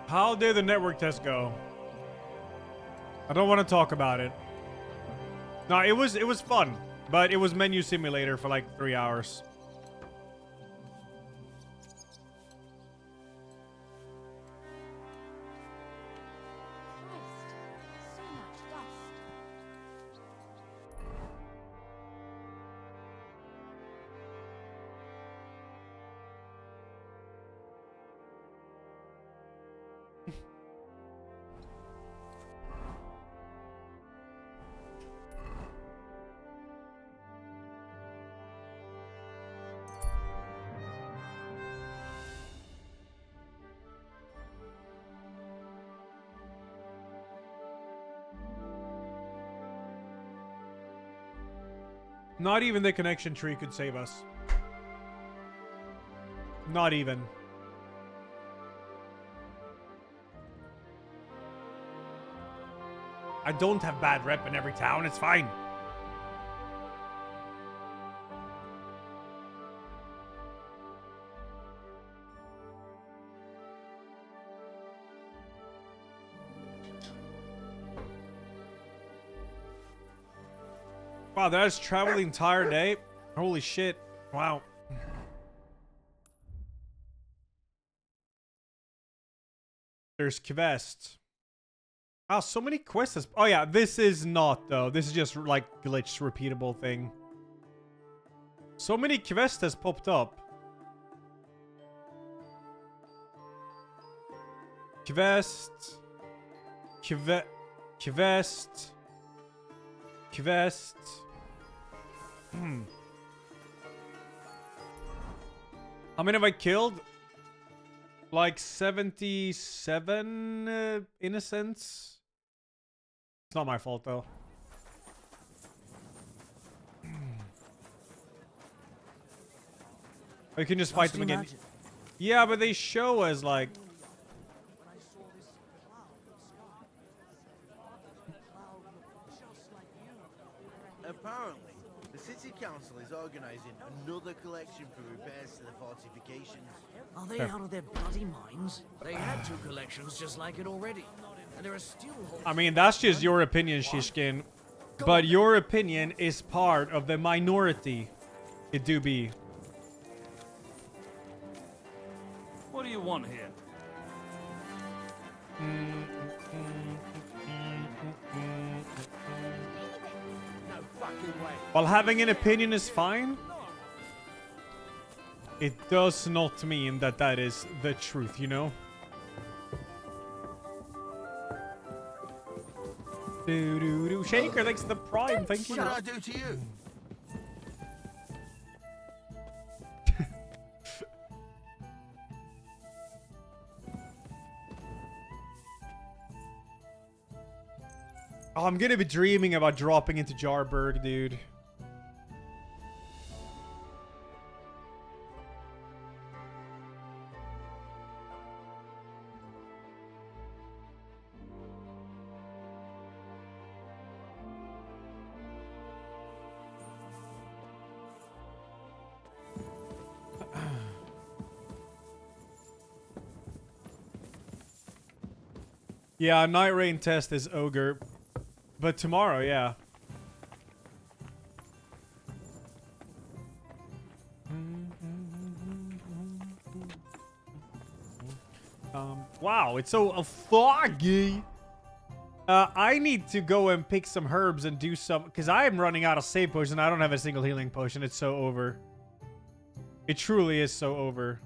How did the network test go? I don't want to talk about it. No, it was fun, but it was menu simulator for like 3 hours. Not even the connection tree could save us. Not even. I don't have bad rep in every town. It's fine. Wow, that is travel the entire day? Holy shit. Wow. There's quests. Oh, so many quests. Oh yeah, this is not though. This is just like glitch repeatable thing. So many quests has popped up. Quest. Quest. Quest. How many have I killed? Like 77 innocents. It's not my fault though. Or you can just fight them again. Yeah, but they show us like. Apparently, the city council is organizing another collection for repairs to the fortifications. Are they out of their bloody minds? They had 2 collections just like it already, and there are still. I mean, that's just your opinion, Shishkin. But your opinion is part of the minority. It do be. What do you want here? While having an opinion is fine, it does not mean that that is the truth, you know? Shaker, thanks for the prime, thank you. What did I do to you? Oh, I'm gonna be dreaming about dropping into Jarberg, dude. Yeah, night rain test is ogre. But tomorrow, yeah. Wow, it's so foggy. I need to go and pick some herbs and do some, because I am running out of save potions. I don't have a single healing potion. It's so over. It truly is so over.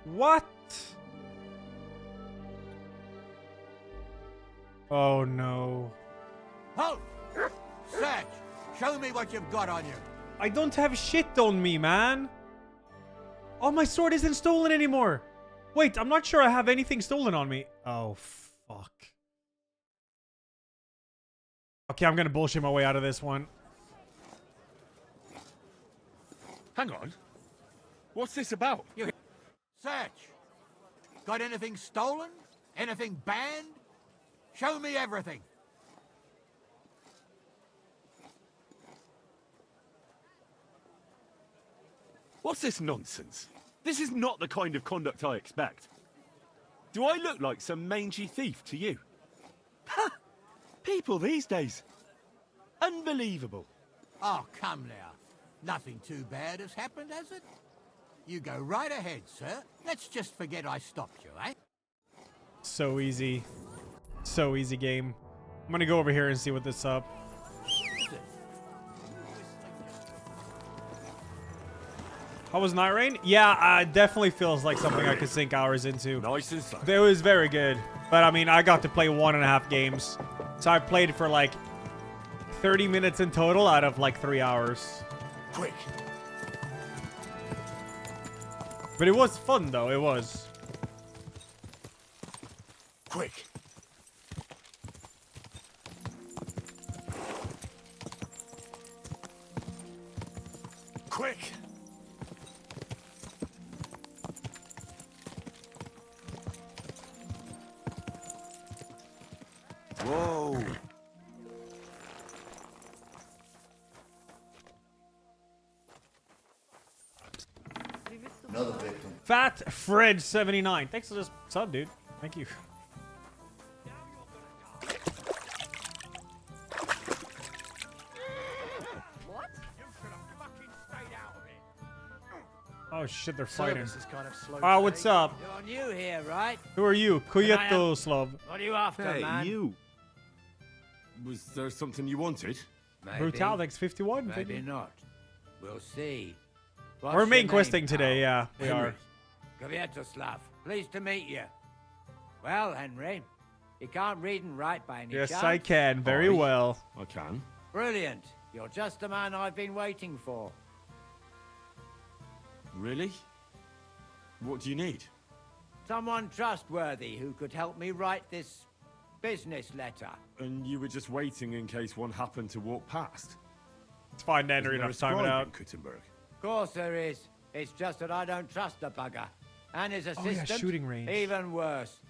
What? Oh no. Halt! Search! Show me what you've got on you. I don't have shit on me, man. Oh, my sword isn't stolen anymore. Wait, I'm not sure I have anything stolen on me. Oh, fuck. Okay, I'm gonna bullshit my way out of this one. Hang on. What's this about? Search! Got anything stolen? Anything banned? Show me everything. What's this nonsense? This is not the kind of conduct I expect. Do I look like some mangy thief to you? Ha! People these days. Unbelievable. Oh, come now. Nothing too bad has happened, has it? You go right ahead, sir. Let's just forget I stopped you, eh? So easy. So easy game. I'm gonna go over here and see what this up. How was Night Rain? Yeah, it definitely feels like something I could sink hours into. Nice and slow. It was very good. But I mean, I got to play 1.5 games. So I played for like 30 minutes in total out of like 3 hours. Quick. But it was fun though, it was. Quick. Quick. Whoa. Another victim. Fat Fred 79. Thanks for this sub, dude. Thank you. Oh shit, they're fighting. Oh, what's up? You're new here, right? Who are you? Kuyatoslav. What are you after, Hey, man? you. Was there something you wanted? Maybe, Brutalix 51. maybe baby. not. We'll see. We're main questing today, yeah. We are. Kuyatoslav, pleased to meet you. Well, Henry, you can't read and write by any Yes, chance? I can. Very Aye. well. I can. Brilliant. You're just the man I've been waiting for. Really? What do you need? Someone trustworthy who could help me write this business letter. And you were just waiting in case one happened to walk past? It's fine, Henry. Isn't there Enough a time it scribe out. in Kuttenberg? Of course there is. It's just that I don't trust the bugger. And his assistant, shooting range. even worse.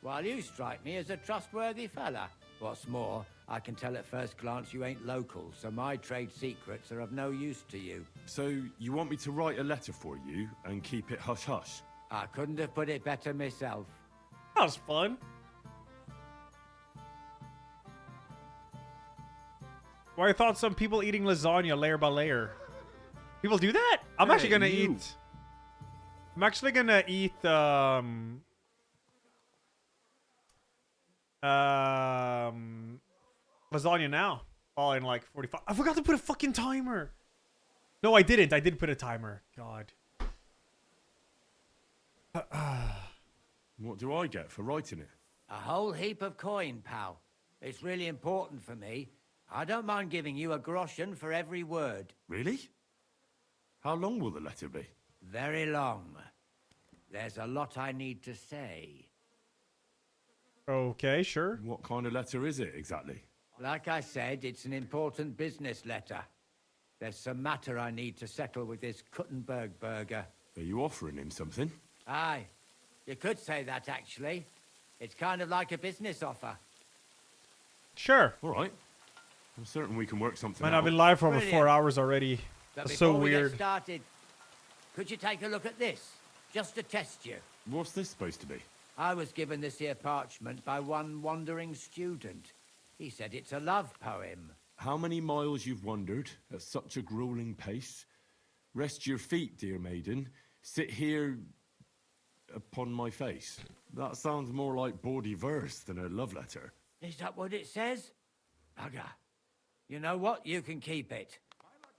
While you strike me as a trustworthy fella. What's more, I can tell at first glance you ain't local, so my trade secrets are of no use to you. So, you want me to write a letter for you and keep it hush-hush? I couldn't have put it better myself. That was fun. Well, I thought some people eating lasagna layer by layer. People do that? I'm Hey, actually gonna you. eat. I'm actually gonna eat lasagna now. All in like 45. I forgot to put a fucking timer. No, I didn't. I did put a timer. God. What do I get for writing it? A whole heap of coin, pal. It's really important for me. I don't mind giving you a groschen for every word. Really? How long will the letter be? Very long. There's a lot I need to say. Okay, sure. What kind of letter is it, exactly? Like I said, it's an important business letter. There's some matter I need to settle with this Kuttenberg burger. Are you offering him something? Aye. You could say that, actually. It's kind of like a business offer. Sure. All right. I'm certain we can work something Man, out. I've been live for over Brilliant. 4 hours already. But That's before so we weird. get started, could you take a look at this? Just to test you. What's this supposed to be? I was given this here parchment by one wandering student. He said it's a love poem. How many miles you've wandered at such a grueling pace? Rest your feet, dear maiden. Sit here upon my face. That sounds more like bawdy verse than a love letter. Is that what it says? Bugger. You know what? You can keep it.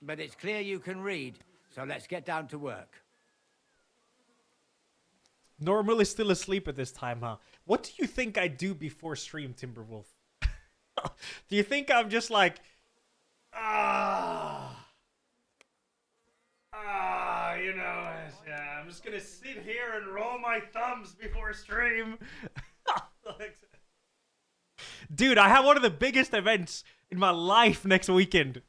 But it's clear you can read, so let's get down to work. Normally still asleep at this time, huh? What do you think I do before stream, Timberwolf? Do you think I'm just like, you know, yeah, I'm just gonna sit here and roll my thumbs before stream? Dude, I have one of the biggest events in my life next weekend.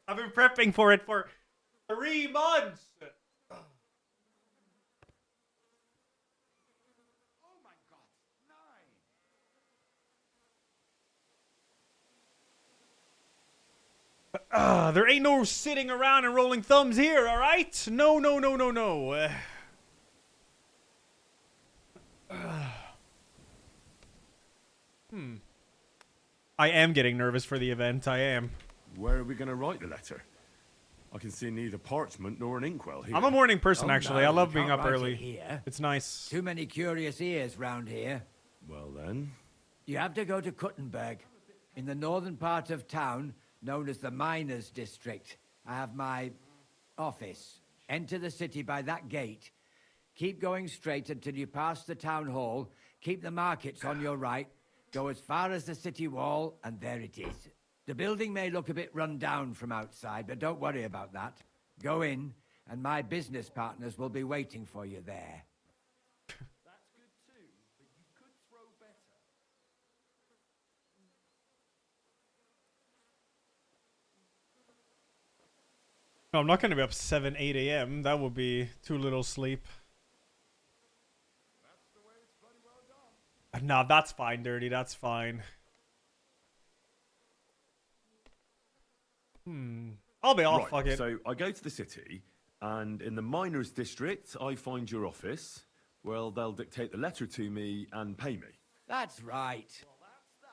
I've been prepping for it for 3 months. There ain't no sitting around and rolling thumbs here, all right? No, no, no, no, no. I am getting nervous for the event. I am. Where are we going to write the letter? I can see neither parchment nor an inkwell here. I'm a morning person, Oh, actually. no, I love you being can't up write it early. here. It's nice. Too many curious ears round here. Well then. You have to go to Kuttenberg, in the northern part of town, known as the Miners' District. I have my office. Enter the city by that gate. Keep going straight until you pass the town hall. Keep the markets on your right. Go as far as the city wall, and there it is. The building may look a bit run down from outside, but don't worry about that. Go in, and my business partners will be waiting for you there. That's good too, but you could throw better. No, I'm not going to be up 7, 8 a.m. That would be too little sleep. Nah, that's fine, Dirty. That's fine. I'll be off. Right, Fuck it. so I go to the city, and in the miners' district, I find your office. Well, they'll dictate the letter to me and pay me. That's right.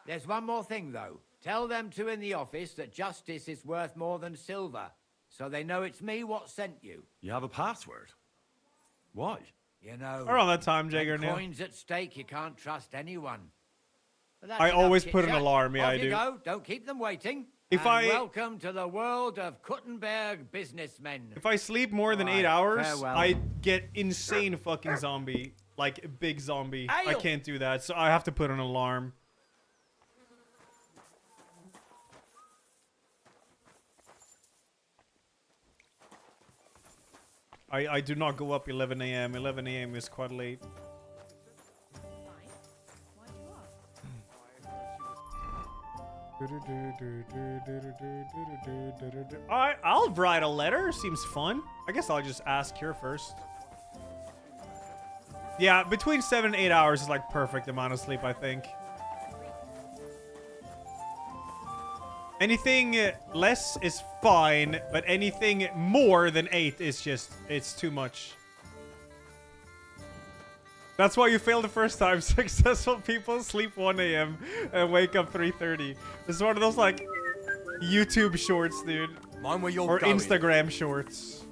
There's one more thing, though. Tell them two in the office that justice is worth more than silver, so they know it's me what sent you. You have a password? Why? You know, Around that time, when Jager, now. coins at stake, you can't trust anyone. But that's I enough always put an chit-chat. alarm, yeah, Off I you do. Go. Don't keep them waiting. If And I- welcome to the world of Kuttenberg businessmen. If I sleep more than 8 Alright, hours, farewell. I get insane fucking zombie. Like, big zombie. I Ale. can't do that, so I have to put an alarm. I do not go up 11 a.m. 11 a.m. is quite late. Alright, I'll write a letter. Seems fun. I guess I'll just ask her first. Yeah, between 7 and 8 hours is like perfect amount of sleep, I think. Anything less is fine, but anything more than 8 is just, it's too much. That's why you failed the first time. Successful people sleep 1 a.m. and wake up 3:30. This is one of those like YouTube shorts, dude. Mind where you're Or going. Instagram shorts.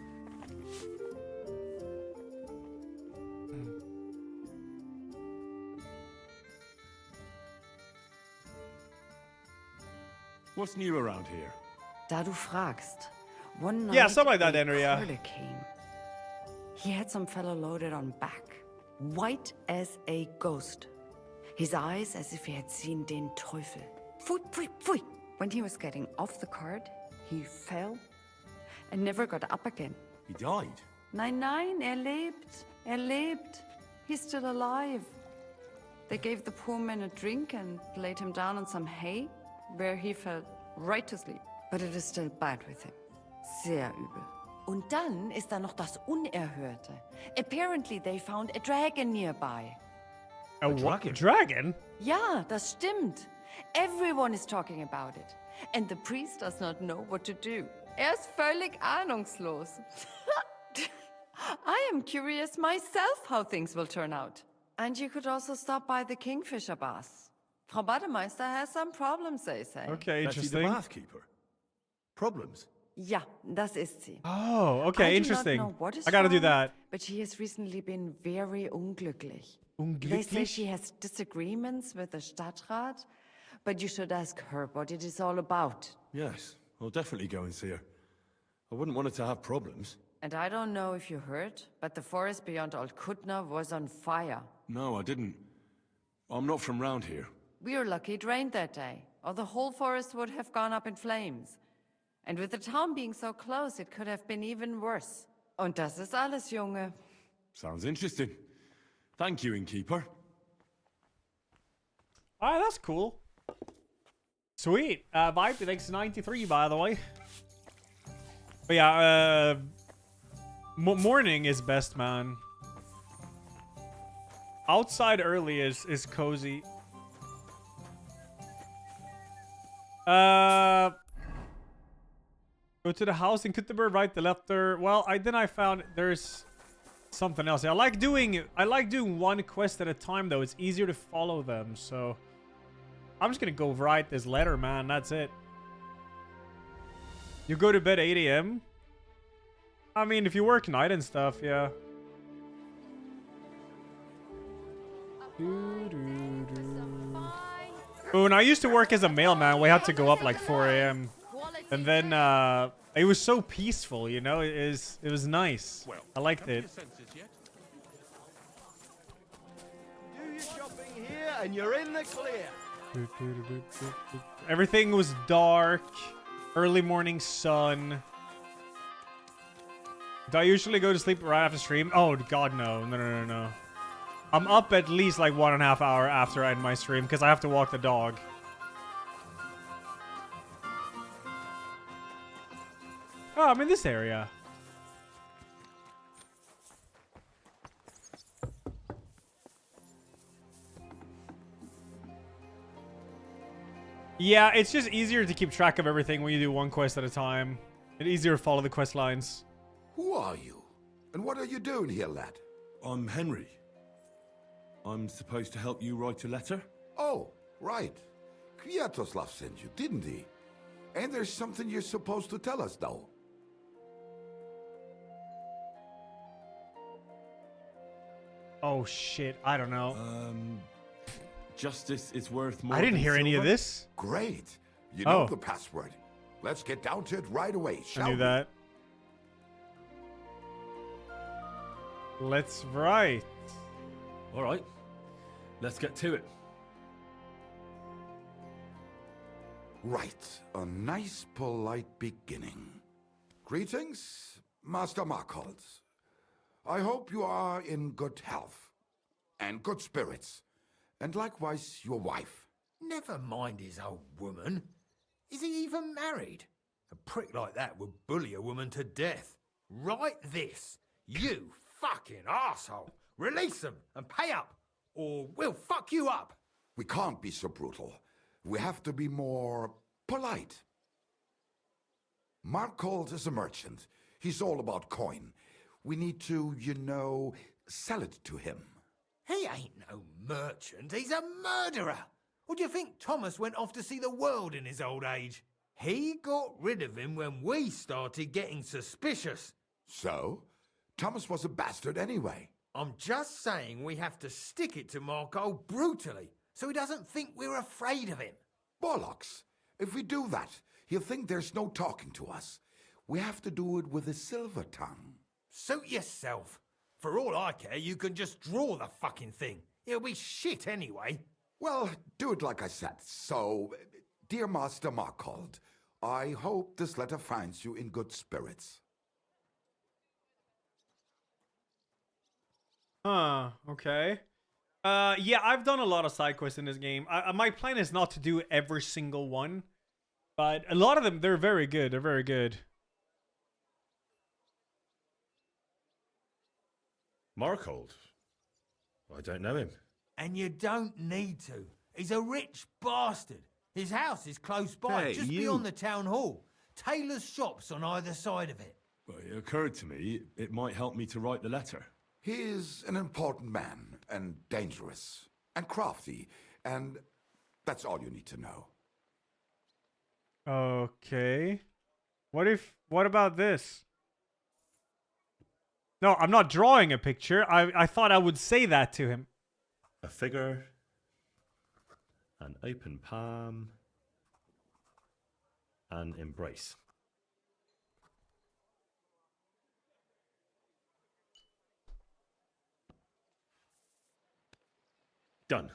What's new around here? Da du fragst. One night, Yeah, something like that, a Henry, yeah. curler came. He had some fellow loaded on back, white as a ghost. His eyes as if he had seen den Teufel. Pfui, pfui, pfui. When he was getting off the cart, he fell and never got up again. He died. Nein, nein, lebt. Lebt. He's still alive. They gave the poor man a drink and laid him down on some hay, where he fell right to sleep. But it is still bad with him. Sehr übel. Und dann ist da noch das Unerhörte. Apparently they found a dragon nearby. A dragon? Dragon? Ja, das stimmt. Everyone is talking about it. And the priest does not know what to do. Ist völlig ahnungslos. I am curious myself how things will turn out. And you could also stop by the Kingfisher Baths. Frau Bademeister has some problems, they say. Okay, That's the interesting. bathkeeper. Problems? Ja, das ist sie. Oh, okay, I do interesting. not know what is I gotta do wrong, that. But she has recently been very unglücklich. They say Unglücklich? she has disagreements with the Stadtrat, but you should ask her what it is all about. Yes, I'll definitely go and see her. I wouldn't want her to have problems. And I don't know if you heard, but the forest beyond Old Kutna was on fire. No, I didn't. I'm not from round here. We were lucky it rained that day, or the whole forest would have gone up in flames. And with the town being so close, it could have been even worse. Und das ist alles, Junge. Sounds interesting. Thank you, innkeeper. Alright, that's cool. Sweet. Vibe, thanks 93, by the way. But yeah, morning is best, man. Outside early is cozy. Go to the house and cut the bird, write the letter. Well, I found there's something else. I like doing one quest at a time though. It's easier to follow them, so I'm just gonna go write this letter, man. That's it. You go to bed 8 a.m. I mean, if you work night and stuff, yeah. Oh, and I used to work as a mailman. We had to go up like 4 a.m. And then it was so peaceful, you know. It was nice. I liked it. Do your shopping here and you're in the clear. Everything was dark. Early morning sun. Do I usually go to sleep right after stream? Oh, God, no. No. I'm up at least like 1.5 hours after I end my stream because I have to walk the dog. Oh, I'm in this area. Yeah, it's just easier to keep track of everything when you do one quest at a time. It's easier to follow the quest lines. Who are you? And what are you doing here, lad? I'm Henry. I'm supposed to help you write a letter? Oh, right. Kwiatoslav sent you, didn't he? And there's something you're supposed to tell us, though. Oh, shit. I don't know. Justice is worth more I didn't than hear any of silver? this. Great. You know Oh. the password. Let's get down to it right away, shall I knew we? that. Let's write. All right. Let's get to it. Right. A nice, polite beginning. Greetings, Master Markhold. I hope you are in good health and good spirits, and likewise your wife. Never mind his old woman. Is he even married? A prick like that would bully a woman to death. Write this. You fucking arsehole. Release them and pay up, or we'll fuck you up. We can't be so brutal. We have to be more polite. Markhold is a merchant. He's all about coin. We need to, you know, sell it to him. He ain't no merchant. He's a murderer. Or do you think Thomas went off to see the world in his old age? He got rid of him when we started getting suspicious. So, Thomas was a bastard anyway. I'm just saying we have to stick it to Marco brutally, so he doesn't think we're afraid of him. Bollocks. If we do that, he'll think there's no talking to us. We have to do it with a silver tongue. Suit yourself. For all I care, you can just draw the fucking thing. It'll be shit anyway. Well, do it like I said. So, dear Master Markhold, I hope this letter finds you in good spirits. Okay. Yeah, I've done a lot of side quests in this game. My plan is not to do every single one, but a lot of them, they're very good. They're very good. Markhold? I don't know him. And you don't need to. He's a rich bastard. His house is close by, Hey, just you. beyond the town hall. Tailor's shops on either side of it. Well, it occurred to me it might help me to write the letter. He is an important man, and dangerous, and crafty, and that's all you need to know. Okay. What about this? No, I'm not drawing a picture. I thought I would say that to him. A figure, an open palm, an embrace. Done.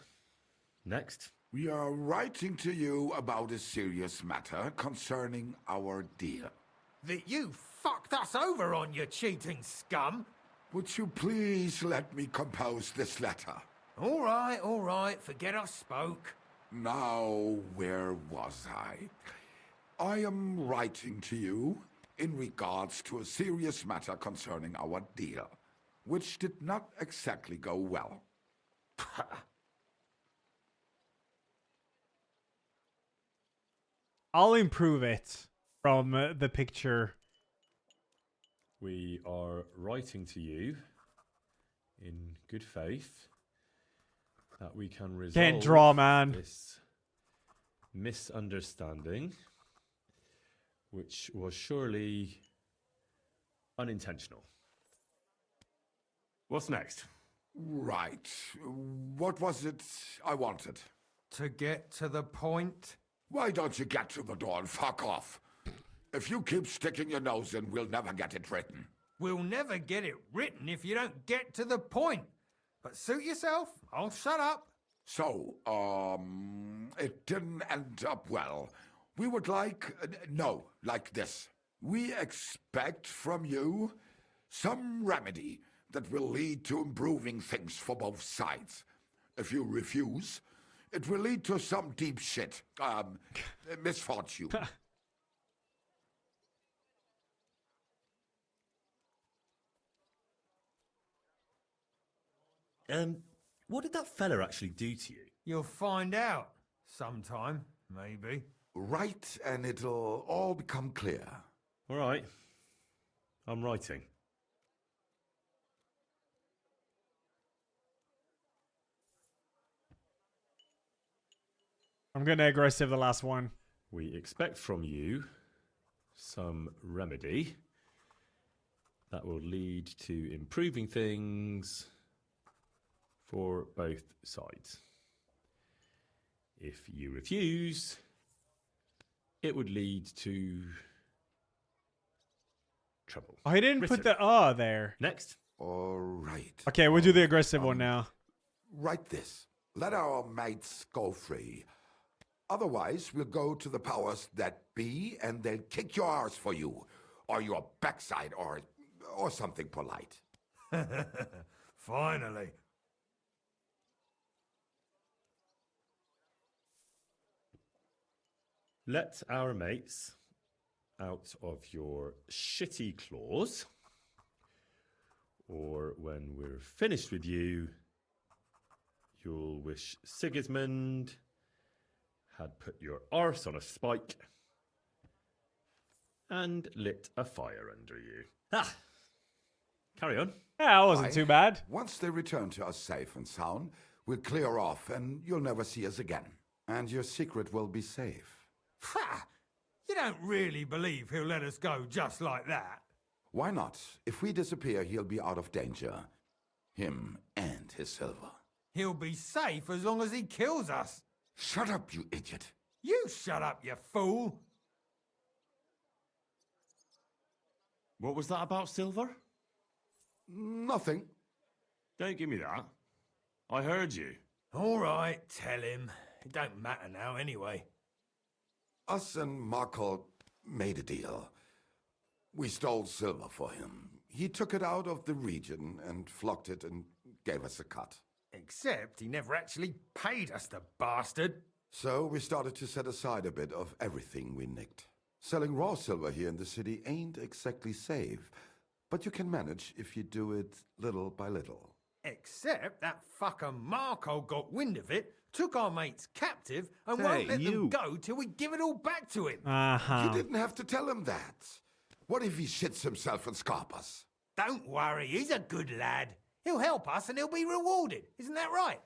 Next. We are writing to you about a serious matter concerning our deal. That you fucked us over on, you cheating scum. Would you please let me compose this letter? All right, forget I spoke. Now, where was I? I am writing to you in regards to a serious matter concerning our deal, which did not exactly go well. I'll improve it. from the picture. We are writing to you in good faith that we can resolve Can't draw, man. this misunderstanding, which was surely unintentional. What's next? Right. What was it I wanted? To get to the point. Why don't you get to the door and fuck off? If you keep sticking your nose in, we'll never get it written. We'll never get it written if you don't get to the point. But suit yourself, I'll shut up. So, it didn't end up well. We would like, no, like this. We expect from you some remedy that will lead to improving things for both sides. If you refuse, it will lead to some deep shit, misfortune. What did that fella actually do to you? You'll find out sometime, maybe. Write and it'll all become clear. All right. I'm writing. I'm gonna aggressive the last one. We expect from you some remedy that will lead to improving things for both sides. If you refuse, it would lead to trouble. Oh, he didn't put the there. Next. All right. Okay, we'll do the aggressive one now. Write this. Let our mates go free. Otherwise, we'll go to the powers that be, and they'll kick your arse for you, or your backside, or something polite. Finally. Let our mates out of your shitty claws, or when we're finished with you, you'll wish Sigismund had put your arse on a spike and lit a fire under you. Ah! Carry on. Yeah, that wasn't too bad. Once they return to us safe and sound, we'll clear off and you'll never see us again. And your secret will be safe. Ha! You don't really believe he'll let us go just like that? Why not? If we disappear, he'll be out of danger. Him and his silver. He'll be safe as long as he kills us. Shut up, you idiot. You shut up, you fool. What was that about silver? Nothing. Don't give me that. I heard you. All right, tell him. It don't matter now anyway. Us and Markle made a deal. We stole silver for him. He took it out of the region and flocked it and gave us a cut. Except he never actually paid us, the bastard. So we started to set aside a bit of everything we nicked. Selling raw silver here in the city ain't exactly safe, but you can manage if you do it little by little. Except that fucker Marco got wind of it, took our mates captive, and won't let them go till we give it all back to him. You didn't have to tell him that. What if he shits himself and scarpers? Don't worry, he's a good lad. He'll help us and he'll be rewarded. Isn't that right?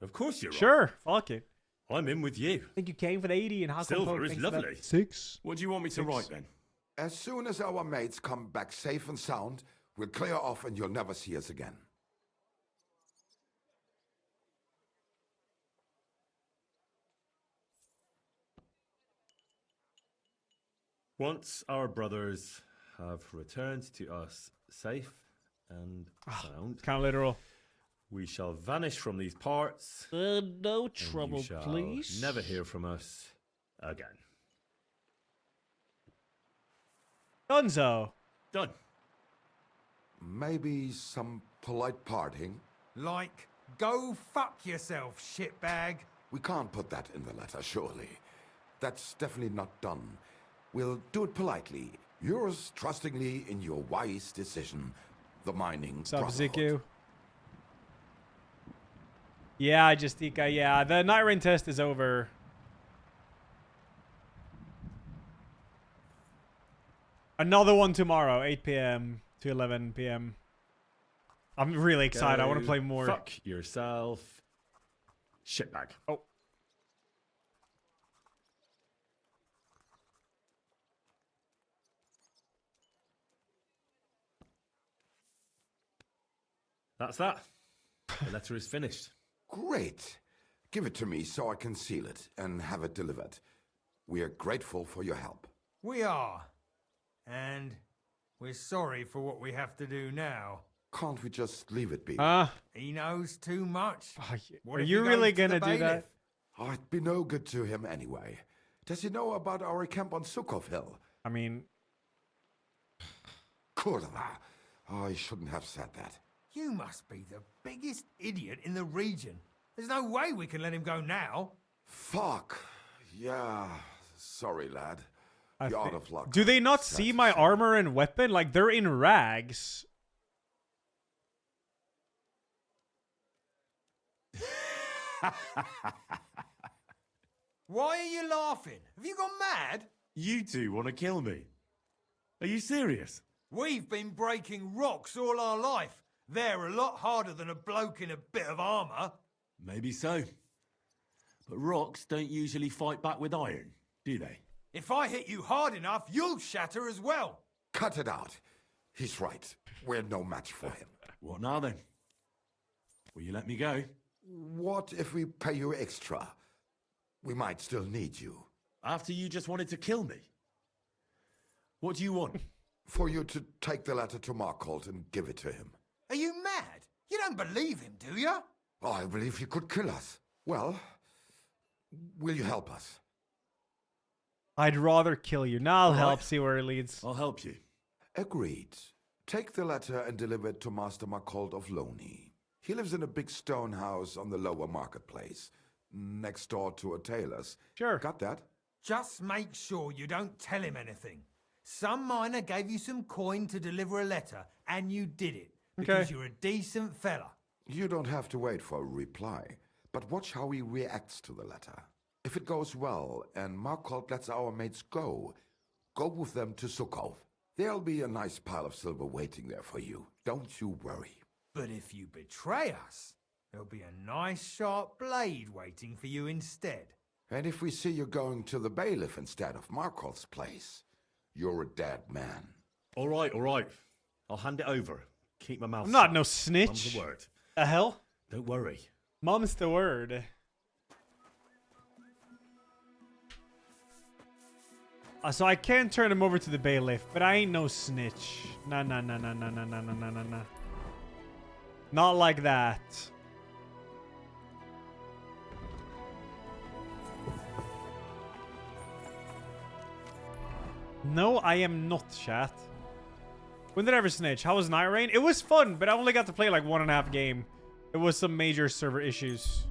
Of course you're right. Sure, fuck it. I'm in with you. I think you came for the 80 and how come Silver Pope is thinks about lovely. 6? What do you want me to write then? As soon as our mates come back safe and sound, we'll clear off and you'll never see us again. Once our brothers have returned to us safe and sound, Kind of literal. we shall vanish from these parts. No and trouble, you shall please. never hear from us again. Dunzo. Done. Maybe some polite parting? Like, go fuck yourself, shitbag. We can't put that in the letter, surely. That's definitely not done. We'll do it politely. Yours trustingly in your wise decision, the mining Sub brotherhood. ZQ. Yeah, Justica, yeah. The Night Rain test is over. Another one tomorrow, 8 p.m. to 11 p.m. I'm really excited. I want to Go play more. Fuck yourself. Shitbag. Oh. That's that. The letter is finished. Great. Give it to me so I can seal it and have it delivered. We are grateful for your help. We are. And we're sorry for what we have to do now. Can't we just leave it be? He knows too much. What Are if you he really goes to gonna the do that? bailiff? Oh, it'd be no good to him anyway. Does he know about our camp on Sukov Hill? I mean, Kurva. Oh, I shouldn't have said that. You must be the biggest idiot in the region. There's no way we can let him go now. Fuck. Yeah. Sorry, lad. You're out of luck. do they not Sad see to my say. armor and weapon? Like, they're in rags. Why are you laughing? Have you gone mad? You two want to kill me? Are you serious? We've been breaking rocks all our life. They're a lot harder than a bloke in a bit of armor. Maybe so. But rocks don't usually fight back with iron, do they? If I hit you hard enough, you'll shatter as well. Cut it out. He's right. We're no match for him. What now then? Will you let me go? What if we pay you extra? We might still need you. After you just wanted to kill me? What do you want? For you to take the letter to Markholt and give it to him. Are you mad? You don't believe him, do you? Oh, I believe he could kill us. Well, will you help us? I'd rather kill you. Now I'll Right. help, see where it leads. I'll help you. Agreed. Take the letter and deliver it to Master Markholt of Loney. He lives in a big stone house on the lower marketplace, next door to a tailor's. Sure. Got that? Just make sure you don't tell him anything. Some miner gave you some coin to deliver a letter, and you did it. Because Okay. you're a decent fella. You don't have to wait for a reply, but watch how he reacts to the letter. If it goes well and Markholt lets our mates go with them to Sukov. There'll be a nice pile of silver waiting there for you. Don't you worry. But if you betray us, there'll be a nice sharp blade waiting for you instead. And if we see you going to the bailiff instead of Markholt's place, you're a dead man. All right, all right. I'll hand it over. Keep my mouth I'm not shut. no Mum's snitch. the word. The hell? Don't worry. Mom's the word. So I can turn him over to the bailiff, but I ain't no snitch. Nah. Not like that. No, I am not, chat. When did I ever snitch? How was Night Rain? It was fun, but I only got to play like 1.5 game. It was some major server issues.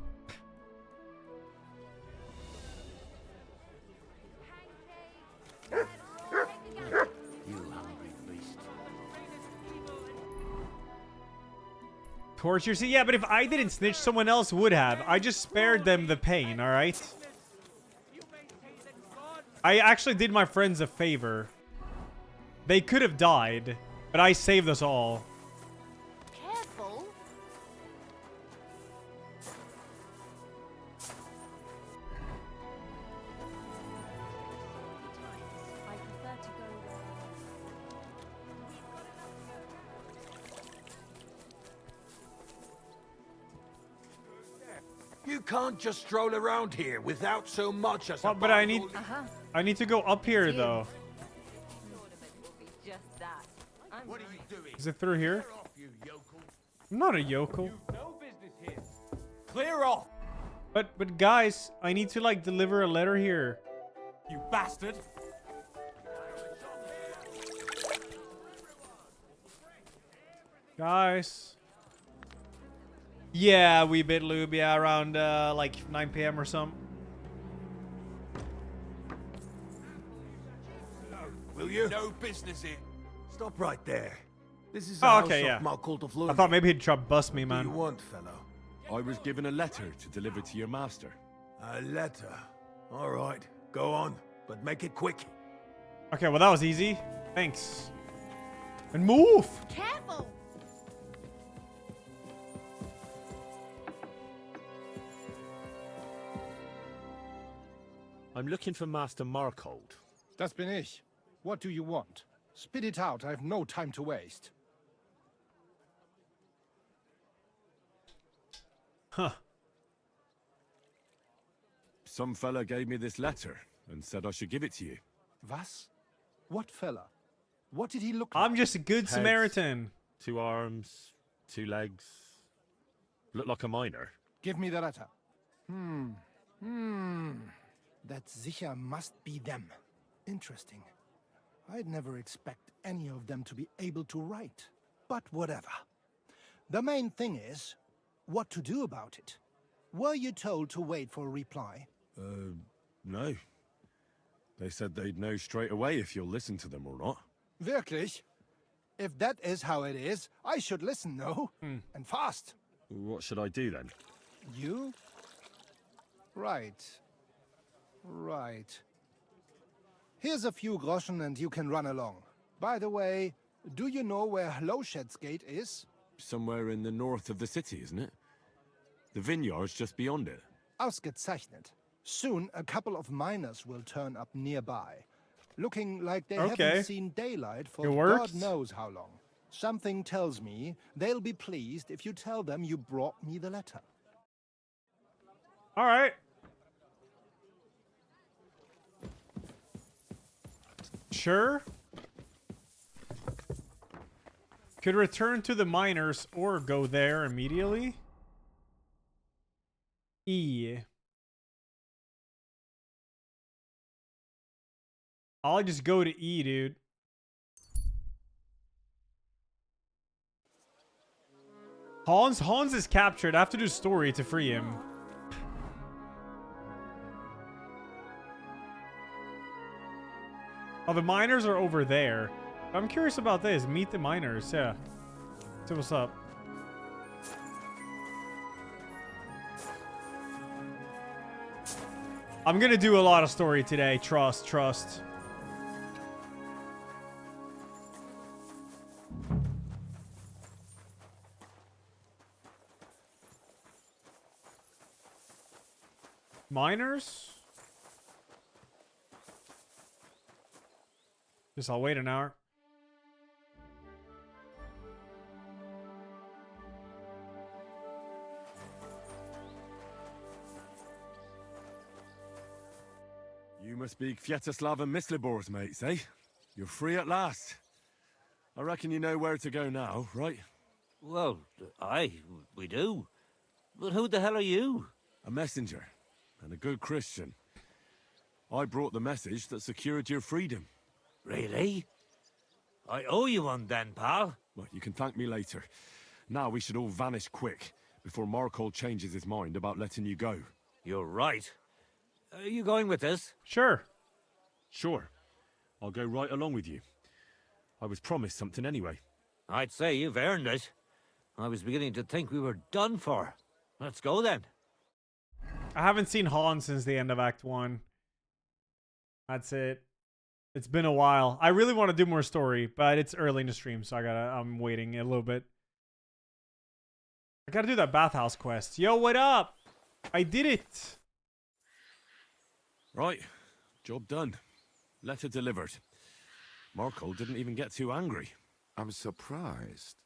Torture? See, yeah, but if I didn't snitch, someone else would have. I just spared them the pain, alright? I actually did my friends a favor. They could have died, but I saved us all. Careful. I prefer to go You can't just stroll around here without so much as a Well, but I need Bible. I need to go up here though. just that. What are you doing? Is it through here? Get off, you yokel. I'm not a yokel. No business here. Clear off, But guys, I need to like deliver a letter here. you bastard. Guys. Yeah, we bit lube, yeah, around like 9 p.m. or something. Will you? No business here. Stop right there. This is Oh, the house okay, yeah. of Malcolt of I Lund. thought maybe he'd try to bust me, What do you man. want, fellow? I was given a letter to deliver to your master. A letter. All right, go on, but make it quick. Okay, well that was easy. Thanks. And move! Careful! I'm looking for Master Markold. Das bin ich. What do you want? Spit it out, I have no time to waste. Huh. Some fella gave me this letter and said I should give it to you. Was? What fella? What did he look like? I'm just a good Heads. Samaritan. 2 arms, 2 legs. Look like a miner. Give me the letter. That sicher must be them. Interesting. I'd never expect any of them to be able to write. But whatever. The main thing is, what to do about it. Were you told to wait for a reply? No. They said they'd know straight away if you'll listen to them or not. Wirklich? If that is how it is, I should listen, no? And fast. What should I do then? You? Right. Right. Here's a few groschen and you can run along. By the way, do you know where Hlowshed's gate is? Somewhere in the north of the city, isn't it? The vineyard's just beyond it. Ausgezeichnet. Soon a couple of miners will turn up nearby. Looking like they Okay. haven't seen daylight for It works. God knows how long. Something tells me they'll be pleased if you tell them you brought me the letter. All right. Sure. Could return to the miners or go there immediately. E. I'll just go to E, dude. Hans is captured. I have to do story to free him. Oh, the miners are over there. I'm curious about this. Meet the miners. Yeah. See what's up. I'm gonna do a lot of story today. Trust. Miners? Guess I'll wait an hour. You must be Kviatoslav and Myslibor's mates, eh? You're free at last. I reckon you know where to go now, right? Well, we do. But who the hell are you? A messenger, and a good Christian. I brought the message that secured your freedom. Really? I owe you one then, pal. Well, you can thank me later. Now we should all vanish quick, before Markold changes his mind about letting you go. You're right. Are you going with us? Sure. Sure. I'll go right along with you. I was promised something anyway. I'd say you've earned it. I was beginning to think we were done for. Let's go then. I haven't seen Hans since the end of Act 1. That's it. It's been a while. I really want to do more story, but it's early in the stream, so I'm waiting a little bit. I gotta do that bathhouse quest. Yo, what up? I did it. Right. Job done. Letter delivered. Markold didn't even get too angry. I'm surprised.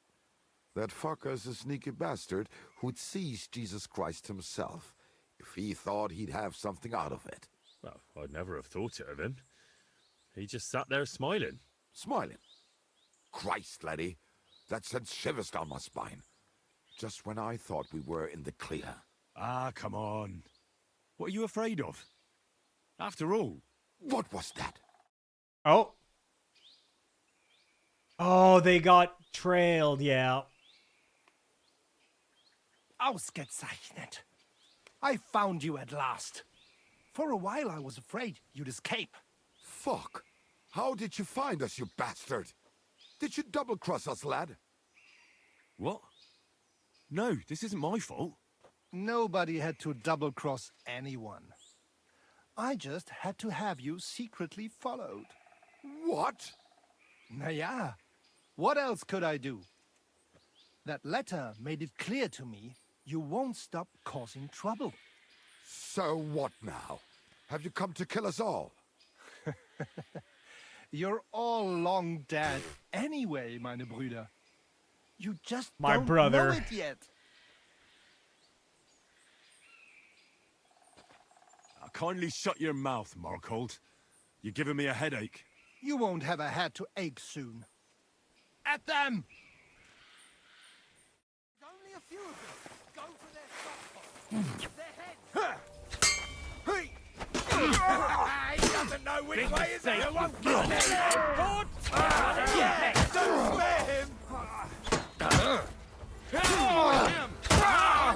That fucker's a sneaky bastard who'd seize Jesus Christ himself if he thought he'd have something out of it. Well, I'd never have thought it of him. He just sat there smiling. Smiling. Christ, laddie, that sent shivers down my spine. Just when I thought we were in the clear. Ah, come on. What are you afraid of? After all. What was that? Oh. Oh, they got trailed, yeah. Ausgezeichnet. I found you at last. For a while I was afraid you'd escape. Fuck. How did you find us, you bastard? Did you double-cross us, lad? What? No, this isn't my fault. Nobody had to double-cross anyone. I just had to have you secretly followed. What? Naya, what else could I do? That letter made it clear to me you won't stop causing trouble. So what now? Have you come to kill us all? You're all long dead anyway, meine Brüder. You just My don't brother. know it yet. Kindly shut your mouth, Markhold. You're giving me a headache. You won't have a head to ache soon. At them! Only a few of them. Go for their stockpile. Their heads. He doesn't know which way is it. You won't get there, Ford. Yeah, don't spare him.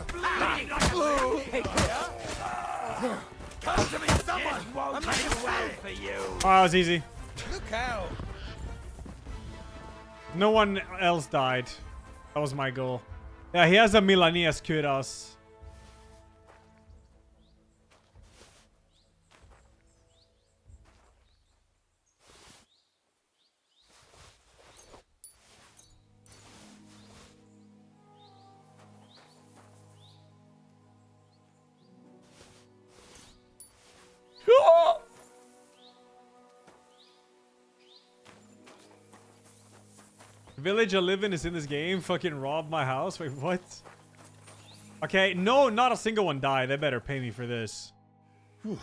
Bleeding like a little pig here. Come to me, someone. I'm making well for you. Oh, that was easy. Look out. No one else died. That was my goal. Yeah, he has a Milanese kudos. Village I live in is in this game. Fucking robbed my house. Wait, what? Okay, no, not a single one died. They better pay me for this. Whew.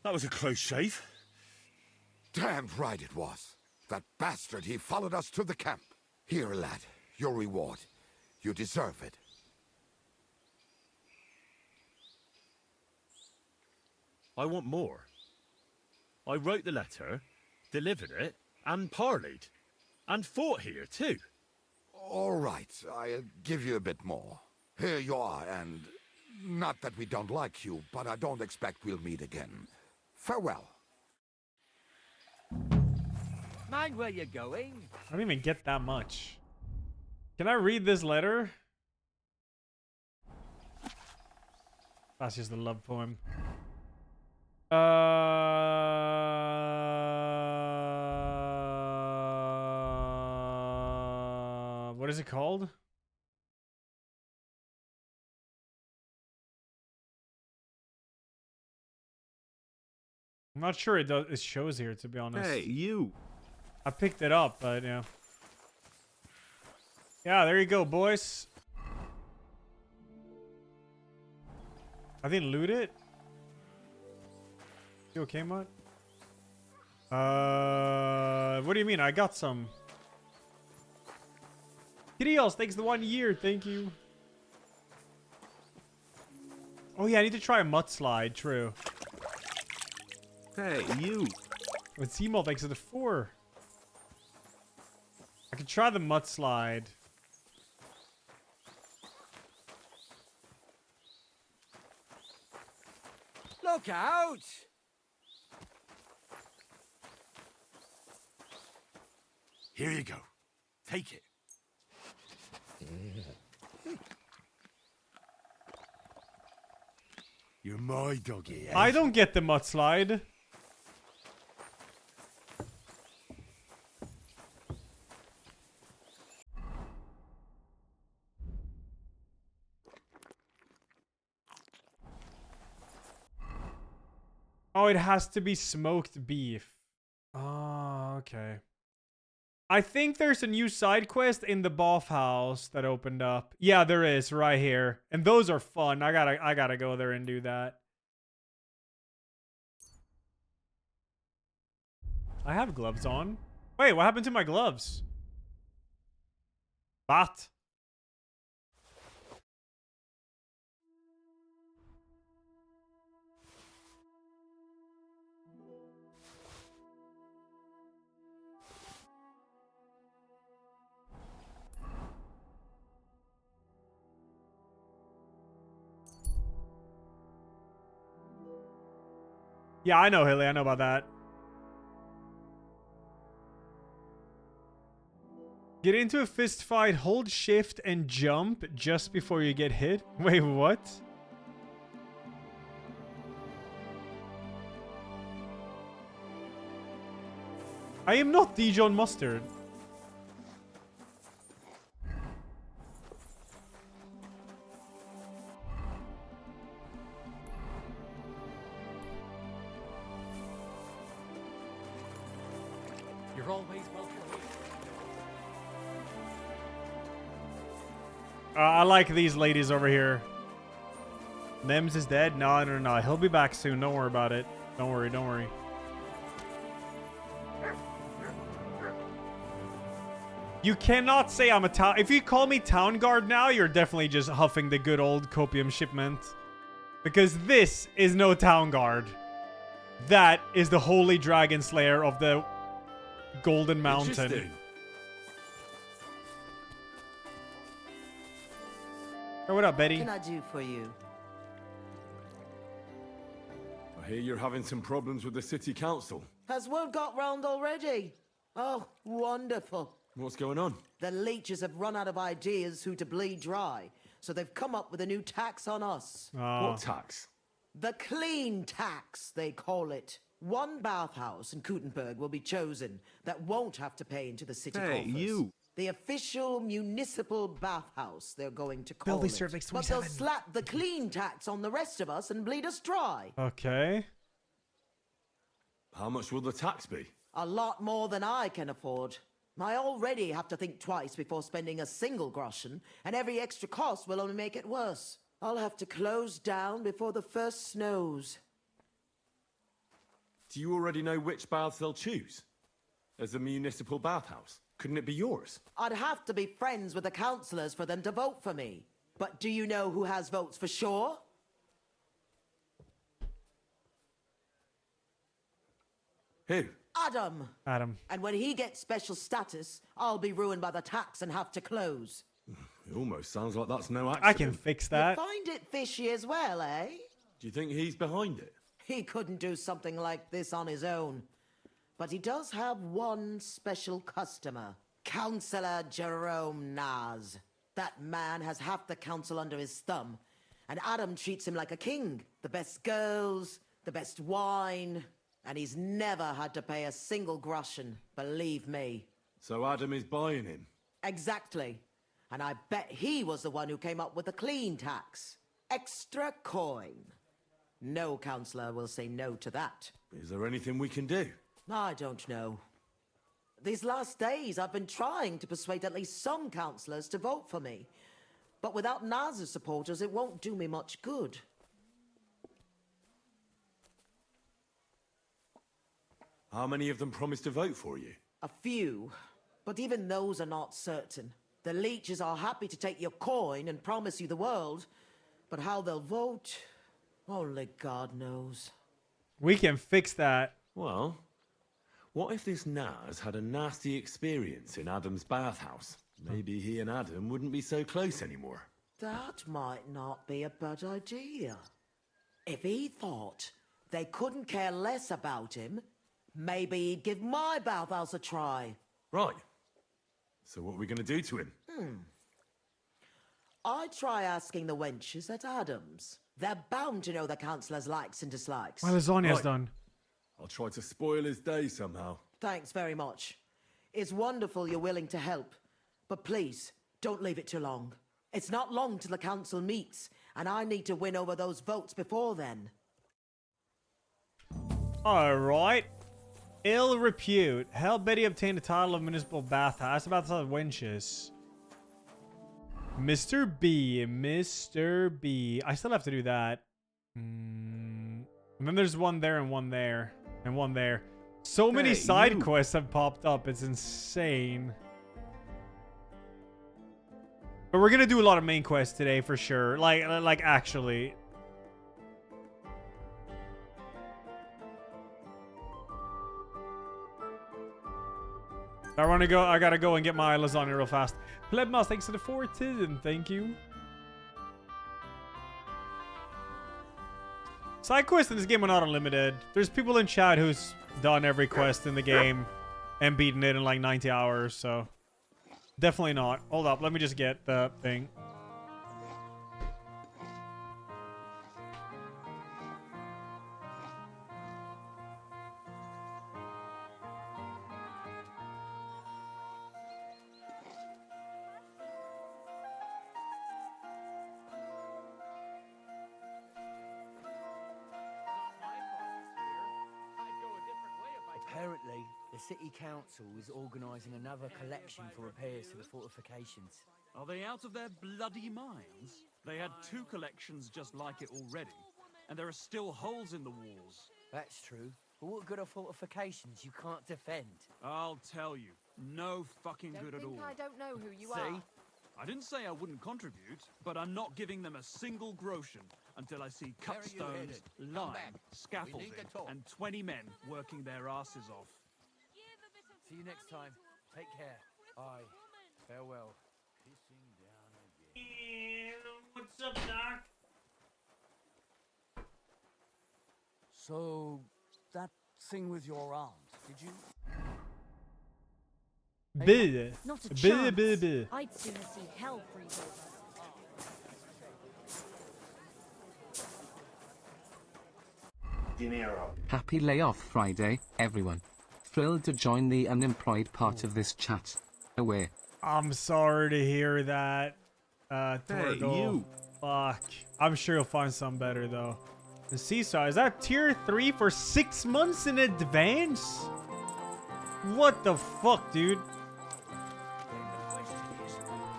That was a close shave. Damn right it was. That bastard, he followed us to the camp. Here, lad, your reward. You deserve it. I want more. I wrote the letter, delivered it, and parleyed. And fought here, too. All right, I'll give you a bit more. Here you are, and not that we don't like you, but I don't expect we'll meet again. Farewell. Mind where you're going? I don't even get that much. Can I read this letter? That's just the love poem. What is it called? I'm not sure it shows here, to be honest. Hey, you. I picked it up, but yeah. Yeah, there you go, boys. I didn't loot it. You okay, Mutt? What do you mean? I got some. Kyrios, thanks the 1 year. Thank you. Oh yeah, I need to try a mudslide. True. Hey, you. With Seymour, thanks to the 4. I could try the mudslide. Look out! Here you go. Take it. You're my doggy, eh? I don't get the mudslide. Oh, it has to be smoked beef. Oh, okay. I think there's a new side quest in the bathhouse that opened up. Yeah, there is right here. And those are fun. I gotta go there and do that. I have gloves on. Wait, what happened to my gloves? What? Yeah, I know, Hilly. I know about that. Get into a fist fight, hold shift, and jump just before you get hit. Wait, what? I am not Dijon Mustard. You're always welcome. I like these ladies over here. Nems is dead? No. He'll be back soon. Don't worry about it. Don't worry. You cannot say I'm a town... If you call me town guard now, you're definitely just huffing the good old copium shipment. Because this is no town guard. That is the holy Dragonslayer of the Golden Mountain. Interesting. Oh, what up, Betty? What can I do for you? I hear you're having some problems with the city council. Has word got round already? Oh, wonderful. What's going on? The leeches have run out of ideas who to bleed dry, so they've come up with a new tax on us. What tax? The clean tax, they call it. One bathhouse in Kutenberg will be chosen that won't have to pay into the city coffers. you. The official municipal bathhouse, they're going to call Building it. Survey But they'll 27. slap the clean tax on the rest of us and bleed us dry. Okay. How much will the tax be? A lot more than I can afford. I already have to think twice before spending a single groschen, and every extra cost will only make it worse. I'll have to close down before the first snows. Do you already know which baths they'll choose? As a municipal bathhouse? Couldn't it be yours? I'd have to be friends with the councillors for them to vote for me. But do you know who has votes for sure? Who? Adam. And when he gets special status, I'll be ruined by the tax and have to close. It almost sounds like that's no accident. I can fix You that. find it fishy as well, eh? Do you think he's behind it? He couldn't do something like this on his own. But he does have one special customer. Councillor Jerome Naz. That man has half the council under his thumb. And Adam treats him like a king. The best girls, the best wine. And he's never had to pay a single groschen, believe me. So Adam is buying him? Exactly. And I bet he was the one who came up with the clean tax. Extra coin. No councillor will say no to that. Is there anything we can do? I don't know. These last days, I've been trying to persuade at least some councillors to vote for me. But without Naz's supporters, it won't do me much good. How many of them promised to vote for you? A few. But even those are not certain. The leeches are happy to take your coin and promise you the world. But how they'll vote, only God knows. We can fix that. Well, what if this Naz had a nasty experience in Adam's bathhouse? Maybe he and Adam wouldn't be so close anymore. That might not be a bad idea. If he thought they couldn't care less about him, maybe he'd give my bathhouse a try. Right. So what are we going to do to him? I'd try asking the wenches at Adams. They're bound to know the councillor's likes and dislikes. My lasagna's Right. done. I'll try to spoil his day somehow. Thanks very much. It's wonderful you're willing to help. But please, don't leave it too long. It's not long till the council meets, and I need to win over those votes before then. Alright. Ill repute. Help Betty obtain the title of municipal bathhouse. About the wenches. Mr. B. I still have to do that. And then there's one there and one there. And one there. So many side quests have popped up. It's insane. But we're gonna do a lot of main quests today for sure. Like actually. I gotta go and get my lasagna real fast. Plebmas, thanks for the 14. Thank you. Side quests in this game are not unlimited. There's people in chat who's done every quest in the game and beaten it in like 90 hours, so definitely not. Hold up, let me just get the thing. Apparently, the city council is organising another collection for repairs to the fortifications. Are they out of their bloody minds? They had 2 collections just like it already, and there are still holes in the walls. That's true. But what good are fortifications you can't defend? I'll tell you, no fucking good at all. I don't know who you See? I didn't say I wouldn't contribute, but I'm not giving them a single groschen until I see Where are you cutstones, headed? Come lime, back. scaffolding, We need to talk. and 20 men working their asses off. See you next time. Take care. Aye. Farewell. What's up, Doc? So, that thing with your aunt, did you? B. Not a B, chance. B, B. I'd sooner see hell freeze over. Happy layoff Friday, everyone. Thrilled to join the unemployed part of this chat. Away. I'm sorry to hear that, Torgo. you. Fuck. I'm sure you'll find something better, though. The Seesaw, is that tier 3 for 6 months in advance? What the fuck, dude?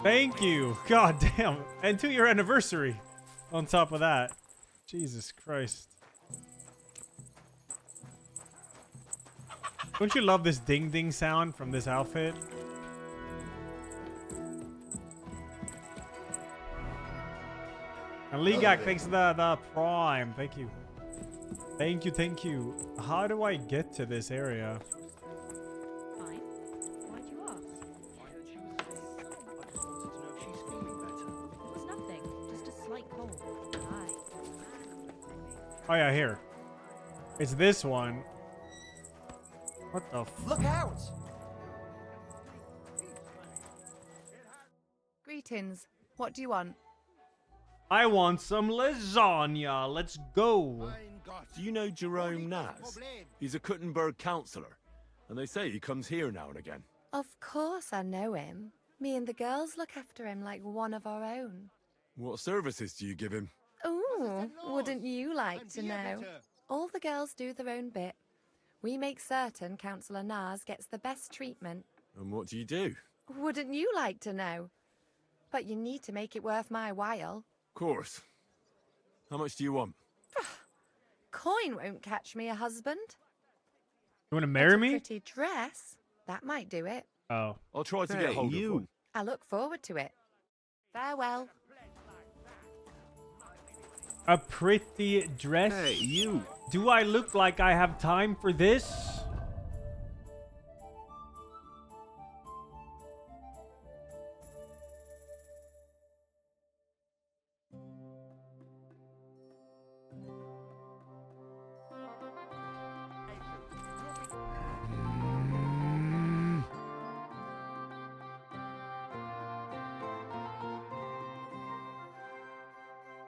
Thank you. God damn. And 2-year anniversary on top of that. Jesus Christ. Don't you love this ding ding sound from this outfit? And Ligak, thanks for the prime. Thank you. Thank you, thank you. How do I get to this area? Fine. Why'd you ask? It was nothing. Just a slight cold. Aye. Oh yeah, here. It's this one. What the f— Look out! Greetings. What do you want? I want some lasagna. Let's go. Do you know Jerome Naz? He's a Kuttenberg councillor, and they say he comes here now and again. Of course I know him. Me and the girls look after him like one of our own. What services do you give him? Ooh, wouldn't you like to know? All the girls do their own bit. We make certain Councillor Naz gets the best treatment. And what do you do? Wouldn't you like to know? But you need to make it worth my while. Of course. How much do you want? Coin won't catch me a husband. You want to marry A me? pretty dress, that might do it. Oh. I'll try to get hold of one. I look forward to it. Farewell. A pretty dress? Hey, you. Do I look like I have time for this?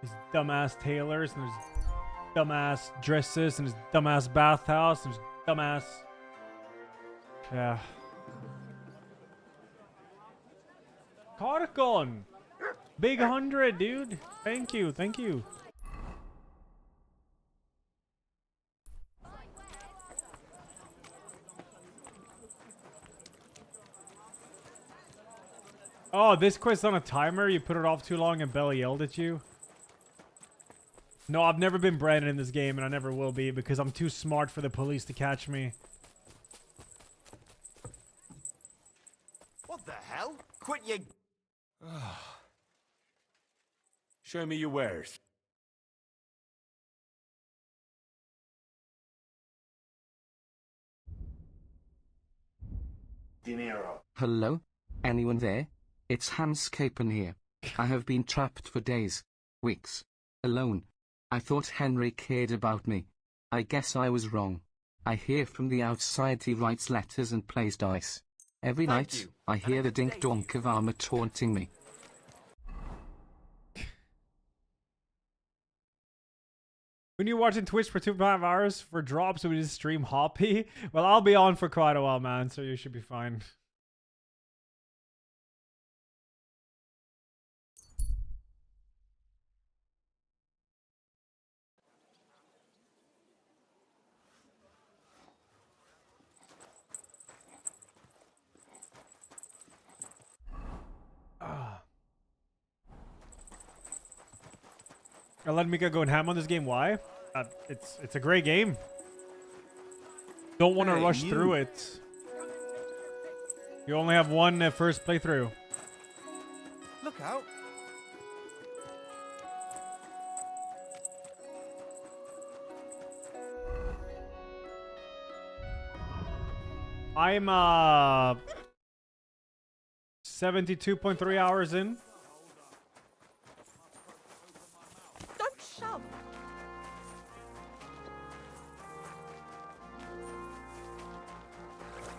These dumbass tailors, and there's dumbass dresses, and there's dumbass bathhouse, and there's dumbass. Yeah. Carcon! Big 100, dude. Thank you, thank you. Oh, this quest's on a timer? You put it off too long and Bella yelled at you? No, I've never been Brandon in this game, and I never will be, because I'm too smart for the police to catch me. What the hell? Quit your... Show me your wares. Hello? Anyone there? It's Hans Capen here. I have been trapped for days, weeks, alone. I thought Henry cared about me. I guess I was wrong. I hear from the outside he writes letters and plays dice. Every night, I hear the dink-donk of armor taunting me. When you're watching Twitch for 2.5 hours for drops, we just stream Hoppy. Well, I'll be on for quite a while, man, so you should be fine. I let Mika go and ham on this game. Why? It's a great game. Don't want to rush through it. You only have one first playthrough. Look out. I'm 72.3 hours in. Don't shove.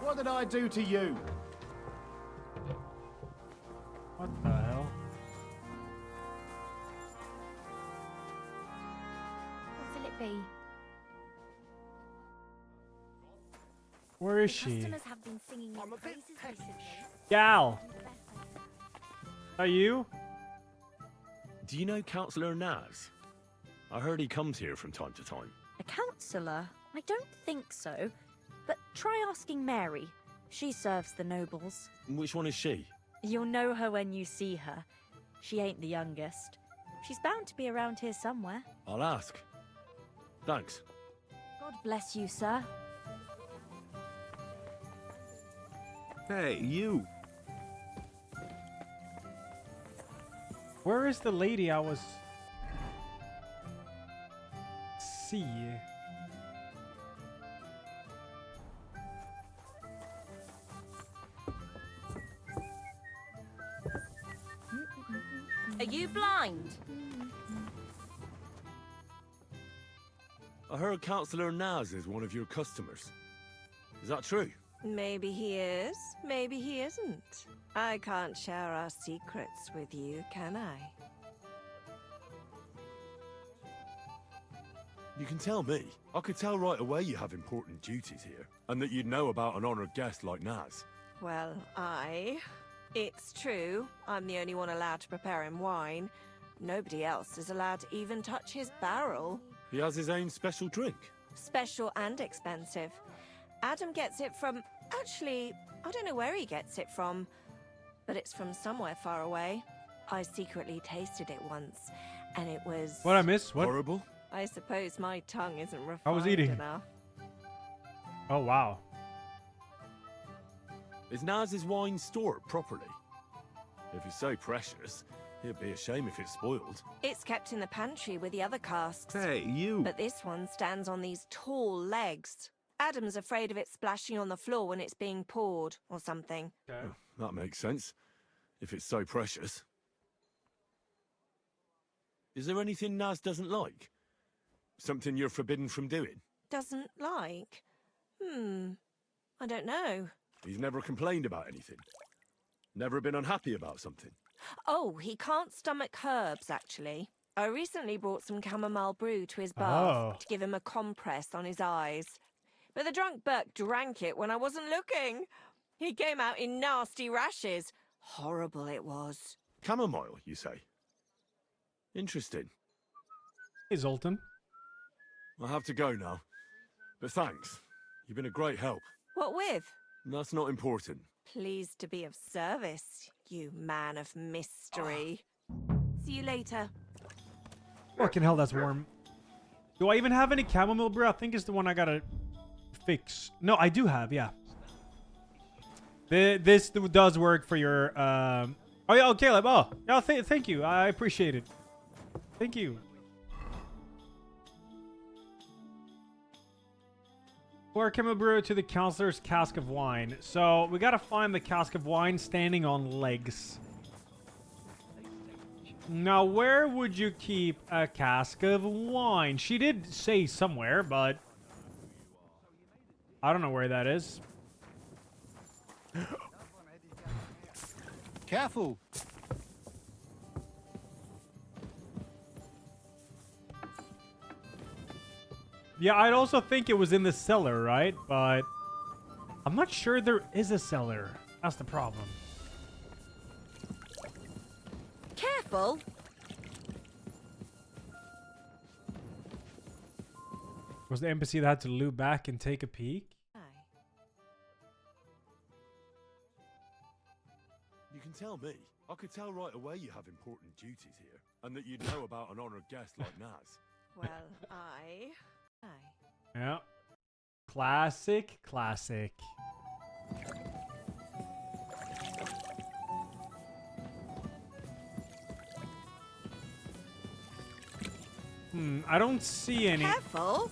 What did I do to you? What the hell? What'll it be? Where is she? Customers have been singing your praises recently. Gal! Are you? Do you know Councillor Naz? I heard he comes here from time to time. A councillor? I don't think so. But try asking Mary. She serves the nobles. Which one is she? You'll know her when you see her. She ain't the youngest. She's bound to be around here somewhere. I'll ask. Thanks. God bless you, sir. Hey, you. Where is the lady I was... See. Are you blind? I heard Councillor Naz is one of your customers. Is that true? Maybe he is, maybe he isn't. I can't share our secrets with you, can I? You can tell me. I could tell right away you have important duties here, and that you'd know about an honoured guest like Naz. Well, It's true, I'm the only one allowed to prepare him wine. Nobody else is allowed to even touch his barrel. He has his own special drink. Special and expensive. Adam gets it from... Actually, I don't know where he gets it from, but it's from somewhere far away. I secretly tasted it once, and it was... What I missed? What? Horrible? I suppose my tongue isn't refined I was eating. enough. Oh, wow. Is Naz's wine stored properly? If it's so precious, it'd be a shame if it's spoiled. It's kept in the pantry with the other casks. Hey, you. But this one stands on these tall legs. Adam's afraid of it splashing on the floor when it's being poured, or something. Okay. Oh, that makes sense. If it's so precious. Is there anything Naz doesn't like? Something you're forbidden from doing? Doesn't like? I don't know. He's never complained about anything? Never been unhappy about something? Oh, he can't stomach herbs, actually. I recently brought some chamomile brew to his bath to give him a compress on his eyes. But the drunk Burke drank it when I wasn't looking. He came out in nasty rashes. Horrible it was. Chamomile, you say? Interesting. Hey, Zoltan. I'll have to go now. But thanks. You've been a great help. What with? That's not important. Pleased to be of service, you man of mystery. See you later. Fucking hell, that's warm. Do I even have any chamomile brew? I think it's the one I gotta fix. No, I do have, yeah. This does work for your... Oh, yeah, Caleb. Oh, yeah, thank you. I appreciate it. Thank you. Pour chamomile brew to the counselor's cask of wine. So we gotta find the cask of wine standing on legs. Now, where would you keep a cask of wine? She did say somewhere, but I don't know where that is. Careful. Yeah, I'd also think it was in the cellar, right? But I'm not sure there is a cellar. That's the problem. Careful! Was the NPC that had to loop back and take a peek? You can tell me. I could tell right away you have important duties here, and that you'd know about an honored guest like Naz. Well, I. Yeah. Classic, classic. I don't see any. Careful.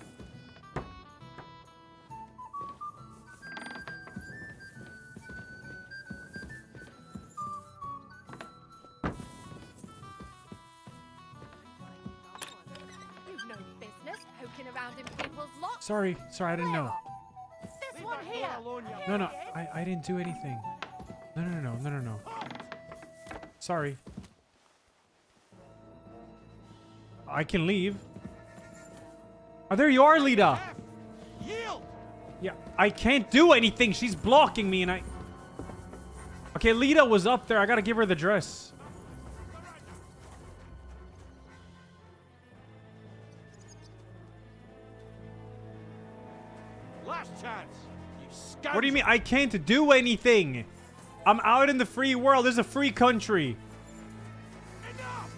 You've no business poking around in people's lots. Sorry, I didn't know. This one here. No, I didn't do anything. No. Sorry. I can leave. Oh, there you are, Lita. Yield! Yeah, I can't do anything. She's blocking me and I... Okay, Lita was up there. I gotta give her the dress. Last chance! You scoundrel! What do you mean? I can't do anything. I'm out in the free world. This is a free country. Enough!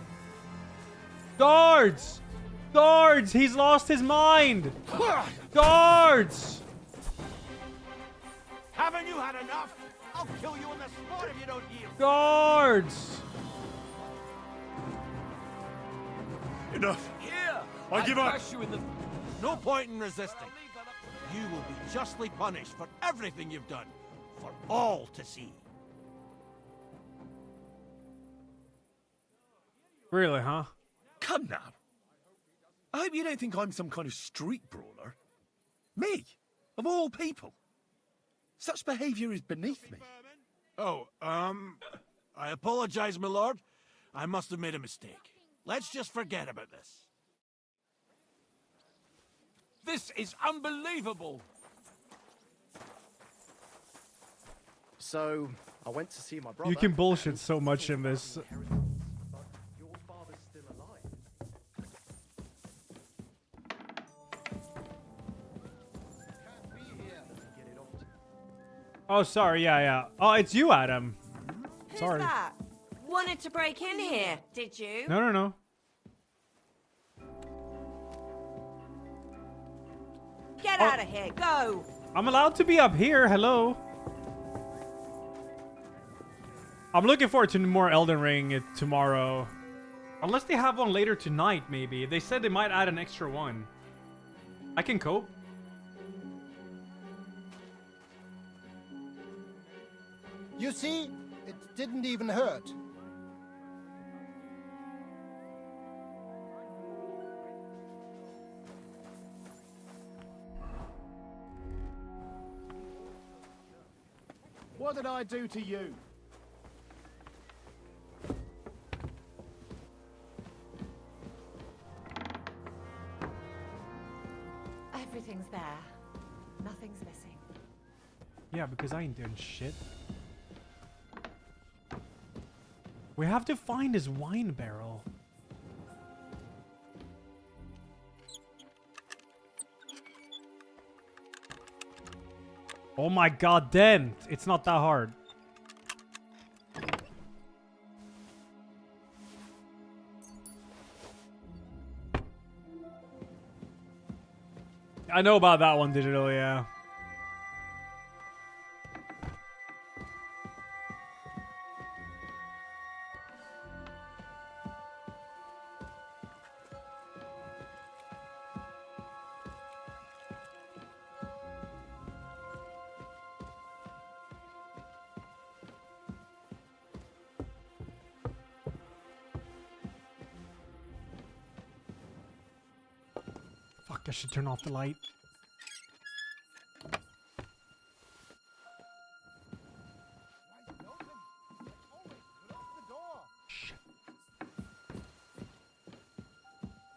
Guards! Guards! He's lost his mind! Guards! Haven't you had enough? I'll kill you on the spot if you don't yield. Guards! Enough. Here! I give up. You in the... No point in resisting. You will be justly punished for everything you've done. For all to see. Really, huh? Come now. I hope you don't think I'm some kind of street brawler. Me, of all people. Such behavior is beneath me. Oh, I apologize, my lord. I must have made a mistake. Let's just forget about this. This is unbelievable! So, I went to see my brother. You can bullshit so much in this. Your father's still alive. Oh, sorry. Yeah. Oh, it's you, Adam. Who's Sorry. that? Wanted to break in here, did you? No. Get out of here, go! I'm allowed to be up here. Hello. I'm looking forward to more Elden Ring tomorrow. Unless they have one later tonight, maybe. They said they might add an extra one. I can cope. You see, it didn't even hurt. What did I do to you? Everything's there. Nothing's missing. Yeah, because I ain't doing shit. We have to find his wine barrel. Oh my god, then! It's not that hard. I know about that one digital, yeah. Fuck, I should turn off the light.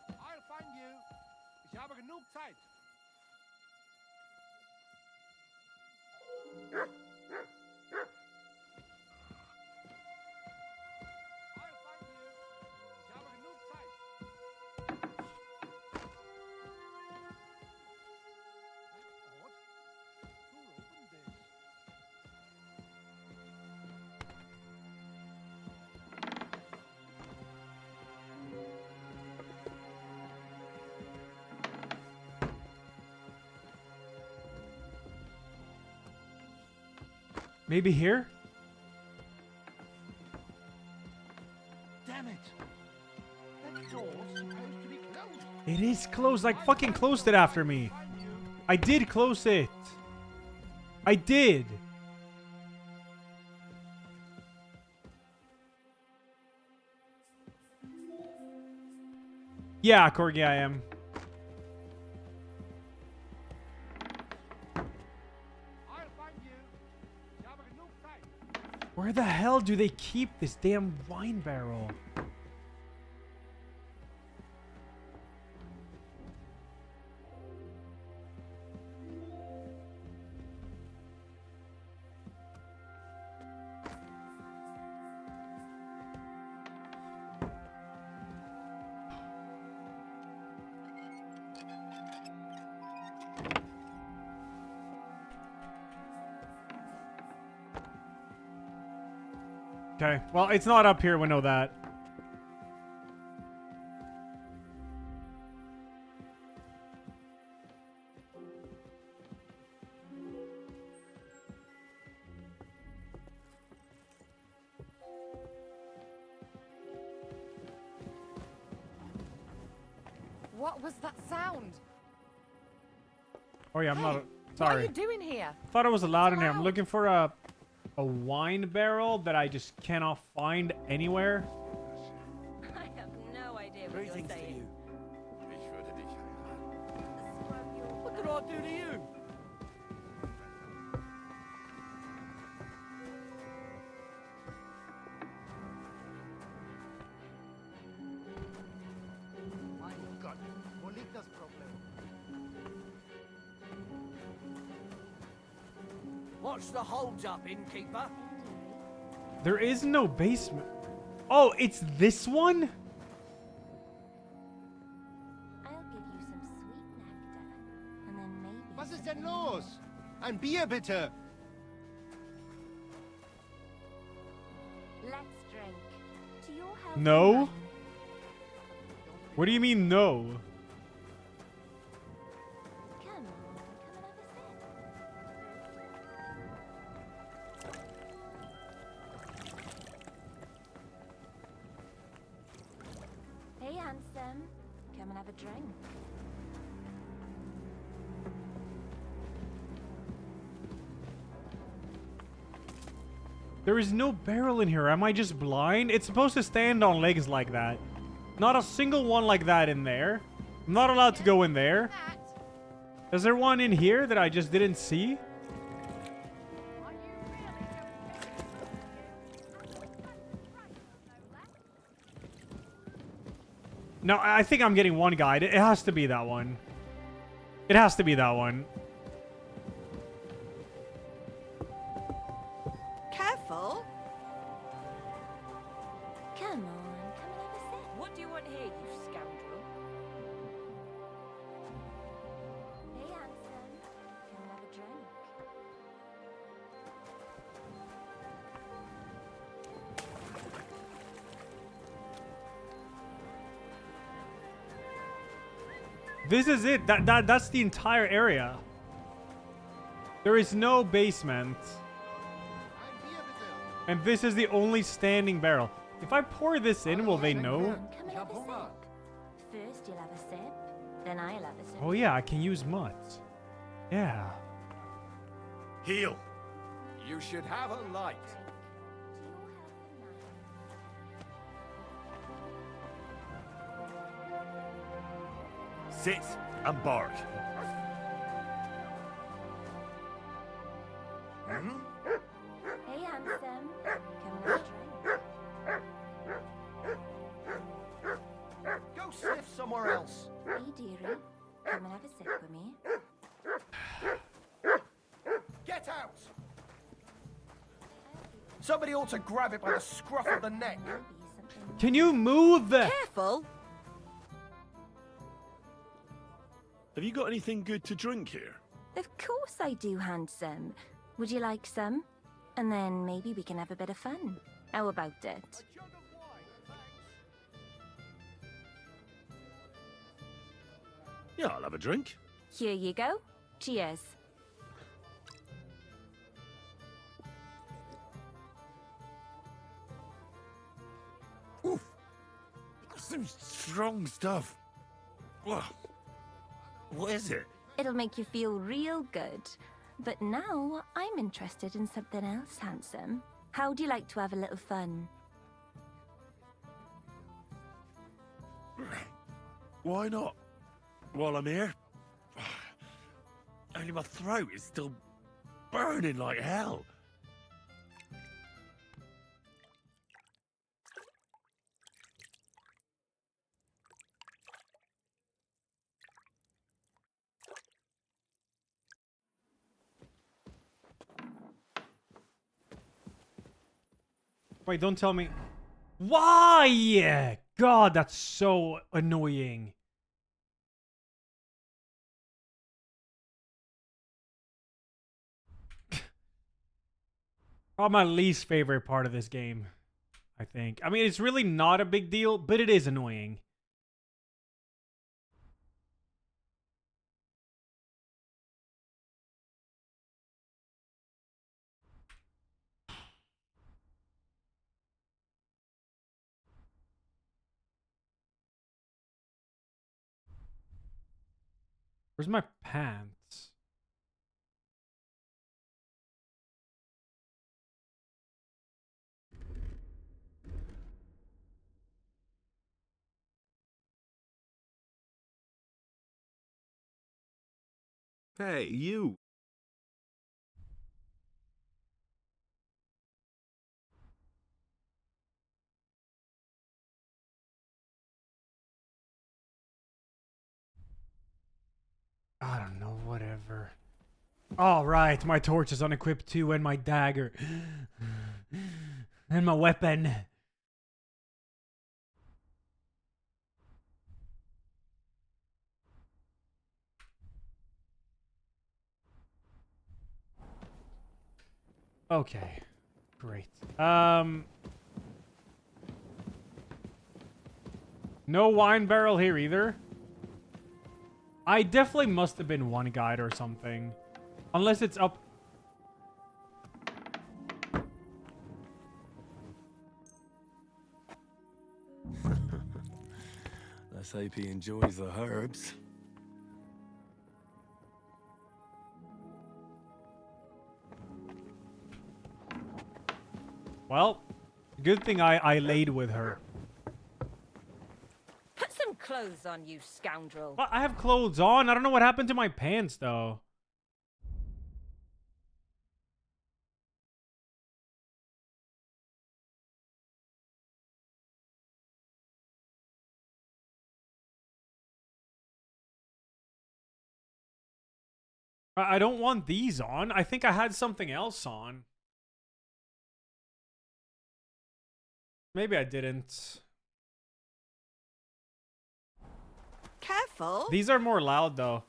I'll find you. Ich habe genug Zeit. Maybe here? Damn it! That door's supposed to be closed. It is closed. I fucking closed it after me. I did close it. I did. Yeah, Corgi, I am. Where the hell do they keep this damn wine barrel? Okay, well, it's not up here, we know that. What was that sound? Oh yeah, I'm not... What Sorry. are you doing here? Thought it was allowed in here. I'm looking for a wine barrel that I just cannot find anywhere. I have no idea what you're Greetings to saying. you. What did I do to you? Mein Gott, wo liegt das Problem? What's the holds up, innkeeper? There is no basement. Oh, it's this one? Was ist denn los? Ein Bier bitte. Let's drink. To your health. No? What do you mean, no? Hey, handsome. Come and have a drink. There is no barrel in here. Am I just blind? It's supposed to stand on legs like that. Not a single one like that in there. I'm not allowed to go in there. Is there one in here that I just didn't see? No, I think I'm getting one guide. It has to be that one. It has to be that one. Careful. Come on, come and have a sip. What do you want here, you scoundrel? Hey, handsome. Come and have a drink. This is it. That's the entire area. There is no basement. And this is the only standing barrel. If I pour this in, will they know? Come and have a sip. First you'll have a sip, then I'll have a sip. Oh yeah, I can use mutts. Yeah. Heal. You should have a light. Sit and bark. Hey, handsome. Come and have a drink. Go sniff somewhere else. Hey, dearie. Come and have a sip with me. Get out! Somebody ought to grab it by the scruff of the neck. Can you move the... Careful. Have you got anything good to drink here? Of course I do, handsome. Would you like some? And then maybe we can have a bit of fun. How about it? Yeah, I'll have a drink. Here you go. Cheers. some strong stuff. What is it? It'll make you feel real good. But now I'm interested in something else, handsome. How do you like to have a little fun? Why not? While I'm here? Only my throat is still burning like hell. Wait, don't tell me. Why? God, that's so annoying. Probably my least favorite part of this game, I think. I mean, it's really not a big deal, but it is annoying. Where's my pants? Hey, you. I don't know, whatever. All right, my torch is unequipped too, and my dagger. And my weapon. Okay, great. No wine barrel here either. I definitely must have been one guide or something. Unless it's up. Let's hope he enjoys the herbs. Well, good thing I laid with her. Put some clothes on, you scoundrel. Well, I have clothes on. I don't know what happened to my pants, though. I don't want these on. I think I had something else on. Maybe I didn't. Careful. These are more loud, though.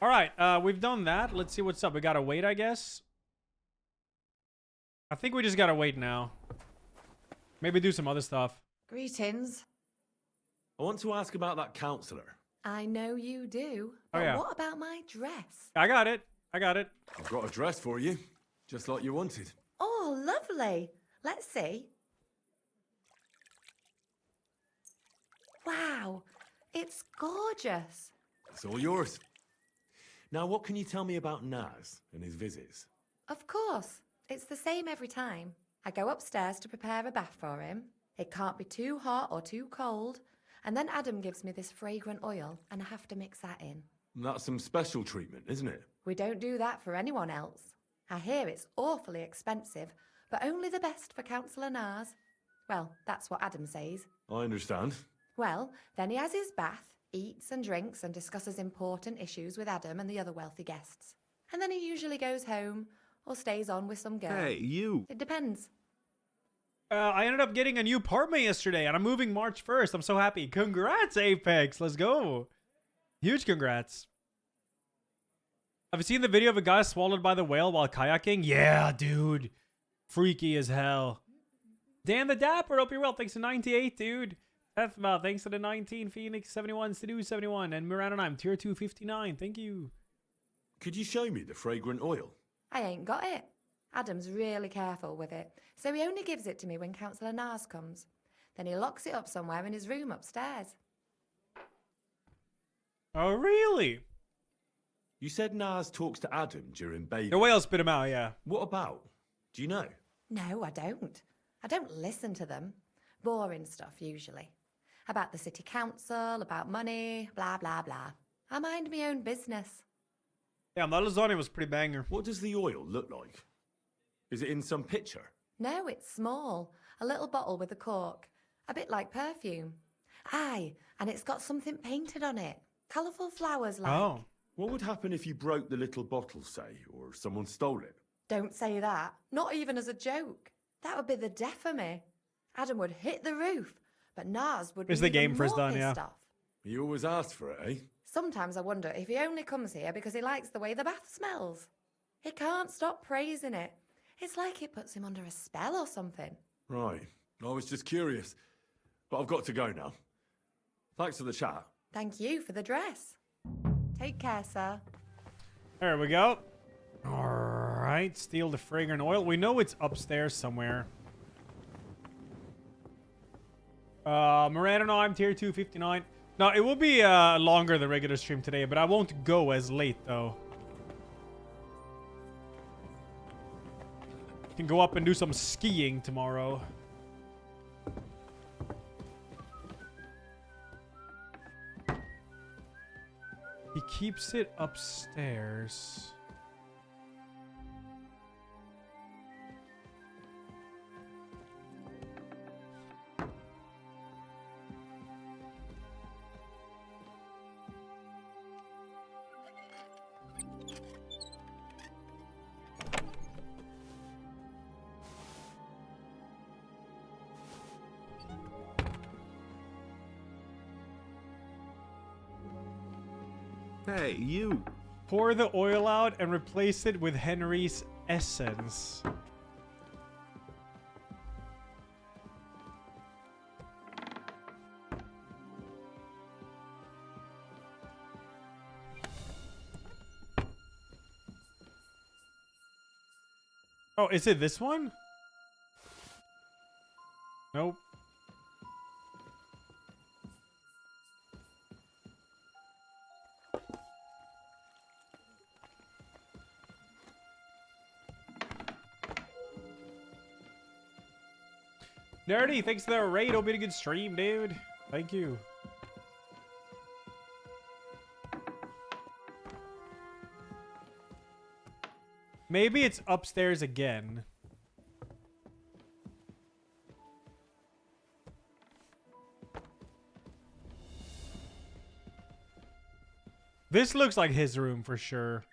All right, we've done that. Let's see what's up. We gotta wait, I guess. I think we just gotta wait now. Maybe do some other stuff. Greetings. I want to ask about that counselor. I know you do. Oh, But yeah. what about my dress? I got it. I got it. I've got a dress for you, just like you wanted. Oh, lovely. Let's see. Wow, it's gorgeous. It's all yours. Now, what can you tell me about Naz and his visits? Of course. It's the same every time. I go upstairs to prepare a bath for him. It can't be too hot or too cold. And then Adam gives me this fragrant oil, and I have to mix that in. That's some special treatment, isn't it? We don't do that for anyone else. I hear it's awfully expensive, but only the best for Councillor Naz. Well, that's what Adam says. I understand. Well, then he has his bath, eats and drinks and discusses important issues with Adam and the other wealthy guests. And then he usually goes home or stays on with some girl. Hey, you. It depends. I ended up getting a new apartment yesterday, and I'm moving March 1st. I'm so happy. Congrats, Apex. Let's go. Huge congrats. Have you seen the video of a guy swallowed by the whale while kayaking? Yeah, dude. Freaky as hell. Dan the Dapper, hope you're well. Thanks to 98, dude. Deathmouth, thanks to the 19. Phoenix 71, Sidhu 71, and Miranda 9, tier 2 59. Thank you. Could you show me the fragrant oil? I ain't got it. Adam's really careful with it, so he only gives it to me when Councillor Naz comes. Then he locks it up somewhere in his room upstairs. Oh, really? You said Nas talks to Adam during bathing. The whale spit him out, yeah. What about? Do you know? No, I don't. I don't listen to them. Boring stuff, usually. About the city council, about money, blah, blah, blah. I mind my own business. Damn, that lasagna was pretty banger. What does the oil look like? Is it in some picture? No, it's small. A little bottle with a cork. A bit like perfume. Aye, and it's got something painted on it. Colourful flowers like. Oh. What would happen if you broke the little bottle, say, or someone stole it? Don't say that. Not even as a joke. That would be the death of me. Adam would hit the roof, but Nas would be It's the even game for us more done, yeah. pissed off. You always ask for it, eh? Sometimes I wonder if he only comes here because he likes the way the bath smells. He can't stop praising it. It's like it puts him under a spell or something. Right. I was just curious. But I've got to go now. Thanks for the chat. Thank you for the dress. Take care, sir. There we go. Alright, steal the fragrant oil. We know it's upstairs somewhere. Miranda, no, I'm tier 259. No, it will be longer than regular stream today, but I won't go as late, though. Can go up and do some skiing tomorrow. He keeps it upstairs. Hey, you. Pour the oil out and replace it with Henry's essence. Oh, is it this one? Nope. Nerdy, thanks for the raid. Hope you had a good stream, dude. Thank you. Maybe it's upstairs again. This looks like his room for sure.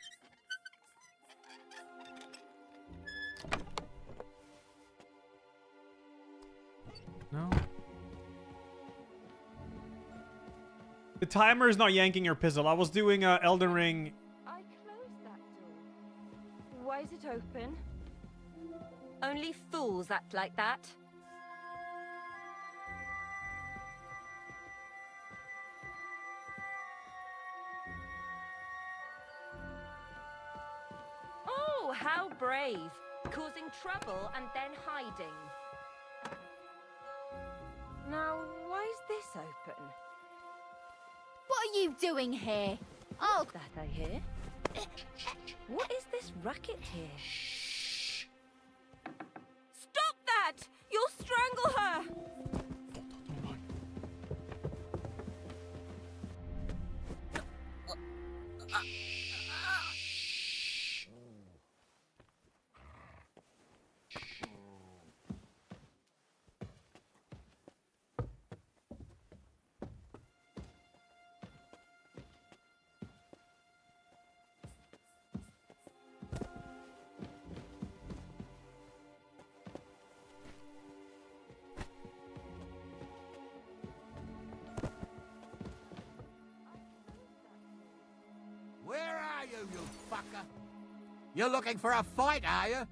No. The timer is not yanking your pizzle. I was doing Elden Ring. I closed that door. Why is it open? Only fools act like that. Oh, how brave. Causing trouble and then hiding. Now, why is this open? What are you doing here? Oh, That I hear. What is this racket here? Stop that! You'll strangle her! Where are you, you fucker? You're looking for a fight, are you?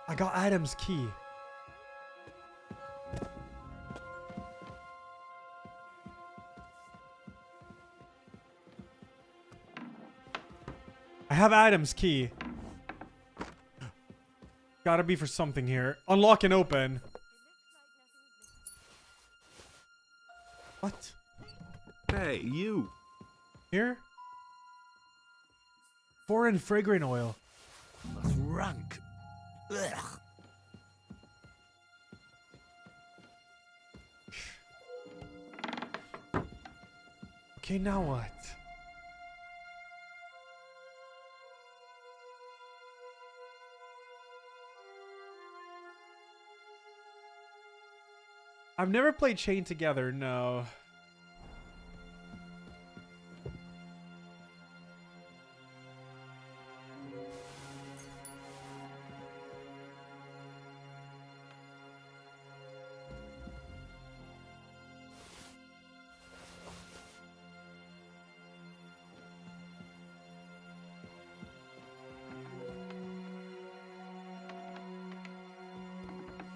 I got Adam's key. have Adam's key. Gotta be for something here. Unlock and open. What? Hey, you. Here? Foreign fragrant oil. That's rank. Ugh. Okay, now what? I've never played Chain Together, no.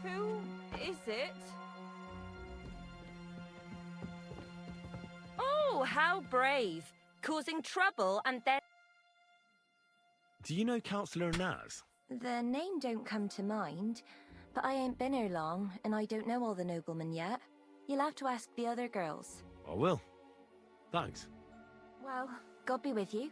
Who is it? Oh, how brave. Causing trouble and then... Do you know Councillor Naz? The name don't come to mind, but I ain't been here long, and I don't know all the noblemen yet. You'll have to ask the other girls. I will. Thanks. Well, God be with you.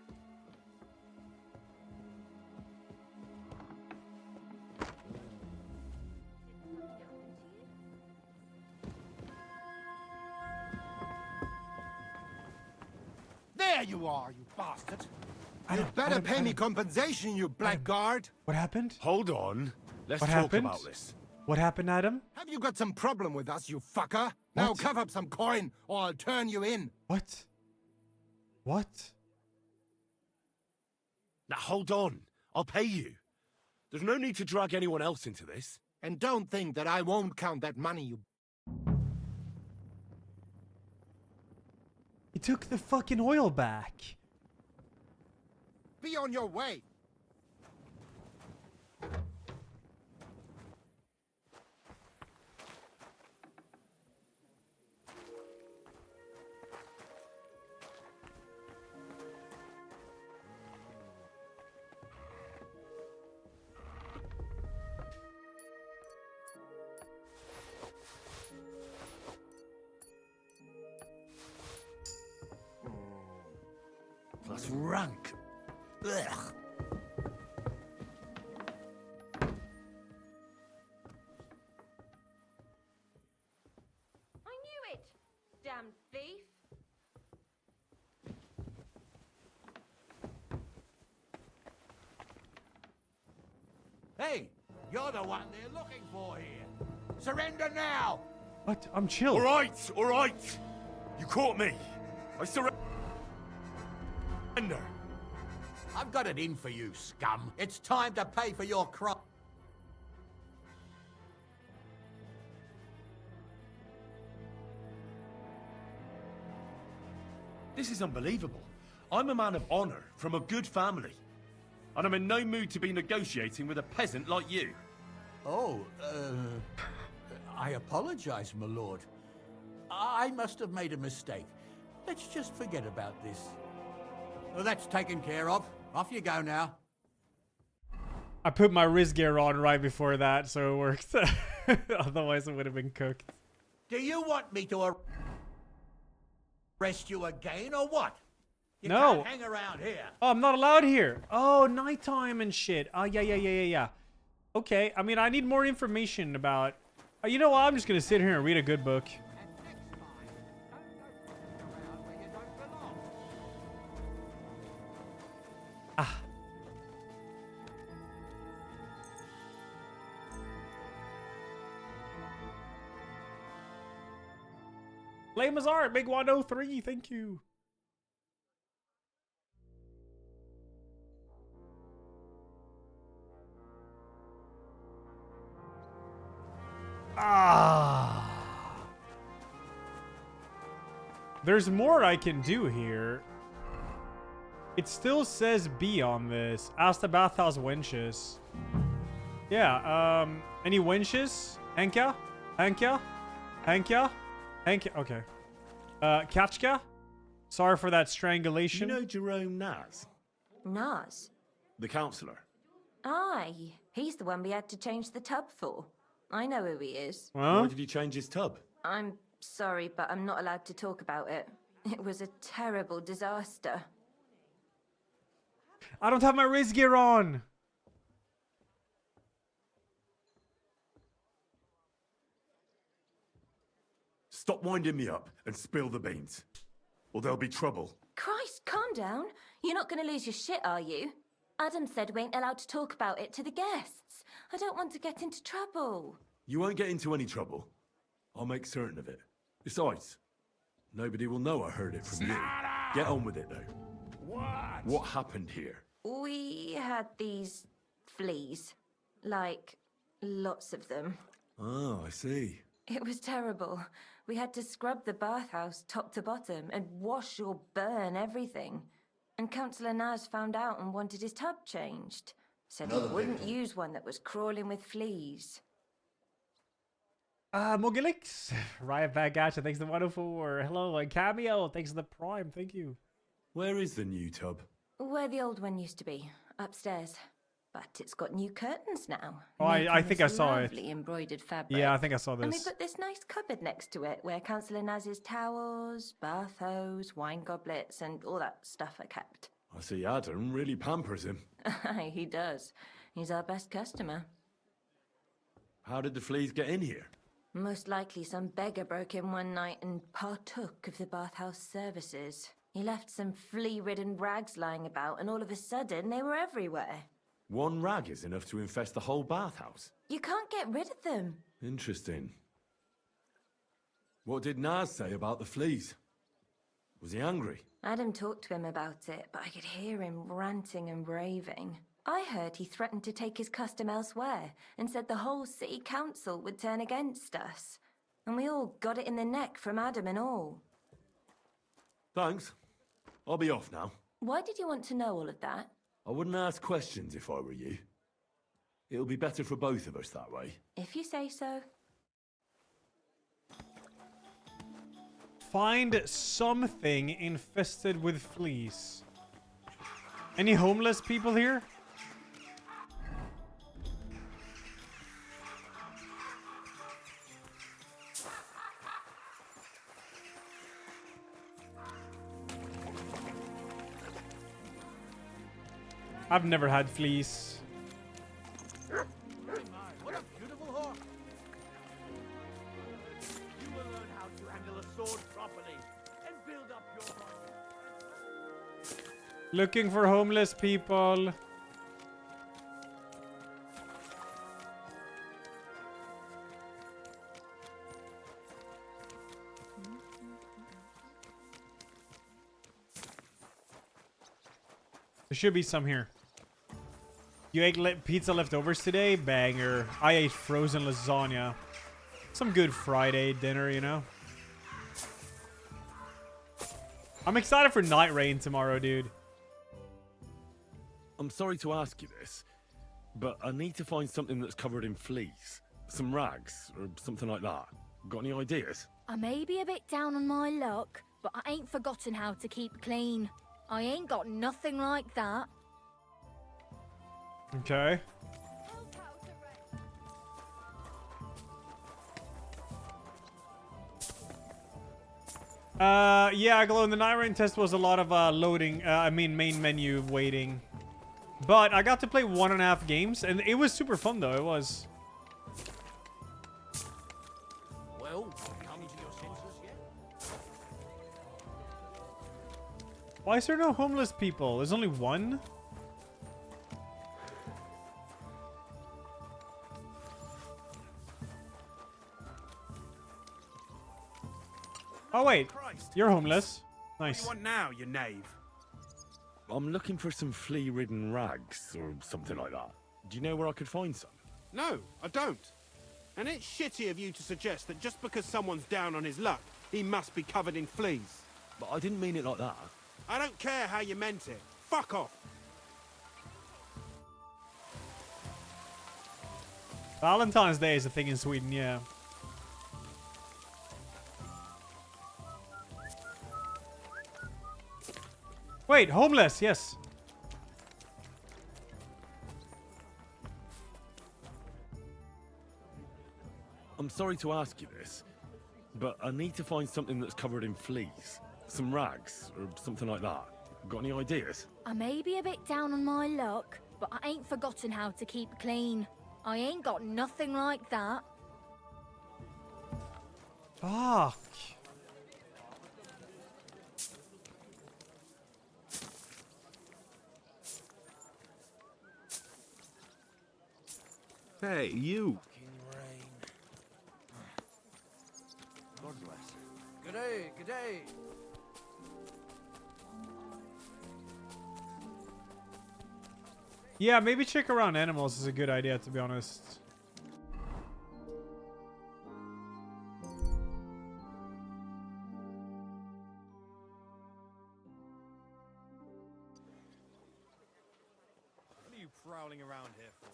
There you are, you bastard. You better pay me compensation, you blackguard. What happened? Hold on. Let's What talk happened? about this. What happened, Adam? Have you got some problem with us, you fucker? Now What? cough up some coin, or I'll turn you in. What? What? Now hold on. I'll pay you. There's no need to drag anyone else into this. And don't think that I won't count that money, you... He took the fucking oil back. Be on your way. That's rank. Ugh. I knew it! Damn thief! Hey, you're the one they're looking for here. Surrender now! What? I'm chill. All right, all right. You caught me. I surrender. I've got it in for you, scum. It's time to pay for your crime. This is unbelievable. I'm a man of honor from a good family. And I'm in no mood to be negotiating with a peasant like you. Oh, I apologize, my lord. I must have made a mistake. Let's just forget about this. Well, that's taken care of. Off you go now. I put my wrist gear on right before that, so it worked. Otherwise, it would have been cooked. Do you want me to arrest you again, or what? You No. can't hang around here. Oh, I'm not allowed here. Oh, nighttime and shit. Oh, yeah. Okay, I mean, I need more information about... you know what? I'm just going to sit here and read a good book. Ah. Lame as art, Big 103, thank you. Ah. There's more I can do here. It still says B on this. Ask the bathhouse wenches. Yeah, any wenches? Henka? Henka? Henka? Henka? Okay. Kachka? Sorry for that strangulation. You know Jerome Naz? Naz? The councillor. Aye, he's the one we had to change the tub for. I know who he is. Why did he change his tub? I'm sorry, but I'm not allowed to talk about it. It was a terrible disaster. I don't have my race gear on. Stop winding me up and spill the beans, or there'll be trouble. Christ, calm down. You're not going to lose your shit, are you? Adam said we ain't allowed to talk about it to the guests. I don't want to get into trouble. You won't get into any trouble. I'll make certain of it. Besides, nobody will know I heard it from you. Get on with it, though. What happened here? We had these fleas. Like, lots of them. Oh, I see. It was terrible. We had to scrub the bathhouse top to bottom and wash or burn everything. And Councillor Naz found out and wanted his tub changed. Said he wouldn't use one that was crawling with fleas. Mogilix. Riot Bad Gacha, thanks to the 104. Hello, and Cameo, thanks to the Prime, thank you. Where is the new tub? Where the old one used to be, upstairs. But it's got new curtains now. Oh, I think I saw it. Lovely embroidered fabric. Yeah, I think I saw And we this. put this nice cupboard next to it where Councillor Naz's towels, bath hose, wine goblets, and all that stuff are kept. I see Adam really pampers him. Aye, he does. He's our best customer. How did the fleas get in here? Most likely some beggar broke in one night and partook of the bathhouse services. He left some flea-ridden rags lying about, and all of a sudden they were everywhere. One rag is enough to infest the whole bathhouse. You can't get rid of them. Interesting. What did Naz say about the fleas? Was he angry? Adam talked to him about it, but I could hear him ranting and raving. I heard he threatened to take his custom elsewhere and said the whole city council would turn against us. And we all got it in the neck from Adam and all. Thanks. I'll be off now. Why did you want to know all of that? I wouldn't ask questions if I were you. It'll be better for both of us that way. If you say so. Find something infested with fleas. Any homeless people here? I've never had fleas. What a beautiful hawk! You will learn how to handle a sword properly and build up your body. Looking for homeless people. There should be some here. You ate pizza leftovers today? Banger. I ate frozen lasagna. Some good Friday dinner, you know? I'm excited for Night Rain tomorrow, dude. I'm sorry to ask you this, but I need to find something that's covered in fleas. Some rags, or something like that. Got any ideas? I may be a bit down on my luck, but I ain't forgotten how to keep clean. I ain't got nothing like that. Okay. Yeah, Glow, the Night Rain test was a lot of loading, main menu waiting. But I got to play 1.5 games, and it was super fun, though, it was. Well, come to your senses yet? Why is there no homeless people? There's only one? Oh, wait. You're homeless. Nice. What do you want now, you knave? I'm looking for some flea-ridden rags, or something like that. Do you know where I could find some? No, I don't. And it's shitty of you to suggest that just because someone's down on his luck, he must be covered in fleas. But I didn't mean it like that. I don't care how you meant it. Fuck off. Valentine's Day is a thing in Sweden, yeah. Wait, homeless, yes. I'm sorry to ask you this, but I need to find something that's covered in fleas. Some rags, or something like that. Got any ideas? I may be a bit down on my luck, but I ain't forgotten how to keep clean. I ain't got nothing like that. Fuck. Hey, you. God bless. Good day, good day. Yeah, maybe check around animals is a good idea, to be honest. What are you prowling around here for?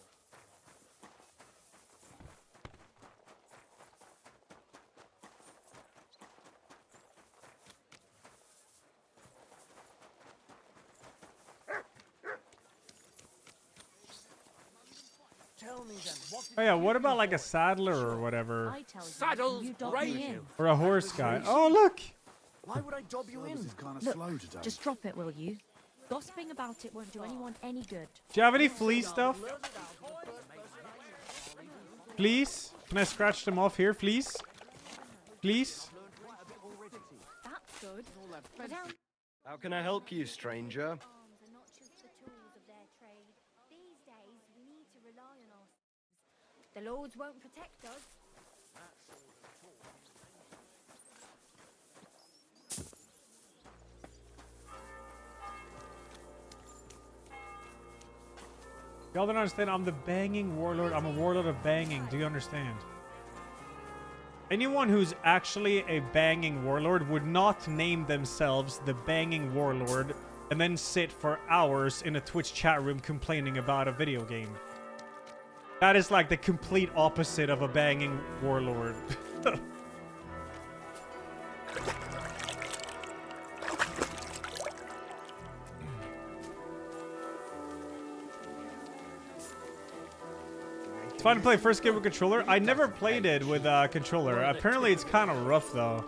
Tell me then, what Oh yeah, what about like a saddler or whatever? saddles rain? Or a horse guy? Oh look! Why would I dob you in? Look, just drop it, will you? Gossiping about it won't do anyone any good. Do you have any flea stuff? Please? Can I scratch them off here, please? Please? That's good. How can I help you, stranger? The lords won't protect us. Y'all don't understand, I'm the banging warlord. I'm a warlord of banging. Do you understand? Anyone who's actually a banging warlord would not name themselves the banging warlord and then sit for hours in a Twitch chat room complaining about a video game. That is like the complete opposite of a banging warlord. It's fun to play first game with controller. I never played it with a controller. Apparently it's kind of rough though.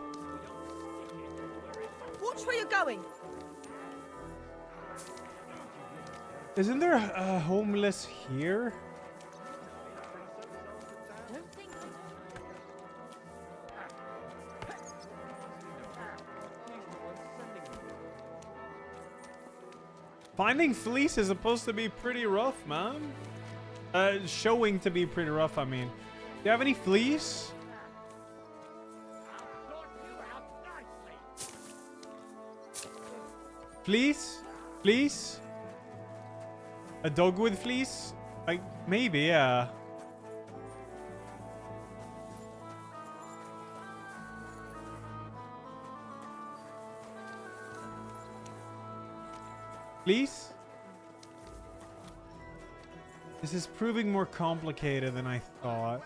Watch where you're going. Isn't there a homeless here? Finding fleece is supposed to be pretty rough, man. Showing to be pretty rough, I mean. Do you have any fleece? Fleece? Fleece? A dog with fleece? Like, maybe, yeah. Please? This is proving more complicated than I thought.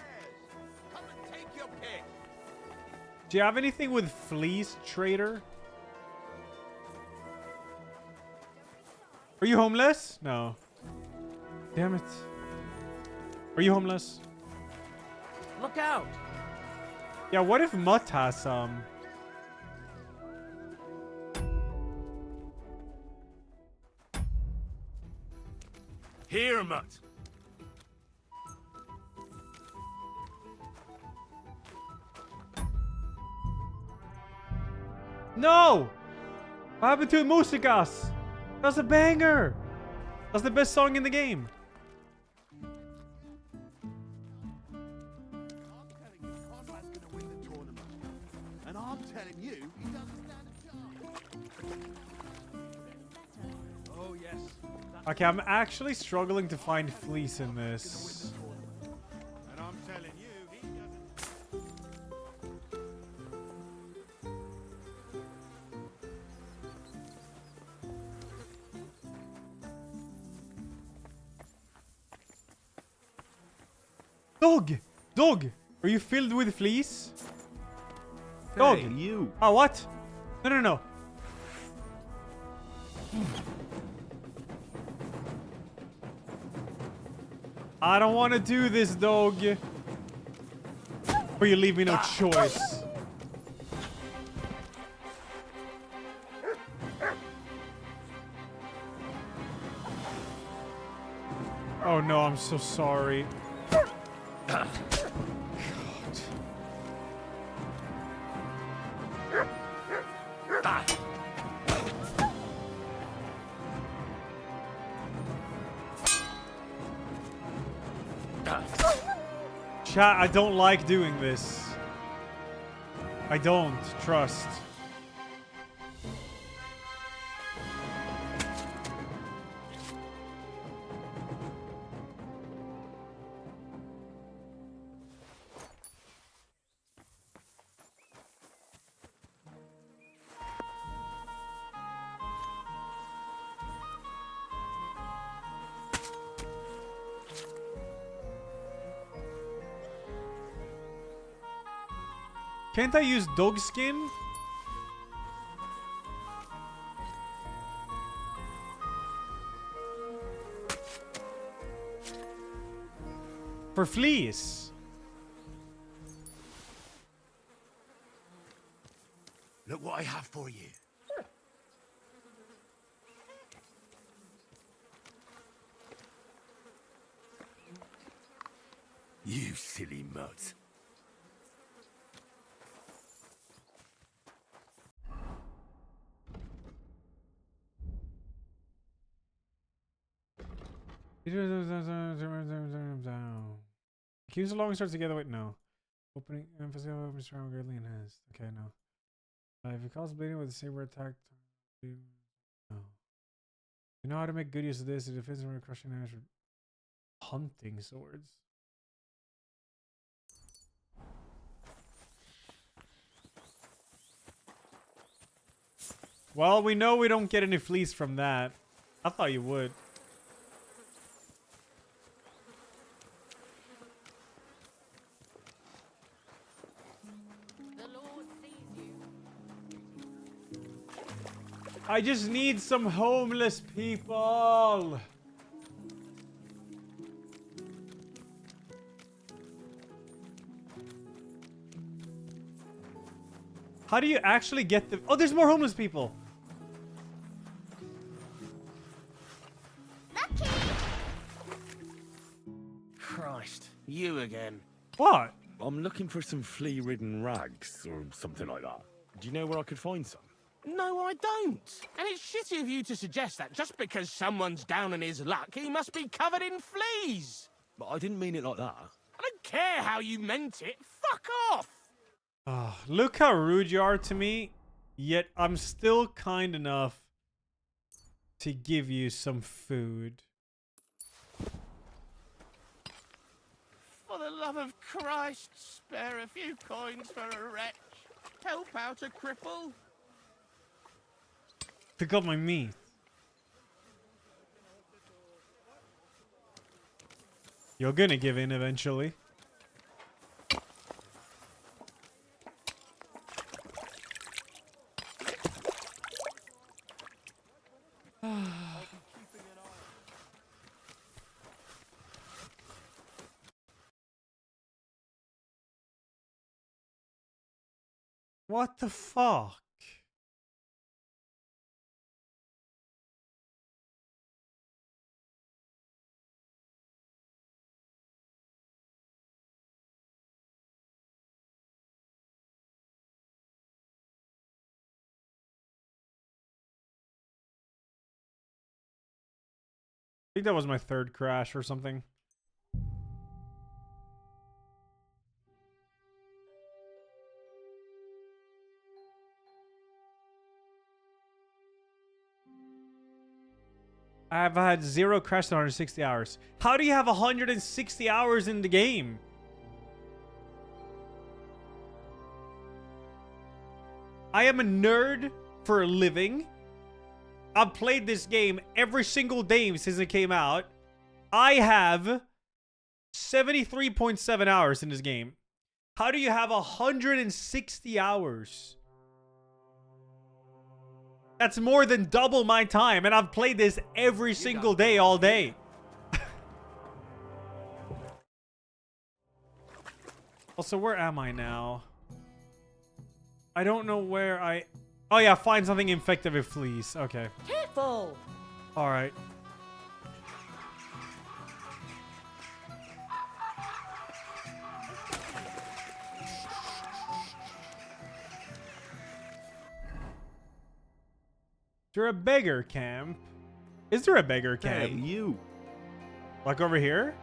Do you have anything with fleece, trader? Are you homeless? No. Damn it. Are you homeless? Look out! Yeah, what if Mutt has some? Here, Mutt. No! What happened to Musikas? That's a banger! That's the best song in the game. And I'm telling you, he doesn't stand a chance. Oh, yes. Okay, I'm actually struggling to find fleece in this. And I'm telling you, he doesn't. Dog! Dog! Are you filled with fleece? Dog! Hey, you. Oh, what? No, no, no. I don't want to do this, dog. Or you leave me no choice. Oh no, I'm so sorry. God. Chat, I don't like doing this. I don't trust. Can't I use dog skin? For fleas. Look what I have for you. You silly mutt. Keeps the long starts together. Wait, no. Opening emphasis open strong greatly enhanced. Okay, no. If it causes bleeding with a saber attack, no. You know how to make good use of this. It defends from crushing damage with hunting swords. Well, we know we don't get any fleas from that. I thought you would. I just need some homeless people. How do you actually get the... Oh, there's more homeless people. Lucky! Christ, you again. What? I'm looking for some flea-ridden rags or something like that. Do you know where I could find some? No, I don't. And it's shitty of you to suggest that just because someone's down on his luck, he must be covered in fleas. But I didn't mean it like that. I don't care how you meant it. Fuck off! Oh, look how rude you are to me, yet I'm still kind enough to give you some food. For the love of Christ, spare a few coins for a wretch. Help out a cripple. Pick up my meat. You're gonna give in eventually. What the fuck? I think that was my third crash or something. I've had 0 crashes in 160 hours. How do you have 160 hours in the game? I am a nerd for a living. I've played this game every single day since it came out. I have 73.7 hours in this game. How do you have 160 hours? That's more than double my time, and I've played this every single day, all day. Also, where am I now? I don't know where I... Oh yeah, find something infected with fleas. Okay. Careful! Alright. Is there a beggar camp? Is there a beggar camp? Hey, you. Like over here?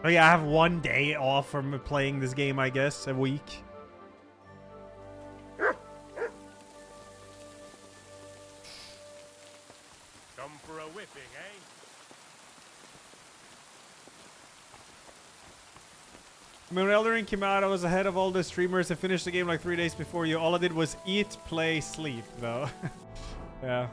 Oh yeah, I have 1 day off from playing this game, I guess, a week. Come for a whipping, eh? I mean, when Elden Ring came out, I was ahead of all the streamers that finished the game like 3 days before you. All I did was eat, play, sleep, though. Yeah.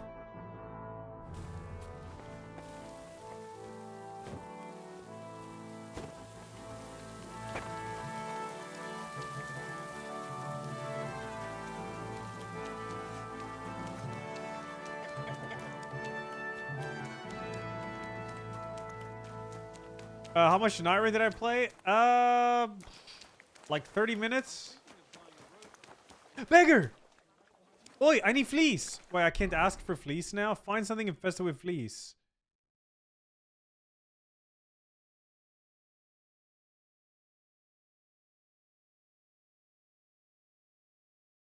How much Night Raid did I play? Like 30 minutes? Beggar! Oi, I need fleece! Wait, I can't ask for fleece now? Find something infested with fleece.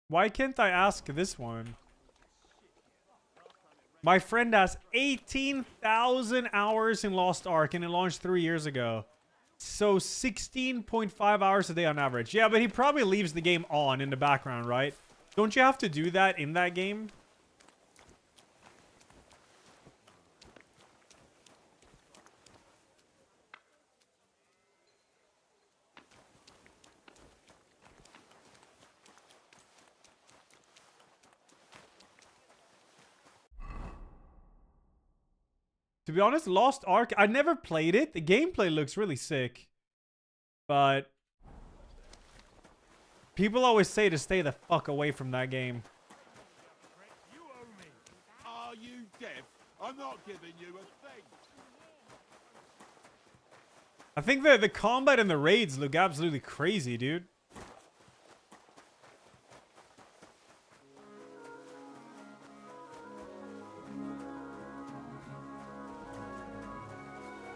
Why can't I ask this one? My friend has 18,000 hours in Lost Ark and it launched 3 years ago. So 16.5 hours a day on average. Yeah, but he probably leaves the game on in the background, right? Don't you have to do that in that game? To be honest, Lost Ark, I never played it. The gameplay looks really sick. But people always say to stay the fuck away from that game. You owe me. Are you deaf? I'm not giving you a thing. I think the combat and the raids look absolutely crazy, dude.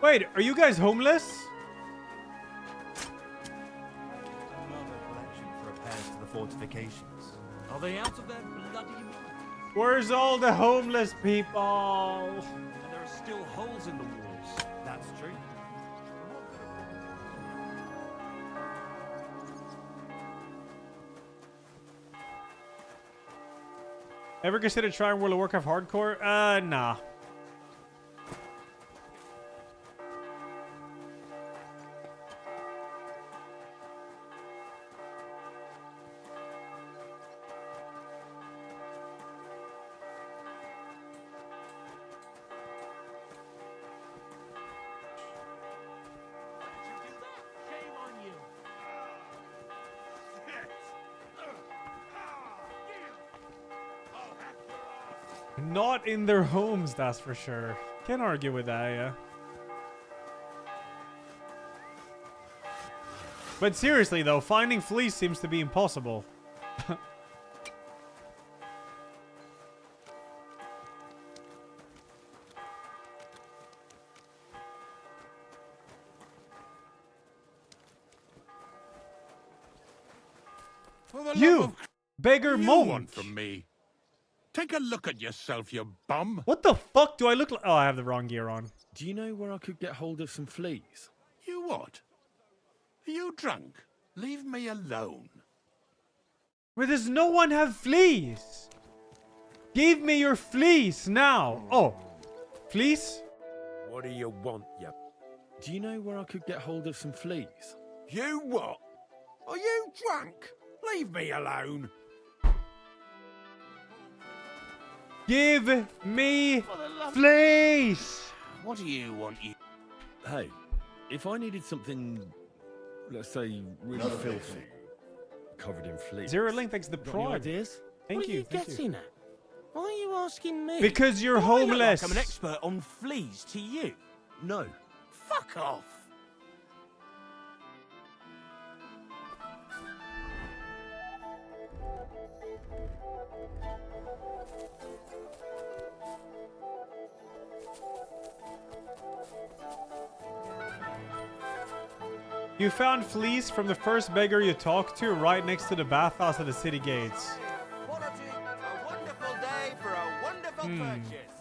Wait, are you guys homeless? Another collection for repairs to the fortifications. Are they out of their bloody mind? Where's all the homeless people? And there are still holes in the walls. That's true. Ever consider trying World of Warcraft Hardcore? Nah. Not in their homes, that's for sure. Can't argue with that, yeah. But seriously though, finding fleece seems to be impossible. You! Beggar Monk! Want from me? Take a look at yourself, you bum. What the fuck do I look like? Oh, I have the wrong gear on. Do you know where I could get hold of some fleas? You what? Are you drunk? Leave me alone. Where does no one have fleece? Give me your fleece now. Oh, fleece? What do you want, you... Do you know where I could get hold of some fleas? You what? Are you drunk? Leave me alone. Give me fleece. What do you want, you... Hey, if I needed something, let's say, really filthy, covered in fleas. Zero Link, thanks the got any prod. ideas? Thank What you. Are you thank getting you. at? Why are you asking me? Because you're Do I look homeless. like I'm an expert on fleas to you. No. Fuck off. You found fleas from the first beggar you talked to right next to the bathhouse at the city gates. Quality, a wonderful day for a wonderful purchase.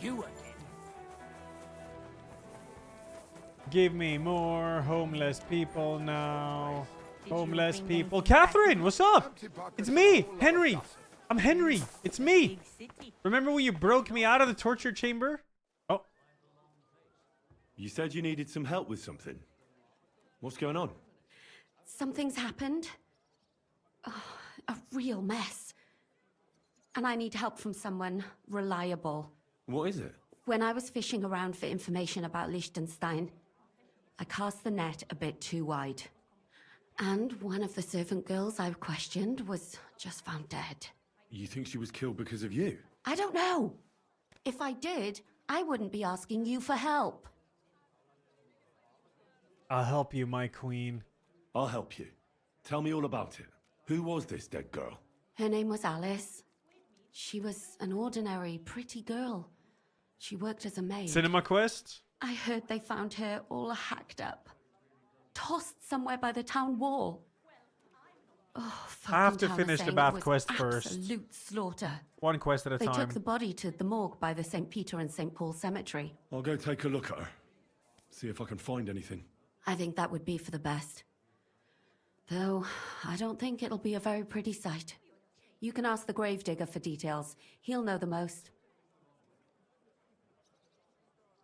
You again? Give me more homeless people now. Homeless people. Catherine, what's up? It's me, Henry. I'm Henry. It's me. Remember when you broke me out of the torture chamber? Oh. You said you needed some help with something. What's going on? Something's happened. Oh, a real mess. And I need help from someone reliable. What is it? When I was fishing around for information about Liechtenstein, I cast the net a bit too wide. And one of the servant girls I questioned was just found dead. You think she was killed because of you? I don't know. If I did, I wouldn't be asking you for help. I'll help you, my queen. I'll help you. Tell me all about it. Who was this dead girl? Her name was Alice. She was an ordinary, pretty girl. She worked as a maid. Cinema Quest? I heard they found her all hacked up. Tossed somewhere by the town wall. Oh, I have to fucking finish the Thomas, bath it was quest first. Absolute slaughter. One quest at a They time. took the body to the morgue by the St. Peter and St. Paul cemetery. I'll go take a look at her. See if I can find anything. I think that would be for the best. Though, I don't think it'll be a very pretty sight. You can ask the gravedigger for details. He'll know the most.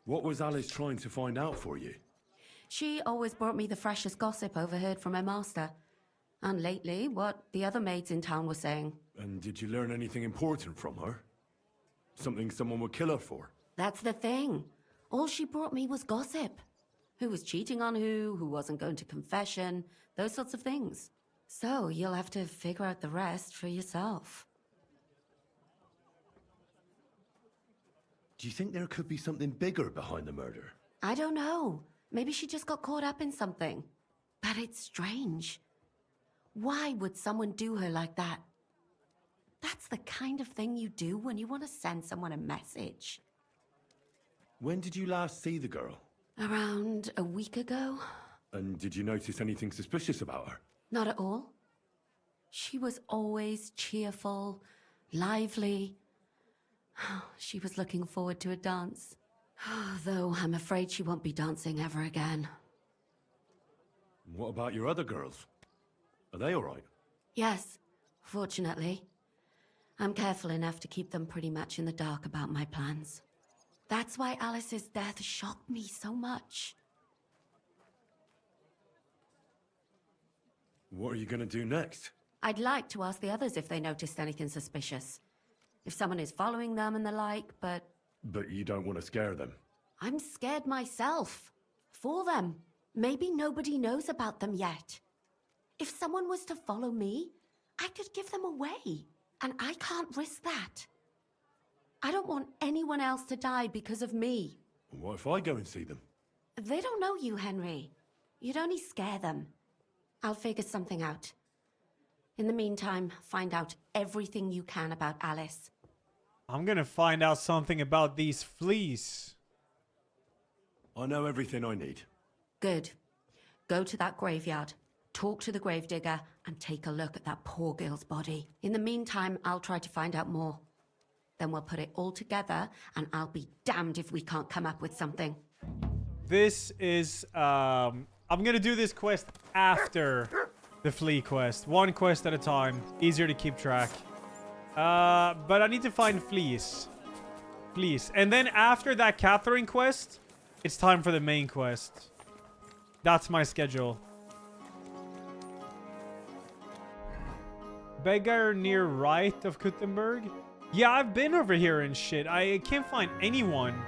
What was Alice trying to find out for you? She always brought me the freshest gossip overheard from her master. And lately, what the other maids in town were saying. And did you learn anything important from her? Something someone would kill her for? That's the thing. All she brought me was gossip. Who was cheating on who wasn't going to confession, those sorts of things. So you'll have to figure out the rest for yourself. Do you think there could be something bigger behind the murder? I don't know. Maybe she just got caught up in something. But it's strange. Why would someone do her like that? That's the kind of thing you do when you want to send someone a message. When did you last see the girl? Around a week ago? And did you notice anything suspicious about her? Not at all. She was always cheerful, lively. She was looking forward to a dance. Though I'm afraid she won't be dancing ever again. What about your other girls? Are they all right? Yes, fortunately. I'm careful enough to keep them pretty much in the dark about my plans. That's why Alice's death shocked me so much. What are you going to do next? I'd like to ask the others if they noticed anything suspicious. If someone is following them and the like, but... But you don't want to scare them. I'm scared myself. For them. Maybe nobody knows about them yet. If someone was to follow me, I could give them away. And I can't risk that. I don't want anyone else to die because of me. What if I go and see them? They don't know you, Henry. You'd only scare them. I'll figure something out. In the meantime, find out everything you can about Alice. I'm gonna find out something about these fleas. I know everything I need. Good. Go to that graveyard, talk to the gravedigger, and take a look at that poor girl's body. In the meantime, I'll try to find out more. Then we'll put it all together, and I'll be damned if we can't come up with something. This is, I'm gonna do this quest after the flea quest. One quest at a time. Easier to keep track. But I need to find fleas. Fleas. And then after that Catherine quest, it's time for the main quest. That's my schedule. Beggar near right of Kuttenberg? Yeah, I've been over here and shit. I can't find anyone.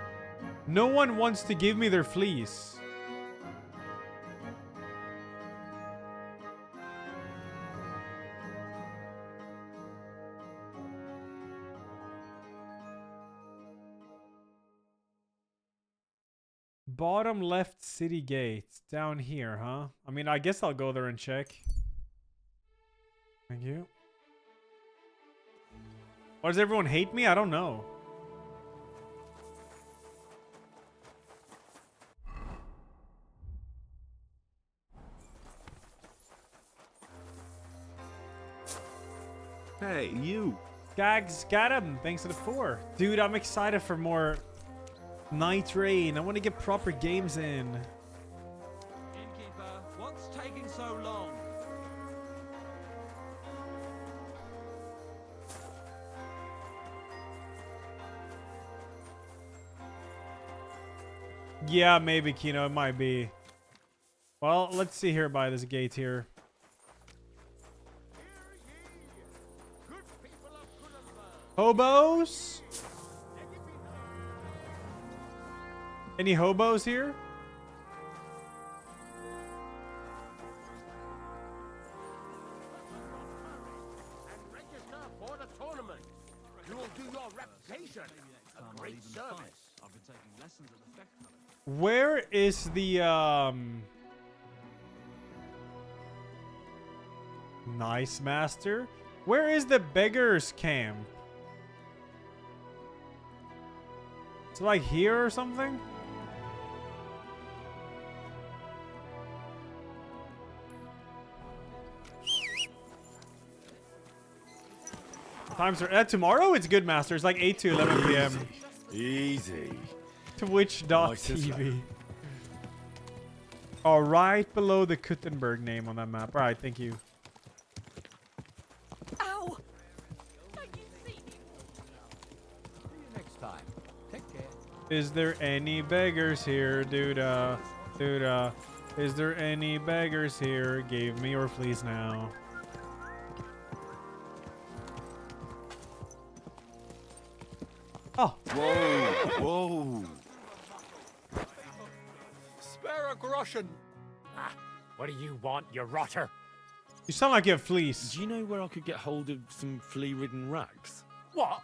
No one wants to give me their fleas. bottom left city gate. Down here, huh? I mean, I guess I'll go there and check. Thank you. Why does everyone hate me? I don't know. Hey, you. Gags got him. Thanks to the 4. Dude, I'm excited for more Night Rain. I want to get proper games in. Innkeeper, what's taking so long? Yeah, maybe, Kino. It might be. Well, let's see here by this gate here. Hobos? Any hobos here? And register for the tournament. You will do your reputation a great service. I've been taking lessons at the Fecht Club. Where is the Nice Master? Where is the beggars camp? It's like here or something? Times are tomorrow it's good, Master. It's like 8 to 11 p.m. Easy. Twitch.tv. Oh, right below the Kuttenberg name on that map. All right, thank you. Ow! Next time. Take care. Is there any beggars here, duda? Duda. Is there any beggars here? Give me your fleece now. Oh. Whoa. Whoa. Spare a groschen. Ah, what do you want, you rotter? You sound like you have fleece. Do you know where I could get hold of some flea-ridden rags? What?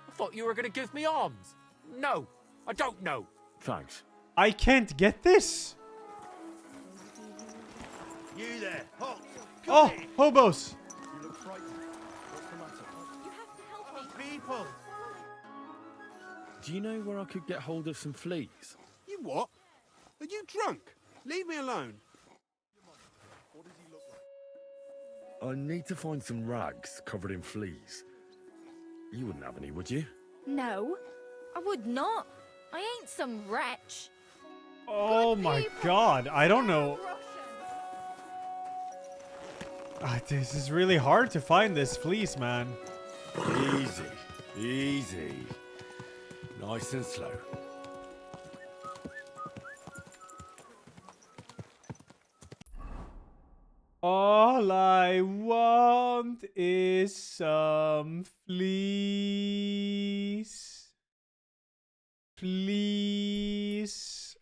I thought you were going to give me arms. No, I don't know. Thanks. I can't get this. You there, Hulk. Oh, hobos. You look frightened. What's the matter? You have to help me. People. Do you know where I could get hold of some fleas? You what? Are you drunk? Leave me alone. What does he look like? I need to find some rags covered in fleas. You wouldn't have any, would you? No, I would not. I ain't some wretch. Oh my god, I don't know. This is really hard to find this fleece, man. Easy. Easy. Nice and slow. All I want is some fleece. Please.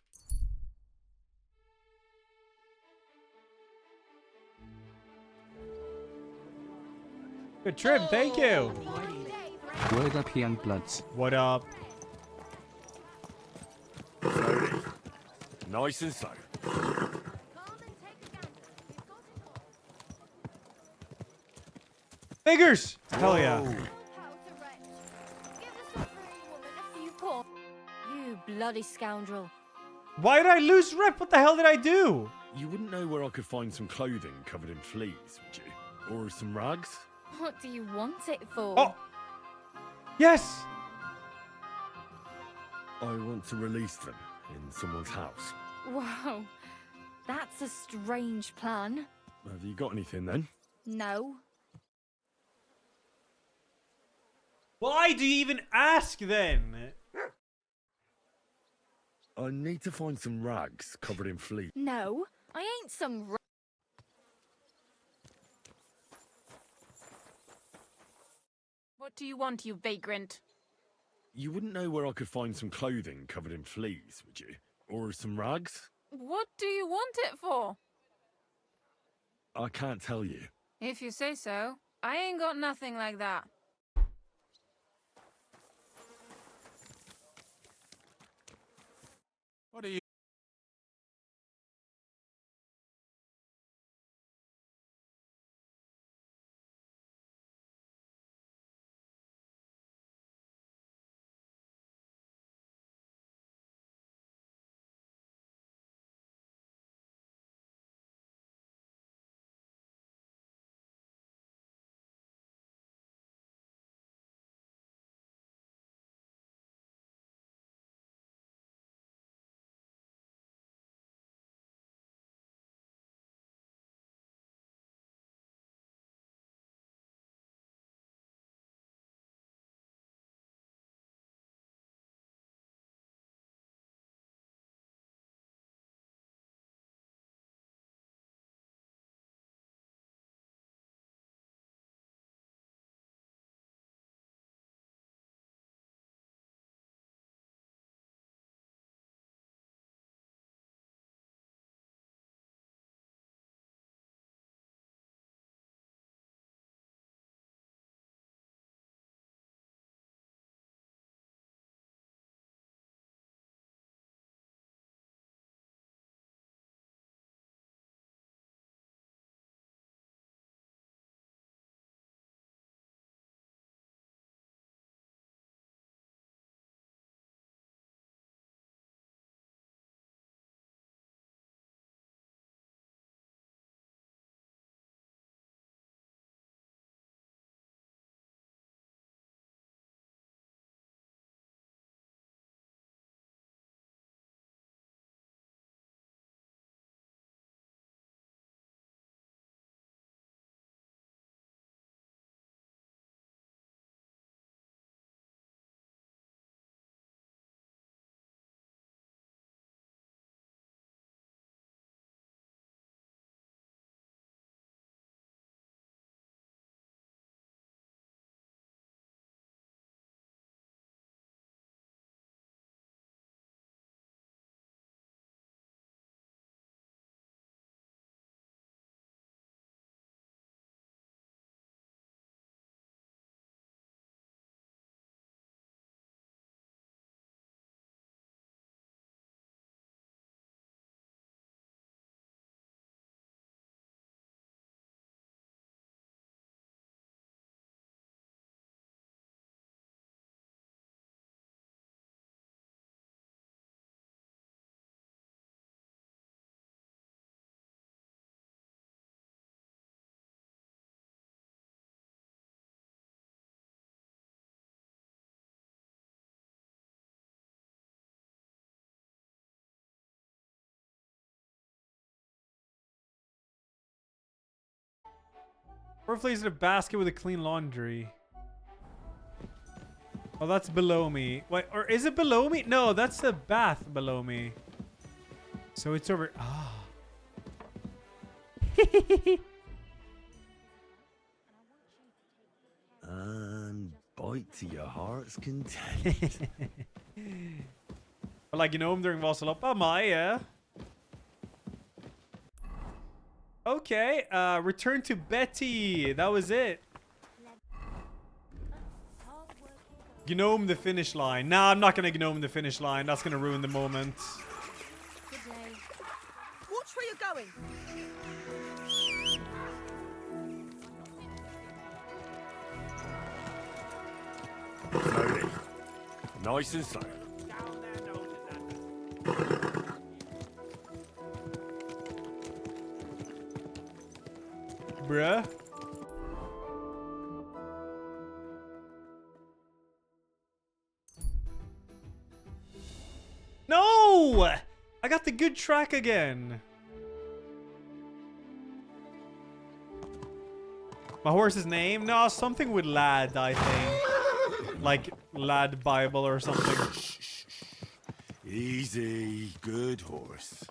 Good trim, thank you. Word up, young bloods. What up? Slowly. Nice and slow. Figures! Hell yeah. You bloody scoundrel. Why did I lose rep? What the hell did I do? You wouldn't know where I could find some clothing covered in fleas, would you? Or some rags? What do you want it for? Oh! Yes! I want to release them in someone's house. Wow, that's a strange plan. Have you got anything then? No. Why do you even ask then? I need to find some rags covered in fleas. No, I ain't some What do you want, you vagrant? You wouldn't know where I could find some clothing covered in fleas, would you? Or some rags? What do you want it for? I can't tell you. If you say so. I ain't got nothing like that. What are you? Overflays in a basket with a clean laundry. Oh, that's below me. Wait, or is it below me? No, that's the bath below me. So it's over. Ah. And bite to your heart's content. But like, you know, I'm doing Vassal up. Oh my, yeah. Okay, return to Betty. That was it. Gnome the finish line. Nah, I'm not gonna gnome the finish line. That's gonna ruin the moment. Watch where you're going. Slowly. Nice and slow. Bruh. No! I got the good track again. My horse's name? No, something with lad, I think. Like lad Bible or something. Easy, good horse.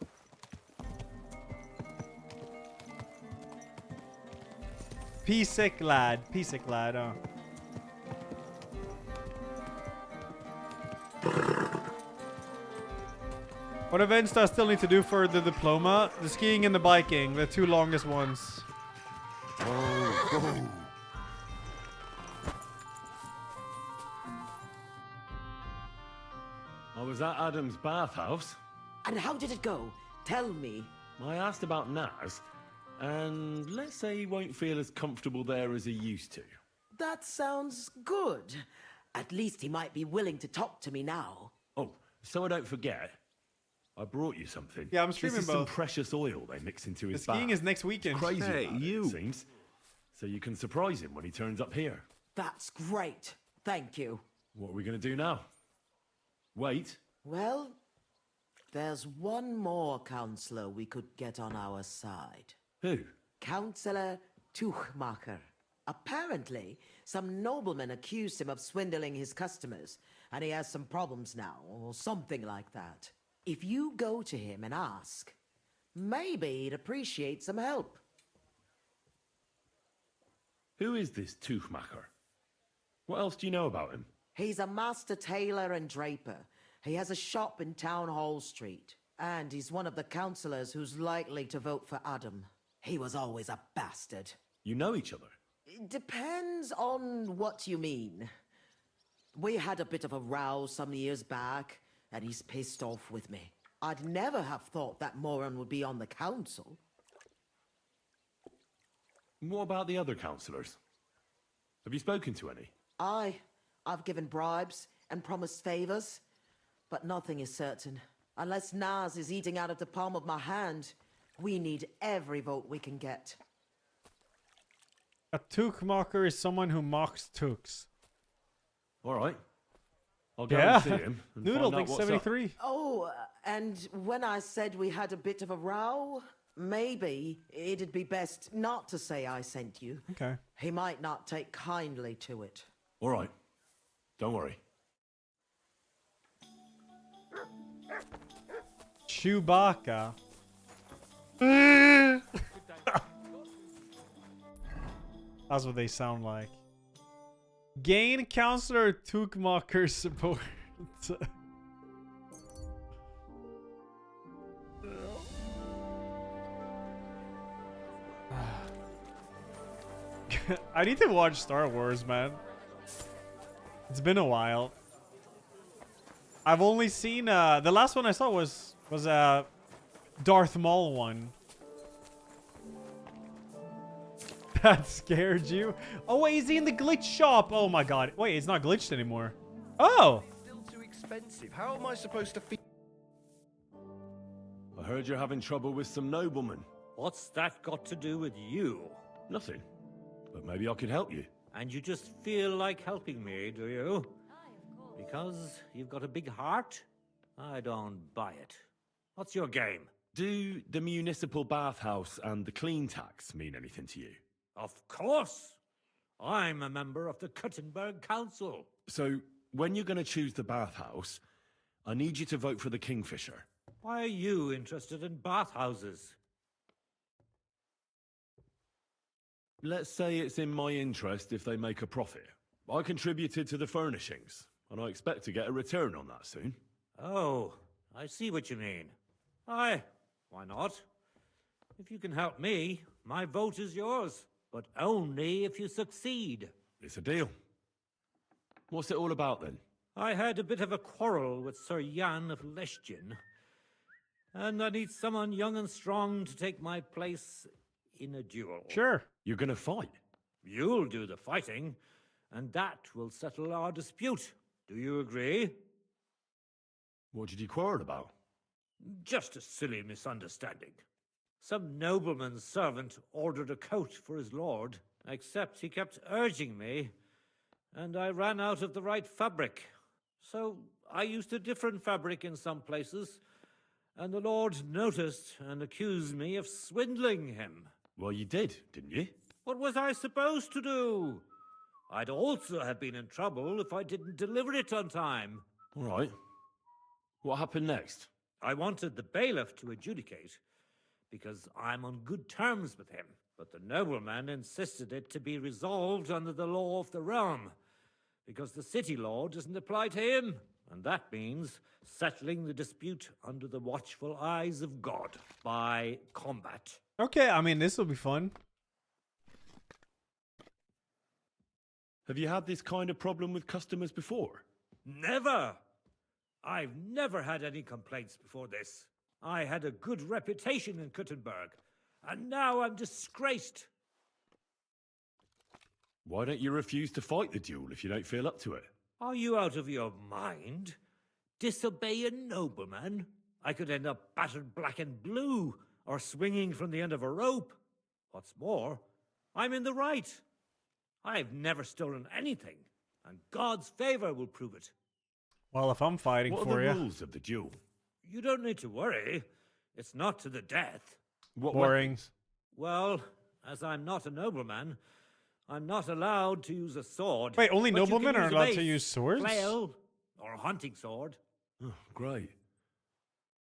P-sick lad. P-sick lad, oh. What events do I still need to do for the diploma? The skiing and the biking, the two longest ones. Oh. I was at Adam's bathhouse. And how did it go? Tell me. I asked about Naz, and let's say he won't feel as comfortable there as he used to. That sounds good. At least he might be willing to talk to me now. Oh, so I don't forget, I brought you something. Yeah, I'm streaming this is both. some precious oil they mix into his The skiing bath. is next weekend. It's crazy, Hey, about it seems. So you can surprise him when he turns up here. That's great. Thank you. What are we going to do now? Wait. Well, there's one more counselor we could get on our side. Who? Councillor Tuchmacher. Apparently, some nobleman accused him of swindling his customers, and he has some problems now, or something like that. If you go to him and ask, maybe he'd appreciate some help. Who is this Tuchmacher? What else do you know about him? He's a master tailor and draper. He has a shop in Town Hall Street. And he's one of the councillors who's likely to vote for Adam. He was always a bastard. You know each other? It depends on what you mean. We had a bit of a row some years back, and he's pissed off with me. I'd never have thought that moron would be on the council. What about the other councillors? Have you spoken to any? I've given bribes and promised favors, but nothing is certain. Unless Naz is eating out of the palm of my hand, we need every vote we can get. A Tuchmacher is someone who mocks Tooks. All right. I'll go and see him. And Noodle find out thinks what's 73. Up. Oh, and when I said we had a bit of a row, maybe it'd be best not to say I sent you. Okay. He might not take kindly to it. All right. Don't worry. Chewbacca. That's what they sound like. Gain Counselor Tuchmacher support. I need to watch Star Wars, man. It's been a while. I've only seen the last one I saw was Darth Maul one. That scared you? Oh wait, is he in the glitch shop? Oh my god. Wait, it's not glitched anymore. Oh! It's still too expensive. How am I supposed to feed? I heard you're having trouble with some noblemen. What's that got to do with you? Nothing. But maybe I could help you. And you just feel like helping me, do you? Because you've got a big heart? I don't buy it. What's your game? Do the municipal bathhouse and the clean tax mean anything to you? Of course. I'm a member of the Kuttenberg Council. So, when you're going to choose the bathhouse, I need you to vote for the Kingfisher. Why are you interested in bathhouses? Let's say it's in my interest if they make a profit. I contributed to the furnishings, and I expect to get a return on that soon. Oh, I see what you mean. Aye, why not? If you can help me, my vote is yours. But only if you succeed. It's a deal. What's it all about, then? I had a bit of a quarrel with Sir Jan of Leschin, and I need someone young and strong to take my place in a duel. Sure. You're gonna fight? You'll do the fighting, and that will settle our dispute. Do you agree? What did you quarrel about? Just a silly misunderstanding. Some nobleman's servant ordered a coat for his lord, except he kept urging me, and I ran out of the right fabric. So I used a different fabric in some places, and the lord noticed and accused me of swindling him. Well, you did, didn't you? What was I supposed to do? I'd also have been in trouble if I didn't deliver it on time. All right. What happened next? I wanted the bailiff to adjudicate, because I'm on good terms with him. But the nobleman insisted it to be resolved under the law of the realm, because the city law doesn't apply to him. And that means settling the dispute under the watchful eyes of God by combat. Okay, I mean, this will be fun. Have you had this kind of problem with customers before? Never! I've never had any complaints before this. I had a good reputation in Kuttenberg, and now I'm disgraced. Why don't you refuse to fight the duel if you don't feel up to it? Are you out of your mind? Disobey a nobleman? I could end up battered black and blue, or swinging from the end of a rope. What's more, I'm in the right. I've never stolen anything, and God's favor will prove it. Well, if I'm fighting what for you. What are the rules of the duel? You don't need to worry. It's not to the death. What Boring. Weapons? Well, as I'm not a nobleman, I'm not allowed to use a sword. Wait, only but you noblemen can are use a allowed mace, to use swords? flail, or a hunting sword. Oh, great.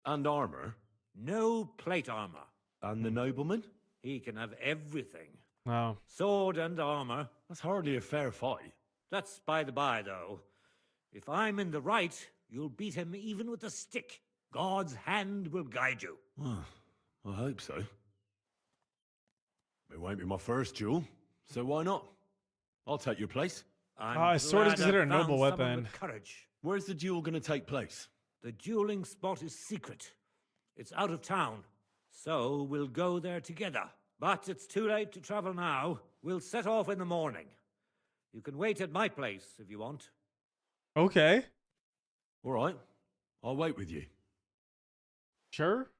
And armor? No plate armor. And the nobleman? He can have everything. Wow. Sword and armor. That's hardly a fair fight. That's by the by, though. If I'm in the right, you'll beat him even with a stick. God's hand will guide you. Well, I hope so. It won't be my first duel, so why not? I'll take your place. I'm sword is glad considered I've a noble found someone weapon. with courage. Where's the duel going to take place? The dueling spot is secret. It's out of town, so we'll go there together. But it's too late to travel now. We'll set off in the morning. You can wait at my place if you want. Okay. All right. I'll wait with you. Sure.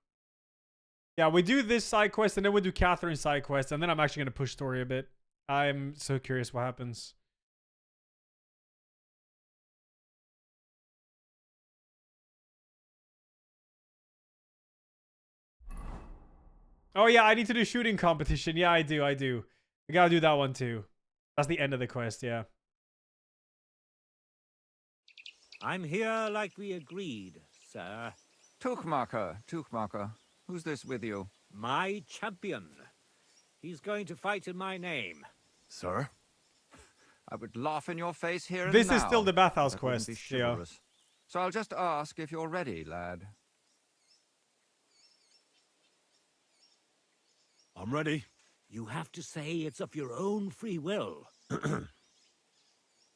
Yeah, we do this side quest and then we do Catherine's side quest, and then I'm actually going to push story a bit. I'm so curious what happens. Oh yeah, I need to do shooting competition. Yeah, I do. I gotta do that one too. That's the end of the quest, yeah. I'm here like we agreed, sir. Tuchmacher. Who's this with you? My champion. He's going to fight in my name. Sir? I would laugh in your face here and This now. is still the bathhouse That wouldn't quest, be yeah. chivalrous. So I'll just ask if you're ready, lad. I'm ready. You have to say it's of your own free will.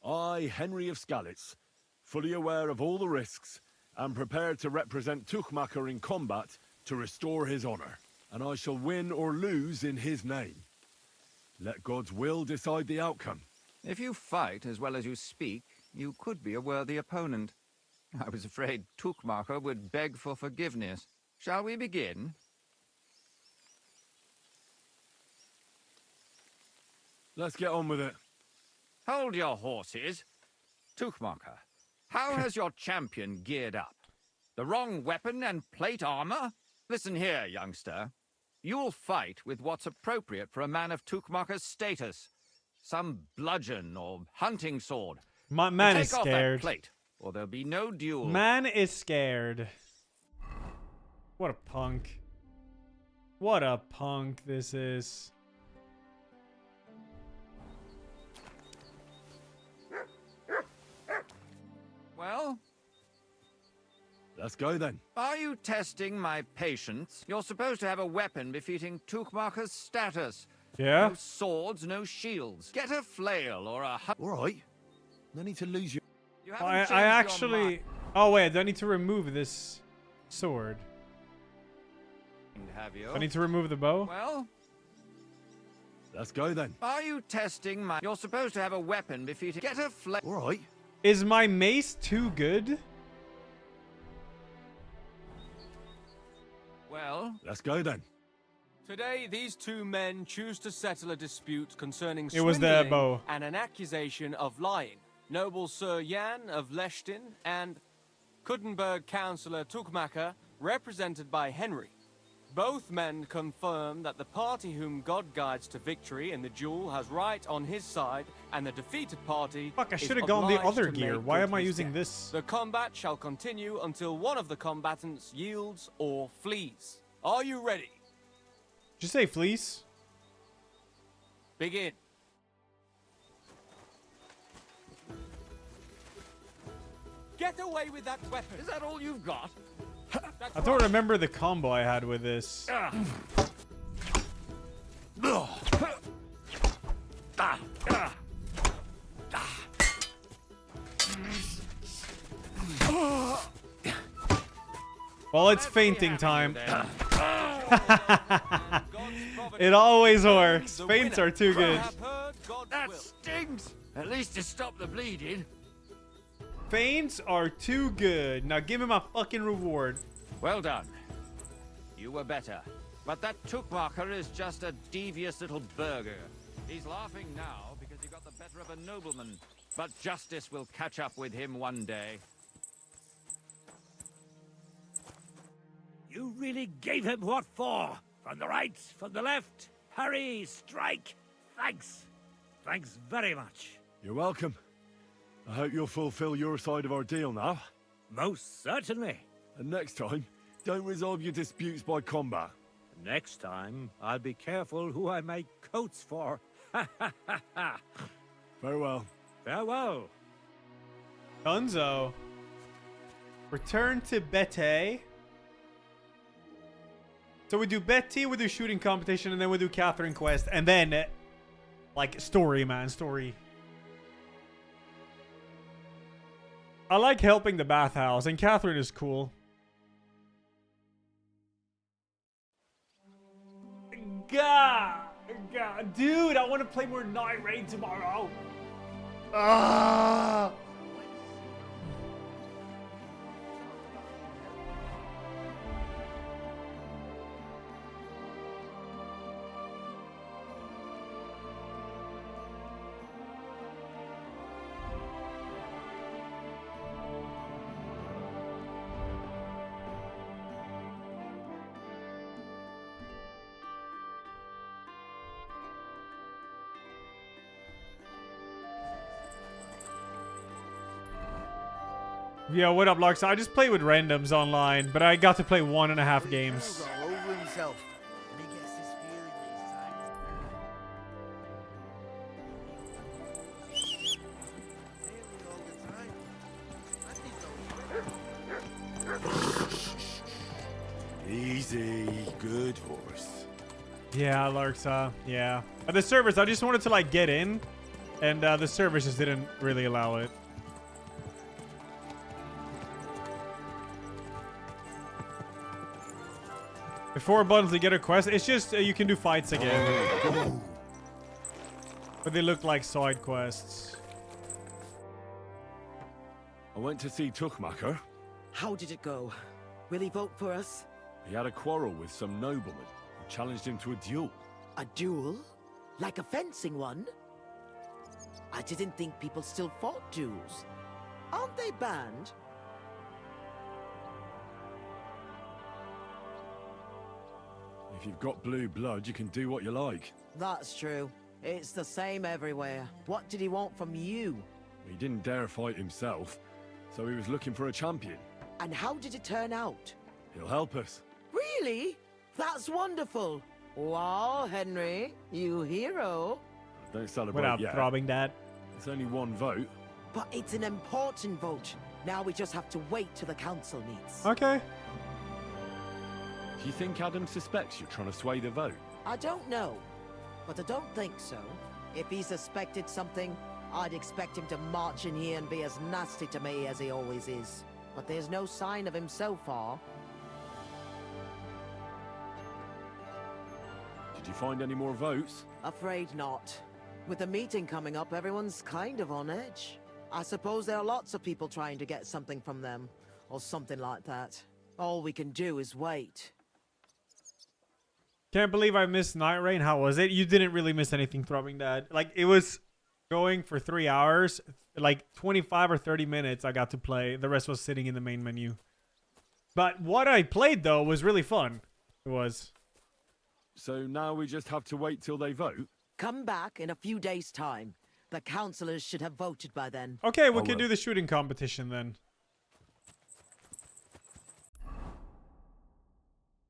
I, Henry of Skalitz, fully aware of all the risks, am prepared to represent Tuchmacher in combat to restore his honor, and I shall win or lose in his name. Let God's will decide the outcome. If you fight as well as you speak, you could be a worthy opponent. I was afraid Tuchmacher would beg for forgiveness. Shall we begin? Let's get on with it. Hold your horses. Tuchmacher, how has your champion geared up? The wrong weapon and plate armor? Listen here, youngster. You'll fight with what's appropriate for a man of Tukmaker's status. Some bludgeon or hunting sword. My man Take is off that scared. plate, or there'll be no duel. Man is scared. What a punk. What a punk this is. Well? Let's go then. Are you testing my patience? You're supposed to have a weapon befitting Tukmaker's status. Yeah? No swords, no shields. Get a flail or a... All right. No need to lose your... You I haven't changed your actually... mind. Oh wait, do I need to remove this sword? Have you? Do I need to remove the bow? Well? Let's go then. Are you testing my... You're supposed to have a weapon befitting... Get a flail... All right. Is my mace too good? Well? Let's go then. Today, these two men choose to settle a dispute concerning It was the swindling bow. and an accusation of lying. Noble Sir Jan of Leshtin and Kuttenberg Councillor Tukmaker, represented by Henry. Both men confirm that the party whom God guides to victory in the duel has right on his side, and the defeated party Fuck, I is should have gone the obliged other to gear. make Why good am I his using debt. this? The combat shall continue until one of the combatants yields or flees. Are you ready? Did you say fleece? Begin. Get away with that weapon. Is that all you've got? I don't remember the combo I had with this. Well, it's fainting time. It always works. Feints are too good. That stings! At least to stop the bleeding. Feints are too good. Now give me my fucking reward. Well done. You were better. But that Tukmaker is just a devious little burger. He's laughing now because he got the better of a nobleman. But justice will catch up with him one day. You really gave him what for? From the right, from the left, parry, strike. Thanks. Thanks very much. You're welcome. I hope you'll fulfill your side of our deal now. Most certainly. And next time, don't resolve your disputes by combat. Next time, I'll be careful who I make coats for. Ha ha ha ha. Farewell. Farewell. Dunzo. Return to Bete. So we do Betty, we do shooting competition, and then we do Catherine quest, and then, like, story, man, story. I like helping the bathhouse, and Catherine is cool. God, dude, I want to play more Night Raid tomorrow. Ah. Yeah, what up, Larks? I just play with randoms online, but I got to play 1.5 games. Over himself. And he gets his Easy, good horse. Yeah, Larks, yeah. But the servers, I just wanted to, like, get in, and the servers just didn't really allow it. Before buttons to get a quest, it's just you can do fights again. But they look like side quests. I went to see Tukmaker. How did it go? Will he vote for us? He had a quarrel with some nobleman who challenged him to a duel. A duel? Like a fencing one? I didn't think people still fought duels. Aren't they banned? If you've got blue blood, you can do what you like. That's true. It's the same everywhere. What did he want from you? He didn't dare fight himself, so he was looking for a champion. And how did it turn out? He'll help us. Really? That's wonderful. Wow, Henry, you hero. Don't celebrate Without yet. throbbing that. It's only one vote. But it's an important vote. Now we just have to wait till the council meets. Okay. Do you think Adam suspects you're trying to sway the vote? I don't know, but I don't think so. If he suspected something, I'd expect him to march in here and be as nasty to me as he always is. But there's no sign of him so far. Did you find any more votes? Afraid not. With the meeting coming up, everyone's kind of on edge. I suppose there are lots of people trying to get something from them, or something like that. All we can do is wait. Can't believe I missed Night Rain. How was it? You didn't really miss anything, Throbbing Dad. Like, it was going for 3 hours. Like, 25 or 30 minutes I got to play. The rest was sitting in the main menu. But what I played, though, was really fun. It was. So now we just have to wait till they vote? Come back in a few days' time. The councillors should have voted by then. Okay, we can do the shooting competition then.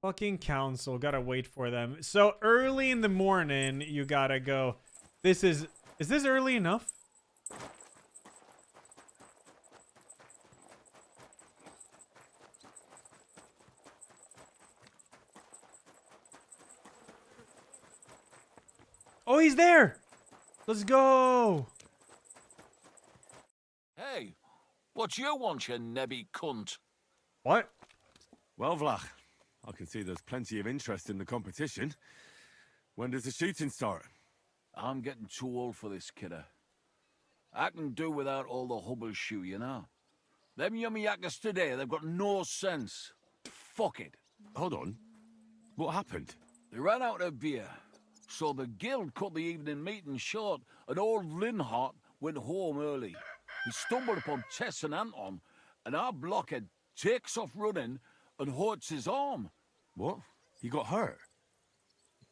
Fucking council, gotta wait for them. So early in the morning, you gotta go. Is this early enough? Oh, he's there. Let's go. Hey, what you want, you nebby cunt? What? Well, Vlach, I can see there's plenty of interest in the competition. When does the shooting start? I'm getting too old for this, kidder. I can do without all the hubble shoe, you know. Them yummy yackers today, they've got no sense. Fuck it. Hold on. What happened? They ran out of beer, so the guild cut the evening meeting short, and old Linhart went home early. He stumbled upon Tess and Anton, and our blockhead takes off running and hurts his arm. What? He got hurt?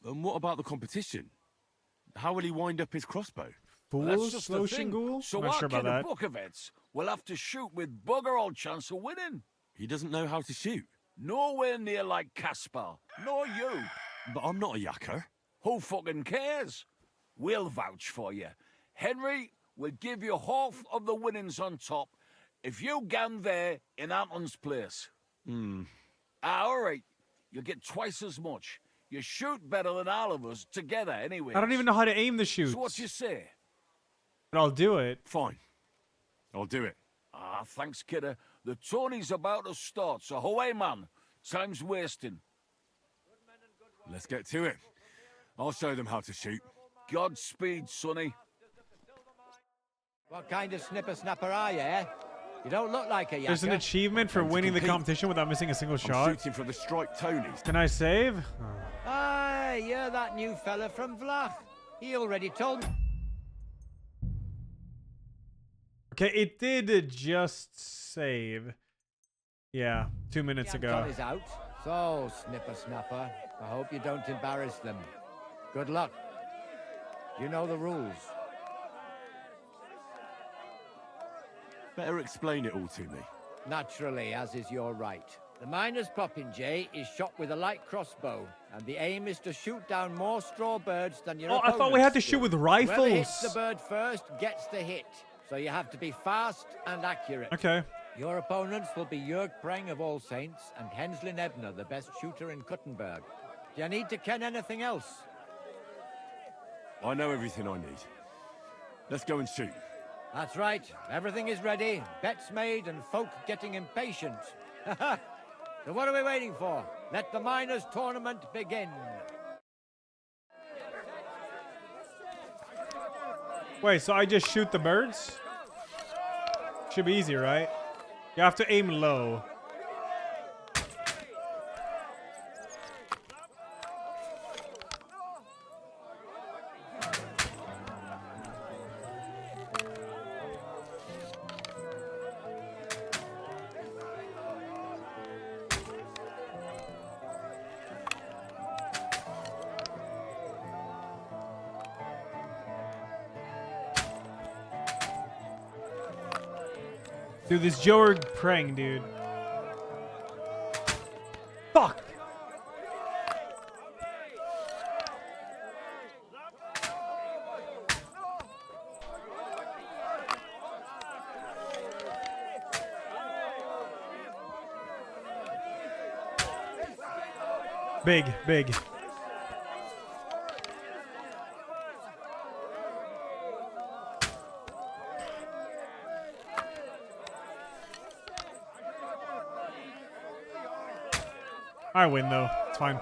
And what about the competition? How will he wind up his crossbow? That's just the thing. So Not our sure about kid of that. Bukovets will have to shoot with bugger all chance of winning. He doesn't know how to shoot. Nowhere near like Caspar. Nor you. But I'm not a yakker. Who fucking cares? We'll vouch for you. Henry will give you half of the winnings on top if you gan there in Anton's place. All right. You'll get twice as much. You shoot better than all of us together anyway. I don't even know how to aim the shoots. So what you say? But I'll do it. Fine. I'll do it. Ah, thanks, kidder. The tourney's about to start, so away, man. Time's wasting. Let's get to it. I'll show them how to shoot. Godspeed, sonny. What kind of snipper-snapper are you, eh? You don't look like a yakker. There's an achievement for winning the competition without missing a single shot. Shooting for the strike Tonys. Can I save? Aye, you're that new fella from Vlach. He already told me. Okay, it did just save. Yeah, 2 minutes ago. Anton is out. So, snipper-snapper, I hope you don't embarrass them. Good luck. You know the rules. Better explain it all to me. Naturally, as is your right. The miner's popinjay is shot with a light crossbow, and the aim is to shoot down more straw birds than your I thought we had to shoot with rifles. Whoever hits the bird first gets the hit, so you have to be fast and accurate. Okay. Your opponents will be Jörg Preng of All Saints and Henslin Ebner, the best shooter in Kuttenberg. Do you need to ken anything else? I know everything I need. Let's go and shoot. That's right. Everything is ready. Bets made and folk getting impatient. So what are we waiting for? Let the miners' tournament begin. Wait, so I just shoot the birds? Should be easy, right? You have to aim low. Dude, this Joer praying, dude. Fuck! Big, big. I win though. It's fine.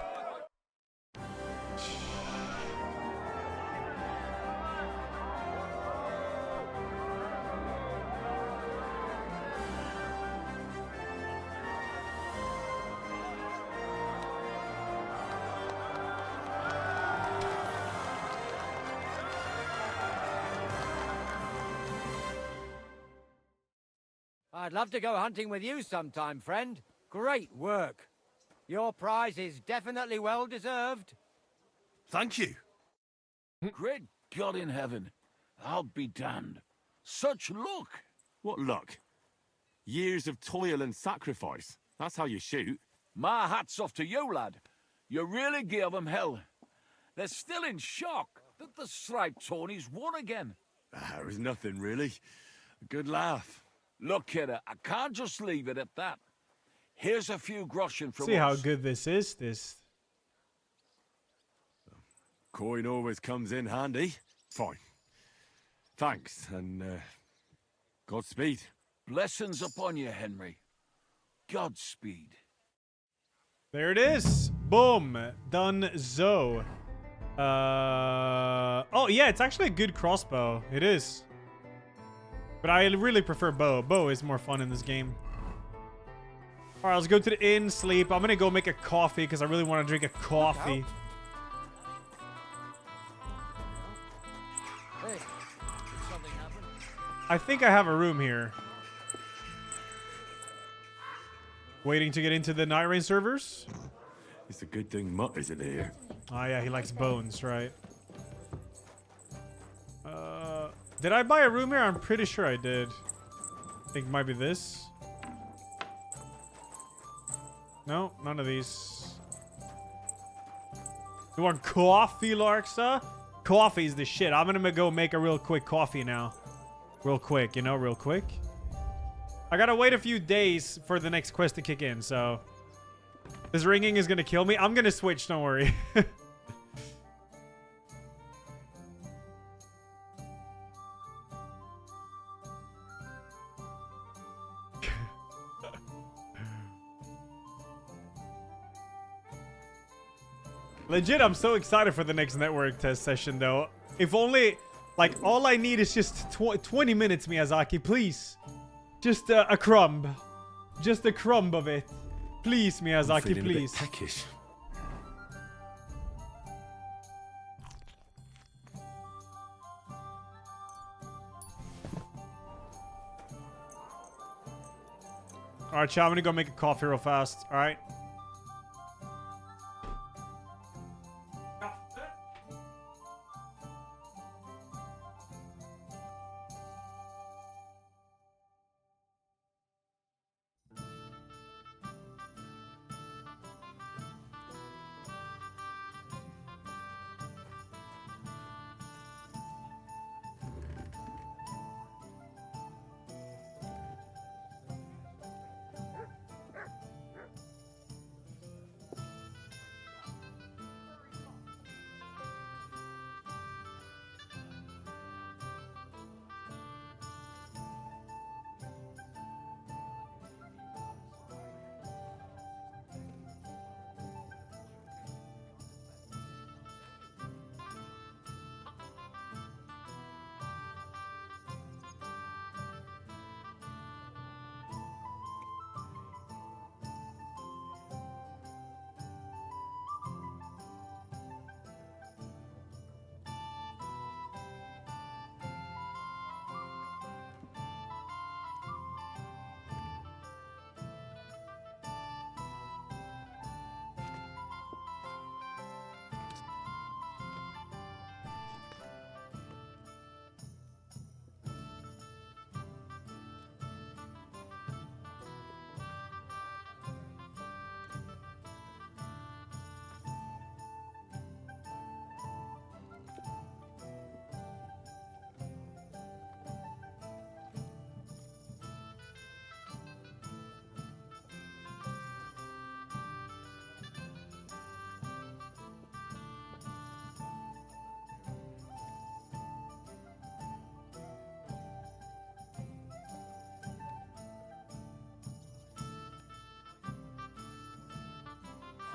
I'd love to go hunting with you sometime, friend. Great work. Your prize is definitely well deserved. Thank you. Great God in heaven. I'll be damned. Such luck. What luck? Years of toil and sacrifice. That's how you shoot. My hat's off to you, lad. You really gave them hell. They're still in shock that the striped Tony's won again. There was nothing, really. A good laugh. Look, kidder, I can't just leave it at that. Here's a few groschen from See how us. good this is. This. Coin always comes in handy. Fine. Thanks, and Godspeed. Blessings upon you, Henry. Godspeed. There it is. Boom. Done. Zo. Oh yeah, it's actually a good crossbow. It is. But I really prefer bow. Bow is more fun in this game. All right, let's go to the inn, sleep. I'm gonna go make a coffee because I really want to drink a coffee. Hey, did something happen? I think I have a room here. Waiting to get into the Night Rain servers. It's a good thing Mutt isn't here. Oh yeah, he likes bones, right? Did I buy a room here? I'm pretty sure I did. I think it might be this. No, none of these. You want coffee, Larksa? Coffee's the shit. I'm gonna go make a real quick coffee now. Real quick, you know, real quick. I gotta wait a few days for the next quest to kick in, so... This ringing is gonna kill me. I'm gonna switch, don't worry. Legit, I'm so excited for the next network test session, though. If only, like, all I need is just 20 minutes, Miyazaki, please. Just a crumb. Just a crumb of it. Please, Miyazaki, please. A bit peckish. Alright, chat, I'm gonna go make a coffee real fast. Alright.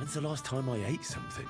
When's the last time I ate something?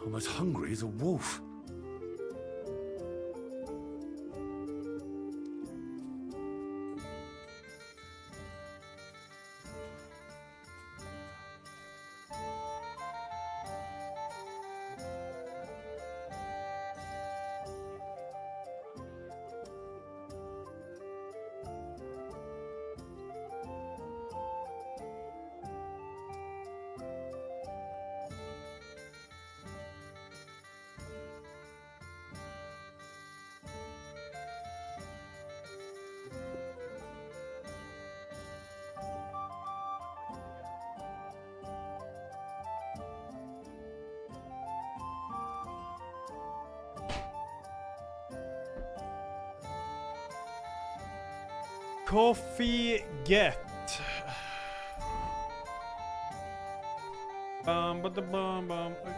I'm as hungry as a wolf. Coffee get.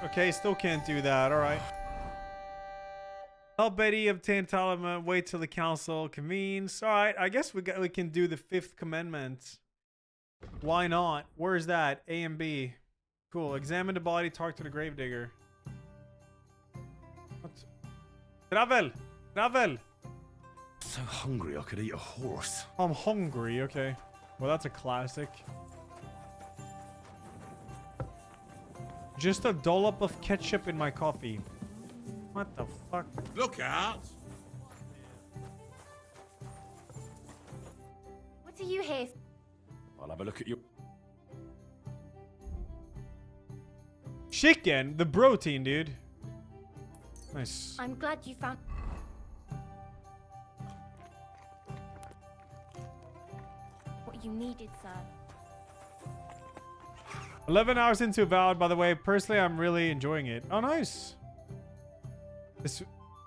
Okay, still can't do that. All right. Help Betty obtain Talima. Wait till the council convenes. All right. I guess we can do the fifth commandment. Why not? Where is that? A and B. Cool. Examine the body. Talk to the gravedigger. What? Travel. Travel. So hungry I could eat a horse. I'm hungry. Okay. Well, that's a classic. Just a dollop of ketchup in my coffee. What the fuck? Look out! What are you here for? I'll have a look at you. Chicken, the protein, dude. Nice. I'm glad you found... what you needed, sir. 11 hours into Avowed, by the way. Personally, I'm really enjoying it. Oh, nice.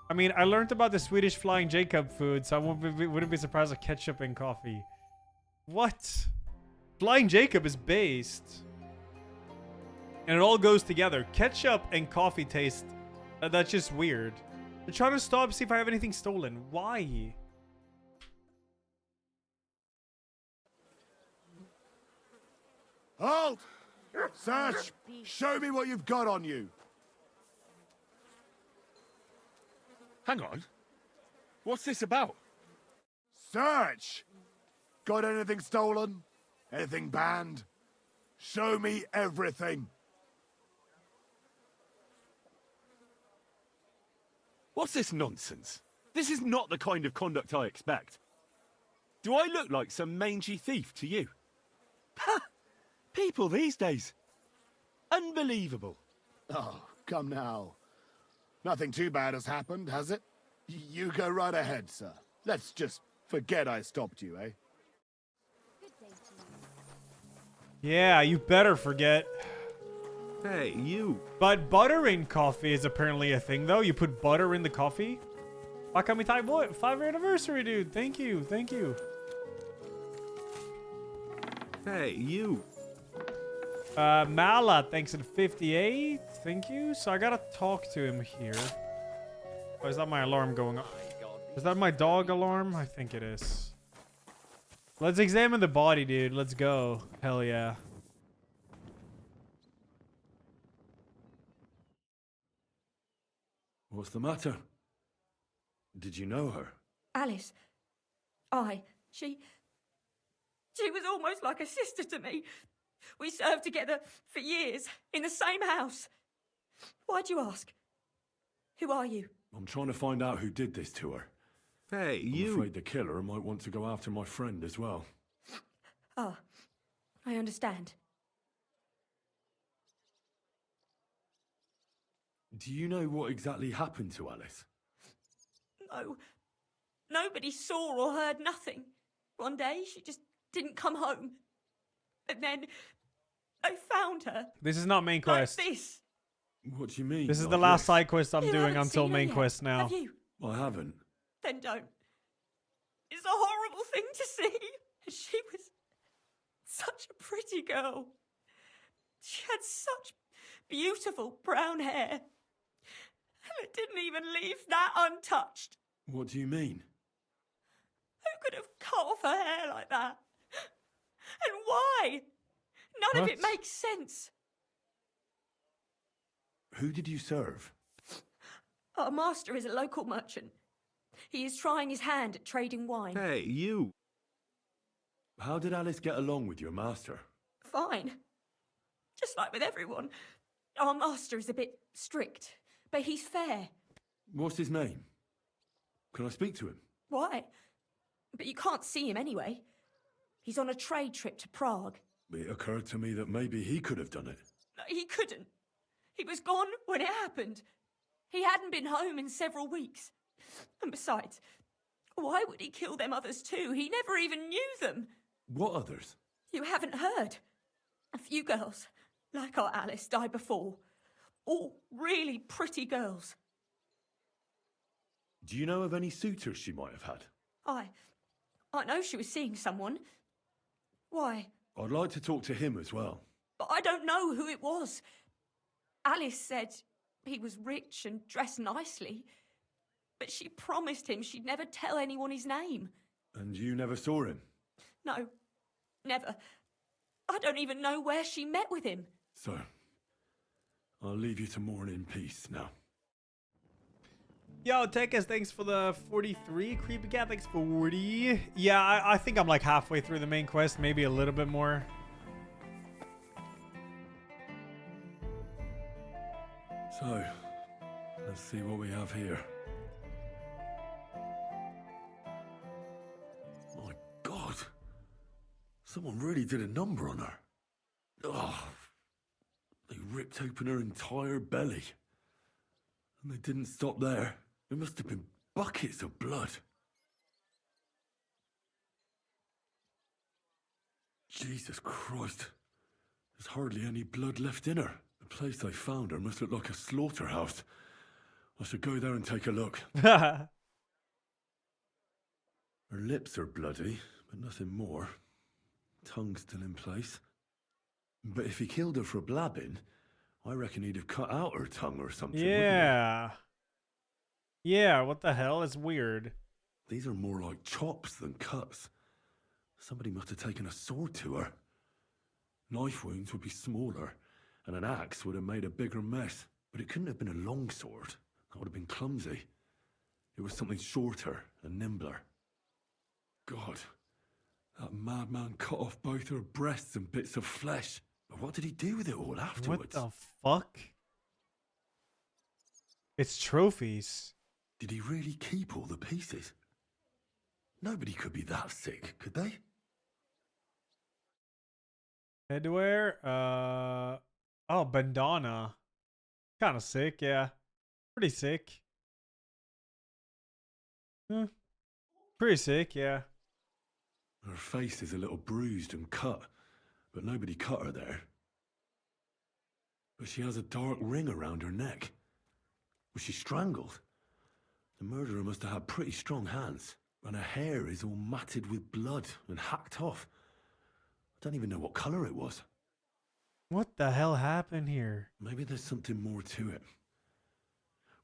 I mean, I learned about the Swedish Flying Jacob food, so I wouldn't be surprised with ketchup in coffee. What? Flying Jacob is based. And it all goes together. Ketchup and coffee taste. That's just weird. They're trying to stop, see if I have anything stolen. Why? Halt! Search! Show me what you've got on you. Hang on. What's this about? Search! Got anything stolen? Anything banned? Show me everything. What's this nonsense? This is not the kind of conduct I expect. Do I look like some mangy thief to you? Ha! People these days. Unbelievable. Oh, come now. Nothing too bad has happened, has it? You go right ahead, sir. Let's just forget I stopped you, eh? Yeah, you better forget. Hey, you. But butter in coffee is apparently a thing, though. You put butter in the coffee? Akami Tai Boy, 5-year anniversary, dude. Thank you, thank you. Hey, you. Mala, thanks at 58. Thank you. So I gotta talk to him here. Oh, is that my alarm going on? Is that my dog alarm? I think it is. Let's examine the body, dude. Let's go. Hell yeah. What's the matter? Did you know her? Alice. She was almost like a sister to me. We served together for years in the same house. Why'd you ask? Who are you? I'm trying to find out who did this to her. Hey, I'm afraid the killer might want to go after my friend as well. Oh, I understand. Do you know what exactly happened to Alice? No. Nobody saw or heard nothing. One day, she just didn't come home. And then, I found her. This is not main quest. Like this. What do you mean? This is like the last this? side quest I'm You doing haven't until seen her main yet, quest now. Have you? I haven't. Then don't. It's a horrible thing to see. She was such a pretty girl. She had such beautiful brown hair. And it didn't even leave that untouched. What do you mean? Who could have cut off her hair like that? And why? None of it What? makes sense. Who did you serve? Our master is a local merchant. He is trying his hand at trading wine. Hey, you. How did Alice get along with your master? Fine. Just like with everyone. Our master is a bit strict, but he's fair. What's his name? Can I speak to him? Why? But you can't see him anyway. He's on a trade trip to Prague. It occurred to me that maybe he could have done it. No, he couldn't. He was gone when it happened. He hadn't been home in several weeks. And besides, why would he kill them others too? He never even knew them. What others? You haven't heard. A few girls, like our Alice, died before. All really pretty girls. Do you know of any suitors she might have had? I know she was seeing someone. Why? I'd like to talk to him as well. But I don't know who it was. Alice said he was rich and dressed nicely. But she promised him she'd never tell anyone his name. And you never saw him? No, never. I don't even know where she met with him. So, I'll leave you to mourn in peace now. Yo, Tekes, thanks for the 43. Creepy Cat, thanks for 40. Yeah, I think I'm like halfway through the main quest, maybe a little bit more. So, let's see what we have here. My God! Someone really did a number on her. Oh, they ripped open her entire belly. And they didn't stop there. There must have been buckets of blood. Jesus Christ. There's hardly any blood left in her. The place they found her must look like a slaughterhouse. I should go there and take a look. Her lips are bloody, but nothing more. Tongue still in place. But if he killed her for blabbing, I reckon he'd have cut out her tongue or something. Yeah. Yeah, what the hell? It's weird. These are more like chops than cuts. Somebody must have taken a sword to her. Knife wounds would be smaller, and an axe would have made a bigger mess. But it couldn't have been a long sword. That would have been clumsy. It was something shorter and nimbler. God, that madman cut off both her breasts and bits of flesh. But what did he do with it all afterwards? What the fuck? It's trophies. Did he really keep all the pieces? Nobody could be that sick, could they? Headwear? Oh, bandana. Kind of sick, yeah. Pretty sick. Pretty sick, yeah. Her face is a little bruised and cut, but nobody cut her there. But she has a dark ring around her neck. Was she strangled? The murderer must have had pretty strong hands, and her hair is all matted with blood and hacked off. I don't even know what colour it was. What the hell happened here? Maybe there's something more to it.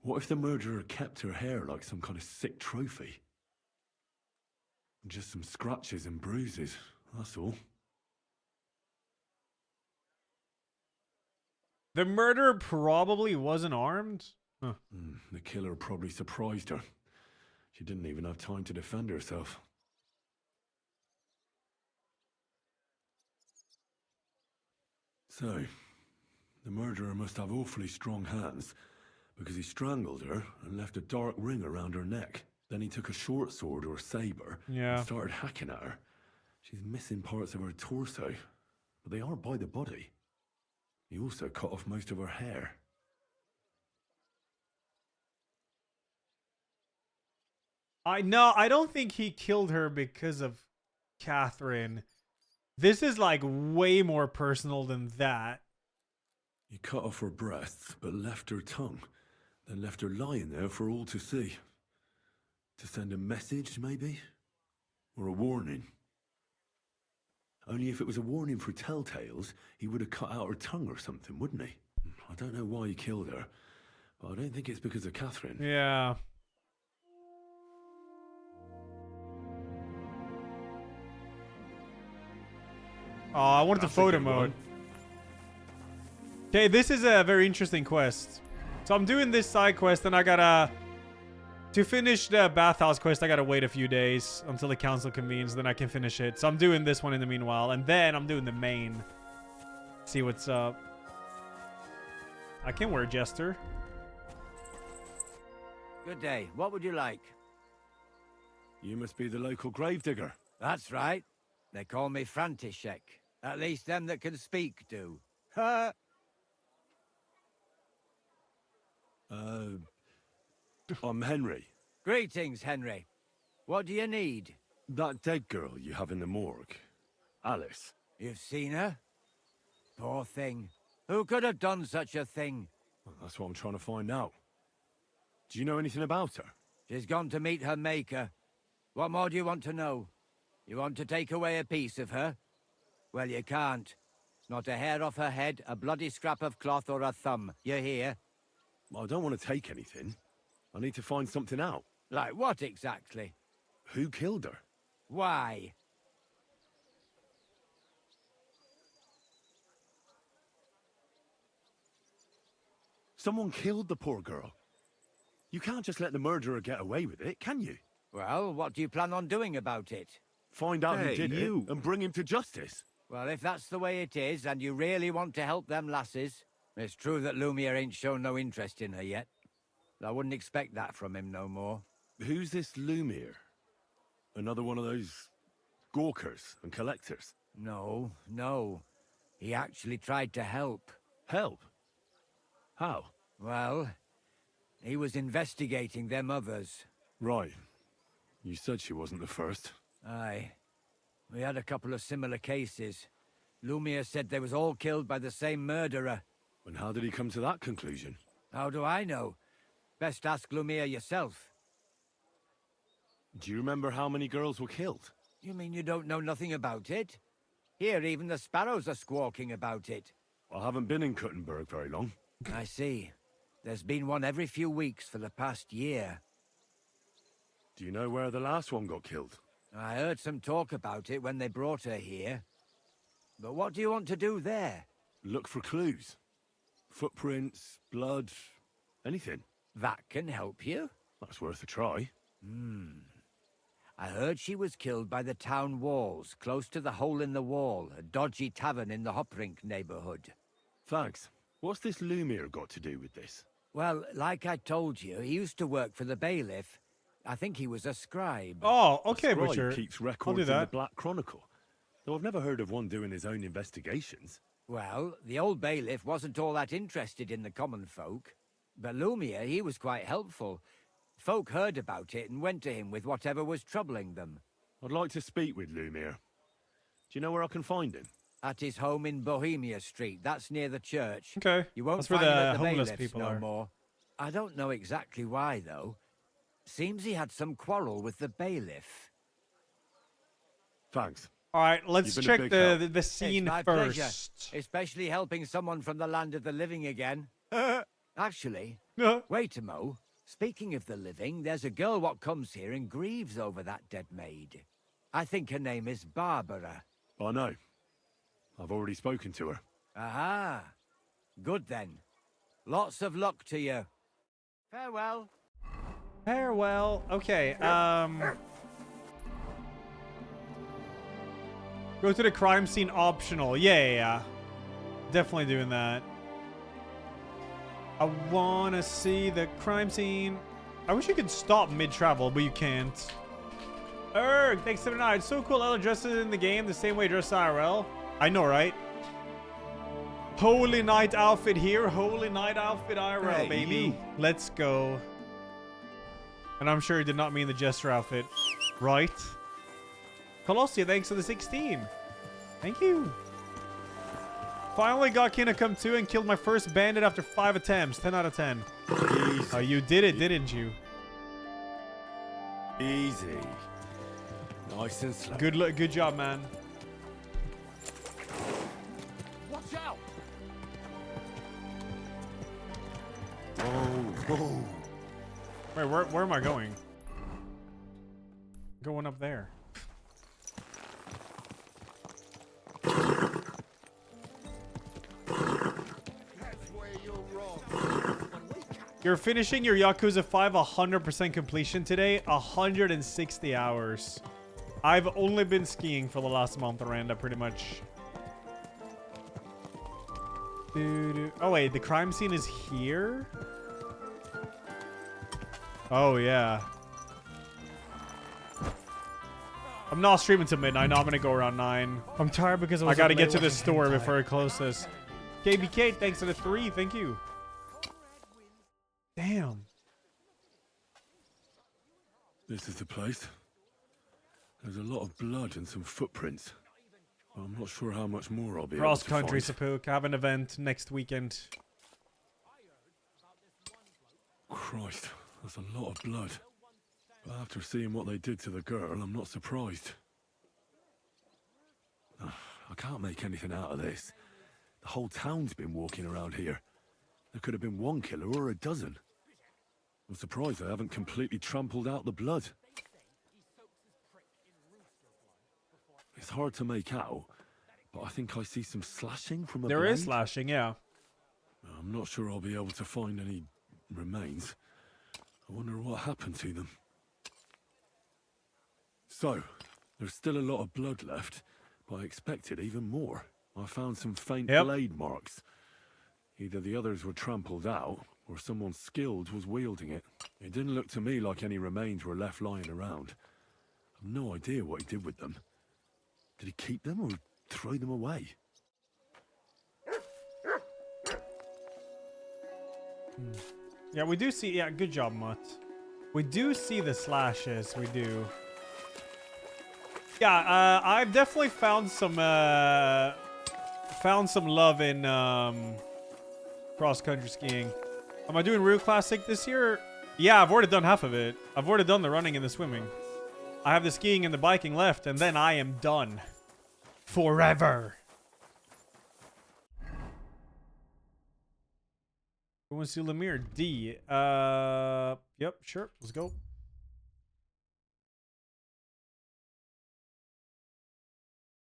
What if the murderer kept her hair like some kind of sick trophy? Just some scratches and bruises, that's all. The murderer probably wasn't armed. Huh. The killer probably surprised her. She didn't even have time to defend herself. So, the murderer must have awfully strong hands, because he strangled her and left a dark ring around her neck. Then he took a short sword or saber and started hacking at her. She's missing parts of her torso, but they aren't by the body. He also cut off most of her hair. I don't think he killed her because of Catherine. This is like way more personal than that. He cut off her breasts, but left her tongue. Then left her lying there for all to see. To send a message, maybe? Or a warning? Only if it was a warning for telltales, he would have cut out her tongue or something, wouldn't he? I don't know why he killed her, but I don't think it's because of Catherine. Yeah. Oh, I wanted the photo mode. Okay, this is a very interesting quest. So I'm doing this side quest, and I gotta... To finish the bathhouse quest, I gotta wait a few days until the council convenes, then I can finish it. So I'm doing this one in the meanwhile, and then I'm doing the main. See what's up. I can wear Jester. Good day. What would you like? You must be the local gravedigger. That's right. They call me František. At least them that can speak do. I'm Henry. Greetings, Henry. What do you need? That dead girl you have in the morgue. Alice. You've seen her? Poor thing. Who could have done such a thing? Well, that's what I'm trying to find out. Do you know anything about her? She's gone to meet her maker. What more do you want to know? You want to take away a piece of her? Well, you can't. Not a hair off her head, a bloody scrap of cloth, or a thumb. You hear? I don't want to take anything. I need to find something out. Like what exactly? Who killed her? Why? Someone killed the poor girl. You can't just let the murderer get away with it, can you? Well, what do you plan on doing about it? Find out who did it and bring him to justice. Well, if that's the way it is, and you really want to help them lasses, it's true that Lumiere ain't shown no interest in her yet. I wouldn't expect that from him no more. Who's this Lumiere? Another one of those gawkers and collectors? No, no. He actually tried to help. Help? How? Well, he was investigating them others. Right. You said she wasn't the first. Aye. We had a couple of similar cases. Lumiere said they was all killed by the same murderer. And how did he come to that conclusion? How do I know? Best ask Lumiere yourself. Do you remember how many girls were killed? You mean you don't know nothing about it? Here, even the sparrows are squawking about it. I haven't been in Kuttenberg very long. I see. There's been one every few weeks for the past year. Do you know where the last one got killed? I heard some talk about it when they brought her here. But what do you want to do there? Look for clues. Footprints, blood, anything. That can help you? That's worth a try. I heard she was killed by the town walls, close to the Hole in the Wall, a dodgy tavern in the Hoprink neighborhood. Thanks. What's this Lumiere got to do with this? Well, like I told you, he used to work for the bailiff. I think he was a scribe. Oh, okay, Scribe Butcher. keeps I'll records do in the that. Black Chronicle. Though I've never heard of one doing his own investigations. Well, the old bailiff wasn't all that interested in the common folk. But Lumiere, he was quite helpful. Folk heard about it and went to him with whatever was troubling them. I'd like to speak with Lumiere. Do you know where I can find him? At his home in Bohemia Street. That's near the church. Okay. You won't That's where find him the at the homeless bailiff's people no are. more. I don't know exactly why, though. Seems he had some quarrel with the bailiff. Thanks. All right, let's You've been a check big the, help. the scene It's my first. pleasure, especially helping someone from the land of the living again. Actually, wait a mo. Speaking of the living, there's a girl what comes here and grieves over that dead maid. I think her name is Barbara. I know. I've already spoken to her. Aha. Good then. Lots of luck to you. Farewell. Farewell. Okay, go to the crime scene optional. Yeah. Definitely doing that. I wanna see the crime scene. I wish you could stop mid-travel, but you can't. Erg, thanks to the night. It's so cool. Ella dresses in the game the same way dressed IRL. I know, right? Holy night outfit here. Holy night outfit IRL, Hey, baby. you. Let's go. And I'm sure he did not mean the jester outfit. Right? Colossia, thanks for the 16. Thank you. Finally got Kinnacum 2 and killed my first bandit after 5 attempts. 10 out of 10. Easy. Oh, you did it, didn't you? Easy. Nice and slow. Good job, man. Watch out! Whoa. Wait, where am I going? Going up there. You're finishing your Yakuza 5 100% completion today. 160 hours. I've only been skiing for the last month, Aranda, pretty much. Oh, wait. The crime scene is here? Oh, yeah. I'm not streaming till midnight. No, I'm going to go around 9. I'm tired because I got to get to the store before it closes. KBK, thanks for the 3. Thank you. Damn. This is the place. There's a lot of blood and some footprints. I'm not sure how much more I'll be able Cross to country, find. Sapuk. I have an event next weekend. Christ, that's a lot of blood. But after seeing what they did to the girl, I'm not surprised. I can't make anything out of this. The whole town's been walking around here. There could have been one killer or a dozen. I'm surprised I haven't completely trampled out the blood. It's hard to make out, but I think I see some slashing from a There blade. is slashing, yeah. I'm not sure I'll be able to find any remains. I wonder what happened to them. So, there's still a lot of blood left, but I expected even more. I found some faint blade marks. Either the others were trampled out, or someone skilled was wielding it. It didn't look to me like any remains were left lying around. I've no idea what he did with them. Did he keep them or throw them away? Yeah, we do see... Yeah, good job, Mutt. We do see the slashes. We do. Yeah, I've definitely found some love in cross-country skiing. Am I doing Real Classic this year? Yeah, I've already done half of it. I've already done the running and the swimming. I have the skiing and the biking left, and then I am done. Forever. Who wants to see Lemire? D. Yep, sure. Let's go.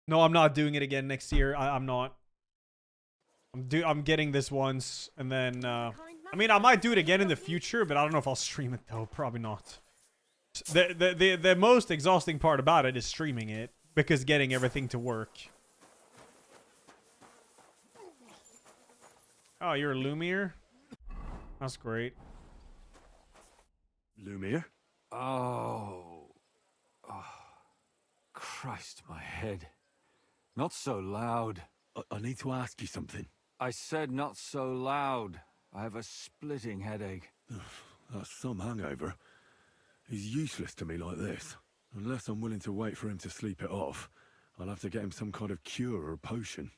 No, I'm not doing it again next year. I'm not. I'm getting this once, and then I mean, I might do it again in the future, but I don't know if I'll stream it though. Probably not. The most exhausting part about it is streaming it, because getting everything to work. Oh, you're a Lumiere? That's great. Lumiere? Oh. Christ, my head. Not so loud. I need to ask you something. I said not so loud. I have a splitting headache. That's some hangover. He's useless to me like this. Unless I'm willing to wait for him to sleep it off, I'll have to get him some kind of cure or potion.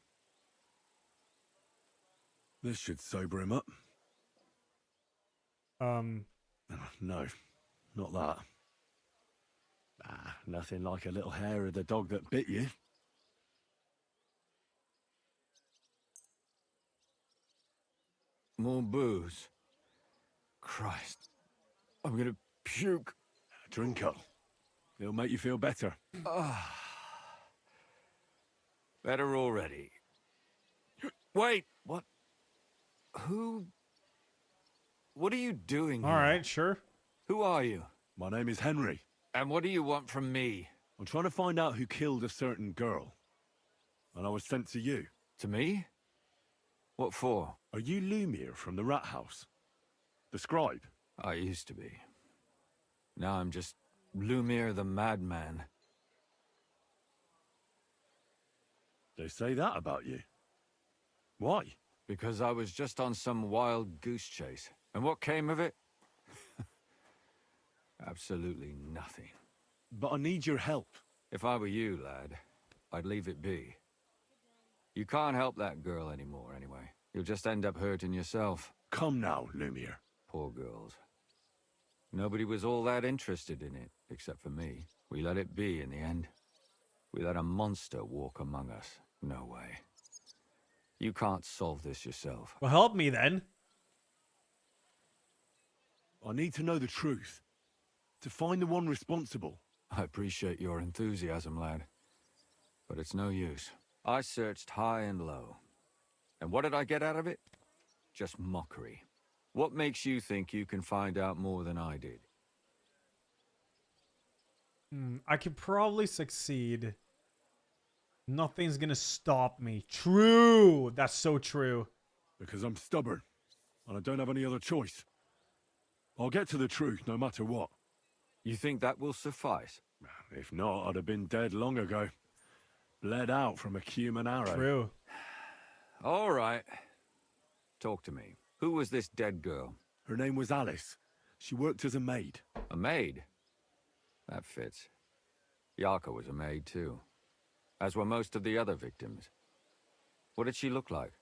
This should sober him up. No, not that. Nothing like a little hair of the dog that bit you. More booze. Christ. I'm gonna puke. Drink up. It'll make you feel better. Better already. Wait, what? Who? What are you doing All here? right, sure. Who are you? My name is Henry. And what do you want from me? I'm trying to find out who killed a certain girl. And I was sent to you. To me? What for? Are you Lumiere from the Rat House? The scribe? I used to be. Now I'm just Lumiere the Madman. They say that about you. Why? Because I was just on some wild goose chase. And what came of it? Absolutely nothing. But I need your help. If I were you, lad, I'd leave it be. You can't help that girl anymore, anyway. You'll just end up hurting yourself. Come now, Lumiere. Poor girls. Nobody was all that interested in it, except for me. We let it be in the end. We let a monster walk among us. No way. You can't solve this yourself. Well, help me then. I need to know the truth. To find the one responsible. I appreciate your enthusiasm, lad. But it's no use. I searched high and low. And what did I get out of it? Just mockery. What makes you think you can find out more than I did? I could probably succeed. Nothing's gonna stop me. True. That's so true. Because I'm stubborn. And I don't have any other choice. I'll get to the truth no matter what. You think that will suffice? If not, I'd have been dead long ago. Bled out from a human arrow. True. All right. Talk to me. Who was this dead girl? Her name was Alice. She worked as a maid. A maid? That fits. Yarka was a maid too. As were most of the other victims. What did she look like?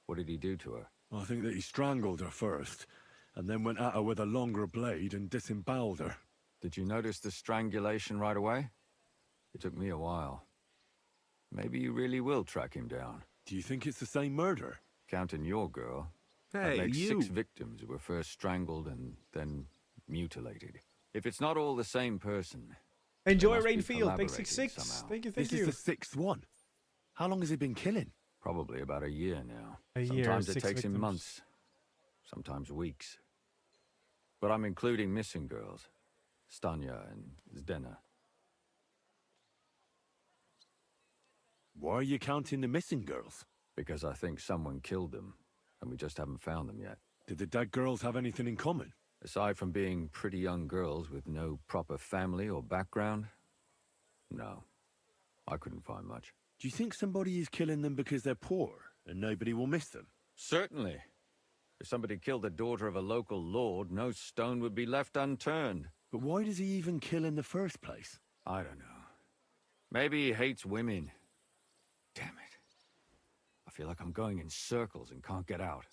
What did he do to her? I think that he strangled her first, and then went at her with a longer blade and disemboweled her. Did you notice the strangulation right away? It took me a while. Maybe you really will track him down. Do you think it's the same murder? Counting your girl. Hey, that makes you... 6 victims who were first strangled and then mutilated. If it's not all the same person... Enjoy Rainfield. Thanks, 66. Somehow. Thank you, thank This you. is the 6th one. How long has he been killing? Probably about a year now. A year, Sometimes it 6 takes him victims. months. Sometimes weeks. But I'm including missing girls. Stanya and Zdena. Why are you counting the missing girls? Because I think someone killed them, and we just haven't found them yet. Did the dead girls have anything in common? Aside from being pretty young girls with no proper family or background, no. I couldn't find much. Do you think somebody is killing them because they're poor and nobody will miss them? Certainly. If somebody killed the daughter of a local lord, no stone would be left unturned. But why does he even kill in the first place? I don't know. Maybe he hates women. Damn it. I feel like I'm going in circles and can't get out.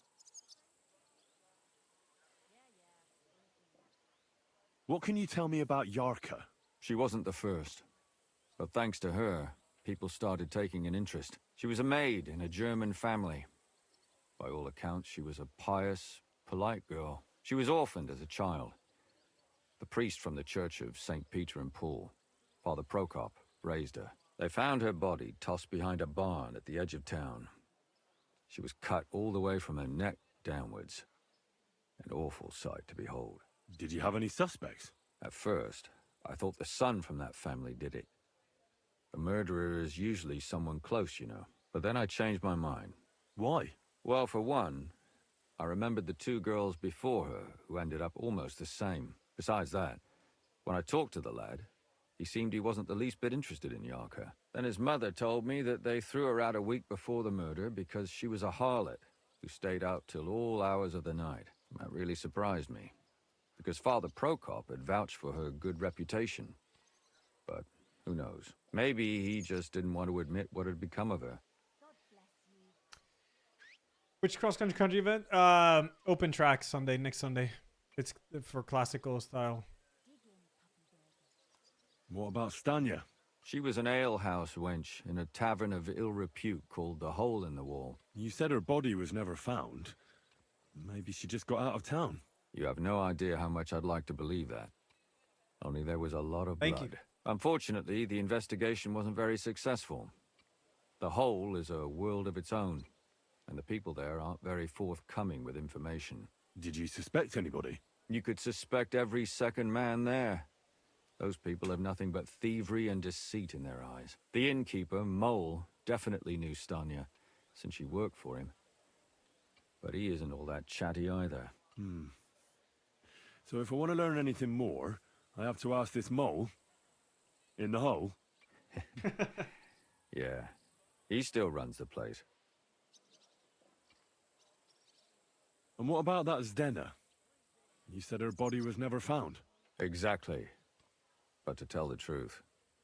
What can you tell me about Yarka? She wasn't the first. But thanks to her, people started taking an interest. She was a maid in a German family. By all accounts, she was a pious, polite girl. She was orphaned as a child. The priest from the Church of St. Peter and Paul, Father Prokop, raised her. They found her body tossed behind a barn at the edge of town. She was cut all the way from her neck downwards. An awful sight to behold. Did you have any suspects? At first, I thought the son from that family did it. A murderer is usually someone close, you know. But then I changed my mind. Why? Well, for one, I remembered the 2 girls before her who ended up almost the same. Besides that, when I talked to the lad, he seemed he wasn't the least bit interested in Yarka. Then his mother told me that they threw her out a week before the murder because she was a harlot who stayed out till all hours of the night. That really surprised me, because Father Prokop had vouched for her good reputation. But who knows? Maybe he just didn't want to admit what had become of her. Which cross-country country event? Open track Sunday, next Sunday. It's for classical style. What about Stanya? She was an alehouse wench in a tavern of ill repute called the Hole in the Wall. You said her body was never found. Maybe she just got out of town. You have no idea how much I'd like to believe that. Only there was a lot of Thank you. blood. Unfortunately, the investigation wasn't very successful. The Hole is a world of its own, and the people there aren't very forthcoming with information. Did you suspect anybody? You could suspect every second man there. Those people have nothing but thievery and deceit in their eyes. The innkeeper, Mole, definitely knew Stanya, since she worked for him. But he isn't all that chatty either. So if I want to learn anything more, I have to ask this Mole in the hole. Yeah, he still runs the place. And what about that Zdena? You said her body was never found. Exactly. But to tell the truth,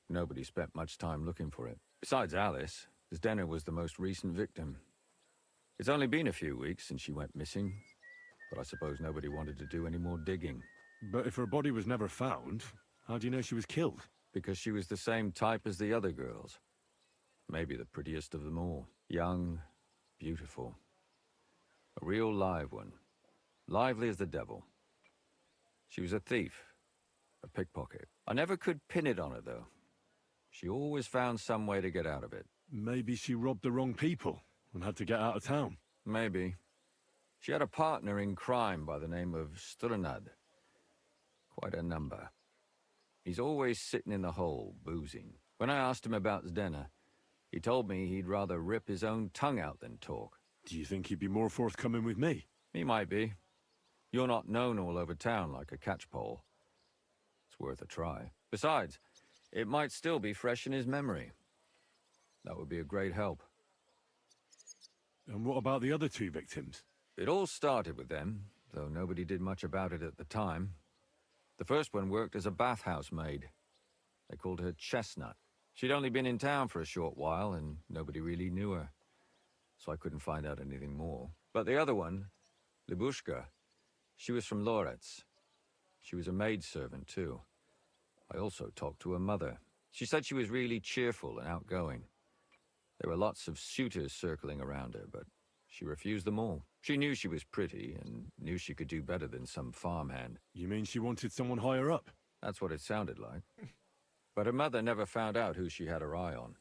nobody spent much time looking for it. Besides Alice, Zdena was the most recent victim. It's only been a few weeks since she went missing, but I suppose nobody wanted to do any more digging. But if her body was never found, how do you know she was killed? Because she was the same type as the other girls. Maybe the prettiest of them all. Young, beautiful. A real live one. Lively as the devil. She was a thief. A pickpocket. I never could pin it on her, though. She always found some way to get out of it. Maybe she robbed the wrong people and had to get out of town. Maybe. She had a partner in crime by the name of Strunad. Quite a number. He's always sitting in the hole, boozing. When I asked him about Zdena, he told me he'd rather rip his own tongue out than talk. Do you think he'd be more forthcoming with me? He might be. You're not known all over town like a catchpole. It's worth a try. Besides, it might still be fresh in his memory. That would be a great help. And what about the other two victims? It all started with them, though nobody did much about it at the time. The first one worked as a bathhouse maid. They called her Chestnut. She'd only been in town for a short while, and nobody really knew her. So I couldn't find out anything more. But the other one, Libushka, she was from Loretz. She was a maidservant, too. I also talked to her mother. She said she was really cheerful and outgoing. There were lots of suitors circling around her, but she refused them all. She knew she was pretty and knew she could do better than some farmhand. You mean she wanted someone higher up? That's what it sounded like. But her mother never found out who she had her eye on.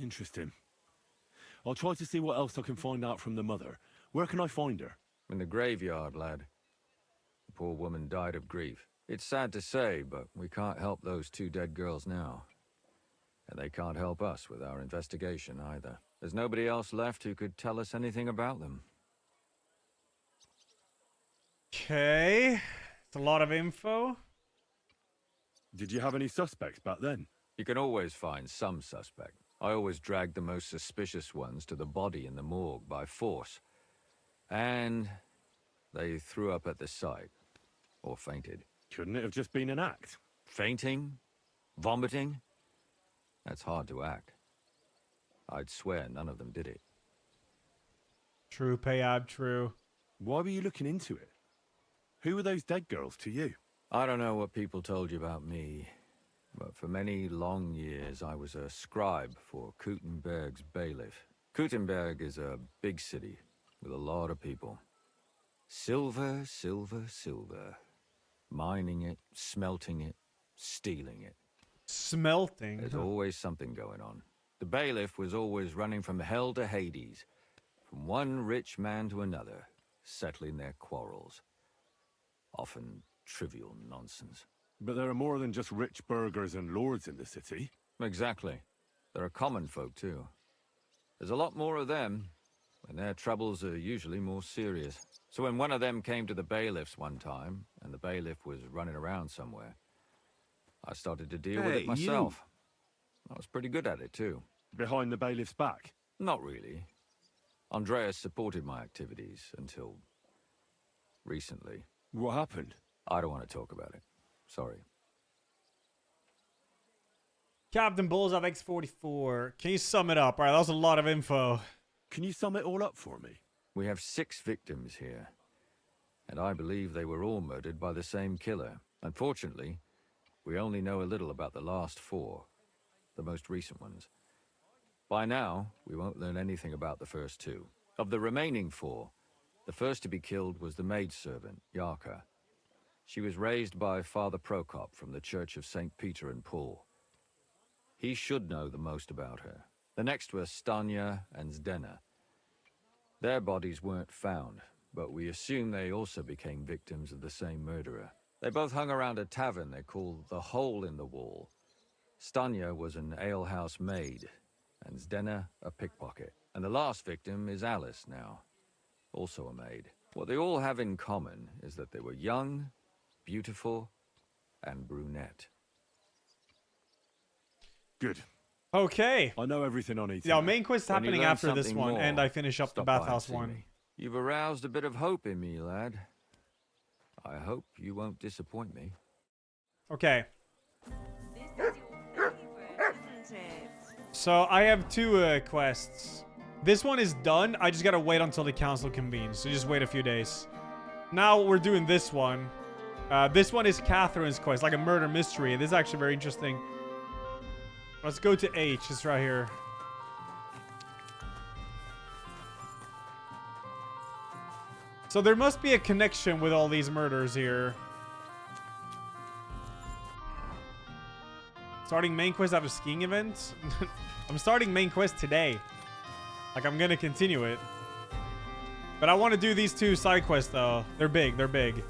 Interesting. I'll try to see what else I can find out from the mother. Where can I find her? In the graveyard, lad. The poor woman died of grief. It's sad to say, but we can't help those two dead girls now. And they can't help us with our investigation either. There's nobody else left who could tell us anything about them. Okay. It's a lot of info. Did you have any suspects back then? You can always find some suspect. I always dragged the most suspicious ones to the body in the morgue by force. And they threw up at the sight. Or fainted. Couldn't it have just been an act? Fainting? Vomiting? That's hard to act. I'd swear none of them did it. True, Payab, true. Why were you looking into it? Who were those dead girls to you? I don't know what people told you about me, but for many long years I was a scribe for Kuttenberg's bailiff. Kuttenberg is a big city with a lot of people. Silver, silver, silver. Mining it, smelting it, stealing it. Smelting? There's always something going on. The bailiff was always running from hell to Hades, from one rich man to another, settling their quarrels. Often trivial nonsense. But there are more than just rich burghers and lords in the city. Exactly. There are common folk, too. There's a lot more of them, and their troubles are usually more serious. So when one of them came to the bailiff's one time, and the bailiff was running around somewhere, I started to deal with it myself. I was pretty good at it, too. Behind the bailiff's back? Not really. Andreas supported my activities until recently. What happened? I don't want to talk about it. Sorry. Captain Bulls of X44. Can you sum it up? All right, that was a lot of info. Can you sum it all up for me? We have 6 victims here, and I believe they were all murdered by the same killer. Unfortunately, we only know a little about the last 4, the most recent ones. By now, we won't learn anything about the first 2. Of the remaining 4, the first to be killed was the maidservant, Yarka. She was raised by Father Prokop from the Church of St. Peter and Paul. He should know the most about her. The next were Stanya and Zdena. Their bodies weren't found, but we assume they also became victims of the same murderer. They both hung around a tavern they called the Hole in the Wall. Stanya was an alehouse maid, and Zdena a pickpocket. And the last victim is Alice now, also a maid. What they all have in common is that they were young, beautiful, and brunette. Good. Okay. I know everything I need to Yeah, know. main quest When you happening learn after this something one, more, and I finish up the stop by and bathhouse see one. me. You've aroused a bit of hope in me, lad. I hope you won't disappoint me. Okay. So I have two quests. This one is done. I just gotta wait until the council convenes. So just wait a few days. Now we're doing this one. This one is Catherine's quest, like a murder mystery. This is actually very interesting. Let's go to H. It's right here. So there must be a connection with all these murders here. Starting main quest after skiing event? I'm starting main quest today. Like, I'm gonna continue it. But I want to do these two side quests, though. They're big. They're big.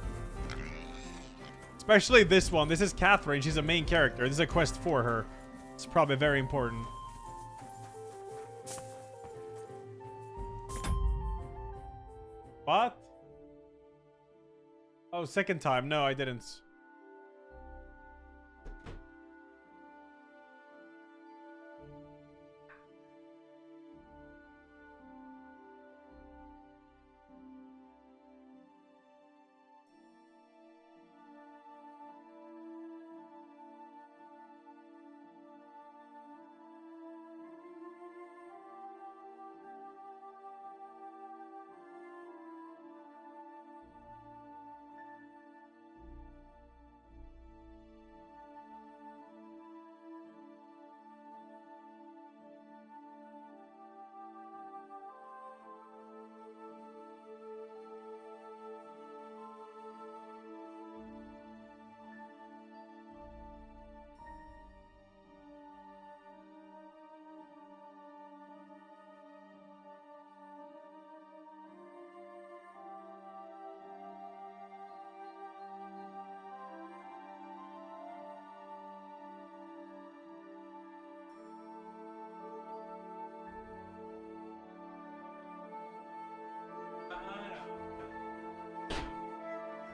Especially this one. This is Catherine. She's a main character. This is a quest for her. It's probably very important. What? Oh, second time. No, I didn't.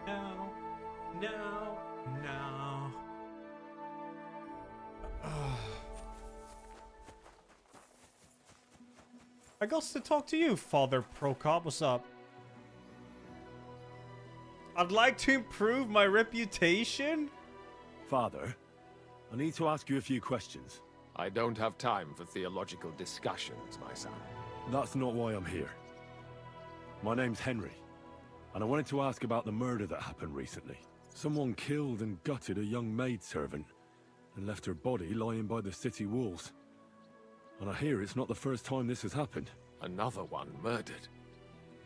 No, no, no. I got to talk to you, Father Prokop. What's up? I'd like to improve my reputation. Father, I need to ask you a few questions. I don't have time for theological discussions, my son. That's not why I'm here. My name's Henry, and I wanted to ask about the murder that happened recently. Someone killed and gutted a young maidservant and left her body lying by the city walls. And I hear it's not the first time this has happened. Another one murdered.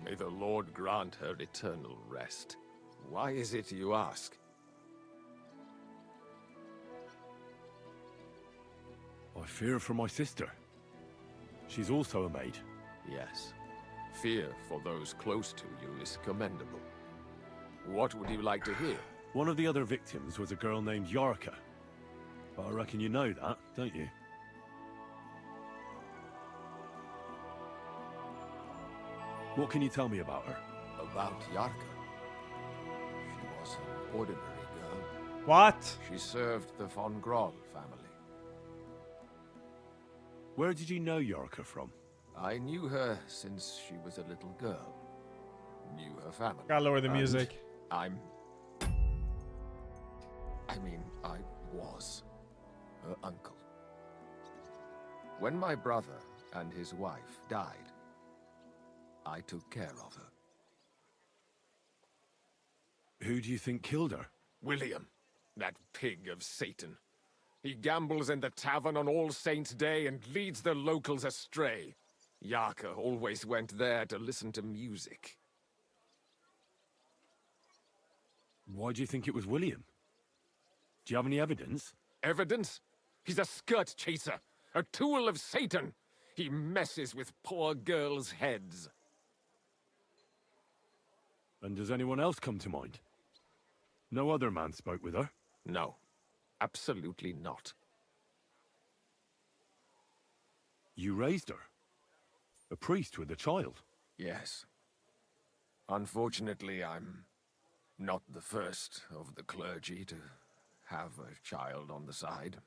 May the Lord grant her eternal rest. Why is it you ask? I fear for my sister. She's also a maid. Yes. Fear for those close to you is commendable. What would you like to hear? One of the other victims was a girl named Yarka. But I reckon you know that, don't you? What can you tell me about her? About Yarka? She was an ordinary girl. What? She served the von Groll family. Where did you know Yarka from? I knew her since she was a little girl. Knew her family. Gotta lower the music. I was her uncle. When my brother and his wife died, I took care of her. Who do you think killed her? William, that pig of Satan. He gambles in the tavern on All Saints' Day and leads the locals astray. Yarka always went there to listen to music. Why do you think it was William? Do you have any evidence? Evidence? He's a skirt chaser, a tool of Satan. He messes with poor girls' heads. And does anyone else come to mind? No other man spoke with her? No, absolutely not. You raised her? A priest with a child? Yes. Unfortunately, I'm not the first of the clergy to have a child on the side.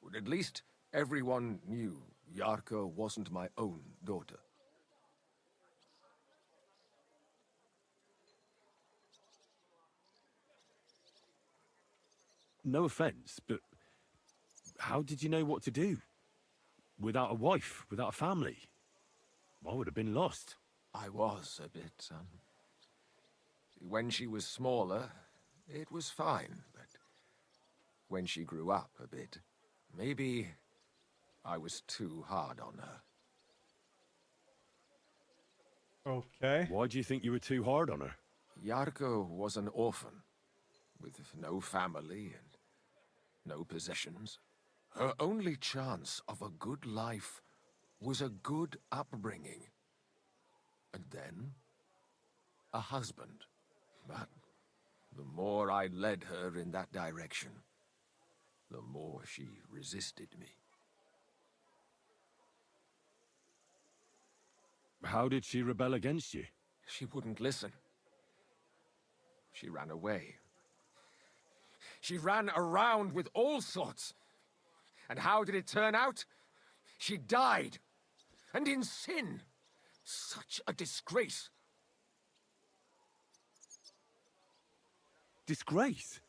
But at least everyone knew Yarka wasn't my own daughter. No offense, but how did you know what to do? Without a wife, without a family? I would have been lost. I was a bit, son. When she was smaller, it was fine, but when she grew up a bit, maybe I was too hard on her. Okay. Why do you think you were too hard on her? Yarko was an orphan, with no family and no possessions. Her only chance of a good life was a good upbringing. And then, a husband. But the more I led her in that direction, the more she resisted me. How did she rebel against you? She wouldn't listen. She ran away. She ran around with all sorts. And how did it turn out? She died. And in sin. Such a disgrace. Disgrace?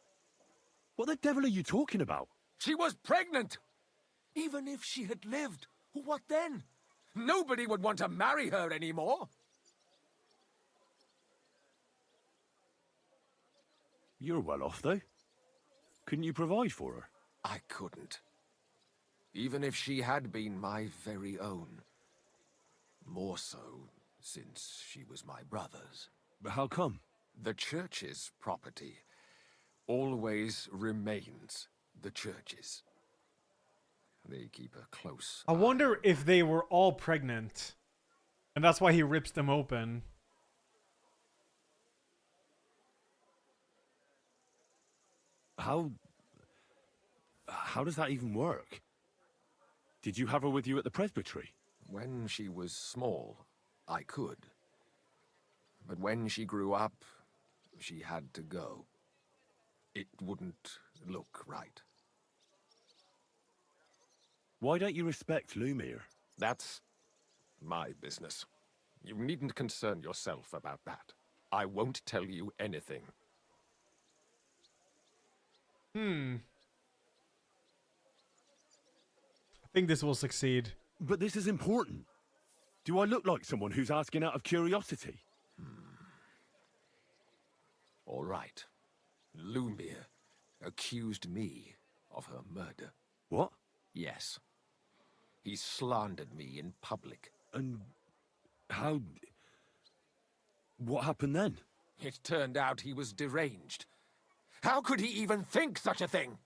What the devil are you talking about? She was pregnant! Even if she had lived, what then? Nobody would want to marry her anymore. You're well off, though. Couldn't you provide for her? I couldn't. Even if she had been my very own. More so, since she was my brother's. But how come? The church's property always remains the church's. They keep a close I wonder if they were all pregnant. And that's why he rips them open. How does that even work? Did you have her with you at the presbytery? When she was small, I could. But when she grew up, she had to go. It wouldn't look right. Why don't you respect Lumiere? That's my business. You needn't concern yourself about that. I won't tell you anything. I think this will succeed. But this is important. Do I look like someone who's asking out of curiosity? All right. Lumiere accused me of her murder. What? Yes. He slandered me in public. And how... what happened then? It turned out he was deranged. How could he even think such a thing?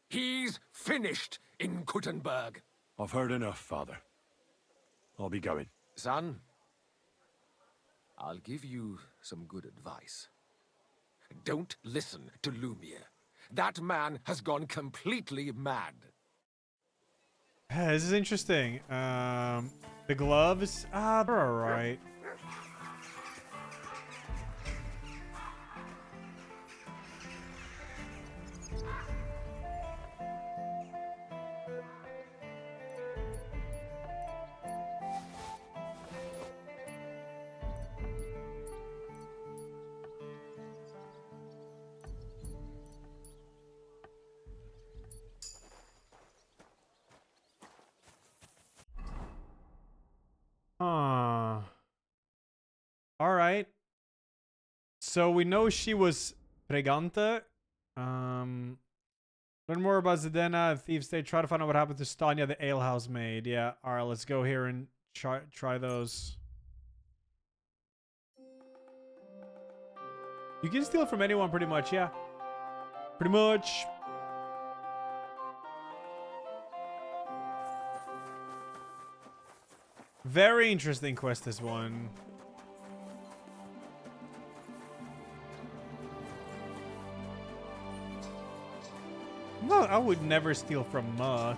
He's finished in Kuttenberg. I've heard enough, Father. I'll be going. Son, I'll give you some good advice. Don't listen to Lumiere. That man has gone completely mad. This is interesting. The gloves? They're alright. Alright. So we know she was pregante. Learn more about Zdenna and Thieves State. Try to find out what happened to Stanya, the alehouse maid. Yeah, alright, let's go here and try those. You can steal from anyone pretty much, yeah. Pretty much. Very interesting quest, this one. No, I would never steal from Mutt.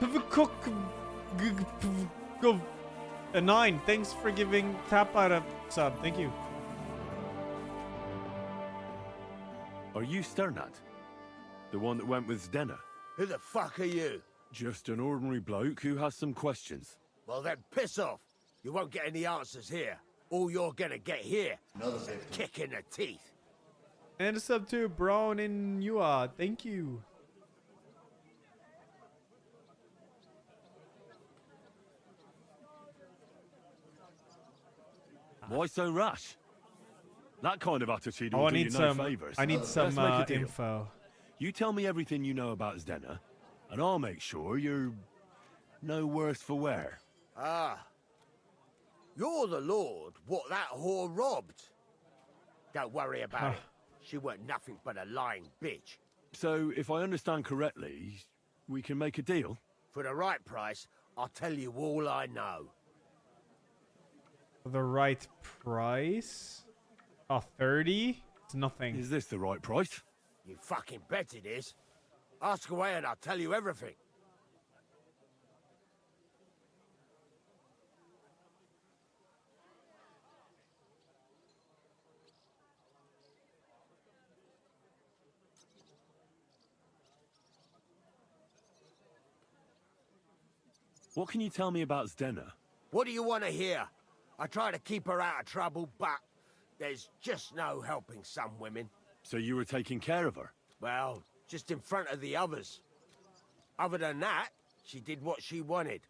Another Go. A 9. Thanks for giving Tap out a sub. Thank you. Are you Sternat? The one that went with Zdenna? Who the fuck are you? Just an ordinary bloke who has some questions. Well then, piss off. You won't get any answers here. All you're gonna get here is a kick in the teeth. And a sub to Brown in Yua. Thank you. Why so rash? That kind of attitude will Oh, I do need you no some. favors. I need Let's some make a deal. info. You tell me everything you know about Zdenna, and I'll make sure you're no worse for wear. Ah. You're the lord what that whore robbed. Don't worry about it. She weren't nothing but a lying bitch. So, if I understand correctly, we can make a deal? For the right price, I'll tell you all I know. The right price? Oh, 30? It's nothing. Is this the right price? You fucking bet it is. Ask away and I'll tell you everything. What can you tell me about Zdenna? What do you want to hear? I try to keep her out of trouble, but there's just no helping some women. So you were taking care of her? Well, just in front of the others. Other than that, she did what she wanted.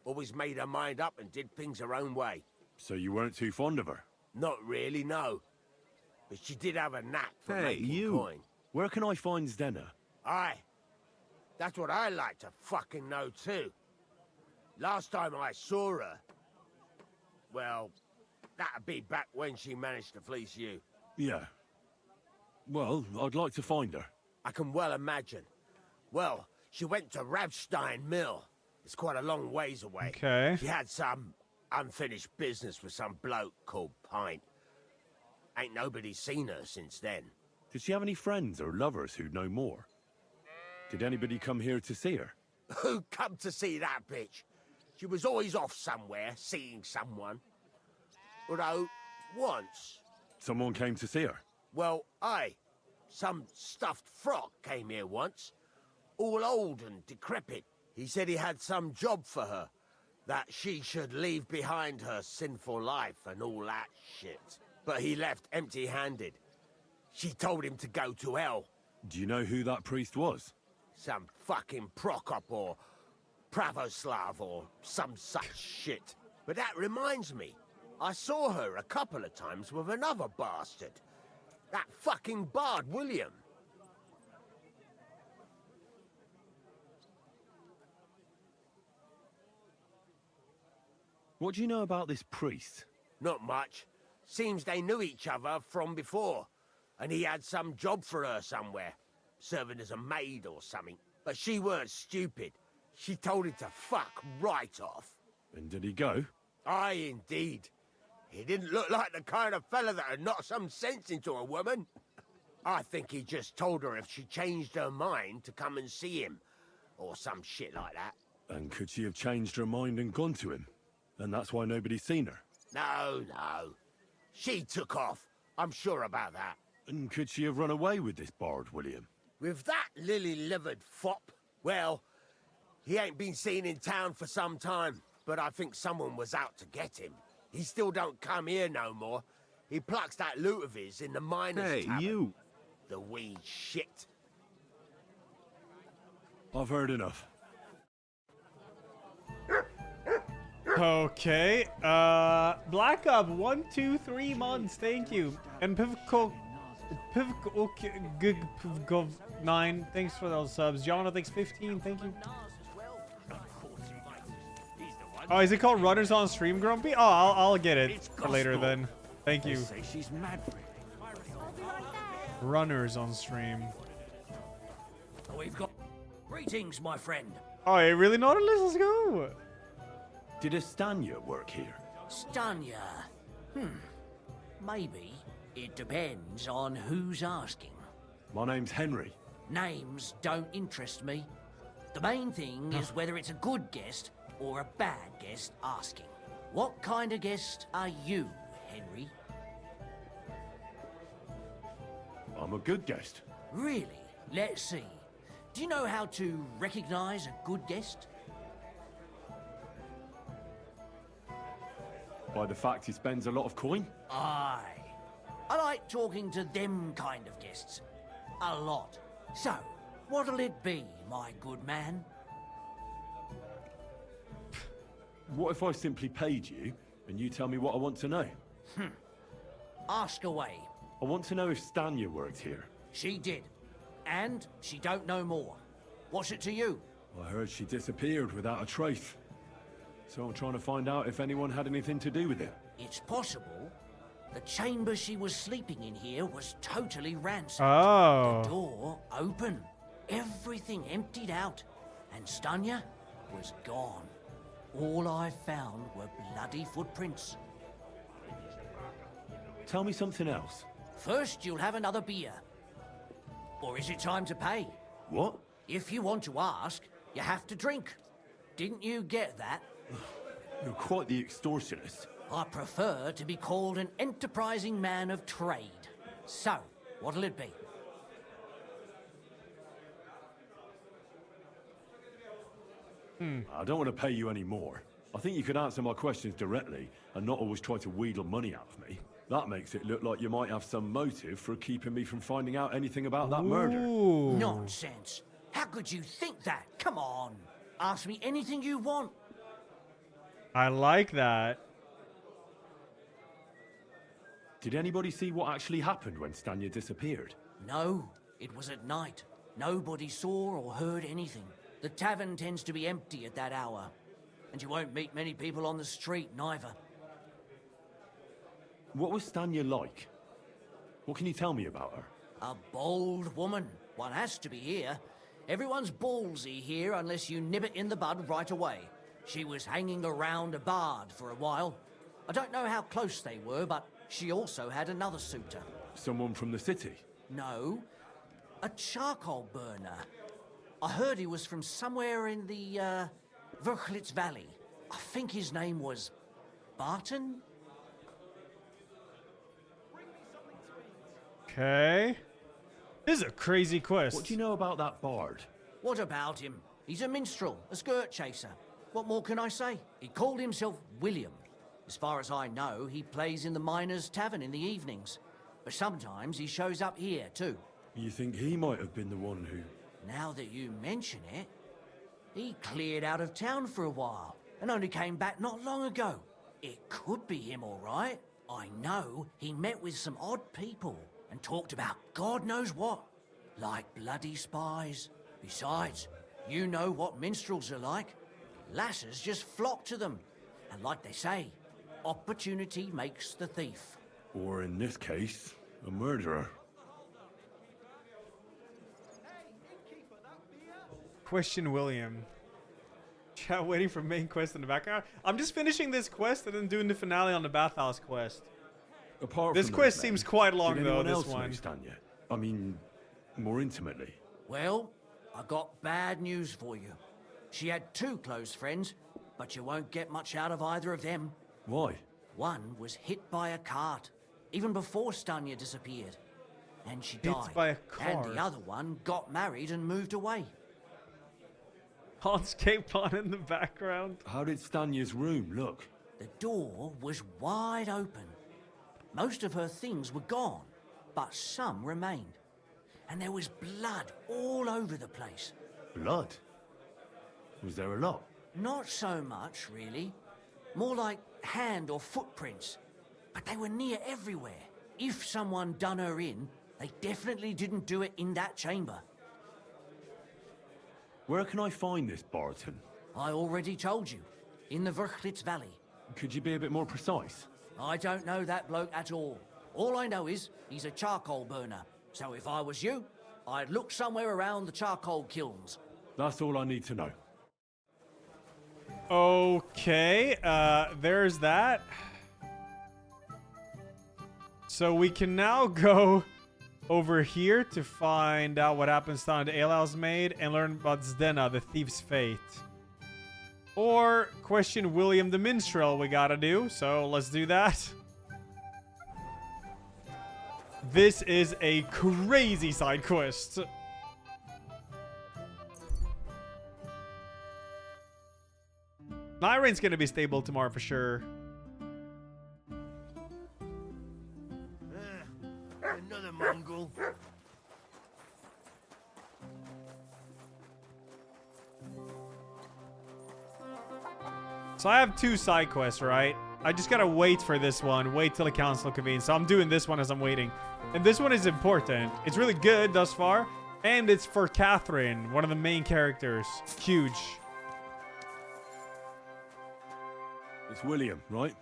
Always made her mind up and did things her own way. So you weren't too fond of her? Not really, no. But she did have a knack for making coin. Where can I find Zdenna? Aye. That's what I like to fucking know too. Last time I saw her, well, that'd be back when she managed to fleece you. Yeah. Well, I'd like to find her. I can well imagine. Well, she went to Ravstein Mill. It's quite a long ways away. Okay. She had some unfinished business with some bloke called Pint. Ain't nobody seen her since then. Did she have any friends or lovers who'd know more? Did anybody come here to see her? Who come to see that bitch? She was always off somewhere, seeing someone. Although, once... Someone came to see her? Well, aye. Some stuffed frock came here once. All old and decrepit. He said he had some job for her. That she should leave behind her sinful life and all that shit. But he left empty-handed. She told him to go to hell. Do you know who that priest was? Some fucking Prokop or Pravoslav or some such shit. But that reminds me, I saw her a couple of times with another bastard. That fucking bard, William. What do you know about this priest? Not much. Seems they knew each other from before. And he had some job for her somewhere. Serving as a maid or something. But she weren't stupid. She told him to fuck right off. And did he go? Aye, indeed. He didn't look like the kind of fella that would knock some sense into a woman. I think he just told her if she changed her mind to come and see him. Or some shit like that. And could she have changed her mind and gone to him? And that's why nobody's seen her? No, no. She took off. I'm sure about that. And could she have run away with this bard, William? With that lily-livered fop? Well, he ain't been seen in town for some time, but I think someone was out to get him. He still don't come here no more. He plucks that loot of his in the miners' tavern. You! The wee shit. I've heard enough. Okay. Black Up 1, 2, 3 months. Thank you. And Pivco 9. Thanks for those subs. Jonna, thanks 15. Thank you. Oh, is it called Runners on Stream, Grumpy? Oh, I'll get it for later then. Thank you. Say she's mad for it. Runners on Stream. We've got greetings, my friend. Oh, it really not a list. Let's go. Did Estanya work here? Stanya. Maybe. It depends on who's asking. My name's Henry. Names don't interest me. The main thing is whether it's a good guest or a bad guest asking. What kind of guest are you, Henry? I'm a good guest. Really? Let's see. Do you know how to recognize a good guest? By the fact he spends a lot of coin? Aye. I like talking to them kind of guests. A lot. So, what'll it be, my good man? What if I simply paid you, and you tell me what I want to know? Ask away. I want to know if Stanya worked here. She did. And she don't know more. What's it to you? I heard she disappeared without a trace. So I'm trying to find out if anyone had anything to do with it. It's possible. The chamber she was sleeping in here was totally ransacked. Oh. The door open. Everything emptied out. And Stanya was gone. All I found were bloody footprints. Tell me something else. First, you'll have another beer. Or is it time to pay? What? If you want to ask, you have to drink. Didn't you get that? You're quite the extortionist. I prefer to be called an enterprising man of trade. So, what'll it be? I don't want to pay you any more. I think you could answer my questions directly and not always try to wheedle money out of me. That makes it look like you might have some motive for keeping me from finding out anything about that murder. Nonsense. How could you think that? Come on. Ask me anything you want. I like that. Did anybody see what actually happened when Stanya disappeared? No, it was at night. Nobody saw or heard anything. The tavern tends to be empty at that hour. And you won't meet many people on the street, neither. What was Stanya like? What can you tell me about her? A bold woman. One has to be here. Everyone's ballsy here unless you nib it in the bud right away. She was hanging around a bard for a while. I don't know how close they were, but she also had another suitor. Someone from the city? No, a charcoal burner. I heard he was from somewhere in the, Verchlitz Valley. I think his name was Barton? Okay. This is a crazy quest. What do you know about that bard? What about him? He's a minstrel, a skirt chaser. What more can I say? He called himself William. As far as I know, he plays in the Miners' Tavern in the evenings. But sometimes he shows up here, too. You think he might have been the one who... Now that you mention it, he cleared out of town for a while and only came back not long ago. It could be him, all right. I know he met with some odd people and talked about God knows what, like bloody spies. Besides, you know what minstrels are like. Lasses just flock to them. And like they say, opportunity makes the thief. Or in this case, a murderer. Question William. Chat waiting for main quest in the background. I'm just finishing this quest and then doing the finale on the bathhouse quest. Apart this from quest those seems men, quite long did though, anyone this else know one. Stanya? I mean, more intimately. Well, I got bad news for you. She had two close friends, but you won't get much out of either of them. Why? One was hit by a cart, even before Stanya disappeared. And she Hit died. by a And cart? the other one got married and moved away. Runescape on in the background. How did Stanya's room look? The door was wide open. Most of her things were gone, but some remained. And there was blood all over the place. Blood? Was there a lot? Not so much, really. More like hand or footprints. But they were near everywhere. If someone done her in, they definitely didn't do it in that chamber. Where can I find this Barton? I already told you. in the Verchlitz Valley. Could you be a bit more precise? I don't know that bloke at all. All I know is he's a charcoal burner. So if I was you, I'd look somewhere around the charcoal kilns. That's all I need to know. Okay, there's that. So we can now go over here to find out what happens down to Elas maid and learn about Zdena, the thief's fate. Or question William the minstrel we gotta do, so let's do that. This is a crazy side quest. Nyrain's gonna be stable tomorrow for sure. Another Mongol. So I have 2 side quests, right? I just gotta wait for this one. Wait till the council convenes. So I'm doing this one as I'm waiting. And this one is important. It's really good thus far. And it's for Catherine, one of the main characters. Huge. It's William, right?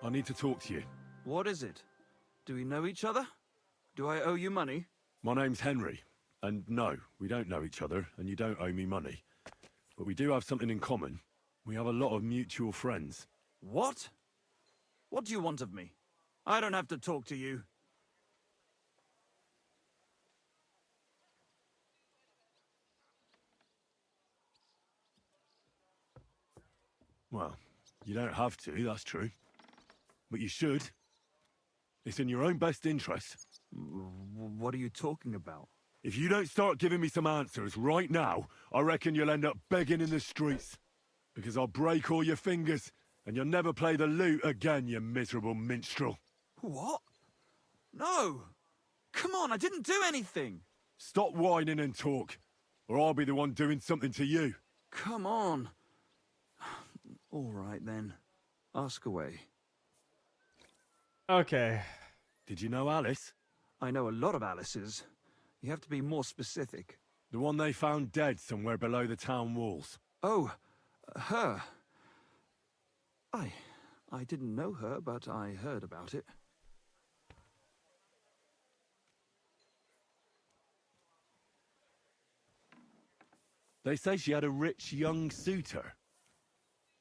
I need to talk to you. What is it? Do we know each other? Do I owe you money? My name's Henry. And no, we don't know each other, and you don't owe me money. But we do have something in common. We have a lot of mutual friends. What? What do you want of me? I don't have to talk to you. Well, you don't have to, that's true. But you should. It's in your own best interest. What are you talking about? If you don't start giving me some answers right now, I reckon you'll end up begging in the streets. Because I'll break all your fingers, and you'll never play the lute again, you miserable minstrel. What? No! Come on, I didn't do anything! Stop whining and talk, or I'll be the one doing something to you. Come on. All right, then. Ask away. Okay. Did you know Alice? I know a lot of Alice's. You have to be more specific. The one they found dead somewhere below the town walls. Oh, her. I didn't know her, but I heard about it. They say she had a rich young suitor.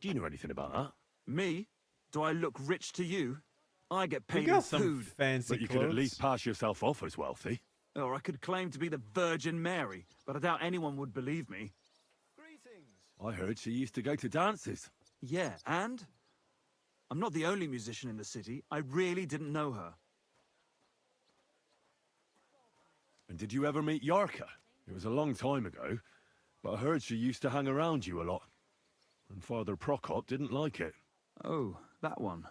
Do you know anything about that? Me? Do I look rich to you? I get paid You got in some food. fancy But you clothes. could at least pass yourself off as wealthy. Or I could claim to be the Virgin Mary, but I doubt anyone would believe me. I heard she used to go to dances. Yeah, and? I'm not the only musician in the city. I really didn't know her. And did you ever meet Yarka? It was a long time ago, but I heard she used to hang around you a lot. And Father Prokop didn't like it. Oh, that one.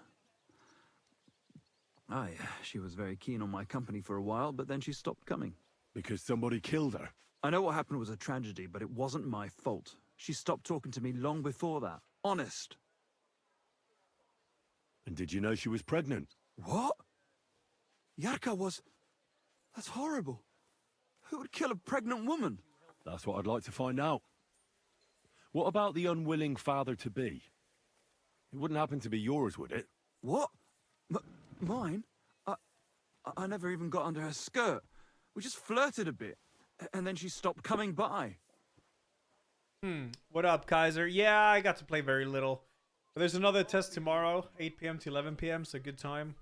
Aye, she was very keen on my company for a while, but then she stopped coming. Because somebody killed her? I know what happened was a tragedy, but it wasn't my fault. She stopped talking to me long before that. Honest. And did you know she was pregnant? What? Yarka was... That's horrible. Who would kill a pregnant woman? That's what I'd like to find out. What about the unwilling father-to-be? It wouldn't happen to be yours, would it? What? Mine? I never even got under her skirt. We just flirted a bit, and then she stopped coming by. What up, Kaiser? Yeah, I got to play very little. But there's another test tomorrow, 8 p.m. to 11 p.m., so good time.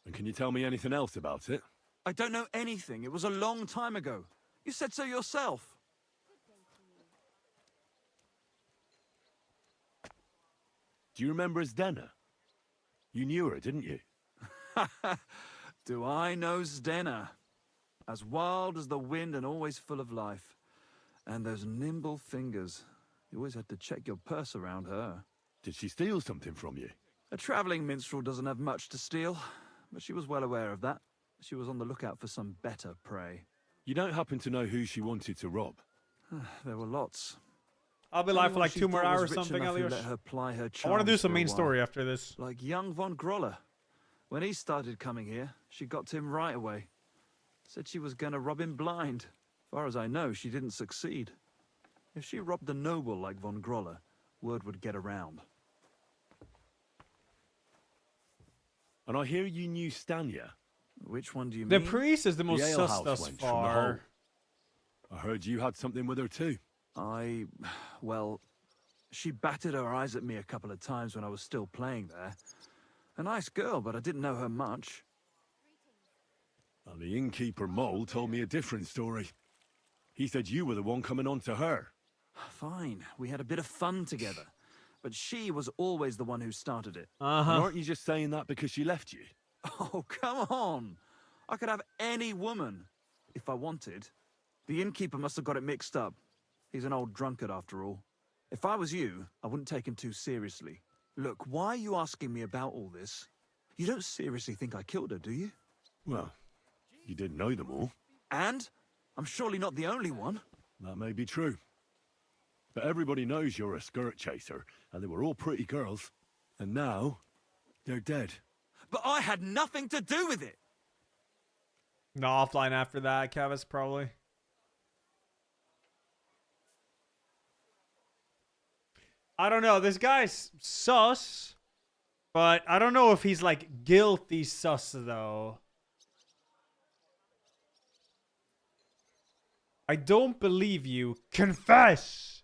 And can you tell me anything else about it? I don't know anything. It was a long time ago. You said so yourself. Do you remember Zdena? You knew her, didn't you? Do I know Zdena? As wild as the wind and always full of life. And those nimble fingers. You always had to check your purse around her. Did she steal something from you? A traveling minstrel doesn't have much to steal, but she was well aware of that. She was on the lookout for some better prey. You don't happen to know who she wanted to rob? There were lots. I'll be live for Anyone like she 2 more thought was hours or rich something, enough who Elios. let her ply her I want to do charms some for a main while. story after this. Like young von Groller. When he started coming here, she got to him right away. Said she was going to rob him blind. Far as I know, she didn't succeed. If she robbed a noble like von Groller, word would get around. And I hear you knew Stanya. Which one do you The mean? priest is the most ale sus house thus wench from the far. hole. I heard you had something with her too. Well, she batted her eyes at me a couple of times when I was still playing there. A nice girl, but I didn't know her much. And the innkeeper Mole told me a different story. He said you were the one coming on to her. Fine, we had a bit of fun together. But she was always the one who started it. And aren't you just saying that because she left you? Oh, come on. I could have any woman, if I wanted. The innkeeper must have got it mixed up. He's an old drunkard after all. If I was you, I wouldn't take him too seriously. Look, why are you asking me about all this? You don't seriously think I killed her, do you? Well, you didn't know them all. And? I'm surely not the only one. That may be true. But everybody knows you're a skirt chaser, and they were all pretty girls. And now, they're dead. But I had nothing to do with it! No, offline after that, Kevis, probably. I don't know. This guy's sus, but I don't know if he's like guilty sus though. I don't believe you. Confess!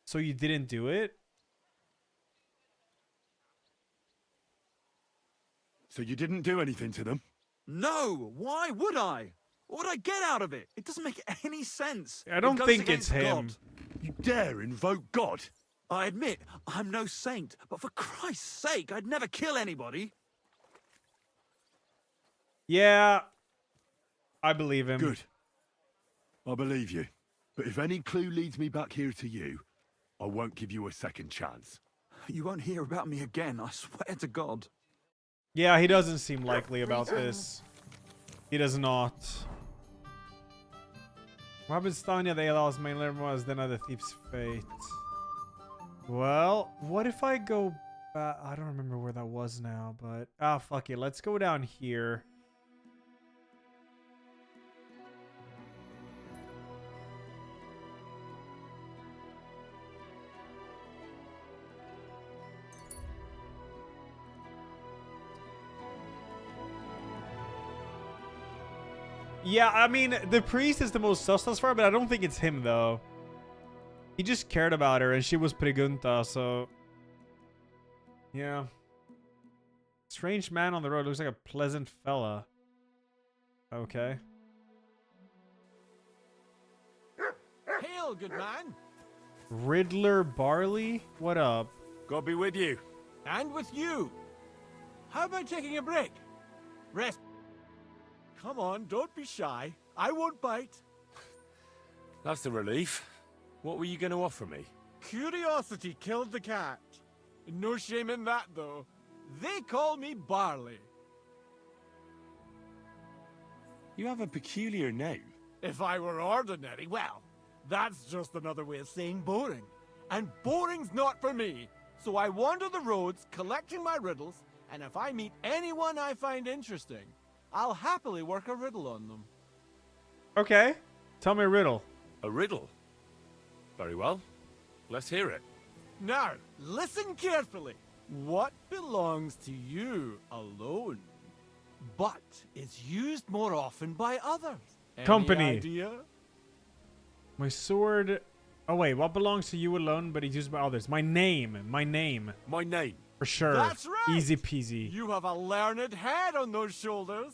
So you didn't do it? So you didn't do anything to them? No! Why would I? What would I get out of it? It doesn't make any sense. I don't It goes think it's against him. God. You dare invoke God? I admit, I'm no saint, but for Christ's sake, I'd never kill anybody. Yeah. I believe him. Good. I believe you. But if any clue leads me back here to you, I won't give you a second chance. You won't hear about me again, I swear to God. Yeah, he doesn't seem likely about this. He does not. What happens to Stanya, the Elas main leader was then the thief's fate. Well, what if I go back? I don't remember where that was now, but fuck it. Let's go down here. Yeah, I mean, the priest is the most sus thus far, but I don't think it's him, though. He just cared about her, and she was pregunta, so... Yeah. Strange man on the road. Looks like a pleasant fella. Okay. Hail, good man. Riddler Barley? What up? God be with you. And with you. How about taking a break? Rest. Come on, don't be shy. I won't bite. That's a relief. What were you going to offer me? Curiosity killed the cat. No shame in that, though. They call me Barley. You have a peculiar name. If I were ordinary, well, that's just another way of saying boring. And boring's not for me. So I wander the roads collecting my riddles, and if I meet anyone I find interesting, I'll happily work a riddle on them. Okay. Tell me a riddle. A riddle? Very well. Let's hear it. Now, listen carefully. What belongs to you alone, but is used more often by others? Any Company. idea? My sword... Oh, wait. What belongs to you alone, but is used by others? My name. My name. My name. For sure. That's right. Easy peasy. You have a learned head on those shoulders.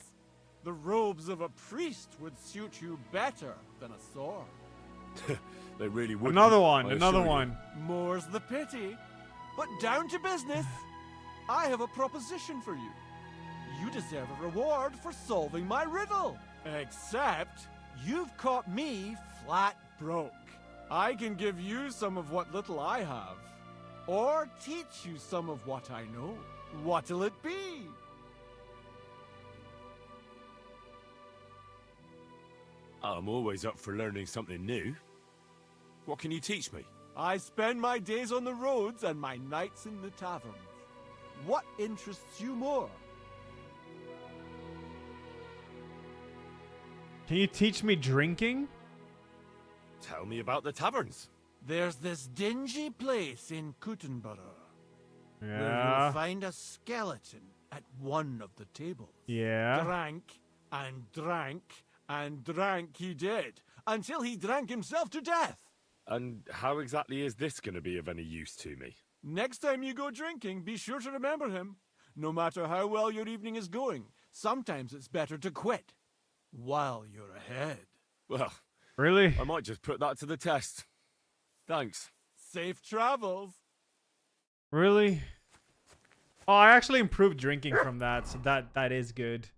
The robes of a priest would suit you better than a sword. They really would. Another one. Another one. More's the pity. But down to business. I have a proposition for you. You deserve a reward for solving my riddle. Except, you've caught me flat broke. I can give you some of what little I have. Or teach you some of what I know. What'll it be? I'm always up for learning something new. What can you teach me? I spend my days on the roads and my nights in the taverns. What interests you more? Can you teach me drinking? Tell me about the taverns. There's this dingy place in Kuttenborough where Yeah. you'll find a skeleton at one of the tables. Yeah. Drank and drank and drank he did, until he drank himself to death. And how exactly is this going to be of any use to me? Next time you go drinking, be sure to remember him. No matter how well your evening is going, sometimes it's better to quit while you're ahead. Well, really? I might just put that to the test. Thanks. Safe travels. Really? Oh, I actually improved drinking from that, so that is good.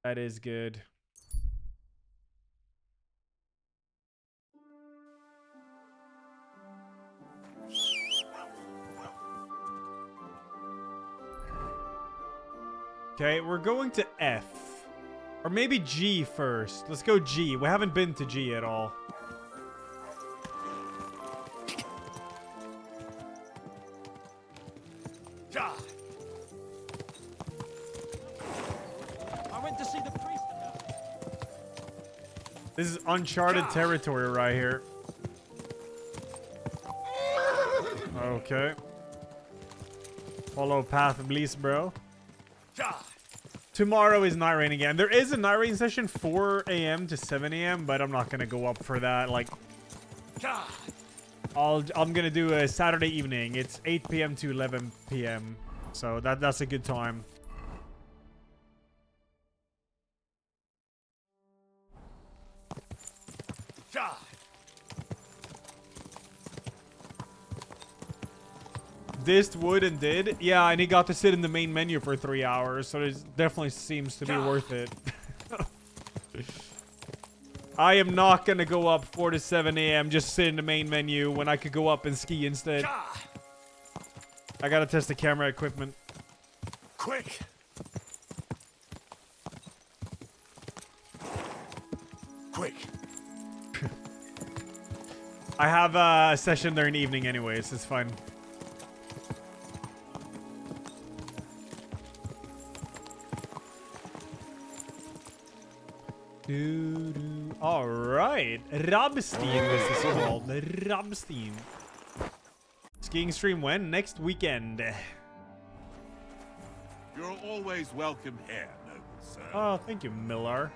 That is good. Okay, we're going to F. Or maybe G first. Let's go G. We haven't been to G at all. I went to see the priest. This is uncharted territory right here. Okay. Follow path of bliss, bro. Tomorrow is night rain again. There is a night rain session 4 a.m. to 7 a.m., but I'm not gonna go up for that. Like, I'm gonna do a Saturday evening. It's 8 p.m. to 11 p.m. So that's a good time. Dissed, wood, and did. Yeah, and he got to sit in the main menu for 3 hours, so it definitely seems to be worth it. I am not gonna go up 4 to 7 a.m. just sit in the main menu when I could go up and ski instead. I gotta test the camera equipment. Quick! Quick! I have a session there in the evening anyways, it's fine. All right, Rabstein this is called. Rabstein. Skiing stream when? Next weekend. You're always welcome here, noble sir. Oh, thank you, Miller.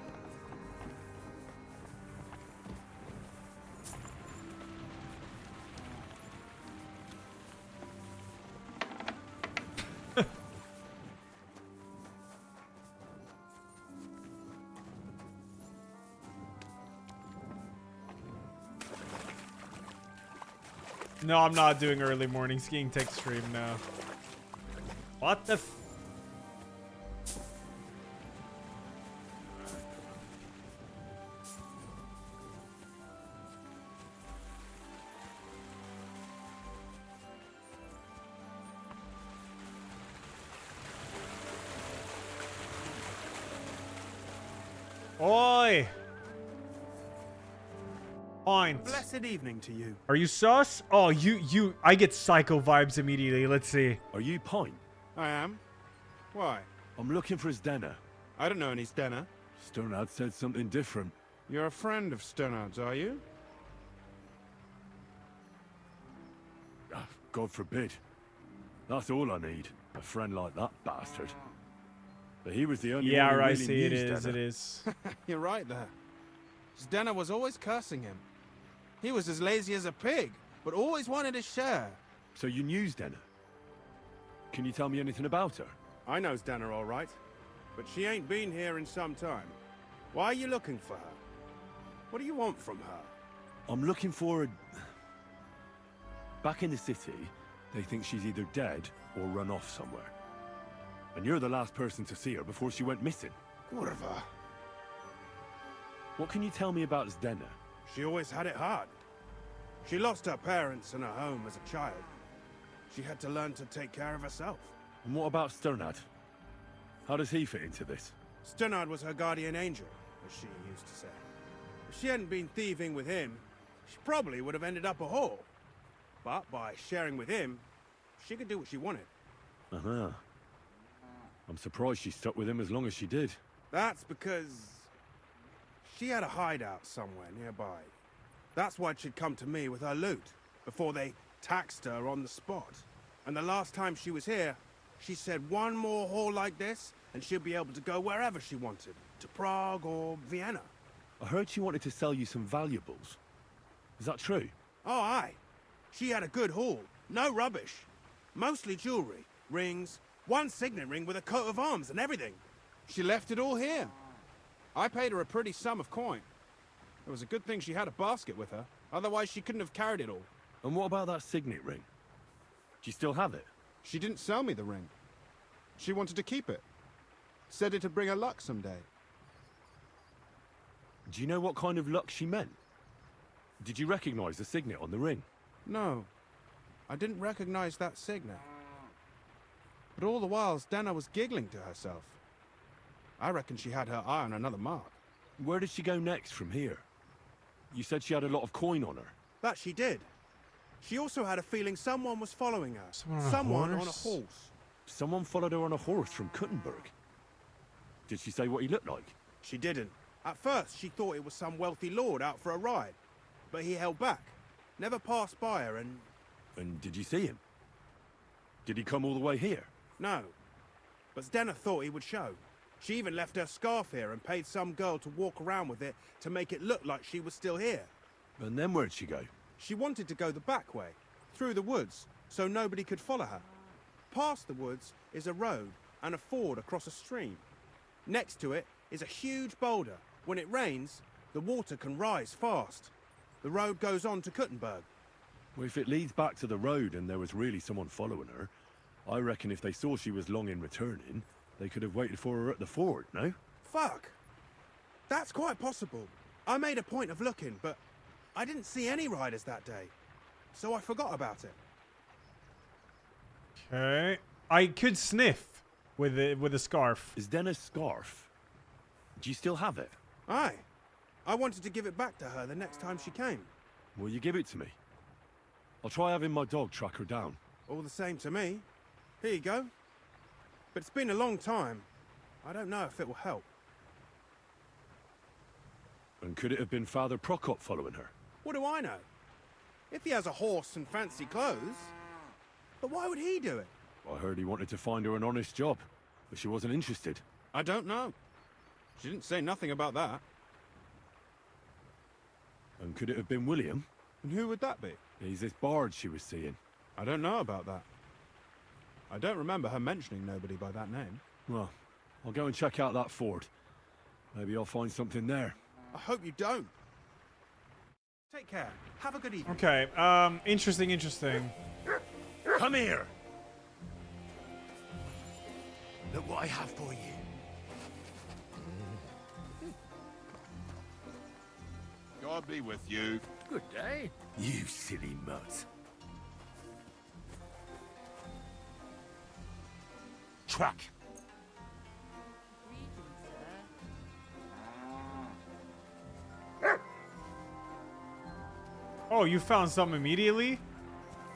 No, I'm not doing early morning skiing tech stream now. What the f— Oi! Point. Blessed evening to you. Are you sus? Oh, I get psycho vibes immediately. Let's see. Are you Pine? I am. Why? I'm looking for his Denner. I don't know any Stenner. Sternad said something different. You're a friend of Sternard's, are you? God forbid. That's all I need. A friend like that bastard. But he was the only Yeah, one who right. really See, it knew is. Stenner. It is. You're right there. Stenner was always cursing him. He was as lazy as a pig, but always wanted his share. So you knew Stenner? Can you tell me anything about her? I know Stenner all right, but she ain't been here in some time. Why are you looking for her? What do you want from her? I'm looking for a... Back in the city, they think she's either dead or run off somewhere. And you're the last person to see her before she went missing. Kurva. What can you tell me about Zdenna? She always had it hard. She lost her parents and her home as a child. She had to learn to take care of herself. And what about Sternad? How does he fit into this? Sternard was her guardian angel, as she used to say. If she hadn't been thieving with him, she probably would have ended up a whore. But by sharing with him, she could do what she wanted. Uh-huh. I'm surprised she stuck with him as long as she did. That's because she had a hideout somewhere nearby. That's why she'd come to me with her loot, before they taxed her on the spot. And the last time she was here, she said one more haul like this, and she'll be able to go wherever she wanted. To Prague or Vienna. I heard she wanted to sell you some valuables. Is that true? Oh, aye. She had a good haul. No rubbish. Mostly jewelry, rings, one signet ring with a coat of arms and everything. She left it all here. I paid her a pretty sum of coin. It was a good thing she had a basket with her. Otherwise, she couldn't have carried it all. And what about that signet ring? Do you still have it? She didn't sell me the ring. She wanted to keep it. Said it'd bring her luck someday. Do you know what kind of luck she meant? Did you recognize the signet on the ring? No. I didn't recognize that signet. But all the while, Dana was giggling to herself. I reckon she had her eye on another mark. Where did she go next from here? You said she had a lot of coin on her. That she did. She also had a feeling someone was following her. Someone on a horse. Someone followed her on a horse from Kuttenberg. Did she say what he looked like? She didn't. At first, she thought it was some wealthy lord out for a ride. But he held back. Never passed by her and... And did you see him? Did he come all the way here? No. But Zdenna thought he would show. She even left her scarf here and paid some girl to walk around with it to make it look like she was still here. And then where'd she go? She wanted to go the back way, through the woods, so nobody could follow her. Past the woods is a road and a ford across a stream. Next to it is a huge boulder. When it rains, the water can rise fast. The road goes on to Kuttenberg. Well, if it leads back to the road and there was really someone following her, I reckon if they saw she was long in returning, they could have waited for her at the ford, no? Fuck! That's quite possible. I made a point of looking, but I didn't see any riders that day, so I forgot about it. Okay. I could sniff with a scarf. Is Denna's scarf? Do you still have it? Aye. I wanted to give it back to her the next time she came. Will you give it to me? I'll try having my dog track her down. All the same to me. Here you go. But it's been a long time. I don't know if it will help. And could it have been Father Prokop following her? What do I know? If he has a horse and fancy clothes. But why would he do it? I heard he wanted to find her an honest job, but she wasn't interested. I don't know. She didn't say nothing about that. And could it have been William? And who would that be? He's this bard she was seeing. I don't know about that. I don't remember her mentioning nobody by that name. Well, I'll go and check out that fort. Maybe I'll find something there. I hope you don't. Take care. Have a good evening. Okay, interesting. Come here. Look what I have for you. God be with you. Good day. You silly mutt. Track. Oh, you found some immediately?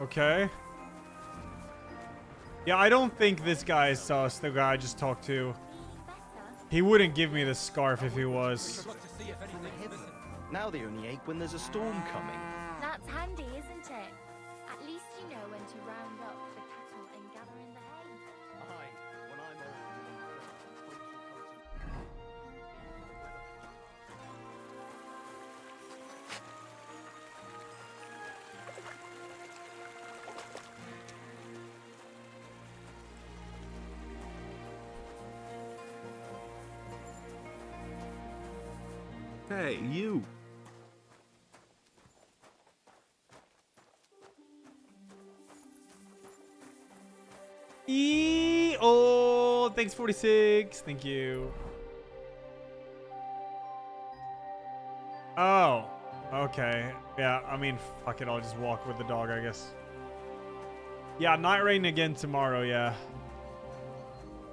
Okay. Yeah, I don't think this guy is sus, the guy I just talked to. He wouldn't give me the scarf if he was. Now they only ache when there's a storm coming. That's handy, isn't it? At least you know when to round up the cattle and gather in the hay. Aye, when I'm Hey, you. Oh, thanks 46. Thank you. Oh, okay. Yeah, I mean, fuck it. I'll just walk with the dog, I guess. Yeah, night rain again tomorrow, yeah.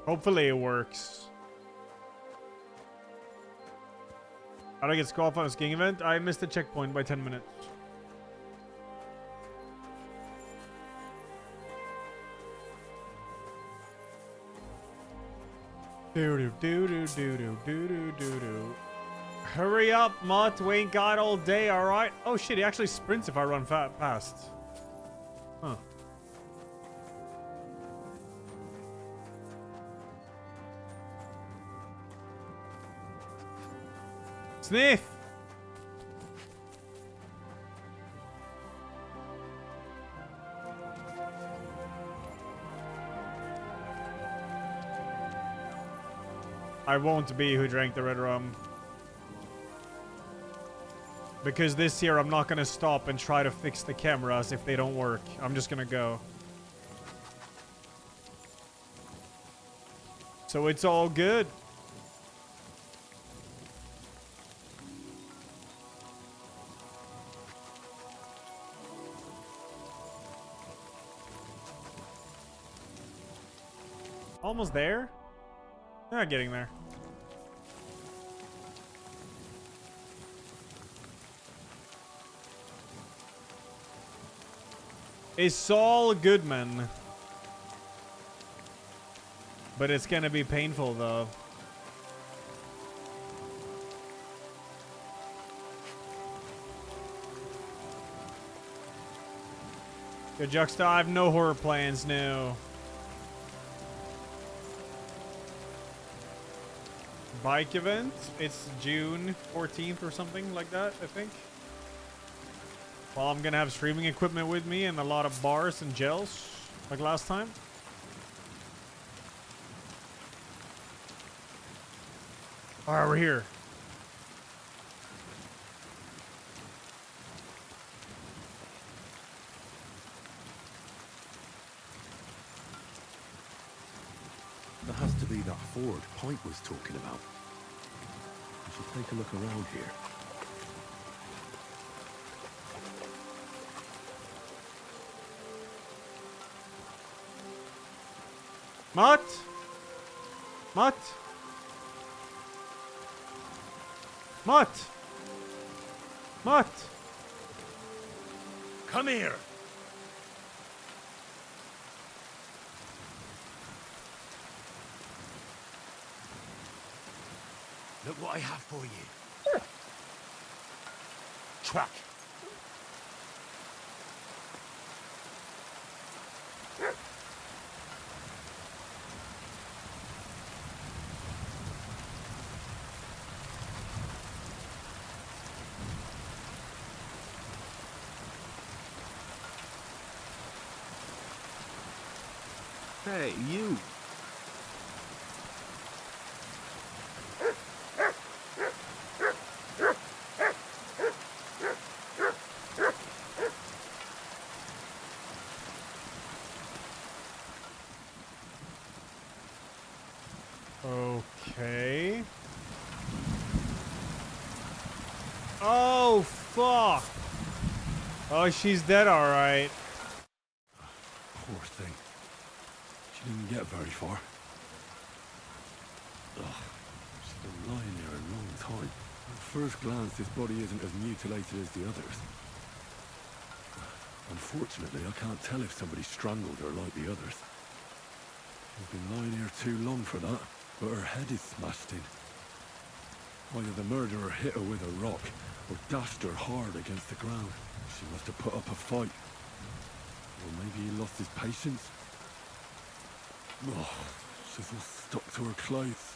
Hopefully it works. How do I get disqualified on the skiing event? I missed the checkpoint by 10 minutes. Do do do do do do do do do. Hurry up, Mutt. We ain't got all day, alright? Oh shit, he actually sprints if I run fast. Huh. Sniff! I won't be who drank the red rum. Because this year I'm not gonna stop and try to fix the cameras if they don't work. I'm just gonna go. So it's all good. Almost there? Yeah, getting there. It's Saul Goodman. But it's gonna be painful though. Yo, Juxta, I have no horror plans now. Bike event. It's June 14th or something like that, I think. Well, I'm gonna have streaming equipment with me and a lot of bars and gels, like last time. Alright, we're here. There has to be that ford Pike was talking about. We should take a look around here. Mutt? Mutt? Mutt? Mutt? Come here! Look what I have for you. Truck. Hey, you. Okay. Oh, fuck. Oh, she's dead, alright. Poor thing. She didn't get very far. Ugh. She's been lying there a long time. At first glance, this body isn't as mutilated as the others. Unfortunately, I can't tell if somebody strangled her like the others. She's been lying here too long for that, but her head is smashed in. Either the murderer hit her with a rock, or dashed her hard against the ground. She must have put up a fight. Or maybe he lost his patience. Oh, she's all stuck to her clothes.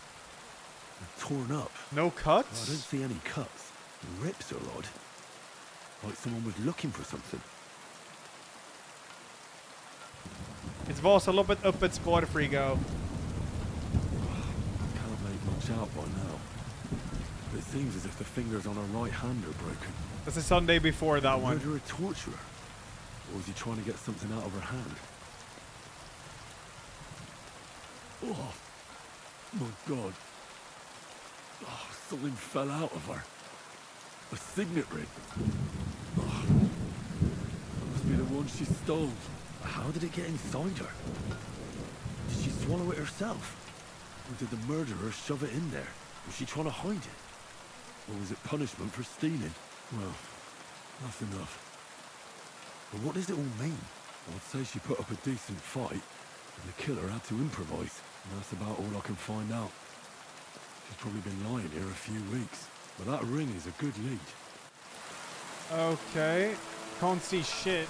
And torn up. No cuts? I don't see any cuts. The rips are odd. Like someone was looking for something. It's Vasaloppet öppet spår, Frigo. Can't make much out by now. But it seems as if the fingers on her right hand are broken. That's the Sunday before that one. Murderer torture her? Or was he trying to get something out of her hand? Oh, my God. Oh, something fell out of her. A signet ring. Oh, that must be the one she stole. How did it get inside her? Did she swallow it herself? Or did the murderer shove it in there? Was she trying to hide it? Or was it punishment for stealing? Well, that's enough. But what does it all mean? I'd say she put up a decent fight, and the killer had to improvise, and that's about all I can find out. She's probably been lying here a few weeks. But that ring is a good lead. Okay. Can't see shit.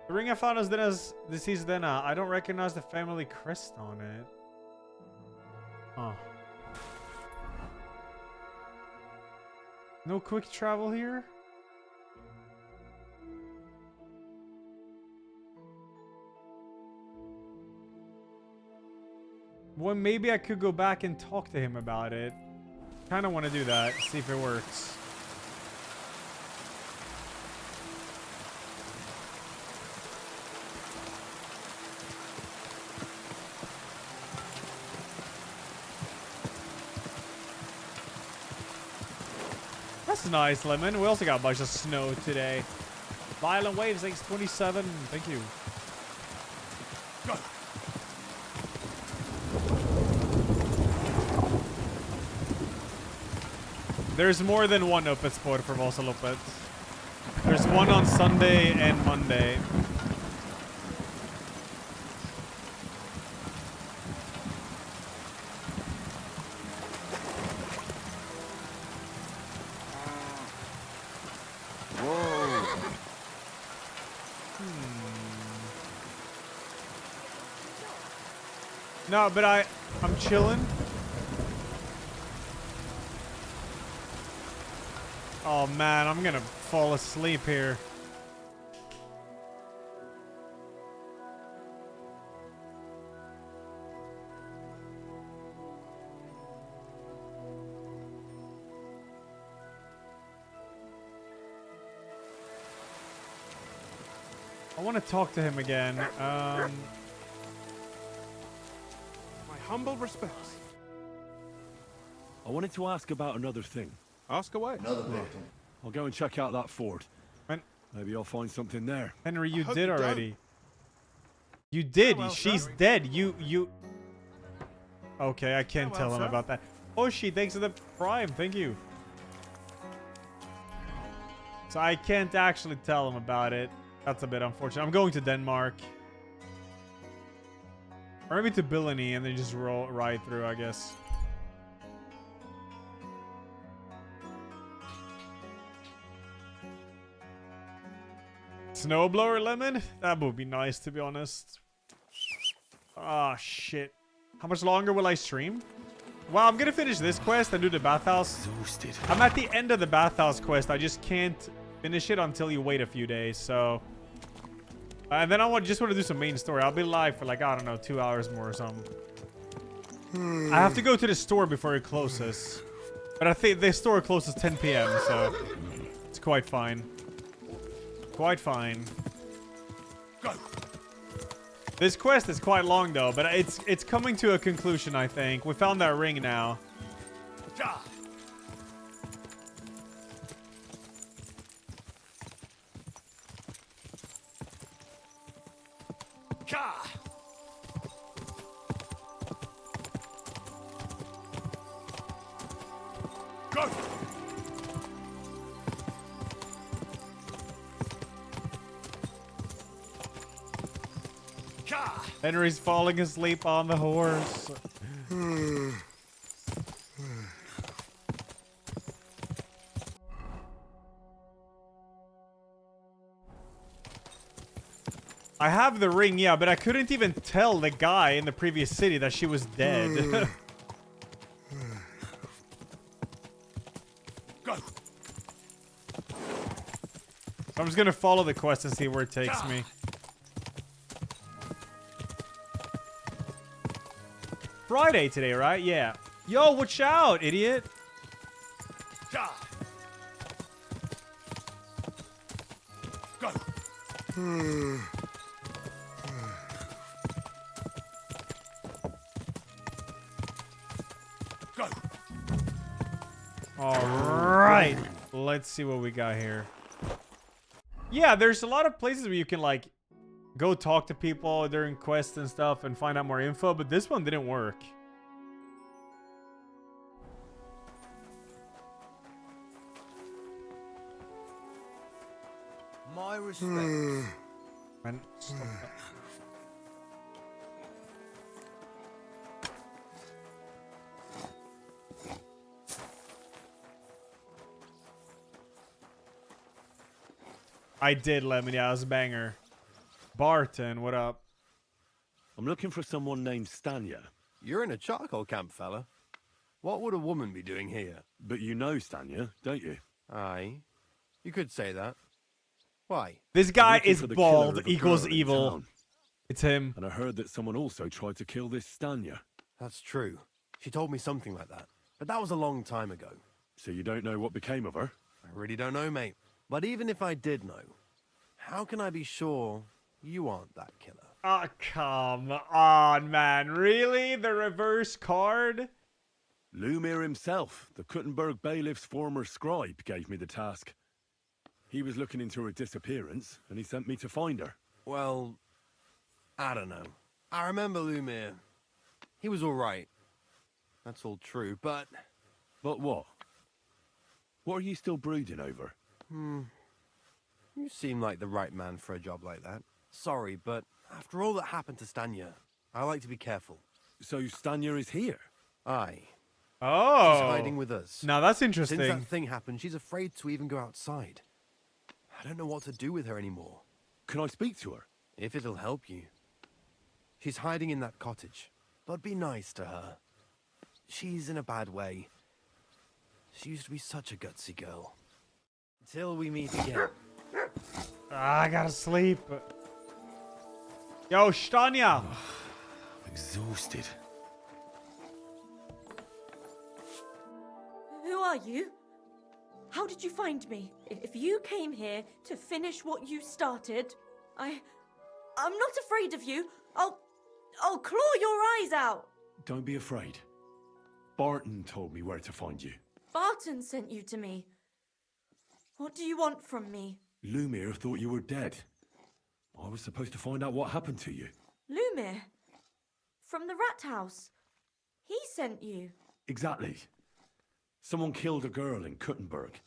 The ring I found is Dena's deceased Dena. I don't recognize the family crest on it. Huh. No quick travel here? Well, maybe I could go back and talk to him about it. Kind of want to do that, see if it works. That's nice, Lemon. We also got a bunch of snow today. Violent Waves, thanks 27. Thank you. There's more than one open spot for Vasalopet. There's one on Sunday and Monday. No, but I'm chilling. Oh man, I'm gonna fall asleep here. I want to talk to him again. My humble respects. I wanted to ask about another thing. Ask away. Another thing. I'll go and check out that fort. Maybe I'll find something there. Henry, you did already. You did. well, She's sorry. dead. You. Okay, I can't tell him about that. Oh, thanks for the prime. Thank you. So I can't actually tell him about it. That's a bit unfortunate. I'm going to Denmark. Or maybe to Billany and then just roll right through, I guess. Snowblower Lemon? That would be nice, to be honest. Ah, shit. How much longer will I stream? Well, I'm gonna finish this quest and do the bathhouse. I'm at the end of the bathhouse quest. I just can't finish it until you wait a few days, so... and then just want to do some main story. I'll be live for like, I don't know, 2 hours more or something. I have to go to the store before it closes. But I think the store closes 10 p.m., so... it's quite fine. Quite fine. Go. This quest is quite long though, but it's coming to a conclusion, I think. We found that ring now. Go. Henry's falling asleep on the horse. I have the ring, yeah, but I couldn't even tell the guy in the previous city that she was dead. Go. I'm just gonna follow the quest and see where it takes me. Friday today, right? Yeah. Yo, watch out, idiot. Go. Go. All right. Let's see what we got here. Yeah, there's a lot of places where you can like go talk to people during quests and stuff and find out more info, but this one didn't work. My respects. Man, stop that. I did, Lemon. Yeah, it was a banger. Barton, what up? I'm looking for someone named Stanya. You're in a charcoal camp, fella. What would a woman be doing here? But you know Stanya, don't you? Aye. You could say that. Why? This guy Looking is for the bald killer of a equals girl in evil. town. It's him. And I heard that someone also tried to kill this Stanya. That's true. She told me something like that. But that was a long time ago. So you don't know what became of her? I really don't know, mate. But even if I did know, how can I be sure you aren't that killer? Oh, come on, man. Really? The reverse card? Lumir himself, the Kuttenberg bailiff's former scribe, gave me the task. He was looking into her disappearance, and he sent me to find her. Well, I don't know. I remember Lumir. He was all right. That's all true, but... But what? What are you still brooding over? You seem like the right man for a job like that. Sorry, but after all that happened to Stanya, I like to be careful. So Stanya is here? Aye. Oh. She's hiding with us. Now that's interesting. Since that thing happened, she's afraid to even go outside. I don't know what to do with her anymore. Can I speak to her? If it'll help you. She's hiding in that cottage, but be nice to her. She's in a bad way. She used to be such a gutsy girl. Until we meet again. I gotta sleep. Yo, Stanya. Exhausted. Who are you? How did you find me? If you came here to finish what you started, I'm not afraid of you. I'll claw your eyes out. Don't be afraid. Barton told me where to find you. Barton sent you to me. What do you want from me? Lumir thought you were dead. I was supposed to find out what happened to you. Lumir? From the rat house. He sent you. Exactly. Someone killed a girl in Kuttenberg.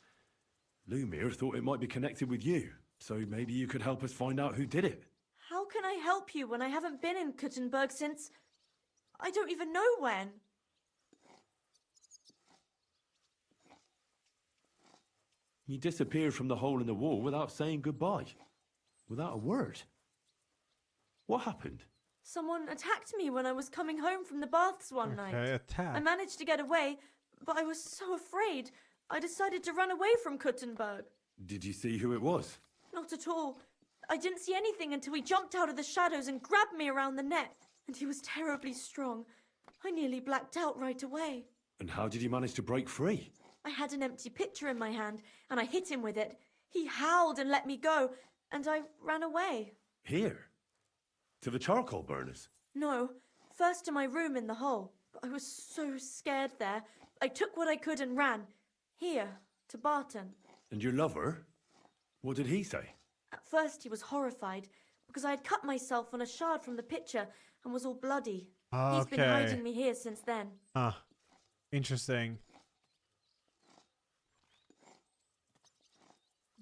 Lumir thought it might be connected with you, so maybe you could help us find out who did it. How can I help you when I haven't been in Kuttenberg since... I don't even know when. You disappeared from the hole in the wall without saying goodbye. Without a word. What happened? Someone attacked me when I was coming home from the baths one night. Attack. I managed to get away, but I was so afraid. I decided to run away from Kuttenberg. Did you see who it was? Not at all. I didn't see anything until he jumped out of the shadows and grabbed me around the neck. And he was terribly strong. I nearly blacked out right away. And how did you manage to break free? I had an empty pitcher in my hand, and I hit him with it. He howled and let me go, and I ran away. Here? To the charcoal burners? No, first to my room in the hole. But I was so scared there. I took what I could and ran. Here, to Barton. And your lover? What did he say? At first he was horrified, because I had cut myself on a shard from the pitcher and was all bloody. He's been hiding me here since then. Huh. Interesting.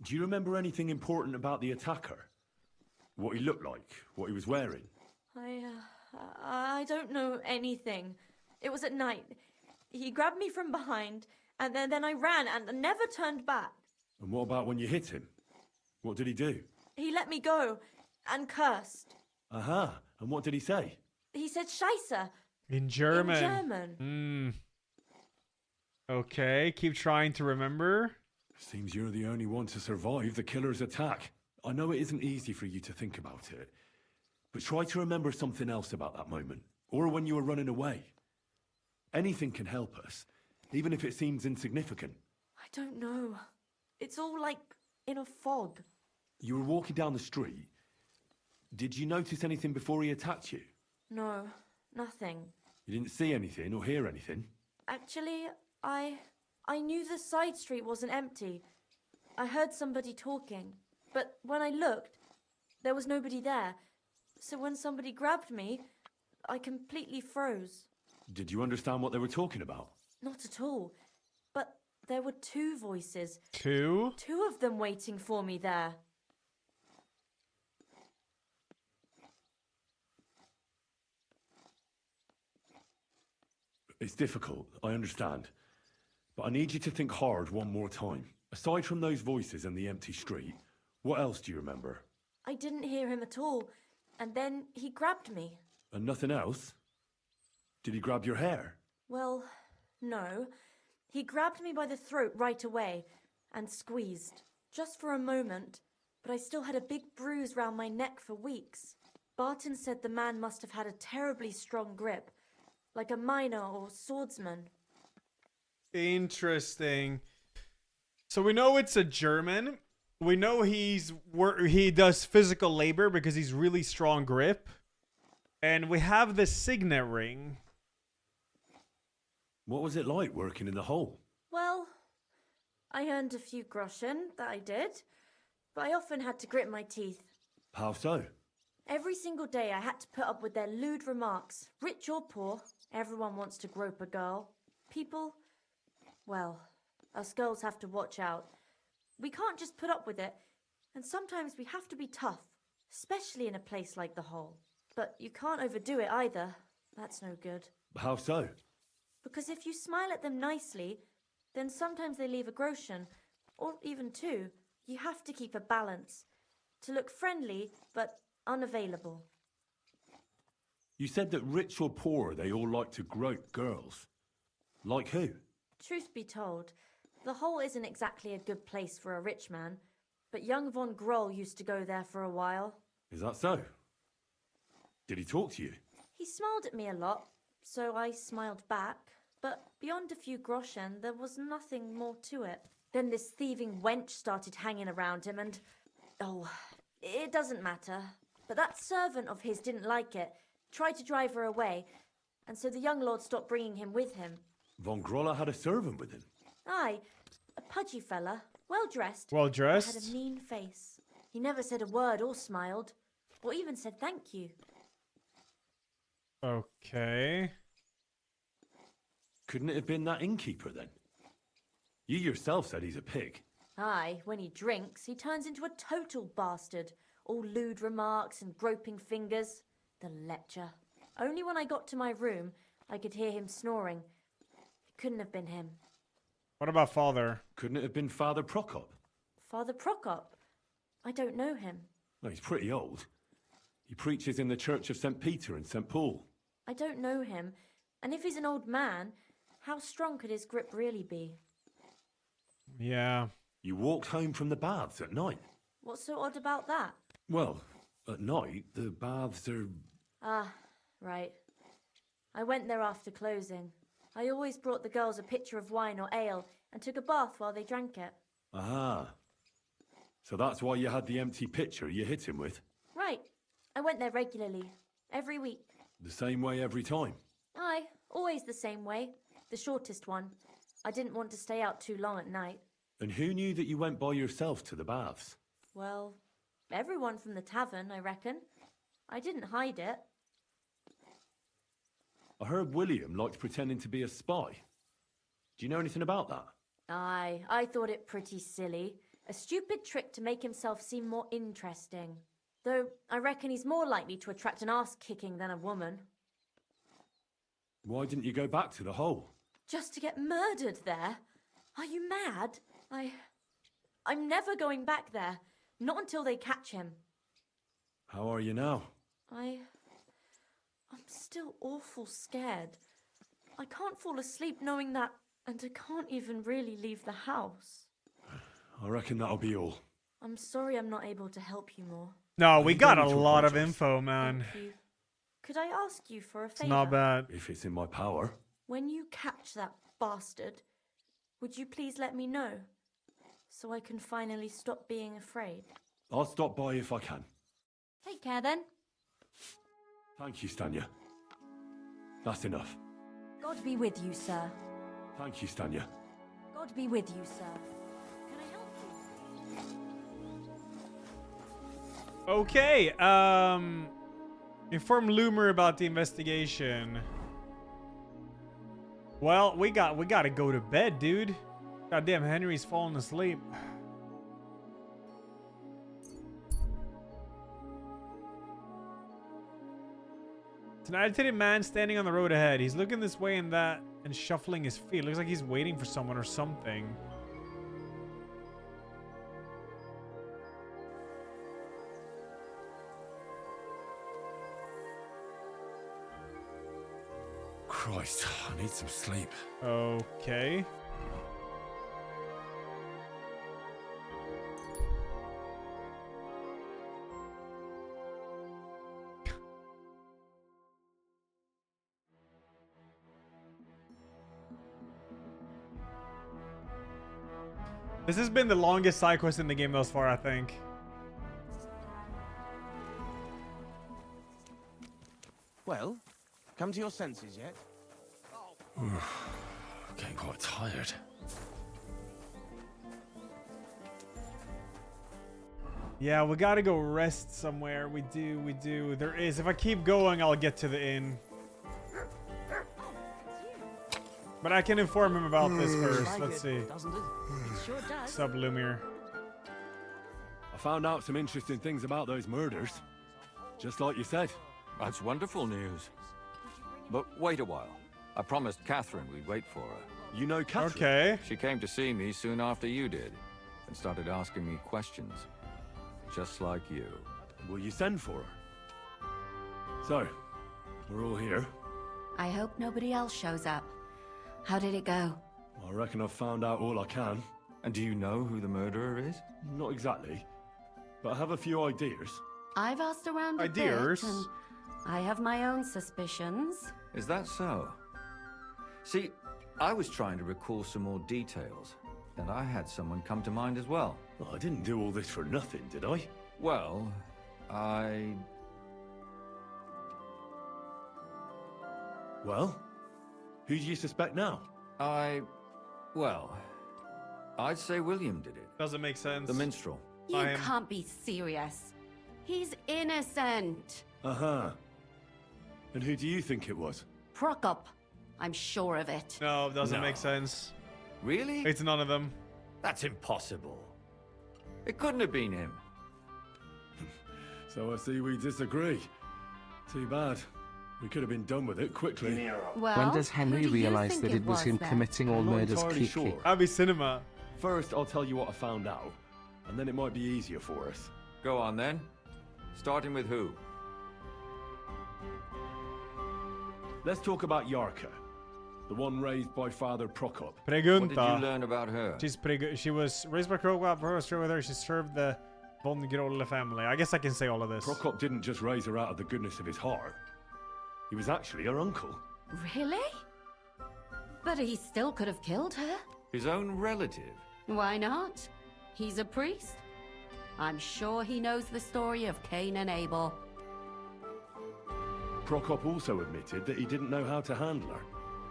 Do you remember anything important about the attacker? What he looked like? What he was wearing? I don't know anything. It was at night. He grabbed me from behind, and then I ran and never turned back. And what about when you hit him? What did he do? He let me go and cursed. Aha. And what did he say? He said Scheisse. In German. In German. Okay, keep trying to remember. Seems you're the only one to survive the killer's attack. I know it isn't easy for you to think about it, but try to remember something else about that moment, or when you were running away. Anything can help us, even if it seems insignificant. I don't know. It's all like in a fog. You were walking down the street. Did you notice anything before he attacked you? No, nothing. You didn't see anything or hear anything? Actually, I knew the side street wasn't empty. I heard somebody talking, but when I looked, there was nobody there. So when somebody grabbed me, I completely froze. Did you understand what they were talking about? Not at all. But there were two voices. Two? Two of them waiting for me there. It's difficult, I understand. But I need you to think hard one more time. Aside from those voices and the empty street, what else do you remember? I didn't hear him at all, and then he grabbed me. And nothing else? Did he grab your hair? Well, no. He grabbed me by the throat right away and squeezed, just for a moment, but I still had a big bruise round my neck for weeks. Barton said the man must have had a terribly strong grip, like a miner or swordsman. Interesting. So we know it's a German. We know he does physical labor because he's really strong grip. And we have the signet ring. What was it like working in the hole? Well, I earned a few groschen, that I did, but I often had to grit my teeth. How so? Every single day I had to put up with their lewd remarks. Rich or poor, everyone wants to grope a girl. People, well, us girls have to watch out. We can't just put up with it, and sometimes we have to be tough, especially in a place like the hole. But you can't overdo it either. That's no good. How so? Because if you smile at them nicely, then sometimes they leave a groschen, or even two. You have to keep a balance. To look friendly, but unavailable. You said that rich or poor, they all like to grope girls. Like who? Truth be told, the hole isn't exactly a good place for a rich man, but young von Groll used to go there for a while. Is that so? Did he talk to you? He smiled at me a lot, so I smiled back, but beyond a few groschen, there was nothing more to it. Then this thieving wench started hanging around him and... oh, it doesn't matter. But that servant of his didn't like it, tried to drive her away, and so the young lord stopped bringing him with him. Von Groller had a servant with him? Aye, a pudgy fella, well-dressed. Well-dressed? Had a mean face. He never said a word or smiled, or even said thank you. Okay. Couldn't it have been that innkeeper then? You yourself said he's a pig. Aye, when he drinks, he turns into a total bastard. All lewd remarks and groping fingers. The lecher. Only when I got to my room, I could hear him snoring. It couldn't have been him. What about Father? Couldn't it have been Father Prokop? Father Prokop? I don't know him. Well, he's pretty old. He preaches in the Church of St. Peter and St. Paul. I don't know him. And if he's an old man, how strong could his grip really be? Yeah. You walked home from the baths at night? What's so odd about that? Well, at night, the baths are... Ah, right. I went there after closing. I always brought the girls a pitcher of wine or ale and took a bath while they drank it. Ah. So that's why you had the empty pitcher you hit him with? Right. I went there regularly. Every week. The same way every time? Aye, always the same way. The shortest one. I didn't want to stay out too long at night. And who knew that you went by yourself to the baths? Well, everyone from the tavern, I reckon. I didn't hide it. I heard William liked pretending to be a spy. Do you know anything about that? Aye, I thought it pretty silly. A stupid trick to make himself seem more interesting. Though, I reckon he's more likely to attract an ass-kicking than a woman. Why didn't you go back to the hole? Just to get murdered there? Are you mad? I'm never going back there. Not until they catch him. How are you now? I'm still awful scared. I can't fall asleep knowing that, and I can't even really leave the house. I reckon that'll be all. I'm sorry I'm not able to help you more. No, we You got don't a need to lot of apologize. info, man. Thank you. Could I ask you for a favor? It's not bad. If it's in my power. When you catch that bastard, would you please let me know? So I can finally stop being afraid. I'll stop by if I can. Take care then. Thank you, Stanya. That's enough. God be with you, sir. Thank you, Stanya. God be with you, sir. Can I help you? Okay, inform Loomer about the investigation. Well, we gotta go to bed, dude. Goddamn, Henry's falling asleep. It's an agitated man standing on the road ahead. He's looking this way and that and shuffling his feet. Looks like he's waiting for someone or something. Christ, I need some sleep. Okay. This has been the longest side quest in the game thus far, I think. Well, come to your senses yet? Getting quite tired. Yeah, we gotta go rest somewhere. We do. There is. If I keep going, I'll get to the inn. But I can inform him about this first. Let's see. Doesn't it? It sure does. Sub Lumiere. I found out some interesting things about those murders. Just like you said. That's wonderful news. But wait a while. I promised Catherine we'd wait for her. You know Catherine? Okay. She came to see me soon after you did, and started asking me questions. Just like you. Will you send for her? So, we're all here. I hope nobody else shows up. How did it go? I reckon I've found out all I can. And do you know who the murderer is? Not exactly, but I have a few ideas. I've asked around a Ideas? bit, and I have my own suspicions. Is that so? See, I was trying to recall some more details, and I had someone come to mind as well. Well, I didn't do all this for nothing, did I? Well, I... Well? Who do you suspect now? Well, I'd say William did it. Doesn't make sense. The minstrel. You can't be serious. He's innocent. Uh-huh. And who do you think it was? Prokop. I'm sure of it. No, it doesn't No. make sense. Really? It's none of them. That's impossible. It couldn't have been him. So I see we disagree. Too bad. We could have been done with it quickly. Well, When does Henry who do you realise think that it was him then? committing all I'm not murders, entirely Kiki? sure. That'd be cinema. First, I'll tell you what I found out, and then it might be easier for us. Go on then. Starting with who? Let's talk about Yarka, the one raised by Father Prokop. Pregunta. What did you learn about her? She was raised by Krogwap, with her. She served the Von Grolle family. I guess I can say all of this. Prokop didn't just raise her out of the goodness of his heart. He was actually her uncle. Really? But he still could have killed her. His own relative? Why not? He's a priest. I'm sure he knows the story of Cain and Abel. Prokop also admitted that he didn't know how to handle her,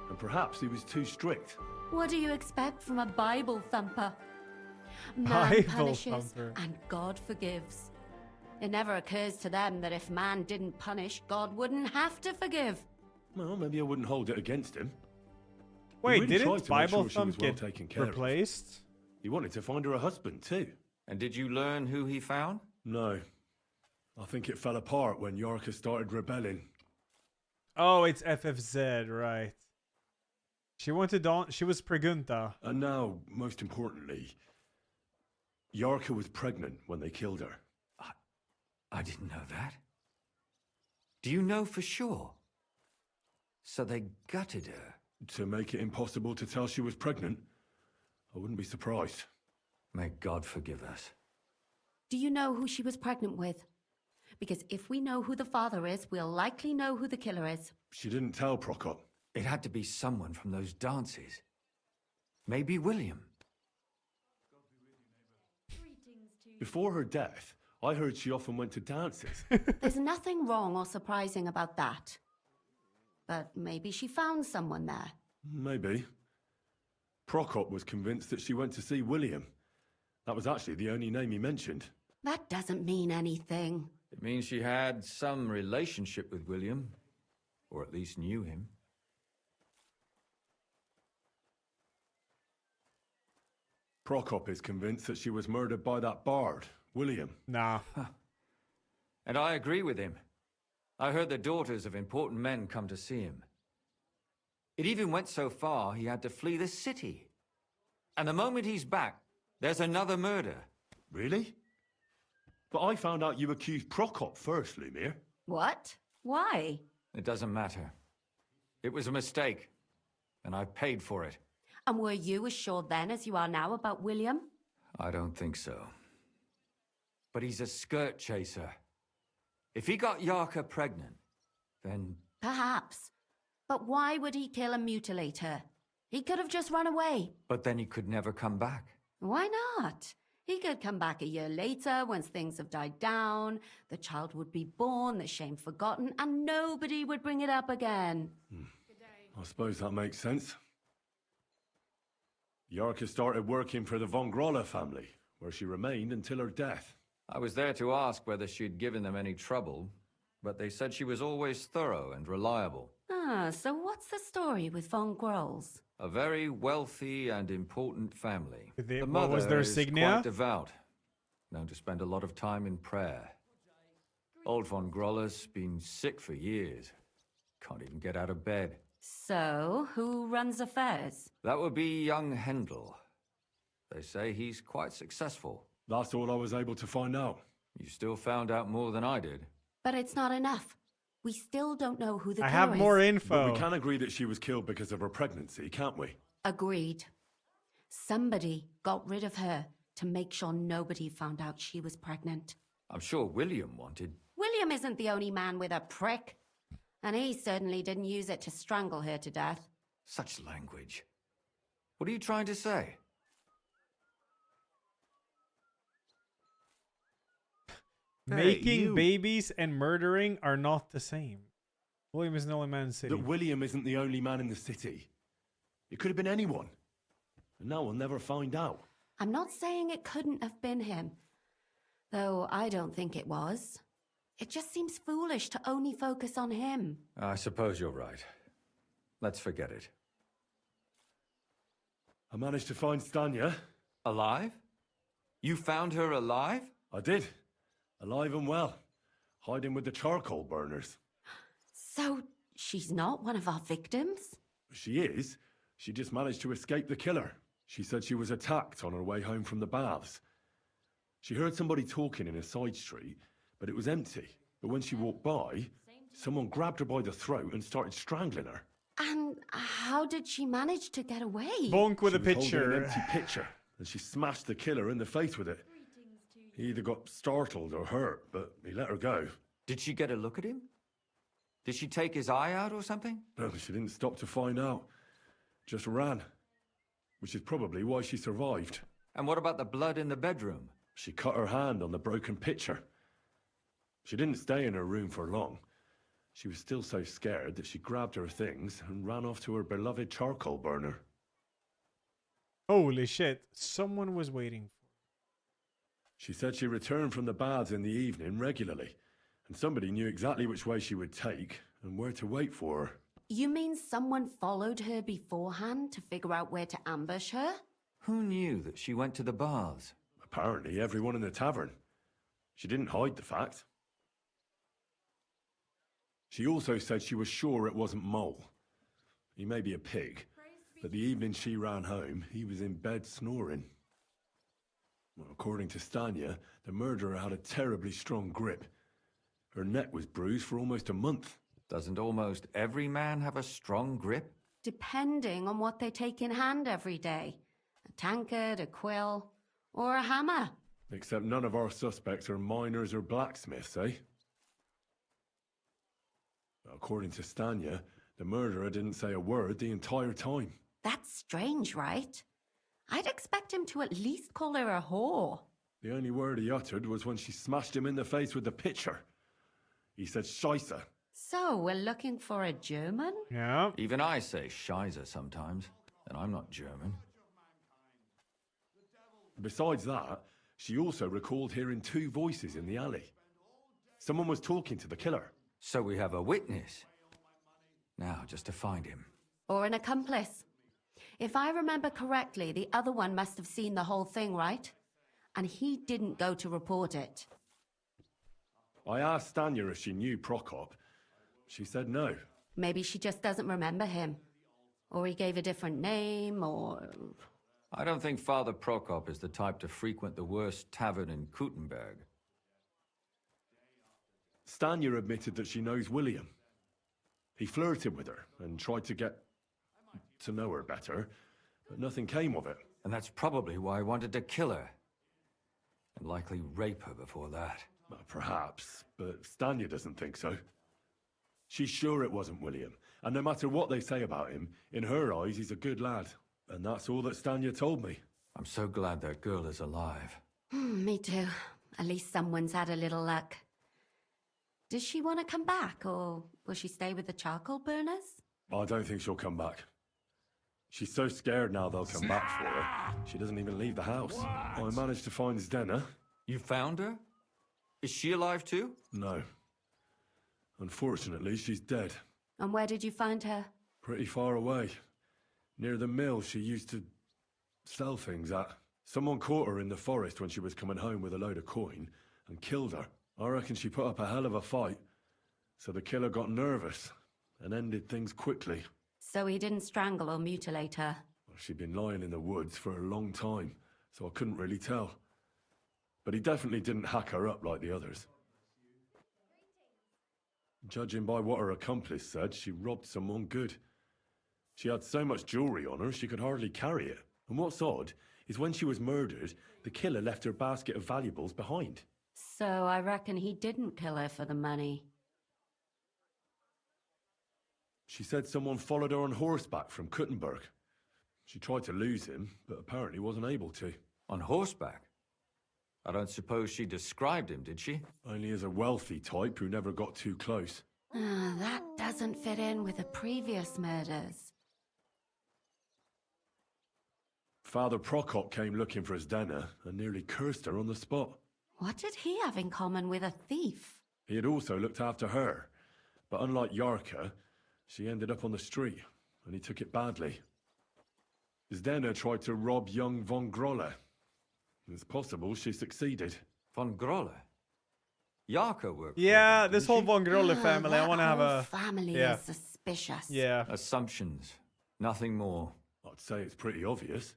and perhaps he was too strict. What do you expect from a Bible thumper? Man Bible punishes thumper. and God forgives. It never occurs to them that if man didn't punish, God wouldn't have to forgive. Well, maybe I wouldn't hold it against him. Wait, He really tried didn't to make Bible sure she Thump was well get taken care of. replaced? He wanted to find her a husband, too. And did you learn who he found? No. I think it fell apart when Yarka started rebelling. Oh, it's FFZ, right. She wanted on. She was Pregunta. And now, most importantly, Yarka was pregnant when they killed her. I didn't know that. Do you know for sure? So they gutted her. To make it impossible to tell she was pregnant? I wouldn't be surprised. May God forgive us. Do you know who she was pregnant with? Because if we know who the father is, we'll likely know who the killer is. She didn't tell Prokop. It had to be someone from those dances. Maybe William. Before her death, I heard she often went to dances. There's nothing wrong or surprising about that. But maybe she found someone there. Maybe. Prokop was convinced that she went to see William. That was actually the only name he mentioned. That doesn't mean anything. It means she had some relationship with William. Or at least knew him. Prokop is convinced that she was murdered by that bard, William. Nah. And I agree with him. I heard the daughters of important men come to see him. It even went so far he had to flee the city. And the moment he's back, there's another murder. Really? But I found out you accused Prokop first, Lumir. What? Why? It doesn't matter. It was a mistake, and I paid for it. And were you as sure then as you are now about William? I don't think so. But he's a skirt chaser. If he got Yarka pregnant, then... Perhaps. But why would he kill and mutilate her? He could have just run away. But then he could never come back. Why not? He could come back a year later, once things have died down, the child would be born, the shame forgotten, and nobody would bring it up again. I suppose that makes sense. Yarka started working for the von Groller family, where she remained until her death. I was there to ask whether she'd given them any trouble, but they said she was always thorough and reliable. Ah, so what's the story with von Grolls? A very wealthy and important family. The what mother was their is signia? quite devout, known to spend a lot of time in prayer. Old von Groller's been sick for years. Can't even get out of bed. So, who runs affairs? That would be young Hendel. They say he's quite successful. That's all I was able to find out. You still found out more than I did. But it's not enough. We still don't know who the I killer have more is. info. But we can agree that she was killed because of her pregnancy, can't we? Agreed. Somebody got rid of her to make sure nobody found out she was pregnant. I'm sure William wanted... William isn't the only man with a prick. And he certainly didn't use it to strangle her to death. Such language. What are you trying to say? Making babies and murdering are not the same. William is the only man in the city. That William isn't the only man in the city. It could have been anyone. And now we'll never find out. I'm not saying it couldn't have been him. Though I don't think it was. It just seems foolish to only focus on him. I suppose you're right. Let's forget it. I managed to find Stanya. Alive? You found her alive? I did. Alive and well. Hiding with the charcoal burners. So, she's not one of our victims? She is. She just managed to escape the killer. She said she was attacked on her way home from the baths. She heard somebody talking in a side street, but it was empty. But when she walked by, someone grabbed her by the throat and started strangling her. And how did she manage to get away? Bonk with a She was holding picture. an empty pitcher, and she smashed the killer in the face with it. He either got startled or hurt, but he let her go. Did she get a look at him? Did she take his eye out or something? No, she didn't stop to find out. Just ran. Which is probably why she survived. And what about the blood in the bedroom? She cut her hand on the broken pitcher. She didn't stay in her room for long. She was still so scared that she grabbed her things and ran off to her beloved charcoal burner. Holy shit. Someone was waiting. She said she returned from the baths in the evening regularly, and somebody knew exactly which way she would take and where to wait for her. You mean someone followed her beforehand to figure out where to ambush her? Who knew that she went to the baths? Apparently everyone in the tavern. She didn't hide the fact. She also said she was sure it wasn't Mole. He may be a pig, but the evening she ran home, he was in bed snoring. Well, according to Stanya, the murderer had a terribly strong grip. Her neck was bruised for almost a month. Doesn't almost every man have a strong grip? Depending on what they take in hand every day. A tankard, a quill, or a hammer. Except none of our suspects are miners or blacksmiths, eh? According to Stanya, the murderer didn't say a word the entire time. That's strange, right? I'd expect him to at least call her a whore. The only word he uttered was when she smashed him in the face with the pitcher. He said Scheisse. So, we're looking for a German? Yeah. Even I say Scheisse sometimes, and I'm not German. Besides that, she also recalled hearing two voices in the alley. Someone was talking to the killer. So we have a witness. Now, just to find him. Or an accomplice. If I remember correctly, the other one must have seen the whole thing, right? And he didn't go to report it. I asked Stanya if she knew Prokop. She said no. Maybe she just doesn't remember him. Or he gave a different name, or... I don't think Father Prokop is the type to frequent the worst tavern in Kuttenberg. Stanya admitted that she knows William. He flirted with her and tried to get to know her better, but nothing came of it. And that's probably why I wanted to kill her. And likely rape her before that. Well, perhaps, but Stanya doesn't think so. She's sure it wasn't William, and no matter what they say about him, in her eyes he's a good lad. And that's all that Stanya told me. I'm so glad that girl is alive. Me too. At least someone's had a little luck. Does she want to come back, or will she stay with the charcoal burners? I don't think she'll come back. She's so scared now they'll come back for her. She doesn't even leave the house. I managed to find Zdena. You found her? Is she alive too? No. Unfortunately, she's dead. And where did you find her? Pretty far away. Near the mill she used to sell things at. Someone caught her in the forest when she was coming home with a load of coin and killed her. I reckon she put up a hell of a fight. So the killer got nervous and ended things quickly. So he didn't strangle or mutilate her? She'd been lying in the woods for a long time, so I couldn't really tell. But he definitely didn't hack her up like the others. Judging by what her accomplice said, she robbed someone good. She had so much jewelry on her, she could hardly carry it. And what's odd is when she was murdered, the killer left her basket of valuables behind. So I reckon he didn't kill her for the money. She said someone followed her on horseback from Kuttenberg. She tried to lose him, but apparently wasn't able to. On horseback? I don't suppose she described him, did she? Only as a wealthy type who never got too close. That doesn't fit in with the previous murders. Father Prokop came looking for Zdena and nearly cursed her on the spot. What did he have in common with a thief? He had also looked after her, but unlike Yarka, she ended up on the street, and he took it badly. Zdena tried to rob young von Grolle. It's possible she succeeded. Von Grolle? Yarka worked Yeah, for them, this whole Von Grolle family, I want to have a... family yeah. is suspicious. Yeah. Assumptions. Nothing more. I'd say it's pretty obvious.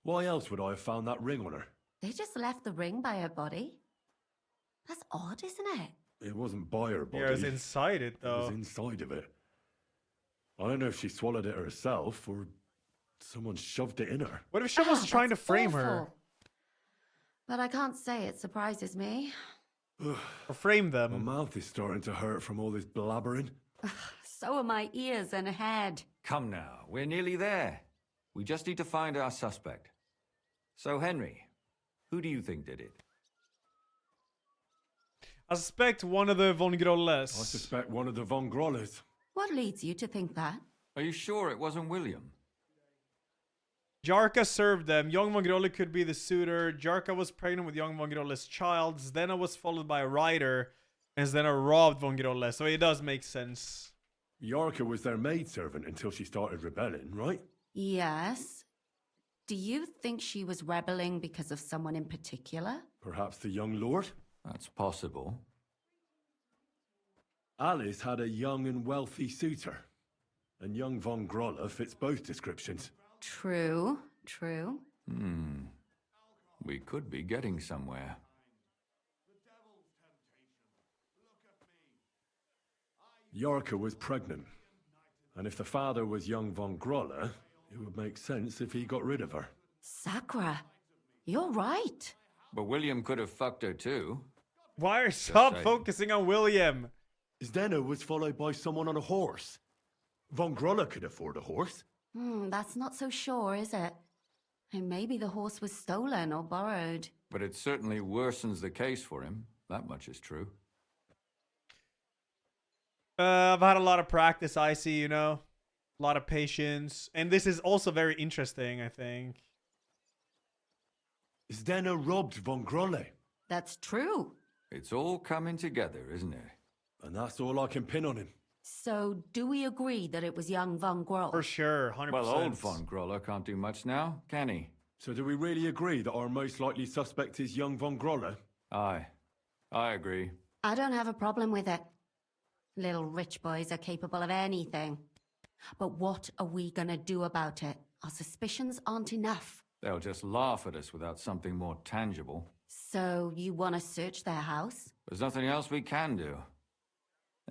Why else would I have found that ring on her? They just left the ring by her body? That's odd, isn't it? It wasn't by her body. Yeah, it was inside it, though. It was inside of it. I don't know if she swallowed it herself or someone shoved it in her. What if someone's trying to frame her? Awful. But I can't say it surprises me. Or frame them. My mouth is starting to hurt from all this blabbering. So are my ears and head. Come now, we're nearly there. We just need to find our suspect. So, Henry, who do you think did it? I suspect one of the Von Grolles. I suspect one of the Von Grolles. What leads you to think that? Are you sure it wasn't William? Jarka served them. Young Von Grolle could be the suitor. Jarka was pregnant with young Von Grolle's child. Zdena was followed by a rider. And Zdena robbed Von Grolle. So it does make sense. Yarka was their maidservant until she started rebelling, right? Yes. Do you think she was rebelling because of someone in particular? Perhaps the young lord? That's possible. Alice had a young and wealthy suitor. And young Von Grolle fits both descriptions. True, true. We could be getting somewhere. Yarka was pregnant. And if the father was young Von Grolle, it would make sense if he got rid of her. Sakura, you're right. But William could have fucked her too. Why are stop saying. focusing on William? Zdena was followed by someone on a horse. Von Grolle could afford a horse. That's not so sure, is it? And maybe the horse was stolen or borrowed. But it certainly worsens the case for him. That much is true. I've had a lot of practice, I see, you know. A lot of patience. And this is also very interesting, I think. Zdena robbed Von Grolle. That's true. It's all coming together, isn't it? And that's all I can pin on him. So, do we agree that it was young Von Grolle? For sure, 100%. Well, old Von Grolle can't do much now, can he? So do we really agree that our most likely suspect is young Von Grolle? Aye. I agree. I don't have a problem with it. Little rich boys are capable of anything. But what are we gonna do about it? Our suspicions aren't enough. They'll just laugh at us without something more tangible. So you want to search their house? There's nothing else we can do.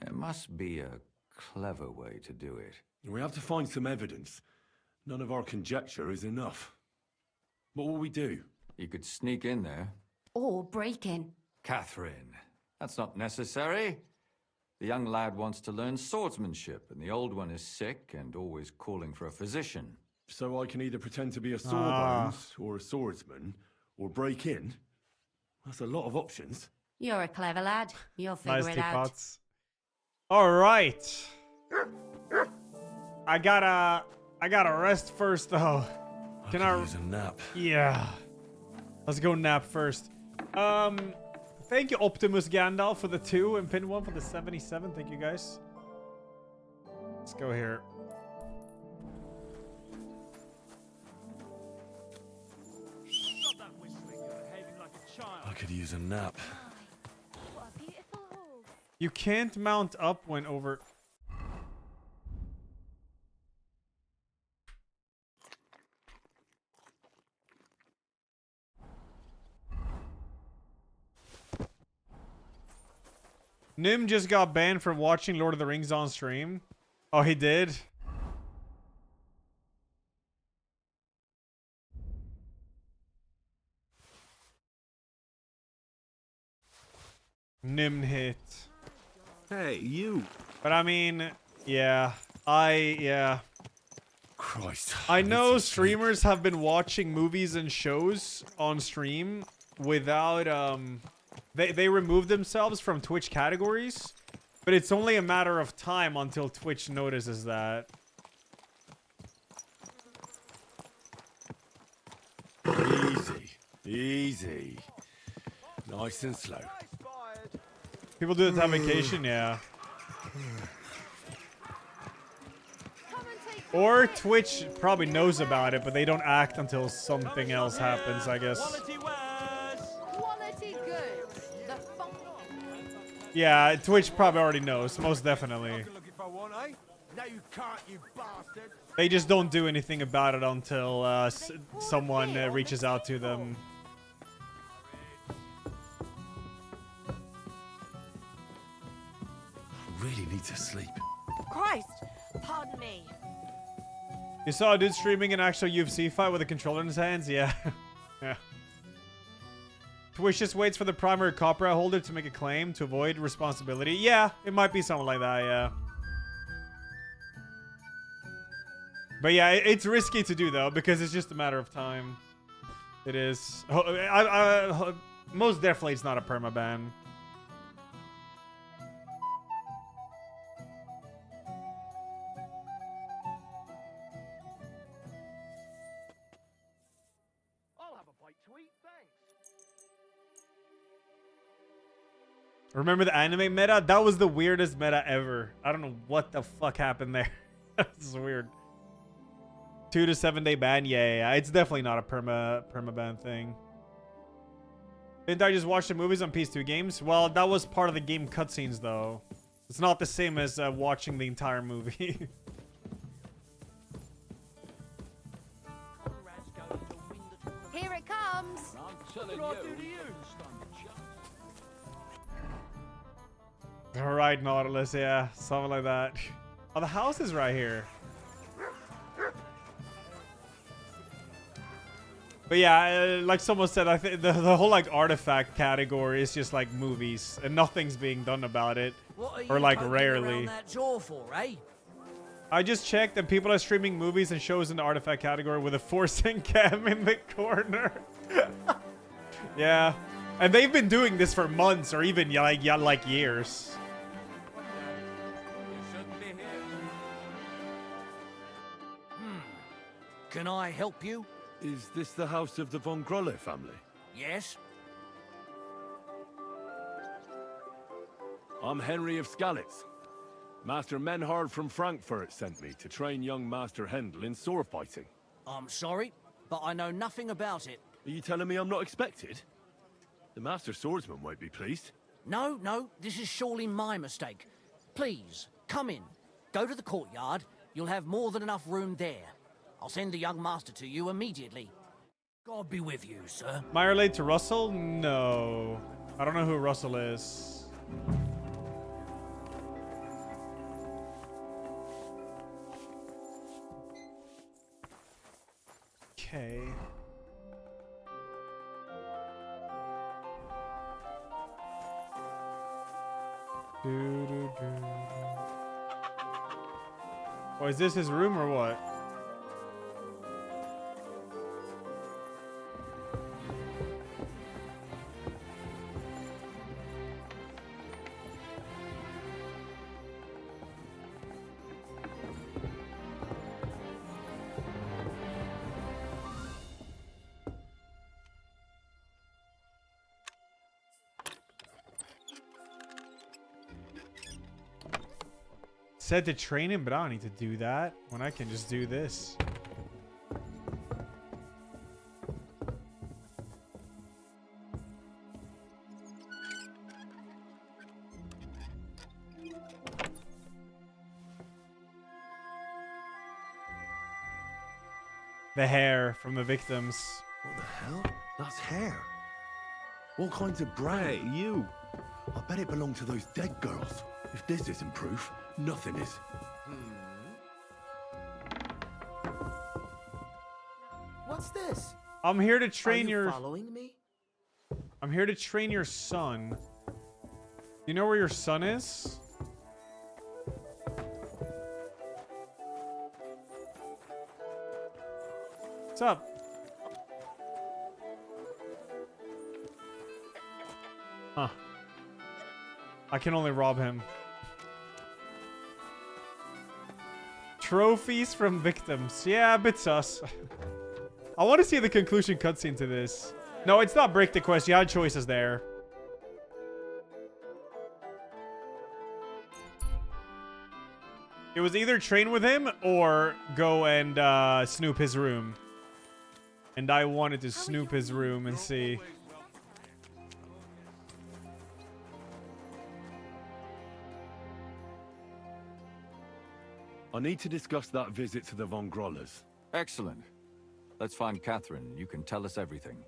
There must be a clever way to do it. We have to find some evidence. None of our conjecture is enough. What will we do? You could sneak in there. Or break in. Catherine, that's not necessary. The young lad wants to learn swordsmanship, and the old one is sick and always calling for a physician. So I can either pretend to be a sawbones or a swordsman, or break in? That's a lot of options. You're a clever lad. You'll figure Nice it out. teapots. All right. I gotta rest first though. Can I use a nap? Yeah. Let's go nap first. Thank you Optimus Gandalf for the 2 and Pin 1 for the 77. Thank you guys. Let's go here. I could use a nap. You can't mount up when over. Nim just got banned from watching Lord of the Rings on stream. Oh, he did? Nim hit. Hey, you. But I mean, yeah. Yeah. Christ. I know streamers have been watching movies and shows on stream without, They removed themselves from Twitch categories, but it's only a matter of time until Twitch notices that. Easy. Easy. Nice and slow. People do it to have vacation, yeah. Or Twitch probably knows about it, but they don't act until something else happens, I guess. Quality goods. The fun. Yeah, Twitch probably already knows, most definitely. No, you can't, you bastard. They just don't do anything about it until someone reaches out to them. Really need to sleep. Christ, pardon me. You saw a dude streaming an actual UFC fight with a controller in his hands? Yeah. Yeah. Twitch just waits for the primary copyright holder to make a claim to avoid responsibility. Yeah, it might be something like that, yeah. But yeah, it's risky to do though, because it's just a matter of time. It is. Most definitely it's not a permaban. Remember the anime meta? That was the weirdest meta ever. I don't know what the fuck happened there. That's weird. 2 to 7 day ban? Yeah. It's definitely not a permaban thing. Didn't I just watch the movies on PS2 games? Well, that was part of the game cutscenes though. It's not the same as watching the entire movie. Here it comes. Alright, Nautilus, yeah. Something like that. Oh, the house is right here. But yeah, like someone said, I think the whole like artifact category is just like movies, and nothing's being done about it, or like rarely. That jaw for, eh? I just checked, and people are streaming movies and shows in the artifact category with a forcing cam in the corner. Yeah, and they've been doing this for months, or even like years. Can I help you? Is this the house of the Von Grolle family? Yes. I'm Henry of Skalitz. Master Menhard from Frankfurt sent me to train young Master Hendel in sword fighting. I'm sorry, but I know nothing about it. Are you telling me I'm not expected? The Master Swordsman won't be pleased. No, this is surely my mistake. Please, come in. Go to the courtyard, You'll have more than enough room there. I'll send the young master to you immediately. God be with you, sir. Am I related to Russell? No. I don't know who Russell is. Okay. Oh, is this his room or what? Said to train him, but I don't need to do that when I can just do this. The hair from the victims. What the hell? That's hair. All kinds of brown. Hey, you. I bet it belonged to those dead girls. If this isn't proof, nothing is. What's this? I'm here to train Are you your. following me? I'm here to train your son. You know where your son is? What's up? Huh. I can only rob him. Trophies from victims. Yeah, a bit sus. I want to see the conclusion cutscene to this. No, it's not break the quest. You had choices there. It was either train with him or go and snoop his room. And I wanted to snoop his room and see. I need to discuss that visit to the Von Grollers. Excellent. Let's find Catherine. You can tell us everything.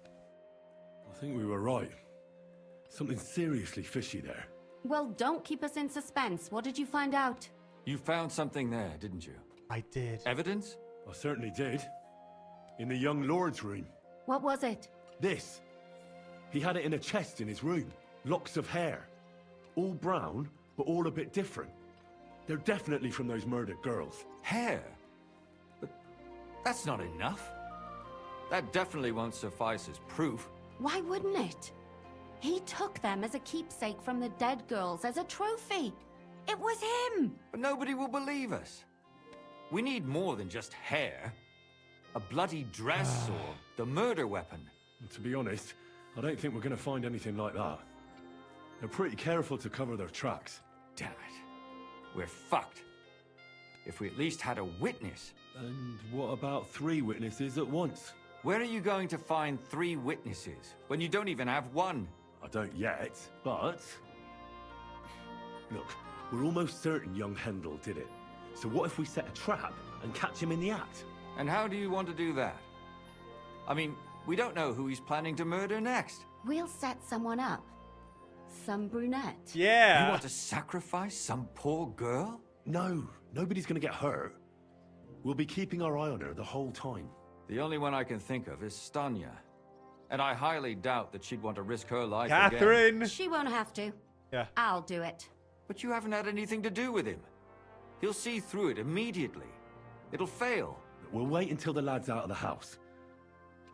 I think we were right. Something seriously fishy there. Well, don't keep us in suspense. What did you find out? You found something there, didn't you? I did. Evidence? I certainly did. In the young lord's room. What was it? This. He had it in a chest in his room. Locks of hair. All brown, but all a bit different. They're definitely from those murdered girls. Hair? But that's not enough. That definitely won't suffice as proof. Why wouldn't it? He took them as a keepsake from the dead girls, as a trophy. It was him! But nobody will believe us. We need more than just hair. A bloody dress or the murder weapon. And to be honest, I don't think we're going to find anything like that. They're pretty careful to cover their tracks. Damn it. We're fucked. If we at least had a witness. And what about 3 witnesses at once? Where are you going to find 3 witnesses when you don't even have one? I don't yet, but... Look, we're almost certain young Hendel did it. So what if we set a trap and catch him in the act? And how do you want to do that? I mean, we don't know who he's planning to murder next. We'll set someone up. Some brunette. Yeah. You want to sacrifice some poor girl? No, nobody's going to get hurt. We'll be keeping our eye on her the whole time. The only one I can think of is Stanya. And I highly doubt that she'd want to risk her life Catherine! again. She won't have to. Yeah. I'll do it. But you haven't had anything to do with him. He'll see through it immediately. It'll fail. We'll wait until the lad's out of the house.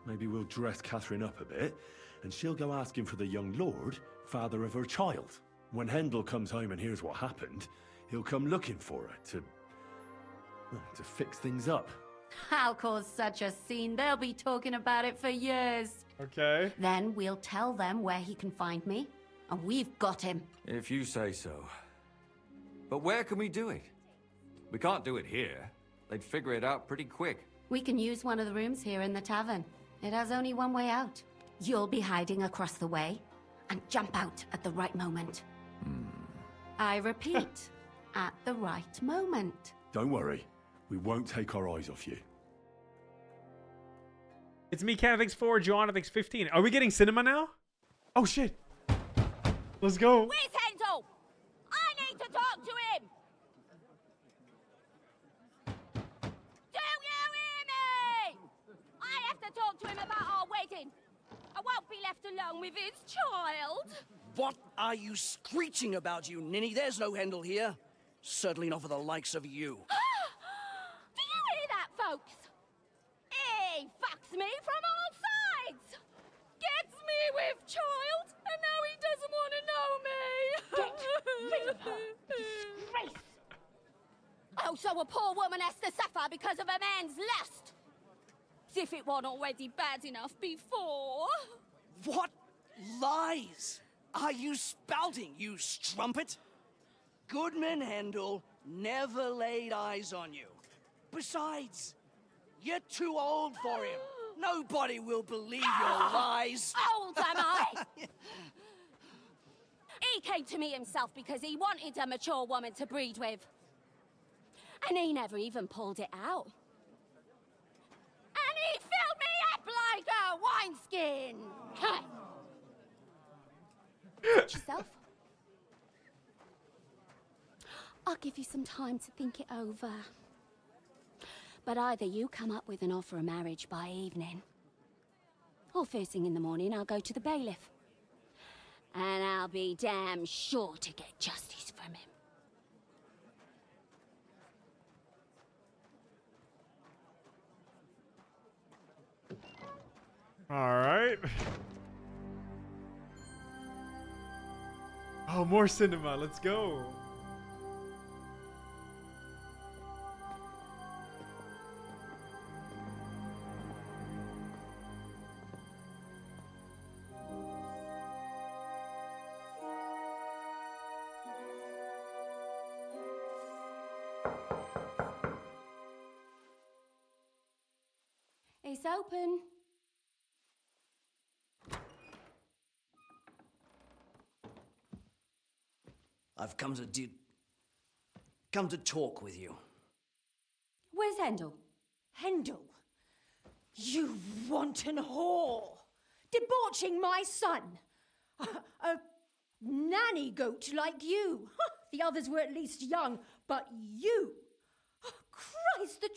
Maybe we'll dress Catherine up a bit, and she'll go asking for the young lord, father of her child. When Hendel comes home and hears what happened, he'll come looking for her to fix things up. I'll cause such a scene, they'll be talking about it for years. Okay. Then we'll tell them where he can find me, and we've got him. If you say so. But where can we do it? We can't do it here. They'd figure it out pretty quick. We can use one of the rooms here in the tavern. It has only one way out. You'll be hiding across the way, and jump out at the right moment. I repeat, at the right moment. Don't worry. We won't take our eyes off you. It's me, Canavix 4, Joanna thinks 15. Are we getting cinema now? Oh shit. Let's go. Where's Handel? I need to talk to him! Do you hear me? I have to talk to him about our wedding. I won't be left alone with his child. What are you screeching about, you ninny? There's no Handel here. Certainly not for the likes of you. Do you hear that, folks? He fucks me from all sides. Gets me with child, and now he doesn't want to know me. Get rid of her. Disgrace. Oh, so a poor woman has to suffer because of a man's lust. As if it wasn't already bad enough before. What lies are you spouting, you strumpet? Goodman Handel never laid eyes on you. Besides, you're too old for him. Nobody will believe your lies. Old am I? He came to me himself because he wanted a mature woman to breed with. And he never even pulled it out. And he filled me up like a wineskin. Watch yourself. I'll give you some time to think it over. But either you come up with an offer of marriage by evening, or first thing in the morning I'll go to the bailiff. And I'll be damn sure to get justice from him. Alright. Oh, more cinema. Let's go. It's open. I've come to talk with you. Where's Handel? Handel? You wanton whore! Debauching my son! A nanny goat like you! The others were at least young, but you! Oh, Christ, the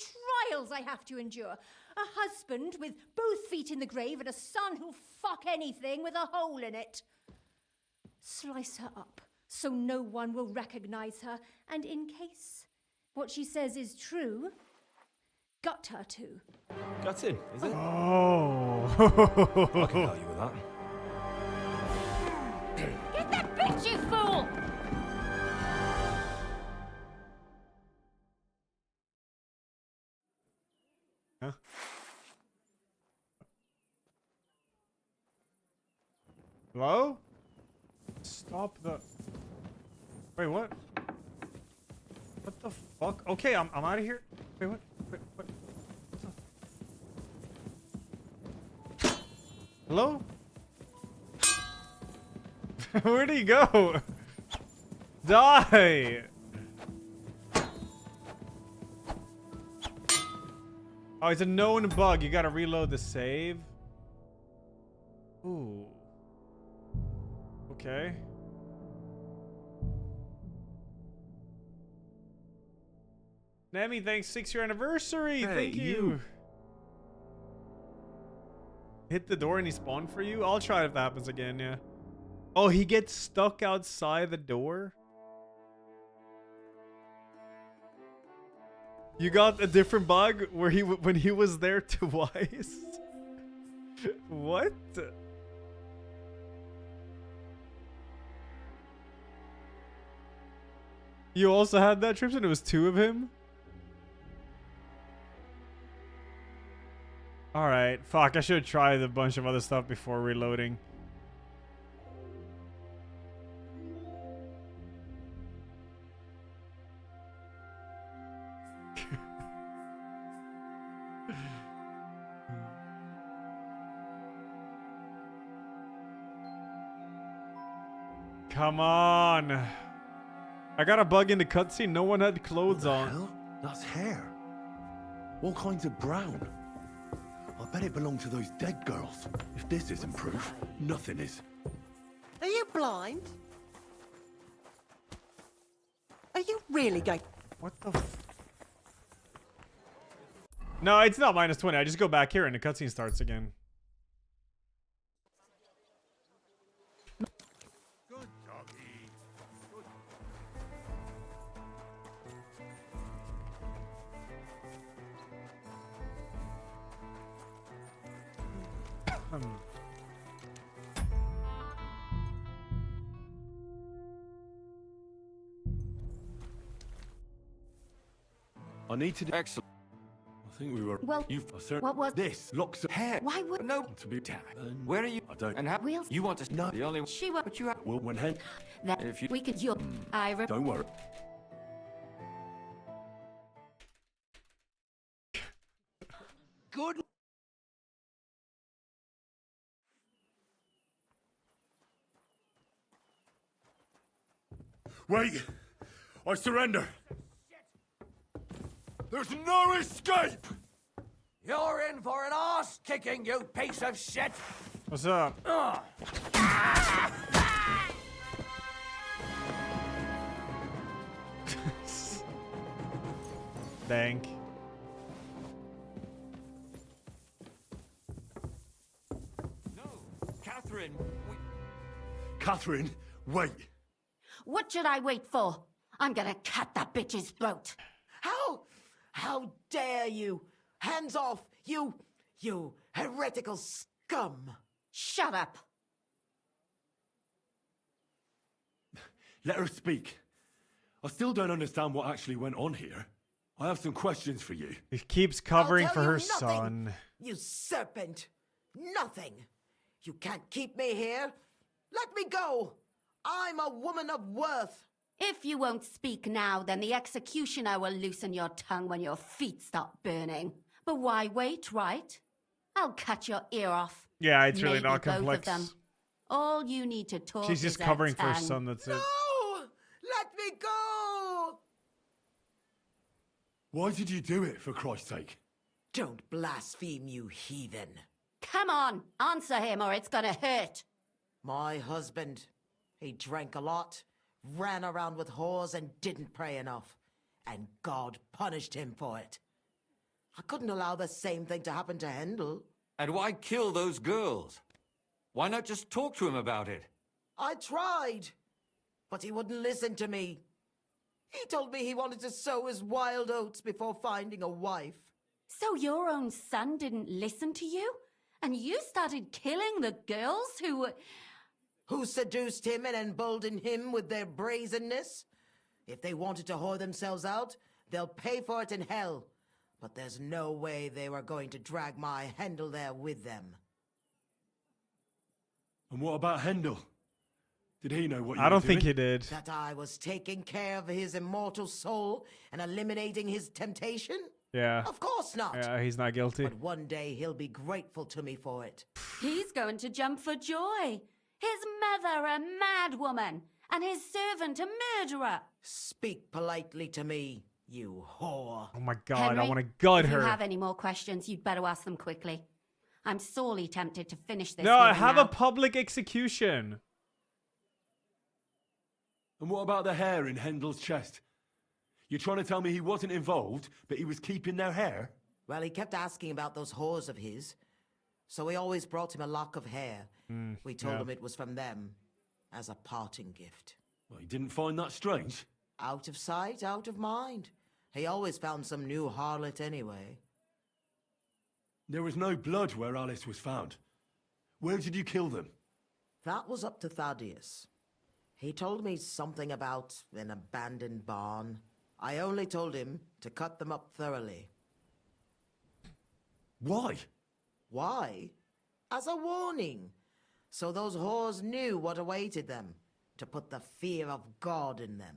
trials I have to endure! A husband with both feet in the grave and a son who'll fuck anything with a hole in it. Slice her up so no one will recognize her, and in case what she says is true, gut her too. Gutting, is it? Oh. I can help you with that. Get that bitch, you fool! Huh? Hello? Stop the... Wait, what? What the fuck? Okay, I'm out of here. Wait, what? Wait, what? Hello? Where'd he go? Die! Oh, it's a known bug. You gotta reload the save. Ooh. Okay. Nemi, thanks, 6-year anniversary. Hey, thank you. Hit the door and he spawned for you? I'll try if that happens again, yeah. Oh, he gets stuck outside the door? You got a different bug where when he was there twice? What? You also had that, Tripson? It was 2 of him? Alright, fuck, I should have tried a bunch of other stuff before reloading. Come on. I got a bug in the cutscene. No one had clothes on. Hell? That's hair. All kinds of brown. I bet it belonged to those dead girls. If this isn't proof, nothing is. Are you blind? Are you really going? What the No, it's not -20. I just go back here and the cutscene starts again. Good doggy. I need to do... Excellent. I think we were... Well, what was... This locks... Hair. Why would... No. To be... Where are you? I don't... And how... Wheels... You want to... No. The only... She was... But you have... Well, when hen... That If you... we could... You... I... Don't worry. Good. Wait! I surrender! There's no escape! You're in for an arse kicking, you piece of shit! What's up? Thank. No. Catherine. Catherine, wait! What should I wait for? I'm gonna cut that bitch's throat. How dare you? Hands off, you heretical scum! Shut up. Let her speak. I still don't understand what actually went on here. I have some questions for you. He keeps covering I'll for tell her you nothing, son. You serpent! Nothing! You can't keep me here! Let me go! I'm a woman of worth! If you won't speak now, then the executioner will loosen your tongue when your feet start burning. But why wait, right? I'll cut your ear off. Yeah, it's really Maybe not both of complex. them. All you need to talk She's just is covering for her tongue. son, that's it. No! Let me go! Why did you do it, for Christ's sake? Don't blaspheme, you heathen. Come on, answer him or it's gonna hurt. My husband, he drank a lot, ran around with whores and didn't pray enough. And God punished him for it. I couldn't allow the same thing to happen to Hendel. And why kill those girls? Why not just talk to him about it? I tried, but he wouldn't listen to me. He told me he wanted to sow his wild oats before finding a wife. So your own son didn't listen to you? And you started killing the girls who seduced him and emboldened him with their brazenness? If they wanted to whore themselves out, they'll pay for it in hell. But there's no way they were going to drag my Hendel there with them. And what about Hendel? Did he know what you I don't were think doing? he did. That I was taking care of his immortal soul and eliminating his temptation? Yeah. Of course not. Yeah, he's not guilty. But one day he'll be grateful to me for it. He's going to jump for joy. His mother a mad woman, and his servant a murderer. Speak politely to me, you whore. Oh my god, Henry, I want to gut if her. you have any more questions, you'd better ask them quickly. I'm sorely tempted to finish this. No, hearing have now. a public execution. And what about the hair in Hendel's chest? You're trying to tell me he wasn't involved, but he was keeping their hair? Well, he kept asking about those whores of his. So we always brought him a lock of hair. We told him it was from them, as a parting gift. Well, he didn't find that strange? Out of sight, out of mind. He always found some new harlot anyway. There was no blood where Alice was found. Where did you kill them? That was up to Thaddeus. He told me something about an abandoned barn. I only told him to cut them up thoroughly. Why? Why? As a warning. So those whores knew what awaited them. To put the fear of God in them.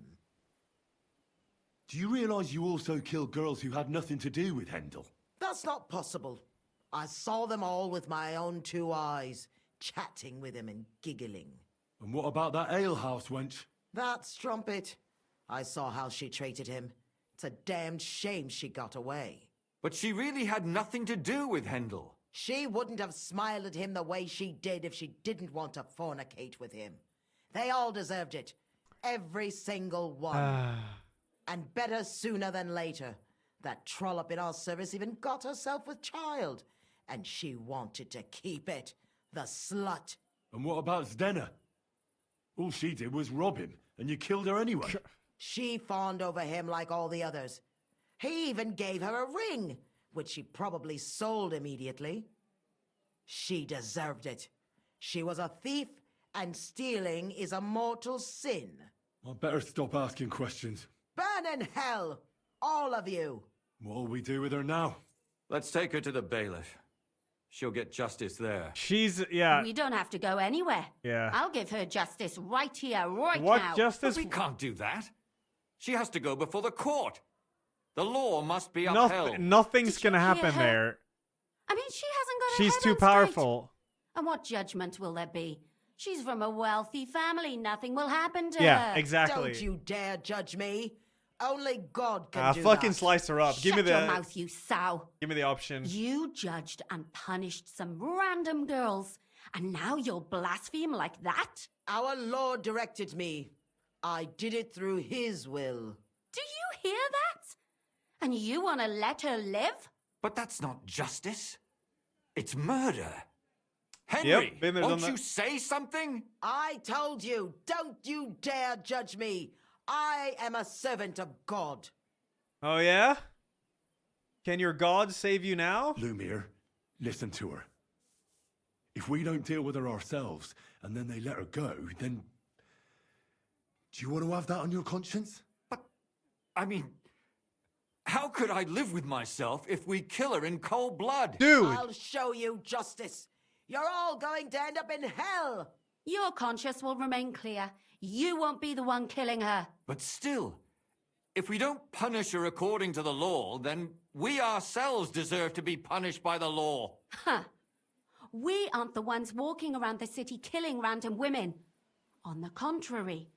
Do you realize you also killed girls who had nothing to do with Hendel? That's not possible. I saw them all with my own 2 eyes, chatting with him and giggling. And what about that alehouse wench? That strumpet. I saw how she treated him. It's a damned shame she got away. But she really had nothing to do with Hendel. She wouldn't have smiled at him the way she did if she didn't want to fornicate with him. They all deserved it. Every single one. And better sooner than later. That trollop in our service even got herself with child. And she wanted to keep it. The slut. And what about Zdenna? All she did was rob him, and you killed her anyway. She fawned over him like all the others. He even gave her a ring, which she probably sold immediately. She deserved it. She was a thief, and stealing is a mortal sin. I better stop asking questions. Burn in hell, all of you. What'll we do with her now? Let's take her to the bailiff. She'll get justice there. We don't have to go anywhere. Yeah. I'll give her justice right here, right now. What justice? But we can't do that. She has to go before the court. The law must be upheld. Nothing's gonna happen her? there. I mean, she hasn't got her She's head too on straight. powerful. And what judgment will there be? She's from a wealthy family. Nothing will happen to Yeah, her. exactly. Don't you dare judge me. Only God can do Fucking that. slice her up. Give me Shut your the mouth, you sow. Give me the option. You judged and punished some random girls, and now you'll blaspheme like that? Our Lord directed me. I did it through His will. Do you hear that? And you want to let her live? But that's not justice. It's murder. Henry, Yep, been there, done won't that. you say something? I told you, don't you dare judge me. I am a servant of God. Oh yeah? Can your god save you now? Lumiere, listen to her. If we don't deal with her ourselves, and then they let her go, then... Do you want to have that on your conscience? I mean, how could I live with myself if we kill her in cold blood? Dude! I'll show you justice. You're all going to end up in hell. Your conscience will remain clear. You won't be the one killing her. But still, if we don't punish her according to the law, then we ourselves deserve to be punished by the law. Huh. We aren't the ones walking around the city killing random women. On the contrary,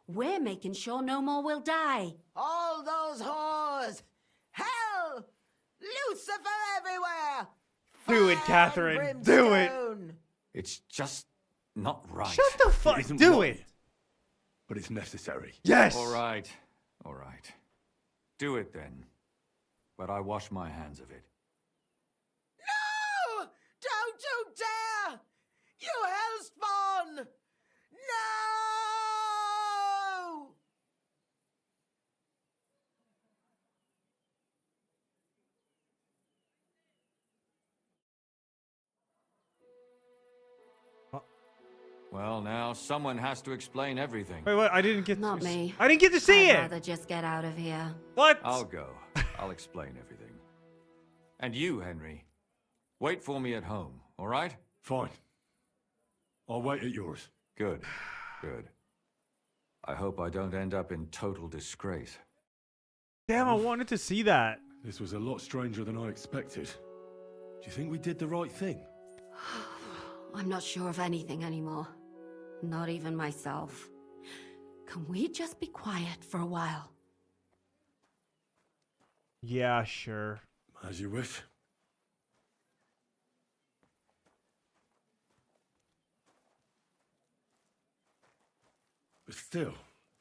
we're making sure no more will die. All those whores. Hell. Lucifer everywhere. Do it, Catherine. Do it. It's just not right. Shut the fuck. isn't Do right. it. But it's necessary. Yes. All right. All right. Do it then. But I wash my hands of it. No! Don't you dare! You hellspawn! No! Well, now someone has to explain everything. Wait, what? I didn't get Not to me. I didn't get to see I'd it. rather just get out of here. What? I'll go. I'll explain everything. And you, Henry, wait for me at home, all right? Fine. I'll wait at yours. Good. Good. I hope I don't end up in total disgrace. Damn, I wanted to see that. This was a lot stranger than I expected. Do you think we did the right thing? I'm not sure of anything anymore. Not even myself. Can we just be quiet for a while? Yeah, sure. As you wish. But still,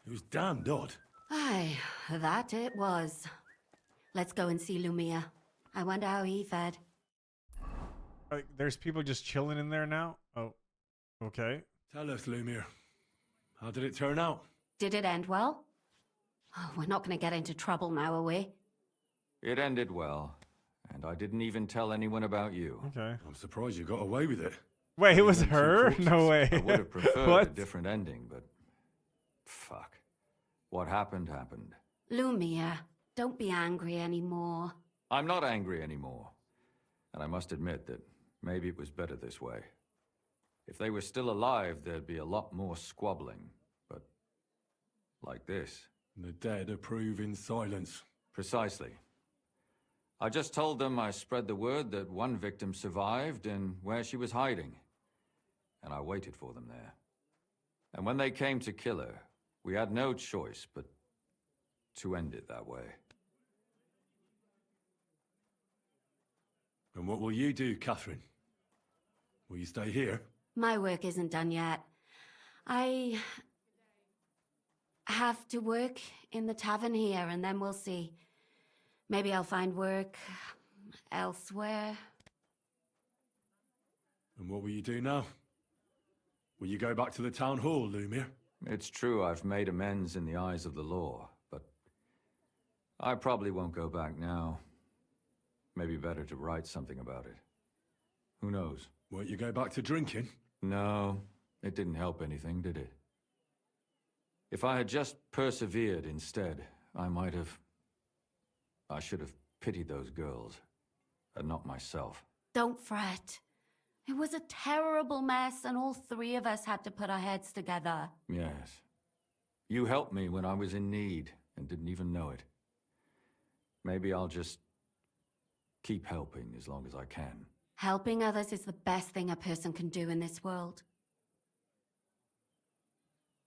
it was damned odd. Aye, that it was. Let's go and see Lumia. I wonder how he fared. There's people just chilling in there now? Oh, okay. Tell us, Lumiere. How did it turn out? Did it end well? Oh, we're not going to get into trouble now, are we? It ended well, and I didn't even tell anyone about you. Okay. I'm surprised you got away with it. Wait, it was Went two her? corpses. No way. I would have preferred a What? different ending, but fuck. What happened, happened. Lumia, don't be angry anymore. I'm not angry anymore. And I must admit that maybe it was better this way. If they were still alive, there'd be a lot more squabbling. But like this. The dead approve in silence. Precisely. I just told them I spread the word that one victim survived and where she was hiding. And I waited for them there. And when they came to kill her, we had no choice but to end it that way. And what will you do, Catherine? Will you stay here? My work isn't done yet. I have to work in the tavern here, and then we'll see. Maybe I'll find work elsewhere. And what will you do now? Will you go back to the town hall, Lumiere? It's true I've made amends in the eyes of the law, but I probably won't go back now. Maybe better to write something about it. Who knows? Won't you go back to drinking? No, it didn't help anything, did it? If I had just persevered instead, I should have pitied those girls, and not myself. Don't fret. It was a terrible mess, and all three of us had to put our heads together. Yes. You helped me when I was in need, and didn't even know it. Maybe I'll just keep helping as long as I can. Helping others is the best thing a person can do in this world.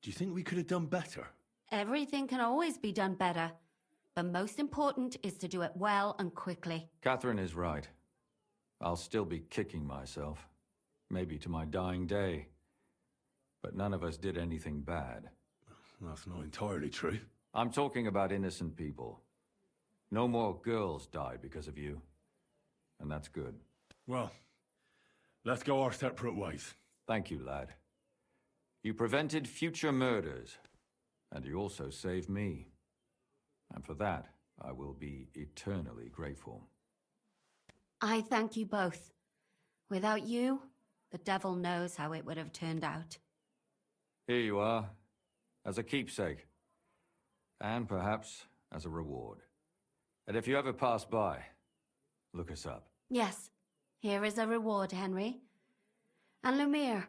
Do you think we could have done better? Everything can always be done better, but most important is to do it well and quickly. Catherine is right. I'll still be kicking myself, maybe to my dying day. But none of us did anything bad. That's not entirely true. I'm talking about innocent people. No more girls died because of you. And that's good. Well, let's go our separate ways. Thank you, lad. You prevented future murders, and you also saved me. And for that, I will be eternally grateful. I thank you both. Without you, the devil knows how it would have turned out. Here you are, as a keepsake. And perhaps as a reward. And if you ever pass by, look us up. Yes, here is a reward, Henry. And Lumiere,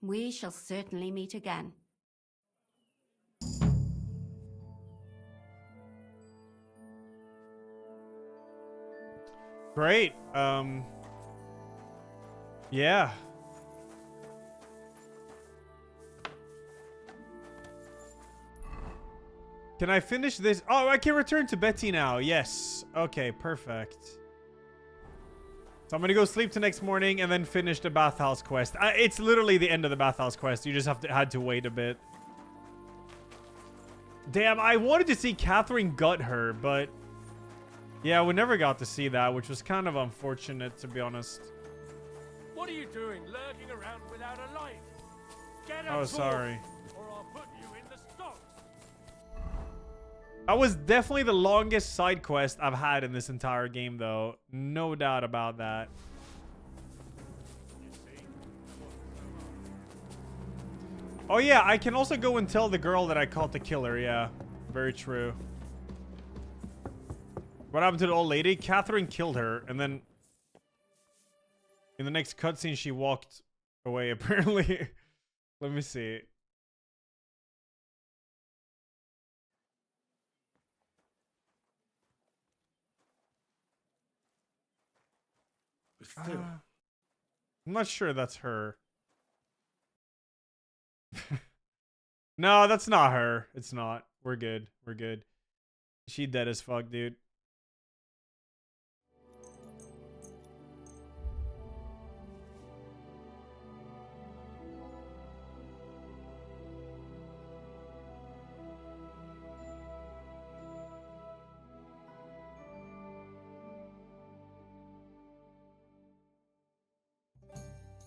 we shall certainly meet again. Great. Yeah. Can I finish this? Oh, I can return to Betty now. Yes. Okay, perfect. So I'm gonna go sleep till next morning and then finish the bathhouse quest. It's literally the end of the bathhouse quest. You just had to wait a bit. Damn, I wanted to see Catherine gut her, but yeah, we never got to see that, which was kind of unfortunate, to be honest. What are you doing, lurking around without a light? Get a Oh, torch, sorry. or I'll put you in the stocks. That was definitely the longest side quest I've had in this entire game, though. No doubt about that. Oh, yeah, I can also go and tell the girl that I caught the killer. Yeah, very true. What happened to the old lady? Catherine killed her, and then in the next cutscene, she walked away, apparently. Let me see. I'm not sure that's her. No, that's not her. It's not. We're good. We're good. She dead as fuck, dude.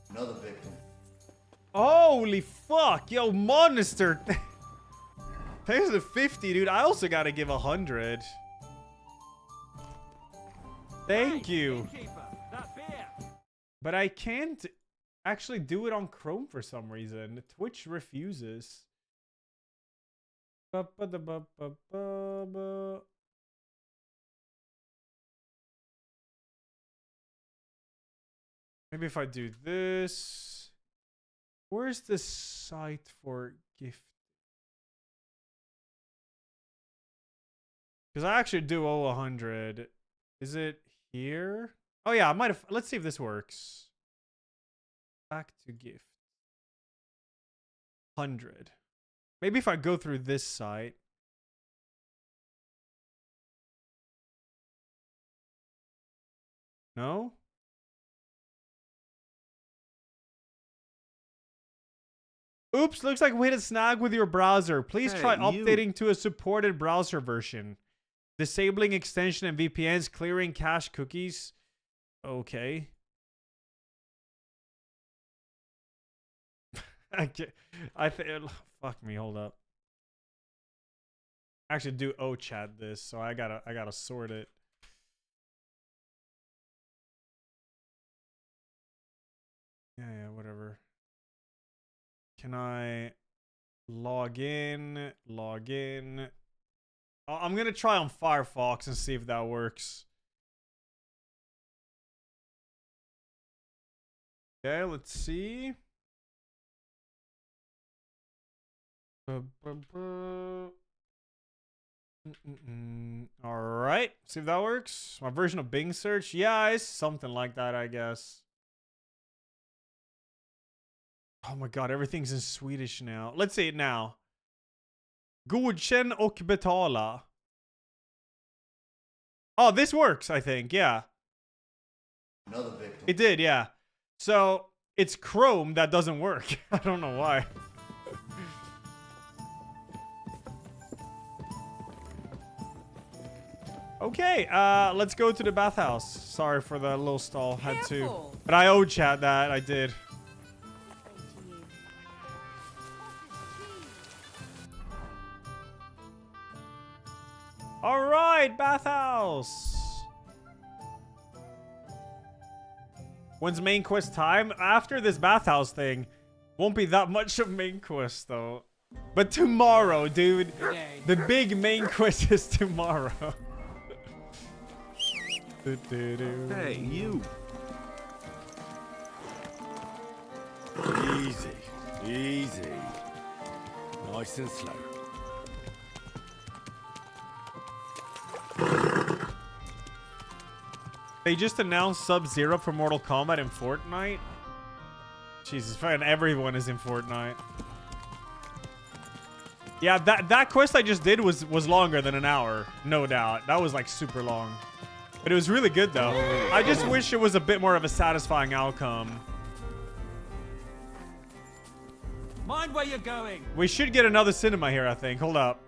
Another victim. Holy fuck. Yo, Monster. Thanks to 50, dude. I also gotta give 100. Thank you. But I can't actually do it on Chrome for some reason. Twitch refuses. Maybe if I do this. Where's the site for gift? Because I actually do owe 100. Is it here? Oh yeah, I might have. Let's see if this works. Back to gift. 100. Maybe if I go through this site. No? Oops, looks like we hit a snag with your browser. Please try Hey, you. updating to a supported browser version. Disabling extension and VPNs, clearing cache cookies. Okay. Fuck me, hold up. Actually do chat this, so I gotta sort it. Yeah, whatever. Can I log in? Log in. I'm gonna try on Firefox and see if that works. Okay, let's see. All right, see if that works. My version of Bing search, yeah, it's something like that, I guess. Oh my god, everything's in Swedish now. Let's see it now. Godkänn och betala. Oh, this works, I think, yeah. Another victim. It did, yeah. So, it's Chrome that doesn't work. I don't know why. Okay, let's go to the bathhouse. Sorry for the little stall. Had to. But I chat that. I did. All right, bathhouse. When's main quest time? After this bathhouse thing. Won't be that much of main quest though. But tomorrow, dude. The big main quest is tomorrow. Hey, you. Easy, easy. Nice and slow. They just announced Sub-Zero for Mortal Kombat in Fortnite. Jesus, fucking everyone is in Fortnite. Yeah, that quest I just did was longer than an hour, no doubt. That was like super long. But it was really good though. I just wish it was a bit more of a satisfying outcome. Mind where you're going. We should get another cinema here, I think. Hold up.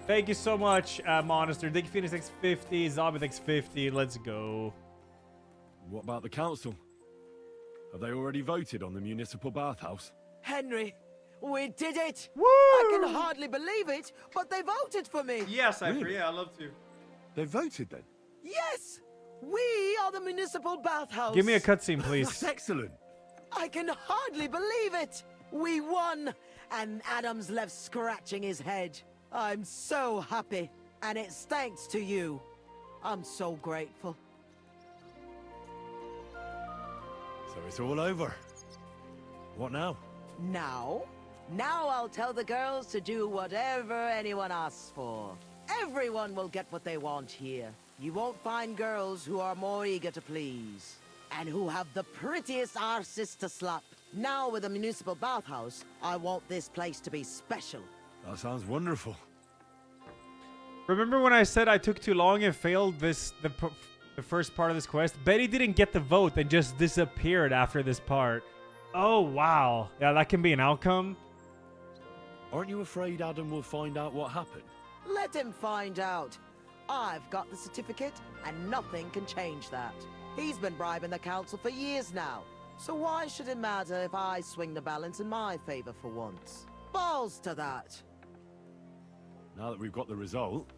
Thank you so much, Monster. Thank you, Phoenix X50, Zombie X50. Let's go. What about the council? Have they already voted on the municipal bathhouse? Henry, we did it! Woo! I can hardly believe it, but they voted for me! Yes, I Really? yeah, I love to. They voted then? Yes! We are the municipal bathhouse! Give me a cutscene, That's please. excellent. I can hardly believe it! We won! And Adam's left scratching his head. I'm so happy, and it's thanks to you. I'm so grateful. So it's all over. What now? Now I'll tell the girls to do whatever anyone asks for. Everyone will get what they want here. You won't find girls who are more eager to please. And who have the prettiest arses to slap. Now with the municipal bathhouse, I want this place to be special. That sounds wonderful. Remember when I said I took too long and failed the first part of this quest? Betty didn't get the vote and just disappeared after this part. Oh, wow. Yeah, that can be an outcome. Aren't you afraid Adam will find out what happened? Let him find out. I've got the certificate, and nothing can change that. He's been bribing the council for years now. So why should it matter if I swing the balance in my favor for once? Balls to that. Now that we've got the result,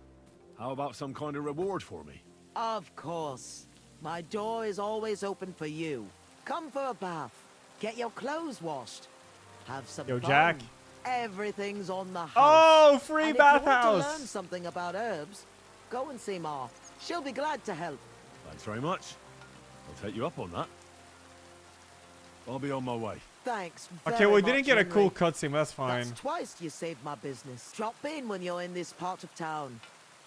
how about some kind of reward for me? Of course. My door is always open for you. Come for a bath. Get your clothes washed. Have some Yo, fun. Jack. Everything's on the house. Oh, free and bathhouse. If you want to learn something about herbs, go and see Ma. She'll be glad to help. Thanks very much. I'll take you up on that. I'll be on my way. Thanks Okay, very we didn't much, get a Henry. cool cutscene. That's fine. That's twice you saved my business. Drop in when you're in this part of town.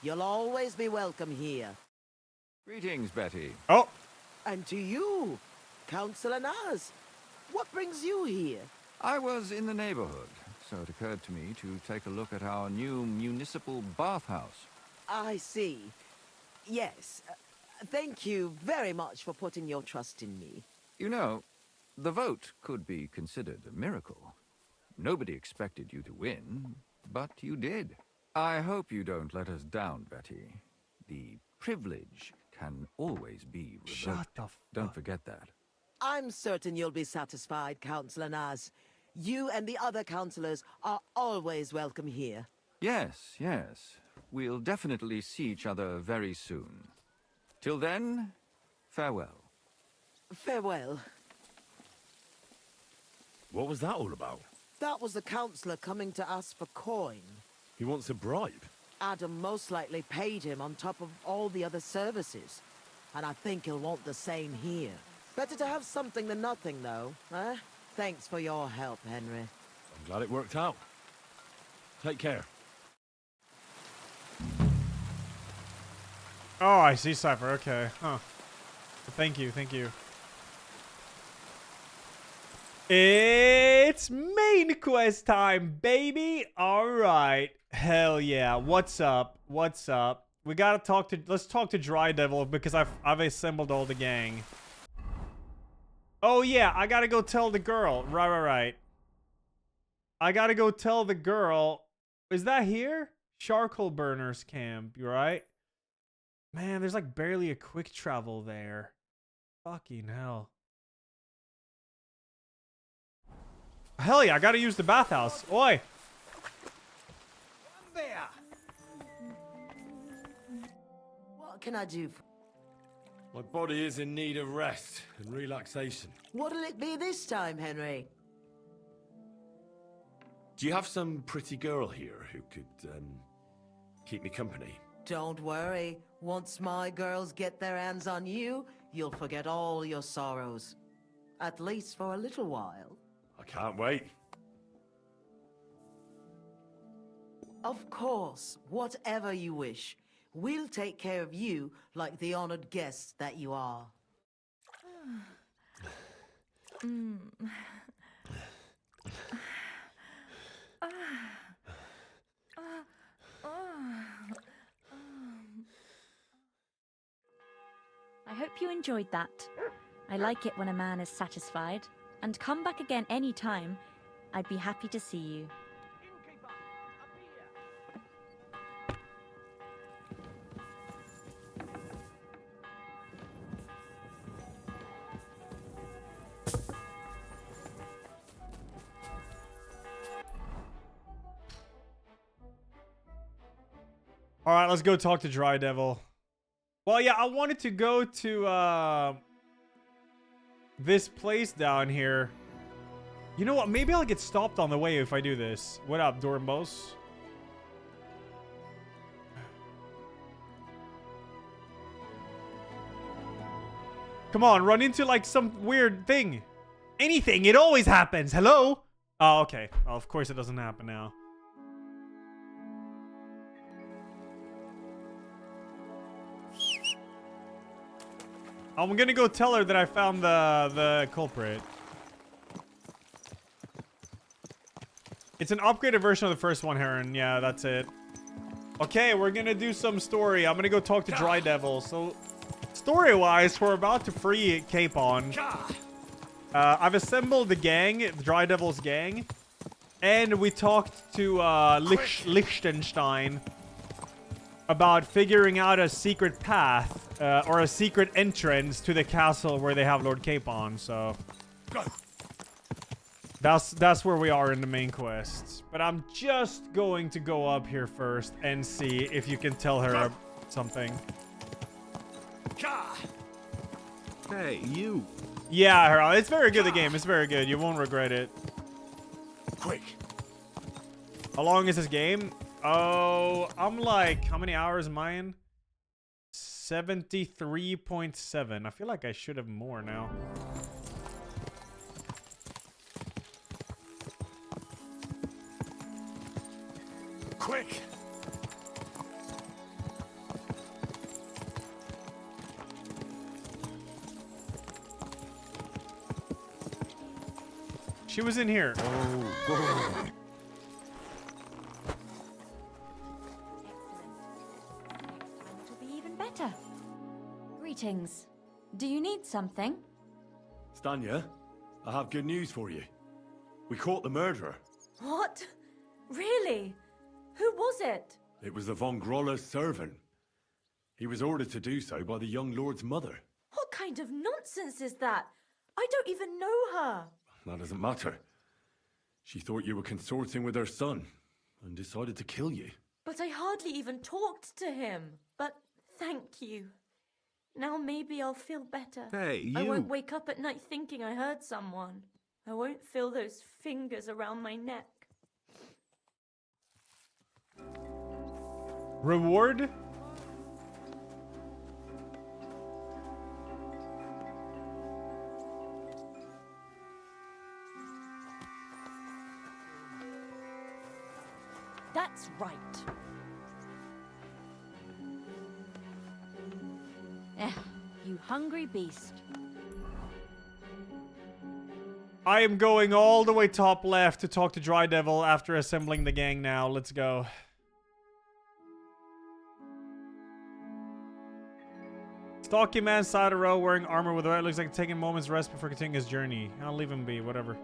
You'll always be welcome here. Greetings, Betty. Oh. And to you, Councillor Naz. What brings you here? I was in the neighborhood, so it occurred to me to take a look at our new municipal bathhouse. I see. Yes. Thank you very much for putting your trust in me. You know, the vote could be considered a miracle. Nobody expected you to win, but you did. I hope you don't let us down, Betty. The privilege can always be revoked. Shut the fuck. Don't forget that. I'm certain you'll be satisfied, Councillor Naz. You and the other councillors are always welcome here. Yes, yes. We'll definitely see each other very soon. Till then, farewell. Farewell. What was that all about? That was the councillor coming to ask for coin. He wants a bribe. Adam most likely paid him on top of all the other services. And I think he'll want the same here. Better to have something than nothing, though, eh? Thanks for your help, Henry. I'm glad it worked out. Take care. Oh, I see, Cypher. Okay. Huh. Thank you. Thank you. It's main quest time, baby. All right. Hell yeah. What's up? What's up? We gotta talk to. Let's talk to Dry Devil because I've assembled all the gang. Oh yeah, I gotta go tell the girl. Right. I gotta go tell the girl. Is that here? Charcoal burners camp. You right? Man, there's like barely a quick travel there. Fucking hell. Hell yeah, I gotta use the bathhouse. Oi! What can I do? My body is in need of rest and relaxation. What'll it be this time, Henry? Do you have some pretty girl here who could, keep me company? Don't worry. Once my girls get their hands on you, you'll forget all your sorrows. At least for a little while. I can't wait. Of course, whatever you wish. We'll take care of you like the honored guests that you are. I hope you enjoyed that. I like it when a man is satisfied. And come back again any time. I'd be happy to see you. All right, let's go talk to Dry Devil. Well, yeah, I wanted to go to this place down here. You know what? Maybe I'll get stopped on the way if I do this. What up, Dormbos? Come on, run into like some weird thing. Anything, it always happens. Hello? Oh, okay. Well, of course it doesn't happen now. I'm gonna go tell her that I found the culprit. It's an upgraded version of the first one, Heron. Yeah, that's it. Okay, we're gonna do some story. I'm gonna go talk to Dry Devil. So, story-wise, we're about to free Capon. I've assembled the gang, the Dry Devil's gang. And we talked to Liechtenstein about figuring out a secret path. Or a secret entrance to the castle where they have Lord Capon, so... That's where we are in the main quest. But I'm just going to go up here first and see if you can tell her something. Hey, you. Yeah, Harold, it's very good, the game. It's very good. You won't regret it. Quick. How long is this game? Oh, I'm like... How many hours am I in? 73.7. I feel like I should have more now. Quick! She was in here. Oh, God. Greetings. Do you need something? Stanya, I have good news for you. We caught the murderer. What? Really? Who was it? It was the von Groller's servant. He was ordered to do so by the young lord's mother. What kind of nonsense is that? I don't even know her. That doesn't matter. She thought you were consorting with her son and decided to kill you. But I hardly even talked to him. But thank you. Now maybe I'll feel better. Hey, I you. won't wake up at night thinking I heard someone. I won't feel those fingers around my neck. Reward? That's right. You hungry beast. I am going all the way top left to talk to Dry Devil after assembling the gang now. Let's go. Stalky man side of row wearing armor with what looks like taking moments rest before continuing his journey. I'll leave him be, whatever.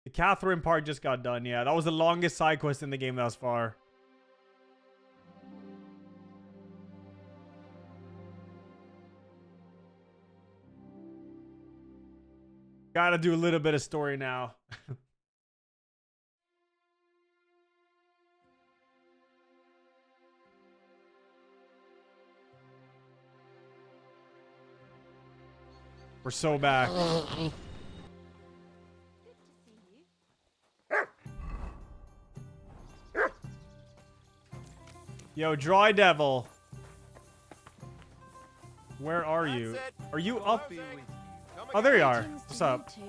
The Catherine part just got done, yeah. That was the longest side quest in the game thus far. Gotta do a little bit of story now. We're so back. Yo, Dry Devil. Where are you? Are you up? Oh, there you are. What's up? So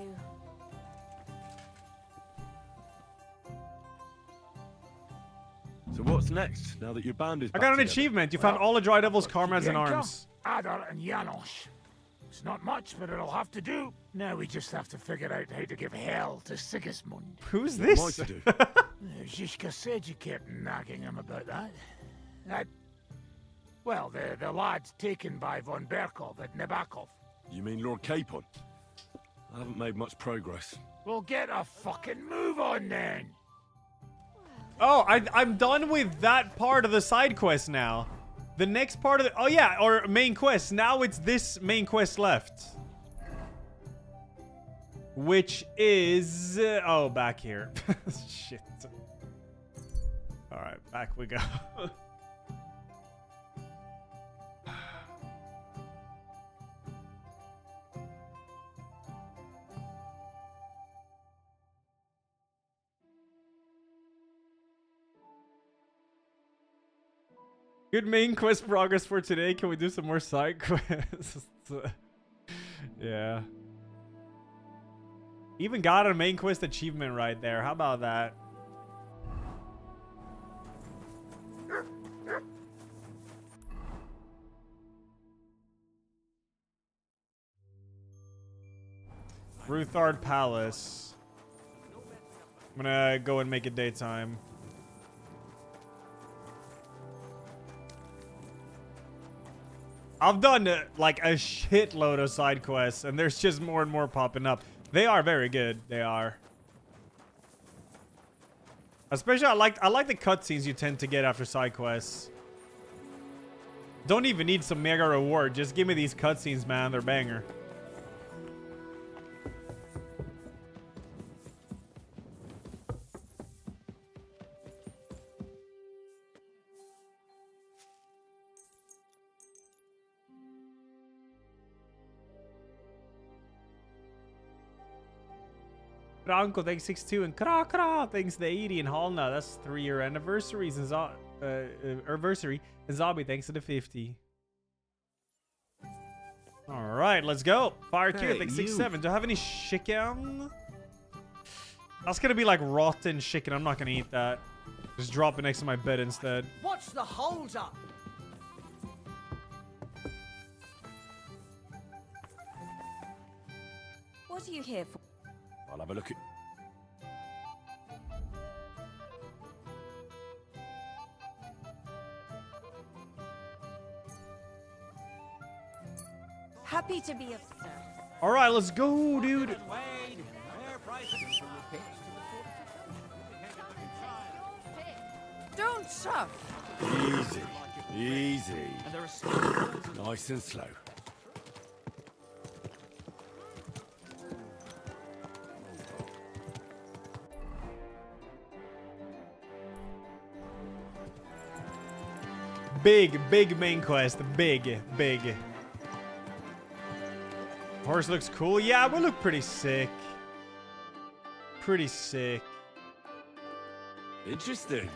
what's next, now that your band is I back got an together? achievement. You found all of Dry Devil's comrades in arms. Adar and Janosch. It's not much, but it'll have to do. Now we just have to figure out how to give hell to Sigismund. Who's this? Zizka said you kept nagging him about that. Well, the lad's taken by von Berkov at Nebakov. You mean Lord Capon? I haven't made much progress. Well, get a fucking move on then. Oh, I'm done with that part of the side quest now. The next part of the... Oh, yeah, or main quest. Now it's this main quest left. Which is... oh, back here. Shit. Alright, back we go. Good main quest progress for today. Can we do some more side quests? Yeah. Even got a main quest achievement right there. How about that? Ruthard Palace. I'm gonna go and make it daytime. I've done like a shitload of side quests, and there's just more and more popping up. They are very good. They are. Especially, I like the cutscenes you tend to get after side quests. Don't even need some mega reward. Just give me these cutscenes, man. They're banger. Franco, thanks 62, and Kra Kra, thanks to 80, and Halna, that's 3-year anniversaries, and anniversary, and Zombie, thanks to the 50. Alright, let's go. Fire Q, thanks 67. Do I have any chicken? That's gonna be like rotten chicken. I'm not gonna eat that. Just drop it next to my bed instead. What's the hold up? What are you here for? I'll have a look at... Happy to be of service. All right, let's go, dude. Don't shove. Easy, easy. Nice and slow. Big main quest. Big. Horse looks cool. Yeah, we look pretty sick. Pretty sick. Interesting.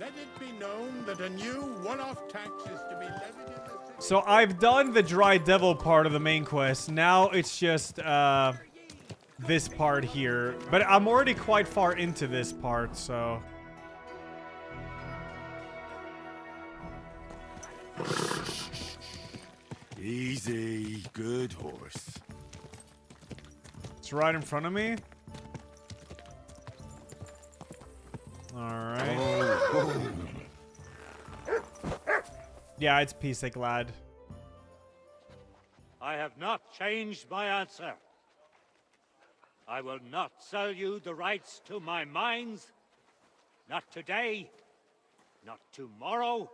Let it be known that a new one-off tax is to be levied in the city. So I've done the Dry Devil part of the main quest. Now it's just this part here. But I'm already quite far into this part, so... Easy, good horse. It's right in front of me. Alright. Yeah, it's Pisek, lad. I have not changed my answer. I will not sell you the rights to my mines. Not today, not tomorrow,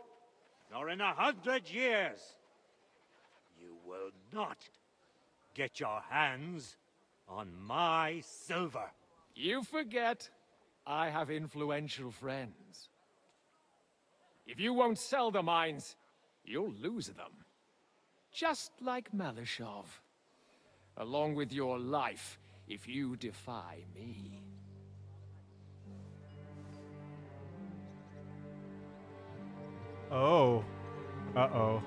nor in 100 years. You will not get your hands on my silver. You forget I have influential friends. If you won't sell the mines, you'll lose them. Just like Malishov. Along with your life, if you defy me. Oh. Uh-oh.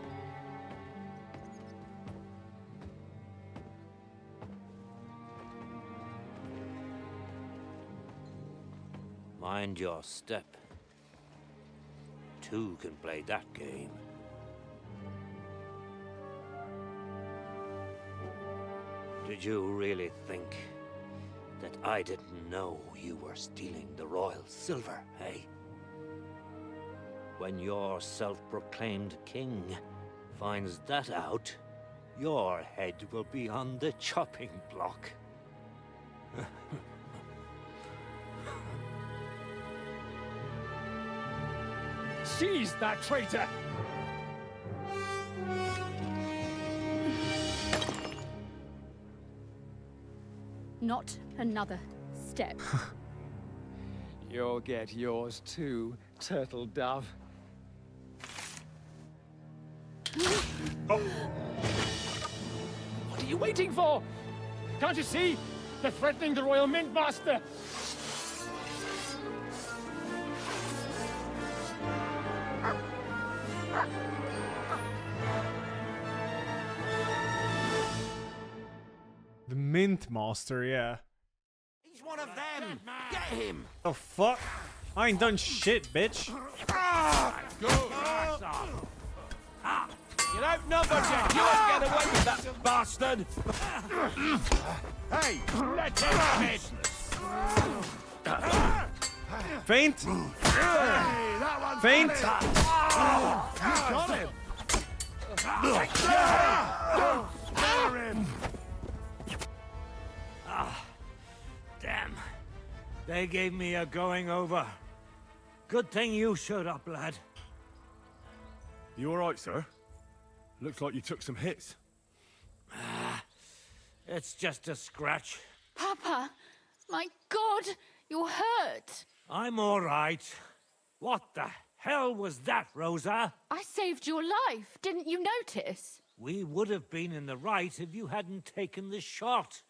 Mind your step. Two can play that game. Did you really think that I didn't know you were stealing the royal silver, eh? When your self-proclaimed king finds that out, your head will be on the chopping block. Seize that traitor! Not another step. You'll get yours too, turtle dove. What are you waiting for? Can't you see? They're threatening the Royal Mint Master! The Mint Master, yeah. He's one of them. Get him. The fuck? I ain't done shit, bitch. You're outnumbered, Jack. You won't get away with that bastard. Hey, let him Faint? Faint? You got him. Spare him. Ah, damn. They gave me a going over. Good thing you showed up, lad. You alright, sir? Looks like you took some hits. It's just a scratch. Papa, my God, you're hurt. I'm all right. What the hell was that, Rosa? I saved your life. Didn't you notice? We would have been in the right if you hadn't taken the shot.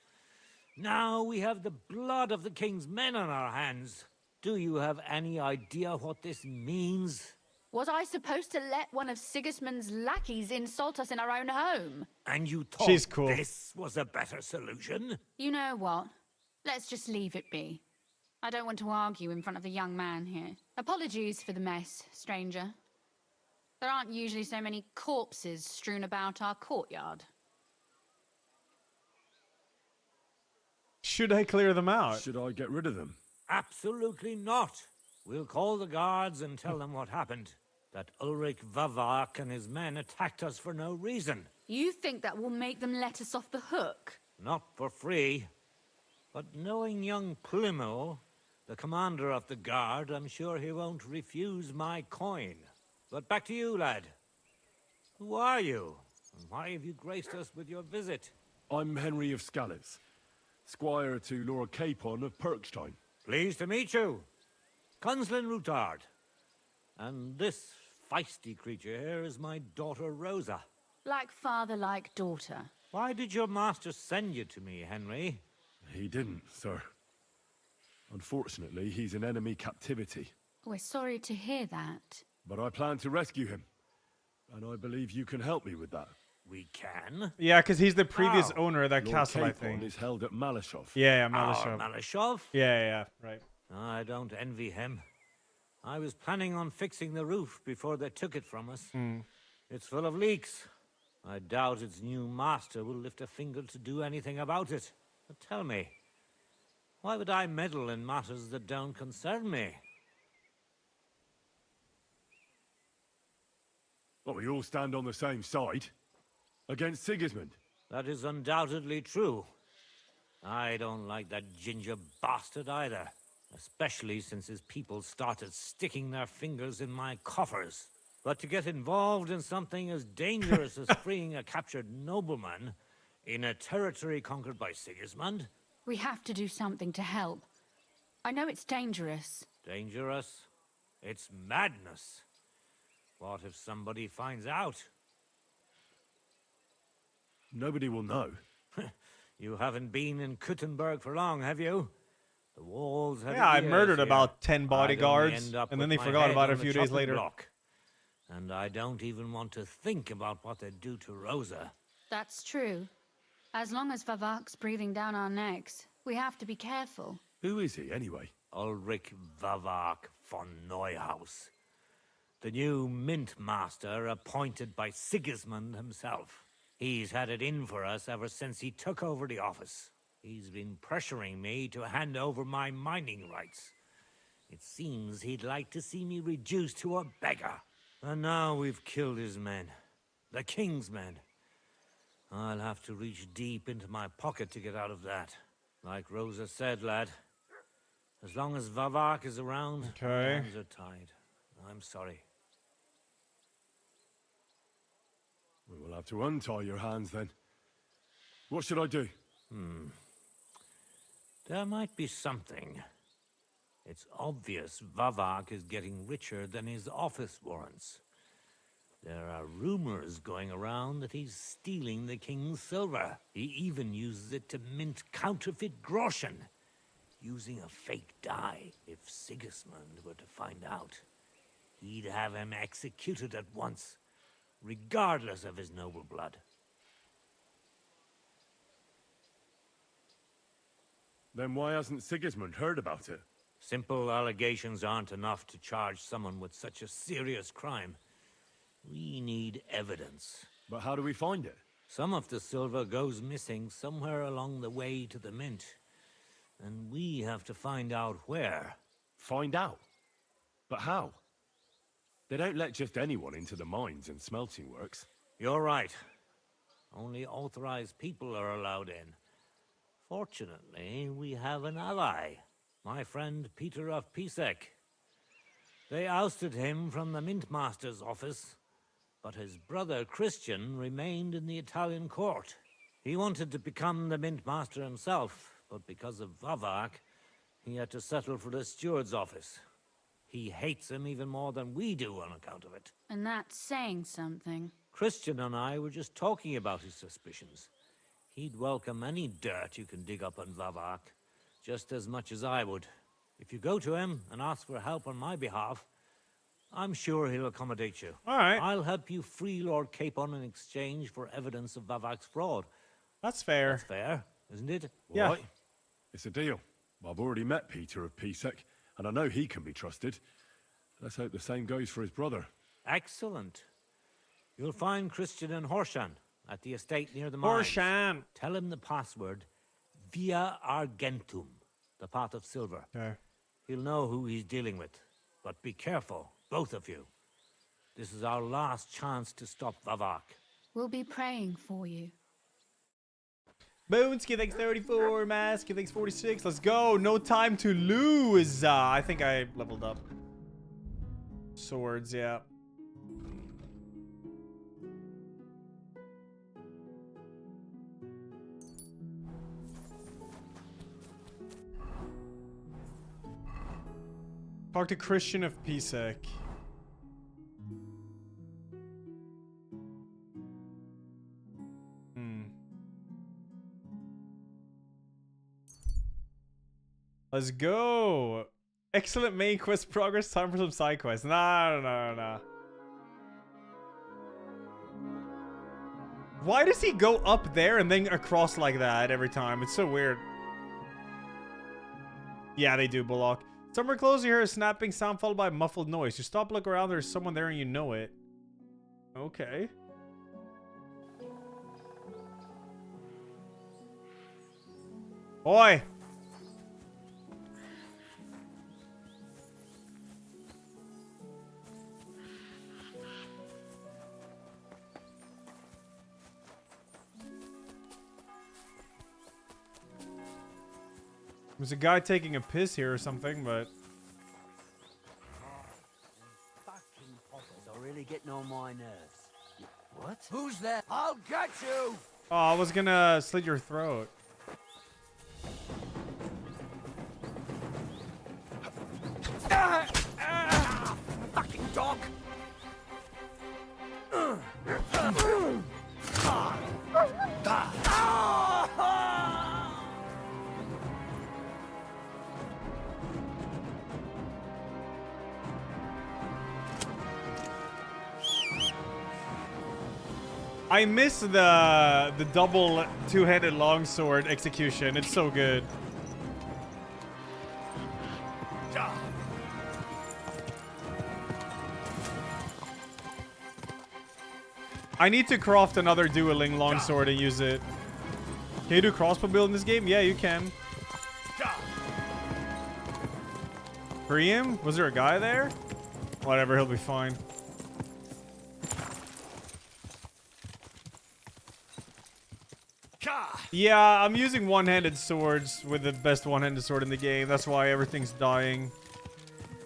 Now we have the blood of the king's men on our hands. Do you have any idea what this means? Was I supposed to let one of Sigismund's lackeys insult us in our own home? And you thought She's cool. this was a better solution? You know what? Let's just leave it be. I don't want to argue in front of the young man here. Apologies for the mess, stranger. There aren't usually so many corpses strewn about our courtyard. Should I clear them out? Should I get rid of them? Absolutely not. We'll call the guards and tell them what happened. that Ulrich Vavak and his men attacked us for no reason. You think that will make them let us off the hook? Not for free. But knowing young Plymouth, the commander of the guard, I'm sure he won't refuse my coin. But back to you, lad. Who are you? And why have you graced us with your visit? I'm Henry of Skalitz, squire to Lord Capon of Perkstein. Pleased to meet you. Conslin Routard. And this feisty creature here is my daughter Rosa. Like father, like daughter. Why did your master send you to me, Henry? He didn't, sir. Unfortunately, he's in enemy captivity. We're sorry to hear that. But I plan to rescue him. And I believe you can help me with that. We can? Yeah, because he's the previous How? owner of that Lord castle, I Capon think. is held at Malashov. Yeah, Malashov. Malashov? Yeah, right. I don't envy him. I was planning on fixing the roof before they took it from us. It's full of leaks. I doubt its new master will lift a finger to do anything about it. But tell me, why would I meddle in matters that don't concern me? Well, we all stand on the same side. Against Sigismund. That is undoubtedly true. I don't like that ginger bastard either. Especially since his people started sticking their fingers in my coffers. But to get involved in something as dangerous as freeing a captured nobleman in a territory conquered by Sigismund? We have to do something to help. I know it's dangerous. Dangerous? It's madness. What if somebody finds out? Nobody will know. You haven't been in Kuttenberg for long, have you? The walls have Yeah, I murdered about 10 bodyguards, and then they forgot about it a few days later. Block. And I don't even want to think about what they'd do to Rosa. That's true. As long as Vavak's breathing down our necks, we have to be careful. Who is he, anyway? Ulrich Vavak von Neuhaus. The new mint master appointed by Sigismund himself. He's had it in for us ever since he took over the office. He's been pressuring me to hand over my mining rights. It seems he'd like to see me reduced to a beggar. And now we've killed his men. The king's men. I'll have to reach deep into my pocket to get out of that. Like Rosa said, lad. As long as Vavak is around, my hands are tied. I'm sorry. We will have to untie your hands then. What should I do? There might be something. It's obvious Vavak is getting richer than his office warrants. There are rumors going around that he's stealing the king's silver. He even uses it to mint counterfeit groschen, using a fake die. If Sigismund were to find out, he'd have him executed at once, regardless of his noble blood. Then why hasn't Sigismund heard about it? Simple allegations aren't enough to charge someone with such a serious crime. We need evidence. But how do we find it? Some of the silver goes missing somewhere along the way to the mint. And we have to find out where. Find out? But how? They don't let just anyone into the mines and smelting works. You're right. Only authorized people are allowed in. Fortunately, we have an ally. My friend Peter of Pisek. They ousted him from the Mint Master's office, but his brother Christian remained in the Italian court. He wanted to become the Mint Master himself, but because of Vavak, he had to settle for the steward's office. He hates him even more than we do on account of it. And that's saying something. Christian and I were just talking about his suspicions. He'd welcome any dirt you can dig up on Vavak, just as much as I would. If you go to him and ask for help on my behalf, I'm sure he'll accommodate you. All right. I'll help you free Lord Capon in exchange for evidence of Vavak's fraud. That's fair. That's fair, isn't it? Yeah. Right. It's a deal. I've already met Peter of Pisek, and I know he can be trusted. Let's hope the same goes for his brother. Excellent. You'll find Christian and Horshan at the estate near the mines. Horshan! Tell him the password, Via Argentum, the pot of silver. Okay. He'll know who he's dealing with. But be careful, both of you. This is our last chance to stop Vavak. We'll be praying for you. Boonsky, thanks 34. Mask, thanks 46. Let's go. No time to lose. I think I leveled up. Swords, yeah. Talk to Christian of Pisek. Let's go. Excellent main quest progress. Time for some side quests. Nah. Why does he go up there and then across like that every time? It's so weird. Yeah, they do, Bullock. Somewhere close, you hear a snapping sound followed by a muffled noise. You stop, look around, there's someone there and you know it. Okay. Oi! There's a guy taking a piss here or something, but... Fucking poppers are really getting on my nerves. What? Who's there? I'll get you! Oh, I was gonna slit your throat. Fucking dog! I miss the double two-handed longsword execution. It's so good. I need to craft another dueling longsword and use it. Can you do crossbow build in this game? Yeah, you can. Free him? Was there a guy there? Whatever, he'll be fine. Yeah, I'm using one-handed swords with the best one-handed sword in the game. That's why everything's dying.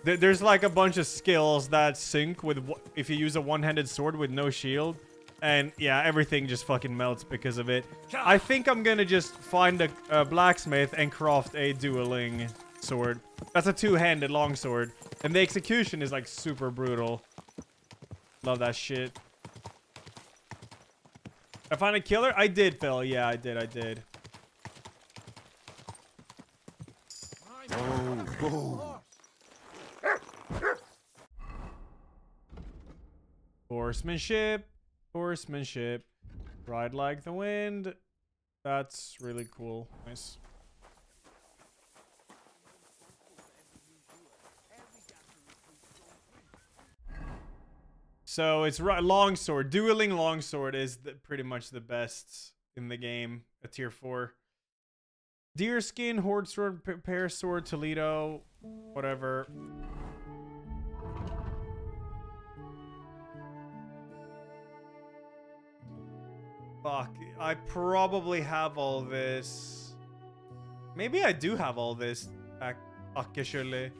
There's like a bunch of skills that sync with if you use a one-handed sword with no shield. And yeah, everything just fucking melts because of it. I think I'm gonna just find a blacksmith and craft a dueling sword. That's a two-handed longsword. And the execution is like super brutal. Love that shit. I find a killer? I did, Phil. Yeah, I did. Horsemanship. Horsemanship. Ride like the wind. That's really cool. Nice. So it's longsword. Dueling longsword is pretty much the best in the game. A tier 4. Deerskin, horde sword, pair sword, Toledo, whatever. Fuck, I probably have all this. Maybe I do have all this, actually.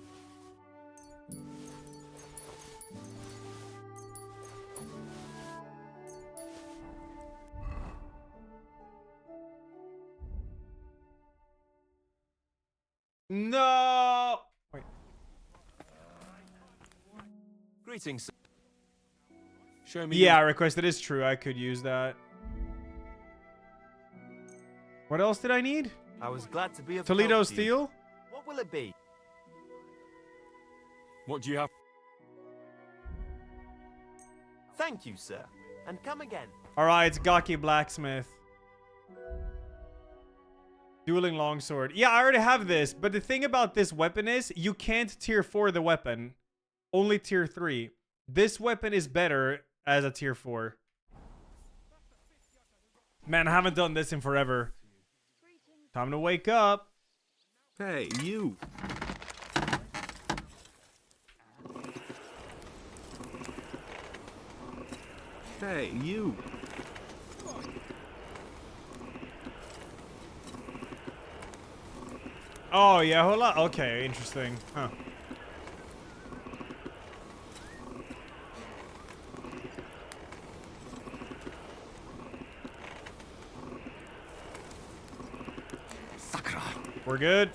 No! Wait. Greetings. Show me. Yeah, request. It is true. I could use that. What else did I need? I was glad to be of Toledo help to you. steel? What will it be? What do you have? Thank you, sir. And come again. Alright, it's Gaki Blacksmith. Dueling longsword. Yeah, I already have this, but the thing about this weapon is you can't tier 4 the weapon. Only tier 3. This weapon is better as a tier 4. Man, I haven't done this in forever. Time to wake up. Hey, you. Hey, you. Oh, yeah, hold on. Okay, interesting. Huh. We're good.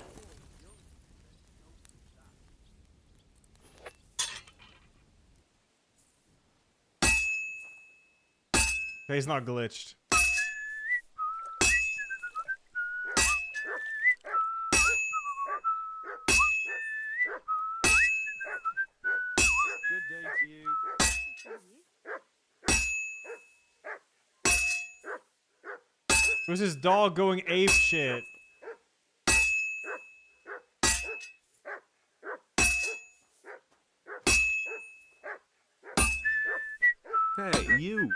Okay, he's not glitched. Good day to you. It was his dog going ape shit. Hey, you.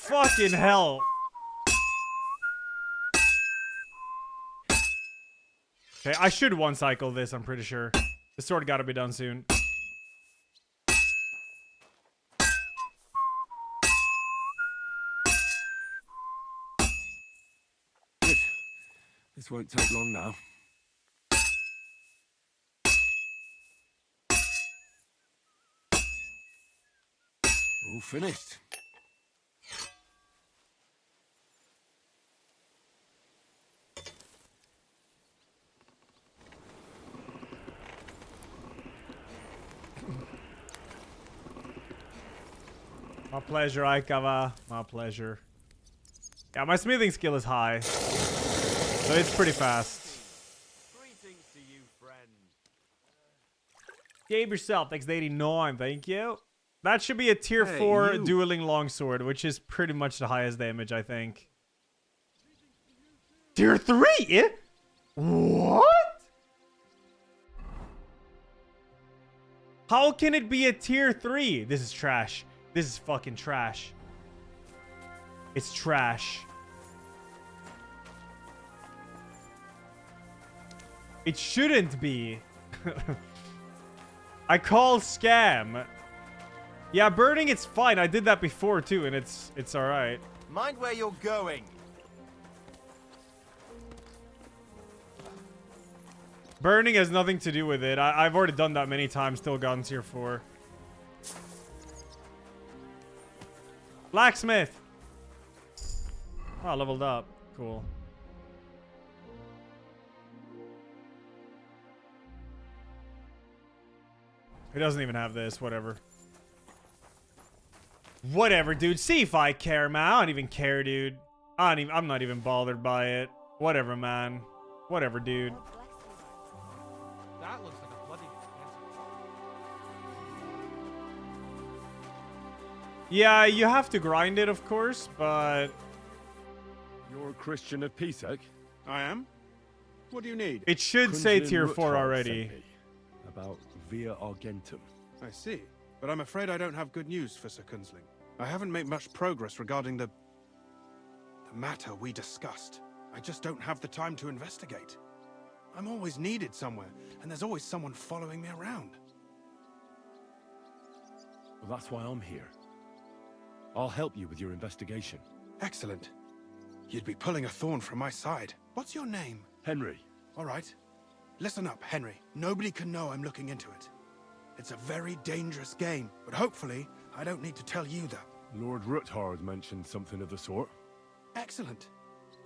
Fucking hell. Okay, I should one cycle this, I'm pretty sure. This sword gotta be done soon. Good. This won't take long now. All finished. My pleasure, Aikava. My pleasure. Yeah, my smithing skill is high. So it's pretty fast. Greetings to you, friend. Gabe yourself, thanks to 89, thank you. That should be a tier Hey, 4 you. dueling longsword, which is pretty much the highest damage, I think. Tier 3? What? How can it be a tier 3? This is trash. This is fucking trash. It's trash. It shouldn't be. I call scam. Yeah, burning it's fine. I did that before too, and it's alright. Mind where you're going. Burning has nothing to do with it. I've already done that many times, still gotten tier 4. Blacksmith! Oh, leveled up. Cool. He doesn't even have this, whatever. Whatever, dude. See if I care, man. I don't even care, dude. I'm not even bothered by it. Whatever, man. Whatever, dude. That looks like a bloody Yeah, you have to grind it, of course, but... You're a Christian of Pesach? I am? What do you need? It should say Kunzlin tier 4 Ruthard already. sent me about Via Argentum. I see. But I'm afraid I don't have good news for Sir Kunzling. I haven't made much progress regarding the matter we discussed. I just don't have the time to investigate. I'm always needed somewhere, and there's always someone following me around. Well, that's why I'm here. I'll help you with your investigation. Excellent. You'd be pulling a thorn from my side. What's your name? Henry. All right. Listen up, Henry. Nobody can know I'm looking into it. It's a very dangerous game, but hopefully I don't need to tell you that. Lord Ruthard mentioned something of the sort. Excellent.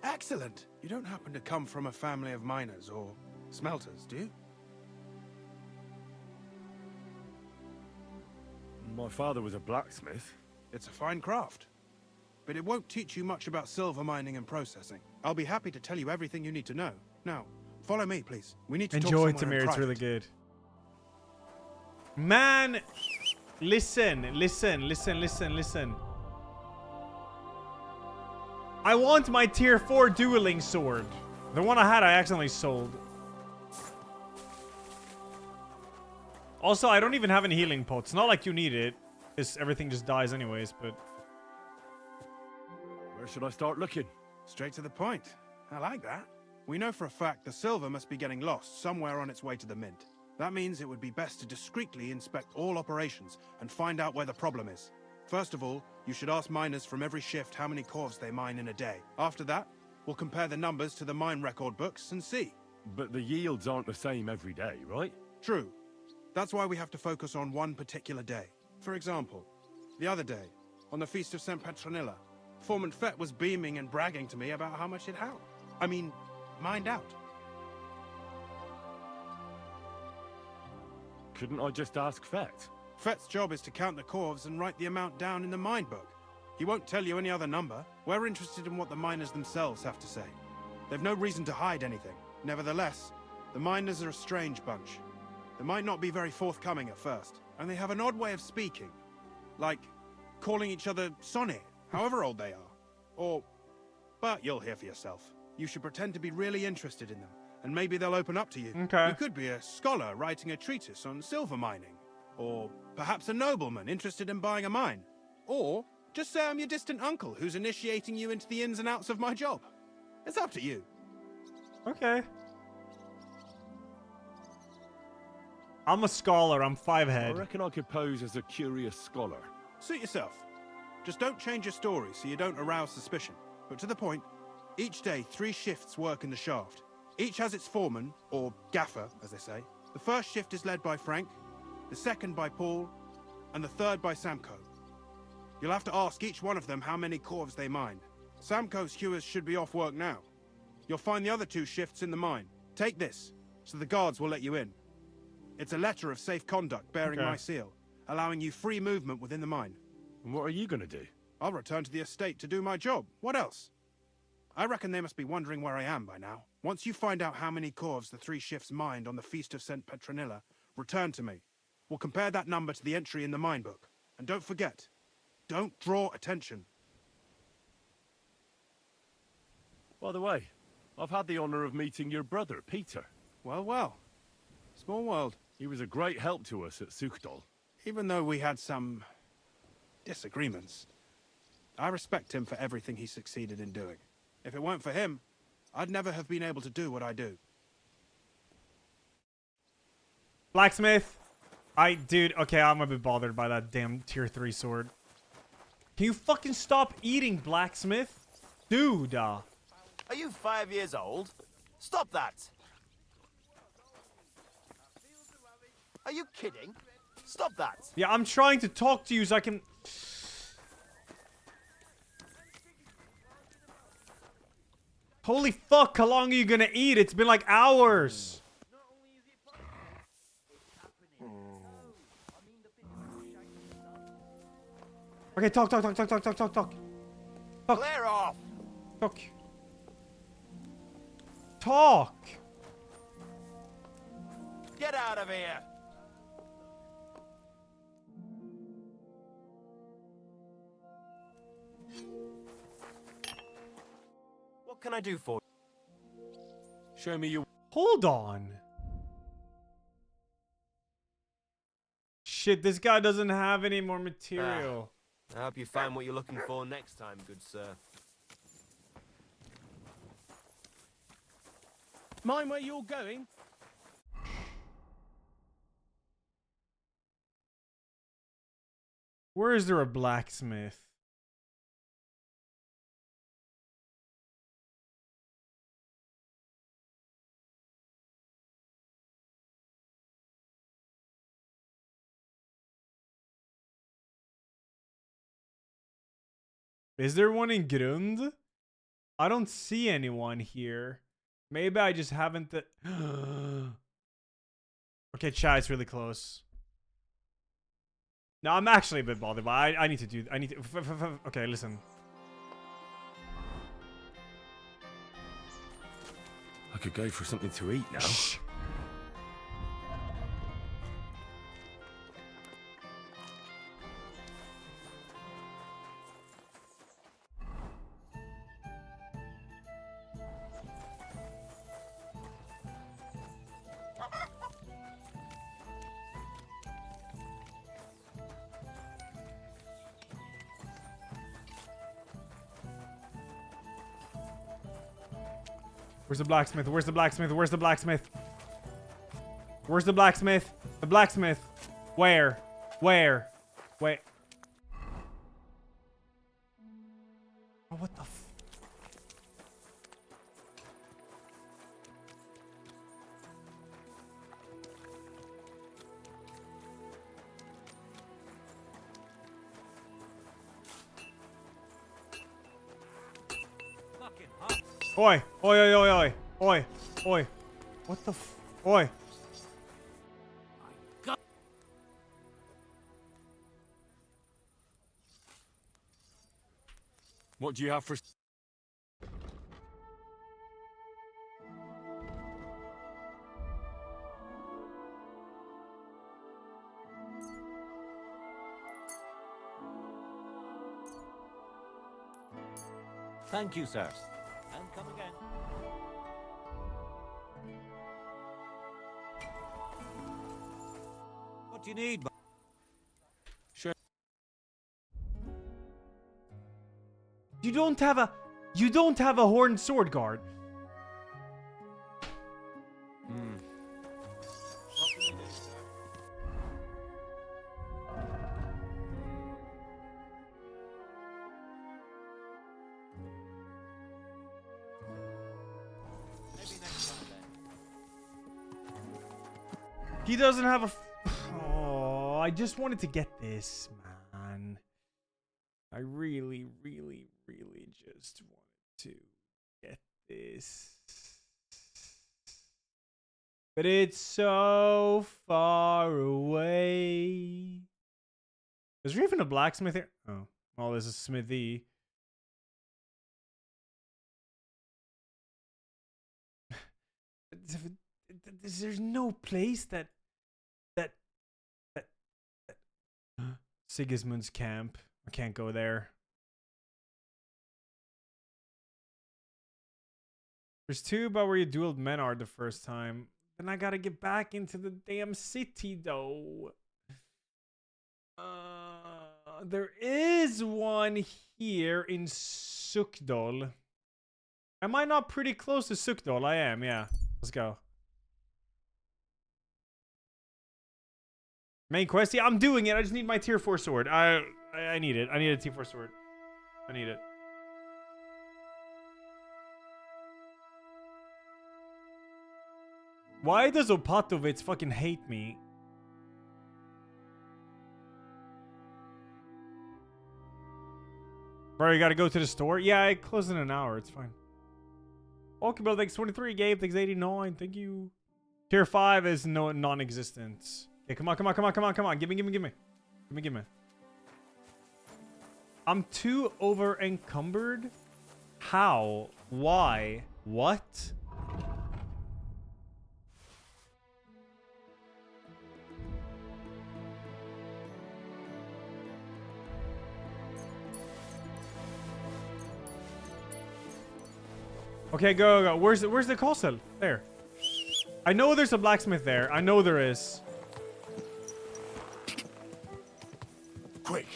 Excellent. You don't happen to come from a family of miners or smelters, do you? My father was a blacksmith. It's a fine craft. But it won't teach you much about silver mining and processing. I'll be happy to tell you everything you need to know. Now, follow me, please. We need to Enjoy, talk somewhere Tamir. in It's really private. good. Man, Listen. I want my tier 4 dueling sword. The one I had, I accidentally sold. Also, I don't even have any healing pots. Not like you need it, because everything just dies anyways, but... Where should I start looking? Straight to the point. I like that. We know for a fact the silver must be getting lost somewhere on its way to the mint. That means it would be best to discreetly inspect all operations and find out where the problem is. First of all, you should ask miners from every shift how many corves they mine in a day. After that, we'll compare the numbers to the mine record books and see. But the yields aren't the same every day, right? True. That's why we have to focus on one particular day. For example, the other day, on the Feast of St. Petronilla, Foreman Fett was beaming and bragging to me about how much it helped. I mean, mined out. Couldn't I just ask Fett? Fett's job is to count the corves and write the amount down in the mine book. He won't tell you any other number. We're interested in what the miners themselves have to say. They've no reason to hide anything. Nevertheless, the miners are a strange bunch. They might not be very forthcoming at first, and they have an odd way of speaking. Like, calling each other Sonny, however old they are. But you'll hear for yourself. You should pretend to be really interested in them, and maybe they'll open up to you. Okay. You could be a scholar writing a treatise on silver mining. Or perhaps a nobleman interested in buying a mine. Or just say I'm your distant uncle who's initiating you into the ins and outs of my job. It's up to you. Okay. I'm a scholar. I'm 5 head. I reckon I could pose as a curious scholar. Suit yourself. Just don't change your story so you don't arouse suspicion. But to the point, each day 3 shifts work in the shaft. Each has its foreman, or gaffer, as they say. The first shift is led by Frank, the second by Paul, and the third by Samko. You'll have to ask each one of them how many corves they mine. Samko's hewers should be off work now. You'll find the other 2 shifts in the mine. Take this, so the guards will let you in. It's a letter of safe conduct bearing my seal, allowing you free movement within the mine. And what are you gonna do? I'll return to the estate to do my job. What else? I reckon they must be wondering where I am by now. Once you find out how many corves the 3 shifts mined on the Feast of St. Petronilla, return to me. We'll compare that number to the entry in the mine book. And don't forget, don't draw attention. By the way, I've had the honor of meeting your brother, Peter. Well, well. Small world. He was a great help to us at Sukhdol. Even though we had some disagreements, I respect him for everything he succeeded in doing. If it weren't for him, I'd never have been able to do what I do. Blacksmith. Dude, okay, I'm a bit bothered by that damn tier 3 sword. Can you fucking stop eating, blacksmith? Dude. Are you 5 years old? Stop that! Are you kidding? Stop that! Yeah, I'm trying to talk to you so I can... Holy fuck, how long are you gonna eat? It's been like hours. Okay, talk. Talk. Clear off! Talk! Get out of here! What can I do for you? Show me your... Hold on. Shit, this guy doesn't have any more material. I hope you find what you're looking for next time, good sir. Mind where you're going? Where is there a blacksmith? Is there one in Grund? I don't see anyone here. Maybe I just haven't... Okay, chat, it's really close. No, I'm actually a bit bothered, but I need to do... I need to... Okay, listen. I could go for something to eat now. Shh. Where's the blacksmith? Where's the blacksmith? Where's the blacksmith? Where's the blacksmith? The blacksmith. Where? Where? Wait. Oh, what the f... Oi! Oi, oi, oi, oi! Oi! Oi! What the f... Oi! What do you have for... Thank you, sir. And come again. What do you need? Sure. You don't have a... You don't have a horned sword guard. He doesn't have a... Oh, I just wanted to get this, man. I really, really, really just wanted to get this. But it's so far away. Is there even a blacksmith here? Oh, well, there's a smithy. There's no place that Sigismund's camp. I can't go there. There's two about where you dueled Menard the first time. Then I gotta get back into the damn city though. There is one here in Sukdol. Am I not pretty close to Sukdol? I am, yeah. Let's go. Main quest? Yeah, I'm doing it. I just need my tier 4 sword. I need it. I need a tier 4 sword. I need it. Why does Opatovitz fucking hate me? Bro, you gotta go to the store? Yeah, I close in an hour. It's fine. Okay, bro. Thanks 23. Gabe, thanks 89. Thank you. Tier 5 is non-existent. Okay, come on, come on, come on, come on, come on. Give me, give me, give me. Give me, give me. I'm too over encumbered. How? Why? What? Okay, go, go, go. Where's the castle? There. I know there's a blacksmith there. I know there is. Quick.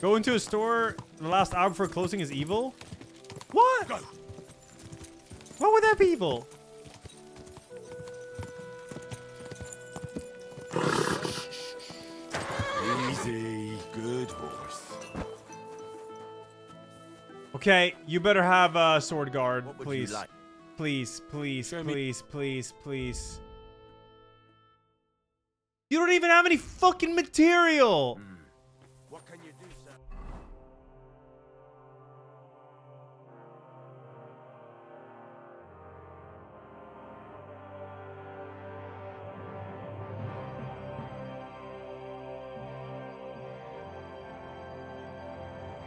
Go into a store. The last hour before closing is evil. What? Go. Why would that be evil? Easy. Good horse. Okay, you better have a sword guard, please. like? Please, please, please, please, please. You don't even have any fucking material. What can you do, sir?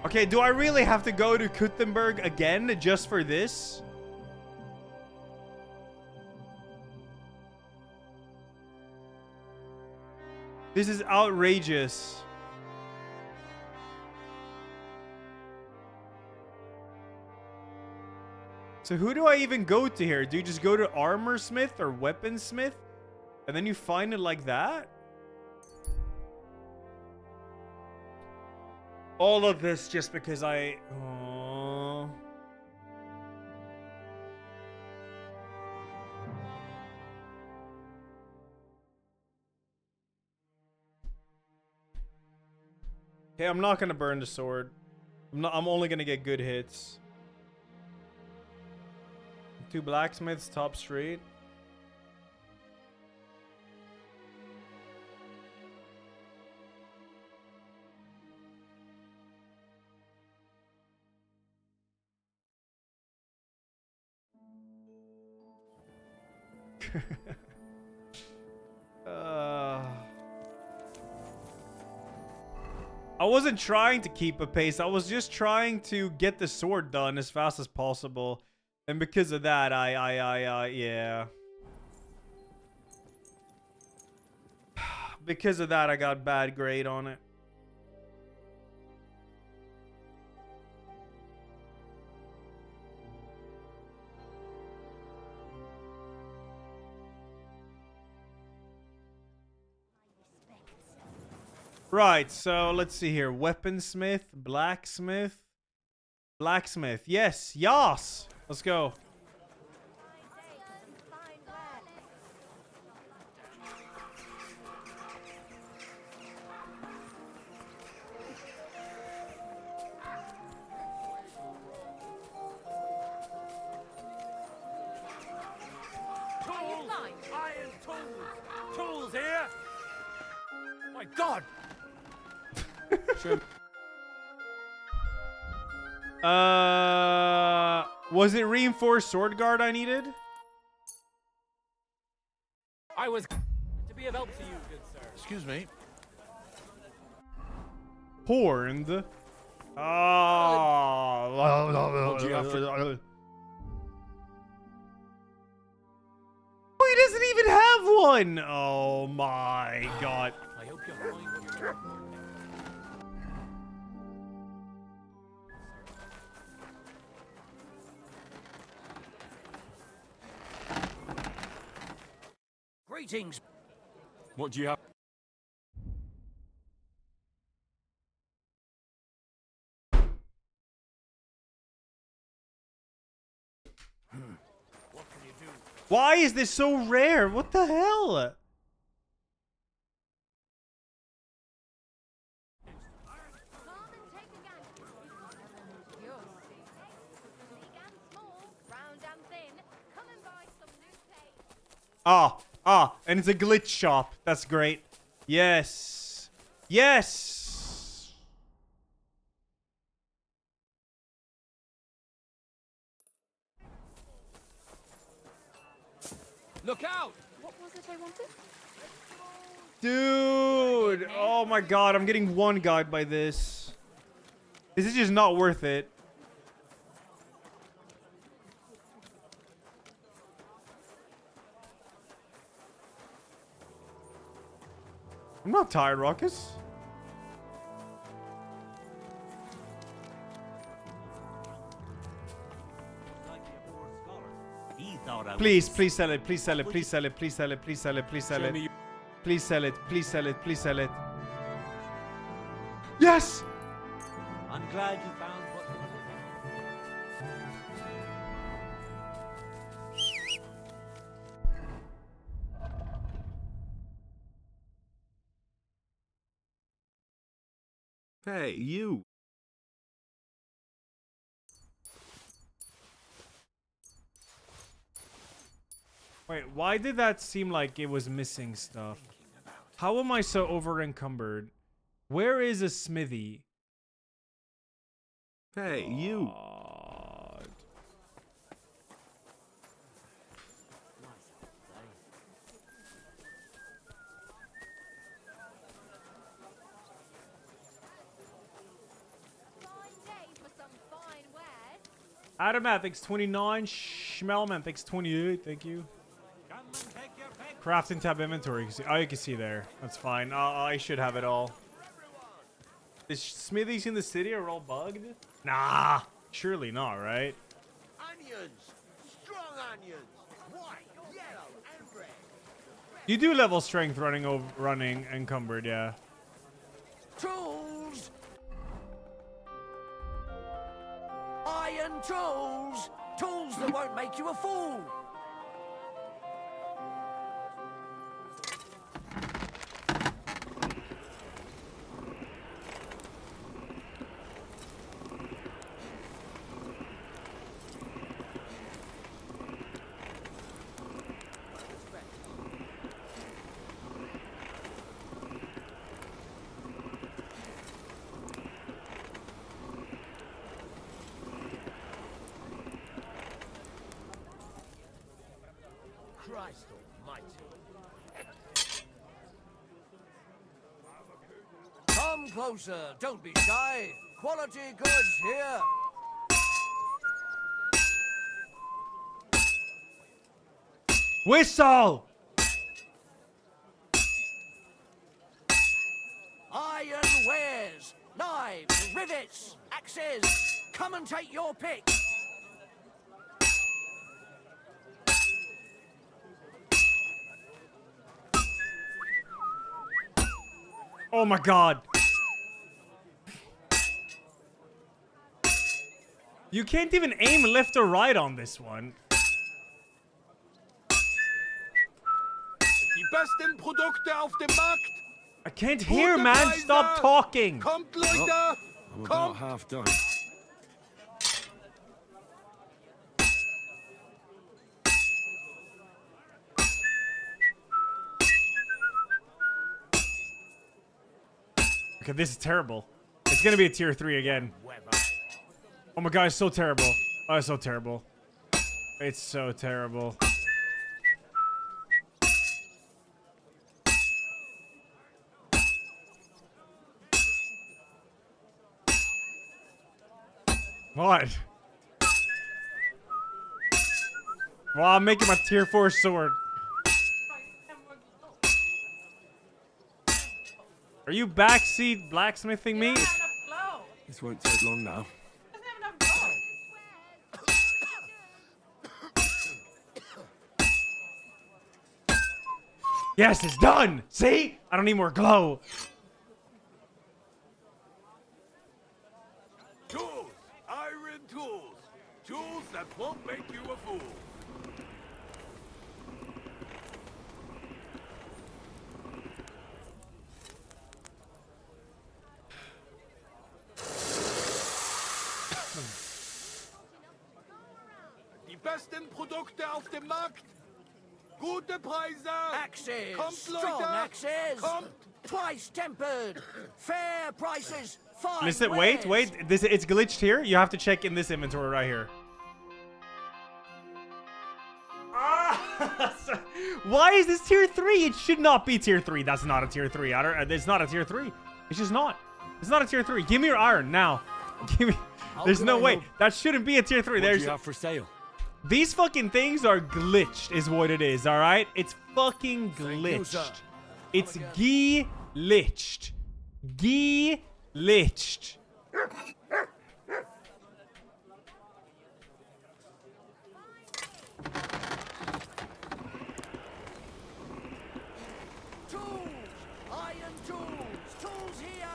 Okay, do I really have to go to Kuttenberg again just for this? This is outrageous. So who do I even go to here? Do you just go to Armorsmith or Weaponsmith? And then you find it like that? All of this just because I... Oh. Okay, I'm not gonna burn the sword. I'm only gonna get good hits. 2 blacksmiths, top street. I wasn't trying to keep a pace. I was just trying to get the sword done as fast as possible. And because of that, yeah. Because of that, I got bad grade on it. Right, so let's see here. Weaponsmith, blacksmith. Blacksmith. Yes, yas. Let's go. Tools! Iron tools! Tools here! My God! Was it reinforced sword guard I needed? I was to be of help to you, good sir. Excuse me. Horned. Ah. What do you have for... Oh, he doesn't even have one. Oh my God. I hope you're mind what you're talking about. Greetings. What do you have? What can you do? Why is this so rare? What the hell? And it's a glitch shop. That's great. Yes. Yes. Look out! What was it I wanted? Dude. Oh my God. I'm getting one guide by this. This is just not worth it. I'm not tired, Ruckus. Please, please sell it. Please sell it. Please sell it. Please sell it. Please sell it. Please sell it. Please sell it. Please sell it. Please sell it. Yes! I'm glad you found what you were looking for. Hey, you. Wait, why did that seem like it was missing stuff? How am I so over encumbered? Where is a smithy? Hey, you. God. Adamat, thanks 29. Schmelman, thanks 28. Thank you. Crafting tab inventory. You can see, oh, you can see there. That's fine. I should have it all. The smithies in the city are all bugged? Nah, surely not, right? Onions! Strong onions! White, yellow, and red. You do level strength running encumbered, yeah. Tools! Iron tools! Tools that won't make you a fool! Come closer. Don't be shy. Quality goods here. Whistle! Iron wares, knives, rivets, axes. Come and take your pick. Oh my god. You can't even aim left or right on this one. Die besten Produkte auf dem Markt. I can't hear, man. Stop talking. Kommt, Leute. I'm about half done. Okay, this is terrible. It's gonna be a tier 3 again. Oh my god, it's so terrible. Oh, it's so terrible. It's so terrible. What? Well, I'm making my tier 4 sword. Are you backseat blacksmithing me? This won't take long now. Yes, it's done! See? I don't need more glow. Tools! Iron tools! Tools that won't make you a fool! Die besten Produkte auf dem Markt! Gute Preise! Axes! Kommt, Strong Leute! axes! Kommt! Twice tempered! Fair prices! Fine Listen, wares. wait. It's glitched here. You have to check in this inventory right here. Why is this tier 3? It should not be tier 3. That's not a tier 3. It's not a tier 3. It's just not. It's not a tier 3. Give me your iron now. Give me. There's no way. That shouldn't be a tier 3. What do you have for sale? These fucking things are glitched, is what it is, alright? It's fucking glitched. It's glitched. Glitched. Tools! Iron tools! Tools here!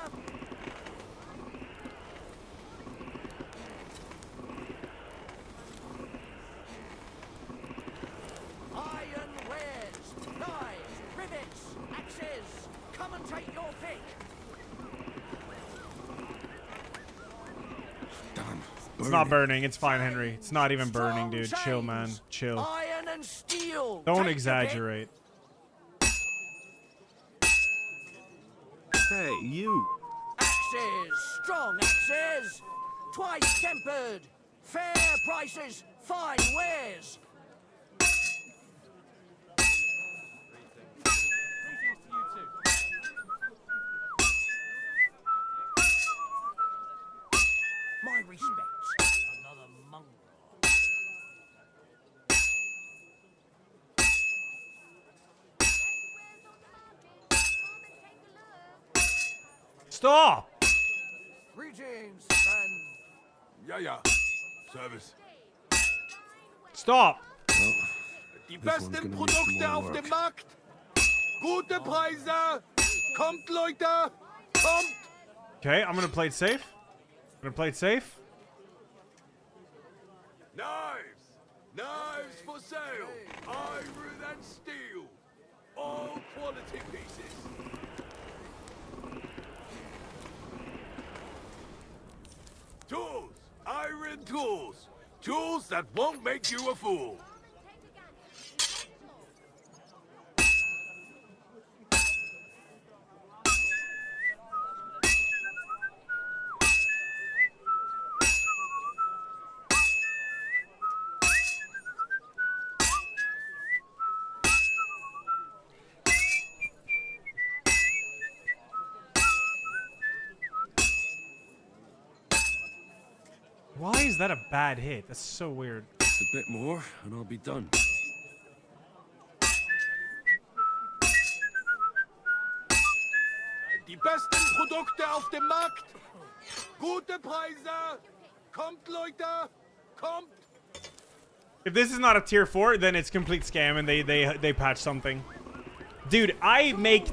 Iron wares, knives, rivets, axes. Come and take your pick. It's not burning. It's fine, Henry. It's not even burning, dude. Chill, man. Chill. Iron and steel. Don't Take your exaggerate. Hey, you. pick. Axes, strong axes. Twice tempered. Fair prices, fine wares. My respects. Another mongrel. Stop! Greetings, friend. Ja. Service. Stop! Die besten Produkte auf dem Markt! Gute Preise! Kommt, Leute! Kommt! Okay, I'm gonna play it safe. Knives! Knives for sale! Iron and steel! All quality pieces! Tools! Iron tools! Tools that won't make you a fool! Why is that a bad hit? That's so weird. Just a bit more, and I'll be done. Die besten Produkte auf dem Markt. Gute Preise. Kommt, Leute. Kommt. If this is not a tier 4, then it's complete scam and they patch something. Dude, I made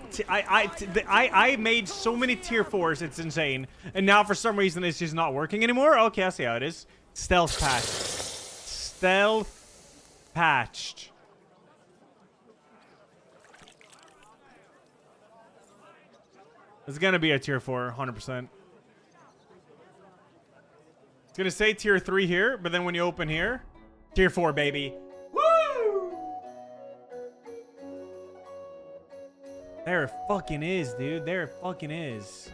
so many tier 4s, it's insane. And now for some reason it's just not working anymore. Okay, I see how it is. Stealth patched. Stealth patched. It's gonna be a tier 4, 100%. It's gonna say tier 3 here, but then when you open here, tier 4, baby. Woo! There it fucking is, dude. There it fucking is.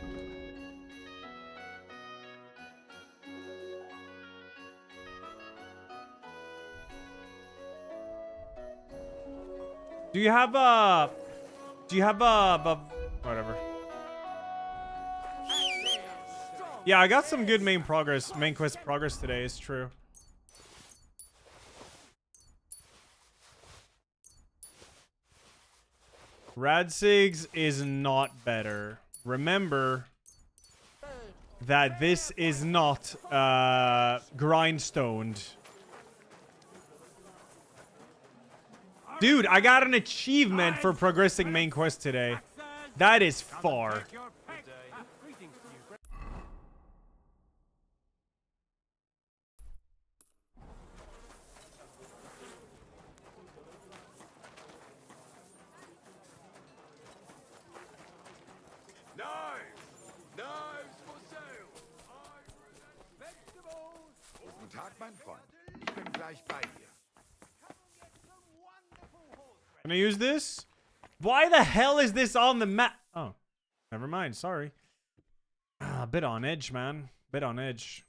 Do you have whatever. Yeah, I got some good main quest progress today, it's true. Radsigs is not better. Remember that this is not grindstoned. Dude, I got an achievement for progressing main quest today. That is far. Can I use this? Why the hell is this on the map? Oh, never mind. Sorry. A bit on edge, man. Bit on edge.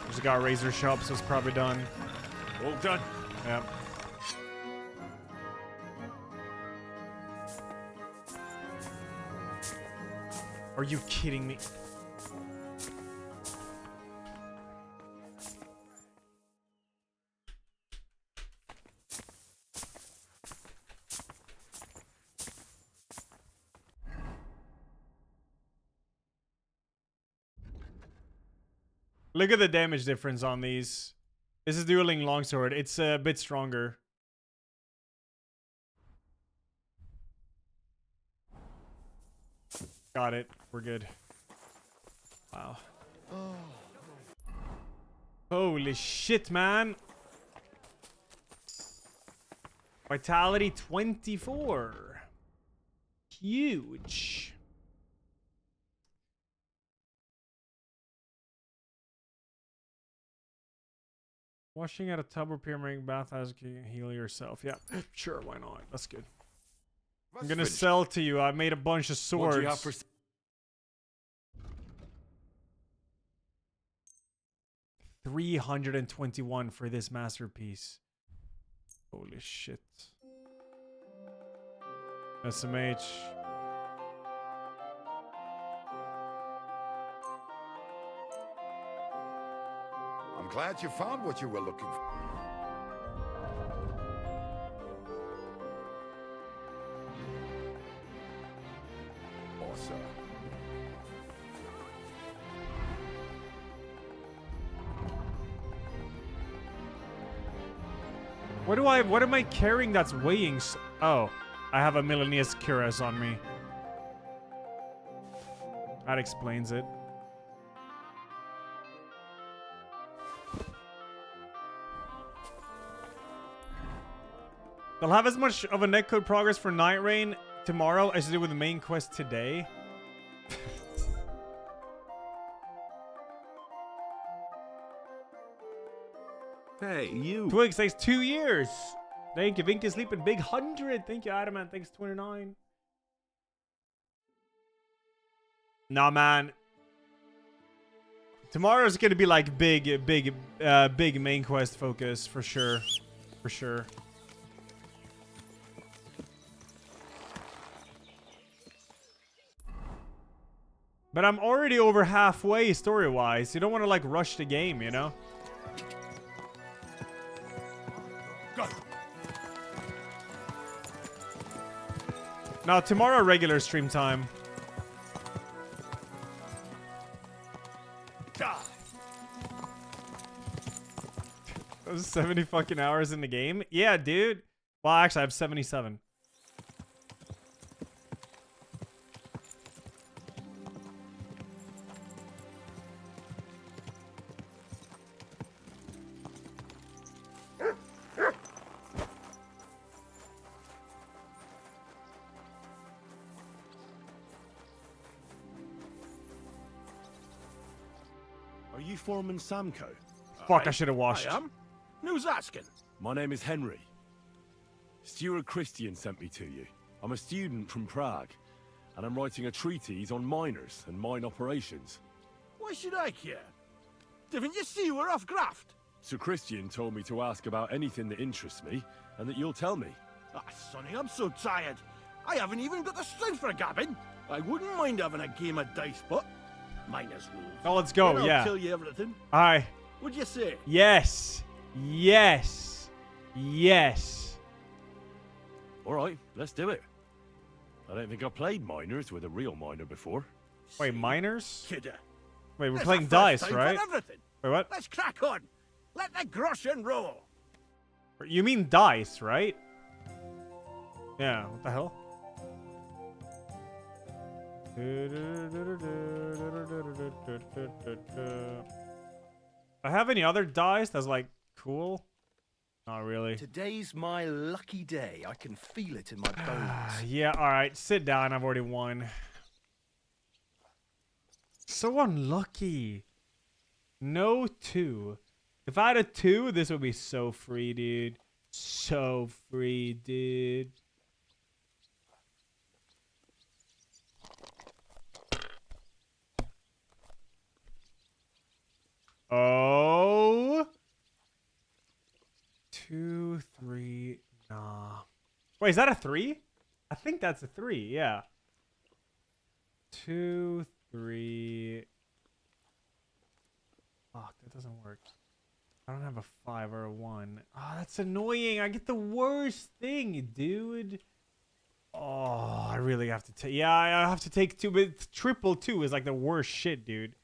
Just got razor shop, so it's probably done. All done. Yep. Are you kidding me? Look at the damage difference on these. This is dueling longsword. It's a bit stronger. Got it. We're good. Wow. Holy shit, man. Vitality 24. Huge. Washing out a tub or peering bath as you can heal yourself. Yeah, sure, why not? That's good. I'm gonna sell to you. I made a bunch of swords. What do you have for 321 for this masterpiece. Holy shit. SMH. I'm glad you found what you were looking for. Awesome. What am I carrying that's weighing? Oh, I have a Milanese cuirass on me. That explains it. They'll have as much of a netcode progress for Night Rain tomorrow as they do with the main quest today. Hey, you. Twig says 2 years. Thank you. Vink is sleeping big 100. Thank you, Adamant. Thanks 29. Nah, man. Tomorrow's gonna be like big main quest focus for sure. For sure. But I'm already over halfway story-wise. You don't want to like rush the game, you know? Go. Now tomorrow regular stream time. Those 70 fucking hours in the game? Yeah, dude. Well, actually, I have 77. Are you Foreman Samco? Fuck, I should have washed. I am. Who's asking? My name is Henry. Stuart Christian sent me to you. I'm a student from Prague, and I'm writing a treatise on miners and mine operations. Why should I care? Didn't you see we're off graft? Sir Christian told me to ask about anything that interests me, and that you'll tell me. Ah, Sonny, I'm so tired. I haven't even got the strength for gabbing. I wouldn't mind having a game of dice, but miners rules. Oh, let's go, Then I'll yeah. tell you everything. Aye. Would you say? Yes. Yes. Yes. All right, let's do it. I don't think I've played miners with a real miner before. Wait, miners? Kidder. Wait, we're It's playing the first dice, time for right? everything. Wait, what? Let's crack on. Let the groschen roll. You mean dice, right? Yeah, what the hell? I have any other dice that's like cool? Not really. Today's my lucky day. I can feel it in my bones. Yeah, alright. Sit down. I've already won. So unlucky. No 2. If I had a 2, this would be so free, dude. So free, dude. Oh. 2, 3. Nah. Wait, is that a 3? I think that's a 3, yeah. 2, 3. Fuck, that doesn't work. I don't have a 5 or a 1. Oh, that's annoying. I get the worst thing, dude. Oh, I really have to take... Yeah, I have to take 2, but triple 2 is like the worst shit, dude.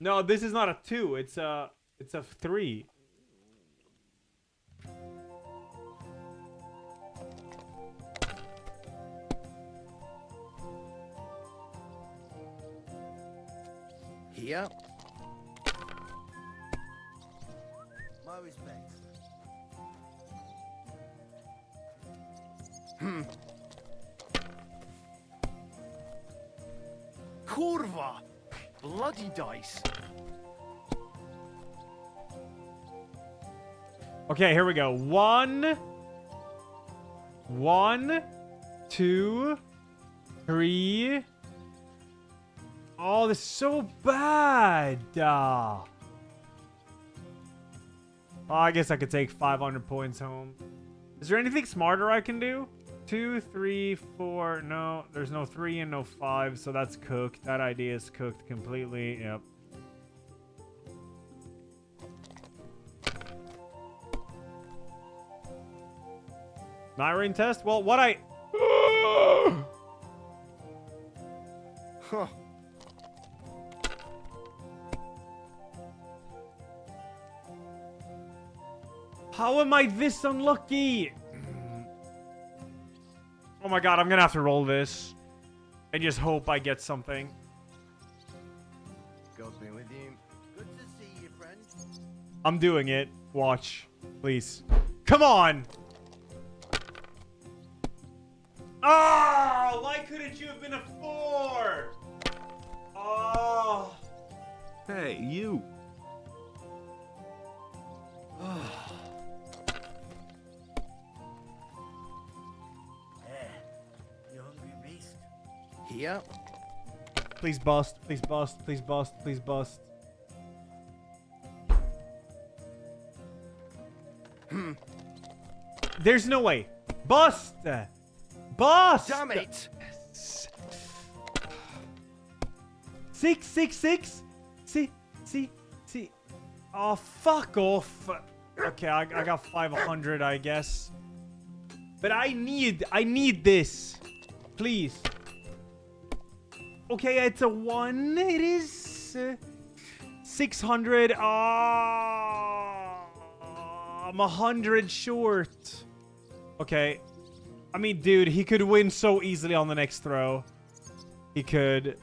No, this is not a 2. It's a 3. Here. My respects. Kurva! Bloody dice. Okay, here we go. 1, 2, 3. Oh, this is so bad. Oh, I guess I could take 500 points home. Is there anything smarter I can do? 2, 3, 4. No, there's no 3 and no 5, so that's cooked. That idea is cooked completely. Yep. Night rain test? Well, what I... Huh. How am I this unlucky? Oh my god, I'm gonna have to roll this. And just hope I get something. God be with you. Good to see you, friend. I'm doing it. Watch. Please. Come on! Oh! Why couldn't you have been a 4? Oh! Hey, you. You hungry beast? Here. Please bust. Please bust. Please bust. Please bust. There's no way. Bust! Bust! Damn it! 666? See. Oh, fuck off. Okay, I got 500, I guess. But I need this. Please. Okay, it's a 1. It is 600. I'm 100 short. Okay. I mean, dude, he could win so easily on the next throw. He could.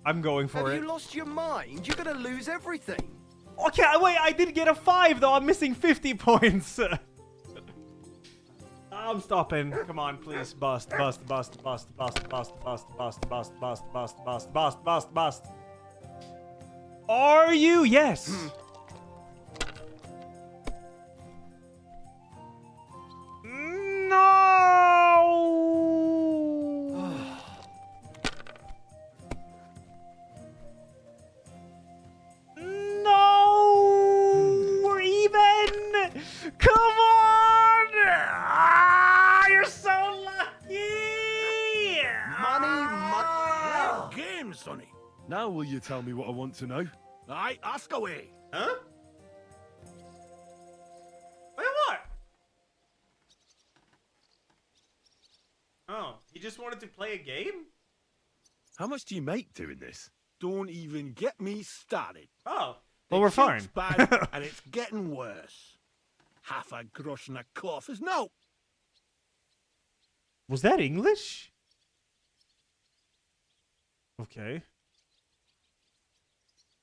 I'm going for it. Have you lost your mind? You're gonna lose everything. Okay, wait, I did get a 5 though. I'm missing 50 points. I'm stopping. Come on, please. Bust. Are you? Yes. Come on! You're so lucky! Money. Game, Sonny. Now will you tell me what I want to know? Aye, ask away. Huh? Wait, what? Oh, he just wanted to play a game? How much do you make doing this? Don't even get me started. Oh. Well, we're fine. It's bad, and it's getting worse. Half a grosh and a cough is no. Was that English? Okay.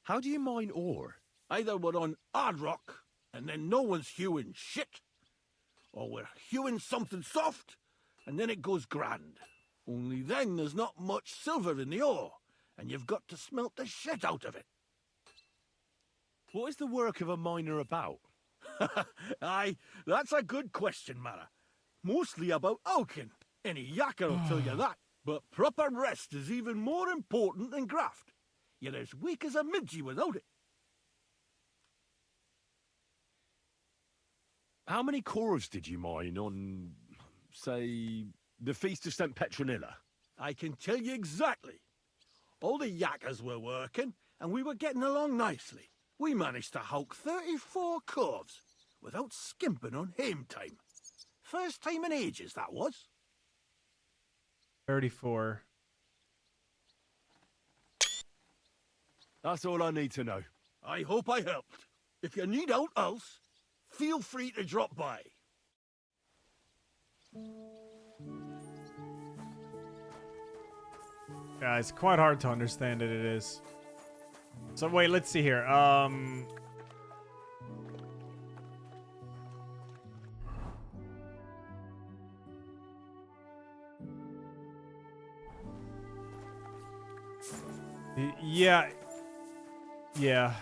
How do you mine ore? Either we're on hard rock, and then no one's hewing shit, or we're hewing something soft, and then it goes grand. Only then there's not much silver in the ore, and you've got to smelt the shit out of it. What is the work of a miner about? Aye, that's a good question, Mara. Mostly about oaking. Any yakker will tell you that. But proper rest is even more important than graft. You're as weak as a midgie without it. How many cores did you mine on, say, the Feast of St. Petronilla? I can tell you exactly. All the yakkers were working, and we were getting along nicely. We managed to hulk 34 corves without skimping on hame time. First time in ages, that was. 34. That's all I need to know. I hope I helped. If you need out else, feel free to drop by. Yeah, it's quite hard to understand it is. So wait, let's see here. Yeah.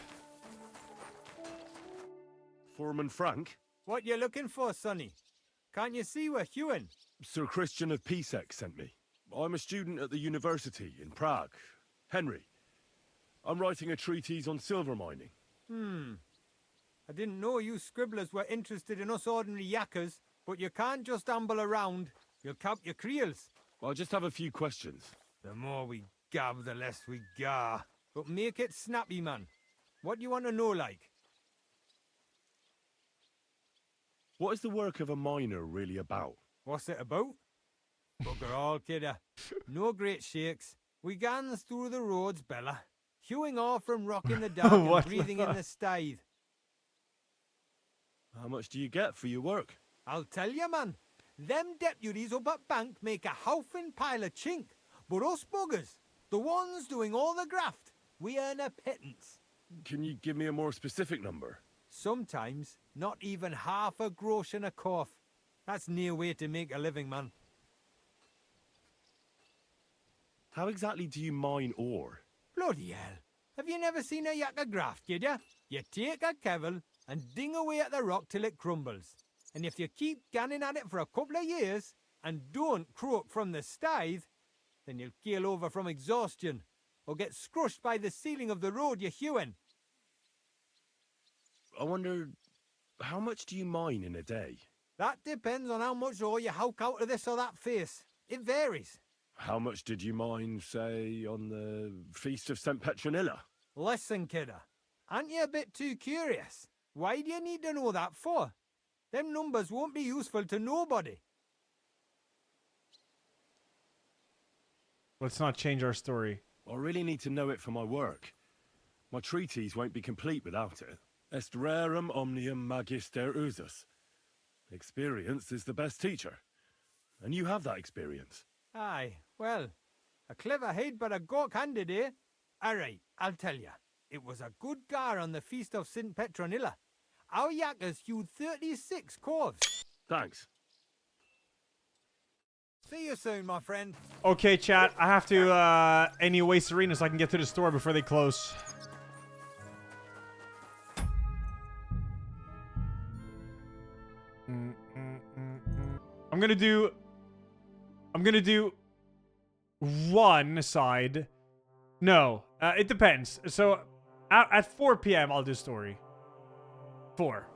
Foreman Frank? What you looking for, Sonny? Can't you see we're hewing? Sir Christian of Pisek sent me. I'm a student at the university in Prague. Henry. I'm writing a treatise on silver mining. I didn't know you scribblers were interested in us ordinary yakkers, but you can't just amble around. You'll count your creels. I'll just have a few questions. The more we gab, the less we gar. But make it snappy, man. What do you want to know, like? What is the work of a miner really about? What's it about? Bugger all, kidder. No great shakes. We gans through the roads, Bella. Hewing off from rock in the dark and breathing in the stithe. How much do you get for your work? I'll tell you, man. Them deputies up at bank make a howfing pile of chink. But us buggers, the ones doing all the graft, we earn a pittance. Can you give me a more specific number? Sometimes, not even half a grosh and a cough. That's near way to make a living, man. How exactly do you mine ore? Bloody hell. Have you never seen a yakker graft, kid ya? You take a kevel and ding away at the rock till it crumbles. And if you keep ganning at it for a couple of years and don't croak from the stithe, then you'll keel over from exhaustion, or get scrushed by the ceiling of the road you're hewing. I wonder, how much do you mine in a day? That depends on how much ore you howk out of this or that face. It varies. How much did you mine, say, on the Feast of St. Petronilla? Listen, kidder, aren't you a bit too curious? Why do you need to know that for? Them numbers won't be useful to nobody. Let's not change our story. I really need to know it for my work. My treatise won't be complete without it. Est rerum omnium magister usus. Experience is the best teacher. And you have that experience. Aye, well, a clever head but a gawk-handed, eh? Alright, I'll tell you. It was a good gar on the Feast of St. Petronilla. Our yakkers hewed 36 corves. Thanks. See you soon, my friend. Okay, chat. I have to anyway Serena so I can get to the store before they close. I'm gonna do one side. No, it depends. So at 4 p.m. I'll do story. 4.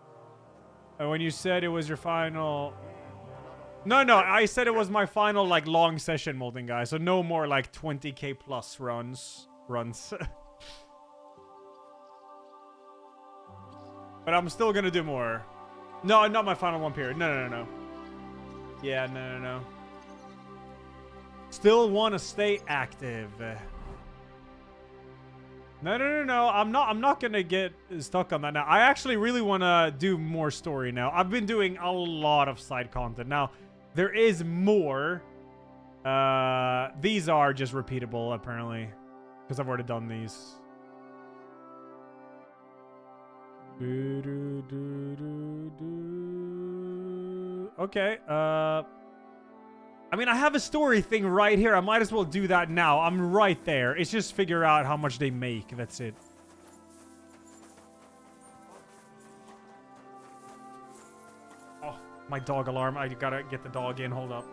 When you said it was your final... No, I said it was my final, like, long session, Molten Guy. So no more, like, 20k plus runs. But I'm still gonna do more. No, not my final one period. No. Yeah, no. Still want to stay active. No. I'm not gonna get stuck on that now. I actually really want to do more story now. I've been doing a lot of side content. Now, there is more. These are just repeatable, apparently. Because I've already done these. Okay, I mean, I have a story thing right here. I might as well do that now. I'm right there. It's just figure out how much they make. That's it. Oh, my dog alarm. I gotta get the dog in. Hold up.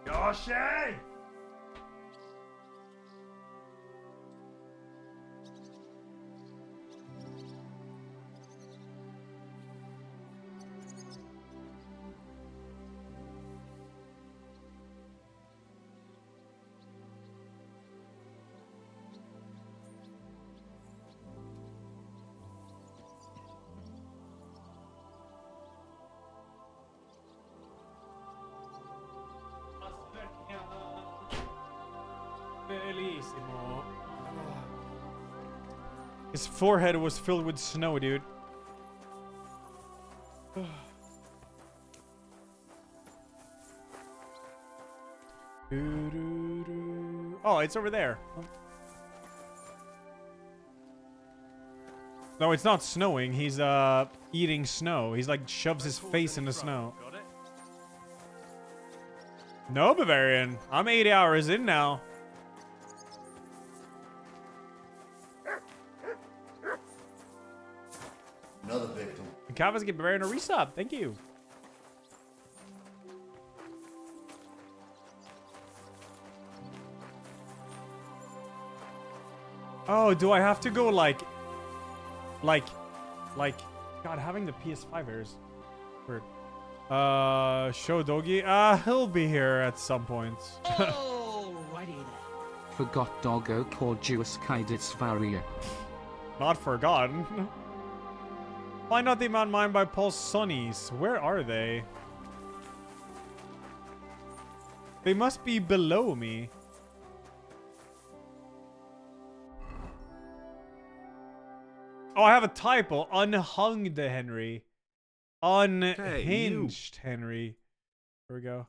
Yoshi! Bellissimo. His forehead was filled with snow, dude. Oh, it's over there. No, it's not snowing. He's eating snow. He's like shoves his face in the snow. No, Bavarian. I'm 80 hours in now. Another victim. Kava's get Bavarian a resub. Thank you. Oh, do I have to go like, God, having the PS5 airs. Weird. Show Doggy. He'll be here at some point. Alrighty then. Forgot Doggo called you a Skyditsvaria. Not forgotten. Find out the amount mined by Pulse Sunnies. Where are they? They must be below me. Oh, I have a typo. Unhunged Henry. Unhinged Henry. Here we go.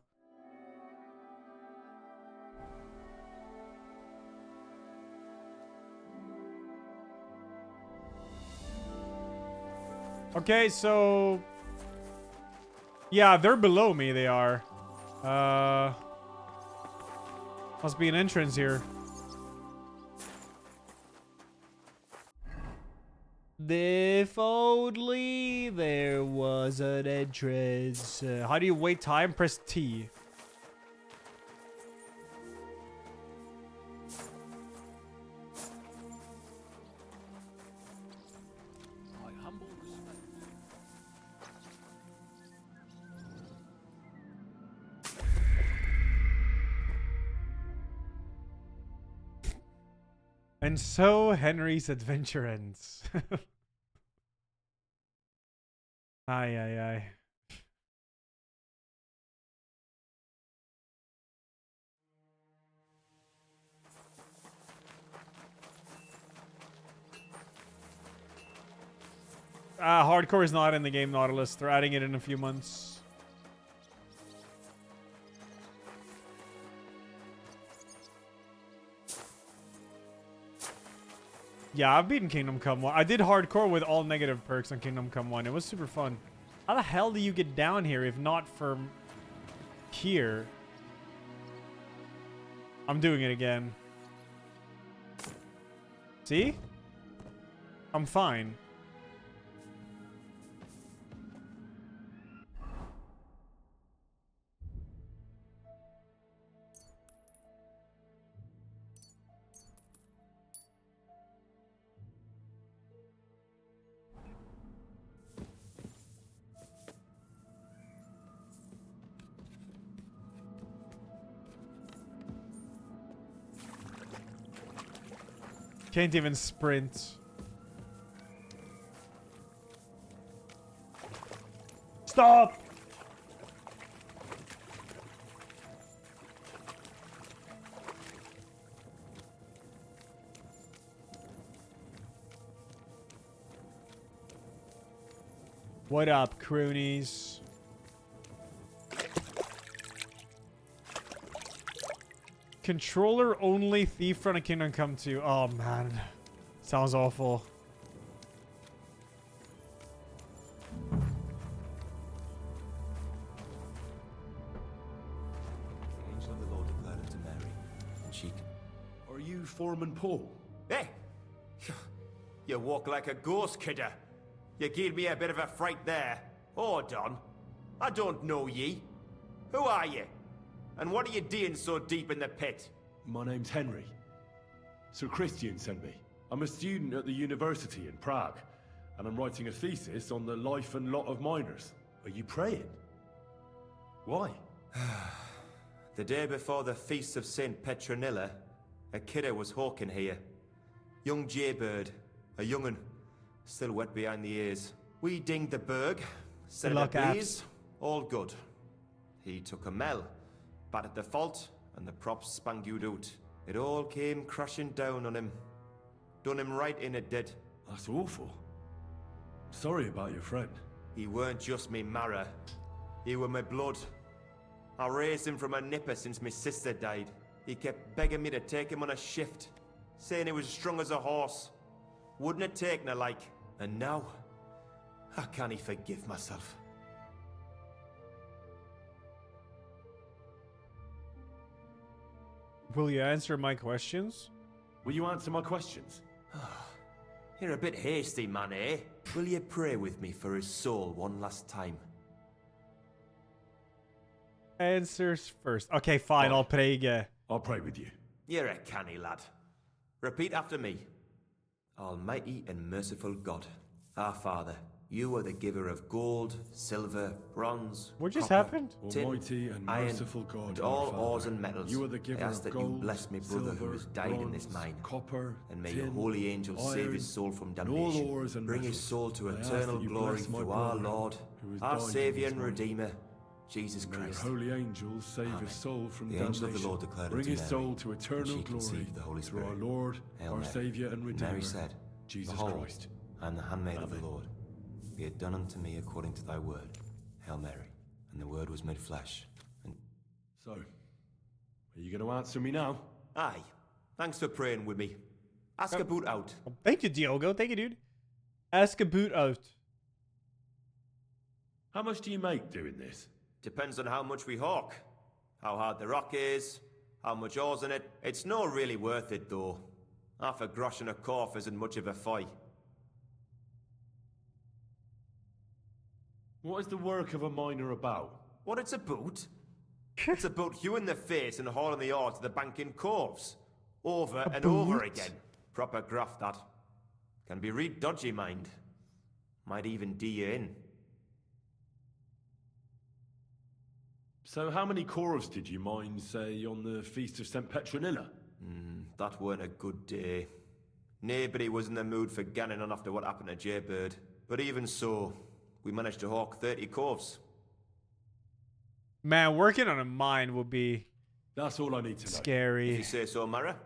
Okay, so... Yeah, they're below me, they are. Must be an entrance here. If only there was an entrance. How do you wait time? Press T. And so Henry's adventure ends. Aye, aye, aye. Hardcore is not in the game, Nautilus. They're adding it in a few months. Yeah, I've beaten Kingdom Come 1. I did hardcore with all negative perks on Kingdom Come 1. It was super fun. How the hell do you get down here if not from here? I'm doing it again. See? I'm fine. Can't even sprint. Stop! What up, croonies? Controller only Thief Run a Kingdom Come 2. Oh man. Sounds awful. The angel of the Lord declared it to Mary, and she... Are you Foreman Paul? Hey! You walk like a ghost, kidder. You gave me a bit of a fright there. Hold on. I don't know ye. Who are you? And what are you doing so deep in the pit? My name's Henry. Sir Christian sent me. I'm a student at the university in Prague, and I'm writing a thesis on the life and lot of miners. Are you praying? Why? The day before the feast of St. Petronilla, a kidder was hawking here. Young jaybird, a young'un, still wet behind the ears. We dinged the berg, set it ablaze, all good. He took a mell, battered the fault, and the props spangued out. It all came crashing down on him. Done him right in it did. That's awful. Sorry about your friend. He weren't just me marrow. He were my blood. I raised him from a nipper since my sister died. He kept begging me to take him on a shift, saying he was strong as a horse. Wouldn't it take no like. And now, I can't forgive myself. Will you answer my questions? Will you answer my questions? You're a bit hasty, man, eh? Will you pray with me for his soul one last time? Answers first. Okay, fine. I'll pray again. I'll pray with you. You're a canny lad. Repeat after me. Almighty and merciful God, our Father, you are the giver of gold, silver, bronze, what just copper, happened? tin, Almighty and iron, merciful God, and all our Father, ores and metals. you are the giver I ask of that gold, you bless me brother silver, who has died in this bronze, mine. copper, and may tin, your holy angels save iron, his soul from and all damnation. ores and Bring his metals. soul to I ask eternal that you glory bless my through our brother Lord, who has our died in Saviour this and mine. Redeemer, Jesus May Christ. your holy angels save Amen. his soul from The damnation. angel of the Lord declared Bring unto his Mary, soul to and eternal she glory conceived the Holy through our Spirit. Lord, Hail our Mary. Saviour and And Redeemer, Mary said, Jesus Behold, Christ. I am the handmaid of the Amen. Lord. Be it done unto me according to thy word. Hail Mary. And the word was made flesh. And So, are you going to answer me now? aye. Thanks for praying with me. Ask a boot out. Thank you, Diogo. Thank you, dude. Ask a boot out. How much do you make doing this? Depends on how much we hawk. How hard the rock is. How much ore's in it. It's not really worth it, though. Half a grosh and a corf isn't much of a fight. What is the work of a miner about? What it's about? It's about you in the face and hauling the ore to the bank in corves. Over and over again. Proper graft, that. Can be real dodgy, mind. Might even do you in. So how many corves did you mine, say, on the Feast of St. Petronilla? That weren't a good day. Nobody was in the mood for ganning on after what happened to Jaybird. But even so, we managed to hawk 30 corves. Man, working on a mine would be... That's all I need to know. Scary. If you say so, Mara.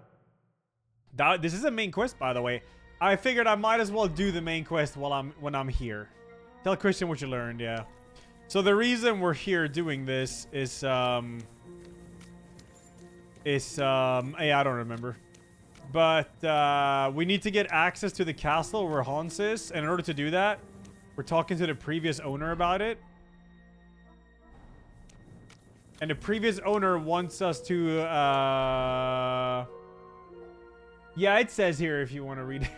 This is a main quest, by the way. I figured I might as well do the main quest when I'm here. Tell Christian what you learned, yeah. So the reason we're here doing this is I don't remember. But we need to get access to the castle where Hans is, and in order to do that, we're talking to the previous owner about it. And the previous owner wants us to yeah, it says here if you want to read it.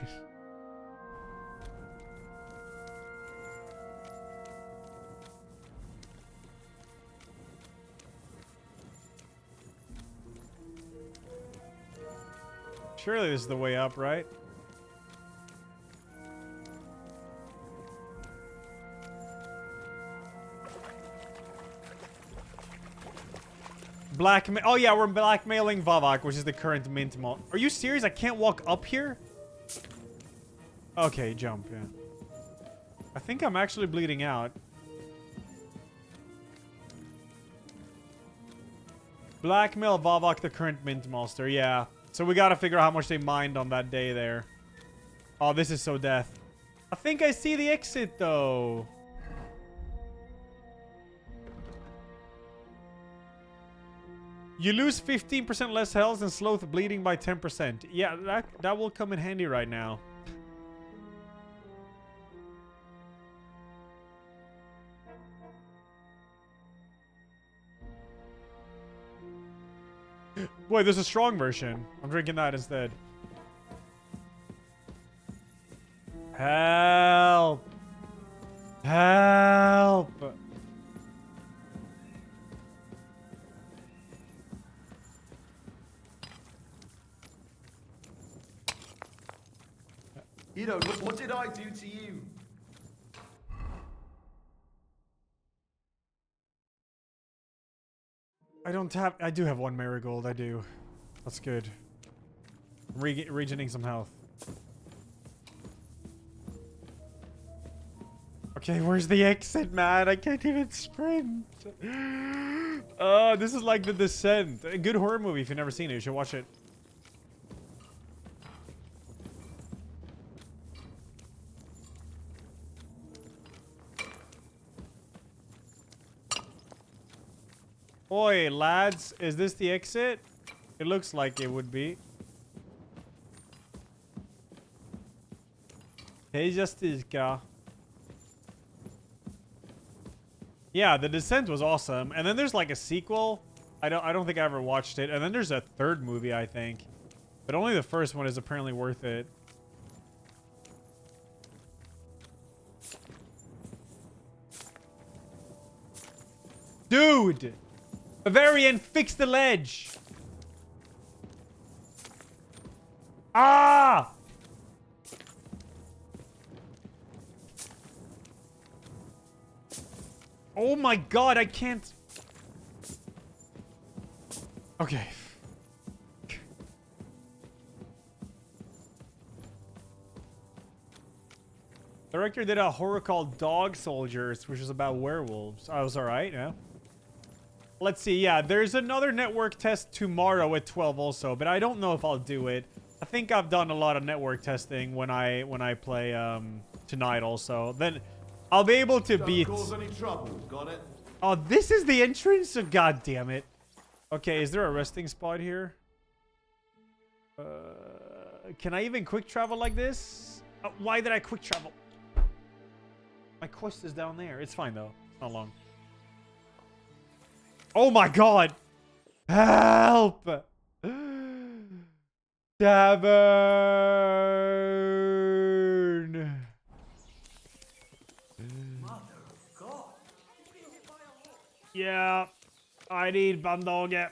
Surely this is the way up, right? Oh yeah, we're blackmailing Vavak, which is the current mint mall. Are you serious? I can't walk up here? Okay, jump, yeah. I think I'm actually bleeding out. Blackmail Vavak, the current mint monster, yeah. So we gotta figure out how much they mined on that day there. Oh, this is so death. I think I see the exit, though. You lose 15% less health and slow the bleeding by 10%. Yeah, that will come in handy right now. Boy, there's a strong version. I'm drinking that instead. Help! Help! You know, what did I do to you? I do have one marigold, I do. That's good. Regening some health. Okay, where's the exit, man? I can't even sprint. Oh, this is like The Descent. A good horror movie. If you've never seen it, you should watch it. Oi, lads, is this the exit? It looks like it would be. Hey, Justica. Yeah, The Descent was awesome. And then there's like a sequel. I don't think I ever watched it. And then there's a third movie, I think. But only the first one is apparently worth it. Dude! Bavarian, fix the ledge! Ah! Oh my god, I can't... Okay. The director did a horror called Dog Soldiers, which is about werewolves. I was alright, yeah. Let's see, yeah, there's another network test tomorrow at 12 also, but I don't know if I'll do it. I think I've done a lot of network testing when I play tonight also. Then I'll be able to beat... Don't cause any trouble, got it? Oh, this is the entrance? Oh, god damn it. Okay, is there a resting spot here? Can I even quick travel like this? Why did I quick travel? My quest is down there. It's fine though. It's not long. Oh my god! Help! Tavern! Yeah, I need bandage.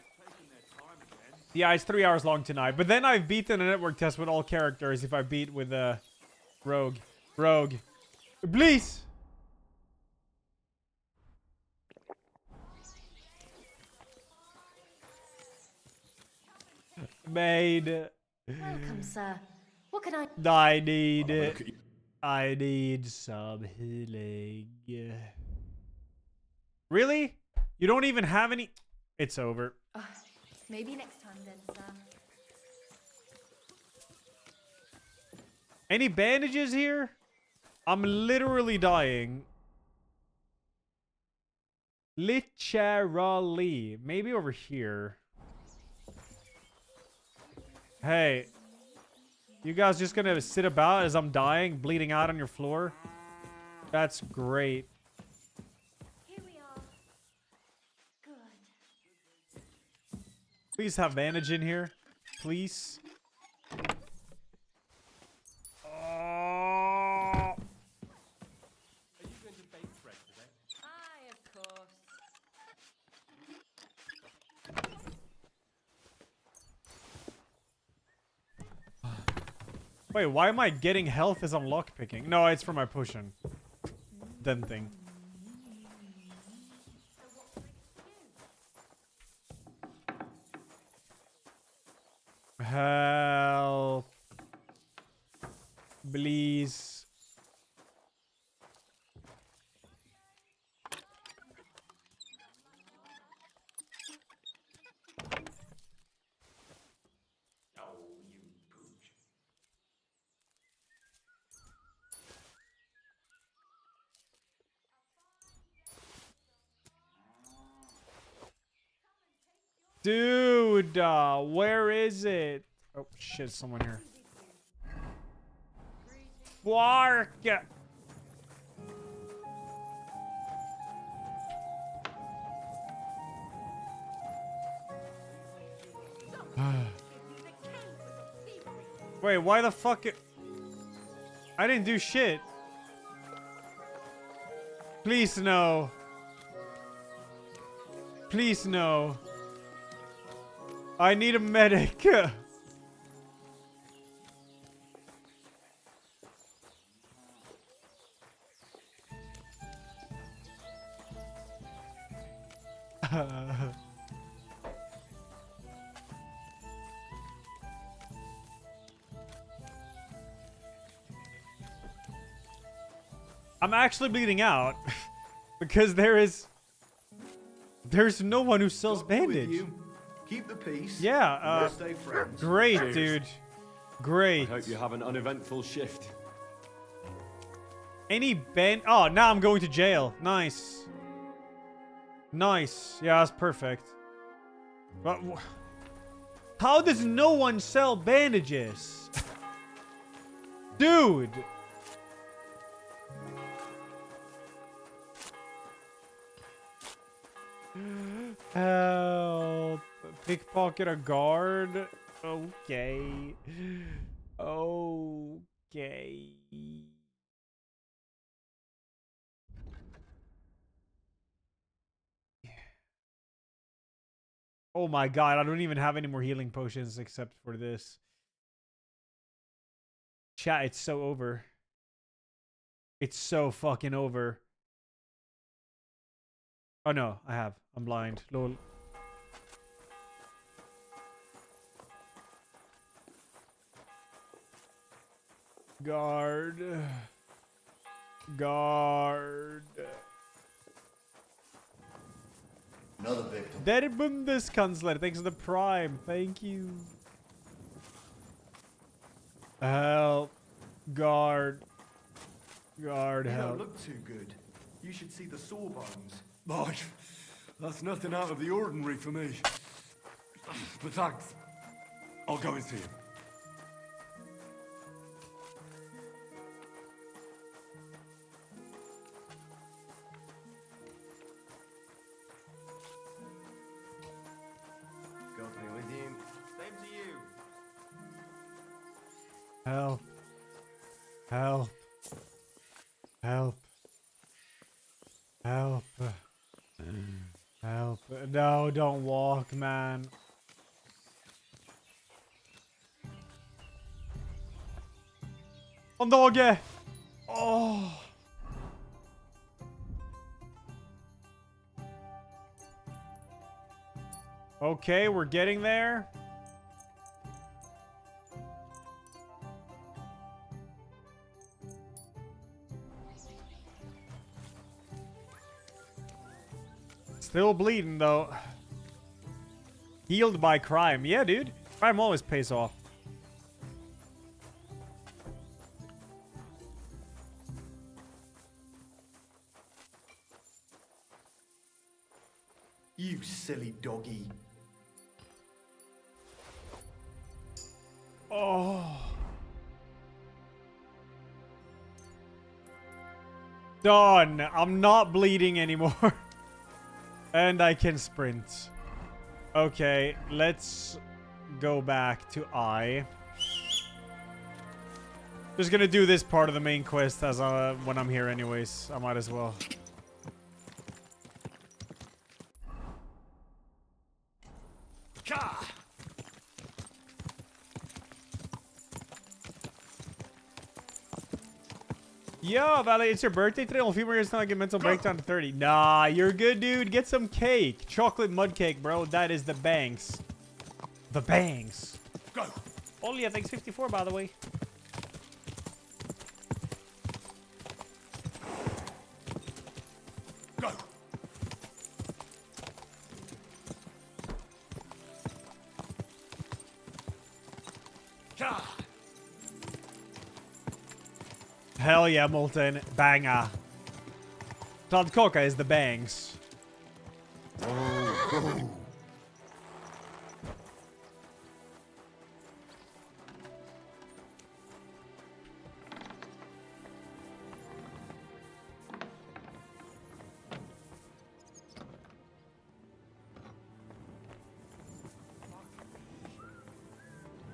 Yeah, it's 3 hours long tonight. But then I've beaten a network test with all characters if I beat with Rogue. Rogue. Please! Maid. Welcome, sir. What What can I... I need some healing. Really? You don't even have any? It's over. Maybe next time then, sir. Any bandages here? I'm literally dying. Literally. Maybe over here. Hey. You guys just gonna sit about as I'm dying, bleeding out on your floor? That's great. Here we are. Good. Please have bandage in here. Please. Are you going to bake bread today? Aye, of course. Wait, why am I getting health as I'm lockpicking? No, it's for my potion. Then thing. Help. Please. Dude, where is it? Oh shit, someone here. Quark! Wait, why the fuck I didn't do shit. Please no. Please no. I need a medic. I'm actually bleeding out because there's no one who sells bandage. Keep the peace. Yeah, stay friends. great, Cheers. dude. Great. I hope you have an uneventful shift. Any oh, now I'm going to jail. Nice. Nice. Yeah, that's perfect. But how does no one sell bandages? Dude. Help. Pickpocket a guard. Okay. Okay. Oh my god, I don't even have any more healing potions except for this. Chat, it's so over. It's so fucking over. Oh no, I have. I'm blind. Lol. Guard. Guard. Another victim. Der Bundeskanzler, thanks for the prime. Thank you. Help. Guard. Guard, You help. don't look too good. You should see the sawbones. Boy, that's nothing out of the ordinary for me. But thanks. I'll go and see him. God be with you. Same to you. Help. Help. Help. Help. Help. No, don't walk, man. Ondage! Oh. Okay, we're getting there. Still bleeding, though. Healed by crime. Yeah, dude. Crime always pays off. You silly doggy. Oh. Done. I'm not bleeding anymore. And I can sprint. Okay, let's go back to I. Just gonna do this part of the main quest as when I'm here anyways. I might as well. Yo, Valley, it's your birthday today. Only few more years till I get mental breakdown to 30. Nah, you're good, dude. Get some cake. Chocolate mud cake, bro. That is the bangs. The bangs. Go. Only, I think, 54, by the way. Go. Hell yeah, Molten. Banger. Todd Coca is the bangs. Oh.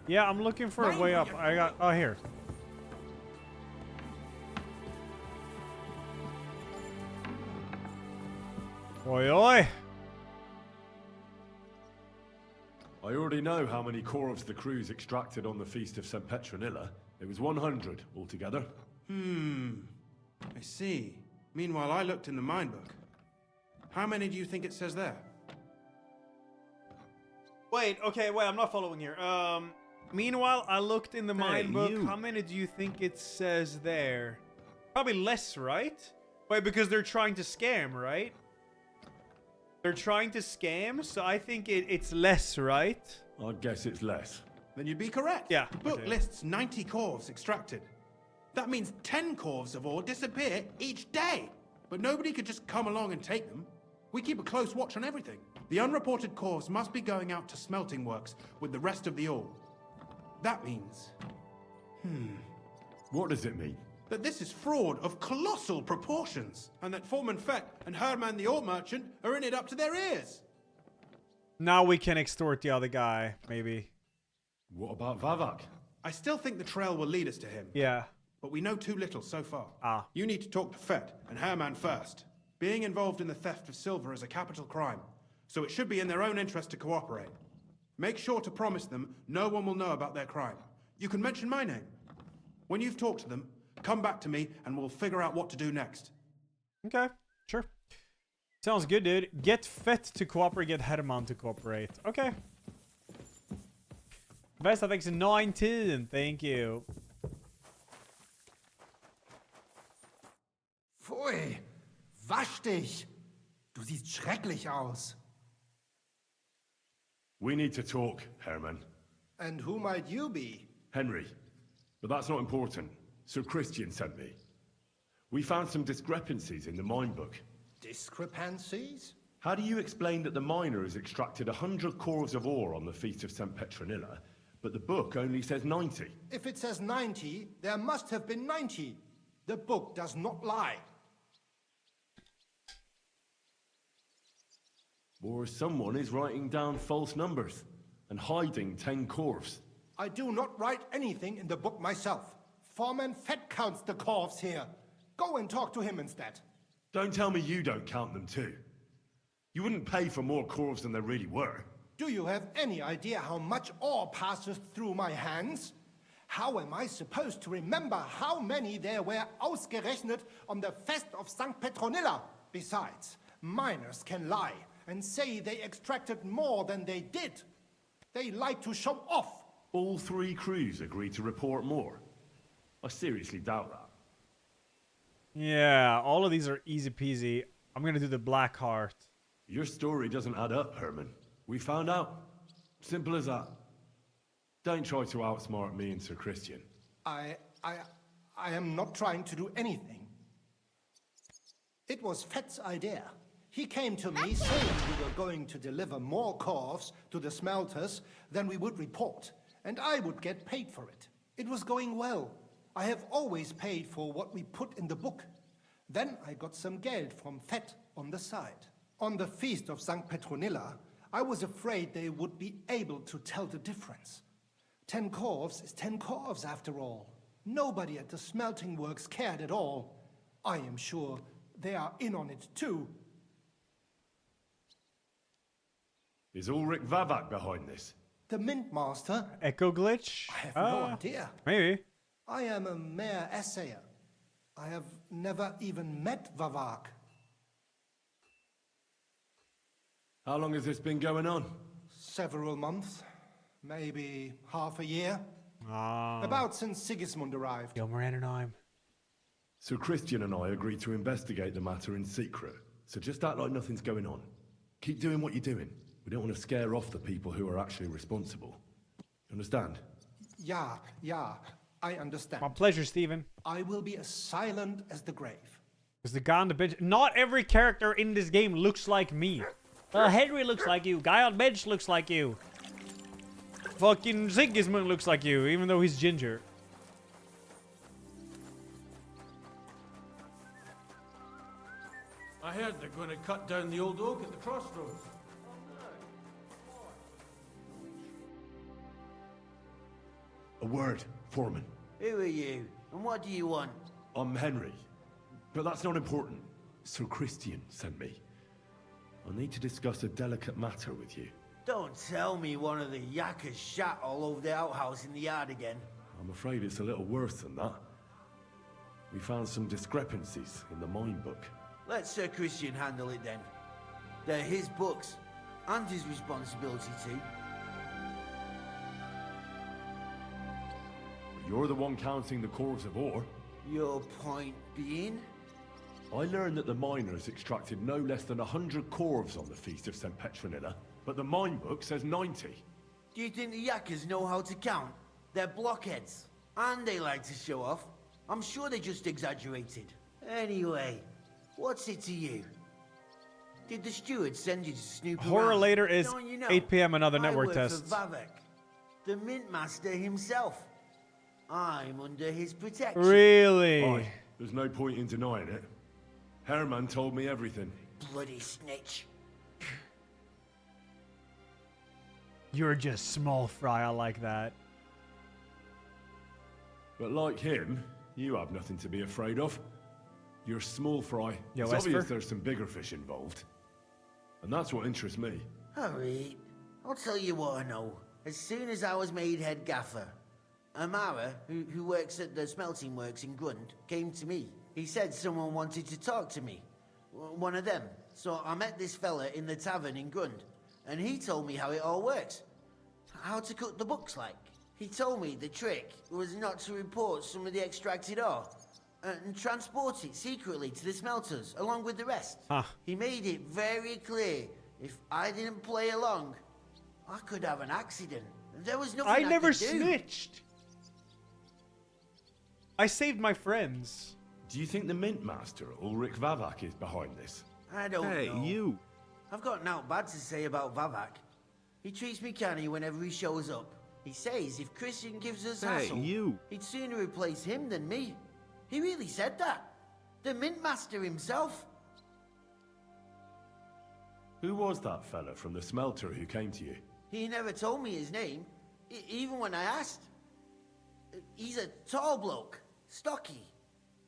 Yeah, I'm looking for a way up. I got... Oh, here. Oi, oi. I already know how many corvs the crews extracted on the Feast of St. Petronilla. It was 100 altogether. I see. Meanwhile, I looked in the mine book. How many do you think it says there? Wait, okay, wait, I'm not following here. Meanwhile, I looked in the mine book. you. How many do you think it says there? Probably less, right? Wait, because they're trying to scam, right? They're trying to scam, so I think it's less, right? I'd guess it's less. Then you'd be correct. Yeah. The book lists 90 corvs extracted. That means 10 corvs of ore disappear each day. But nobody could just come along and take them. We keep a close watch on everything. The unreported corvs must be going out to smelting works with the rest of the ore. That means... What does it mean? that this is fraud of colossal proportions, and that Foreman Fett and Herman the ore merchant are in it up to their ears. Now we can extort the other guy, maybe. What about Vavak? I still think the trail will lead us to him. Yeah. But we know too little so far. Ah. You need to talk to Fett and Herman first. Being involved in the theft of silver is a capital crime, so it should be in their own interest to cooperate. Make sure to promise them no one will know about their crime. You can mention my name. When you've talked to them, come back to me and we'll figure out what to do next. Okay, sure. Sounds good, dude. Get Fett to cooperate, get Herman to cooperate. Okay. Best, I think, is 19. Thank you. Pfui, wasch dich. Du siehst schrecklich aus. We need to talk, Herman. And who might you be? Henry. But that's not important. Sir Christian sent me. We found some discrepancies in the mine book. Discrepancies? How do you explain that the miner has extracted 100 corves of ore on the Feast of St. Petronilla, but the book only says 90? If it says 90, there must have been 90. The book does not lie. Or someone is writing down false numbers and hiding 10 corves. I do not write anything in the book myself. Foreman Fett counts the corves here. Go and talk to him instead. Don't tell me you don't count them too. You wouldn't pay for more corves than there really were. Do you have any idea how much ore passes through my hands? How am I supposed to remember how many there were ausgerechnet on the Fest of St. Petronilla? Besides, miners can lie and say they extracted more than they did. They like to show off. All 3 crews agreed to report more. I seriously doubt that. Yeah, all of these are easy peasy. I'm gonna do the Black Heart. Your story doesn't add up, Herman. We found out. Simple as that. Don't try to outsmart me and Sir Christian. I am not trying to do anything. It was Fett's idea. He came to me saying we were going to deliver more corves to the smelters than we would report, and I would get paid for it. It was going well. I have always paid for what we put in the book. Then I got some geld from Fett on the side. On the feast of St. Petronilla, I was afraid they would be able to tell the difference. 10 corves is 10 corves after all. Nobody at the smelting works cared at all. I am sure they are in on it too. Is Ulrich Vavak behind this? The Mint Master? Echo glitch? I have no idea. Maybe. I am a mere assayer. I have never even met Vavak. How long has this been going on? Several months. Maybe half a year. About since Sigismund arrived. Sir Christian and I agreed to investigate the matter in secret, so just act like nothing's going on. Keep doing what you're doing. We don't want to scare off the people who are actually responsible. Understand? Yeah, I understand. My pleasure, Stephen. I will be as silent as the grave. Because the guy on the bench... Not every character in this game looks like me. Henry looks like you. Guy on bench looks like you. Fucking Sigismund looks like you, even though he's ginger. I heard they're going to cut down the old oak at the crossroads. A word, Foreman. Who are you? And what do you want? I'm Henry. But that's not important. Sir Christian sent me. I need to discuss a delicate matter with you. Don't tell me one of the yakkers shat all over the outhouse in the yard again. I'm afraid it's a little worse than that. We found some discrepancies in the mine book. Let Sir Christian handle it then. They're his books, and his responsibility too. You're the one counting the corves of ore. Your point being? I learned that the miners extracted no less than 100 corves on the Feast of St. Petronilla, but the mine book says 90. Do you think the yakkers know how to count? They're blockheads, and they like to show off. I'm sure they just exaggerated. Anyway, what's it to you? Did the steward send you to snoop around? Horror later is Don't you know, 8 p.m. another I network work test. for Vavek, the Mint Master himself. I'm under his protection. Really? Aye, there's no point in denying it. Herman told me everything. Bloody snitch. You're just small fry, I like that. But like him, you have nothing to be afraid of. You're small fry. Yo, It's obvious Esper? there's some bigger fish involved. And that's what interests me. Alright, I'll tell you what I know. As soon as I was made head gaffer, Amara, who works at the smelting works in Grund, came to me. He said someone wanted to talk to me. One of them. So I met this fella in the tavern in Grund, and he told me how it all works. How to cut the books like. He told me the trick was not to report some of the extracted ore, and transport it secretly to the smelters, along with the rest. He made it very clear, if I didn't play along, I could have an accident. There was nothing I never could do. snitched. I saved my friends. Do you think the Mint Master, Ulrich Vavak, is behind this? I don't know. Hey, you. I've got naught bad to say about Vavak. He treats me canny whenever he shows up. He says if Christian gives us hassle, he'd sooner replace him than me. He really said that. The Mint Master himself. Who was that fella from the smelter who came to you? He never told me his name, even when I asked. He's a tall bloke, stocky,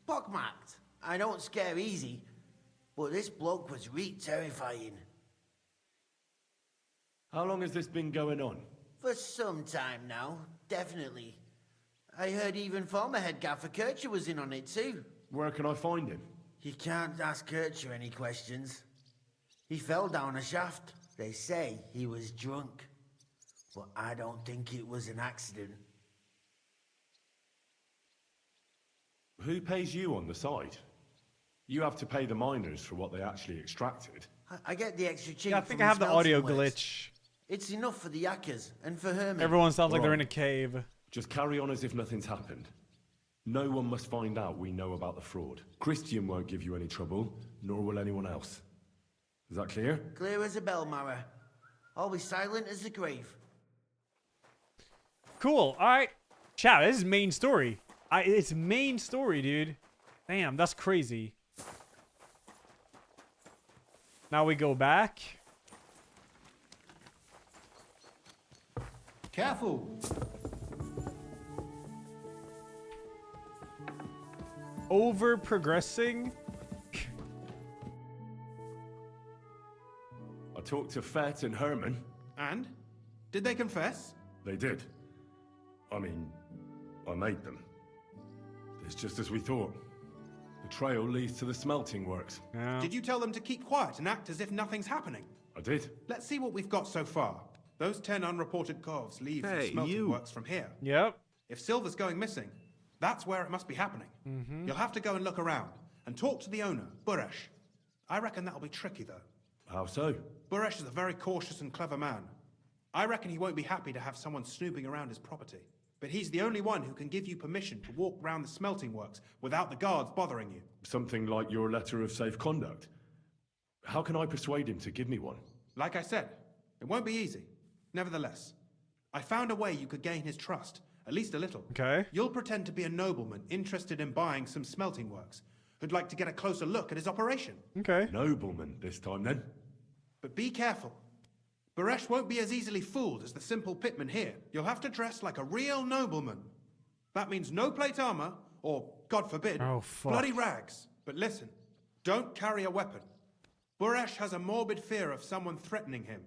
pockmarked. I don't scare easy, but this bloke was terrifying. How long has this been going on? For some time now, definitely. I heard even former head gaffer Kircher was in on it too. Where can I find him? You can't ask Kircher any questions. He fell down a shaft. They say he was drunk, but I don't think it was an accident. Who pays you on the side? You have to pay the miners for what they actually extracted. I get the extra cheap. Yeah, I think I have the audio glitch. It's enough for the yakkers and for Herman. Everyone sounds like they're in a cave. Just carry on as if nothing's happened. No one must find out we know about the fraud. Christian won't give you any trouble, nor will anyone else. Is that clear? Clear as a bell, Mara. I'll be silent as the grave. Cool. All right. Chat, this is main story. It's main story, dude. Damn, that's crazy. Now we go back. Careful. Over progressing. I talked to Fett and Herman. And? Did they confess? They did. I mean, I made them. It's just as we thought. The trail leads to the smelting works. Yeah. Did you tell them to keep quiet and act as if nothing's happening? I did. Let's see what we've got so far. Those 10 unreported coves leave the smelting works from here. Yep. If silver's going missing, that's where it must be happening. You'll have to go and look around and talk to the owner, Buresh. I reckon that'll be tricky, though. How so? Buresh is a very cautious and clever man. I reckon he won't be happy to have someone snooping around his property. But he's the only one who can give you permission to walk round the smelting works without the guards bothering you. Something like your letter of safe conduct. How can I persuade him to give me one? Like I said, it won't be easy. Nevertheless, I found a way you could gain his trust, at least a little. Okay. You'll pretend to be a nobleman interested in buying some smelting works, who'd like to get a closer look at his operation. Okay. Nobleman this time, then? But be careful. Buresh won't be as easily fooled as the simple pitman here. You'll have to dress like a real nobleman. That means no plate armor, or, God forbid, bloody rags. But listen, don't carry a weapon. Buresh has a morbid fear of someone threatening him.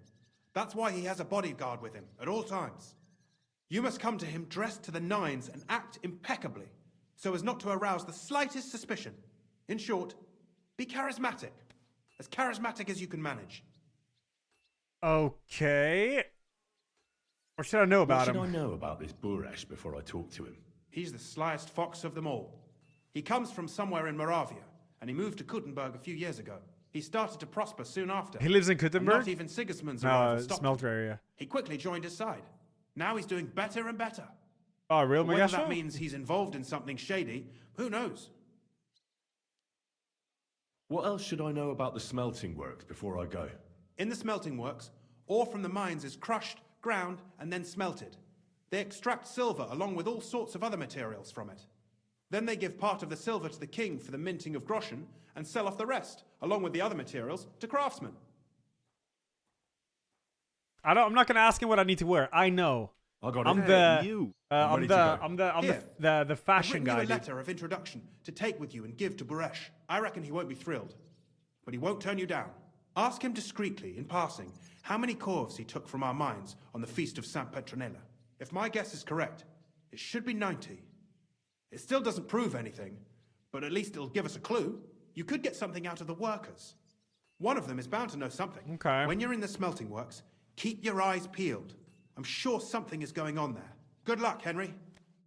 That's why he has a bodyguard with him at all times. You must come to him dressed to the nines and act impeccably, so as not to arouse the slightest suspicion. In short, be charismatic as you can manage. Okay. What should I know about him? What should I know about this Buresh before I talk to him? He's the slyest fox of them all. He comes from somewhere in Moravia, and he moved to Kuttenberg a few years ago. He started to prosper soon after. He lives in Kuttenberg? Not even Sigismund's arrival stopped him. Smelter area. He quickly joined his side. Now he's doing better and better. Oh, real? Whether that means he's involved in something shady, who knows? What else should I know about the smelting works before I go? In the smelting works, ore from the mines is crushed, ground, and then smelted. They extract silver along with all sorts of other materials from it. Then they give part of the silver to the king for the minting of groschen and sell off the rest, along with the other materials, to craftsmen. I'm not gonna ask him what I need to wear. I know. I got it. I'm the fashion guy. I've written you a letter of introduction to take with you and give to Buresh. I reckon he won't be thrilled, but he won't turn you down. Ask him discreetly, in passing, how many corves he took from our mines on the feast of Saint Petronilla. If my guess is correct, it should be 90. It still doesn't prove anything, but at least it'll give us a clue. You could get something out of the workers. One of them is bound to know something. Okay. When you're in the smelting works, keep your eyes peeled. I'm sure something is going on there. Good luck, Henry.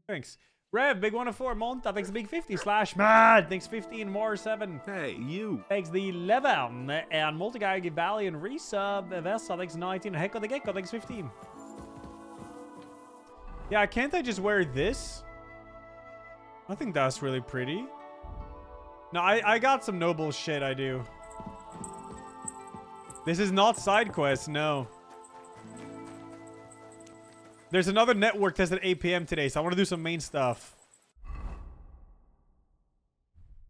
Thanks. Rev, big 104 month. Thanks the big 50 / mad. Thanks 15 more 7. Hey, you. Thanks the 11. And multi-guy give Valley and resub. Vessa, thanks 19. Hecko the Gecko, thanks 15. Yeah, can't I just wear this? I think that's really pretty. No, I got some noble shit I do. This is not side quest, no. There's another network test at 8 p.m. today, so I want to do some main stuff.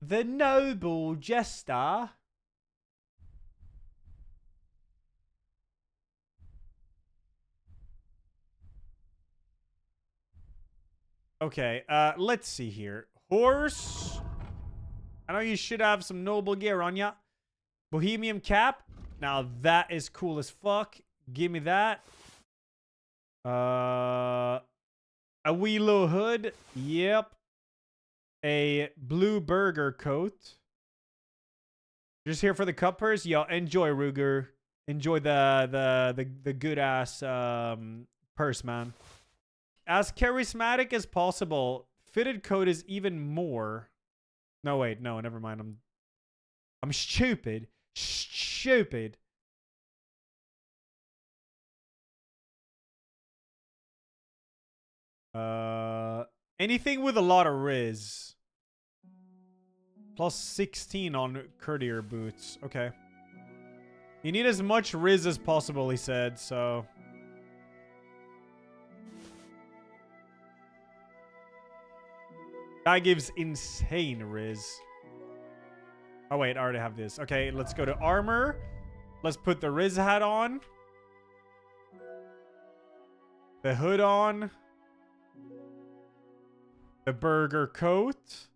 The Noble Jester. Okay, let's see here. Horse. I know you should have some noble gear on ya. Bohemian cap. Now that is cool as fuck. Give me that. A wee low hood. Yep. A blue burger coat. Just here for the cuppers. Yo, enjoy, Ruger. Enjoy the good ass purse, man. As charismatic as possible. Fitted coat is even more. No, wait, no, never mind. I'm stupid. Stupid. Anything with a lot of Riz. Plus 16 on courtier boots. Okay. You need as much Riz as possible, he said, so... That gives insane Riz. Oh, wait, I already have this. Okay, let's go to armor. Let's put the Riz hat on. The hood on. The burger coat.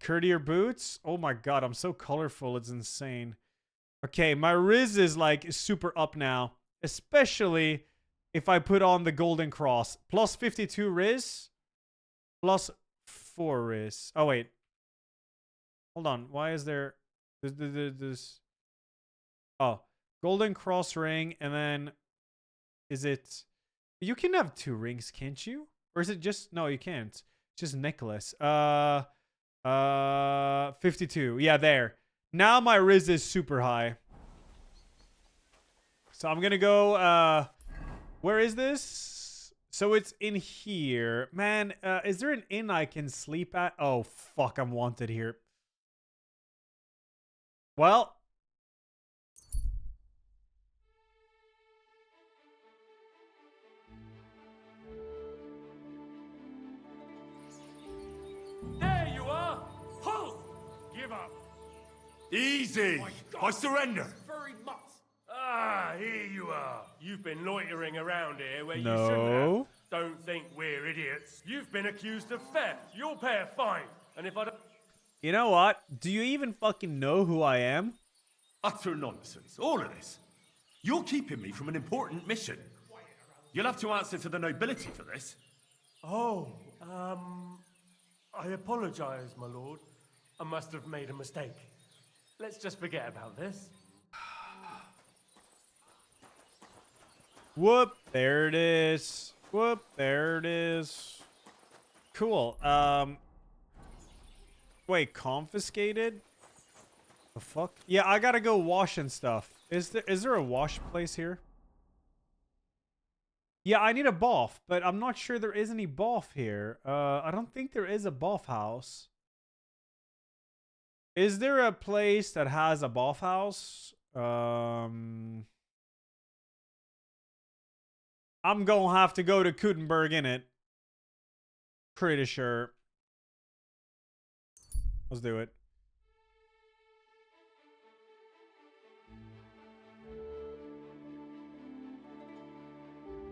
Courtier boots. Oh my god, I'm so colorful. It's insane. Okay, my Riz is like super up now. Especially if I put on the golden cross. Plus 52 Riz. Plus 4 Riz. Oh, wait. Hold on. Why is there... this... Oh. Golden cross ring, and then... Is it... You can have 2 rings, can't you? Or is it just... No, you can't. It's just necklace. 52. Yeah, there. Now my Riz is super high. So I'm gonna go... Where is this? So it's in here. Man, is there an inn I can sleep at? Oh, fuck, I'm wanted here. Well... There you are! Halt! Give up! Easy! I surrender! Very much. Ah, here you are. You've been loitering around here where No. you shouldn't have. Don't think we're idiots. You've been accused of theft. You'll pay a fine. And if I don't... You know what? Do you even fucking know who I am? Utter nonsense. All of this. You're keeping me from an important mission. You'll have to answer to the nobility for this. Oh, I apologize, my lord. I must have made a mistake. Let's just forget about this. Whoop, there it is. Whoop, there it is. Cool. Wait, confiscated? The fuck? Yeah, I gotta go wash and stuff. Is there a wash place here? Yeah, I need a boff, but I'm not sure there is any boff here. I don't think there is a boff house. Is there a place that has a boff house? I'm gonna have to go to Kutenberg, innit? Pretty sure. Let's do it.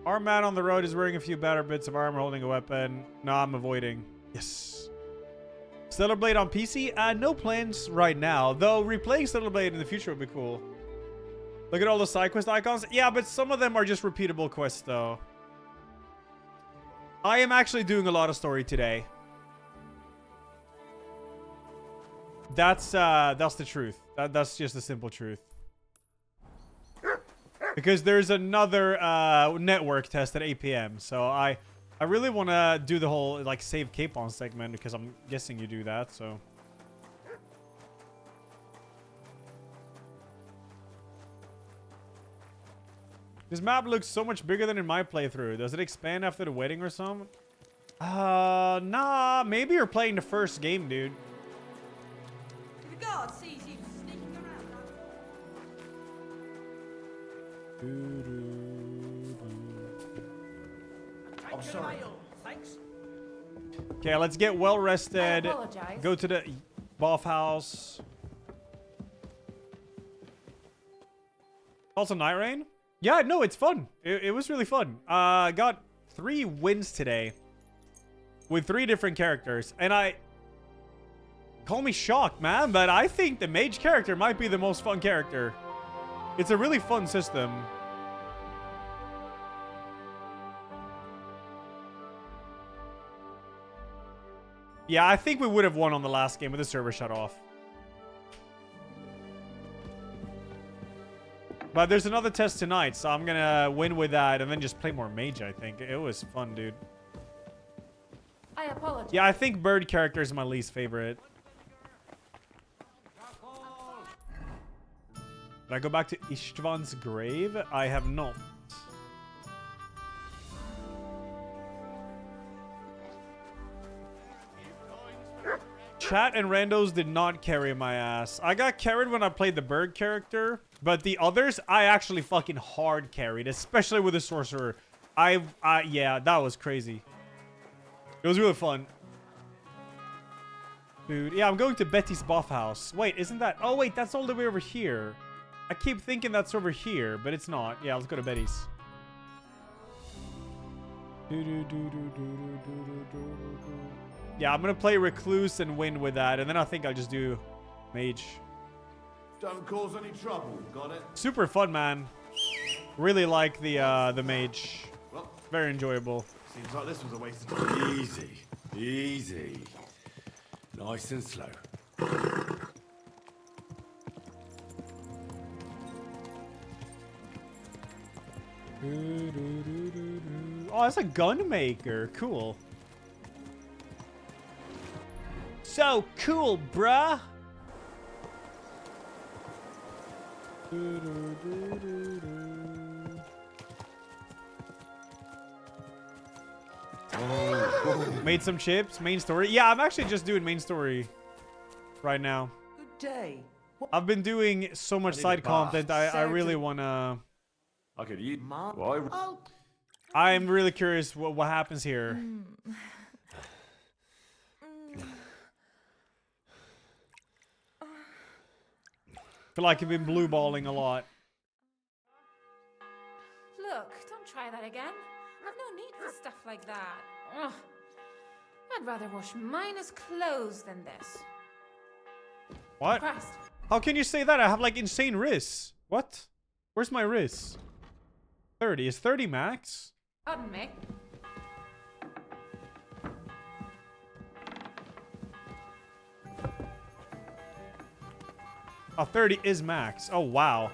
Our man on the road is wearing a few battered bits of armor, holding a weapon. No, I'm avoiding. Yes. Stellar Blade on PC? No plans right now. Though replaying Stellar Blade in the future would be cool. Look at all the side quest icons. Yeah, but some of them are just repeatable quests, though. I am actually doing a lot of story today. That's the truth. That's just the simple truth. Because there's another network test at 8 p.m. So I really want to do the whole like save Capon segment because I'm guessing you do that. So this map looks so much bigger than in my playthrough. Does it expand after the wedding or something? Nah. Maybe you're playing the first game, dude. The guard sees you sneaking around. I'm sorry. Thanks. Okay, let's get well rested. I apologize. Go to the boff house. Also, Night Rain? Yeah, no, it's fun. It was really fun. Got 3 wins today with 3 different characters, and call me shocked, man, but I think the mage character might be the most fun character. It's a really fun system. Yeah, I think we would have won on the last game with the server shut off. But there's another test tonight, so I'm gonna win with that and then just play more mage, I think. It was fun, dude. I apologize. Yeah, I think bird character is my least favorite. Did I go back to Istvan's grave? I have not. Chat and randos did not carry my ass. I got carried when I played the bird character, but the others I actually fucking hard carried, especially with the sorcerer. Yeah, that was crazy. It was really fun. Dude, yeah, I'm going to Betty's buff house. Wait, isn't that... Oh, wait, that's all the way over here. I keep thinking that's over here, but it's not. Yeah, let's go to Betty's. Yeah, I'm gonna play Recluse and win with that, and then I think I'll just do Mage. Don't cause any trouble, got it? Super fun, man. Really like the Mage. Well, very enjoyable. Seems like this was a waste of time. Easy. Easy. Nice and slow. Oh, that's a gun maker. Cool. So cool, bruh. Made some chips. Main story. Yeah, I'm actually just doing main story right now. Good day. I've been doing so much side content. I really wanna. I could eat. I'm really curious what happens here. Feel like I've been blue balling a lot. Look, don't try that again. I've no need for stuff like that. Ugh. I'd rather wash minus clothes than this. What? Christ. How can you say that? I have like insane wrists. What? Where's my wrists? 30. Is 30 max? Pardon me. Oh, 30 is max. Oh, wow.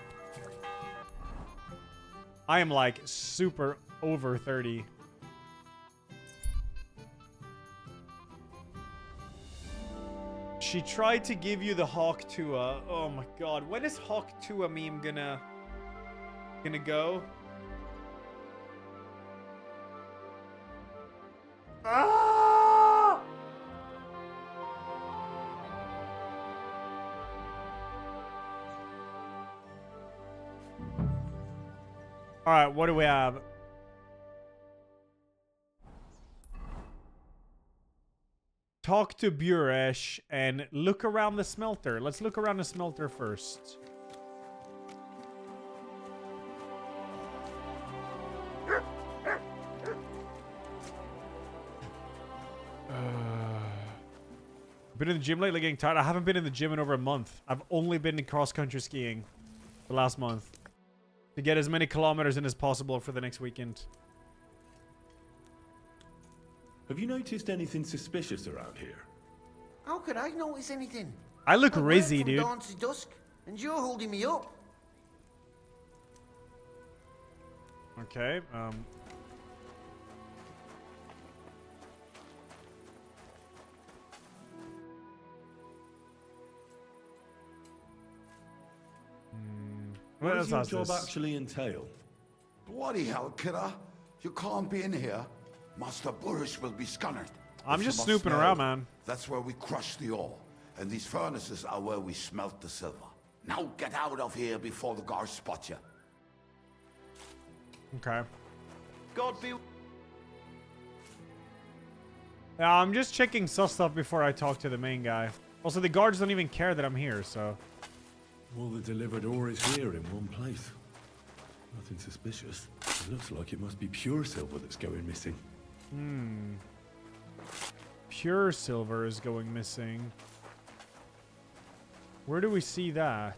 I am like super over 30. She tried to give you the Hawk Tua. Oh my god. When is Hawk Tua meme gonna go? Ah! All right, what do we have? Talk to Buresh and look around the smelter. Let's look around the smelter first. Been in the gym lately, getting tired. I haven't been in the gym in over a month. I've only been in cross-country skiing the last month to get as many kilometers in as possible for the next weekend. Have you noticed anything suspicious around here? How could I notice anything? I look work rizzy, from dude. dawn to dusk, and you're holding me up. Okay, What does your else job has this? actually entail? Bloody hell, kidder. You can't be in here. Master Burish will be scunnered. I'm If just you must snooping know, around, man. That's where we crush the ore. And these furnaces are where we smelt the silver. Now get out of here before the guards spot you. Okay. God be... Yeah, I'm just checking sus stuff before I talk to the main guy. Also, the guards don't even care that I'm here, so... All the delivered ore is here in one place. Nothing suspicious. It looks like it must be pure silver that's going missing. Pure silver is going missing. Where do we see that?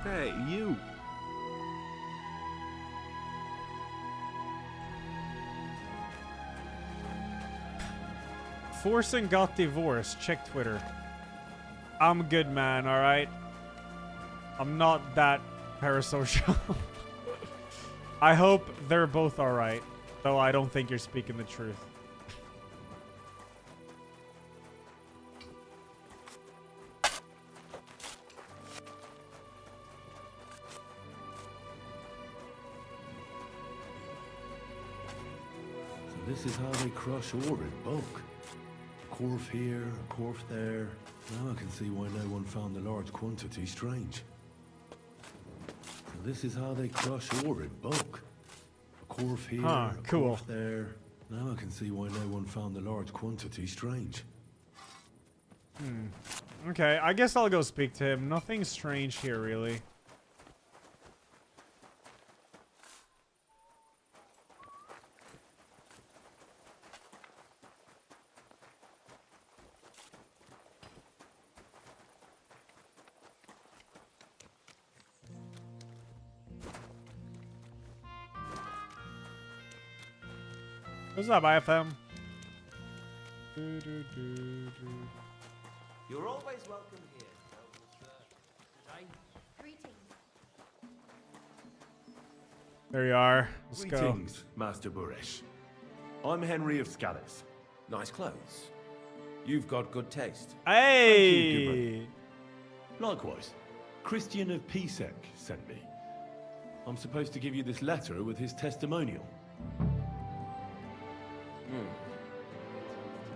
Hey, you! Forsen got divorced. Check Twitter. I'm good, man, alright? I'm not that parasocial. I hope they're both alright. Though I don't think you're speaking the truth. So this is how they crush ore in bulk. A corf here, a corf there. Now I can see why no one found the large quantity strange. So this is how they crush ore in bulk. A corf here, a corf there. Now I can see why no one found the large quantity strange. Okay, I guess I'll go speak to him. Nothing strange here, really. What's up, IFM? You're always welcome here. There you are. Let's go. Greetings, Master Buresh. I'm Henry of Scalis. Nice clothes. You've got good taste. Hey! Thank you, Goodman. Likewise, Christian of Pisek sent me. I'm supposed to give you this letter with his testimonial.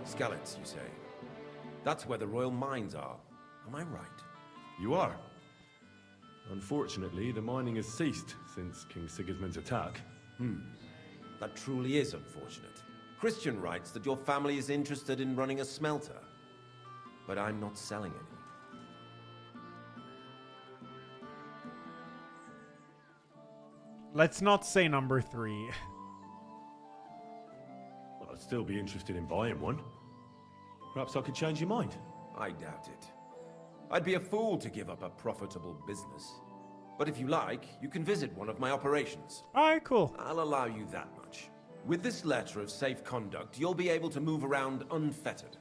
Skalitz, you say? That's where the royal mines are. Am I right? You are. Unfortunately, the mining has ceased since King Sigismund's attack. That truly is unfortunate. Christian writes that your family is interested in running a smelter. But I'm not selling any. Let's not say number 3. Well, I'd still be interested in buying one. Perhaps I could change your mind. I doubt it. I'd be a fool to give up a profitable business. But if you like, you can visit one of my operations. Alright, cool. I'll allow you that much. With this letter of safe conduct, you'll be able to move around unfettered.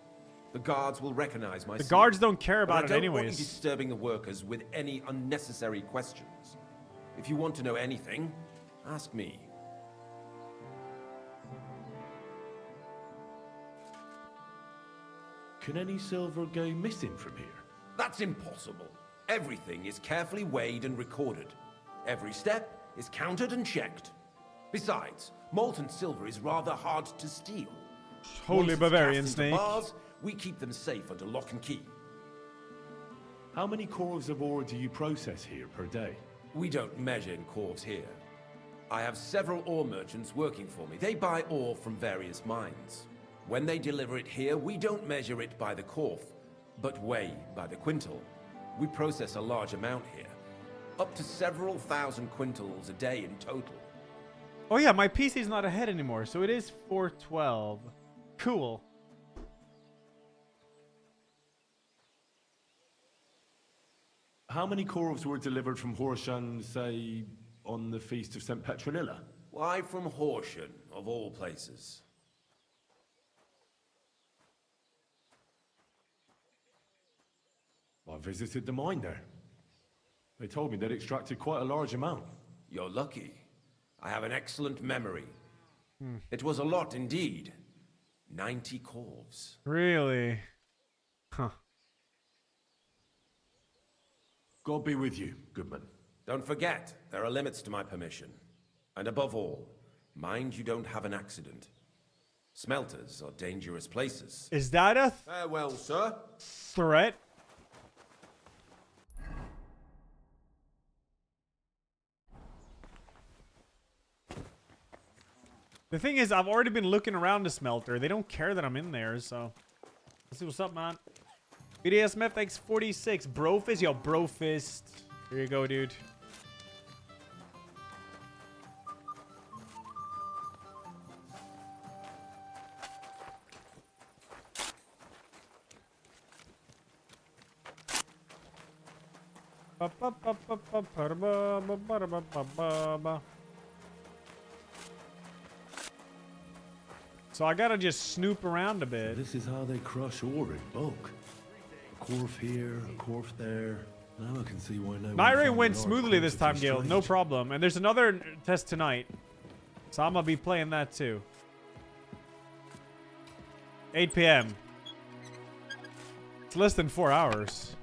The guards will recognize my The seal. guards don't care about But it I don't want anyways. you disturbing the workers with any unnecessary questions. If you want to know anything, ask me. Can any silver go missing from here? That's impossible. Everything is carefully weighed and recorded. Every step is counted and checked. Besides, molten silver is rather hard to steal. Holy Once it's Bavarian cast into snake. bars, we keep them safe under lock and key. How many corves of ore do you process here per day? We don't measure in corves here. I have several ore merchants working for me. They buy ore from various mines. When they deliver it here, we don't measure it by the corf, but weigh by the quintal. We process a large amount here, up to several thousand quintals a day in total. Oh yeah, my PC's not ahead anymore, so it is 412. Cool. How many corves were delivered from Horshan, say, on the Feast of St. Petronilla? Why from Horsham, of all places? I visited the mine there. They told me they'd extracted quite a large amount. You're lucky. I have an excellent memory. It was a lot indeed. 90 corves. Really? Huh. God be with you, Goodman. Don't forget, there are limits to my permission. And above all, mind you don't have an accident. Smelters are dangerous places. Is that a farewell, sir? Threat? The thing is, I've already been looking around the smelter. They don't care that I'm in there, so... Let's see what's up, man. BDSMF thanks 46. Brofist? Yo, Brofist. Here you go, dude. So I gotta just snoop around a bit. This is how they crush ore in bulk. A corf here, a corf there. Now I can see why no My one raid found went the smoothly Archive this too time, Gil. No strange. problem. And there's another test tonight. So I'm going to be playing that too. 8 p.m. It's less than 4 hours.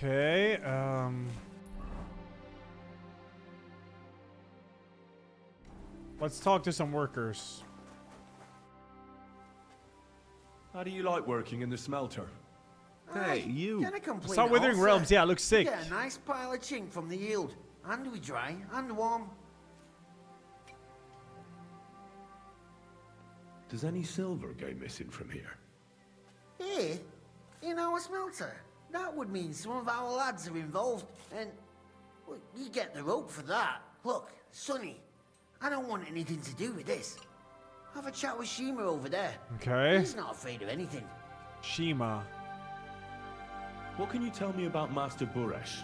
Okay, let's talk to some workers. How do you like working in the smelter? Hey, you. Start Withering Realms. Yeah, it looks sick. Get a nice pile of chink from the yield. And we dry, and warm. Does any silver go missing from here? Here? In our smelter? That would mean some of our lads are involved, and well, you get the rope for that. Look, Sonny, I don't want anything to do with this. Have a chat with Shima over there. Okay. He's not afraid of anything. Shima. What can you tell me about Master Buresh?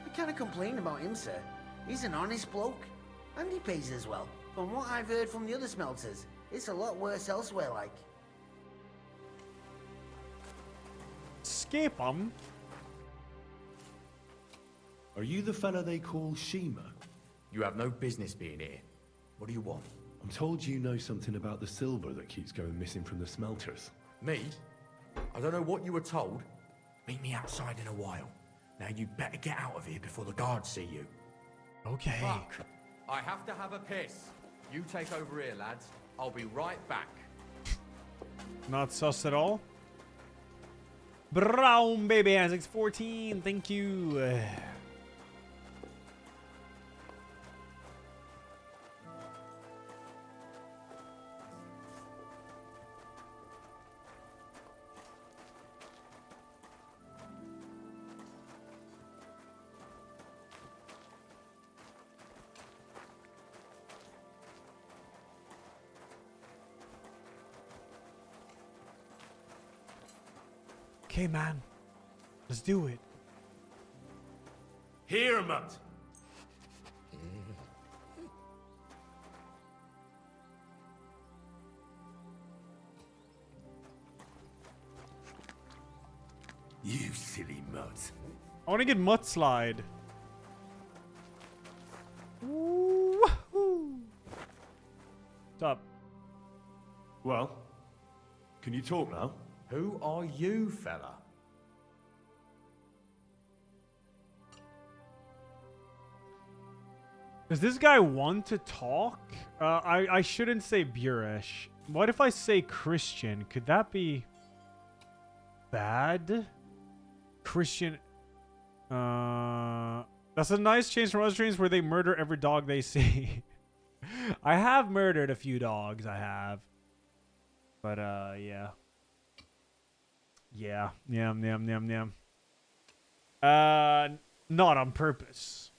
I can't complain about him, sir. He's an honest bloke, and he pays as well. From what I've heard from the other smelters, it's a lot worse elsewhere, like. Escape him. Are you the fella they call Shima? You have no business being here. What do you want? I'm told you know something about the silver that keeps going missing from the smelters. Me? I don't know what you were told. Meet me outside in a while. Now you better get out of here before the guards see you. Okay. Fuck. I have to have a piss. You take over here, lads. I'll be right back. Not sus at all. Brown baby has 614. Thank you. Okay, man. Let's do it. Here, Mutt. You silly Mutt. I want to get Mudslide. Woohoo! What's up? Well, can you talk now? Who are you, fella? Does this guy want to talk? I shouldn't say Buresh. What if I say Christian? Could that be bad? Christian. That's a nice change from other streams where they murder every dog they see. I have murdered a few dogs. I have. But yeah. Yeah. Yum. Not on purpose.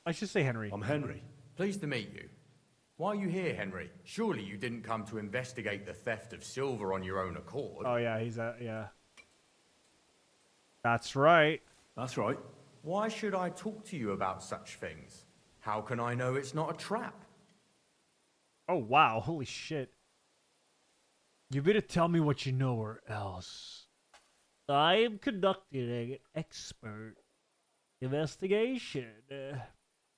I should say Henry. I'm Henry. Pleased to meet you. Why are you here, Henry? Surely you didn't come to investigate the theft of silver on your own accord. Oh yeah, yeah. That's right. That's right. Why should I talk to you about such things? How can I know it's not a trap? Oh wow, holy shit. You better tell me what you know or else. I am conducting an expert investigation.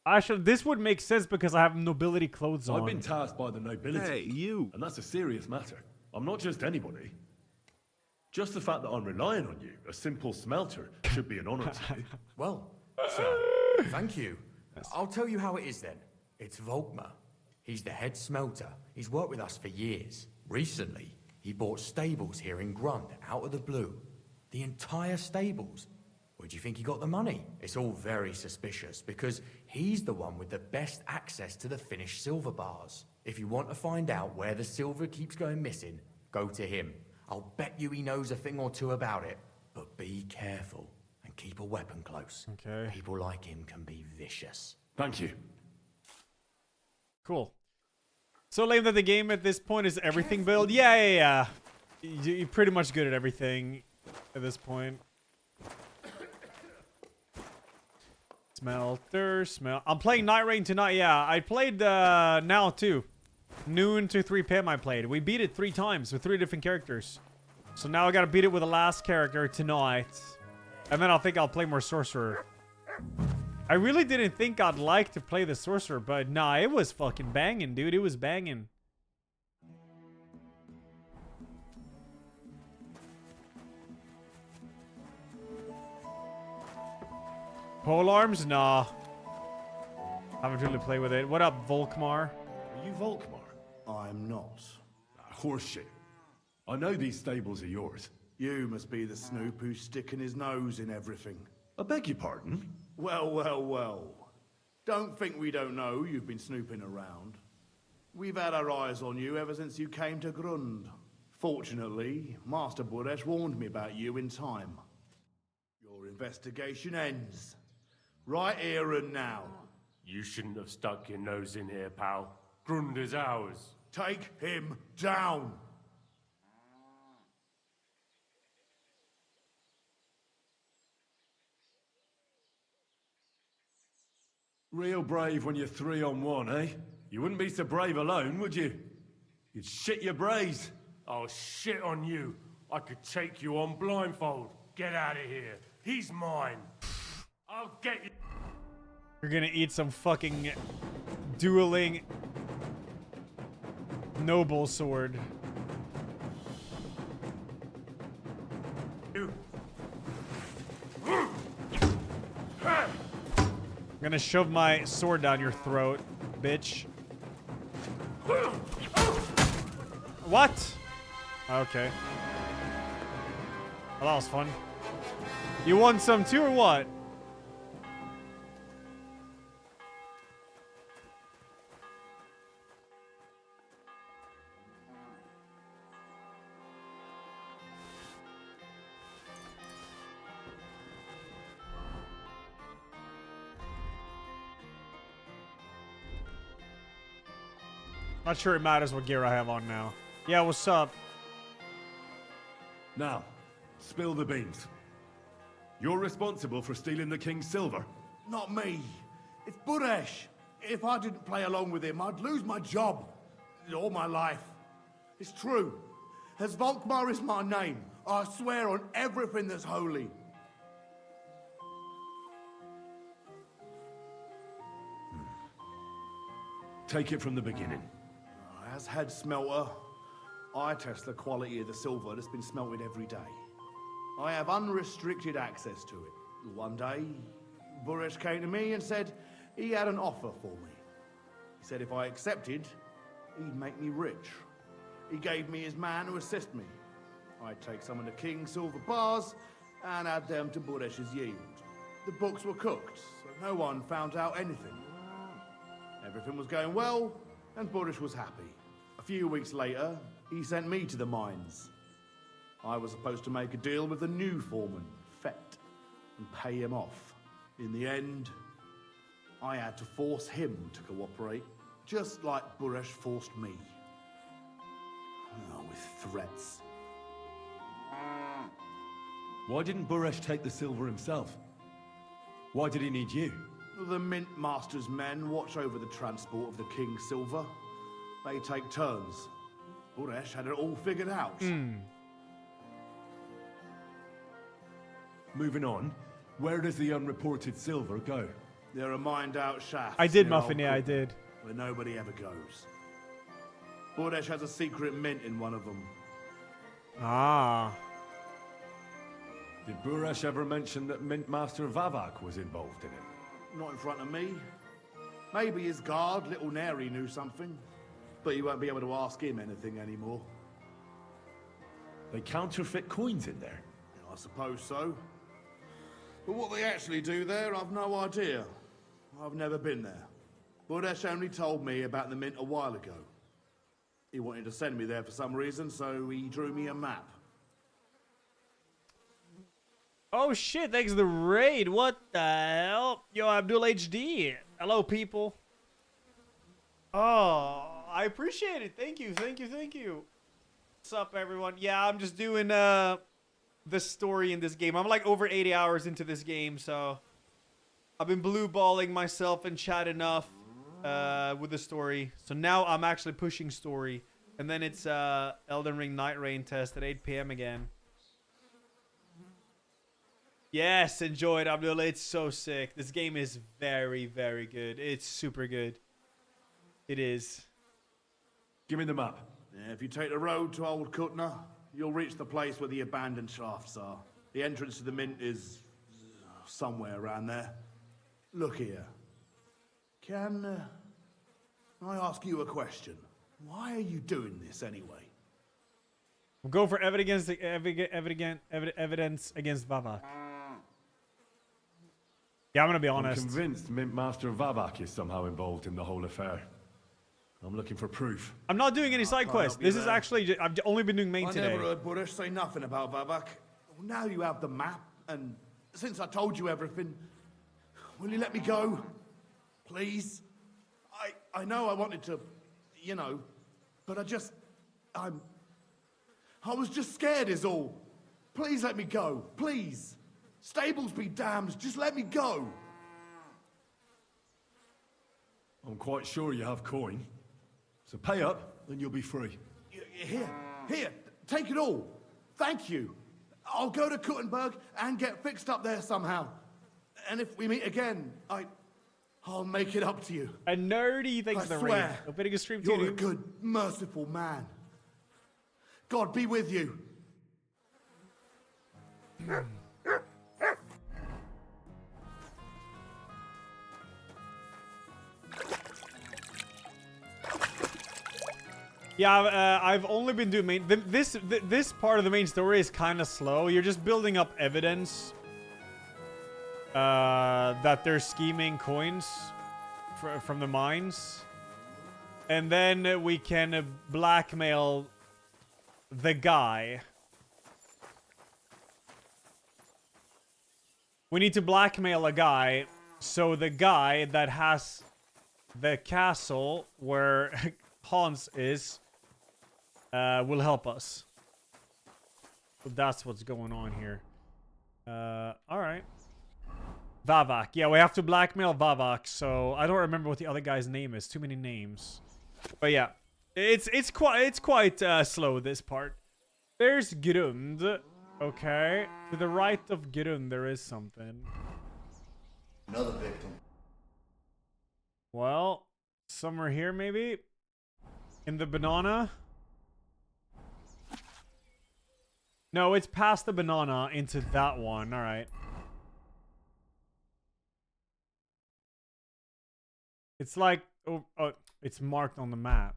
Actually, this would make sense because I have nobility clothes on. I've been tasked by the nobility. Hey, you. And that's a serious matter. I'm not just anybody. Just the fact that I'm relying on you, a simple smelter, should be an honor to me. Well, sir, thank you. I'll tell you how it is then. It's Volkmar. He's the head smelter. He's worked with us for years. Recently, he bought stables here in Grund out of the blue. The entire stables. Where do you think he got the money? It's all very suspicious because he's the one with the best access to the finished silver bars. If you want to find out where the silver keeps going missing, go to him. I'll bet you he knows a thing or two about it. But be careful and keep a weapon close. Okay. People like him can be vicious. Thank you. Cool. So lame that the game at this point is everything build. Yeah. You're pretty much good at everything at this point. Smell. I'm playing Night Rain tonight. Yeah, I played now too. Noon to 3 p.m. I played. We beat it 3 times with 3 different characters. So now I gotta beat it with the last character tonight. And then I think I'll play more Sorcerer. I really didn't think I'd like to play the Sorcerer, but nah, it was fucking banging, dude. It was banging. Polearms? Nah. Haven't really played with it. What up, Volkmar? Are you Volkmar? I'm not. Horseshit. I know these stables are yours. You must be the snoop who's sticking his nose in everything. I beg your pardon? Well. Don't think we don't know you've been snooping around. We've had our eyes on you ever since you came to Grund. Fortunately, Master Buresh warned me about you in time. Your investigation ends. Right here and now. You shouldn't have stuck your nose in here, pal. Grund is ours. Take him down! Real brave when you're 3-on-1, eh? You wouldn't be so brave alone, would you? You'd shit your brains. I'll shit on you. I could take you on blindfold. Get out of here. He's mine. I'll get you. You're gonna eat some fucking dueling noble sword. I'm gonna shove my sword down your throat, bitch. What? Okay. Well, that was fun. You won some too, or what? Not sure it matters what gear I have on now. Yeah, what's up? Now, spill the beans. You're responsible for stealing the king's silver. Not me. It's Buresh. If I didn't play along with him, I'd lose my job. All my life. It's true. As Volkmar is my name, I swear on everything that's holy. Take it from the beginning. As head smelter, I test the quality of the silver that's been smelted every day. I have unrestricted access to it. One day, Buresh came to me and said he had an offer for me. He said if I accepted, he'd make me rich. He gave me his man to assist me. I'd take some of the king's silver bars and add them to Buresh's yield. The books were cooked, so no one found out anything. Everything was going well, and Buresh was happy. A few weeks later, he sent me to the mines. I was supposed to make a deal with the new foreman, Fett, and pay him off. In the end, I had to force him to cooperate, just like Buresh forced me. Oh, with threats. Why didn't Buresh take the silver himself? Why did he need you? The Mint Master's men watch over the transport of the King's silver. They take turns. Buresh had it all figured out. Moving on, where does the unreported silver go? There are mined-out shafts. I did, near Muffin, yeah, I did. Where nobody ever goes. Buresh has a secret mint in one of them. Ah. Did Buresh ever mention that Mint Master Vavak was involved in it? Not in front of me. Maybe his guard, Little Neri, knew something. But you won't be able to ask him anything anymore. They counterfeit coins in there? I suppose so. But what they actually do there, I've no idea. I've never been there. Buresh only told me about the mint a while ago. He wanted to send me there for some reason, so he drew me a map. Oh shit, thanks for the raid. What the hell? Yo, Abdul HD. Hello, people. Oh, I appreciate it. Thank you, thank you, thank you. What's up, everyone? Yeah, I'm just doing the story in this game. I'm like over 80 hours into this game, so I've been blue balling myself in chat enough with the story. So now I'm actually pushing story, and then it's Elden Ring Night Rain test at 8 p.m. again. Yes, enjoy it, Abdullah. It's so sick. This game is very, very good. It's super good. It is. Give me the map. Yeah, if you take the road to Old Kutna, you'll reach the place where the abandoned shafts are. The entrance to the mint is somewhere around there. Look here. Can I ask you a question? Why are you doing this anyway? We'll go for evidence against Vavak. Yeah, I'm gonna be honest. I'm convinced Mint Master Vavak is somehow involved in the whole affair. I'm looking for proof. I'm not doing any side quests. This is actually... I've only been doing main today. I never heard Buddha say nothing about Vavak. Well, now you have the map, and since I told you everything, will you let me go? Please? I know I wanted to, you know, but I was just scared is all. Please let me go. Please. Stables be damned. Just let me go. I'm quite sure you have coin. So pay up, and you'll be free. Here, take it all. Thank you. I'll go to Kuttenberg and get fixed up there somehow. And if we meet again, I'll make it up to you. A nerdy thanks to the raid. Opening a stream you're a good, merciful man. God be with you. Yeah, I've only been doing main... This part of the main story is kind of slow. You're just building up evidence that they're scheming coins from the mines. And then we can blackmail the guy. We need to blackmail a guy, so the guy that has the castle where Hans is will help us. So that's what's going on here. All right. Vavak. Yeah, we have to blackmail Vavak. So I don't remember what the other guy's name is. Too many names. But yeah, it's quite slow, this part. There's Grund. Okay. To the right of Grund, there is something. Another victim. Well, somewhere here maybe. In the banana. No, it's past the banana into that one. All right. It's like, oh, it's marked on the map.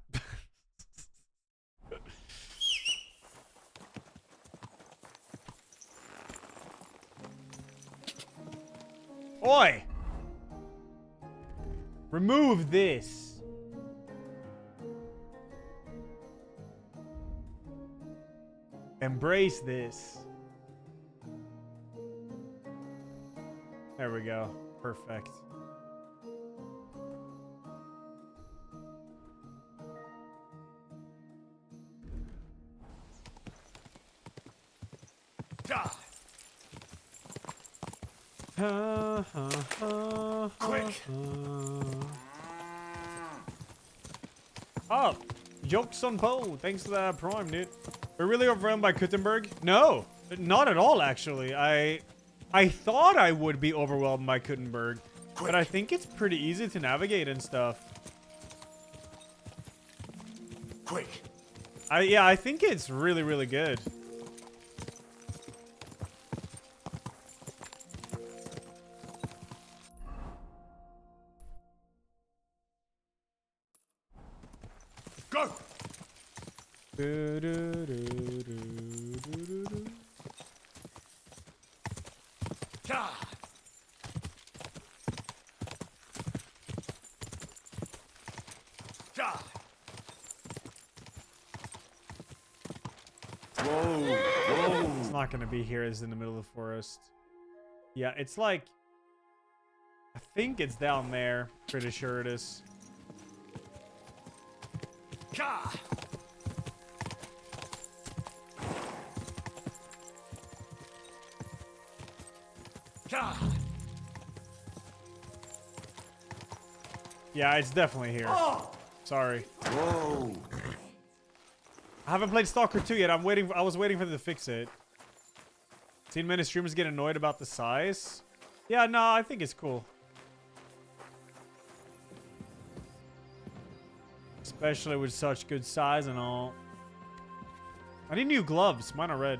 Oi! Remove this. Embrace this. There we go. Perfect. Quick! Oh, jokes on Poe. Thanks to the prime, dude. We're really overrun by Kuttenberg? No, not at all, actually. I thought I would be overwhelmed by Kuttenberg, but I think it's pretty easy to navigate and stuff. Quick! Yeah, I think it's really, really good. Go! Whoa! It's not gonna be here. It's in the middle of the forest. Yeah, it's like... I think it's down there. Pretty sure it is. Ka! Ka! Yeah, it's definitely here. Sorry. Whoa. I haven't played Stalker 2 yet. I was waiting for them to fix it. Seen many streamers get annoyed about the size. Yeah, no, I think it's cool. Especially with such good size and all. I need new gloves. Mine are red.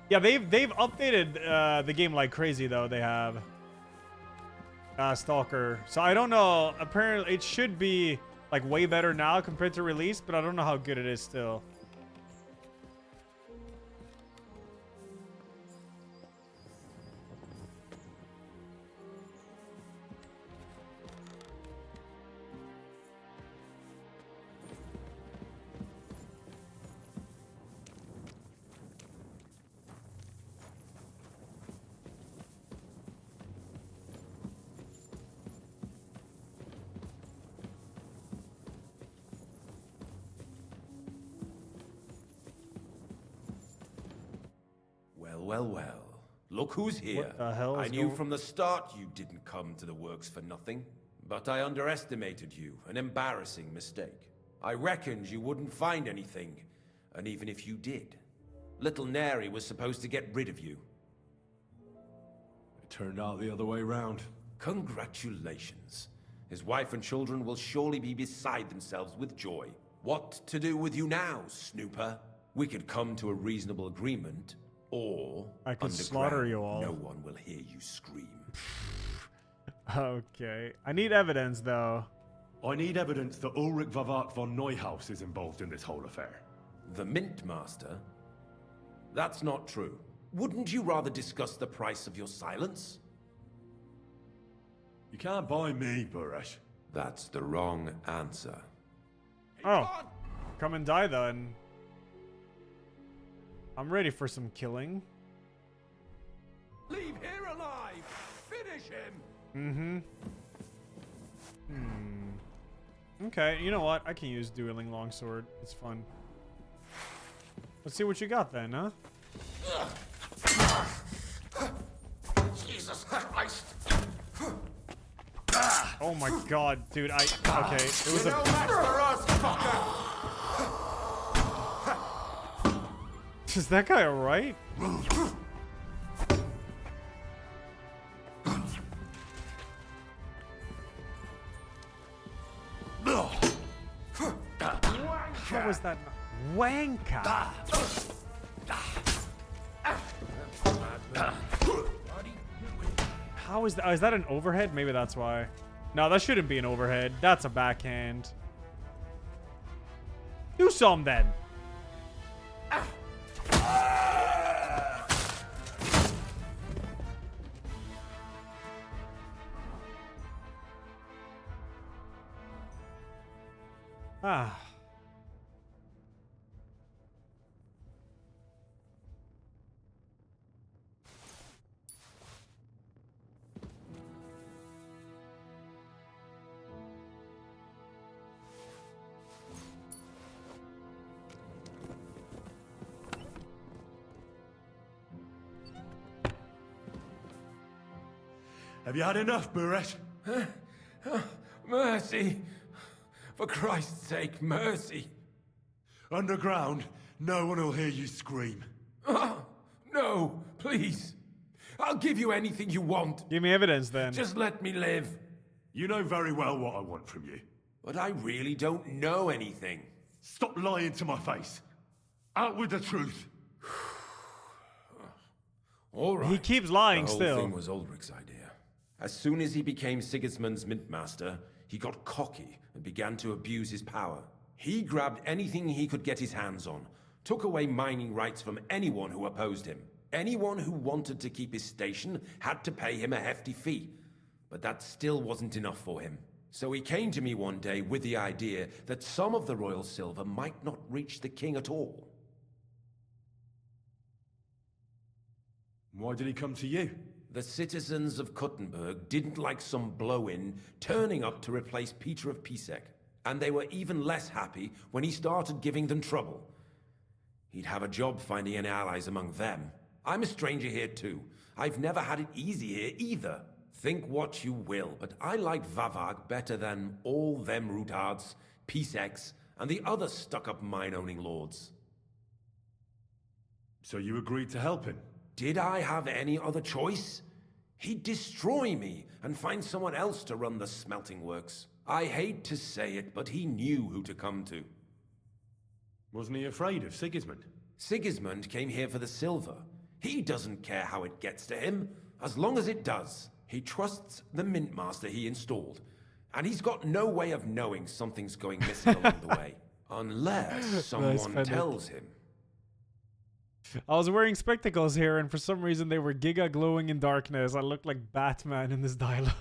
Yeah, they've updated the game like crazy though. They have Stalker. So I don't know. Apparently it should be like way better now compared to release, but I don't know how good it is still. Well. Look who's here. What the hell I is knew going- from the start you didn't come to the works for nothing. But I underestimated you. An embarrassing mistake. I reckoned you wouldn't find anything. And even if you did, little Neri was supposed to get rid of you. It turned out the other way round. Congratulations. His wife and children will surely be beside themselves with joy. What to do with you now, Snooper? We could come to a reasonable agreement, or I could slaughter you all. No one will hear you scream. Okay. I need evidence though. I need evidence that Ulrich Vavart von Neuhaus is involved in this whole affair. The Mint Master? That's not true. Wouldn't you rather discuss the price of your silence? You can't buy me, Buresh. That's the wrong answer. Oh. Come and die then. I'm ready for some killing. Leave here alive! Finish him! Okay, you know what? I can use dueling longsword. It's fun. Let's see what you got then, huh? Jesus Christ! Oh my god, dude, okay, it was a... Is that guy alright? How was that? Wanker! How is that? Oh, is that an overhead? Maybe that's why. No, that shouldn't be an overhead. That's a backhand. Do some then. Ah. Have you had enough, Buresh? Mercy! For Christ's sake, mercy! Underground, no one will hear you scream. No, please. I'll give you anything you want. Give me evidence then. Just let me live. You know very well what I want from you. But I really don't know anything. Stop lying to my face. Out with the truth. All right. He keeps lying the whole still. thing was Ulrich's idea. As soon as he became Sigismund's Mint Master, he got cocky and began to abuse his power. He grabbed anything he could get his hands on, took away mining rights from anyone who opposed him. Anyone who wanted to keep his station had to pay him a hefty fee. But that still wasn't enough for him. So he came to me one day with the idea that some of the royal silver might not reach the king at all. Why did he come to you? The citizens of Kuttenberg didn't like some blow-in turning up to replace Peter of Pisek. And they were even less happy when he started giving them trouble. He'd have a job finding any allies among them. I'm a stranger here too. I've never had it easy here either. Think what you will, but I like Vavag better than all them Rutards, Peace-X, and the other stuck-up mine-owning lords. So you agreed to help him? Did I have any other choice? He'd destroy me and find someone else to run the smelting works. I hate to say it, but he knew who to come to. Wasn't he afraid of Sigismund? Sigismund came here for the silver. He doesn't care how it gets to him, as long as it does. He trusts the Mint Master he installed, and he's got no way of knowing something's going missing along the way. Unless someone tells him. I was wearing spectacles here, and for some reason they were giga glowing in darkness. I looked like Batman in this dialogue.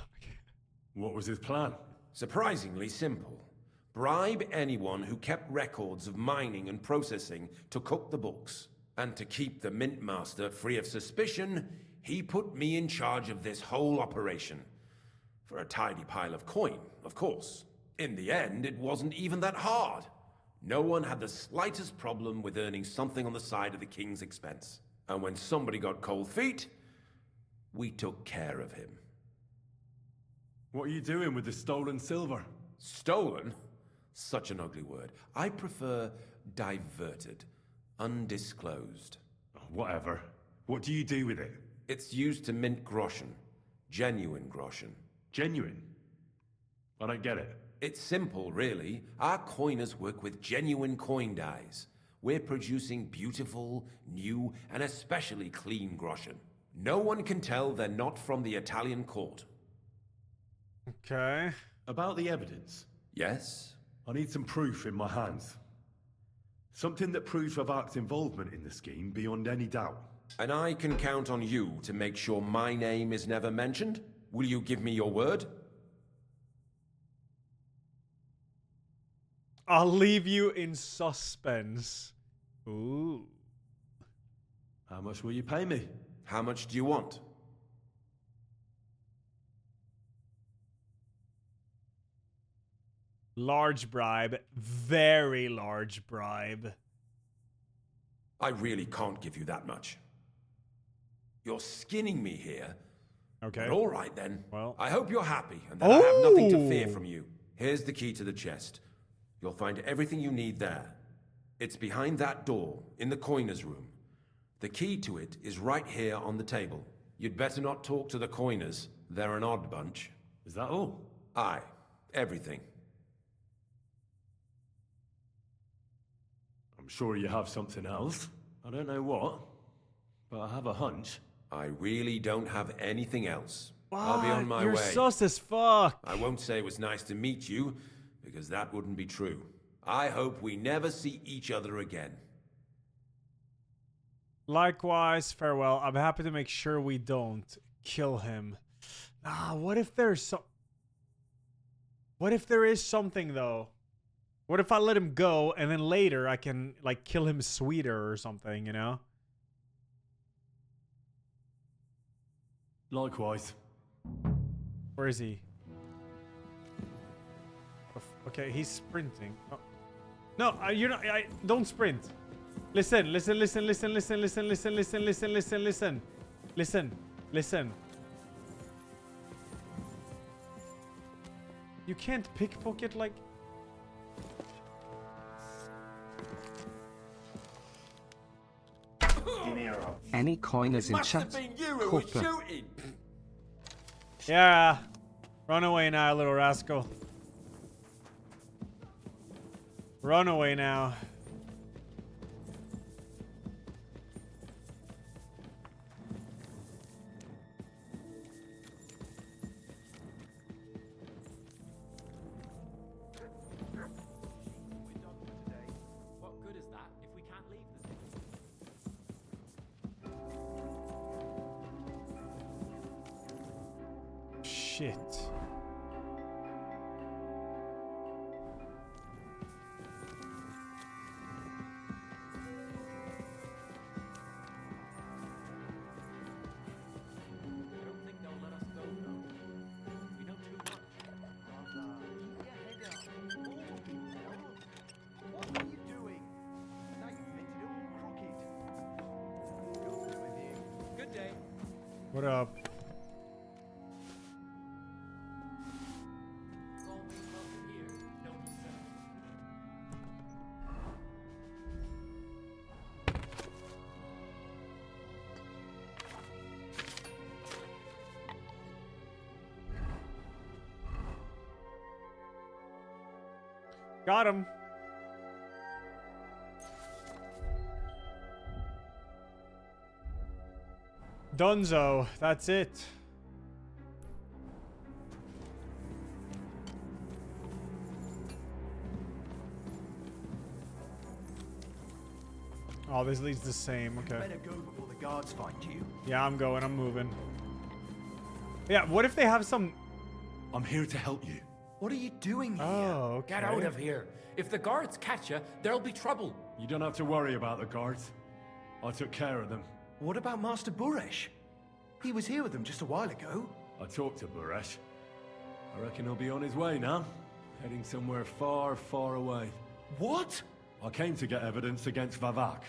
What was his plan? Surprisingly simple. Bribe anyone who kept records of mining and processing to cook the books. And to keep the Mint Master free of suspicion, he put me in charge of this whole operation. For a tidy pile of coin, of course. In the end, it wasn't even that hard. No one had the slightest problem with earning something on the side of the king's expense. And when somebody got cold feet, we took care of him. What are you doing with the stolen silver? Stolen? Such an ugly word. I prefer diverted. Undisclosed. Whatever. What do you do with it? It's used to mint groschen. Genuine groschen. Genuine? I don't get it. It's simple, really. Our coiners work with genuine coin dyes. We're producing beautiful, new, and especially clean groschen. No one can tell they're not from the Italian court. Okay. About the evidence? Yes? I need some proof in my hands. Something that proves Vavak's involvement in the scheme beyond any doubt. And I can count on you to make sure my name is never mentioned? Will you give me your word? I'll leave you in suspense. Ooh. How much will you pay me? How much do you want? Large bribe. Very large bribe. I really can't give you that much. You're skinning me here. Okay. But all right then. Well, I hope you're happy and that I have nothing to fear from you. Here's the key to the chest. You'll find everything you need there. It's behind that door, in the coiner's room. The key to it is right here on the table. You'd better not talk to the coiners. They're an odd bunch. Is that all? Aye. Everything. I'm sure you have something else. I don't know what, but I have a hunch. I really don't have anything else. I'll be on my way. You're sus as fuck. I won't say it was nice to meet you, because that wouldn't be true. I hope we never see each other again. Likewise, farewell. I'm happy to make sure we don't kill him. What if there's some... What if there is something, though? What if I let him go, and then later I can, like, kill him sweeter or something, you know? Likewise. Where is he? Okay, he's sprinting. Oh. No, you're not. Don't sprint. Listen. You can't pickpocket like. Any coiners in chat? Corporate. Yeah. Run away now, little rascal. Run away now. What good is that if we can't leave the city? Shit. What up? Got him. Dunzo. That's it. Oh, this leads the same. Okay. Better go before the guards find you. Yeah, I'm going. I'm moving. Yeah, what if they have some... I'm here to help you. What are you doing here? Oh, okay. Get out of here. If the guards catch you, there'll be trouble. You don't have to worry about the guards. I took care of them. What about Master Buresh? He was here with them just a while ago. I talked to Buresh. I reckon he'll be on his way now. Heading somewhere far, far away. What? I came to get evidence against Vavak.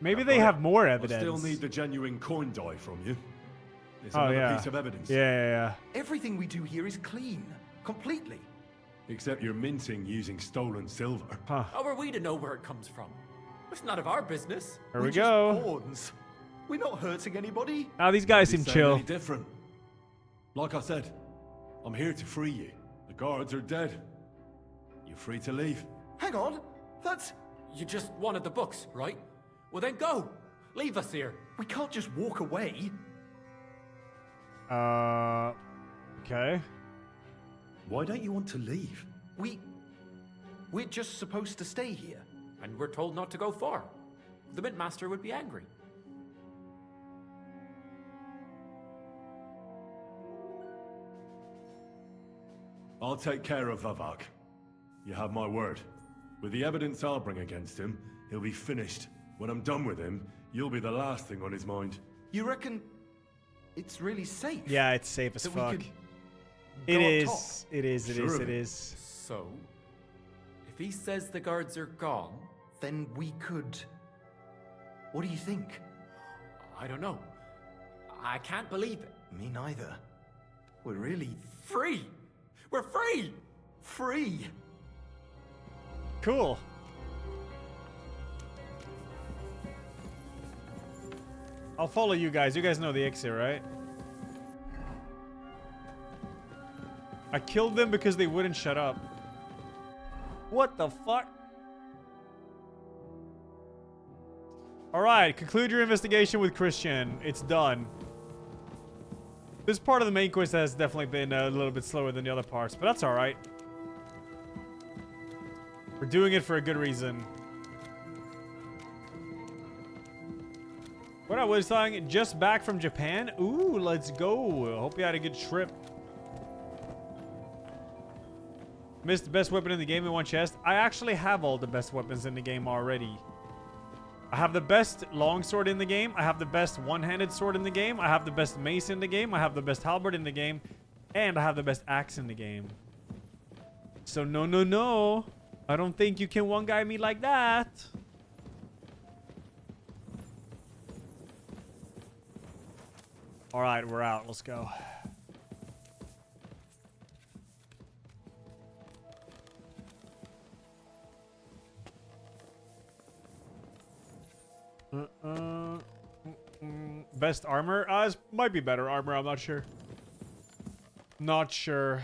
Maybe they have more evidence. I still need the genuine coin die from you. It's Oh, another yeah. piece of evidence. Yeah. Everything we do here is clean. Completely. Except you're minting using stolen silver. Huh. How are we to know where it comes from? It's none of our business. Here we We're just go. pawns. We're not hurting anybody. Now these guys seem This ain't chill. any different. Like I said, I'm here to free you. The guards are dead. You're free to leave. Hang on. That's... You just wanted the books, right? Well then go. Leave us here. We can't just walk away. Okay. Why don't you want to leave? We're just supposed to stay here. And we're told not to go far. The Mint Master would be angry. I'll take care of Vavak. You have my word. With the evidence I'll bring against him, he'll be finished. When I'm done with him, you'll be the last thing on his mind. You reckon it's really safe? Yeah, it's safe as that we fuck. could It go up is. top? It is. It Sure is. of It it. is. So, if he says the guards are gone, then we could... What do you think? I don't know. I can't believe it. Me neither. We're really Free! We're free! free. Cool. I'll follow you guys. You guys know the exit, right? I killed them because they wouldn't shut up. What the fuck? Alright, conclude your investigation with Christian. It's done. This part of the main quest has definitely been a little bit slower than the other parts, but that's alright. We're doing it for a good reason. What I was saying, just back from Japan? Ooh, let's go. Hope you had a good trip. Missed the best weapon in the game in one chest. I actually have all the best weapons in the game already. I have the best longsword in the game. I have the best one-handed sword in the game. I have the best mace in the game. I have the best halberd in the game. And I have the best axe in the game. So no. I don't think you can one-guy me like that. Alright, we're out. Let's go. Best armor? It might be better armor. I'm not sure. Not sure.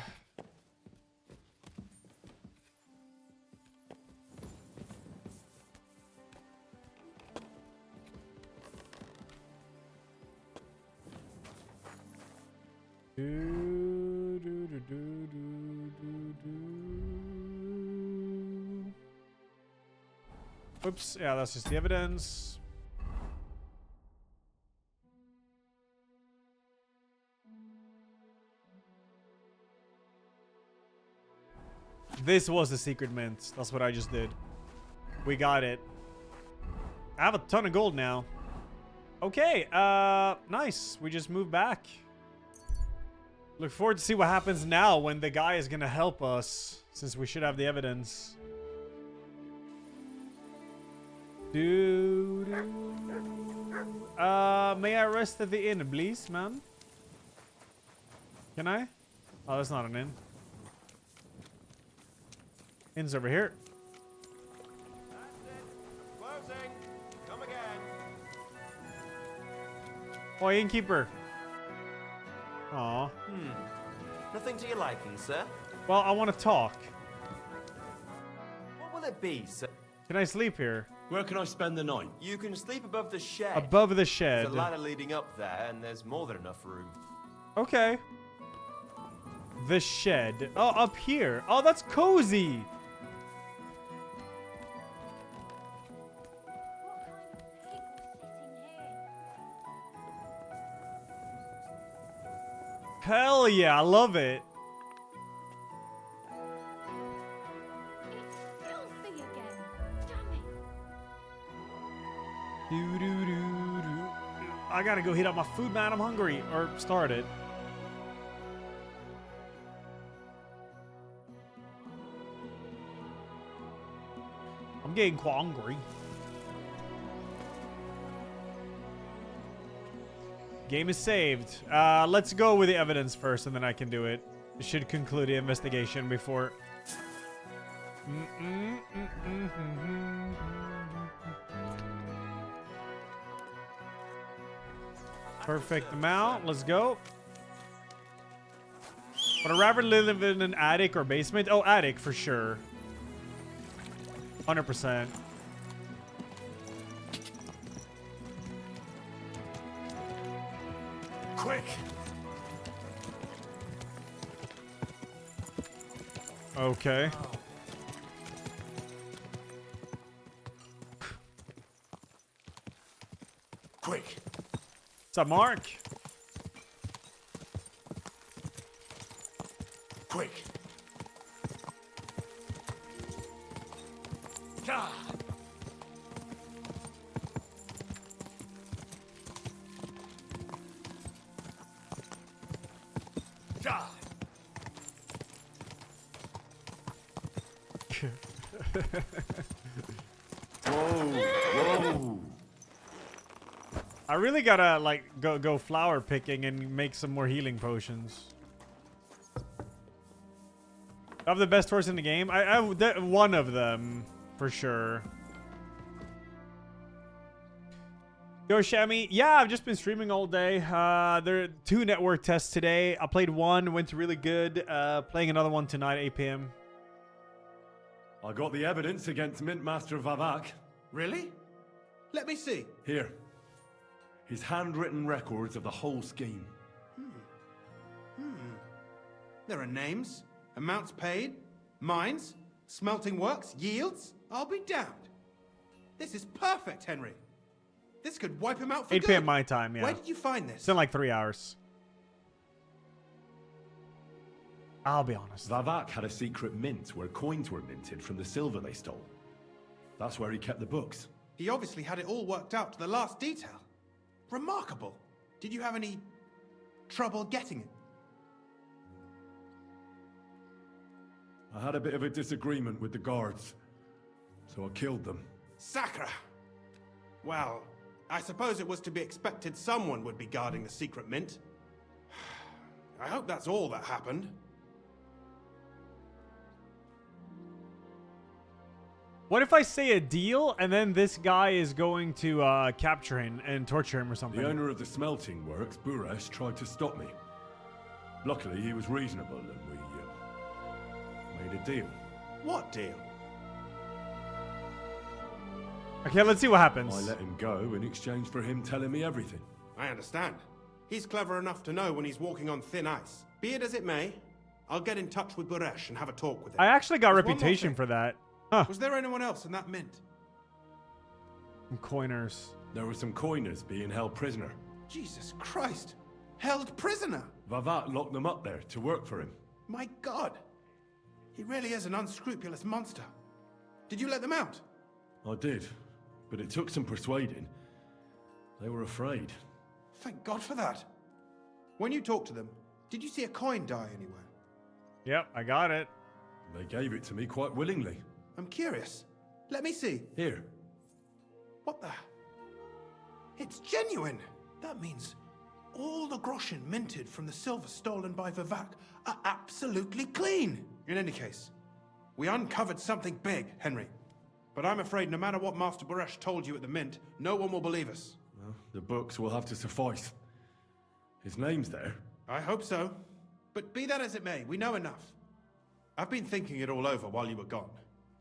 Oops, yeah, that's just the evidence. This was the secret mint. That's what I just did. We got it. I have a ton of gold now. Okay, nice. We just moved back. Look forward to see what happens now when the guy is gonna help us, since we should have the evidence. May I rest at the inn, please, ma'am? Can I? Oh, that's not an inn. Inn's over here. Closing. Come again. Oh, innkeeper. Aw. Nothing to your liking, sir? Well, I want to talk. What will it be, sir? Can I sleep here? Where can I spend the night? You can sleep above the shed. Above the shed. There's a ladder leading up there, and there's more than enough room. Okay. The shed. Oh, up here. Oh, that's cozy. Hell yeah, I love it. I gotta go heat up my food, man. I'm hungry. Or start it. I'm getting quite hungry. Game is saved. Let's go with the evidence first, and then I can do it. It should conclude the investigation before. Perfect amount. Let's go. Would a rabbit live in an attic or basement? Oh, attic for sure. 100%. Quick! Okay. Quick! What's up, Mark? Quick! Ah. Ah. Whoa. I really gotta like go flower picking and make some more healing potions. I have the best horse in the game. I one of them for sure. Yo, Shammy. Yeah, I've just been streaming all day. There are 2 network tests today. I played one, went really good. Playing another one tonight, 8 p.m. I got the evidence against Mintmaster Vavak. Really? Let me see. Here. His handwritten records of the whole scheme. There are names, amounts paid, mines, smelting works, yields. I'll be damned. This is perfect, Henry. This could wipe him out for 8 good. p.m. my time, yeah. Where did you find this? It's in like 3 hours. I'll be honest. Vavak had a secret mint where coins were minted from the silver they stole. That's where he kept the books. He obviously had it all worked out to the last detail. Remarkable. Did you have any trouble getting it? I had a bit of a disagreement with the guards, so I killed them. Sacre! Well, I suppose it was to be expected someone would be guarding the secret mint. I hope that's all that happened. What if I say a deal and then this guy is going to capture him and torture him or something? The owner of the smelting works, Buresh, tried to stop me. Luckily, he was reasonable and we made a deal. What deal? Okay, let's see what happens. I let him go in exchange for him telling me everything. I understand. He's clever enough to know when he's walking on thin ice. Be it as it may, I'll get in touch with Buresh and have a talk with him. I actually got a There's one more reputation thing. for that. Huh. Was there anyone else in that mint? Some coiners. There were some coiners being held prisoner. Jesus Christ! Held prisoner! Vavak locked them up there to work for him. My God! He really is an unscrupulous monster. Did you let them out? I did, but it took some persuading. They were afraid. Thank God for that. When you talked to them, did you see a coin die anywhere? Yep, I got it. They gave it to me quite willingly. I'm curious. Let me see. Here. What the? It's genuine. That means all the groschen minted from the silver stolen by Vivak are absolutely clean. In any case, we uncovered something big, Henry. But I'm afraid no matter what Master Buresh told you at the mint, no one will believe us. Well, the books will have to suffice. His name's there. I hope so. But be that as it may, we know enough. I've been thinking it all over while you were gone.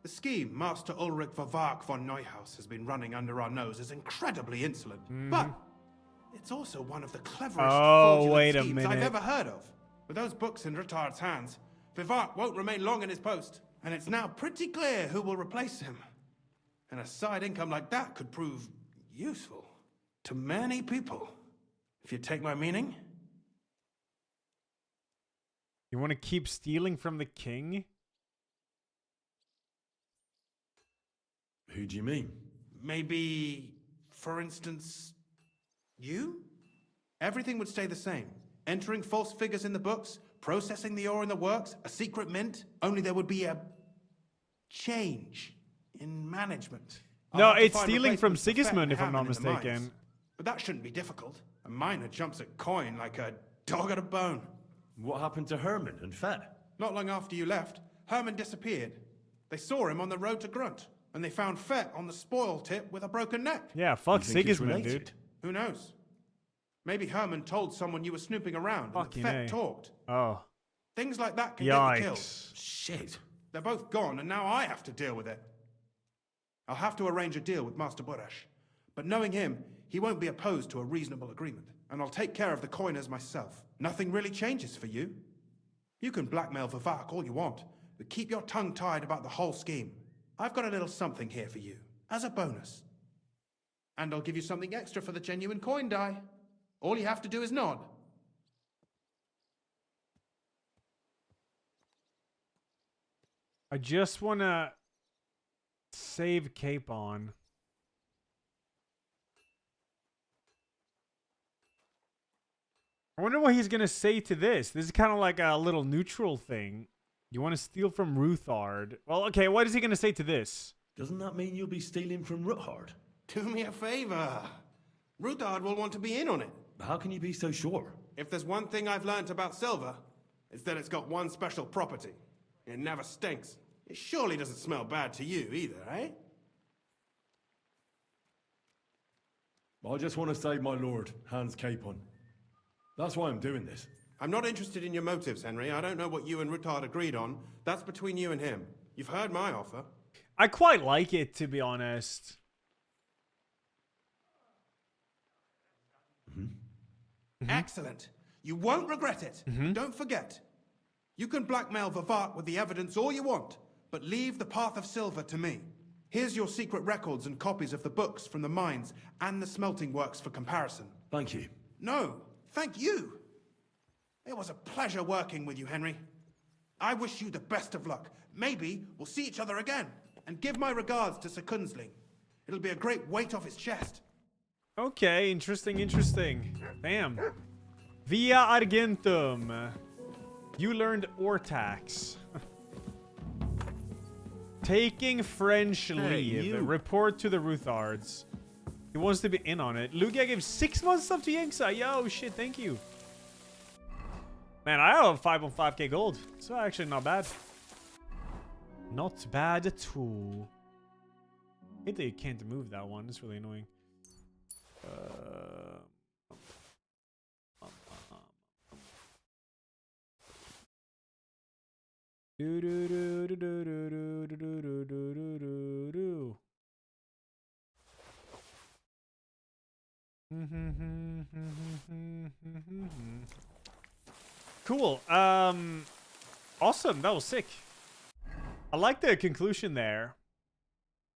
The scheme Master Ulrich Vivak von Neuhaus has been running under our nose is incredibly insolent. But it's also one of the cleverest fraudulent schemes I've ever heard of. With those books in Rittard's hands, Vivak won't remain long in his post. And it's now pretty clear who will replace him. And a side income like that could prove useful to many people. If you take my meaning. You want to keep stealing from the king? Who do you mean? Maybe, for instance, you? Everything would stay the same. Entering false figures in the books, processing the ore in the works, a secret mint, only there would be a change in management. No, it's stealing from Sigismund, if I'm not mistaken. But that shouldn't be difficult. A miner jumps at coin like a dog at a bone. What happened to Herman and Fett? Not long after you left, Herman disappeared. They saw him on the road to Grunt, and they found Fett on the spoil tip with a broken neck. Yeah, fuck Sigismund, dude. Who knows? Maybe Herman told someone you were snooping around, and Fett talked. Oh. Things like that can get you killed. Shit. They're both gone, and now I have to deal with it. I'll have to arrange a deal with Master Buresh. But knowing him, he won't be opposed to a reasonable agreement. And I'll take care of the coiners myself. Nothing really changes for you. You can blackmail Vivak all you want, but keep your tongue tied about the whole scheme. I've got a little something here for you, as a bonus. And I'll give you something extra for the genuine coin die. All you have to do is nod. I just want to save Capon. I wonder what he's going to say to this. This is kind of like a little neutral thing. You want to steal from Ruthard. Well, okay, what is he going to say to this? Doesn't that mean you'll be stealing from Ruthard? Do me a favor. Ruthard will want to be in on it. How can you be so sure? If there's one thing I've learnt about silver, it's that it's got one special property. It never stinks. It surely doesn't smell bad to you either, eh? I just want to save my lord, Hans Capon. That's why I'm doing this. I'm not interested in your motives, Henry. I don't know what you and Ruthard agreed on. That's between you and him. You've heard my offer. I quite like it, to be honest. Excellent. You won't regret it. Don't forget. You can blackmail Vivak with the evidence all you want, but leave the path of silver to me. Here's your secret records and copies of the books from the mines and the smelting works for comparison. Thank you. No, thank you. It was a pleasure working with you, Henry. I wish you the best of luck. Maybe we'll see each other again. And give my regards to Sir Kunzling. It'll be a great weight off his chest. Okay, interesting. Damn. Via Argentum. You learned ore tax. Taking French leave. Report to the Ruthards. He wants to be in on it. Lugia gave 6 months stuff to Yangsa. Yo, shit, thank you. Man, I have 5.5k gold. So actually not bad. Not bad at all. I hate that you can't move that one. It's really annoying. Cool. Awesome. That was sick. I like the conclusion there.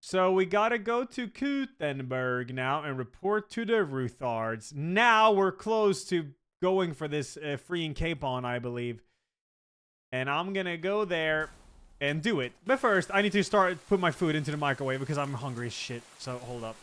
So we gotta go to Kuthenberg now and report to the Ruthards. Now we're close to going for this freeing Capon, I believe. And I'm gonna go there and do it. But first, I need to put my food into the microwave because I'm hungry as shit. So hold up.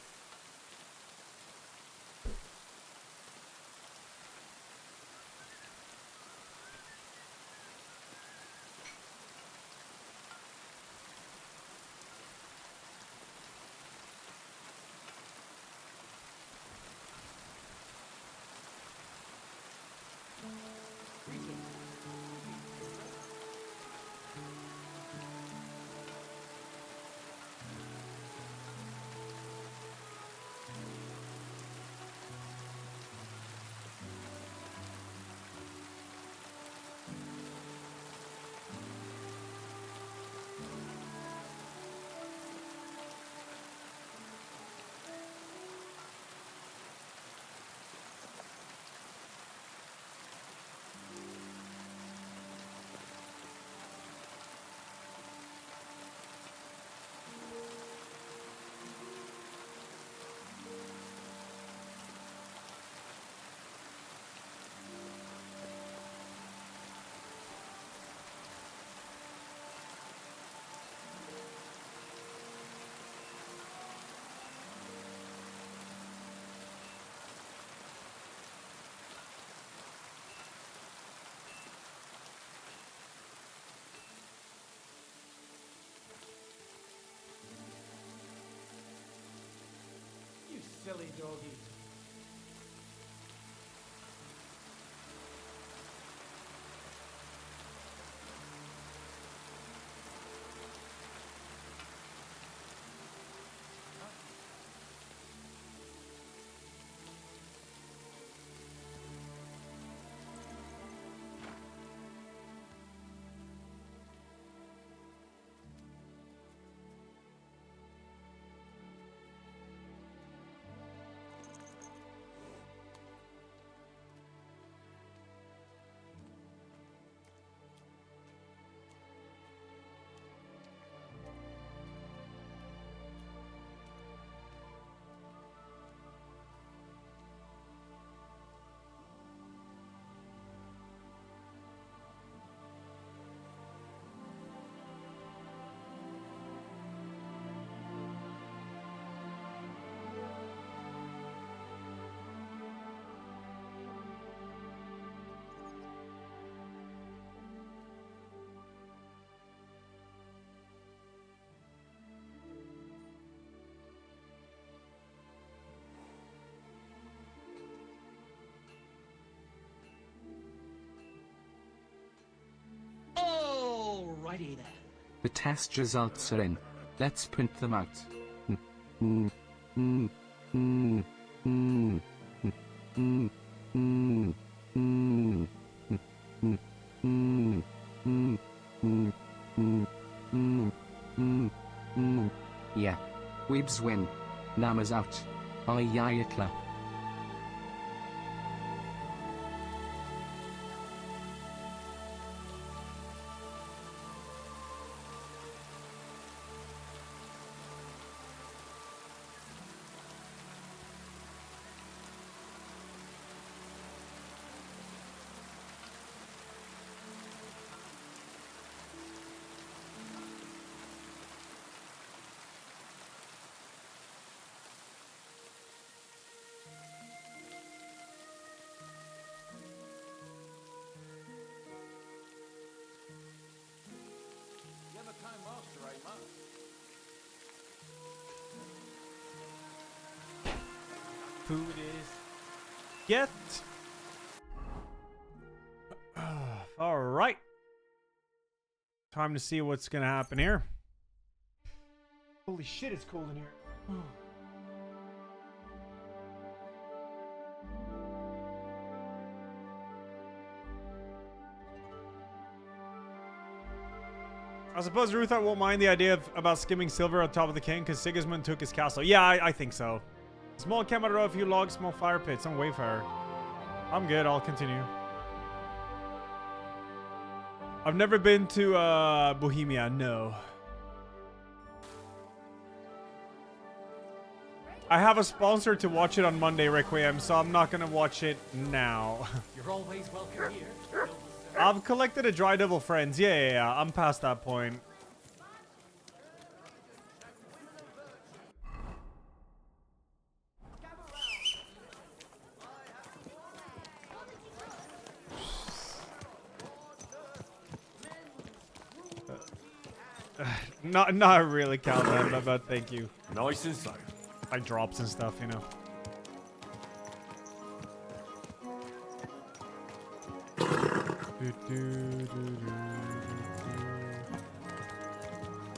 silly doggy. Alrighty then. The test results are in. Let's print them out. Yeah. Weebs win. Nama's out. Ayayatla. Food is get. All right. Time to see what's gonna happen here. Holy shit, it's cold in here. I suppose Ruthar won't mind the idea about skimming silver on top of the king because Sigismund took his castle. Yeah, I think so. Small camera, a few logs, small fire pit, some wayfarer. I'm good, I'll continue. I've never been to Bohemia, no. I have a sponsor to watch it on Monday, Requiem, so I'm not gonna watch it now. You're always welcome here. I've collected a dry devil friends. Yeah, I'm past that point. Not really, Calvin, but thank you. Nice and safe. Like drops and stuff, you know.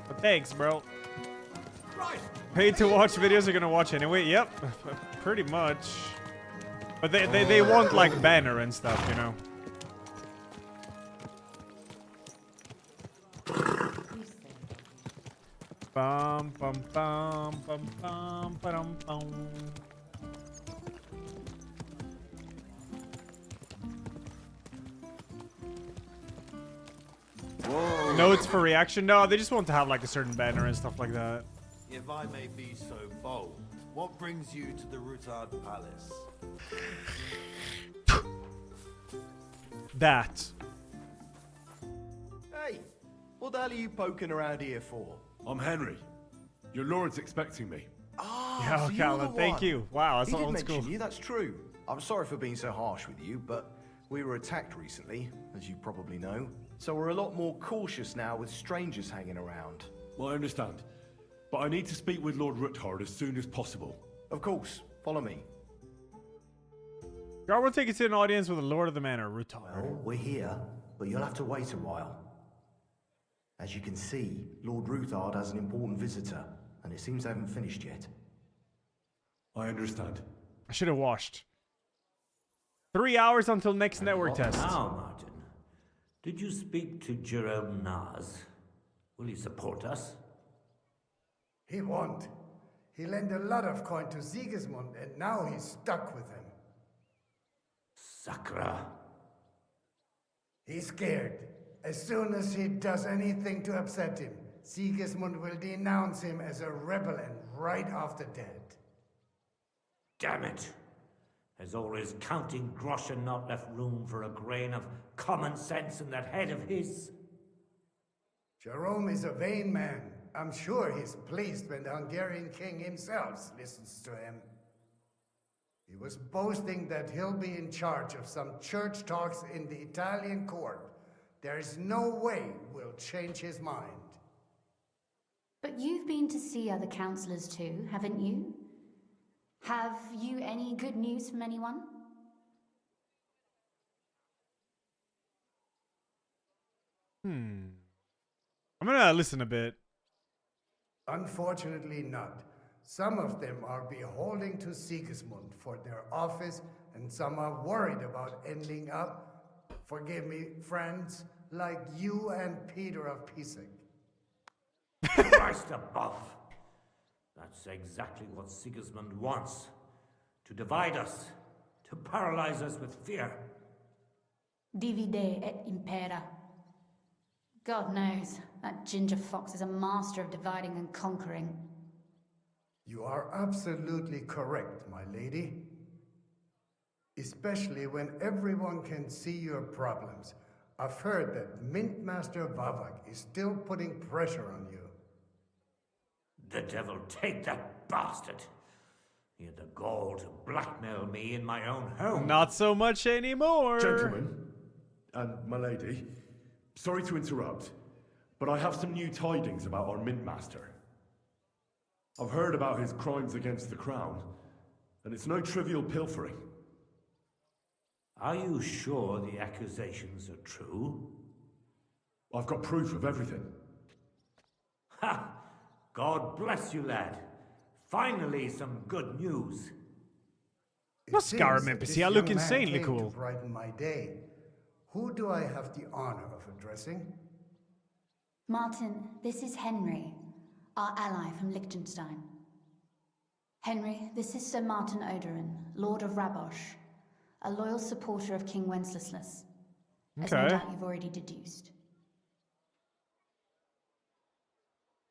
But thanks, bro. Paid to watch videos, are gonna watch anyway. Yep, pretty much. But they want like banner and stuff, you know. Bum bum bum bum bum bum bum. Whoa. Notes for reaction? No, they just want to have like a certain banner and stuff like that. If I may be so bold, what brings you to the Rutard Palace? That. Hey, what the hell are you poking around here for? I'm Henry. Your lord's expecting me. Yeah, Calvin, thank you. Wow, that's he did old mention school. you, that's true. I'm sorry for being so harsh with you, but we were attacked recently, as you probably know. So we're a lot more cautious now with strangers hanging around. Well, I understand. But I need to speak with Lord Ruthard as soon as possible. Of course. Follow me. Guard will take you to an audience with the Lord of the Manor, Rutar. Well, we're here, but you'll have to wait a while. As you can see, Lord Ruthard has an important visitor, and it seems they haven't finished yet. I understand. I should have washed. 3 hours until next network test. Now, Martin, did you speak to Jerome Naz? Will he support us? He won't. He lent a lot of coin to Sigismund, and now he's stuck with him. Sakra. He's scared. As soon as he does anything to upset him, Sigismund will denounce him as a rebel and right after dead. Damn it! Has all his counting groschen not left room for a grain of common sense in that head of his? Jerome is a vain man. I'm sure he's pleased when the Hungarian king himself listens to him. He was boasting that he'll be in charge of some church talks in the Italian court. There is no way we'll change his mind. But you've been to see other councillors too, haven't you? Have you any good news from anyone? I'm gonna listen a bit. Unfortunately not. Some of them are beholding to Sigismund for their office, and some are worried about ending up, forgive me, friends, like you and Peter of Pisek. Christ above! That's exactly what Sigismund wants. To divide us. To paralyze us with fear. Divide et impera. God knows, that ginger fox is a master of dividing and conquering. You are absolutely correct, my lady. Especially when everyone can see your problems. I've heard that Mintmaster Vavak is still putting pressure on you. The devil take that bastard! He had the gall to blackmail me in my own home. Not so much anymore. Gentlemen, and my lady, sorry to interrupt, but I have some new tidings about our Mintmaster. I've heard about his crimes against the crown, and it's no trivial pilfering. Are you sure the accusations are true? I've got proof of everything. Ha! God bless you, lad. Finally, some good news. Vad ska de NPC? I look insanely cool. To brighten my day. Who do I have the honor of addressing? Martin, this is Henry, our ally from Liechtenstein. Henry, this is Sir Martin Odorin, Lord of Rabosh, a loyal supporter of King Wenceslas, as no doubt you've already deduced.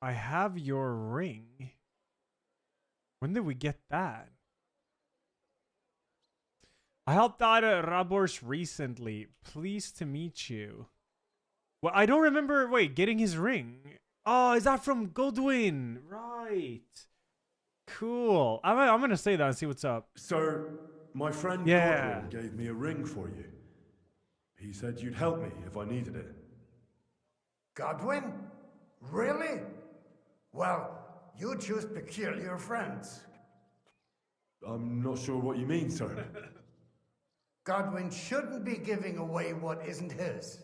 I have your ring. When did we get that? I helped out at Rabosh recently. Pleased to meet you. Well, I don't remember, wait, getting his ring. Oh, is that from Godwin? Right. Cool. I'm gonna say that and see what's up. So, my friend Godwin gave me a ring for you. He said you'd help me if I needed it. Godwin? Really? Well, you choose peculiar friends. I'm not sure what you mean, sir. Godwin shouldn't be giving away what isn't his.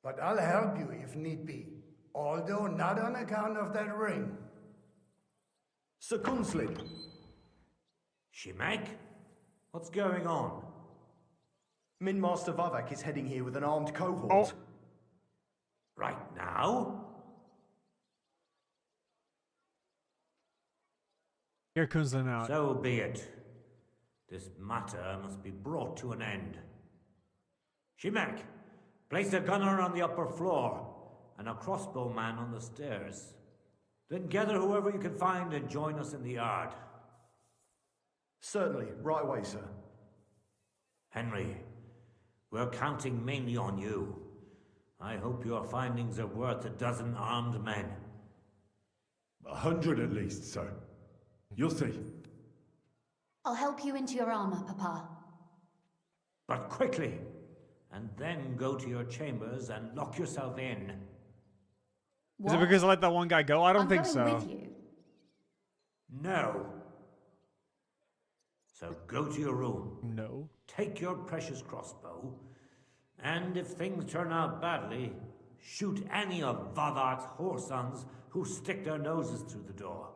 But I'll help you if need be, although not on account of that ring. Sir Kunslin. Shimek? What's going on? Mintmaster Vavak is heading here with an armed cohort. Right now? Here comes the out. So be it. This matter must be brought to an end. Shimek, place a gunner on the upper floor and a crossbowman on the stairs. Then gather whoever you can find and join us in the yard. Certainly, right away, sir. Henry, we're counting mainly on you. I hope your findings are worth 12 armed men. 100 at least, sir. You'll see. I'll help you into your armor, Papa. But quickly, and then go to your chambers and lock yourself in. Is it because I let that one guy go? I don't think I'm so. going with you. No. So go to your room. No. Take your precious crossbow, and if things turn out badly, shoot any of Vadark's whoresons who stick their noses through the door.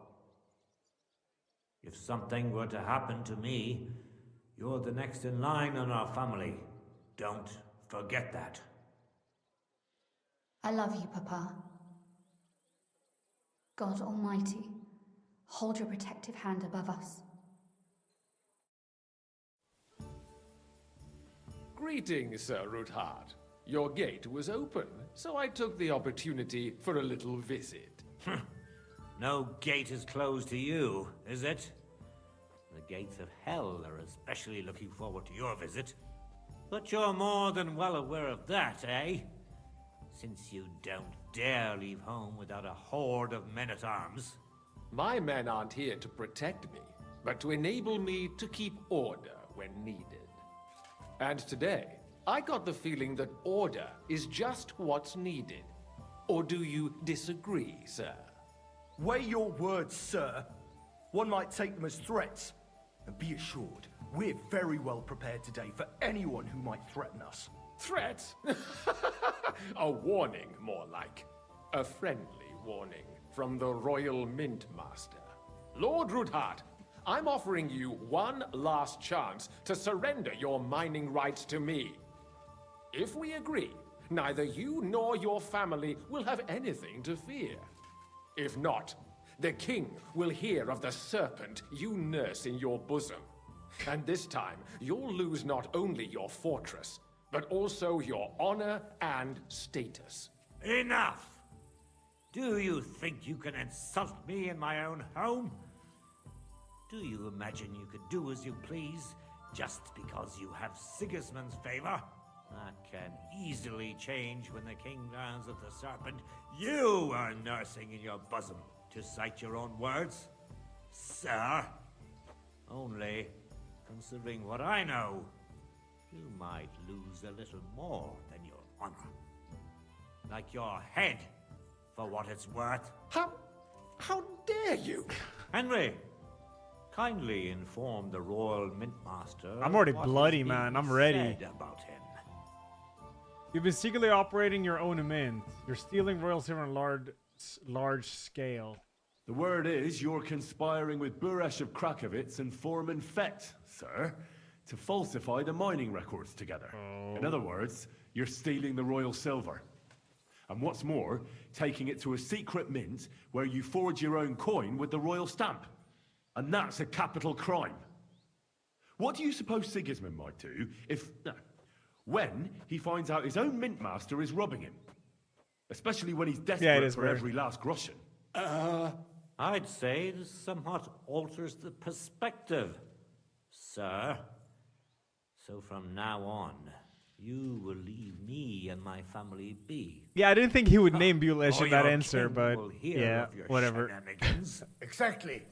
If something were to happen to me, you're the next in line in our family. Don't forget that. I love you, Papa. God Almighty, hold your protective hand above us. Greetings, Sir Ruthard. Your gate was open, so I took the opportunity for a little visit. No gate is closed to you, is it? The gates of hell are especially looking forward to your visit. But you're more than well aware of that, eh? Since you don't dare leave home without a horde of men-at-arms. My men aren't here to protect me, but to enable me to keep order when needed. And today, I got the feeling that order is just what's needed. Or do you disagree, sir? Weigh your words, sir. One might take them as threats. And be assured, we're very well prepared today for anyone who might threaten us. Threat? A warning, more like. A friendly warning from the Royal Mint Master. Lord Ruthard, I'm offering you one last chance to surrender your mining rights to me. If we agree, neither you nor your family will have anything to fear. If not, the king will hear of the serpent you nurse in your bosom. And this time, you'll lose not only your fortress, but also your honor and status. Enough! Do you think you can insult me in my own home? Do you imagine you could do as you please, just because you have Sigismund's favor? That can easily change when the king learns of the serpent you are nursing in your bosom, to cite your own words, sir. Only, considering what I know, you might lose a little more than your honor. Like your head, for what it's worth. How dare you? Henry, kindly inform the Royal Mint Master. I'm already what bloody, is being man. I'm ready. said about him. You've been secretly operating your own mint. You're stealing royal silver on large scale. The word is you're conspiring with Buresh of Krakowitz and Foreman Fett, sir, to falsify the mining records together. In other words, you're stealing the royal silver. And what's more, taking it to a secret mint where you forge your own coin with the royal stamp. And that's a capital crime. What do you suppose Sigismund might do when he finds out his own mint master is robbing him? Especially when he's desperate for every last groschen. I'd say this somewhat alters the perspective, sir. So from now on, you will leave me and my family be. Yeah, I didn't think he would name Bulesh Or in that your answer, king but will hear yeah, of your whatever. shenanigans. Exactly.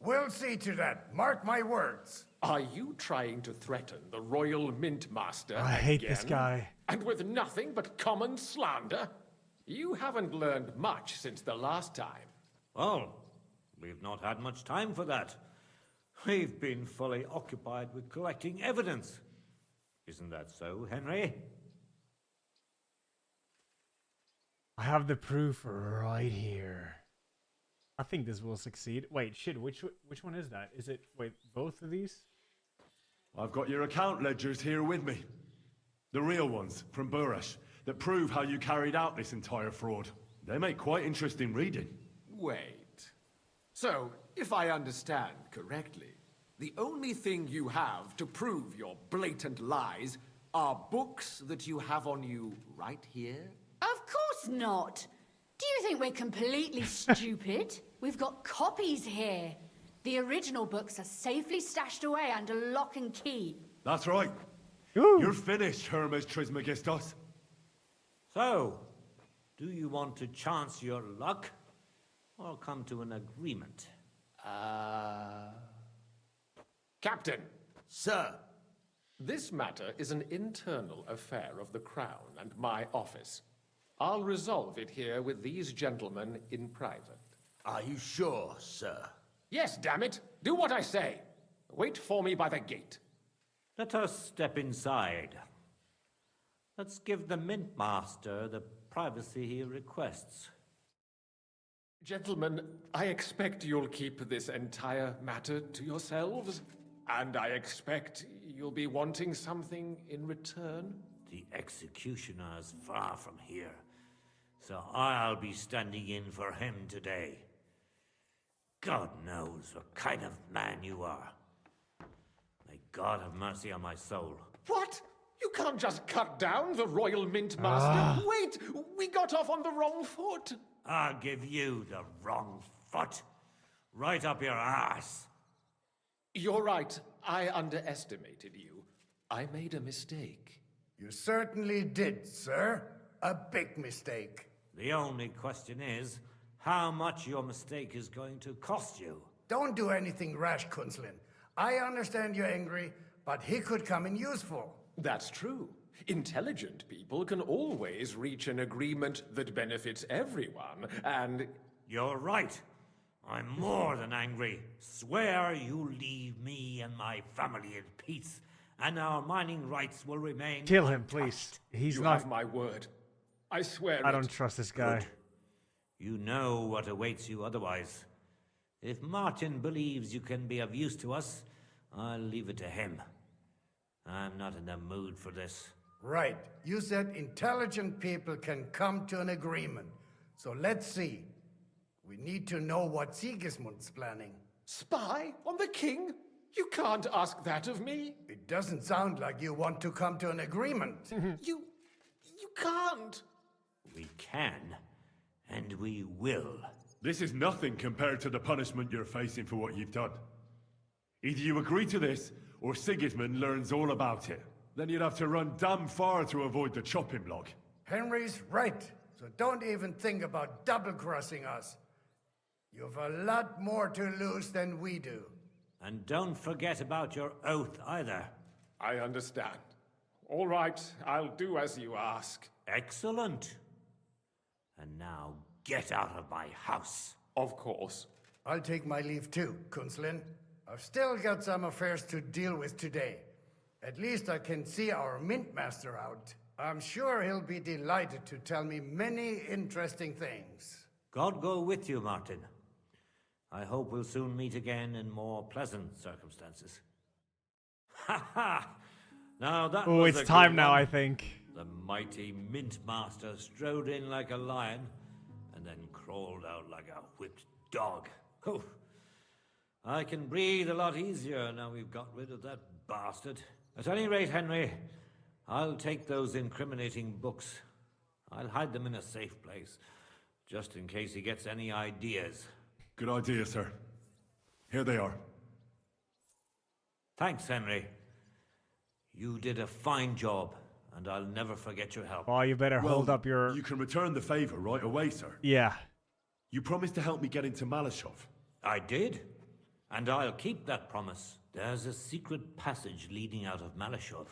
We'll see to that. Mark my words. Are you trying to threaten the Royal Mint Master I hate this again? guy. And with nothing but common slander? You haven't learned much since the last time. Well, we've not had much time for that. We've been fully occupied with collecting evidence. Isn't that so, Henry? I have the proof right here. I think this will succeed. Wait, shit, which one is that? Is it, wait, both of these? I've got your account ledgers here with me. The real ones, from Buresh, that prove how you carried out this entire fraud. They make quite interesting reading. Wait. So, if I understand correctly, the only thing you have to prove your blatant lies are books that you have on you right here? Of course not. Do you think we're completely stupid? We've got copies here. The original books are safely stashed away under lock and key. That's right. You're finished, Hermes Trismegistos. So, do you want to chance your luck, or come to an agreement? Captain. Sir. This matter is an internal affair of the Crown and my office. I'll resolve it here with these gentlemen in private. Are you sure, sir? Yes, damn it! Do what I say! Wait for me by the gate. Let us step inside. Let's give the Mint Master the privacy he requests. Gentlemen, I expect you'll keep this entire matter to yourselves. And I expect you'll be wanting something in return. The executioner is far from here, so I'll be standing in for him today. God knows what kind of man you are. May God have mercy on my soul. What? You can't just cut down the Royal Mint Master. Wait, we got off on the wrong foot. I'll give you the wrong foot. Right up your ass. You're right. I underestimated you. I made a mistake. You certainly did, sir. A big mistake. The only question is, how much your mistake is going to cost you. Don't do anything rash, Kunzlin. I understand you're angry, but he could come in useful. That's true. Intelligent people can always reach an agreement that benefits everyone, and... You're right. I'm more than angry. Swear you leave me and my family in peace, and our mining rights will remain... Kill him, please. He's you not... have my word. I swear I don't trust this guy. Good. You know what awaits you otherwise. If Martin believes you can be of use to us, I'll leave it to him. I'm not in the mood for this. Right. You said intelligent people can come to an agreement. So let's see. We need to know what Sigismund's planning. Spy on the king? You can't ask that of me. It doesn't sound like you want to come to an agreement. You can't. We can, and we will. This is nothing compared to the punishment you're facing for what you've done. Either you agree to this, or Sigismund learns all about it. Then you'd have to run damn far to avoid the chopping block. Henry's right, so don't even think about double-crossing us. You've a lot more to lose than we do. And don't forget about your oath either. I understand. All right, I'll do as you ask. Excellent. And now get out of my house. Of course. I'll take my leave too, Kunzlin. I've still got some affairs to deal with today. At least I can see our Mint Master out. I'm sure he'll be delighted to tell me many interesting things. God go with you, Martin. I hope we'll soon meet again in more pleasant circumstances. Ha ha! Now that Oh, was it's a time good now, one. I think. The mighty Mint Master strode in like a lion and then crawled out like a whipped dog. Oh, I can breathe a lot easier now we've got rid of that bastard. At any rate, Henry, I'll take those incriminating books. I'll hide them in a safe place, just in case he gets any ideas. Good idea, sir. Here they are. Thanks, Henry. You did a fine job, and I'll never forget your help. Oh, you better hold up your... You can return the favor right away, sir. Yeah. You promised to help me get into Malashov. I did, and I'll keep that promise. There's a secret passage leading out of Malashov,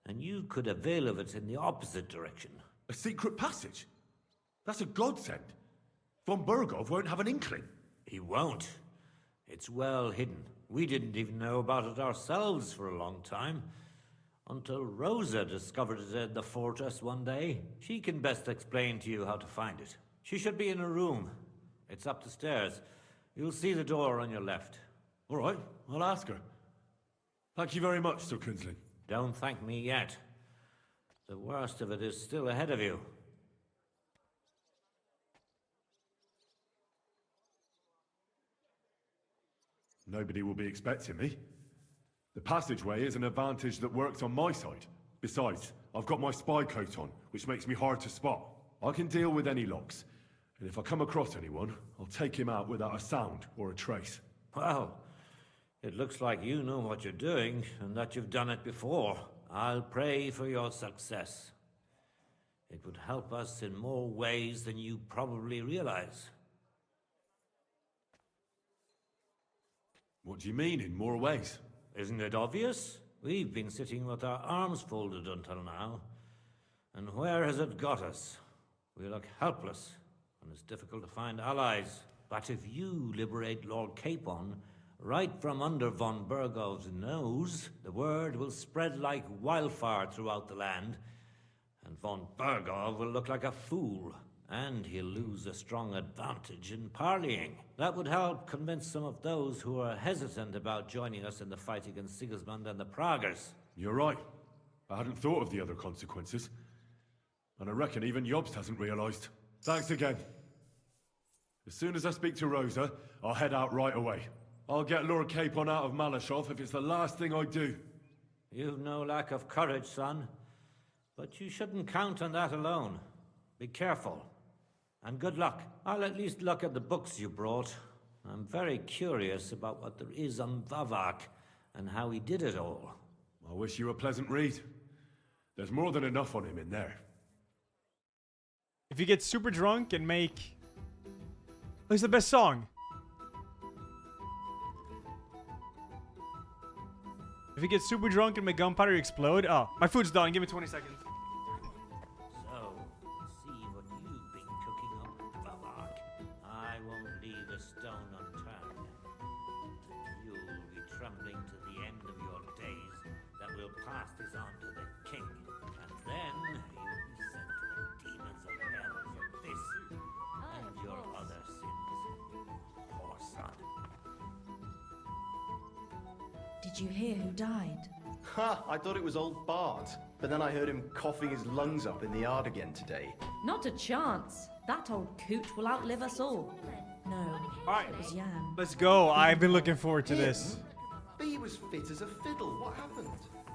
and you could avail of it in the opposite direction. A secret passage? That's a godsend. Von Burgov won't have an inkling. He won't. It's well hidden. We didn't even know about it ourselves for a long time. Until Rosa discovered it at the fortress one day. She can best explain to you how to find it. She should be in a room. It's up the stairs. You'll see the door on your left. All right, I'll ask her. Thank you very much, Sir Kunzlin. Don't thank me yet. The worst of it is still ahead of you. Nobody will be expecting me. The passageway is an advantage that works on my side. Besides, I've got my spy coat on, which makes me hard to spot. I can deal with any locks, and if I come across anyone, I'll take him out without a sound or a trace. Well, it looks like you know what you're doing, and that you've done it before. I'll pray for your success. It would help us in more ways than you probably realize. What do you mean, in more ways? Isn't it obvious? We've been sitting with our arms folded until now. And where has it got us? We look helpless, and it's difficult to find allies. But if you liberate Lord Capon, right from under von Burgov's nose, the word will spread like wildfire throughout the land, and von Burgov will look like a fool, and he'll lose a strong advantage in parleying. That would help convince some of those who are hesitant about joining us in the fight against Sigismund and the Praguers. You're right. I hadn't thought of the other consequences. And I reckon even Jobst hasn't realized. Thanks again. As soon as I speak to Rosa, I'll head out right away. I'll get Lord Capon out of Malashov if it's the last thing I do. You've no lack of courage, son. But you shouldn't count on that alone. Be careful. And good luck. I'll at least look at the books you brought. I'm very curious about what there is on Vavak and how he did it all. I wish you a pleasant read. There's more than enough on him in there. If you get super drunk and make... Oh, it's the best song. If you get super drunk and make gunpowder explode... Oh, my food's done. Give me 20 seconds. So, see what you've been cooking up at Vavak. I won't leave a stone unturned. You'll be trembling to the end of your days that we'll pass this on to the king. And then you'll be sent to the demons of hell for this and your other sins. Poor son. Did you hear who died? Ha! I thought it was old Bart, but then I heard him coughing his lungs up in the yard again today. Not a chance. That old coot will outlive us all. No, it was Jan. Let's go. I've been looking forward to this. But he was fit as a fiddle. What happened?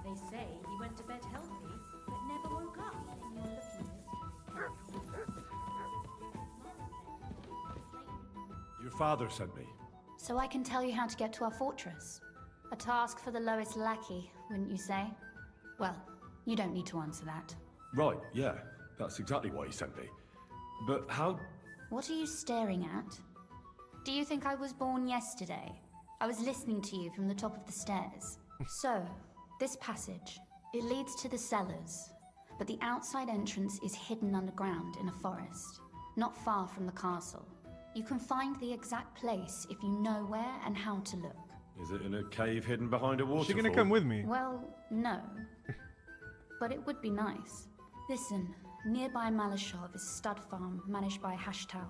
They say he went to bed healthy, but never woke up. Your father sent me. So I can tell you how to get to our fortress. A task for the lowest lackey, wouldn't you say? Well, you don't need to answer that. Right, yeah. That's exactly why he sent me. But how... What are you staring at? Do you think I was born yesterday? I was listening to you from the top of the stairs. So, this passage, it leads to the cellars, but the outside entrance is hidden underground in a forest, not far from the castle. You can find the exact place if you know where and how to look. Is it in a cave hidden behind a waterfall? Is she gonna come with me? Well, no. But it would be nice. Listen, nearby Malashov is a stud farm managed by Hashtal,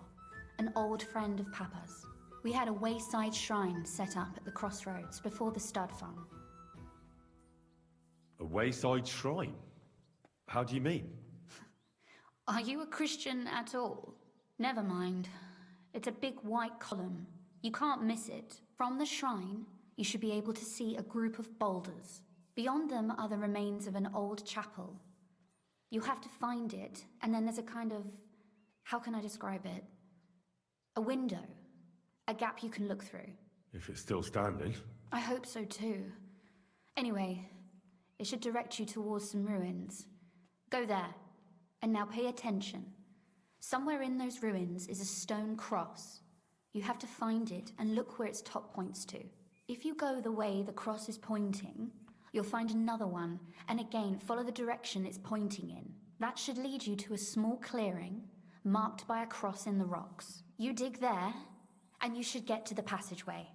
an old friend of Papa's. We had a wayside shrine set up at the crossroads before the stud farm. A wayside shrine? How do you mean? Are you a Christian at all? Never mind. It's a big white column. You can't miss it. From the shrine, you should be able to see a group of boulders. Beyond them are the remains of an old chapel. You have to find it, and then there's a kind of... how can I describe it? A window. A gap you can look through. If it's still standing. I hope so too. Anyway, it should direct you towards some ruins. Go there. And now pay attention. Somewhere in those ruins is a stone cross. You have to find it and look where its top points to. If you go the way the cross is pointing, you'll find another one, and again follow the direction it's pointing in. That should lead you to a small clearing marked by a cross in the rocks. You dig there, and you should get to the passageway.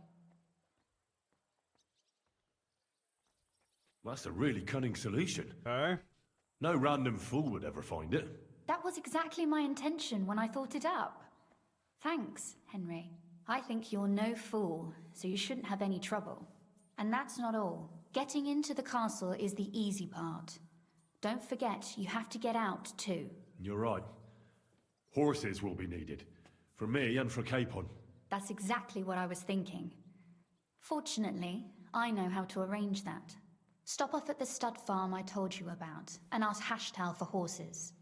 That's a really cunning solution. No random fool would ever find it. That was exactly my intention when I thought it up. Thanks, Henry. I think you're no fool, so you shouldn't have any trouble. And that's not all. Getting into the castle is the easy part. Don't forget, you have to get out too. You're right. Horses will be needed. For me and for Capon. That's exactly what I was thinking. Fortunately, I know how to arrange that. Stop off at the stud farm I told you about, and ask Hashtal for horses.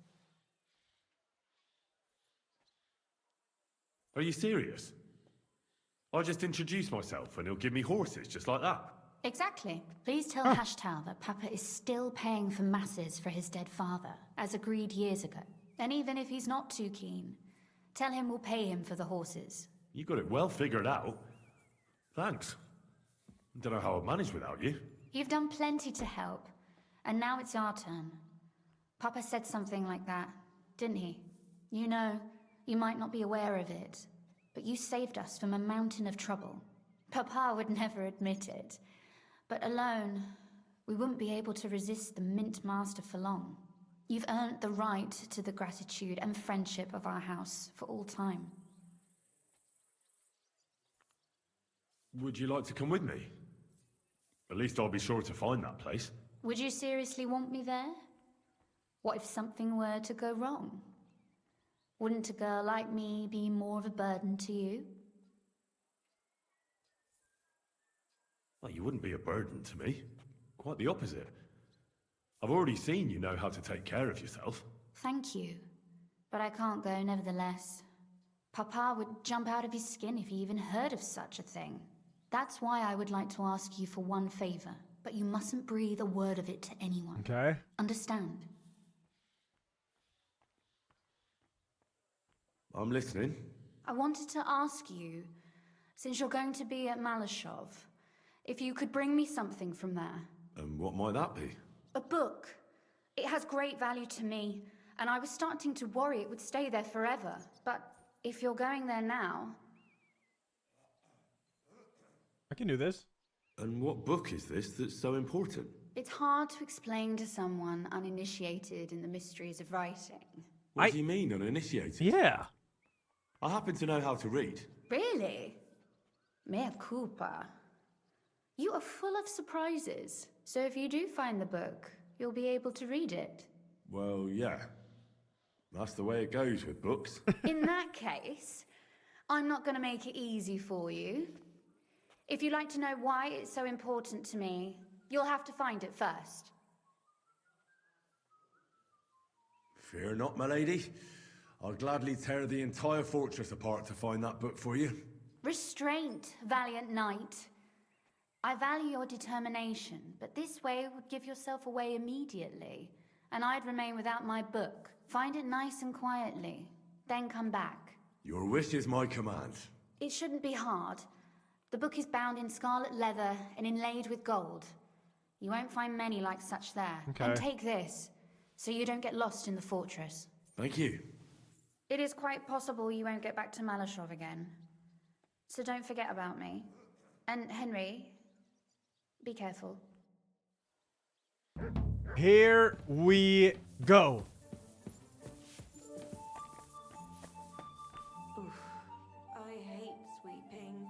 Are you serious? I'll just introduce myself and he'll give me horses just like that. Exactly. Please tell Hashtal that Papa is still paying for masses for his dead father, as agreed years ago. And even if he's not too keen, tell him we'll pay him for the horses. You got it well figured out. Thanks. Don't know how I'd manage without you. You've done plenty to help, and now it's our turn. Papa said something like that, didn't he? You know, you might not be aware of it, but you saved us from a mountain of trouble. Papa would never admit it. But alone, we wouldn't be able to resist the Mint Master for long. You've earned the right to the gratitude and friendship of our house for all time. Would you like to come with me? At least I'll be sure to find that place. Would you seriously want me there? What if something were to go wrong? Wouldn't a girl like me be more of a burden to you? Well, you wouldn't be a burden to me. Quite the opposite. I've already seen you know how to take care of yourself. Thank you. But I can't go nevertheless. Papa would jump out of his skin if he even heard of such a thing. That's why I would like to ask you for one favor, but you mustn't breathe a word of it to anyone. Okay. Understand? I'm listening. I wanted to ask you, since you're going to be at Malashov, if you could bring me something from there. And what might that be? A book. It has great value to me, and I was starting to worry it would stay there forever. But if you're going there now... I can do this. And what book is this that's so important? It's hard to explain to someone uninitiated in the mysteries of writing. What do you mean, uninitiated? Yeah. I happen to know how to read. Really? Mea culpa. You are full of surprises, so if you do find the book, you'll be able to read it. Well, yeah. That's the way it goes with books. In that case, I'm not going to make it easy for you. If you'd like to know why it's so important to me, you'll have to find it first. Fear not, my lady. I'll gladly tear the entire fortress apart to find that book for you. Restraint, valiant knight. I value your determination, but this way would give yourself away immediately, and I'd remain without my book. Find it nice and quietly, then come back. Your wish is my command. It shouldn't be hard. The book is bound in scarlet leather and inlaid with gold. You won't find many like such there. Okay. And take this, so you don't get lost in the fortress. Thank you. It is quite possible you won't get back to Malashov again. So don't forget about me. And Henry, be careful. Here we go. Oof, I hate sweeping.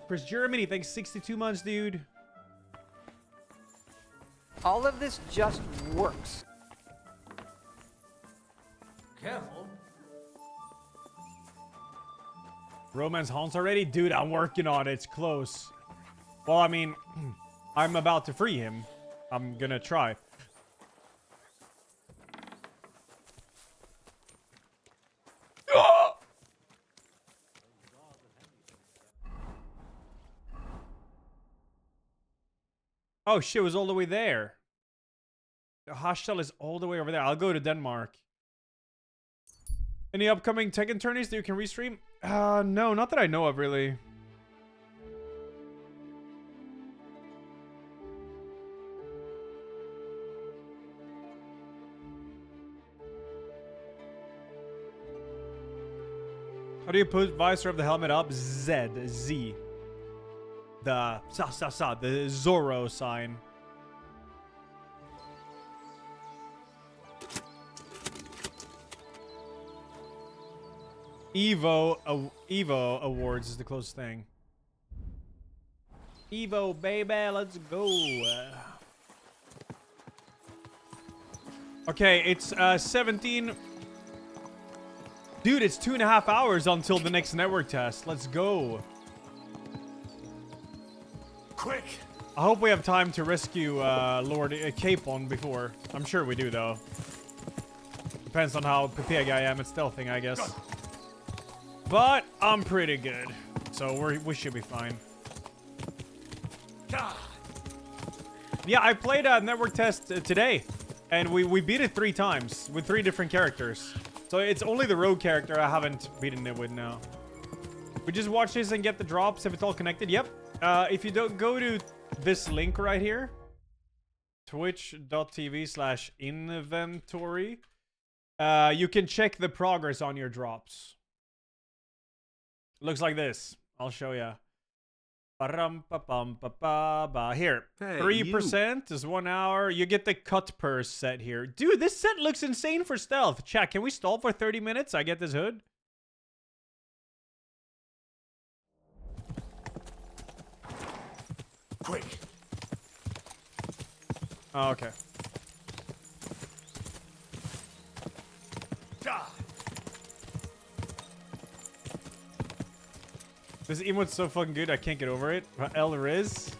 Chris Germany, thanks 62 months, dude. All of this just works. Careful. Romance haunts already? Dude, I'm working on it. It's close. Well, I mean, I'm about to free him. I'm gonna try. Oh shit, it was all the way there. The hostel is all the way over there. I'll go to Denmark. Any upcoming Tekken tourneys that you can restream? No, not that I know of, really. How do you put visor of the helmet up? Z. The the Zorro sign. Evo awards is the closest thing. Evo, baby, let's go. Okay, it's 17. Dude, it's 2.5 hours until the next network test. Let's go. Quick! I hope we have time to rescue Lord Capon before. I'm sure we do, though. Depends on how prepared I am at stealthing, I guess. But I'm pretty good, so we should be fine. Yeah, I played a network test today, and we beat it 3 times with 3 different characters. So it's only the rogue character I haven't beaten it with now. We just watch this and get the drops if it's all connected. Yep. If you don't go to this link right here, twitch.tv/inventory, you can check the progress on your drops. Looks like this. I'll show you. Here, Hey, 3% is 1 hour. You get the cut purse set here. Dude, this set looks insane for stealth. Chat, can we stall for 30 minutes? I get this hood. Quick. Oh, okay. This emote's so fucking good, I can't get over it. El Riz.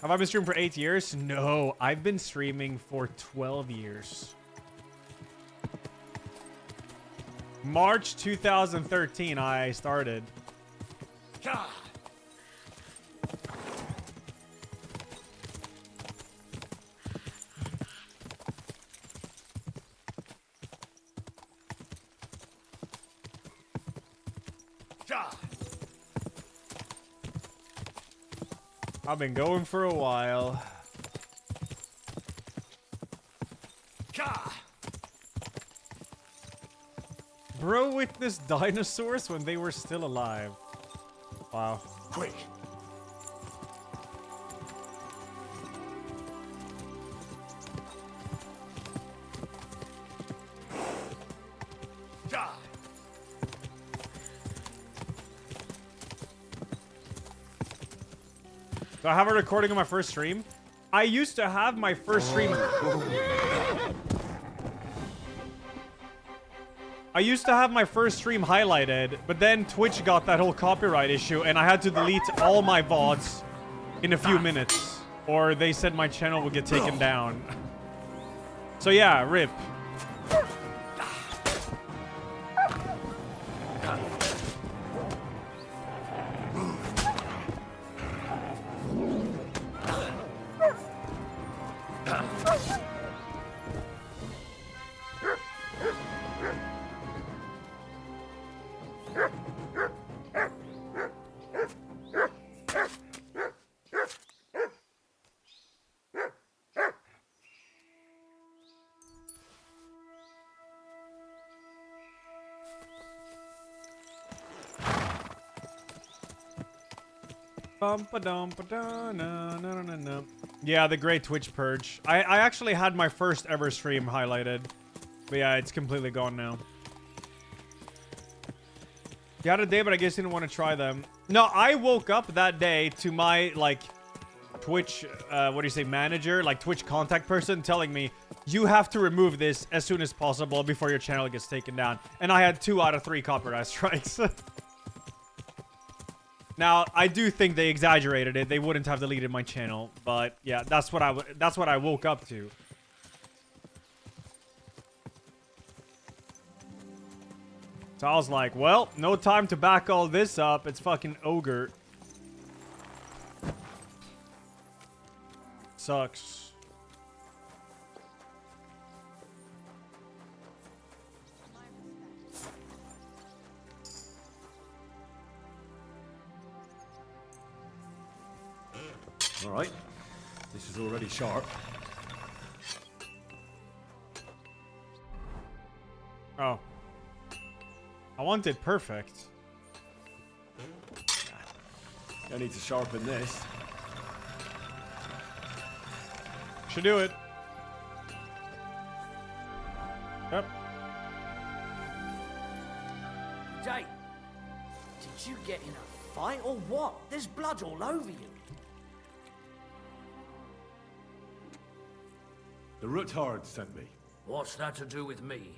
Have I been streaming for 8 years? No, I've been streaming for 12 years. March 2013, I started. I've been going for a while. Bro witnessed dinosaurs when they were still alive. Wow. Quick. Do I have a recording of my first stream? I used to have my first stream. I used to have my first stream highlighted, but then Twitch got that whole copyright issue, and I had to delete all my VODs in a few minutes, or they said my channel would get taken down. So yeah, rip. Yeah, the great Twitch purge. I actually had my first ever stream highlighted. But yeah, it's completely gone now. You had a day, but I guess you didn't want to try them. No, I woke up that day to my, like, Twitch, what do you say, manager? Like, Twitch contact person telling me, you have to remove this as soon as possible before your channel gets taken down. And I had 2 out of 3 copyright strikes. Now, I do think they exaggerated it. They wouldn't have deleted my channel, but yeah, that's what I woke up to. So I was like, well, no time to back all this up. It's fucking ogre. Sucks. All right. This is already sharp. Oh. I wanted perfect. I need to sharpen this. Should do it. Yep. Jake, did you get in a fight or what? There's blood all over you. The Ruthard sent me. What's that to do with me?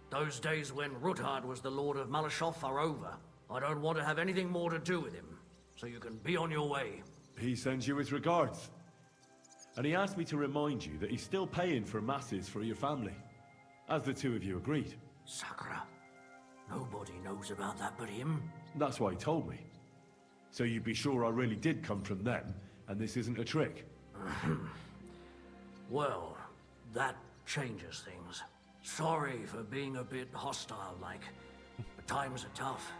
Those days when Ruthard was the Lord of Malashov are over. I don't want to have anything more to do with him, so you can be on your way. He sends you his regards. And he asked me to remind you that he's still paying for masses for your family, as the two of you agreed. Sakura, nobody knows about that but him. That's why he told me. So you'd be sure I really did come from them, and this isn't a trick. Well, that changes things. Sorry for being a bit hostile-like, but times are tough.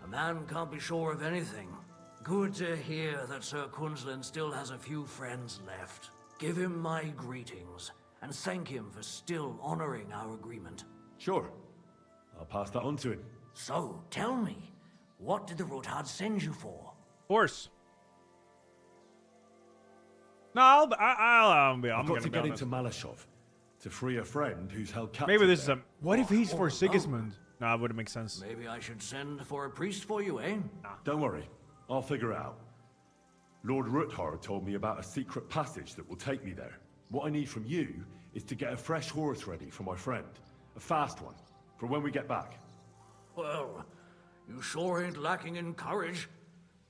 A man can't be sure of anything. Good to hear that Sir Kunzlin still has a few friends left. Give him my greetings, and thank him for still honoring our agreement. Sure. I'll pass that on to him. So, tell me, what did the Ruthard send you for? Horse. No, I'm I've got gonna to be get honest. into Malashov to free a friend who's held captive. Maybe this is there. a. What if he's for Sigismund? Nah, it wouldn't make sense. Maybe I should send for a priest for you, eh? Don't worry, I'll figure it out. Lord Ruthard told me about a secret passage that will take me there. What I need from you is to get a fresh horse ready for my friend. A fast one, for when we get back. Well, you sure ain't lacking in courage.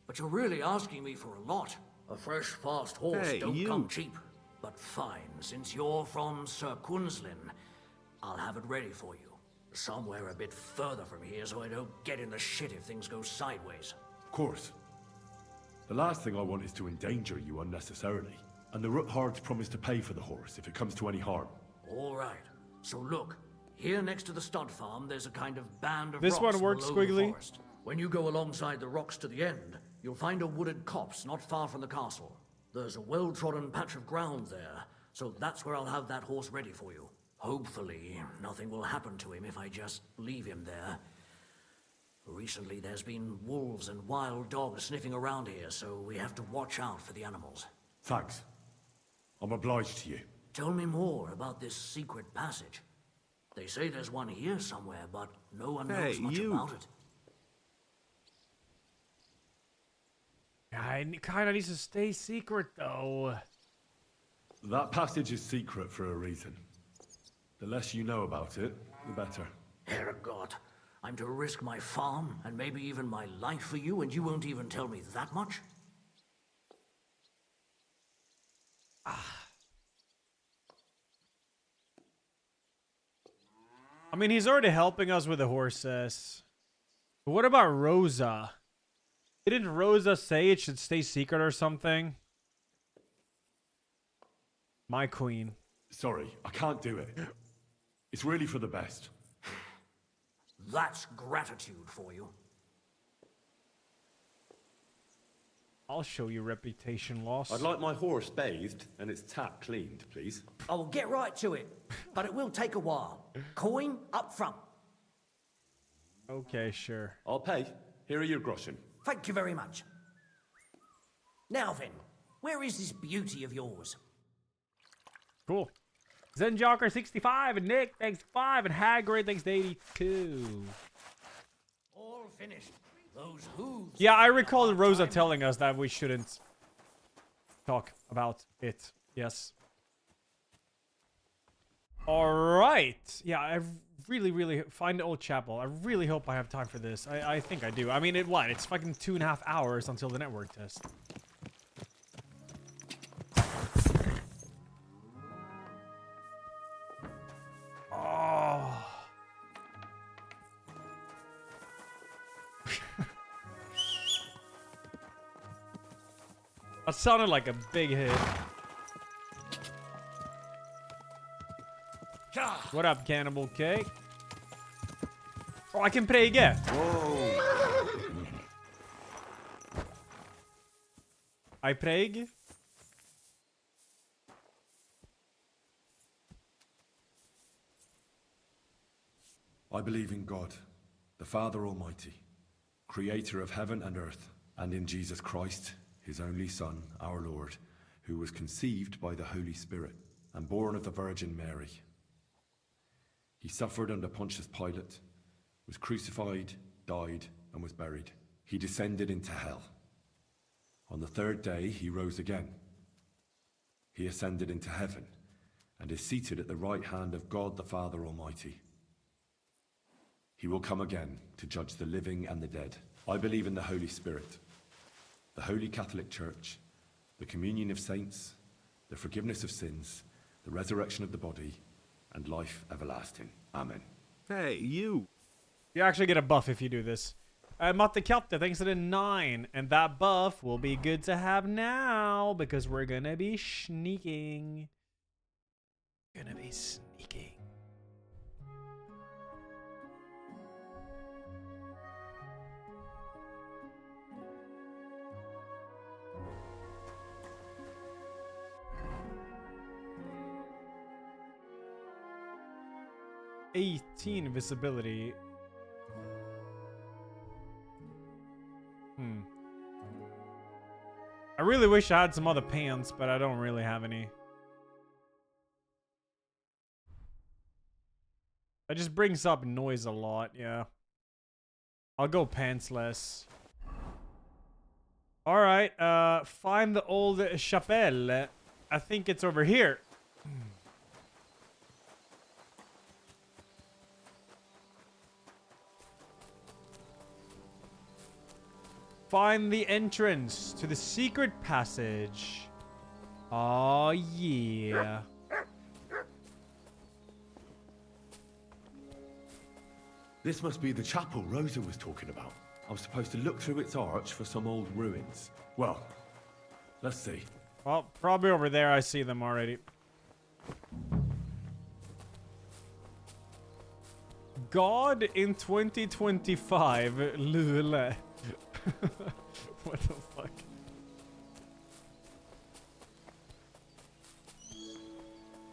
But you're really asking me for a lot. A fresh, fast horse don't come cheap. But fine, since you're from Sir Kunslin, I'll have it ready for you. Somewhere a bit further from here so I don't get in the shit if things go sideways. Of course. The last thing I want is to endanger you unnecessarily. And the Ruthards promised to pay for the horse if it comes to any harm. All right. So look, here next to the stud farm, there's a kind of band of This rocks one works, below the Squiggly. forest. When you go alongside the rocks to the end, you'll find a wooded copse not far from the castle. There's a well-trodden patch of ground there, so that's where I'll have that horse ready for you. Hopefully, nothing will happen to him if I just leave him there. Recently, there's been wolves and wild dogs sniffing around here, so we have to watch out for the animals. Thanks. I'm obliged to you. Tell me more about this secret passage. They say there's one here somewhere, but no one knows much about it. I kind of needs to stay secret, though. That passage is secret for a reason. The less you know about it, the better. Herregud, I'm to risk my farm and maybe even my life for you, and you won't even tell me that much? I mean, he's already helping us with the horses. But what about Rosa? Didn't Rosa say it should stay secret or something? My queen. Sorry, I can't do it. It's really for the best. That's gratitude for you. I'll show you reputation loss. I'd like my horse bathed and its tap cleaned, please. I will get right to it, but it will take a while. Coin up front. Okay, sure. I'll pay. Here are your groschen. Thank you very much. Now then, where is this beauty of yours? Cool. Zenjoker 65 and Nick thanks 5 and Hagrid thanks to 82. All finished. Those hooves. Yeah, I recall Rosa telling us that we shouldn't talk about it. Yes. All right. Yeah, I really find the old chapel. I really hope I have time for this. I think I do. I mean, it's fucking 2.5 hours until the network test. Oh. That sounded like a big hit. What up, Cannibal Cake? Oh, I can play again. Whoa. I pray. I believe in God, the Father Almighty, creator of heaven and earth, and in Jesus Christ, his only Son, our Lord, who was conceived by the Holy Spirit and born of the Virgin Mary. He suffered under Pontius Pilate, was crucified, died, and was buried. He descended into hell. On the third day, he rose again. He ascended into heaven and is seated at the right hand of God the Father Almighty. He will come again to judge the living and the dead. I believe in the Holy Spirit, the Holy Catholic Church, the communion of saints, the forgiveness of sins, the resurrection of the body, and life everlasting. Amen. Hey, you. You actually get a buff if you do this. Matte Katte, thanks to the 9. And that buff will be good to have now because we're gonna be sneaking. Gonna be sneaking. 18 visibility. I really wish I had some other pants, but I don't really have any. That just brings up noise a lot, yeah. I'll go pantsless. Alright, find the old chapelle. I think it's over here. Find the entrance to the secret passage. Oh yeah. This must be the chapel Rosa was talking about. I'm supposed to look through its arch for some old ruins. Well, let's see. Well, probably over there. I see them already. God in 2025. Lule. What the fuck?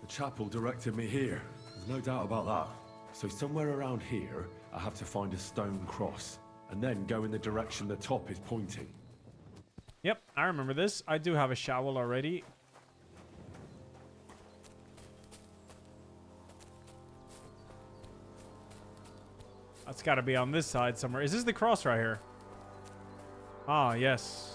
The chapel directed me here. There's no doubt about that. So somewhere around here, I have to find a stone cross, and then go in the direction the top is pointing. Yep, I remember this. I do have a shovel already. That's got to be on this side somewhere. Is this the cross right here? Ah, yes.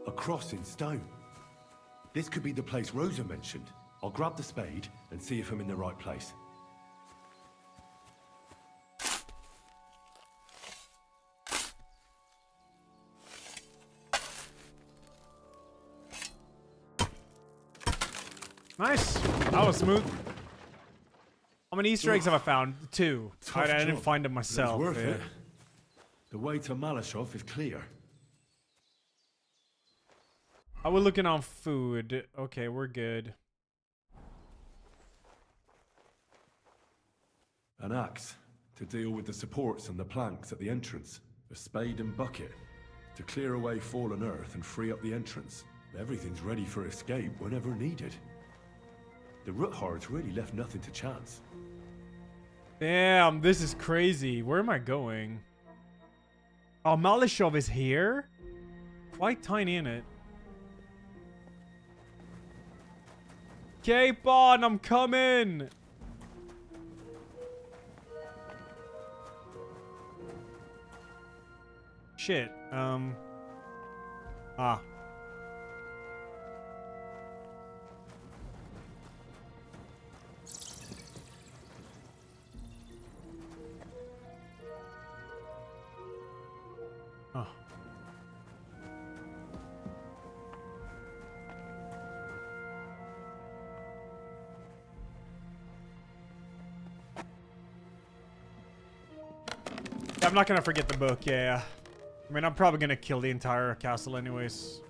A cross in stone. This could be the place Rosa mentioned. I'll grab the spade and see if I'm in the right place. Nice. That was smooth. How many Easter eggs have I found? 2. I didn't find them myself. It's worth it. The way to Malashov is clear. We're looking on food. Okay, we're good. An axe to deal with the supports and the planks at the entrance. A spade and bucket to clear away fallen earth and free up the entrance. Everything's ready for escape whenever needed. The root hordes really left nothing to chance. Damn, this is crazy. Where am I going? Oh, Malashov is here? Quite tiny in it. Cape on, I'm coming! Shit, Ah. Oh. I'm not gonna forget the book, yeah. I mean, I'm probably gonna kill the entire castle anyways.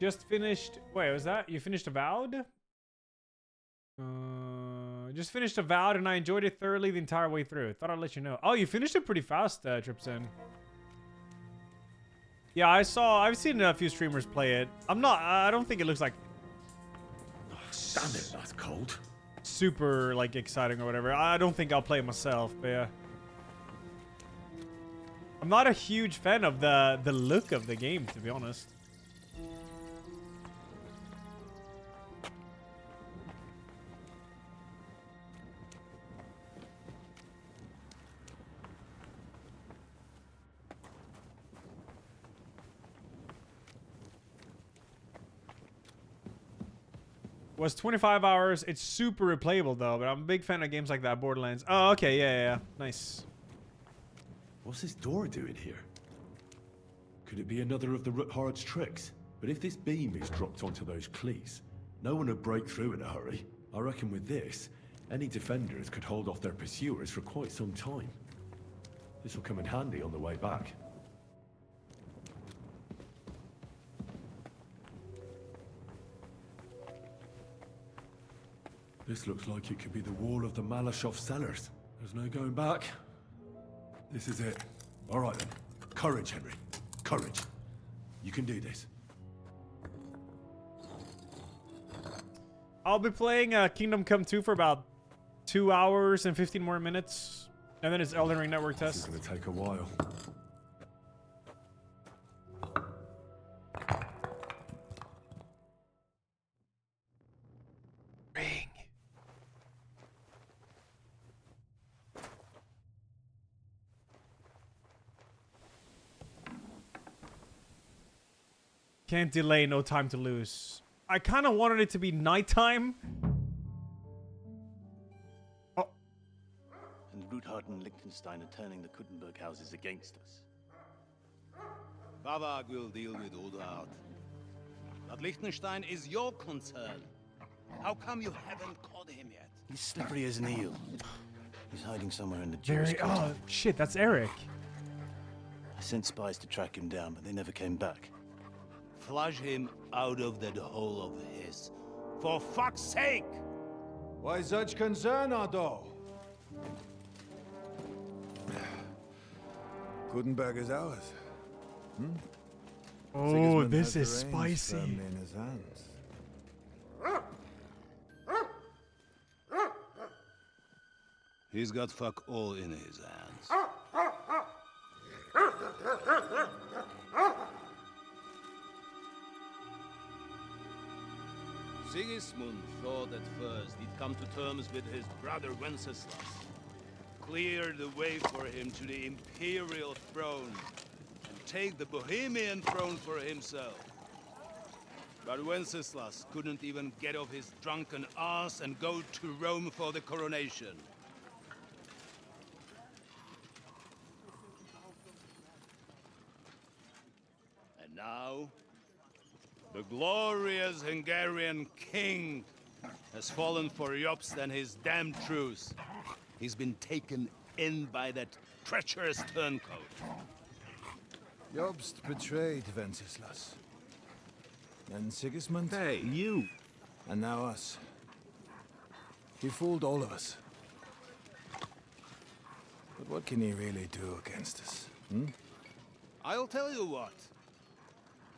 Just finished... Wait, was that... You finished Avowed? Just finished Avowed and I enjoyed it thoroughly the entire way through. Thought I'd let you know. Oh, you finished it pretty fast, Tripsin. Yeah, I've seen a few streamers play it. I don't think it looks like... Oh, damn it, that's cold. Super, like, exciting or whatever. I don't think I'll play it myself, but yeah. I'm not a huge fan of the look of the game, to be honest. Was 25 hours. It's super replayable though, but I'm a big fan of games like that. Borderlands. Oh, okay, yeah. Nice. What's this door doing here? Could it be another of the Ruthard's tricks? But if this beam is dropped onto those cleats, no one would break through in a hurry. I reckon with this, any defenders could hold off their pursuers for quite some time. This will come in handy on the way back. This looks like it could be the wall of the Malashov cellars. There's no going back. This is it. All right then. Courage, Henry. Courage. You can do this. I'll be playing Kingdom Come 2 for about 2 hours and 15 more minutes. And then it's Elden Ring Network test. It's gonna take a while. Ring. Can't delay, no time to lose. I kind of wanted it to be nighttime. Oh. And Ruthard and Liechtenstein are turning the Kuttenberg houses against us. Bavag will deal with Ruthard. But Liechtenstein is your concern. How come you haven't caught him yet? He's slippery as an eel. He's hiding somewhere in the Jewish Very. Oh shit, that's Eric. I sent spies to track him down, but they never came back. Flush him out of that hole of his. For fuck's sake! Why such concern, Otto? Gutenberg is ours. Hmm? Oh, Sigismund this has is the reins spicy. firmly in his hands. He's got fuck all in his hands. Sigismund thought at first he'd come to terms with his brother Wenceslas, clear the way for him to the imperial throne, and take the Bohemian throne for himself. But Wenceslas couldn't even get off his drunken ass and go to Rome for the coronation. And now, the glorious Hungarian king has fallen for Jobst and his damned truce. He's been taken in by that treacherous turncoat. Jobst betrayed Wenceslas. Then Sigismund. Hey, you! And now us. He fooled all of us. But what can he really do against us? Hmm? I'll tell you what.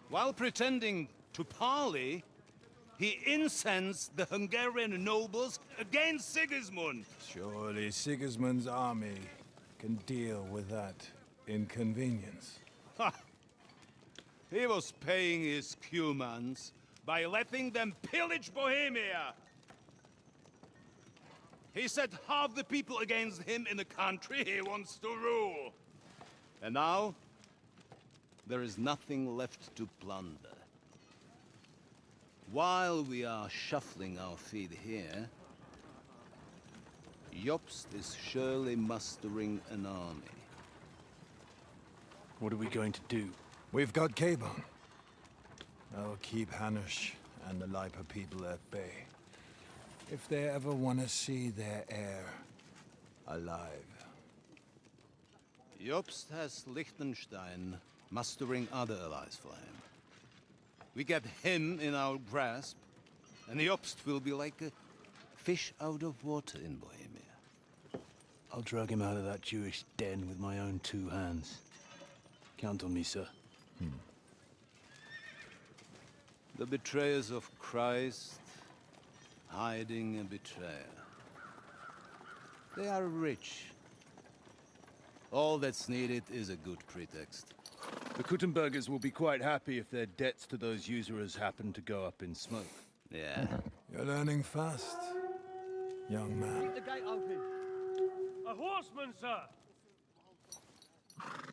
While pretending to parley, he incensed the Hungarian nobles against Sigismund. Surely Sigismund's army can deal with that inconvenience. Ha! He was paying his Cumans by letting them pillage Bohemia. He set half the people against him in the country he wants to rule. And now, there is nothing left to plunder. While we are shuffling our feet here, Jobst is surely mustering an army. What are we going to do? We've got Cabon. I'll keep Hanush and the Lipa people at bay. If they ever want to see their heir alive. Jobst has Liechtenstein mustering other allies for him. We get him in our grasp, and Jobst will be like a fish out of water in Bohemia. I'll drag him out of that Jewish den with my own two hands. Count on me, sir. The betrayers of Christ, hiding a betrayer. They are rich. All that's needed is a good pretext. The Kuttenbergers will be quite happy if their debts to those usurers happen to go up in smoke. Yeah. You're learning fast, young man. Keep the gate open. A horseman, sir!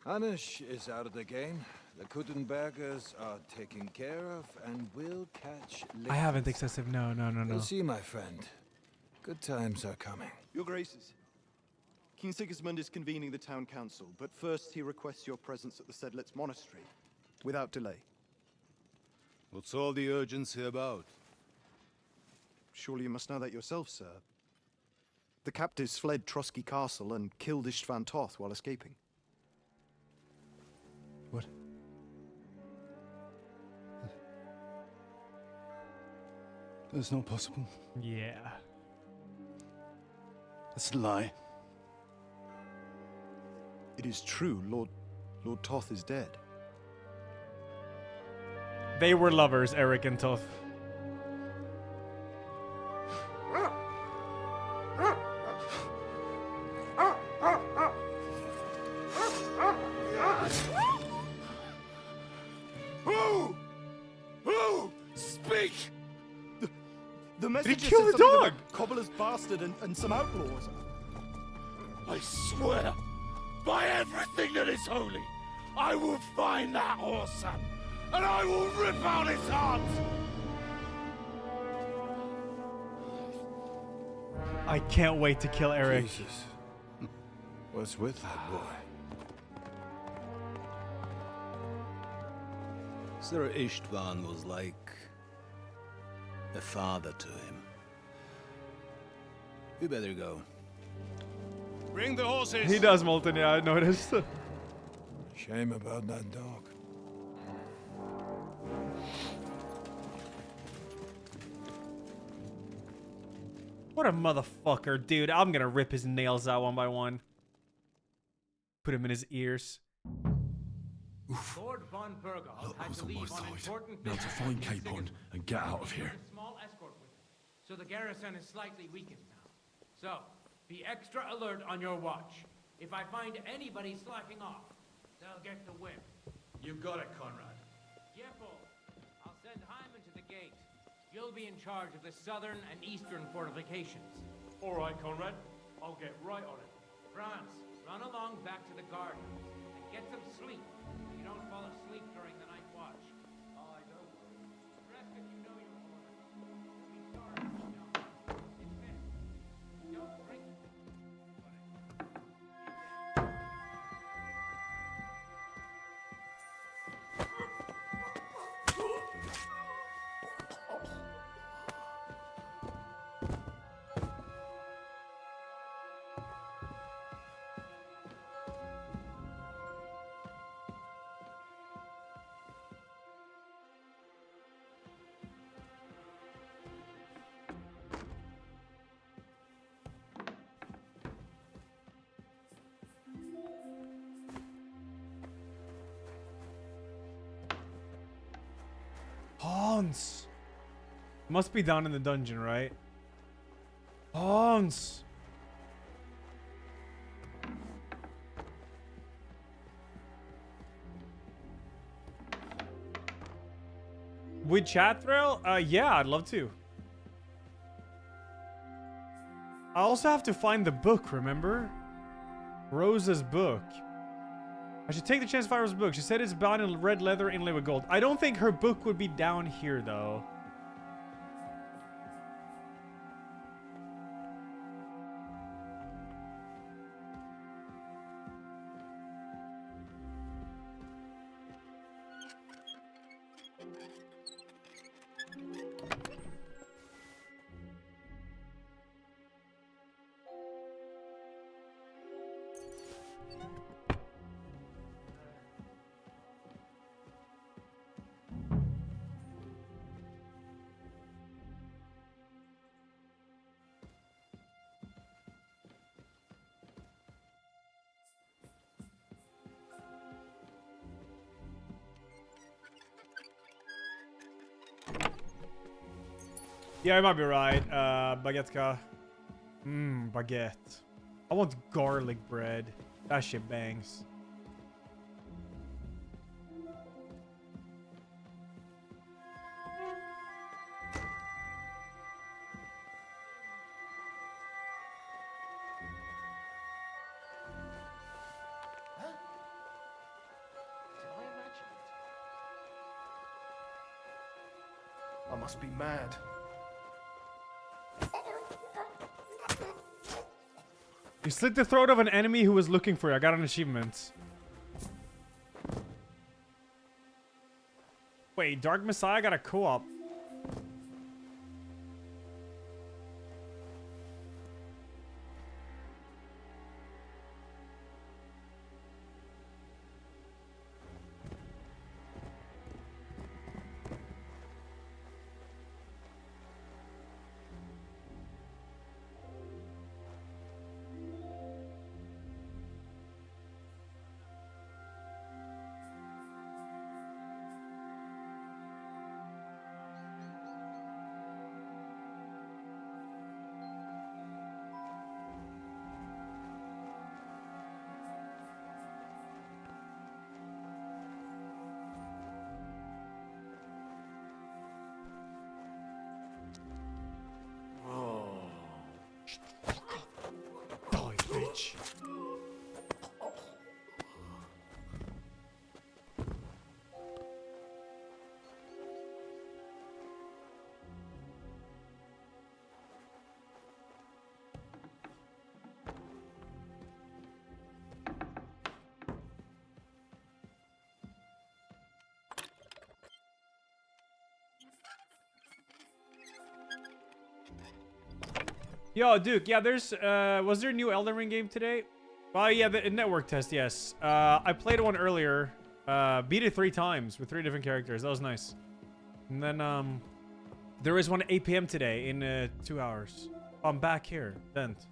Hanish is out of the game. The Kuttenbergers are taken care of, and we'll catch I haven't excessive. No. You'll see, my friend. Good times are coming. Your Graces, King Sigismund is convening the town council, but first he requests your presence at the Sedlitz monastery, without delay. What's all the urgency about? Surely you must know that yourself, sir. The captives fled Trotsky Castle and killed Istvan Toth while escaping. What? That's not possible. Yeah. That's a lie. It is true, Lord Toth is dead. They were lovers, Eric and Toth. Who? Speak! The Did he message kill the dog? Cobbler's bastard and some outlaws. I swear, by everything that is holy, I will find that whoreson, and I will rip out his heart! I can't wait to kill Eric. Jesus. What's with that boy? Sir Istvan was like a father to him. We better go. Bring the horses! He does, Molten, yeah, I noticed. Shame about that dog. What a motherfucker, dude. I'm gonna rip his nails out one by one. Put him in his ears. Lord von Burgall had to leave on important Now to business find in Capon Sigismund. and get out of here. A small escort with him, so the garrison is slightly weakened now. So, be extra alert on your watch. If I find anybody slacking off, they'll get the whip. You got it, Conrad. Yepo, I'll send Hyman to the gate. You'll be in charge of the southern and eastern fortifications. All right, Conrad. I'll get right on it. France, run along back to the garden and get some sleep. You don't fall asleep during the night watch. I don't worry. Rest if you know your orders. We start now. Dismiss. Don't drink. Hans! Must be down in the dungeon, right? Hans! With chat thrill? Yeah, I'd love to. I also have to find the book, remember? Rosa's book. I should take the chance to find Rosa's book. She said it's bound in red leather inlaid with gold. I don't think her book would be down here, though. Yeah, I might be right. Baguetka. Baguette. I want garlic bread. That shit bangs. must be mad. You slit the throat of an enemy who was looking for you. I got an achievement. Wait, Dark Messiah got a co-op. Die, bitch. Yo, Duke, yeah, there's, was there a new Elden Ring game today? Well, yeah, the network test, yes. I played one earlier, beat it 3 times with 3 different characters. That was nice. And then, there is one at 8 p.m. today in 2 hours. I'm back here, Dent.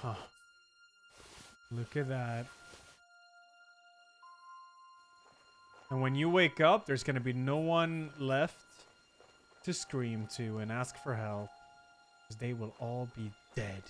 Huh. Look at that. And when you wake up, there's going to be no one left to scream to and ask for help. Because they will all be dead.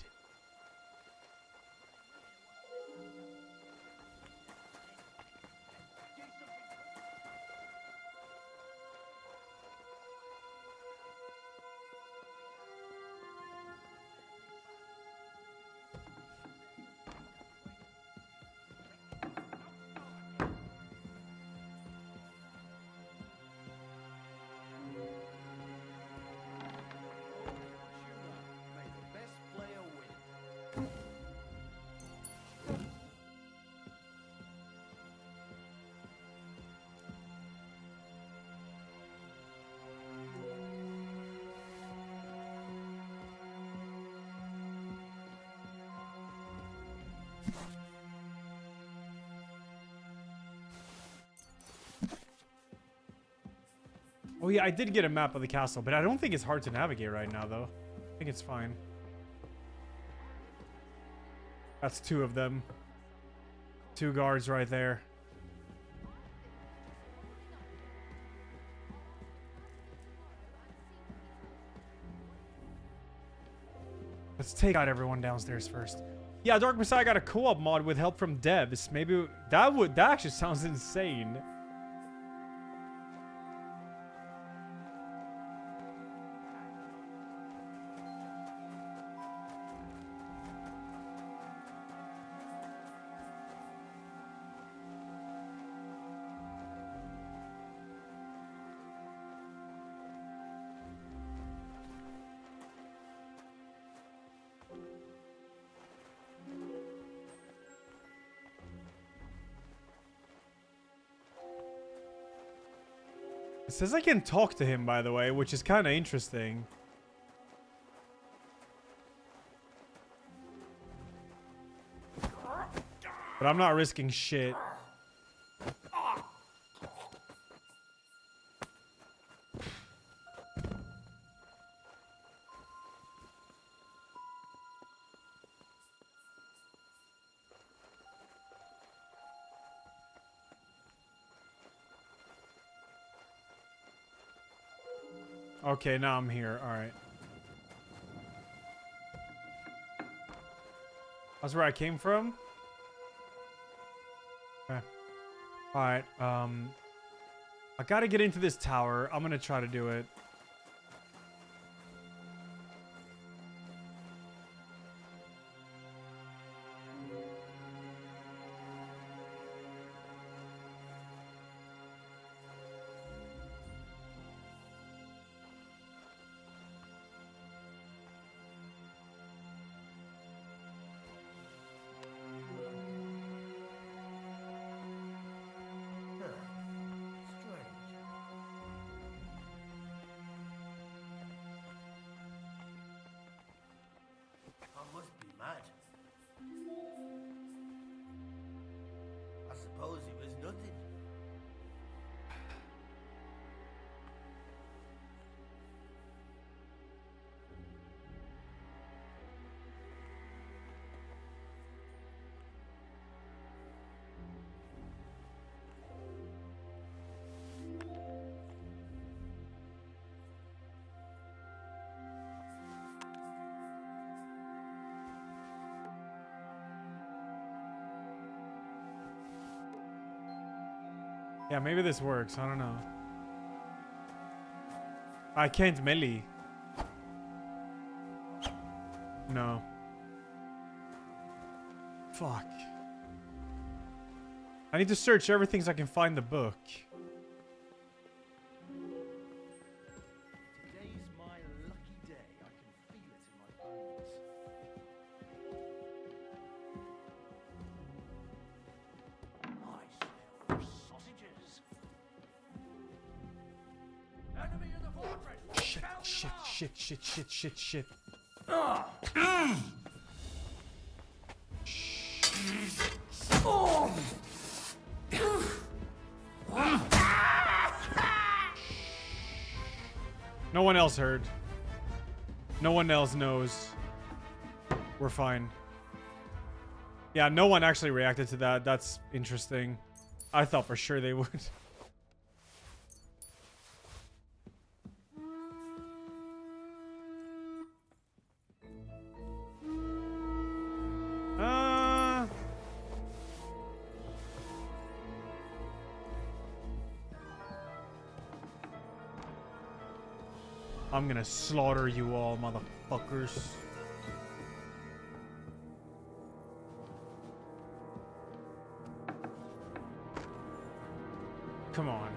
Oh yeah, I did get a map of the castle, but I don't think it's hard to navigate right now, though. I think it's fine. That's 2 of them. 2 guards right there. Let's take out everyone downstairs first. Yeah, Dark Messiah got a co-op mod with help from devs. Maybe that actually sounds insane. It says I can talk to him, by the way, which is kind of interesting. But I'm not risking shit. Okay, now I'm here. All right. That's where I came from. Okay. All right. I gotta get into this tower. I'm gonna try to do it. I must be mad. I suppose it was nothing. Yeah, maybe this works. I don't know. I can't melee. No. Fuck. I need to search everything so I can find the book. Today's my lucky day. I can feel it in my bones. Sausages. Enemy in the fortress. Shit. No one else heard. No one else knows. We're fine. Yeah, no one actually reacted to that. That's interesting. I thought for sure they would. I'm gonna slaughter you all, motherfuckers. Come on.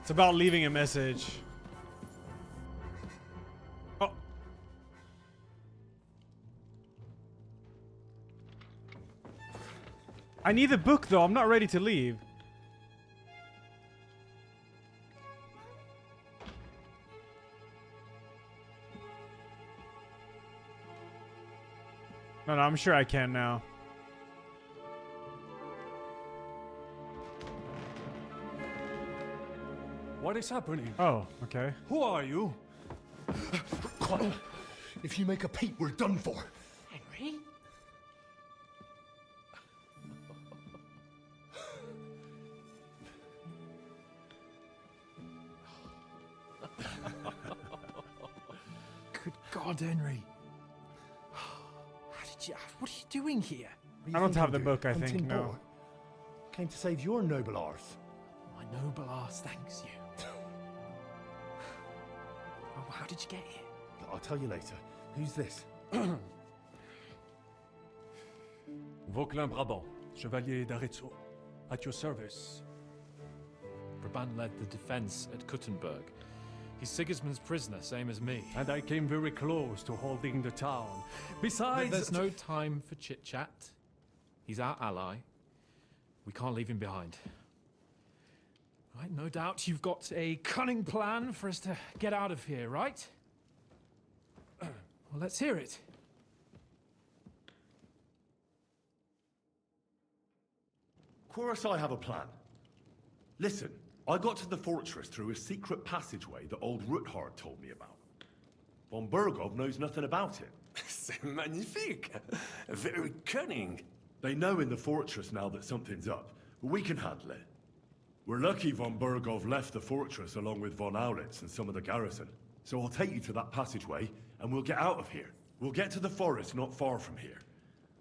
It's about leaving a message. Oh. I need the book though. I'm not ready to leave. No, I'm sure I can now. What is happening? Oh, okay. Who are you? Quiet. If you make a peep, we're done for. Henry? Good God, Henry. What are you doing here? I don't have the book, I think, no. Came to save your noble arse. My noble arse thanks you. Oh, how did you get here? I'll tell you later. Who's this? Vauquelin Brabant, Chevalier d'Arezzo, at your service. Brabant led the defense at Kuttenberg. He's Sigismund's prisoner, same as me. And I came very close to holding the town. Besides... There's no time for chit-chat. He's our ally. We can't leave him behind. Right, no doubt you've got a cunning plan for us to get out of here, right? Well, let's hear it. Of course I have a plan. Listen, I got to the fortress through a secret passageway that old Ruthard told me about. Von Burgov knows nothing about it. C'est magnifique! Very cunning. They know in the fortress now that something's up, but we can handle it. We're lucky von Burgov left the fortress along with von Aulitz and some of the garrison. So I'll take you to that passageway, and we'll get out of here. We'll get to the forest not far from here.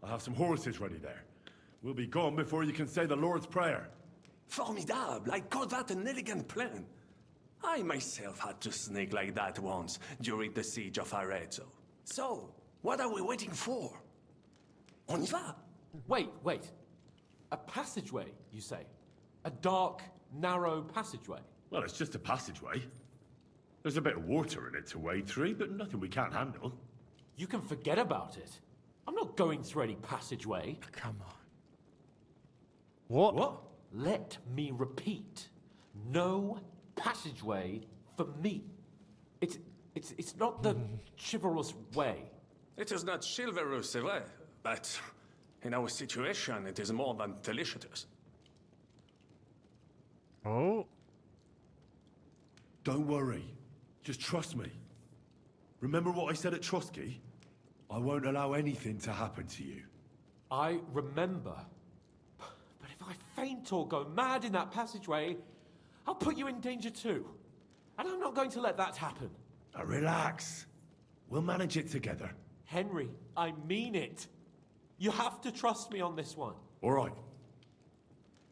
I have some horses ready there. We'll be gone before you can say the Lord's Prayer. Formidable! I call that an elegant plan. I myself had to sneak like that once during the siege of Arezzo. So, what are we waiting for? On y va! Wait. A passageway, you say? A dark, narrow passageway? Well, it's just a passageway. There's a bit of water in it to wade through, but nothing we can't handle. You can forget about it. I'm not going through any passageway. Come on. What? What? Let me repeat. No passageway for me. It's not the chivalrous way. It is not chivalrous, c'est vrai, but in our situation, it is more than delicious. Oh? Don't worry. Just trust me. Remember what I said at Trotsky? I won't allow anything to happen to you. I remember. But if I faint or go mad in that passageway, I'll put you in danger too. And I'm not going to let that happen. Now relax. We'll manage it together. Henry, I mean it. You have to trust me on this one. All right.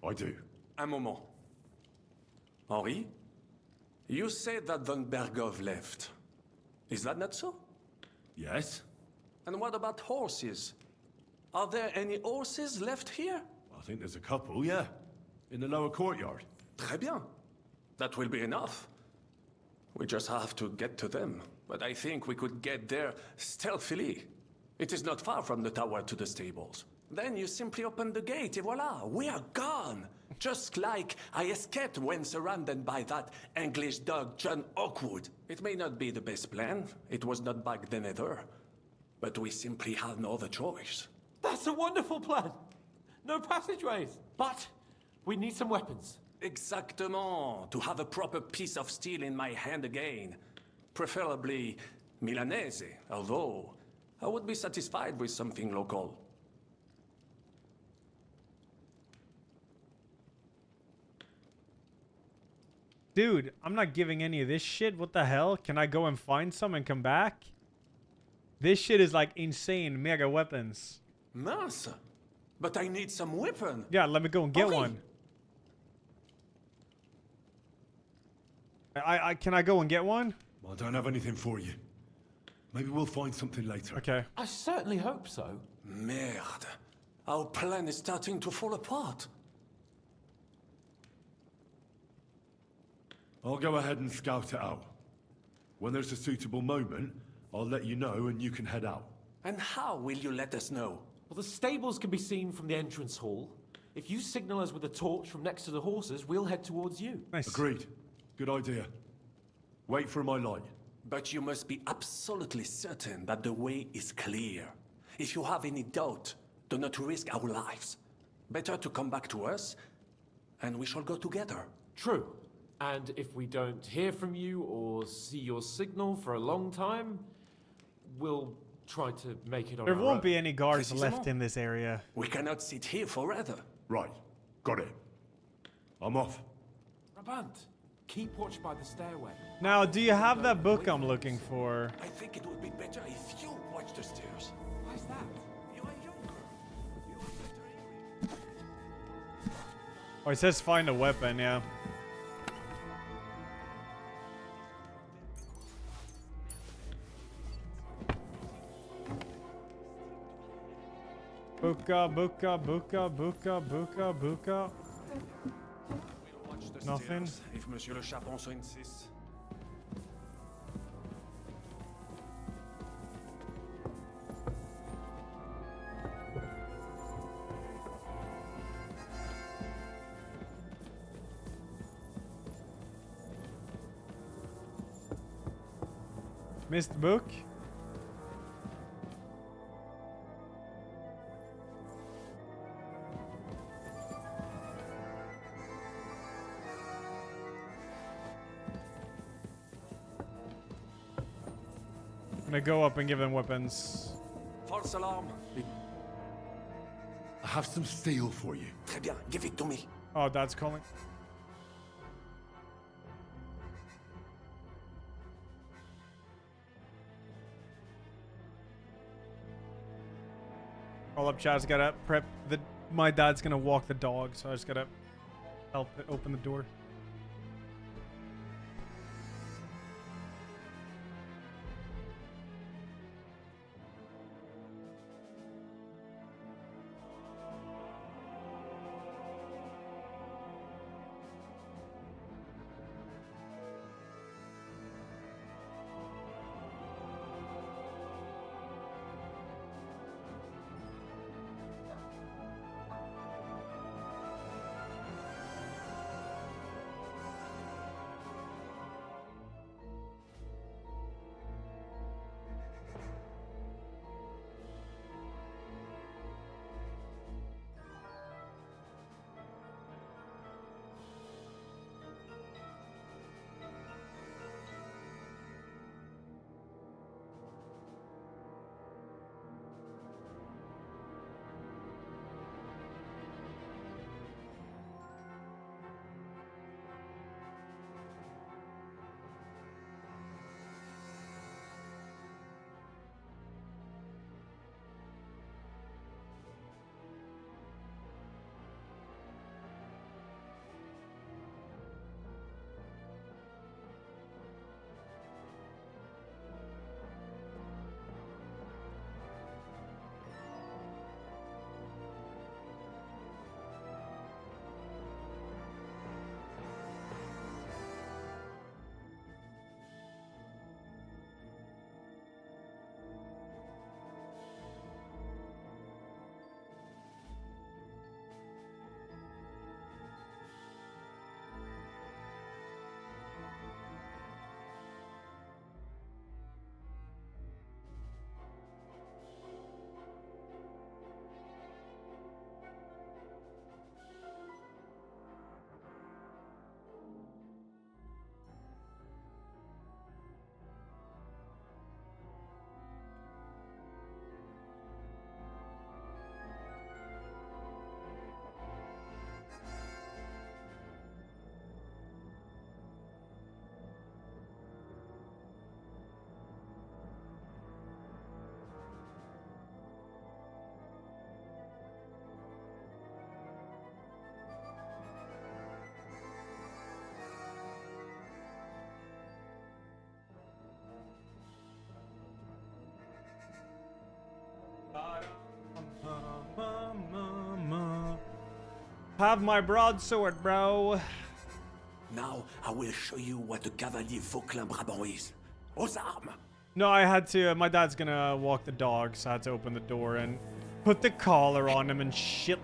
I do. Un moment. Henri? You said that von Bergov left. Is that not so? Yes. And what about horses? Are there any horses left here? I think there's a couple, yeah. In the lower courtyard. Très bien. That will be enough. We just have to get to them. But I think we could get there stealthily. It is not far from the tower to the stables. Then you simply open the gate, et voila, we are gone. Just like I escaped when surrounded by that English dog John Oakwood. It may not be the best plan. It was not back then either. But we simply had no other choice. That's a wonderful plan. No passageways. But we need some weapons. Exactement. To have a proper piece of steel in my hand again. Preferably Milanese, although I would be satisfied with something local. Dude, I'm not giving any of this shit. What the hell? Can I go and find some and come back? This shit is like insane mega weapons. Mince. But I need some weapon. Yeah, let me go and get one. Can I go and get one? I don't have anything for you. Maybe we'll find something later. Okay. I certainly hope so. Merde. Our plan is starting to fall apart. I'll go ahead and scout it out. When there's a suitable moment, I'll let you know and you can head out. And how will you let us know? Well, the stables can be seen from the entrance hall. If you signal us with a torch from next to the horses, we'll head towards you. Nice. Agreed. Good idea. Wait for my light. But you must be absolutely certain that the way is clear. If you have any doubt, do not risk our lives. Better to come back to us, and we shall go together. True. And if we don't hear from you or see your signal for a long time, we'll try to make it on There our won't own. be any guards left in this area. We cannot sit here forever. Right. Got it. I'm off. Brabant, keep watch by the stairway. Now, do you have that book I'm looking for? I think it would be better if you watch the stairs. Why is that? You are younger. You are better anyway. Oh, it says find a weapon, yeah. Buka, buka, buka, buka, buka, buka. We'll watch the Nothing. stairs if Monsieur le Chapon so insists. Missed book. I'm gonna go up and give them weapons. False alarm. I have some steel for you. Très bien, give it to me. Oh, Dad's calling. All up, chat. Just gotta prep the. My dad's gonna walk the dog, so I just gotta help it open the door. Have my broadsword, bro. Now I will show you what a cavalier Vauclin Brabant is. Aux armes! No, I had to. My dad's gonna walk the dog, so I had to open the door and put the collar on him and shit.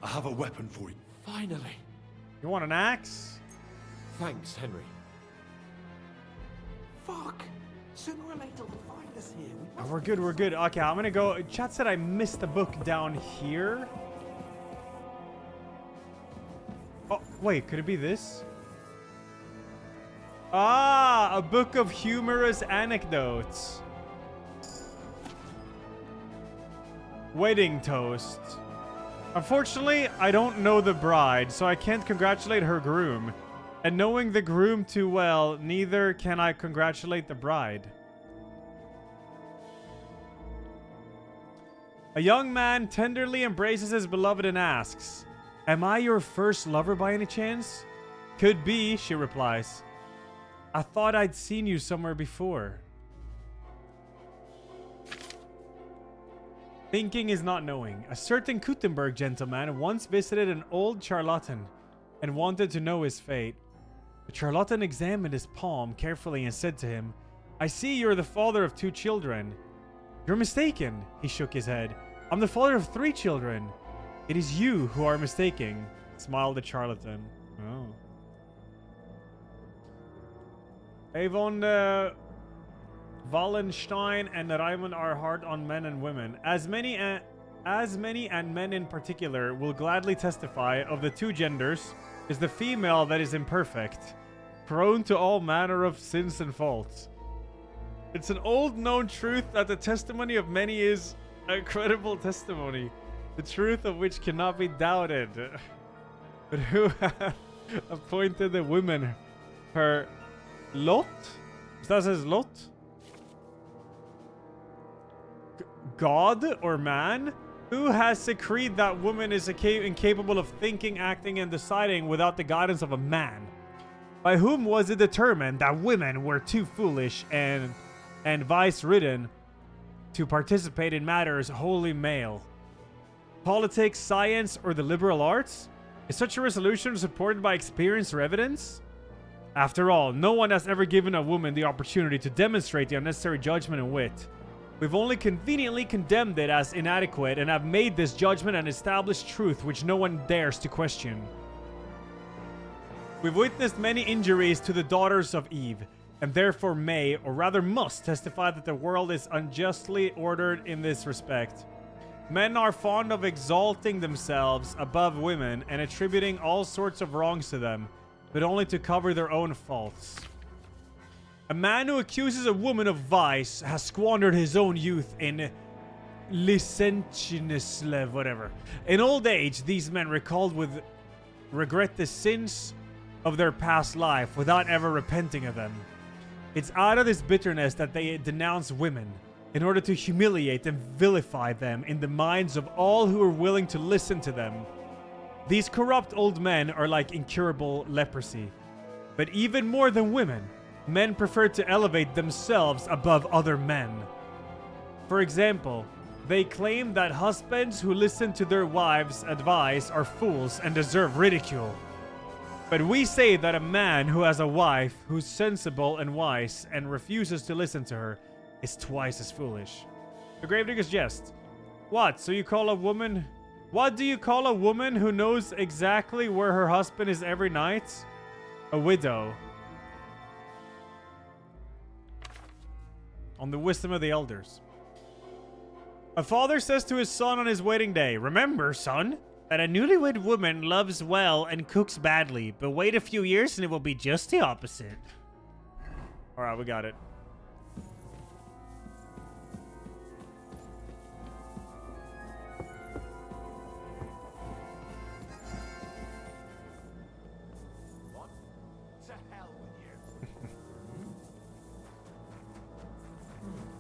I have a weapon for you. Finally. You want an axe? Thanks, Henry. Fuck. Sooner or later they'll find us here. Oh, we're good, we're good. Okay, I'm gonna go. Chat said I missed the book down here. Oh, wait, could it be this? Ah, a book of humorous anecdotes. Wedding toast. Unfortunately, I don't know the bride, so I can't congratulate her groom. And knowing the groom too well, neither can I congratulate the bride. A young man tenderly embraces his beloved and asks, "Am I your first lover by any chance?" "Could be," she replies. "I thought I'd seen you somewhere before." Thinking is not knowing. A certain Kuttenberg gentleman once visited an old charlatan and wanted to know his fate. The charlatan examined his palm carefully and said to him, "I see you're the father of 2 children." "You're mistaken," he shook his head. "I'm the father of 3 children." "It is you who are mistaken," smiled the charlatan. Oh. Avon Wallenstein and Raymond are hard on men and women. As many and men in particular will gladly testify, of the two genders is the female that is imperfect, prone to all manner of sins and faults. It's an old known truth that the testimony of many is a credible testimony, the truth of which cannot be doubted. But who hath appointed the women her lot? That says lot? God or man? Who has decreed that woman is incapable of thinking, acting, and deciding without the guidance of a man? By whom was it determined that women were too foolish and vice-ridden to participate in matters wholly male? Politics, science, or the liberal arts? Is such a resolution supported by experience or evidence? After all, no one has ever given a woman the opportunity to demonstrate the unnecessary judgment and wit. We've only conveniently condemned it as inadequate and have made this judgment an established truth which no one dares to question. We've witnessed many injuries to the daughters of Eve, and therefore may, or rather must, testify that the world is unjustly ordered in this respect. Men are fond of exalting themselves above women and attributing all sorts of wrongs to them, but only to cover their own faults. A man who accuses a woman of vice has squandered his own youth in licentiousness, whatever. In old age, these men recalled with regret the sins of their past life without ever repenting of them. It's out of this bitterness that they denounce women, in order to humiliate and vilify them in the minds of all who are willing to listen to them. These corrupt old men are like incurable leprosy. But even more than women, men prefer to elevate themselves above other men. For example, they claim that husbands who listen to their wives' advice are fools and deserve ridicule. But we say that a man who has a wife who's sensible and wise and refuses to listen to her is twice as foolish. The Gravedigger's jest. What? So you call a woman... What do you call a woman who knows exactly where her husband is every night? A widow. On the wisdom of the elders. A father says to his son on his wedding day, "Remember, son, that a newlywed woman loves well and cooks badly, but wait a few years and it will be just the opposite." Alright, we got it.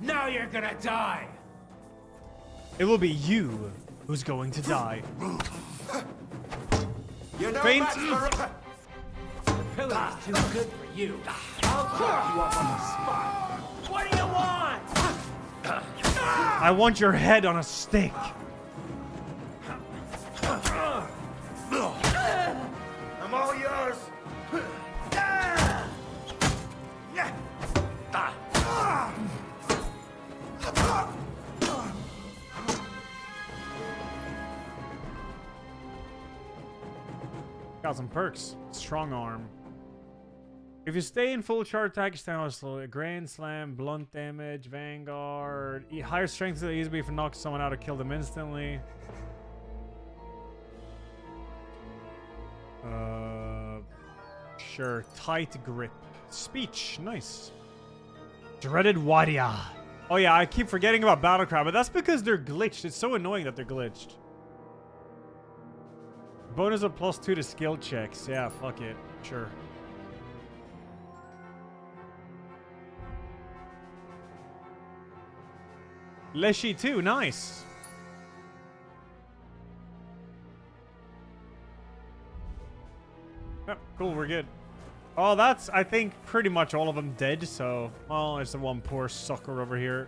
Now you're gonna die! It will be you who's going to die. You know Faint. the pillar is too good for you. I'll chop you up on the spot. What do you want? I want your head on a stick. I'm all yours. Got some perks. Strong arm. If you stay in full charge attack, stand slow. Grand slam, blunt damage, vanguard. Higher strength so easily if you knock someone out or kill them instantly. Sure. Tight grip. Speech. Nice. Dreaded Wadia. Oh yeah, I keep forgetting about Battlecry, but that's because they're glitched. It's so annoying that they're glitched. Bonus of +2 to skill checks. Yeah, fuck it. Sure. Leshy too. Nice. Yep, cool. We're good. Oh, that's, I think, pretty much all of them dead, so... Well, there's the one poor sucker over here.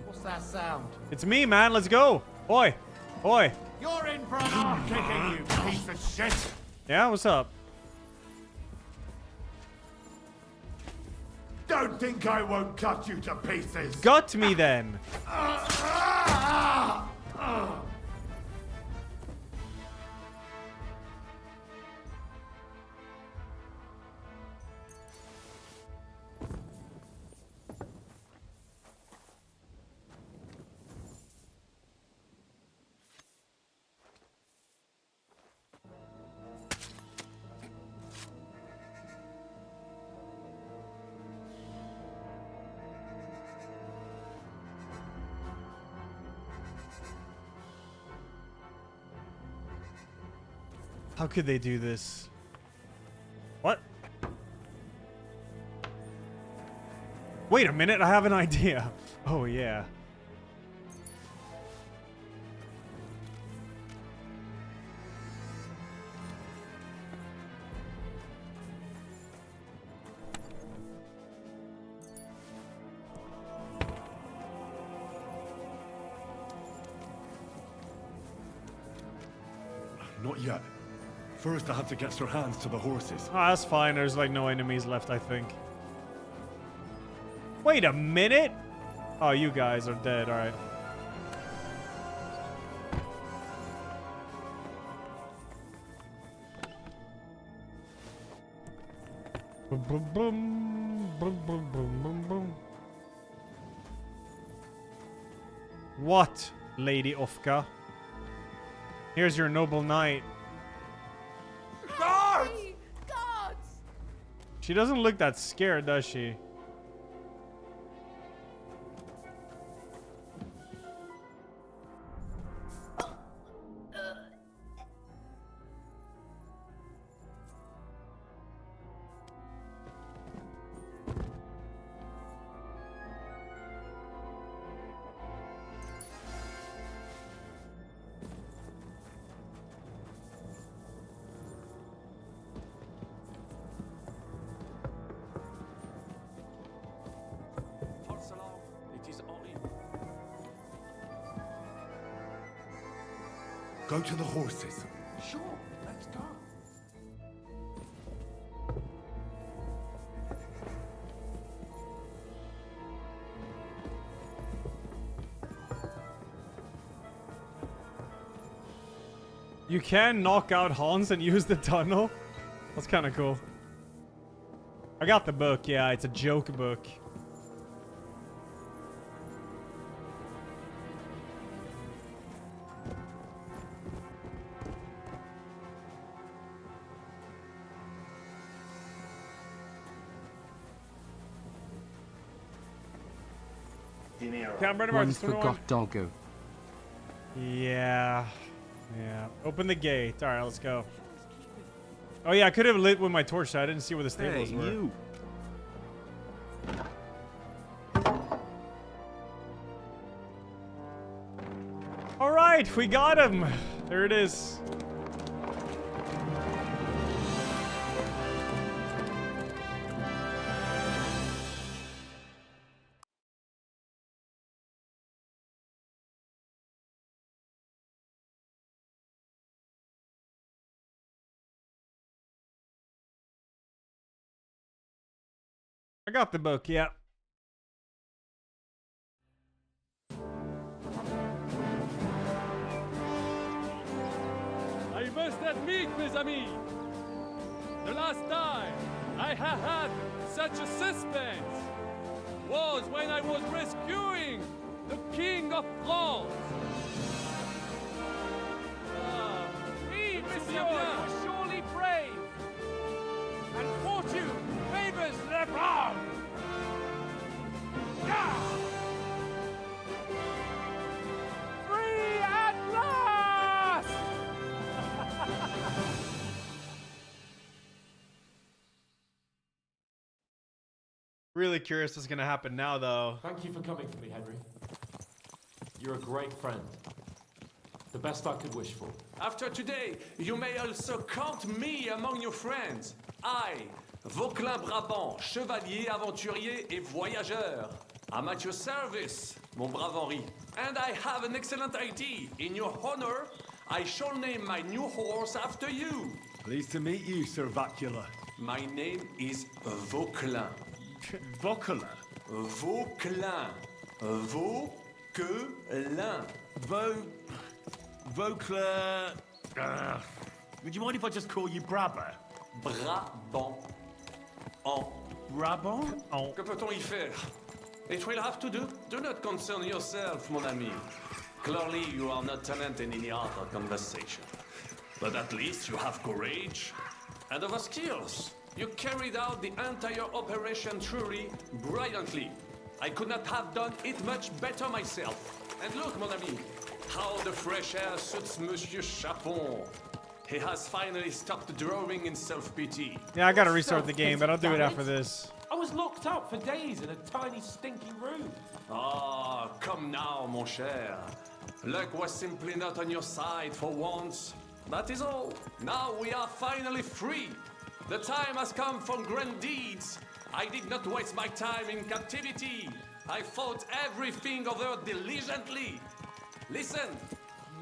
What's that sound? It's me, man. Let's go. Oi. Oi. You're in for an arm kicking, you piece of shit! Yeah, what's up? Don't think I won't cut you to pieces! Gut me, then. How could they do this? What? Wait a minute, I have an idea. Oh, yeah. Not yet. First, I have to get Sir Hans to the horses. Oh, that's fine. There's like no enemies left, I think. Wait a minute. Oh, you guys are dead. All right. Boom, boom, boom, boom, boom, boom, boom, boom. What, Lady Ofka? Here's your noble knight. Guards! Guards! She doesn't look that scared, does she? Go to the horses. Sure, let's go. You can knock out Hans and use the tunnel? That's kind of cool. I got the book. Yeah, it's a joke book. One forgot doggo. Yeah. Yeah. Open the gate. All right, let's go. Oh, yeah, I could have lit with my torch. I didn't see where the stables were. You. All right, we got him. There it is. I got the book, yeah. I must admit, mes amis, the last time I have had such a suspense was when I was rescuing the King of France. Oui, monsieur, you're surely brave. And fortune favors the brave. Free at last! Really curious what's gonna happen now, though. Thank you for coming for me, Henry. You're a great friend. The best I could wish for. After today, you may also count me among your friends. I, Vauquelin Brabant, chevalier, aventurier et voyageur. I'm at your service, mon brave Henri. And I have an excellent idea. In your honor, I shall name my new horse after you. Pleased to meet you, Sir Vacula. My name is Vauquelin. Vauquelin? Vauquelin. Vauquelin. Vauquelin. Would you mind if I just call you Brabber? Brabant. Brabant? Que peut-on y faire? It will have to do. Do not concern yourself, mon ami. Clearly, you are not talented in any other conversation. But at least you have courage and other skills. You carried out the entire operation truly brilliantly. I could not have done it much better myself. And look, mon ami, how the fresh air suits Monsieur Chapon. He has finally stopped drawing in self-pity. Yeah, I gotta restart the game, but I'll do it after this. I was locked up for days in a tiny, stinky room. Ah, come now, mon cher. Luck was simply not on your side for once. That is all. Now we are finally free. The time has come for grand deeds. I did not waste my time in captivity. I fought everything over diligently. Listen.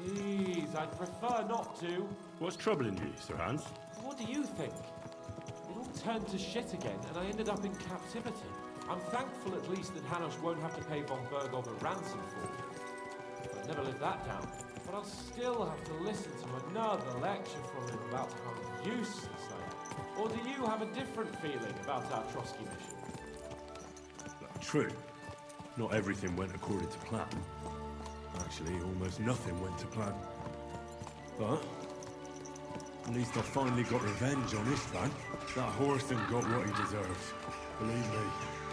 Please, I'd prefer not to. What's troubling you, Sir Hans? What do you think? It all turned to shit again, and I ended up in captivity. I'm thankful at least that Hanush won't have to pay von Bergov a ransom for me. I'll never live that down. But I'll still have to listen to another lecture from him about how useless I am. Or do you have a different feeling about our Trotsky mission? True. Not everything went according to plan. Actually, almost nothing went to plan. But at least I finally got revenge on Istvan. That Horson got what he deserved. Believe me.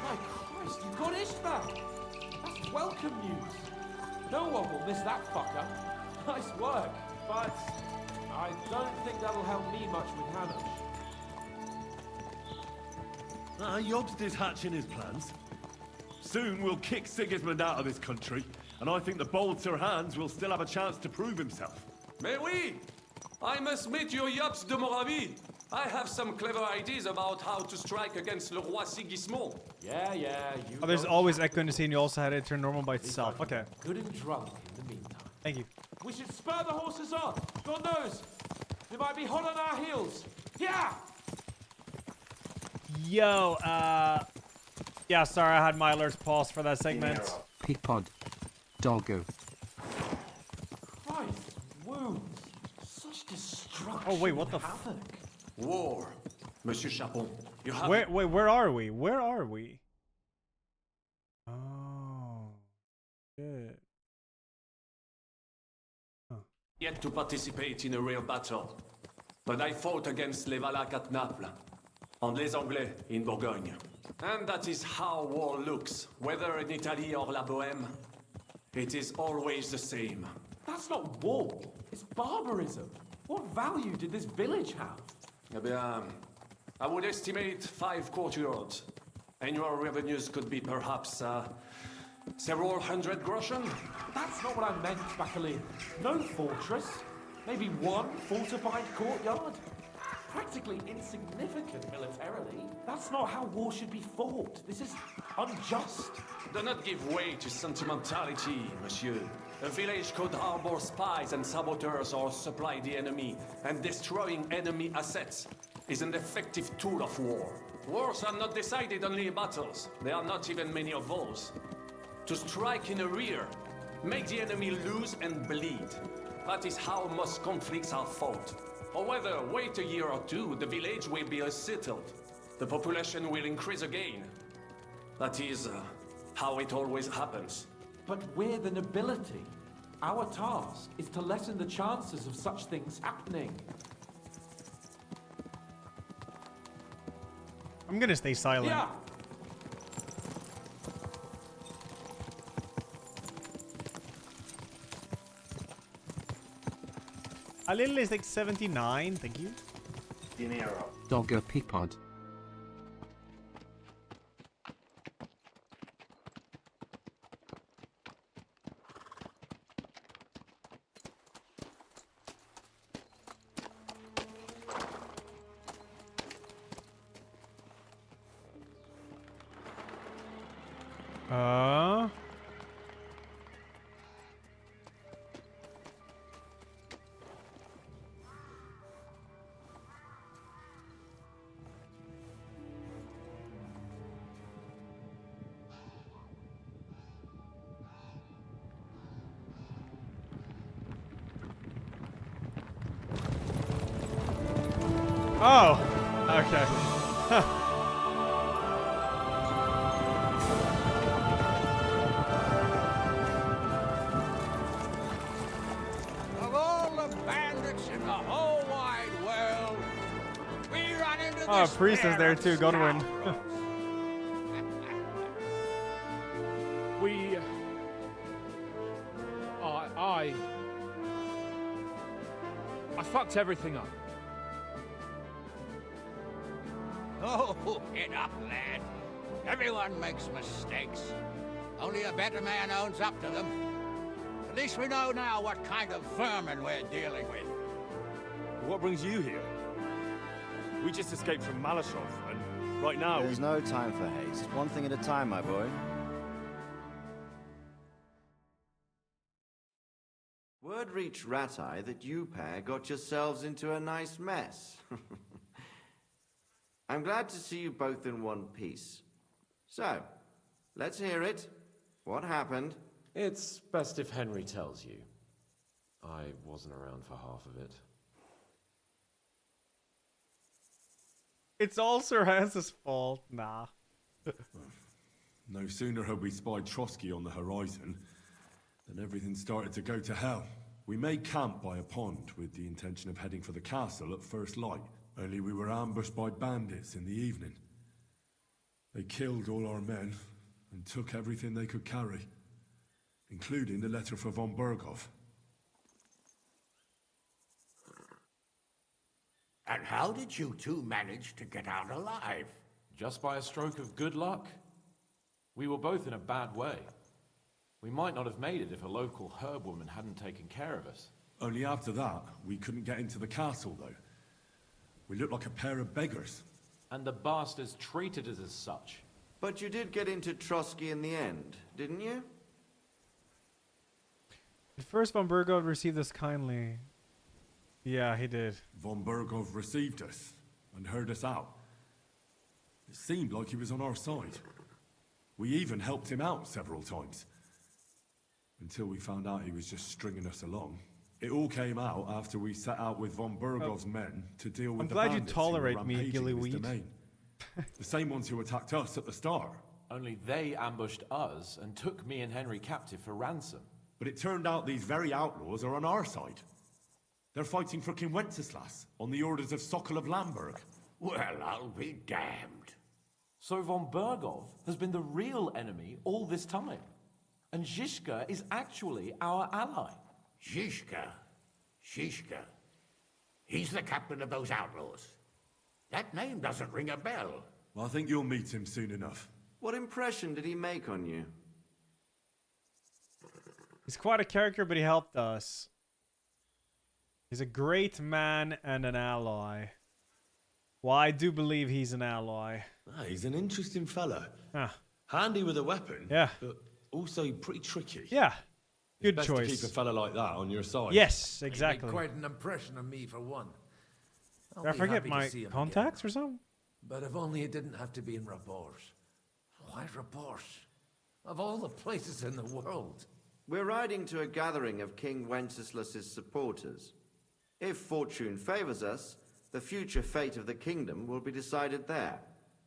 My Christ, you got Istvan! That's welcome news. No one will miss that fucker. Nice work, but I don't think that'll help me much with Hanush. Jobst is hatching his plans. Soon we'll kick Sigismund out of this country, and I think the bold Sir Hans will still have a chance to prove himself. Mais oui! I must meet you, Jobst de Moravie. I have some clever ideas about how to strike against Le Roi Sigismund. Yeah, you Oh, there's always echo in the scene. You also had it turn normal by itself. Okay. Good and drunk in the meantime. Thank you. We should spur the horses on. God knows, they might be hot on our heels. Yeah! Yo, yeah, sorry, I had my alerts paused for that segment. Peapod. Doggo. Christ, wounds. Such destruction. Oh, wait, what the havoc. War. Monsieur Chapon, you have... Wait, where are we? Where are we? Oh, shit. Yet to participate in a real battle. But I fought against les Valaques at Naples, and les Anglais in Bourgogne. And that is how war looks, whether in Italy or La Bohème. It is always the same. That's not war. It's barbarism. What value did this village have? Eh bien, I would estimate 5 courtyards. Annual revenues could be perhaps several hundred groschen. That's not what I meant, Bacalin. No fortress. Maybe one fortified courtyard. Practically insignificant militarily. That's not how war should be fought. This is unjust. Do not give way to sentimentality, monsieur. A village could harbor spies and saboteurs or supply the enemy, and destroying enemy assets is an effective tool of war. Wars are not decided only in battles. There are not even many of those. To strike in the rear, make the enemy lose and bleed. That is how most conflicts are fought. Or whether wait a year or two, the village will be settled. The population will increase again. That is how it always happens. But we're the nobility. Our task is to lessen the chances of such things happening. I'm gonna stay silent. Yeah. A little is like 79, thank you. Doggo Peapod. Oh, okay. Of all the bandits in the whole wide world, we run into Oh, this Priest is pair there of too, Godwin. We... I fucked everything up. Oh, get up, lad. Everyone makes mistakes. Only a better man owns up to them. At least we know now what kind of vermin we're dealing with. What brings you here? We just escaped from Malashov, and right now There's no time for haste. One thing at a time, my boy. Word reached Ratai that you pair got yourselves into a nice mess. I'm glad to see you both in one piece. So, let's hear it. What happened? It's best if Henry tells you. I wasn't around for half of it. It's all Sir Hans's fault. Nah. No sooner had we spied Trotsky on the horizon than everything started to go to hell. We made camp by a pond with the intention of heading for the castle at first light, only we were ambushed by bandits in the evening. They killed all our men and took everything they could carry, including the letter for von Berghoff. And how did you two manage to get out alive? Just by a stroke of good luck. We were both in a bad way. We might not have made it if a local herb woman hadn't taken care of us. Only after that, we couldn't get into the castle, though. We looked like a pair of beggars. And the bastards treated us as such. But you did get into Trotsky in the end, didn't you? At first, von Berghoff received us kindly. Yeah, he did. Von Berghoff received us and heard us out. It seemed like he was on our side. We even helped him out several times. Until we found out he was just stringing us along. It all came out after we set out with von Berghoff's men to deal with I'm the glad you bandits who were tolerate me, rampaging in his Gillyweed. domain. The same ones who attacked us at the start. Only they ambushed us and took me and Henry captive for ransom. But it turned out these very outlaws are on our side. They're fighting for King Wenceslas on the orders of Sokol of Lamberg. Well, I'll be damned. So von Berghoff has been the real enemy all this time. And Zhishka is actually our ally. Zhishka? Zhishka? He's the captain of those outlaws. That name doesn't ring a bell. Well, I think you'll meet him soon enough. What impression did he make on you? He's quite a character, but he helped us. He's a great man and an ally. Well, I do believe he's an ally. He's an interesting fella. Ah. Handy with a weapon. Yeah. But also pretty tricky. Yeah. Good Best choice. to keep a fella like that on your side. Yes, He exactly. made quite an impression on me, for one. I'll Did I be forget happy to my see him contacts again. or something? But if only it didn't have to be in Rabors. Why Rabors? Of all the places in the world. We're riding to a gathering of King Wenceslas's supporters. If fortune favors us, the future fate of the kingdom will be decided there.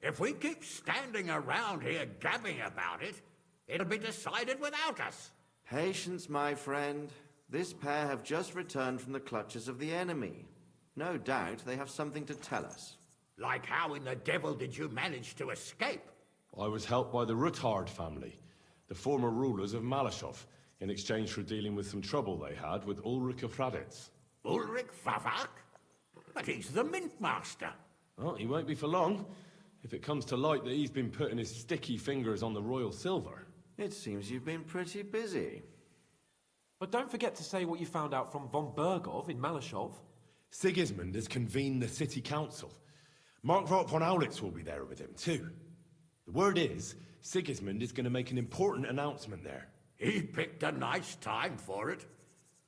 If we keep standing around here gabbing about it, it'll be decided without us. Patience, my friend. This pair have just returned from the clutches of the enemy. No doubt they have something to tell us. Like how in the devil did you manage to escape? I was helped by the Ruthard family, the former rulers of Malashov, in exchange for dealing with some trouble they had with Ulrich of Raditz. Ulrich Favak? But he's the mint master. Well, he won't be for long, if it comes to light that he's been putting his sticky fingers on the royal silver. It seems you've been pretty busy. But don't forget to say what you found out from von Berghoff in Malashov. Sigismund has convened the city council. Markvart von Aulitz will be there with him, too. The word is, Sigismund is going to make an important announcement there. He picked a nice time for it.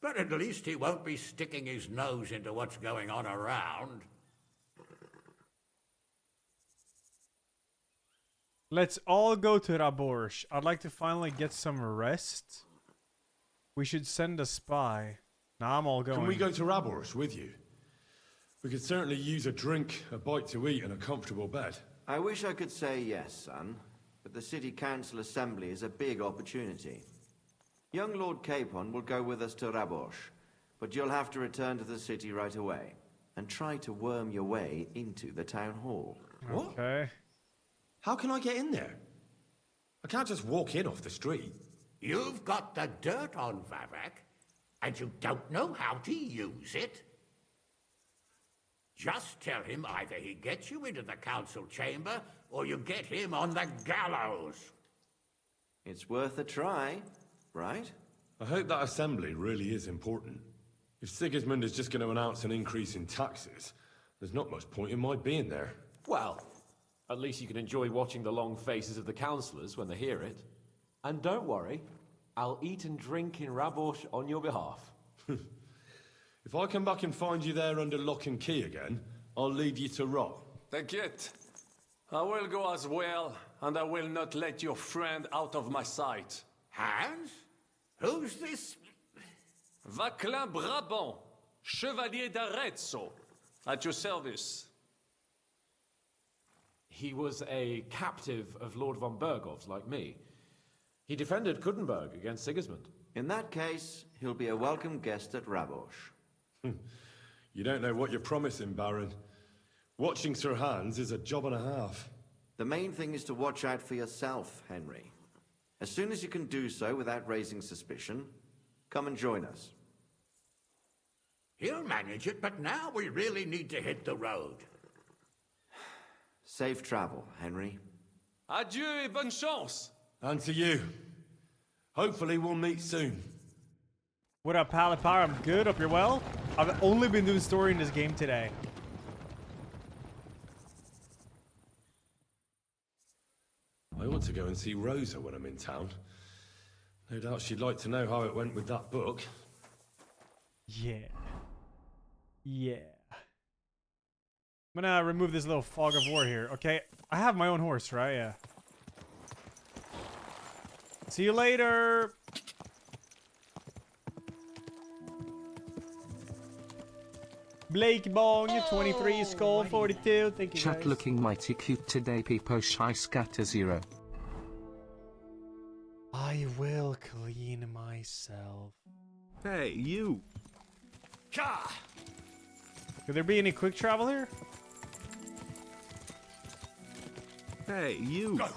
But at least he won't be sticking his nose into what's going on around. Let's all go to Raborsh. I'd like to finally get some rest. We should send a spy. Nah, I'm all going. Can we go to Raborsh with you? We could certainly use a drink, a bite to eat, and a comfortable bed. I wish I could say yes, son, but the City Council Assembly is a big opportunity. Young Lord Capon will go with us to Raborsh, but you'll have to return to the city right away, and try to worm your way into the town hall. What? Okay. How can I get in there? I can't just walk in off the street. You've got the dirt on Vavak, and you don't know how to use it? Just tell him either he gets you into the council chamber, or you get him on the gallows. It's worth a try, right? I hope that assembly really is important. If Sigismund is just going to announce an increase in taxes, there's not much point in my being there. Well, at least you can enjoy watching the long faces of the councillors when they hear it. And don't worry, I'll eat and drink in Rabosh on your behalf. If I come back and find you there under lock and key again, I'll leave you to rot. Take it. I will go as well, and I will not let your friend out of my sight. Hans? Who's this? Vaclin Brabant, Chevalier d'Arezzo, at your service. He was a captive of Lord von Bergov's, like me. He defended Kuttenberg against Sigismund. In that case, he'll be a welcome guest at Rabosh. You don't know what you're promising, Baron. Watching Sir Hans is a job and a half. The main thing is to watch out for yourself, Henry. As soon as you can do so without raising suspicion, come and join us. He'll manage it, but now we really need to hit the road. Safe travel, Henry. Adieu et bonne chance. And to you. Hopefully we'll meet soon. What up, Palipar? I'm good. Hope you're well. I've only been doing story in this game today. I ought to go and see Rosa when I'm in town. No doubt she'd like to know how it went with that book. Yeah. Yeah. I'm gonna remove this little fog of war here. Okay, I have my own horse, right? Yeah. See you later. Blake Bong, 23, Skull 42. Thank you, Chat guys. looking mighty cute today, Peepo Shy Scatter 0. I will clean myself. Hey, you. Could there be any quick travel here? Hey, you. Go.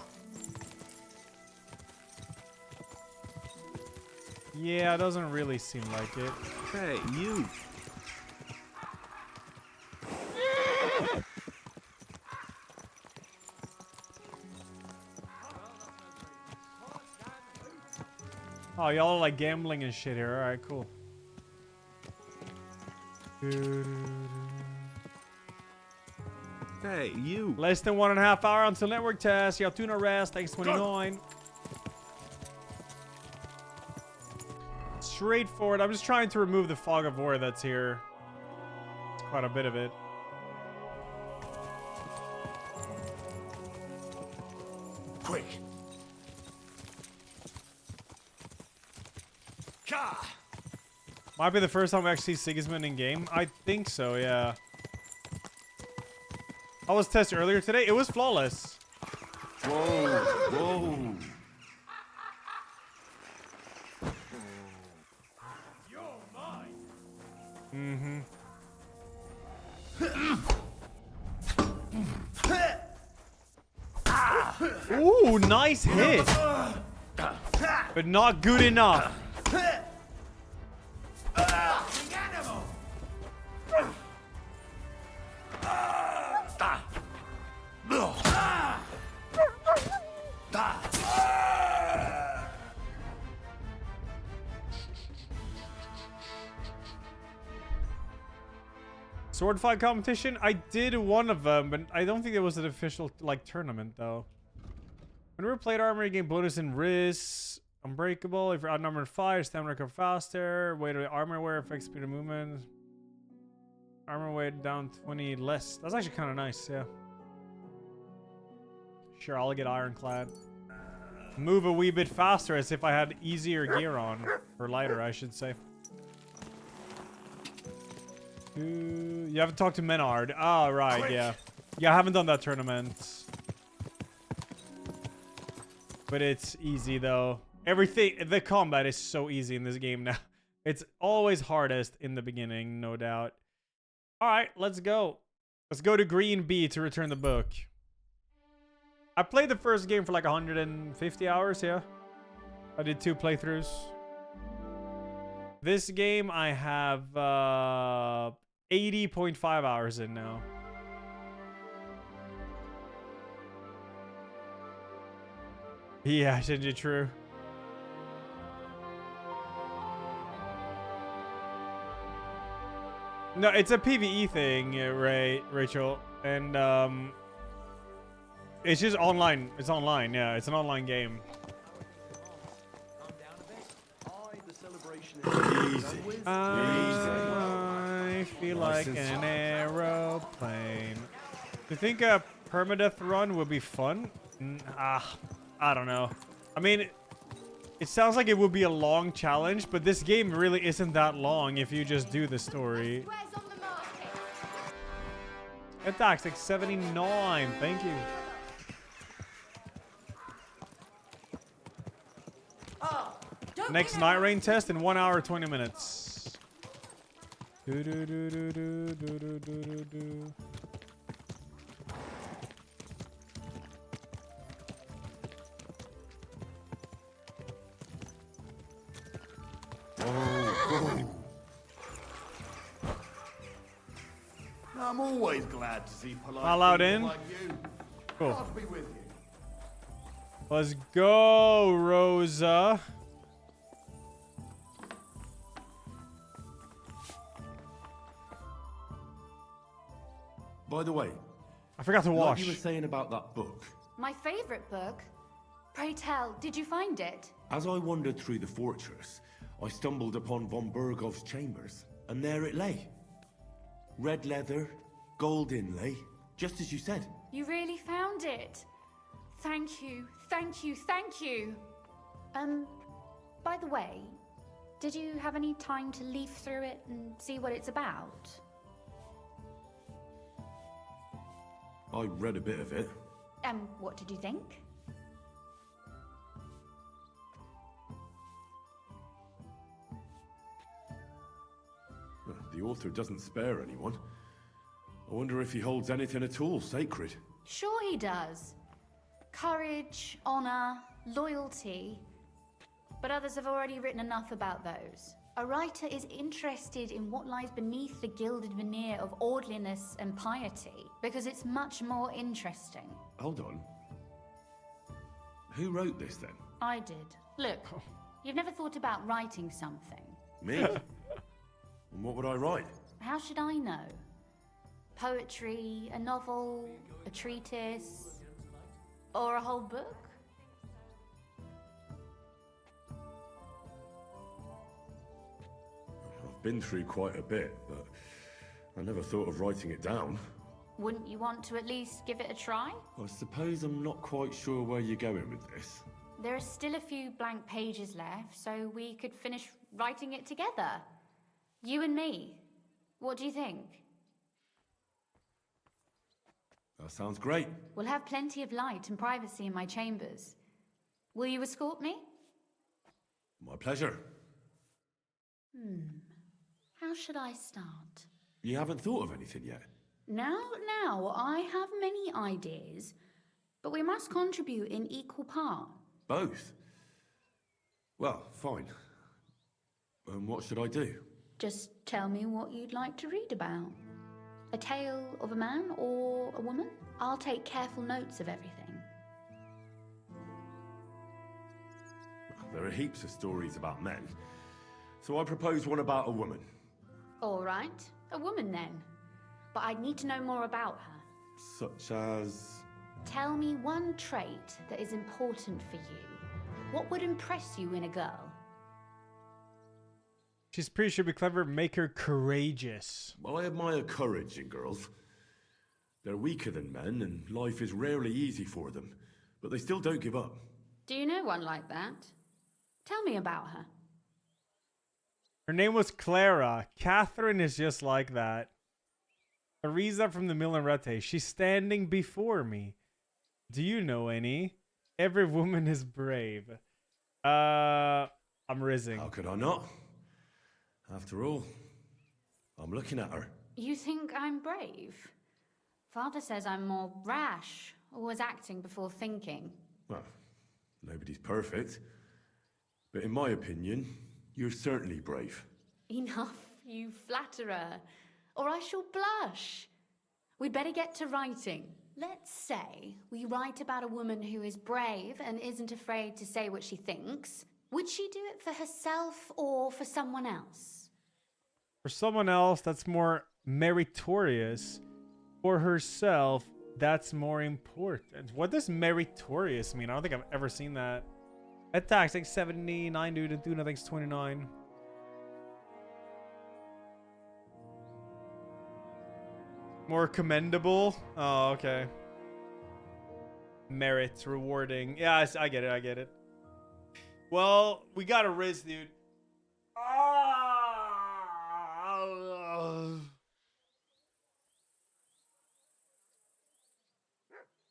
Yeah, it doesn't really seem like it. Hey, you. Oh, y'all are like gambling and shit here. Alright, cool. Hey, you. Less than 1.5 hours until network test. Y'all tuna rest. Thanks, 29. Straightforward. I'm just trying to remove the fog of war that's here. It's quite a bit of it. Quick. Might be the first time we actually see Sigismund in game. I think so, yeah. I was tested earlier today. It was flawless. Whoa, whoa. Mm-hmm. Ooh, nice hit. But not good enough. Sword fight competition? I did one of them, but I don't think it was an official like tournament though. Whenever played armor, you gain bonus in wrist, unbreakable. If you're outnumbered 5, stamina recover faster. Weight of armor wear affects speed of movement. Armor weight down 20 less. That's actually kind of nice, yeah. Sure, I'll get ironclad. Move a wee bit faster as if I had easier gear on. Or lighter, I should say. You haven't talked to Menard. Oh, right, yeah. Yeah, I haven't done that tournament. But it's easy, though. Everything, the combat is so easy in this game now. It's always hardest in the beginning, no doubt. All right, let's go. Let's go to Green B to return the book. I played the first game for like 150 hours, yeah. I did 2 playthroughs. This game, I have 80.5 hours in now. Yeah, Shanty, true. No, it's a PvE thing, right, Rachel? And it's just online. It's online, yeah. It's an online game. I feel like an aeroplane. Do you think a permadeath run would be fun? I don't know. I mean, it sounds like it would be a long challenge, but this game really isn't that long if you just do the story. Attacks like 79. Thank you. Next night rain test in 1 hour 20 minutes. Do do do do do do do do do. I'm always glad to see polite Allowed people in. like you. Cool. I'll be with you. Let's go, Rosa. By the way, I forgot to wash. Like you were saying about that book. My favorite book. Pray tell, did you find it? As I wandered through the fortress, I stumbled upon von Bergov's chambers, and there it lay. Red leather, gold inlay, just as you said. You really found it. Thank you, thank you, thank you. By the way, did you have any time to leaf through it and see what it's about? I read a bit of it. What did you think? The author doesn't spare anyone. I wonder if he holds anything at all sacred. Sure he does. Courage, honor, loyalty. But others have already written enough about those. A writer is interested in what lies beneath the gilded veneer of orderliness and piety, because it's much more interesting. Hold on. Who wrote this then? I did. Look, you've never thought about writing something. Me? And what would I write? How should I know? Poetry, a novel, a treatise, or a whole book? I've been through quite a bit, but I never thought of writing it down. Wouldn't you want to at least give it a try? I suppose I'm not quite sure where you're going with this. There are still a few blank pages left, so we could finish writing it together. You and me. What do you think? That sounds great. We'll have plenty of light and privacy in my chambers. Will you escort me? My pleasure. How should I start? You haven't thought of anything yet? Now, I have many ideas, but we must contribute in equal part. Both? Well, fine. What should I do? Just tell me what you'd like to read about. A tale of a man or a woman? I'll take careful notes of everything. There are heaps of stories about men, so I propose one about a woman. All right, a woman then. But I'd need to know more about her. Such as... Tell me one trait that is important for you. What would impress you in a girl? She's pretty sure be clever, make her courageous. I admire courage in girls. They're weaker than men, and life is rarely easy for them, but they still don't give up. Do you know one like that? Tell me about her. Her name was Clara. Catherine is just like that. Ariza from the Millerete. She's standing before me. Do you know any? Every woman is brave. I'm rizzing. How could I not? After all, I'm looking at her. You think I'm brave? Father says I'm more rash, always acting before thinking. Well, nobody's perfect. But in my opinion, you're certainly brave. Enough, you flatterer. or I shall blush. We'd better get to writing. Let's say we write about a woman who is brave and isn't afraid to say what she thinks. Would she do it for herself or for someone else? For someone else, that's more meritorious. For herself, that's more important. What does meritorious mean? I don't think I've ever seen that. Attacks like 79, dude, and do nothing's 29. More commendable? Oh, okay. Merit, rewarding. Yeah, I get it, I get it. Well, we got a Riz, dude.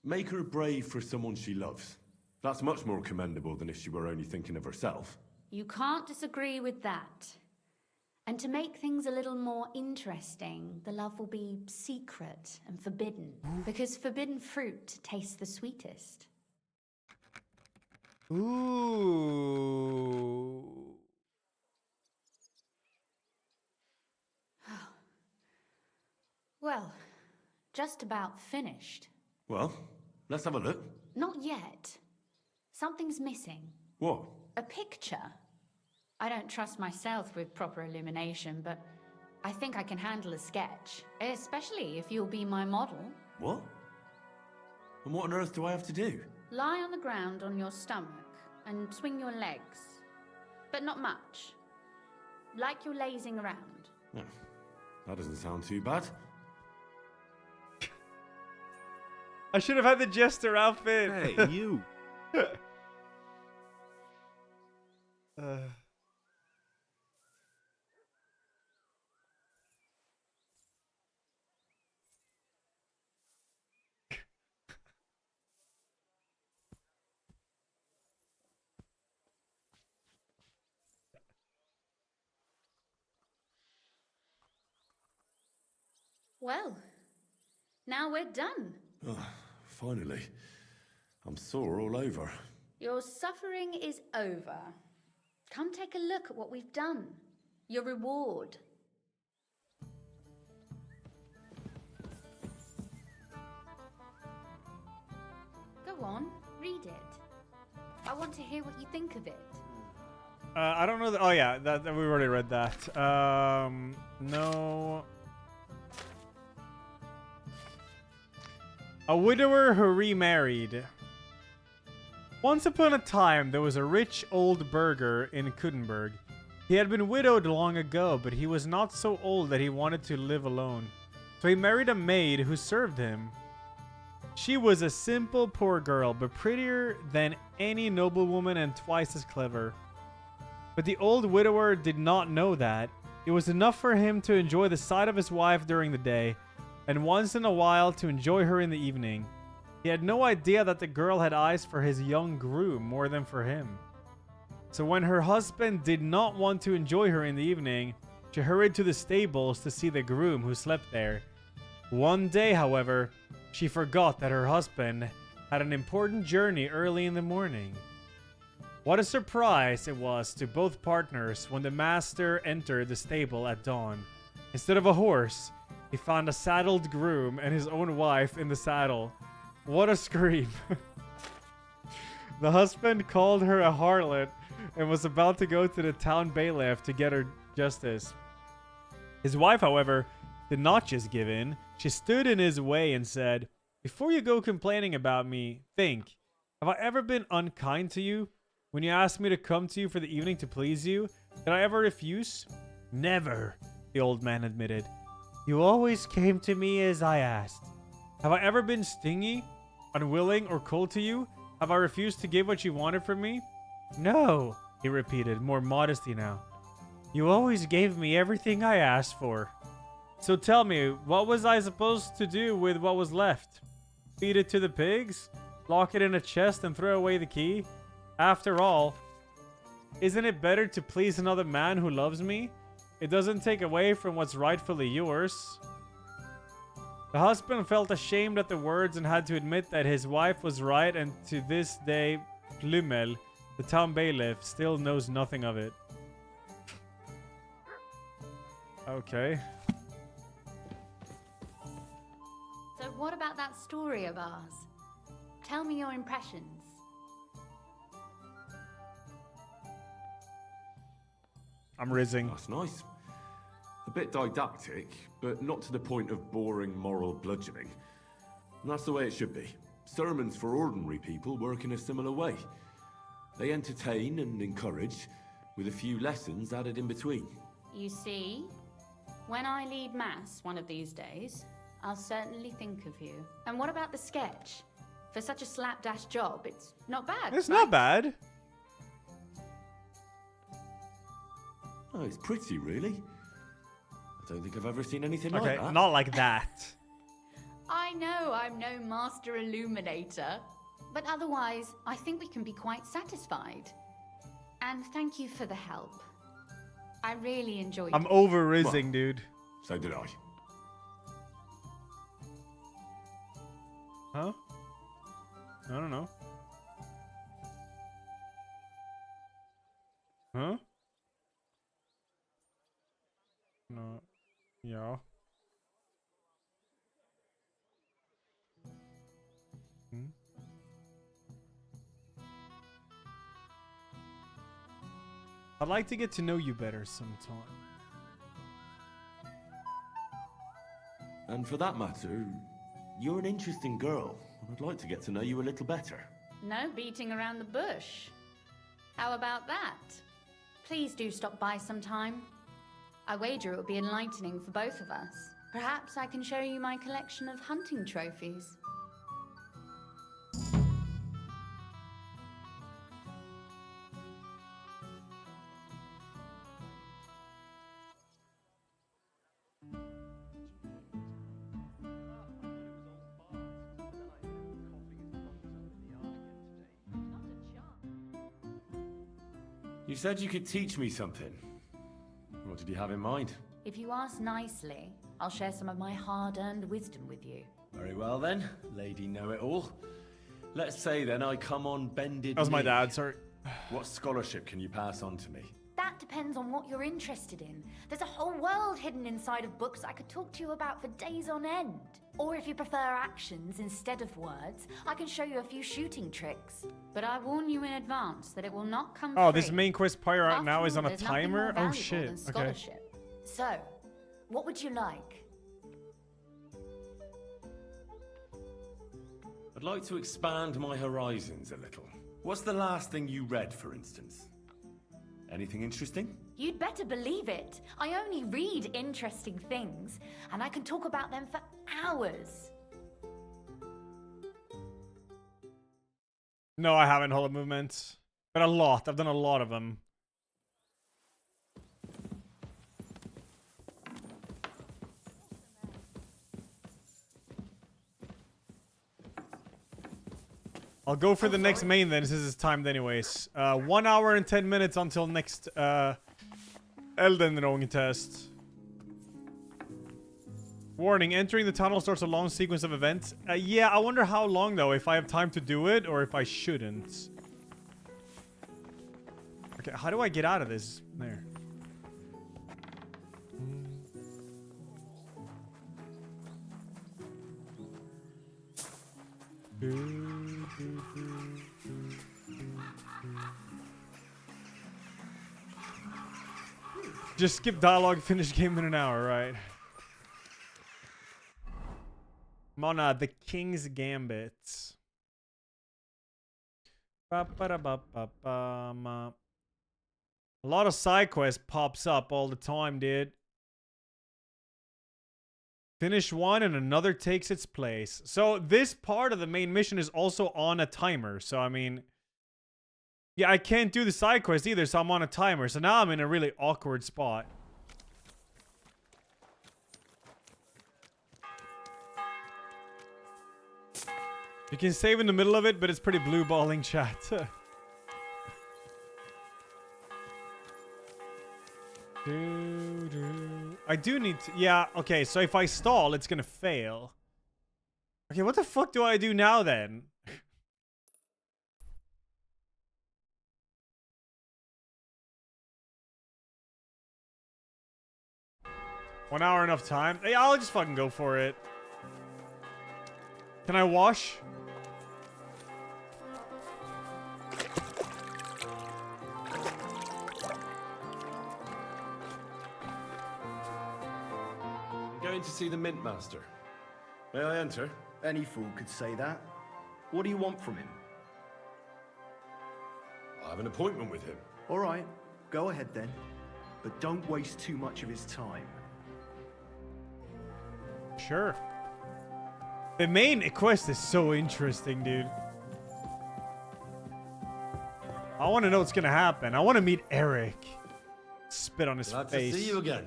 Make her brave for someone she loves. That's much more commendable than if she were only thinking of herself. You can't disagree with that. And to make things a little more interesting, the love will be secret and forbidden. Because forbidden fruit tastes the sweetest. Ooh. Well, just about finished. Well, let's have a look. Not yet. Something's missing. What? A picture. I don't trust myself with proper illumination, but I think I can handle a sketch. Especially if you'll be my model. What? And what on earth do I have to do? Lie on the ground on your stomach and swing your legs. But not much. Like you're lazing around. Oh, that doesn't sound too bad. I should have had the jester outfit. Hey, you. Well, now we're done. Oh, finally. I'm sore all over. Your suffering is over. Come take a look at what we've done. Your reward. Go on, read it. I want to hear what you think of it. I don't know that. Oh yeah, that we've already read that. No. A widower who remarried. Once upon a time, there was a rich old burgher in Kudenberg. He had been widowed long ago, but he was not so old that he wanted to live alone. So he married a maid who served him. She was a simple poor girl, but prettier than any noblewoman and twice as clever. But the old widower did not know that. It was enough for him to enjoy the sight of his wife during the day, and once in a while to enjoy her in the evening. He had no idea that the girl had eyes for his young groom more than for him. So when her husband did not want to enjoy her in the evening, she hurried to the stables to see the groom who slept there. One day, however, she forgot that her husband had an important journey early in the morning. What a surprise it was to both partners when the master entered the stable at dawn. Instead of a horse, he found a saddled groom and his own wife in the saddle. What a scream. The husband called her a harlot and was about to go to the town bailiff to get her justice. His wife, however, did not just give in. She stood in his way and said, "Before you go complaining about me, think, have I ever been unkind to you? When you asked me to come to you for the evening to please you, did I ever refuse?" "Never," the old man admitted. "You always came to me as I asked. Have I ever been stingy, unwilling, or cold to you? Have I refused to give what you wanted from me?" "No," he repeated, more modesty now. "You always gave me everything I asked for." "So tell me, what was I supposed to do with what was left? Feed it to the pigs? Lock it in a chest and throw away the key? After all, isn't it better to please another man who loves me? It doesn't take away from what's rightfully yours." The husband felt ashamed at the words and had to admit that his wife was right, and to this day, Plumel, the town bailiff, still knows nothing of it. Okay. story of ours. Tell me your impressions. I'm rizzing. That's nice. A bit didactic, but not to the point of boring moral bludgeoning. And that's the way it should be. Sermons for ordinary people work in a similar way. They entertain and encourage, with a few lessons added in between. You see, when I lead mass one of these days, I'll certainly think of you. And what about the sketch? For such a slapdash job, it's not bad. It's not bad. Oh, it's pretty, really. I don't think I've ever seen anything like Okay, that. not like that. I know I'm no master illuminator, but otherwise, I think we can be quite satisfied. And thank you for the help. I really enjoyed I'm it. over rizzing, dude. So did I. Huh? I don't know. Huh? No. Yeah. Hmm? I'd like to get to know you better sometime. And for that matter, you're an interesting girl. I'd like to get to know you a little better. No beating around the bush. How about that? Please do stop by sometime. I wager it will be enlightening for both of us. Perhaps I can show you my collection of hunting trophies. You said you could teach me something. What did you have in mind? If you ask nicely, I'll share some of my hard-earned wisdom with you. Very well then, Lady Know-It-All. Let's say then I come on bended That was my knee. dad, sorry. What scholarship can you pass on to me? That depends on what you're interested in. There's a whole world hidden inside of books I could talk to you about for days on end. Or if you prefer actions instead of words, I can show you a few shooting tricks. But I warn you in advance that it will not come Oh, free. this main quest player right After now is all, on a there's nothing more timer? Oh valuable shit. than Okay. scholarship. So, what would you like? I'd like to expand my horizons a little. What's the last thing you read, for instance? Anything interesting? You'd better believe it. I only read interesting things, and I can talk about them for hours. No, I haven't holo movements. But a lot. I've done a lot of them. I'll go for the next main then, since it's timed anyways. 1 hour and 10 minutes until next Elden Ring test. Warning, entering the tunnel starts a long sequence of events. Yeah, I wonder how long though, if I have time to do it or if I shouldn't. Okay, how do I get out of this? There. Just skip dialogue, finish game in an hour, right? Mona, the King's Gambit. A lot of side quests pops up all the time, dude. Finish one and another takes its place. So this part of the main mission is also on a timer. So I mean, yeah, I can't do the side quest either, so I'm on a timer. So now I'm in a really awkward spot. You can save in the middle of it, but it's pretty blue balling, chat. I do need to... Yeah, okay, so if I stall, it's gonna fail. Okay, what the fuck do I do now, then? One hour enough time? Yeah, I'll just fucking go for it. Can I wash? I'm going to see the Mint Master. May I enter? Any fool could say that. What do you want from him? I have an appointment with him. All right, go ahead then. But don't waste too much of his time. Sure. The main quest is so interesting, dude. I want to know what's gonna happen. I want to meet Eric. Spit on his Glad face. to see you again.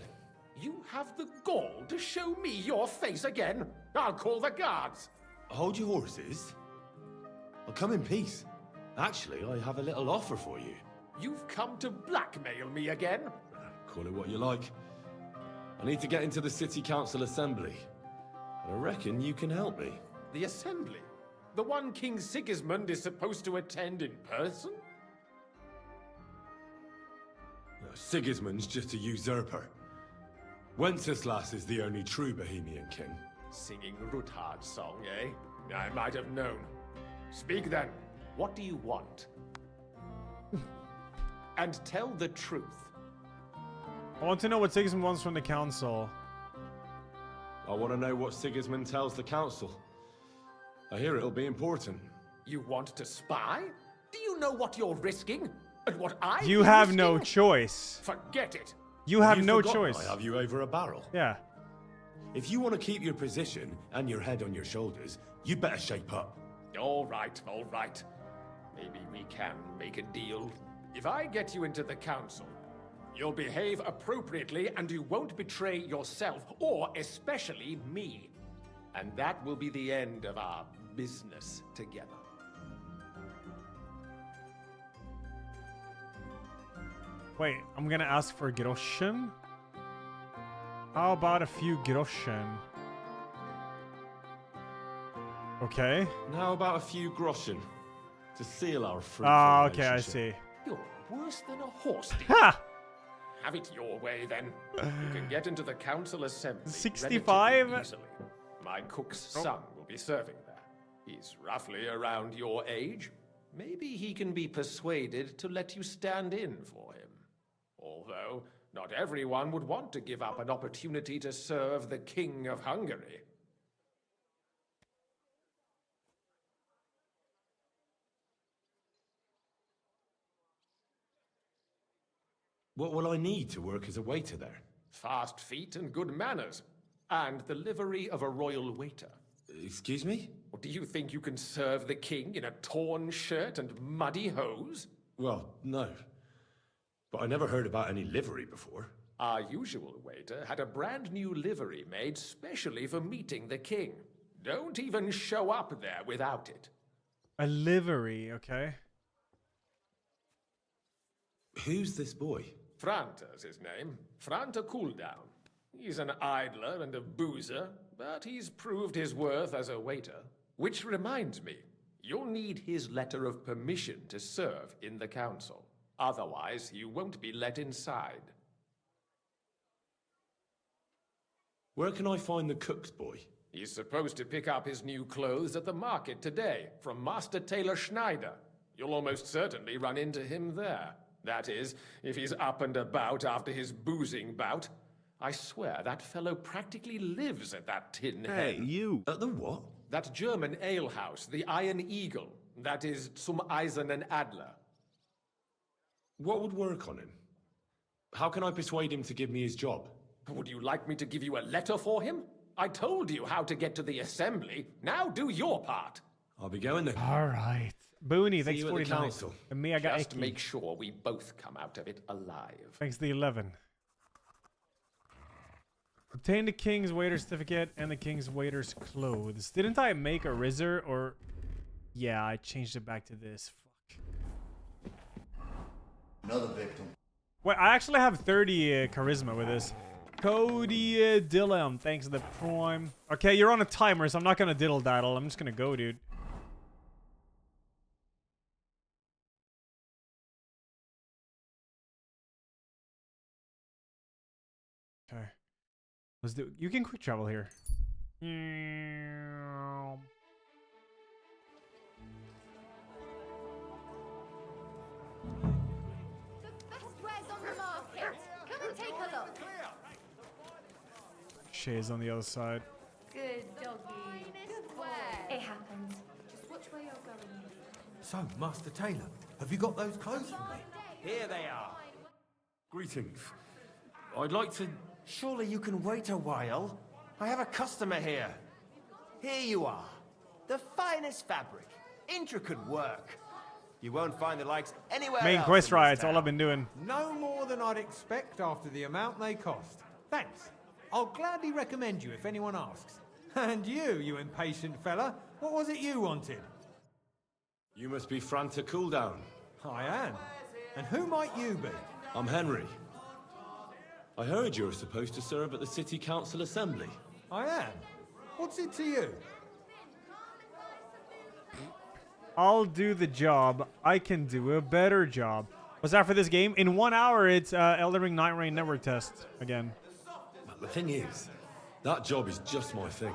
You have the gall to show me your face again? I'll call the guards. Hold your horses. I'll come in peace. Actually, I have a little offer for you. You've come to blackmail me again? Call it what you like. I need to get into the City Council Assembly. And I reckon you can help me. The assembly? The one King Sigismund is supposed to attend in person? No, Sigismund's just a usurper. Wenceslas is the only true Bohemian king. Singing Ruthard's song, eh? I might have known. Speak then. What do you want? And tell the truth. I want to know what Sigismund wants from the council. I want to know what Sigismund tells the council. I hear it'll be important. You want to spy? Do you know what you're risking? And what I You have no choice. Forget it. You have You've no forgotten choice. I have you over a barrel. Yeah. If you want to keep your position and your head on your shoulders, you better shape up. All right, all right. Maybe we can make a deal. If I get you into the council, you'll behave appropriately and you won't betray yourself, or especially me. And that will be the end of our business together. Wait, I'm gonna ask for groschen. How about a few groschen? Okay. And how about a few groschen to seal our fruitful Ah, okay, I relationship? see. You're worse than a horse thief. Ha! Have it your way, then. You can get into the council assembly 65? relatively easily. My cook's son will be serving there. He's roughly around your age. Maybe he can be persuaded to let you stand in for him. Although, not everyone would want to give up an opportunity to serve the King of Hungary. What will I need to work as a waiter there? Fast feet and good manners. And the livery of a royal waiter. Excuse me? Or do you think you can serve the king in a torn shirt and muddy hose? Well, no. But I never heard about any livery before. Our usual waiter had a brand new livery made specially for meeting the king. Don't even show up there without it. A livery, okay. Who's this boy? Franta's his name. Franta Cooldown. He's an idler and a boozer, but he's proved his worth as a waiter. Which reminds me, you'll need his letter of permission to serve in the council. Otherwise, you won't be let inside. Where can I find the cook's boy? He's supposed to pick up his new clothes at the market today from Master Tailor Schneider. You'll almost certainly run into him there. That is, if he's up and about after his boozing bout. I swear that fellow practically lives at that tin Hey, hen. you! At the what? That German alehouse, the Iron Eagle. That is zum Eisernen Adler. What would work on him? How can I persuade him to give me his job? Would you like me to give you a letter for him? I told you how to get to the assembly. Now do your part. I'll be going then. All right. Booney, thanks you for at the 49. council. And me, I got Just 80. make sure we both come out of it alive. Thanks to the 11. Obtain the king's waiter certificate and the king's waiter's clothes. Didn't I make a Rizzer or... Yeah, I changed it back to this. Fuck. Another victim. Wait, I actually have 30 charisma with this. Cody Dillum, thanks to the prime. Okay, you're on a timer, so I'm not gonna diddle daddle. I'm just gonna go, dude. Okay. Let's do. You can quick travel here. Shay is on the other side. Good doggy. It happens. Just watch where you're going. So, Master Taylor, have you got those clothes for me? Here they are. Greetings. I'd like to... Surely you can wait a while. I have a customer here. Here you are. The finest fabric. Intricate work. You won't find the likes anywhere Main else. quest in this riots, all town. I've been doing. No more than I'd expect after the amount they cost. Thanks. I'll gladly recommend you if anyone asks. And you impatient fella, what was it you wanted? You must be Franta Cooldown. I am. And who might you be? I'm Henry. I heard you're supposed to serve at the City Council Assembly. I am. What's it to you? I'll do the job. I can do a better job. What's that for this game? In 1 hour, it's Elden Ring Night Rain network test again. But the thing is, that job is just my thing.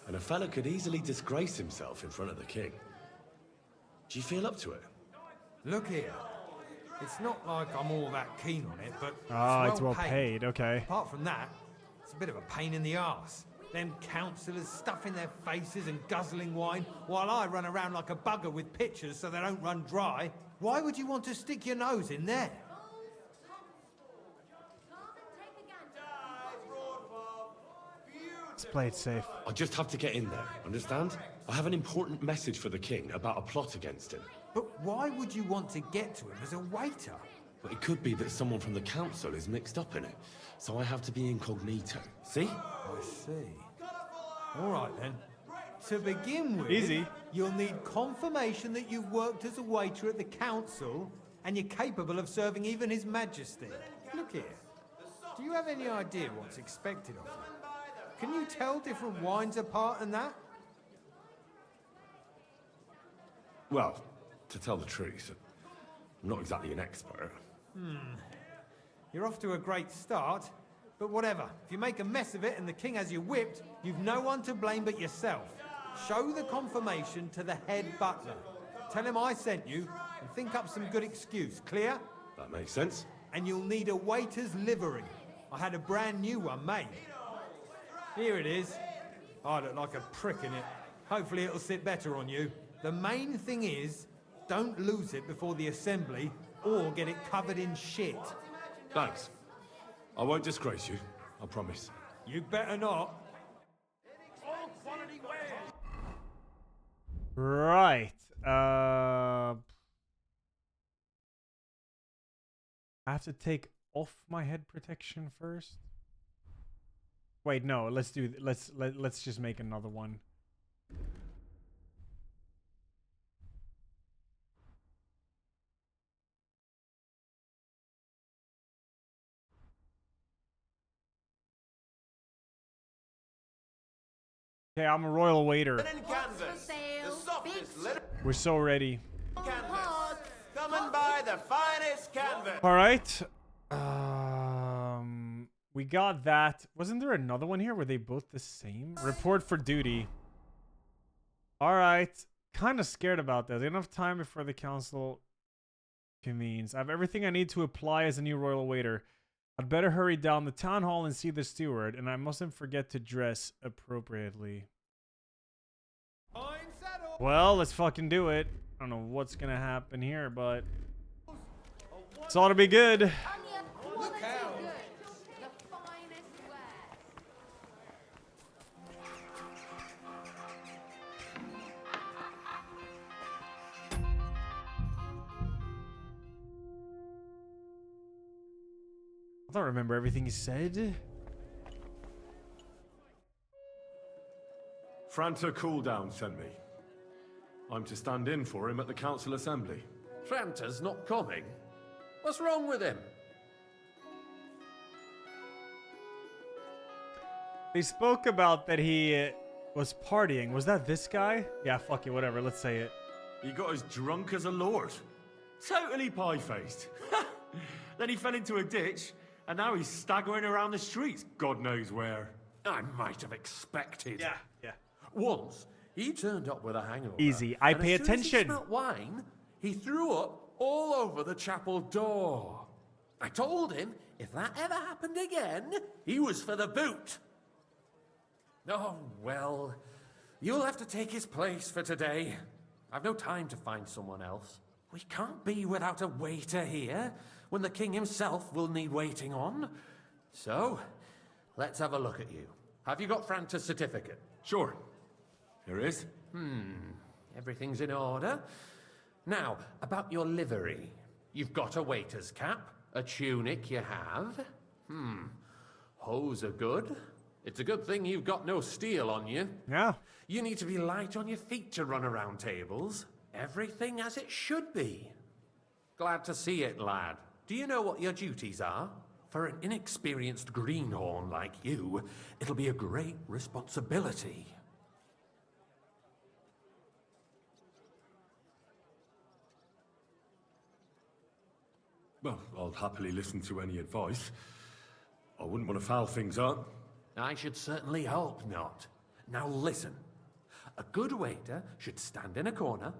And a fella could easily disgrace himself in front of the king. Do you feel up to it? Look here. It's not like I'm all that keen on it, but It's well paid. Okay. Apart from that, it's a bit of a pain in the arse. Them councillors stuffing their faces and guzzling wine, while I run around like a bugger with pitchers so they don't run dry. Why would you want to stick your nose in there? Let's play it safe. I just have to get in there, understand? I have an important message for the king about a plot against him. But why would you want to get to him as a waiter? But it could be that someone from the council is mixed up in it, so I have to be incognito. See? I see. All right then. To begin with, Easy. You'll need confirmation that you've worked as a waiter at the council and you're capable of serving even His Majesty. Look here. Do you have any idea what's expected of you? Can you tell different wines apart and that? Well, to tell the truth, I'm not exactly an expert. You're off to a great start, but whatever. If you make a mess of it and the king has you whipped, you've no one to blame but yourself. Show the confirmation to the head butler. Tell him I sent you and think up some good excuse. Clear? That makes sense. And you'll need a waiter's livery. I had a brand new one made. Here it is. I look like a prick in it. Hopefully it'll sit better on you. The main thing is, don't lose it before the assembly or get it covered in shit. Thanks. I won't disgrace you, I promise. You better not. Right. I have to take off my head protection first. Wait, no. Let's just make another one. Okay, I'm a royal waiter. We're so ready. Come and buy the finest canvas. All right. We got that. Wasn't there another one here? Were they both the same? Report for duty. All right. Kind of scared about that. Enough time before the council convenes. I have everything I need to apply as a new royal waiter. I'd better hurry down the town hall and see the steward, and I mustn't forget to dress appropriately. Well, let's fucking do it. I don't know what's gonna happen here, but it's all to be good. Look out. I don't remember everything he said. Franta Cooldown sent me. I'm to stand in for him at the council assembly. Franta's not coming. What's wrong with him? They spoke about that he was partying. Was that this guy? Yeah, fuck it, whatever. Let's say it. He got as drunk as a lord. Totally pie-faced. Then he fell into a ditch, and now he's staggering around the streets, God knows where. I might have expected. Yeah. Once, he turned up with a hangover. Easy. I pay as soon as attention. he smelt wine, he threw up all over the chapel door. I told him if that ever happened again, he was for the boot. Oh, well, you'll have to take his place for today. I've no time to find someone else. We can't be without a waiter here, when the king himself will need waiting on. So, let's have a look at you. Have you got Franta's certificate? Sure. Here it is. Everything's in order. Now, about your livery. You've got a waiter's cap, a tunic you have. Hose are good. It's a good thing you've got no steel on you. Yeah. You need to be light on your feet to run around tables. Everything as it should be. Glad to see it, lad. Do you know what your duties are? For an inexperienced greenhorn like you, it'll be a great responsibility. Well, I'll happily listen to any advice. I wouldn't want to foul things up. I should certainly hope not. Now listen. A good waiter should stand in a corner,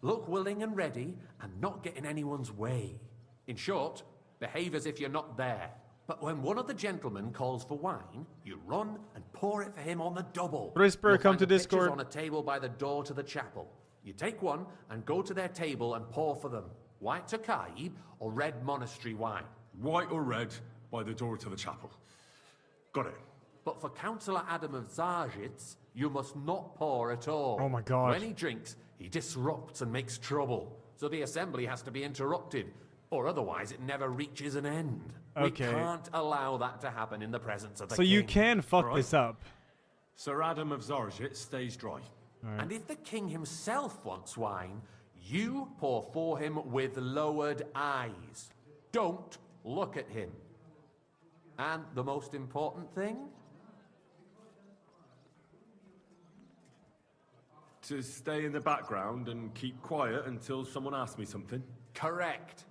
look willing and ready, and not get in anyone's way. In short, behave as if you're not there. But when one of the gentlemen calls for wine, you run and pour it for him on the double. Whisper, come to Discord. On a table by the door to the chapel. You take one and go to their table and pour for them. White Tokai or red monastery wine. White or red by the door to the chapel. Got it. But for Councillor Adam of Zajic, you must not pour at all. Oh my god. When he drinks, he disrupts and makes trouble. So the assembly has to be interrupted, or otherwise it never reaches an end. Okay. We can't allow that to happen in the presence of the So king. you can fuck Right. this up. Sir Adam of Zarjit stays dry. Right. And if the king himself wants wine, you pour for him with lowered eyes. Don't look at him. And the most important thing? To stay in the background and keep quiet until someone asks me something. Correct.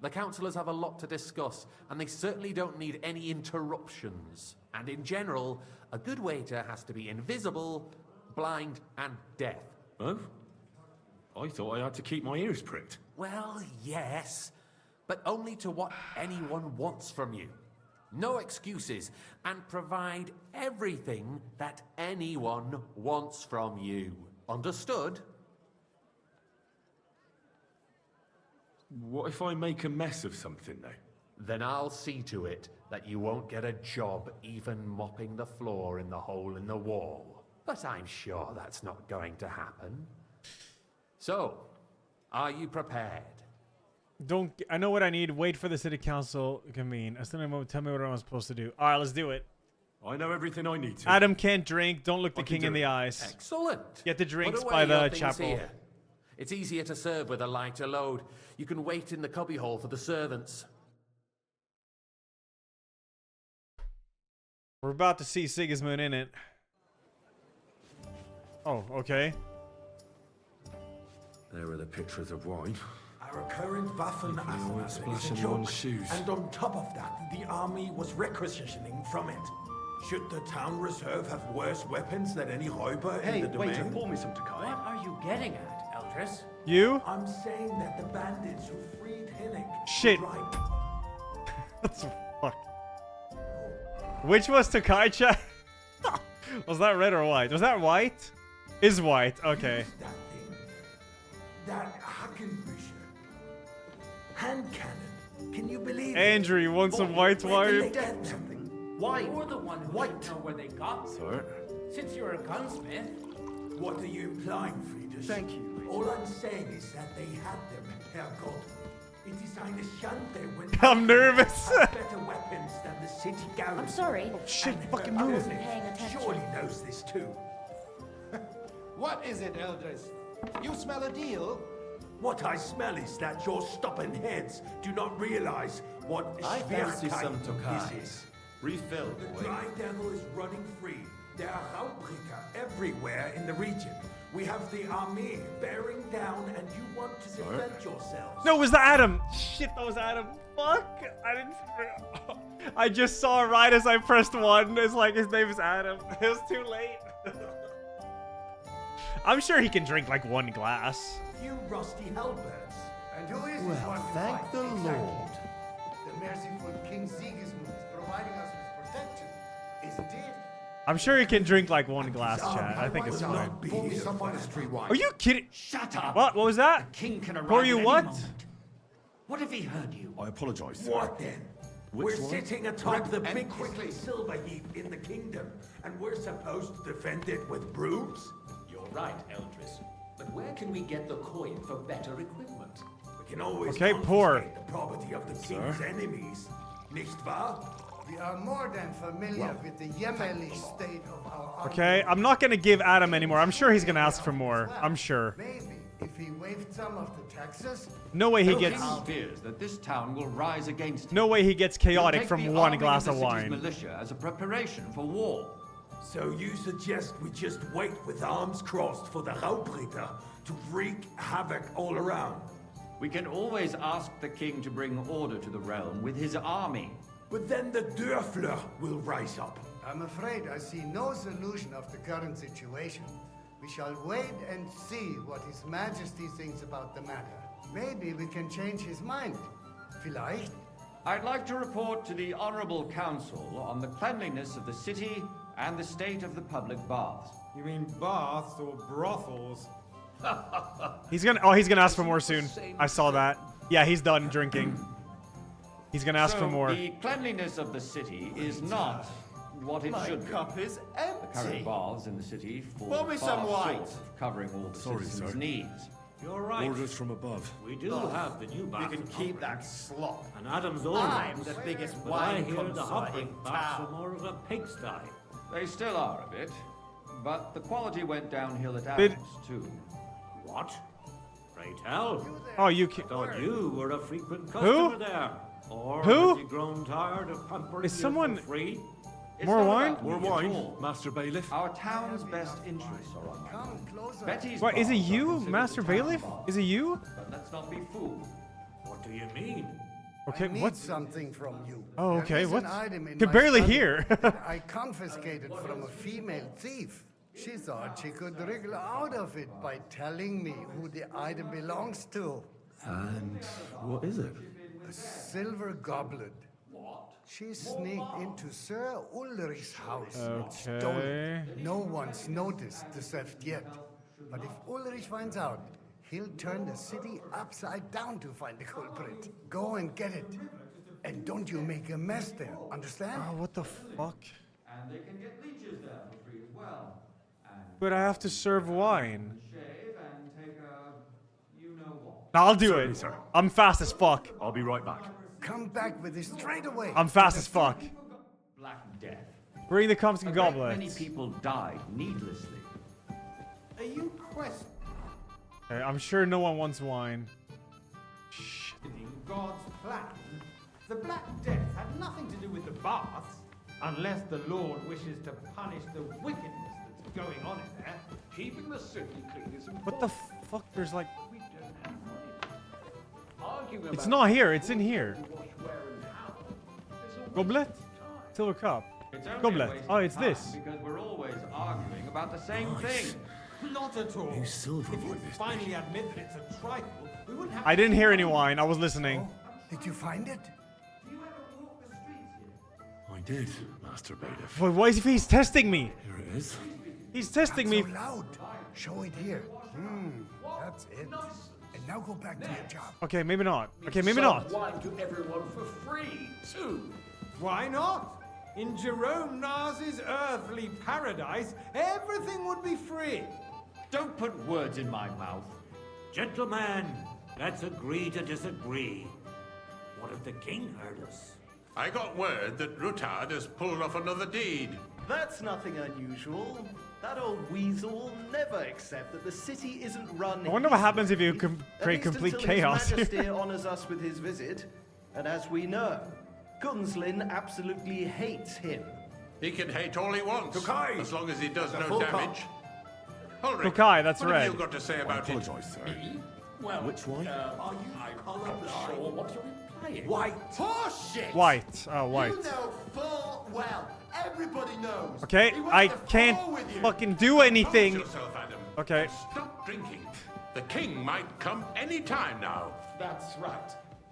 The councillors have a lot to discuss, and they certainly don't need any interruptions. And in general, a good waiter has to be invisible, blind, and deaf. Oh? I thought I had to keep my ears pricked. Well, yes, but only to what anyone wants from you. No excuses, and provide everything that anyone wants from you. Understood? What if I make a mess of something, though? Then I'll see to it that you won't get a job even mopping the floor in the hole in the wall. But I'm sure that's not going to happen. So, are you prepared? I know what I need. Wait for the city council to convene. I still don't tell me what I'm supposed to do. All right, let's do it. I know everything I need to. Adam can't drink. Don't look the king in the eyes. Excellent. Get the drinks Put by away your the things chapel. here. It's easier to serve with a lighter load. You can wait in the cubbyhole for the servants. We're about to see Sigismund in it. Oh, okay. There are the pictures of wine. Our current Waffen won't is splash a anyone's joke, shoes. and on top of that, the army was requisitioning from it. Should the town reserve have worse weapons than any Räuber in the domain? pour me some Tokai. What are you getting at, Eldris? You? I'm saying that the bandits who freed Hinnick... Shit. What the fuck? Which was Tokai chat? Was that red or white? Was that white? Is white. Okay. That thing. That Hackenbücher. Hand cannon. Can you believe Andrew, you want some white wine? Why? You're the one who didn't know where they got them. Sir? Since you're a gunsmith. What are you implying, Friedrich? Thank you. All I'm saying is that they had them, Herr God. It is eine Schande when... I'm nervous. have better weapons than the city garrison. I'm sorry. Oh shit, And fucking her move. owner Paying attention. surely knows this too. What is it, Eldris? You smell a deal? What I smell is that your stubborn heads do not realize what I fancy some Tokai. this is. Refill, The boy. Dry Devil is running free. There are Raubricker everywhere in the region. We have the army bearing down, and you want to defend yourselves. No, it was the Adam. Shit, that was Adam. Fuck. I didn't. I just saw it right as I pressed one. It's like his name is Adam. It was too late. I'm sure he can drink like one glass. You rusty hellbirds. And who is this one to thank fight? the Exactly. Lord. The merciful King Sigismund providing us with protection is dead. I'm sure you can drink like one glass, chat. I think it's fine. Are you kidding? Shut up. What was that? The king can arrive Who are you at any what? moment. What if he heard you? I apologize. What then? Which We're one? sitting atop the and biggest silver heap in the kingdom, and we're supposed to defend it with brooms? You're right, Eldris. But where can we get the coin for better equipment? We can always Okay, poor. confiscate the property of the king's enemies. Nicht wahr? We are more than familiar with the Yemeni state of our army. Okay, I'm not gonna give Adam anymore. I'm sure he's gonna ask for more. I'm sure. Maybe if he waived some of the taxes. No way he The gets. king fears that this town will rise against him. No way he gets He'll chaotic take from the one army glass and of the city's wine. militia as a preparation for war. So you suggest we just wait with arms crossed for the Raubritter to wreak havoc all around? We can always ask the king to bring order to the realm with his army. But then the Dörfler will rise up. I'm afraid I see no solution of the current situation. We shall wait and see what His Majesty thinks about the matter. Maybe we can change his mind. Vielleicht? I'd like to report to the Honorable Council on the cleanliness of the city and the state of the public baths. You mean baths or brothels? He's gonna. Oh, he's gonna ask for more soon. I saw that. Yeah, he's done drinking. He's gonna ask for more. The cleanliness of the city is not what it should be. My cup is The current empty. baths in the city fall Pour me far some short wine. of covering all the Sorry, citizens' sir. needs. You're right. Orders from above. We do have the new bath. You can keep that slop. And Adam's all I'm right. the biggest But I wine hear the connoisseur Hopper in baths are town. more of a pigsty. They still are a bit, but the quality went downhill at Bit- Adams too. What? Pray tell. Oh, you can. Thought you were a frequent customer there. Or Who? have you grown tired of pampering Is you someone- for free? It's More not wine? about More me at wine, all. Master Bailiff. Our town's best interests are on my mind. Closer. Betty's What is it? baths are You, considered Master the town Bailiff? baths. Is it you? But let's not be fooled. What do you mean? Okay, I need what? something from you. Oh, There okay. is What? an item in Could my barely study hear. that I confiscated from a female thief. She thought she could wriggle out of it by telling me who the item belongs to. And what is it? A silver goblet. She sneaked into Sir Ulrich's house and stole Okay. it. No one's noticed the theft yet. But if Ulrich finds out, he'll turn the city upside down to find the culprit. Go and get it. And don't you make a mess there, understand? Oh, what the fuck? And they can get leeches there for free as well. And But I have to serve wine. shave and take a you know what. I'll do Certainly, it. sir. I'm fast as fuck. I'll be right back. Come back with it straight away. I'm fast as fuck. Black Death. Bring the Comsky A great goblet. many people died needlessly. Are you questioning Okay, I'm sure no one wants wine. God's plan? The Black Death had nothing to do with the baths, unless the Lord wishes to punish the wickedness that's going on in there. Keeping the city clean is important. What the fuck? There's like. We don't have money. Arguing It's about not here. It's in here. who wash where and how. There's always Goblet? time. Silver cup. It's only a Goblet. waste Oh, of it's time this. Because we're always arguing about the same thing. Not at all. New silver If you like this, finally admit that it's a trifle, we wouldn't have I to didn't hear any fight. wine. I was listening. Did you find it? I did, Master Bailiff. Boy, why is he's testing me? Here it is. He's testing me. So loud. Show it here. That's it. And now go back to your job. Okay, maybe not. Okay, maybe Serve not. wine to everyone for free, too. Why not? In Jerome Nas's earthly paradise, everything would be free. Don't put words in my mouth. Gentlemen, let's agree to disagree. What if the king heard us? I got word that Rutard has pulled off another deed. That's nothing unusual. That old weasel will never accept that the city isn't run. I wonder what his happens if you way, create at least complete until chaos. His Majesty honors us with his visit, and as we know, Gunslin absolutely hates him. He can hate all he wants, Tokai! as long as he does The no full damage. Ulrich, Tokai, that's what red. have you got to say I about it? apologize, sir. Well, Which one? are you not sure what you're implying? White? Horseshit! White. Oh, white. You know full well. Everybody knows. Okay, He went I to can't war with you. fucking do anything. Compose yourself, Adam. Okay. And stop drinking. The king might come any time now. That's right.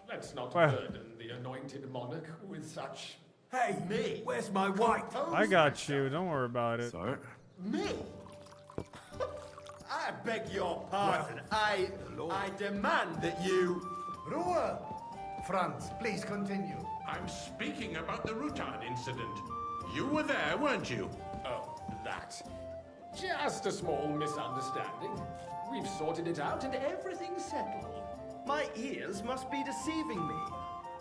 Let's not Well. burden the anointed monarch with such Hey, me. Where's my wife? I got you. Don't worry about it. Sorry. Me? I beg your pardon. I demand that you... Ruhe! Franz, please continue. I'm speaking about the Rutard incident. You were there, weren't you? Oh, that. Just a small misunderstanding. We've sorted it out and everything's settled. My ears must be deceiving me.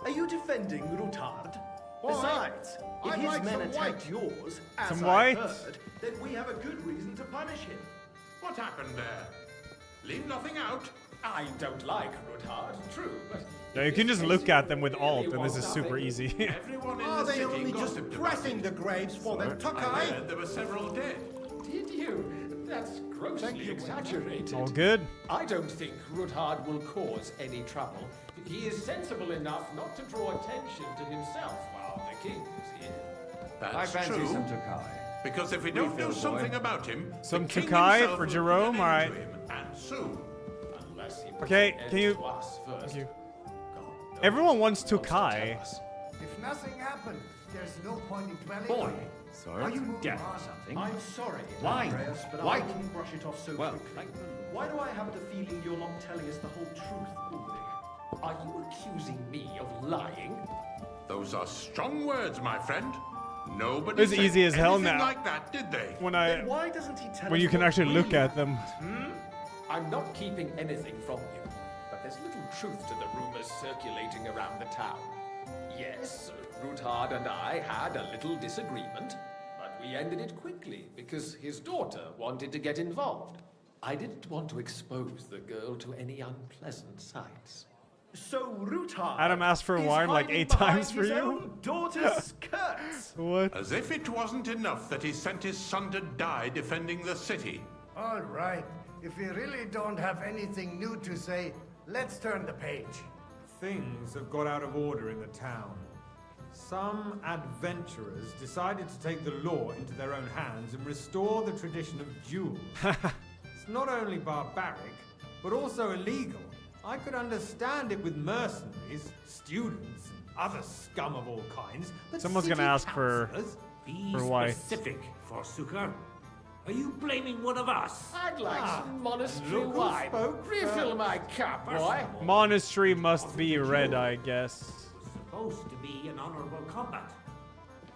Are you defending Rutard? Why? Besides, if I'd his like men some attacked white. yours, as Some I white? heard, then we have a good reason to punish him. What happened there? Leave nothing out. I don't like Rutard, true, but... Yeah, you can just look at them with alt, and this is super easy. Everyone in Are the they city only just gossiped about pressing it. the graves for their I Tokai? heard there were several dead. Did you? That's grossly exaggerated. All good. I don't think Rutard will cause any trouble. He is sensible enough not to draw attention to himself while the king is here. That's I fancy true. some Tokai. Because if we don't do something about him, Some the king Tokai himself for will Jerome, put an alright. end to him, and soon. Unless he puts Okay, an end can you... to us first. Thank you. God, no Everyone one wants to Tokai. tell us. If nothing happened, there's no point in dwelling Boy, on it. Sorry. Are you deaf or something? I'm sorry, Why? Andreas, but Why? I wouldn't brush it off so Well, quickly. Why do I have the feeling you're not telling us the whole truth, Ulrich? Are you accusing me of lying? Those are strong words, my friend. Nobody It's said easy as hell anything now. like that, did they? When Then why doesn't he tell when us you can what actually look really at them. I'm not keeping anything from you, but there's little truth to the rumors circulating around the town. Yes, Rutard and I had a little disagreement, but we ended it quickly because his daughter wanted to get involved. I didn't want to expose the girl to any unpleasant sights. So Rutard Adam asked for a is wine like hiding 8 behind times for his you? own daughter's skirts. What? As if it wasn't enough that he sent his son to die defending the city. All right. If we really don't have anything new to say, let's turn the page. Things have got out of order in the town. Some adventurers decided to take the law into their own hands and restore the tradition of duels. It's not only barbaric, but also illegal. I could understand it with mercenaries, students, and other scum of all kinds, but Someone's gonna city ask for councillors? white. Specific, Forsooker. Are you blaming one of us? I'd like some monastery look who wine. spoke Refill my cup, boy. Monastery must be red, I guess. Supposed to be an honorable combat.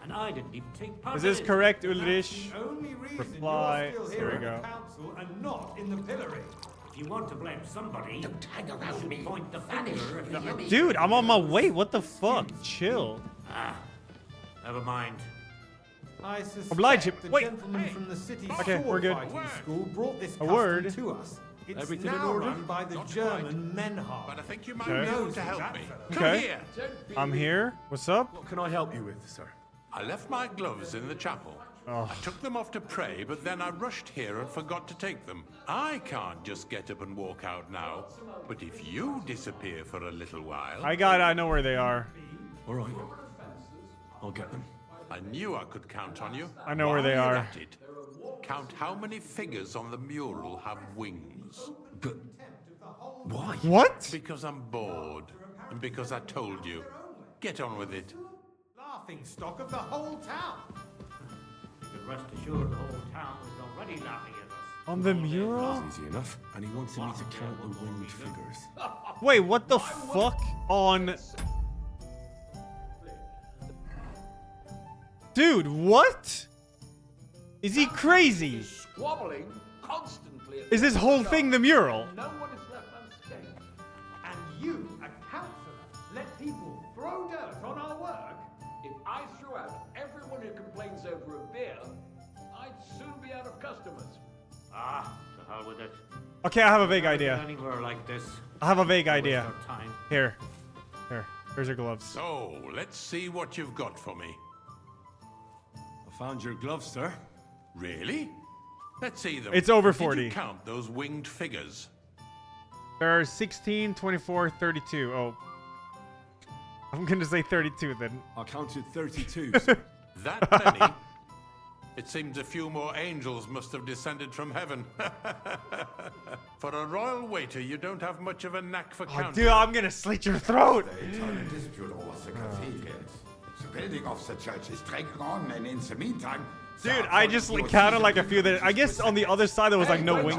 And I didn't even take part Is in this it. correct, Ulrich? The only reason Reply. you're still There here we in go. the council and not in the pillory. If you want to blame somebody, Don't hang you around should me. point the finger at the enemy. Dude, I'm on my way. What the fuck? Chill. Ah, never mind. I suspect Oblige him. the Wait. gentleman from the city's Okay, we're sword good. fighting school brought this A custom word. to us. It's Everything in now order? run by the Not German Menhard. But I think you might Okay. be able Knows to who help that me. fellow Come Okay. here. I'm here. What's up? What can I help you with, sir? I left my gloves in the chapel. Oh. I took them off to pray, but then I rushed here and forgot to take them. I can't just get up and walk out now. But if you disappear for a little while... I know where they are. All right. I'll get them. I knew I could count on you. I know where they While are. you're at it, count how many figures on the mural have wings. But why? What? Because I'm bored. And because I told you. Get on with it. Laughing stock of the whole town. You can rest assured the whole town was already laughing at us. On the mural? That's easy enough. And he wanted me to count the winged figures. Wait, what the fuck? On... Dude, what? Is he crazy? Squabbling constantly. Is this whole thing the mural? No one is left unscathed. And you, a councillor, let people throw dirt on our work? If I threw out everyone who complains over a beer, I'd soon be out of customers. Ah, to hell with it. Okay, I have a vague Never been idea. Anywhere like this. I have a vague Waste idea. our time. Here. Here's your gloves. So, let's see what you've got for me. I found your gloves, sir. Really? Let's see them. It's over Did 40. you count those winged figures? There are 16, 24, 32. Oh. I'm gonna say 32 then. I counted 32. That many? It seems a few more angels must have descended from heaven. For a royal waiter, you don't have much of a knack for Oh, counting. dude, I'm gonna slit your throat. The building of the church is dragging on, and in the meantime... Dude, I just like, counted like a few that I guess on the other side there was like no wings.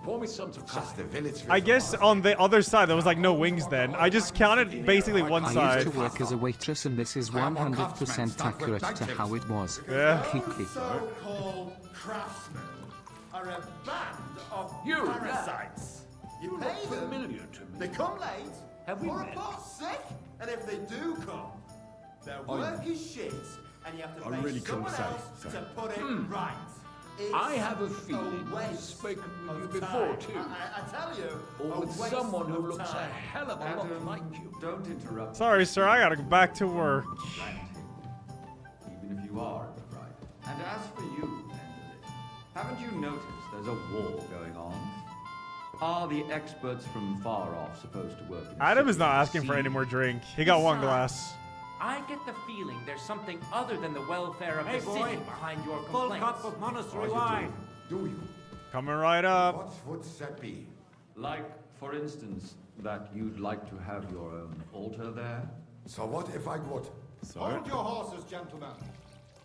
Pour me some to just the village. I guess on the other side there was like no wings then. I just counted basically one side. I used to work as a waitress and this is 100% accurate to how it was. Yeah. So-called craftsmen are a band of parasites. You pay them, they come late, or report sick, and if they do come, their work is shit, and you have to pay someone else to put it right. I have a feeling I've spoken with you before, too. I tell you, or with someone who looks a hell of a lot like you. Don't interrupt. Sorry, sir, I gotta go back to work. Even if you are in the right. And as for you, Enderlin, haven't you noticed there's a war going on? Are the experts from far off supposed to work in Adam is not asking for any more drink. He got one glass. I get the feeling there's something other than the welfare of Hey, the boy. city behind your Full complaints. cup of monastery wine. Do you? Coming right up. What would that be? Like, for instance, that you'd like to have your own altar there? So what if I would? Hold your horses, gentlemen.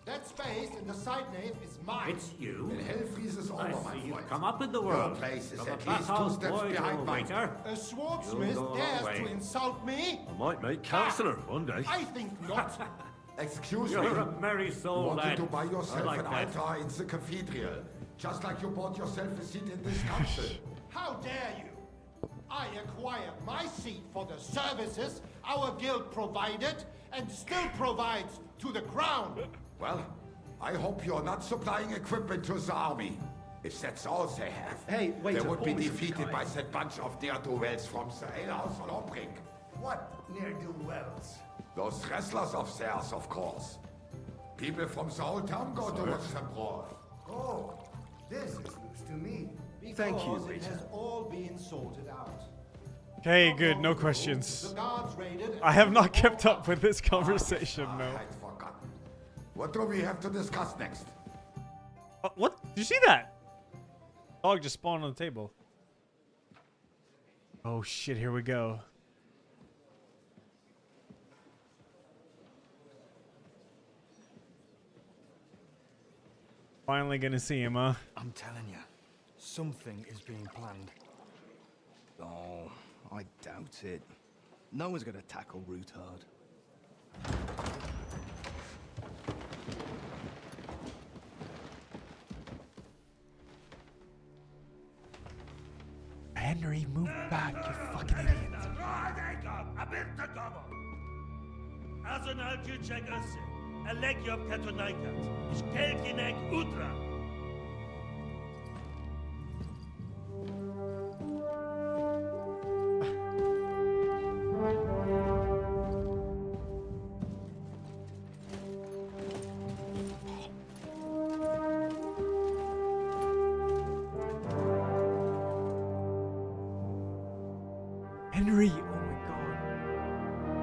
That space in the side nave is mine. It's you. And hell freezes over, I my see friend. you've come up in the world. Your place is From a at least 2 bathhouse steps boy to behind a mine. waiter. A swordsmith You'll go dares away. to insult me? I might make councillor one day. I think not. Excuse You're me. a merry soul, You wanted lad. to buy yourself I like an that. altar in the cathedral, just like you bought yourself a seat in this council. How dare you? I acquired my seat for the services our guild provided and still provides to the crown. Well, I hope you're not supplying equipment to the army. If that's all they have, Hey, wait, they would be always defeated by kind. that bunch of ne'er-do-wells from the Elas or Obring. What ne'er-do-wells? Those wrestlers of theirs, of course. People from the whole town go to watch them brawl. Oh, this is news to me. Thank you, Because it waiter. has all been sorted out. Okay, good. No questions. The guards raided. I have not kept up with this conversation, no. I'd forgotten. What do we have to discuss next? What? Did you see that? Dog just spawned on the table. Oh shit, here we go. Finally gonna see him, huh? I'm telling you, something is being planned. Oh, I doubt it. No one's gonna tackle Root hard. Henry, move back, you fucking idiot. Azon altyü Jagex, Elajjaz tetonaikat, işkelkinek utra. Henry, oh my god.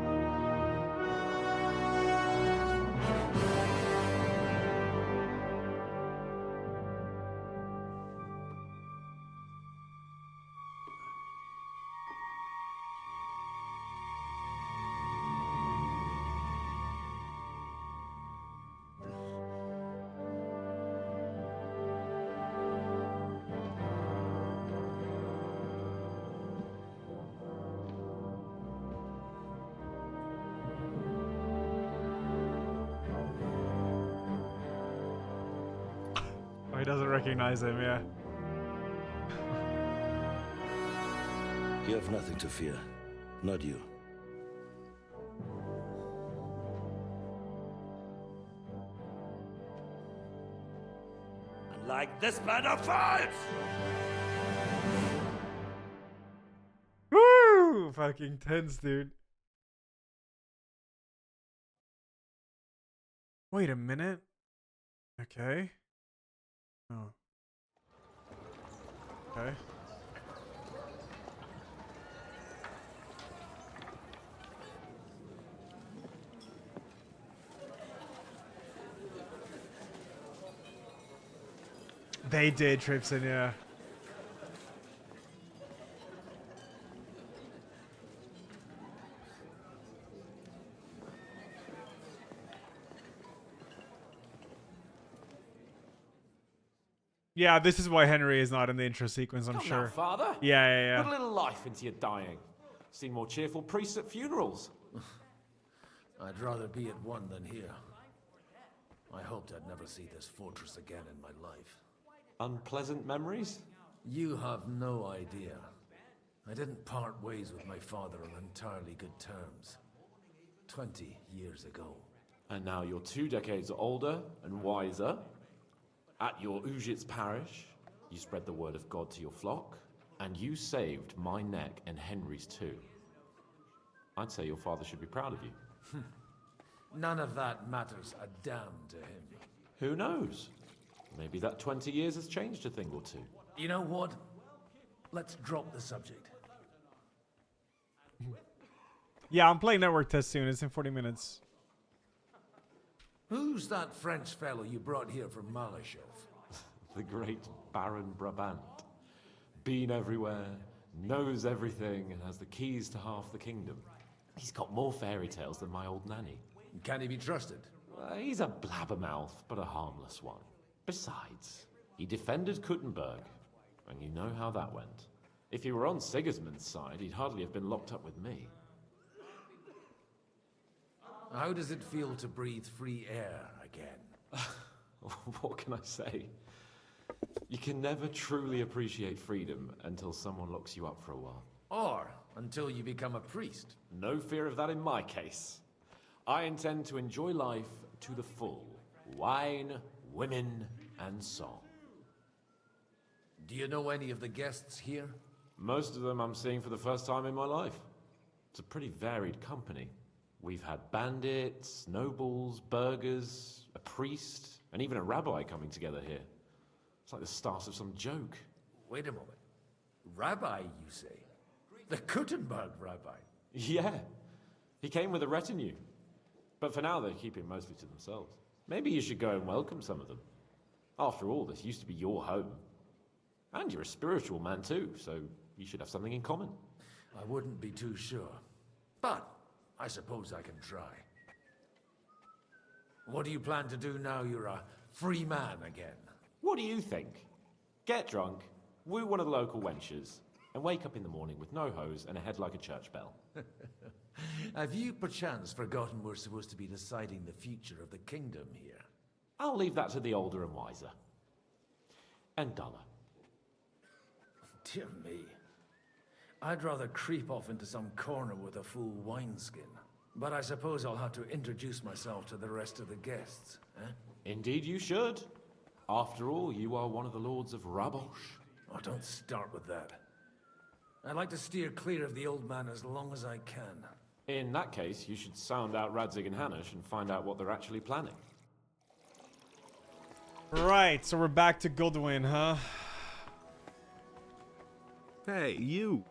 Oh, he doesn't recognize him, yeah. You have nothing to fear. Not you. Like this plan of fights! Woo! Fucking tense, dude. Wait a minute. Okay. Oh. Okay. They did, Tripson, yeah. Yeah, this is why Henry is not in the intro sequence, I'm Come sure. now, Father. Yeah. Put a little life into your dying. Seen more cheerful priests at funerals. I'd rather be at one than here. I hoped I'd never see this fortress again in my life. Unpleasant memories? You have no idea. I didn't part ways with my father on entirely good terms. 20 years ago. And now you're 2 decades older and wiser. At your Ujit's parish, you spread the word of God to your flock, and you saved my neck and Henry's too. I'd say your father should be proud of you. None of that matters a damn to him. Who knows? Maybe that 20 years has changed a thing or two. You know what? Let's drop the subject. Yeah, I'm playing network test soon. It's in 40 minutes. Who's that French fellow you brought here from Malachov? The great Baron Brabant. Been everywhere, knows everything, and has the keys to half the kingdom. He's got more fairy tales than my old nanny. Can he be trusted? He's a blabbermouth, but a harmless one. Besides, he defended Kuttenberg, and you know how that went. If he were on Sigismund's side, he'd hardly have been locked up with me. How does it feel to breathe free air again? What can I say? You can never truly appreciate freedom until someone locks you up for a while. Or until you become a priest. No fear of that in my case. I intend to enjoy life to the full. Wine, women, and song. Do you know any of the guests here? Most of them I'm seeing for the first time in my life. It's a pretty varied company. We've had bandits, nobles, burghers, a priest, and even a rabbi coming together here. It's like the start of some joke. Wait a moment. Rabbi, you say? The Kuttenberg rabbi? Yeah. He came with a retinue. But for now, they're keeping mostly to themselves. Maybe you should go and welcome some of them. After all, this used to be your home. And you're a spiritual man too, so you should have something in common. I wouldn't be too sure. But I suppose I can try. What do you plan to do now you're a free man again? What do you think? Get drunk, woo one of the local wenches, and wake up in the morning with no hose and a head like a church bell. Have you perchance forgotten we're supposed to be deciding the future of the kingdom here? I'll leave that to the older and wiser. And duller. Dear me. I'd rather creep off into some corner with a full wineskin. But I suppose I'll have to introduce myself to the rest of the guests, eh? Indeed you should. After all, you are one of the lords of Rabosh. Oh, don't start with that. I'd like to steer clear of the old man as long as I can. In that case, you should sound out Radzig and Hanush and find out what they're actually planning. Right, so we're back to Goodwin, huh? Hey, you.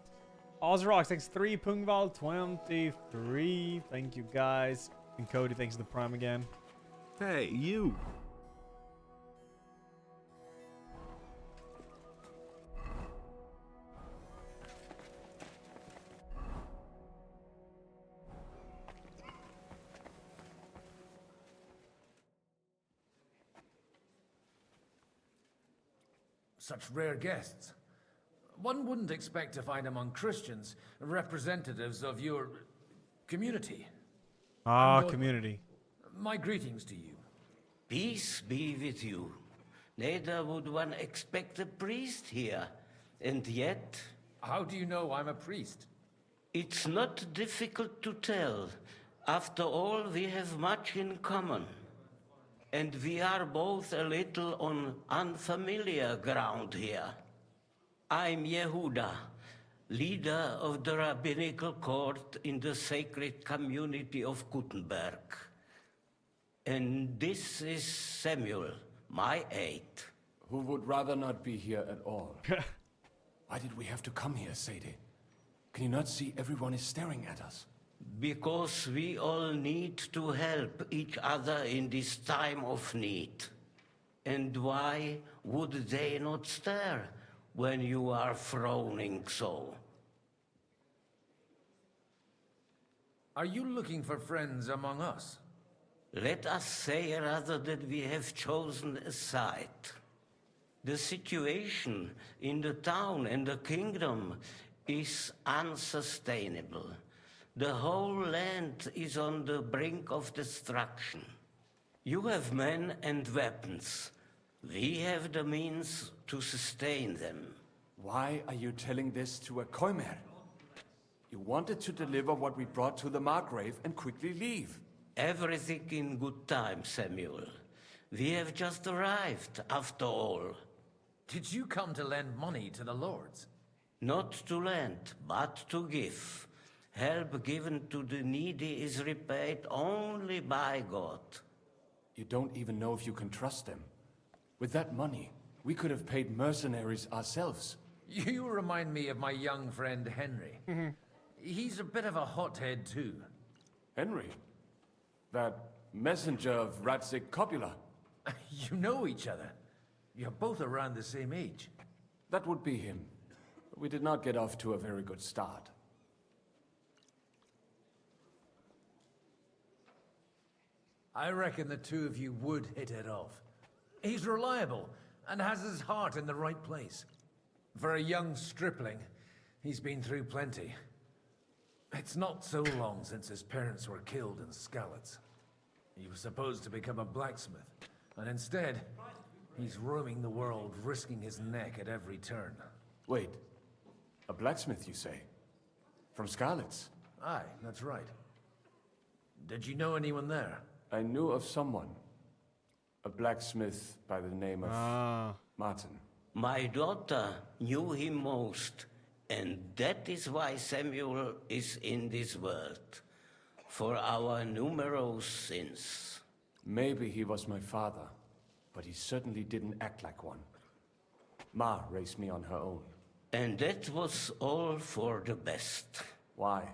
Ozrox, thanks 3. Pungval, 23. Thank you, guys. And Cody, thanks for the prime again. Hey, you. Such rare guests. One wouldn't expect to find among Christians representatives of your community. Ah, community. My greetings to you. Peace be with you. Neither would one expect a priest here. And yet... How do you know I'm a priest? It's not difficult to tell. After all, we have much in common. And we are both a little on unfamiliar ground here. I'm Yehuda, leader of the rabbinical court in the sacred community of Kuttenberg. And this is Samuel, my aide. Who would rather not be here at all. Why did we have to come here, Sadie? Can you not see everyone is staring at us? Because we all need to help each other in this time of need. And why would they not stare when you are frowning so? Are you looking for friends among us? Let us say rather that we have chosen a side. The situation in the town and the kingdom is unsustainable. The whole land is on the brink of destruction. You have men and weapons. We have the means to sustain them. Why are you telling this to a Koimer? You wanted to deliver what we brought to the Margrave and quickly leave. Everything in good time, Samuel. We have just arrived, after all. Did you come to lend money to the lords? Not to lend, but to give. Help given to the needy is repaid only by God. You don't even know if you can trust them. With that money, we could have paid mercenaries ourselves. You remind me of my young friend Henry. He's a bit of a hothead too. Henry? That messenger of Radzik Copula? You know each other. You're both around the same age. That would be him. We did not get off to a very good start. I reckon the two of you would hit it off. He's reliable and has his heart in the right place. For a young stripling, he's been through plenty. It's not so long since his parents were killed in Skalitz. He was supposed to become a blacksmith, and instead, he's roaming the world, risking his neck at every turn. Wait, a blacksmith, you say? From Skalitz? Aye, that's right. Did you know anyone there? I knew of someone. A blacksmith by the name of Martin. My daughter knew him most, and that is why Samuel is in this world. For our numerous sins. Maybe he was my father, but he certainly didn't act like one. Ma raised me on her own. And that was all for the best. Why?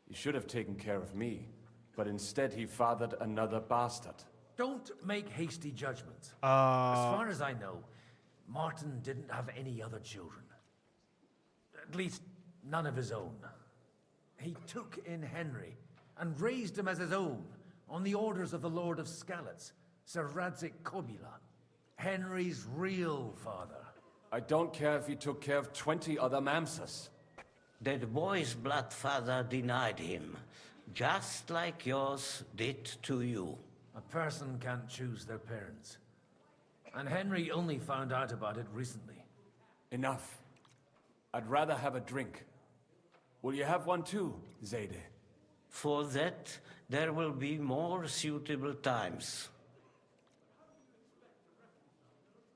He should have taken care of me, but instead he fathered another bastard. Don't make hasty judgments. As far as I know, Martin didn't have any other children. At least, none of his own. He took in Henry and raised him as his own on the orders of the Lord of Skalitz, Sir Radzik Copula, Henry's real father. I don't care if he took care of 20 other Mamsas. That boy's blood father denied him, just like yours did to you. A person can't choose their parents. And Henry only found out about it recently. Enough. I'd rather have a drink. Will you have one too, Zayde? For that, there will be more suitable times.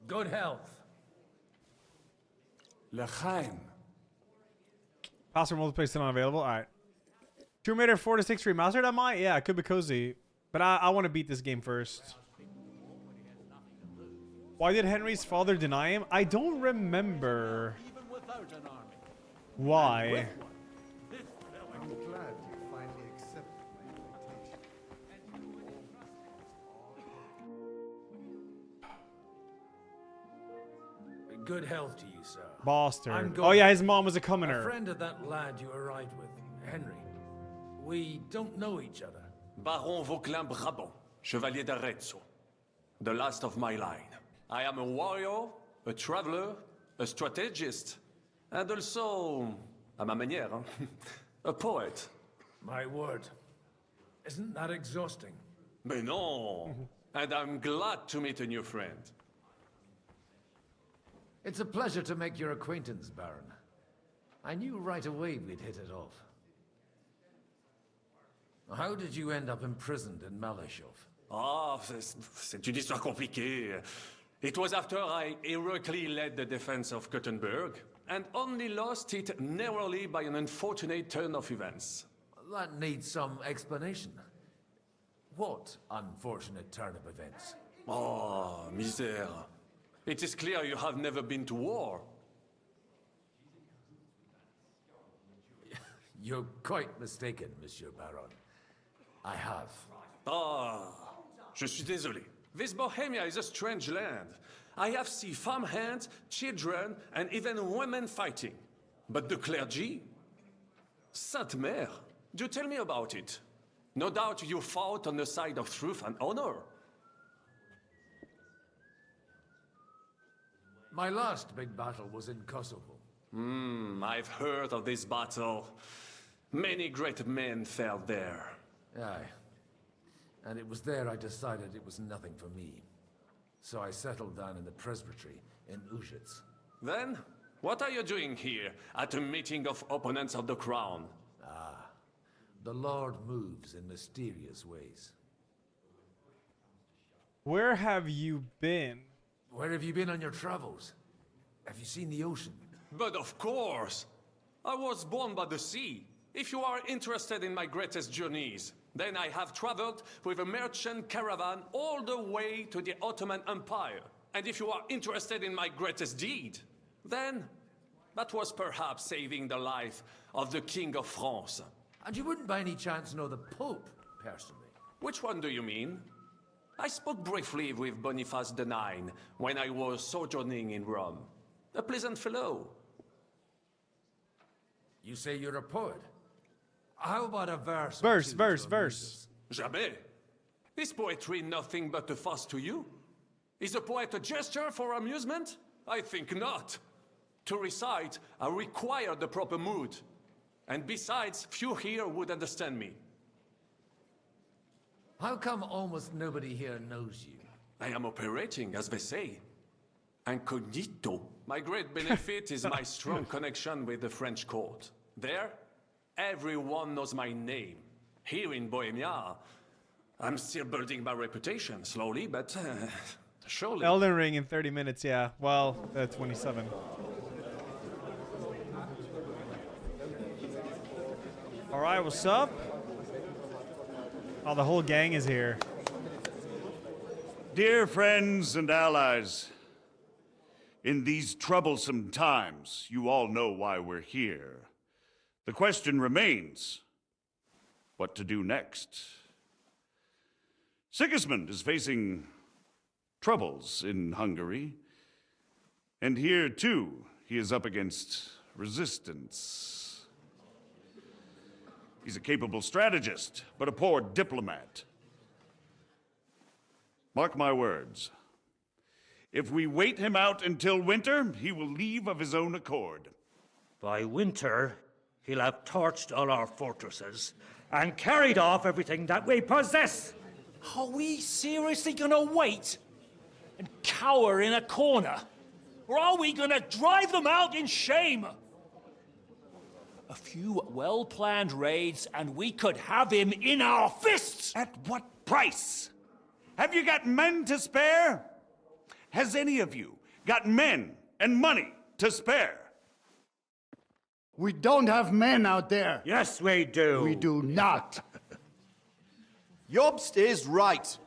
Good health. L'chaim. Password multiplayer still not available? Alright. Tomb Raider 4 to 6 remastered? I might? Yeah, it could be cozy. But I want to beat this game first. Why did Henry's father deny him? I don't remember. Why? I'm glad you finally accepted my invitation. Good health to you, sir. Bastard. Oh yeah, his mom was a commoner. A friend of that lad you arrived with, Henry. We don't know each other. Baron Vauclin Brabant, Chevalier d'Arezzo. The last of my line. I am a warrior, a traveler, a strategist, and also, à ma manière, a poet. My word. Isn't that exhausting? Mais non! And I'm glad to meet a new friend. It's a pleasure to make your acquaintance, Baron. I knew right away we'd hit it off. How did you end up imprisoned in Malashov? Ah, c'est une histoire compliquée. It was after I heroically led the defense of Gothenburg, and only lost it narrowly by an unfortunate turn of events. That needs some explanation. What unfortunate turn of events? Oh, misère. It is clear you have never been to war. You're quite mistaken, Monsieur Baron. I have. Ah, je suis désolé. This Bohemia is a strange land. I have seen farmhands, children, and even women fighting. But the clergy? Sainte Mère, do tell me about it. No doubt you fought on the side of truth and honor. My last big battle was in Kosovo. I've heard of this battle. Many great men fell there. Aye. And it was there I decided it was nothing for me. So I settled down in the presbytery in Ujits. Then, what are you doing here at a meeting of opponents of the crown? Ah, the Lord moves in mysterious ways. Where have you been? Where have you been on your travels? Have you seen the ocean? But of course! I was born by the sea. If you are interested in my greatest journeys, then I have traveled with a merchant caravan all the way to the Ottoman Empire. And if you are interested in my greatest deed, then that was perhaps saving the life of the King of France. And you wouldn't by any chance know the Pope, personally? Which one do you mean? I spoke briefly with Boniface IX when I was sojourning in Rome. A pleasant fellow. You say you're a poet? How about a verse? Verse. Jamais. Is poetry nothing but a fuss to you? Is a poet a gesture for amusement? I think not. To recite, I require the proper mood. And besides, few here would understand me. How come almost nobody here knows you? I am operating, as they say. Incognito. My great benefit is my strong connection with the French court. There, everyone knows my name. Here in Bohemia, I'm still building my reputation, slowly, but surely. Elden Ring in 30 minutes, yeah. Well, 27. Alright, what's up? Oh, the whole gang is here. Dear friends and allies, in these troublesome times, you all know why we're here. The question remains, what to do next? Sigismund is facing troubles in Hungary, and here, too, he is up against resistance. He's a capable strategist, but a poor diplomat. Mark my words. If we wait him out until winter, he will leave of his own accord. By winter, he'll have torched all our fortresses and carried off everything that we possess. Are we seriously gonna wait and cower in a corner? Or are we gonna drive them out in shame? A few well-planned raids and we could have him in our fists! At what price? Have you got men to spare? Has any of you got men and money to spare? We don't have men out there. Yes, we do. We do not. Jobst is right.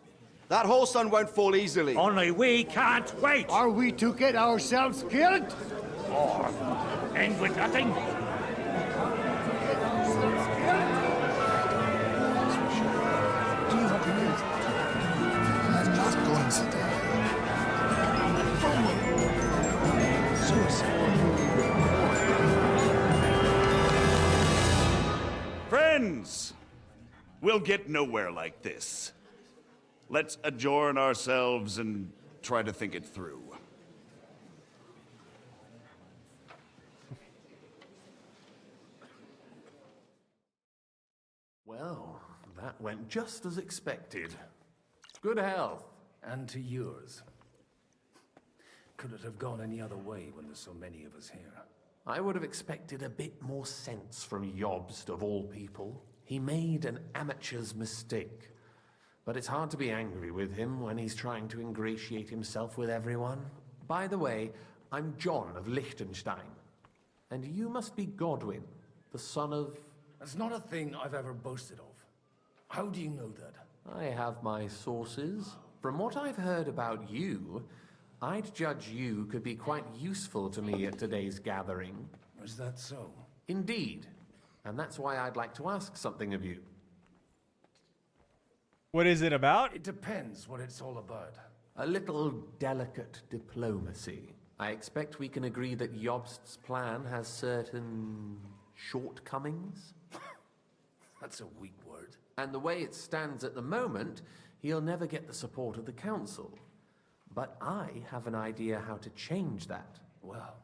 That whole sun won't fall easily. Only we can't wait. Are we to get ourselves killed? Or end with nothing? Friends, we'll get nowhere like this. Let's adjourn ourselves and try to think it through. Well, that went just as expected. Good health. And to yours. Could it have gone any other way when there's so many of us here? I would have expected a bit more sense from Jobst, of all people. He made an amateur's mistake. But it's hard to be angry with him when he's trying to ingratiate himself with everyone. By the way, I'm John of Liechtenstein. And you must be Godwin, the son of... That's not a thing I've ever boasted of. How do you know that? I have my sources. From what I've heard about you, I'd judge you could be quite useful to me at today's gathering. Is that so? Indeed. And that's why I'd like to ask something of you. What is it about? It depends what it's all about. A little delicate diplomacy. I expect we can agree that Jobst's plan has certain shortcomings. That's a weak word. And the way it stands at the moment, he'll never get the support of the council. But I have an idea how to change that. Well,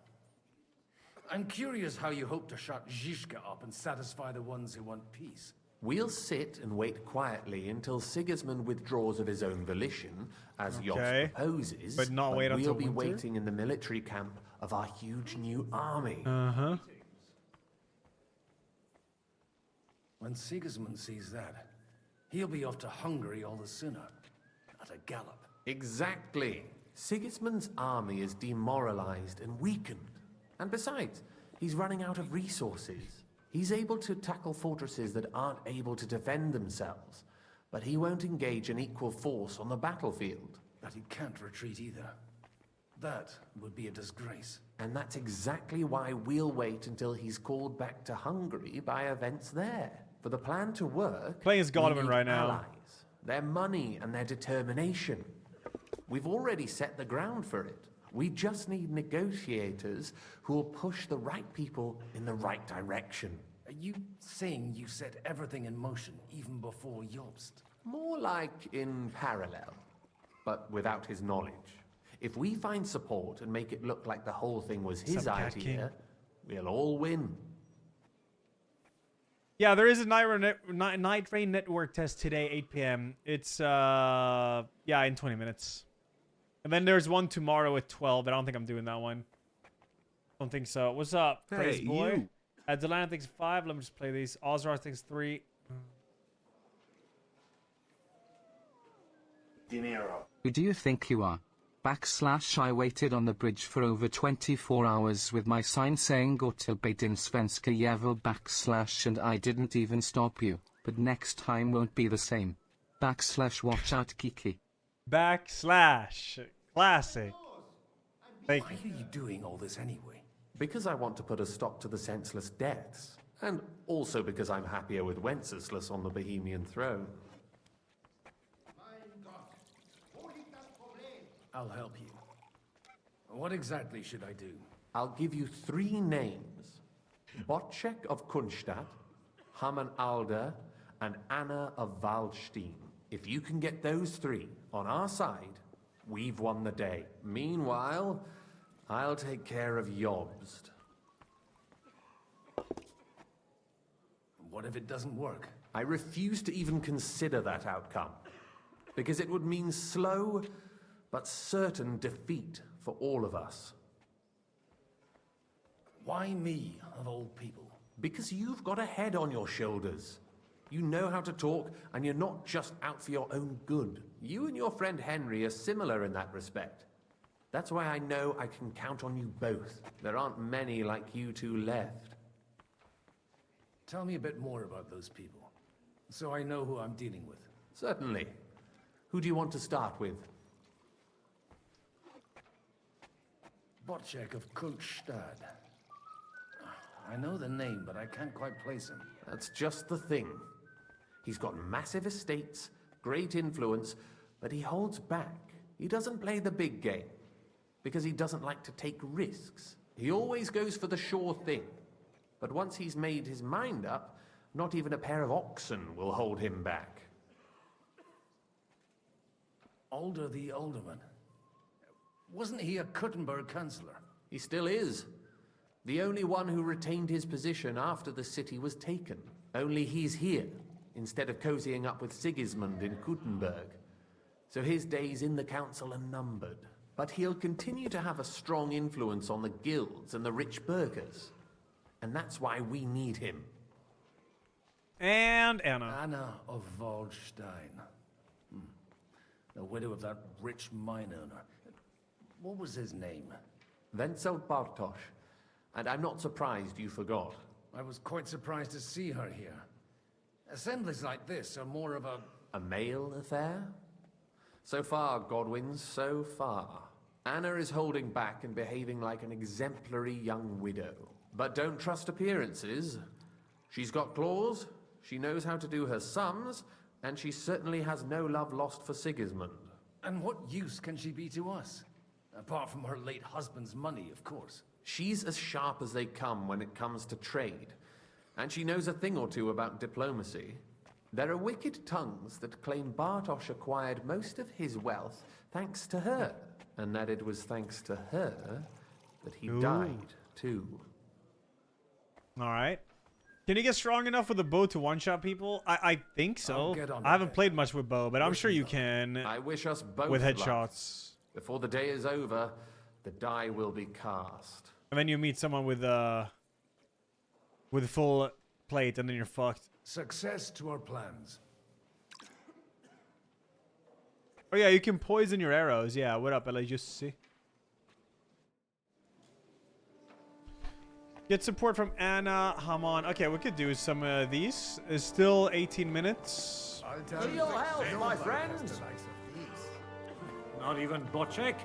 I'm curious how you hope to shut Zizka up and satisfy the ones who want peace. We'll sit and wait quietly until Sigismund withdraws of his own volition, as Jobst proposes. But not wait until we'll be winter? waiting in the military camp of our huge new army. Uh-huh. When Sigismund sees that, he'll be off to Hungary all the sooner. At a gallop. Exactly. Sigismund's army is demoralized and weakened. And besides, he's running out of resources. He's able to tackle fortresses that aren't able to defend themselves, but he won't engage in equal force on the battlefield. But he can't retreat either. That would be a disgrace. And that's exactly why we'll wait until he's called back to Hungary by events there. For the plan to work, playing as Godwin we need right now. allies, their money and their determination. We've already set the ground for it. We just need negotiators who will push the right people in the right direction. Are you saying you set everything in motion even before Jobst? More like in parallel, but without his knowledge. If we find support and make it look like the whole thing was his idea, we'll all win. Yeah, there is a Night Rain Network test today, 8 p.m. It's, yeah, in 20 minutes. And then there's one tomorrow at 12, but I don't think I'm doing that one. Don't think so. What's up, Praise Boy? Delana thinks 5. Let me just play these. Ozrar thinks 3. Who do you think you are? / I waited on the bridge for over 24 hours with my sign saying "Gå till Baden Svenska Jävel / and I didn't even stop you, but next time won't be the same. / watch out Kiki. / Classic. Thank Why are you doing all this anyway? Because I want to put a stop to the senseless deaths. And also because I'm happier with Wenceslas on the Bohemian throne. I'll help you. What exactly should I do? I'll give you 3 names. Botchek of Kunstadt, Haman Alder, and Anna of Waldstein. If you can get those 3 on our side, we've won the day. Meanwhile, I'll take care of Jobst. What if it doesn't work? I refuse to even consider that outcome. Because it would mean slow but certain defeat for all of us. Why me, of all people? Because you've got a head on your shoulders. You know how to talk, and you're not just out for your own good. You and your friend Henry are similar in that respect. That's why I know I can count on you both. There aren't many like you two left. Tell me a bit more about those people, so I know who I'm dealing with. Certainly. Who do you want to start with? Botchek of Kunststadt. I know the name, but I can't quite place him. That's just the thing. He's got massive estates, great influence, but he holds back. He doesn't play the big game, because he doesn't like to take risks. He always goes for the sure thing. But once he's made his mind up, not even a pair of oxen will hold him back. Alder the Alderman. Wasn't he a Kuttenberg councillor? He still is. The only one who retained his position after the city was taken. Only he's here, instead of cozying up with Sigismund in Kuttenberg. So his days in the council are numbered. But he'll continue to have a strong influence on the guilds and the rich burghers. And that's why we need him. And Anna. Anna of Waldstein. The widow of that rich mine owner. What was his name? Wenzel Bartosz. And I'm not surprised you forgot. I was quite surprised to see her here. Assemblies like this are more of a male affair? So far, Godwin, so far. Anna is holding back and behaving like an exemplary young widow. But don't trust appearances. She's got claws, she knows how to do her sums, and she certainly has no love lost for Sigismund. And what use can she be to us? Apart from her late husband's money, of course. She's as sharp as they come when it comes to trade. And she knows a thing or two about diplomacy. There are wicked tongues that claim Bartosz acquired most of his wealth thanks to her, and that it was thanks to her that he died, too. Alright. Can you get strong enough with a bow to one-shot people? I think so. I haven't played much with bow, but I'm sure you can. I wish us both with luck. headshots. Before the day is over, the die will be cast. And then you meet someone with a full plate, and then you're fucked. Success to our plans. Oh yeah, you can poison your arrows. Yeah, what up, Elas? Just see. Get support from Anna Haman. Okay, we could do some of these. It's still 18 minutes. To your health, my friends. Not even butt check?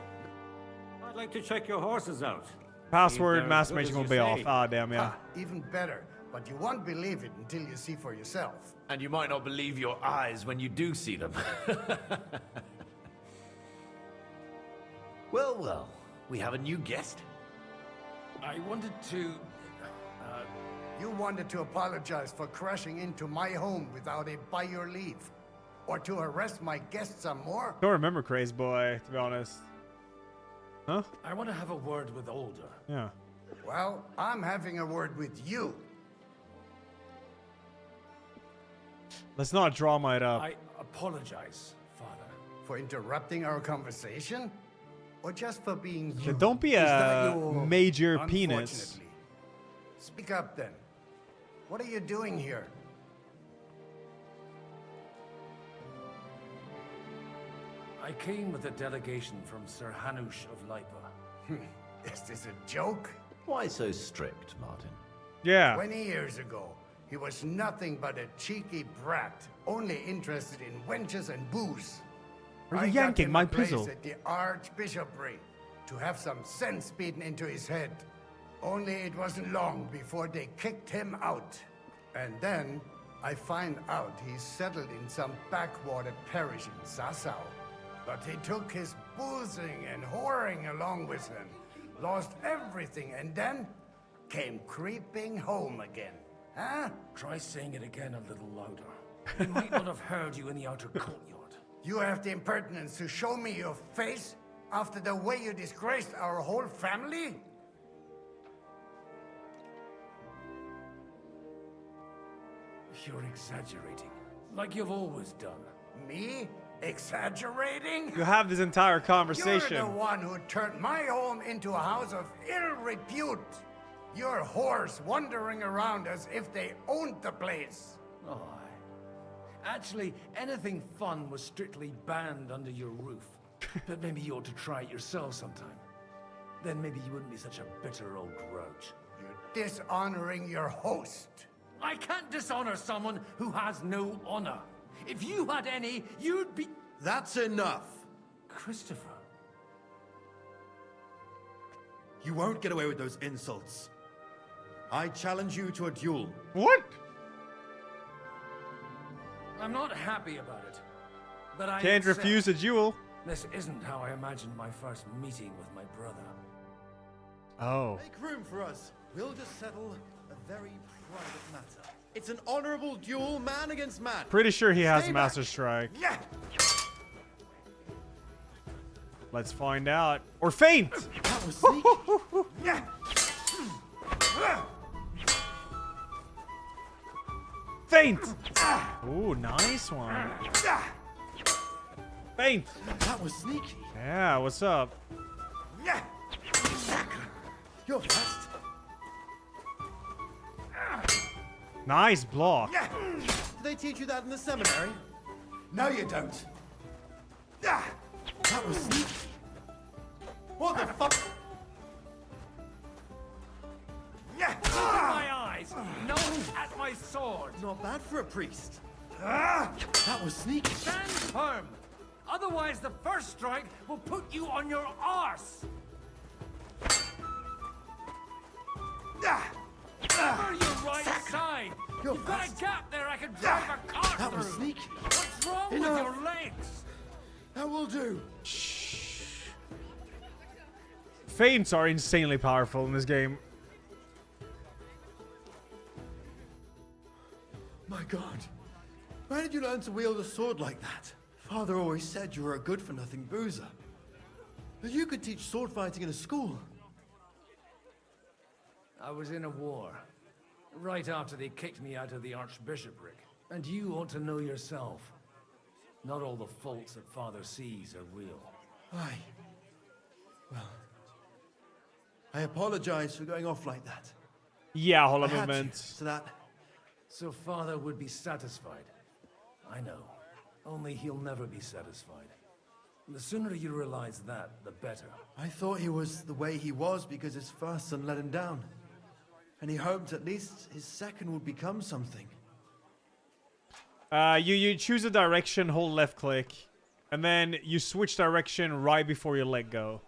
I'd like to check your horses out. Password mass matching will be off. Ah, damn, yeah. Even better. But you won't believe it until you see for yourself. And you might not believe your eyes when you do see them. Well, well. We have a new guest. I wanted to... You wanted to apologize for crashing into my home without a by your leave. Or to arrest my guests some more? Don't remember Craze Boy, to be honest. Huh? I want to have a word with Older. Yeah. Well, I'm having a word with you. Let's not drama it up. I apologize, Father. For interrupting our conversation? Or just for being you? Don't be a major penis. Unfortunately. Speak up then. What are you doing here? I came with a delegation from Sir Hanush of Lipa. Is this a joke? Why so strict, Martin? Yeah. 20 years ago, he was nothing but a cheeky brat, only interested in wenches and booze. Are you yanking my pizzle? At the Archbishopric to have some sense beaten into his head. Only it wasn't long before they kicked him out. And then I find out he's settled in some backwater parish in Sassau. But he took his boozing and whoring along with him, lost everything, and then came creeping home again. Huh? Try saying it again a little louder. He might not have heard you in the outer courtyard. You have the impertinence to show me your face after the way you disgraced our whole family? You're exaggerating, like you've always done. Me? Exaggerating? You have this entire conversation. You're the one who turned my home into a house of ill repute. Your whores wandering around as if they owned the place. Oh, actually, anything fun was strictly banned under your roof. But maybe you ought to try it yourself sometime. Then maybe you wouldn't be such a bitter old grouch. You're dishonoring your host. I can't dishonor someone who has no honor. If you had any, you'd be... That's enough. Christopher. You won't get away with those insults. I challenge you to a duel. What? I'm not happy about it. But I can't accept refuse a duel. This isn't how I imagined my first meeting with my brother. Oh. Make room for us. We'll just settle a very private matter. It's an honorable duel, man against man. Pretty sure he has Stay Master back. Strike. Yeah. Let's find out. Or faint. That was sneaky. Yeah. Faint. Ooh, nice one. Faint. That was sneaky. Yeah, what's up? Yeah. You're fast. Nice block. Yeah. Did they teach you that in the seminary? No, you don't. That was sneaky. What the fuck? Yeah. My eyes, no at my sword. Not bad for a priest. That was sneaky. Stand firm. Otherwise, the first strike will put you on your arse. Cover your right side. You've got a gap there I can drive a car That through. was sneaky. What's wrong with your legs? That will do. Feints are insanely powerful in this game. My God. Where did you learn to wield a sword like that? Father always said you were a good-for-nothing boozer. But you could teach sword fighting in a school. I was in a war. Right after they kicked me out of the archbishopric. And you ought to know yourself. Not all the faults that Father sees are real. Aye. Well, I apologize for going off like that. Yeah, I holo had to, movement. so that... So Father would be satisfied. I know. Only he'll never be satisfied. The sooner you realize that, the better. I thought he was the way he was because his first son let him down. And he hoped at least his second would become something. You choose a direction, hold left click, and then you switch direction right before you let go.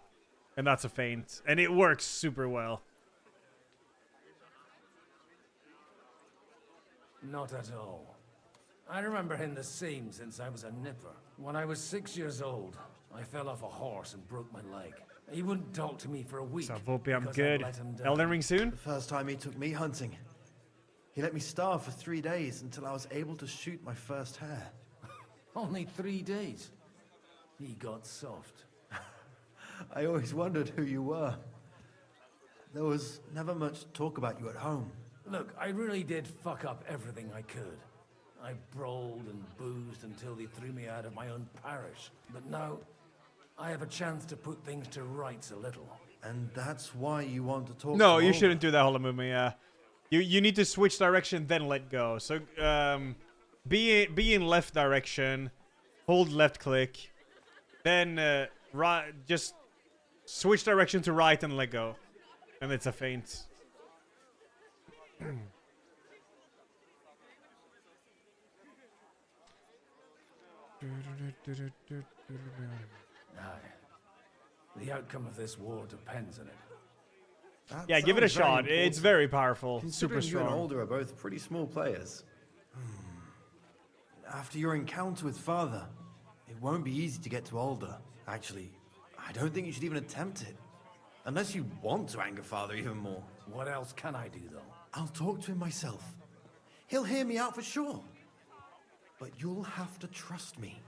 And that's a feint. And it works super well. Not at all. I remember him the same since I was a nipper. When I was 6 years old, I fell off a horse and broke my leg. He wouldn't talk to me for a week. So, Volpe, I'm because good. I'd let him down. Elden Ring soon? The first time he took me hunting. He let me starve for 3 days until I was able to shoot my first hare. Only 3 days. He got soft. I always wondered who you were. There was never much talk about you at home. Look, I really did fuck up everything I could. I brawled and boozed until they threw me out of my own parish. But now, I have a chance to put things to rights a little. And that's why you want to talk No, to you Olga. shouldn't do that holo movement, yeah. You need to switch direction, then let go. So, be in left direction, hold left click, then right, just switch direction to right and let go. And it's a feint. Aye. The outcome of this war depends on it. That Yeah, give it a sounds very shot. It's important. very powerful. Considering Super you and strong. Alder are both pretty small players. After your encounter with Father, it won't be easy to get to Alder. Actually, I don't think you should even attempt it. Unless you want to anger Father even more. What else can I do, though? I'll talk to him myself. He'll hear me out for sure. But you'll have to trust me.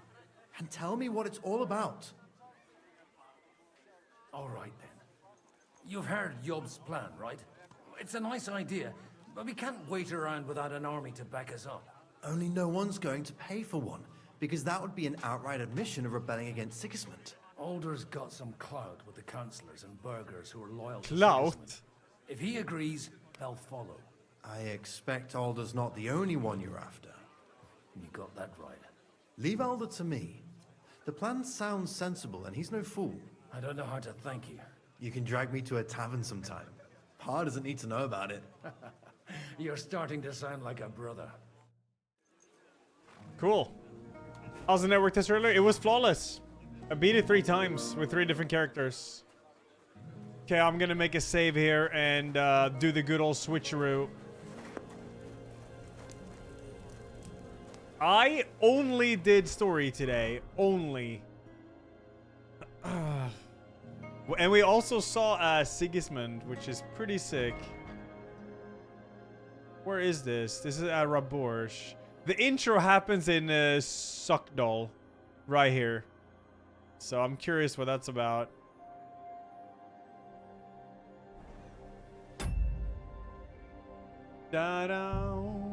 And tell me what it's all about. All right, then. You've heard Yob's plan, right? It's a nice idea, but we can't wait around without an army to back us up. Only no one's going to pay for one, because that would be an outright admission of rebelling against Sigismund. Alder's got some clout with the councillors and burghers who are loyal to Clout? Sigismund. If he agrees, they'll follow. I expect Alder's not the only one you're after. You got that right. Leave Alder to me. The plan sounds sensible, and he's no fool. I don't know how to thank you. You can drag me to a tavern sometime. Pa doesn't need to know about it. You're starting to sound like a brother. Cool. I was a network test earlier. It was flawless. I beat it 3 times with 3 different characters. Okay, I'm gonna make a save here and do the good old switcheroo. I only did story today. Only. And we also saw Sigismund, which is pretty sick. Where is this? This is at Raborsh. The intro happens in Suckdal, right here. So I'm curious what that's about. Da-da.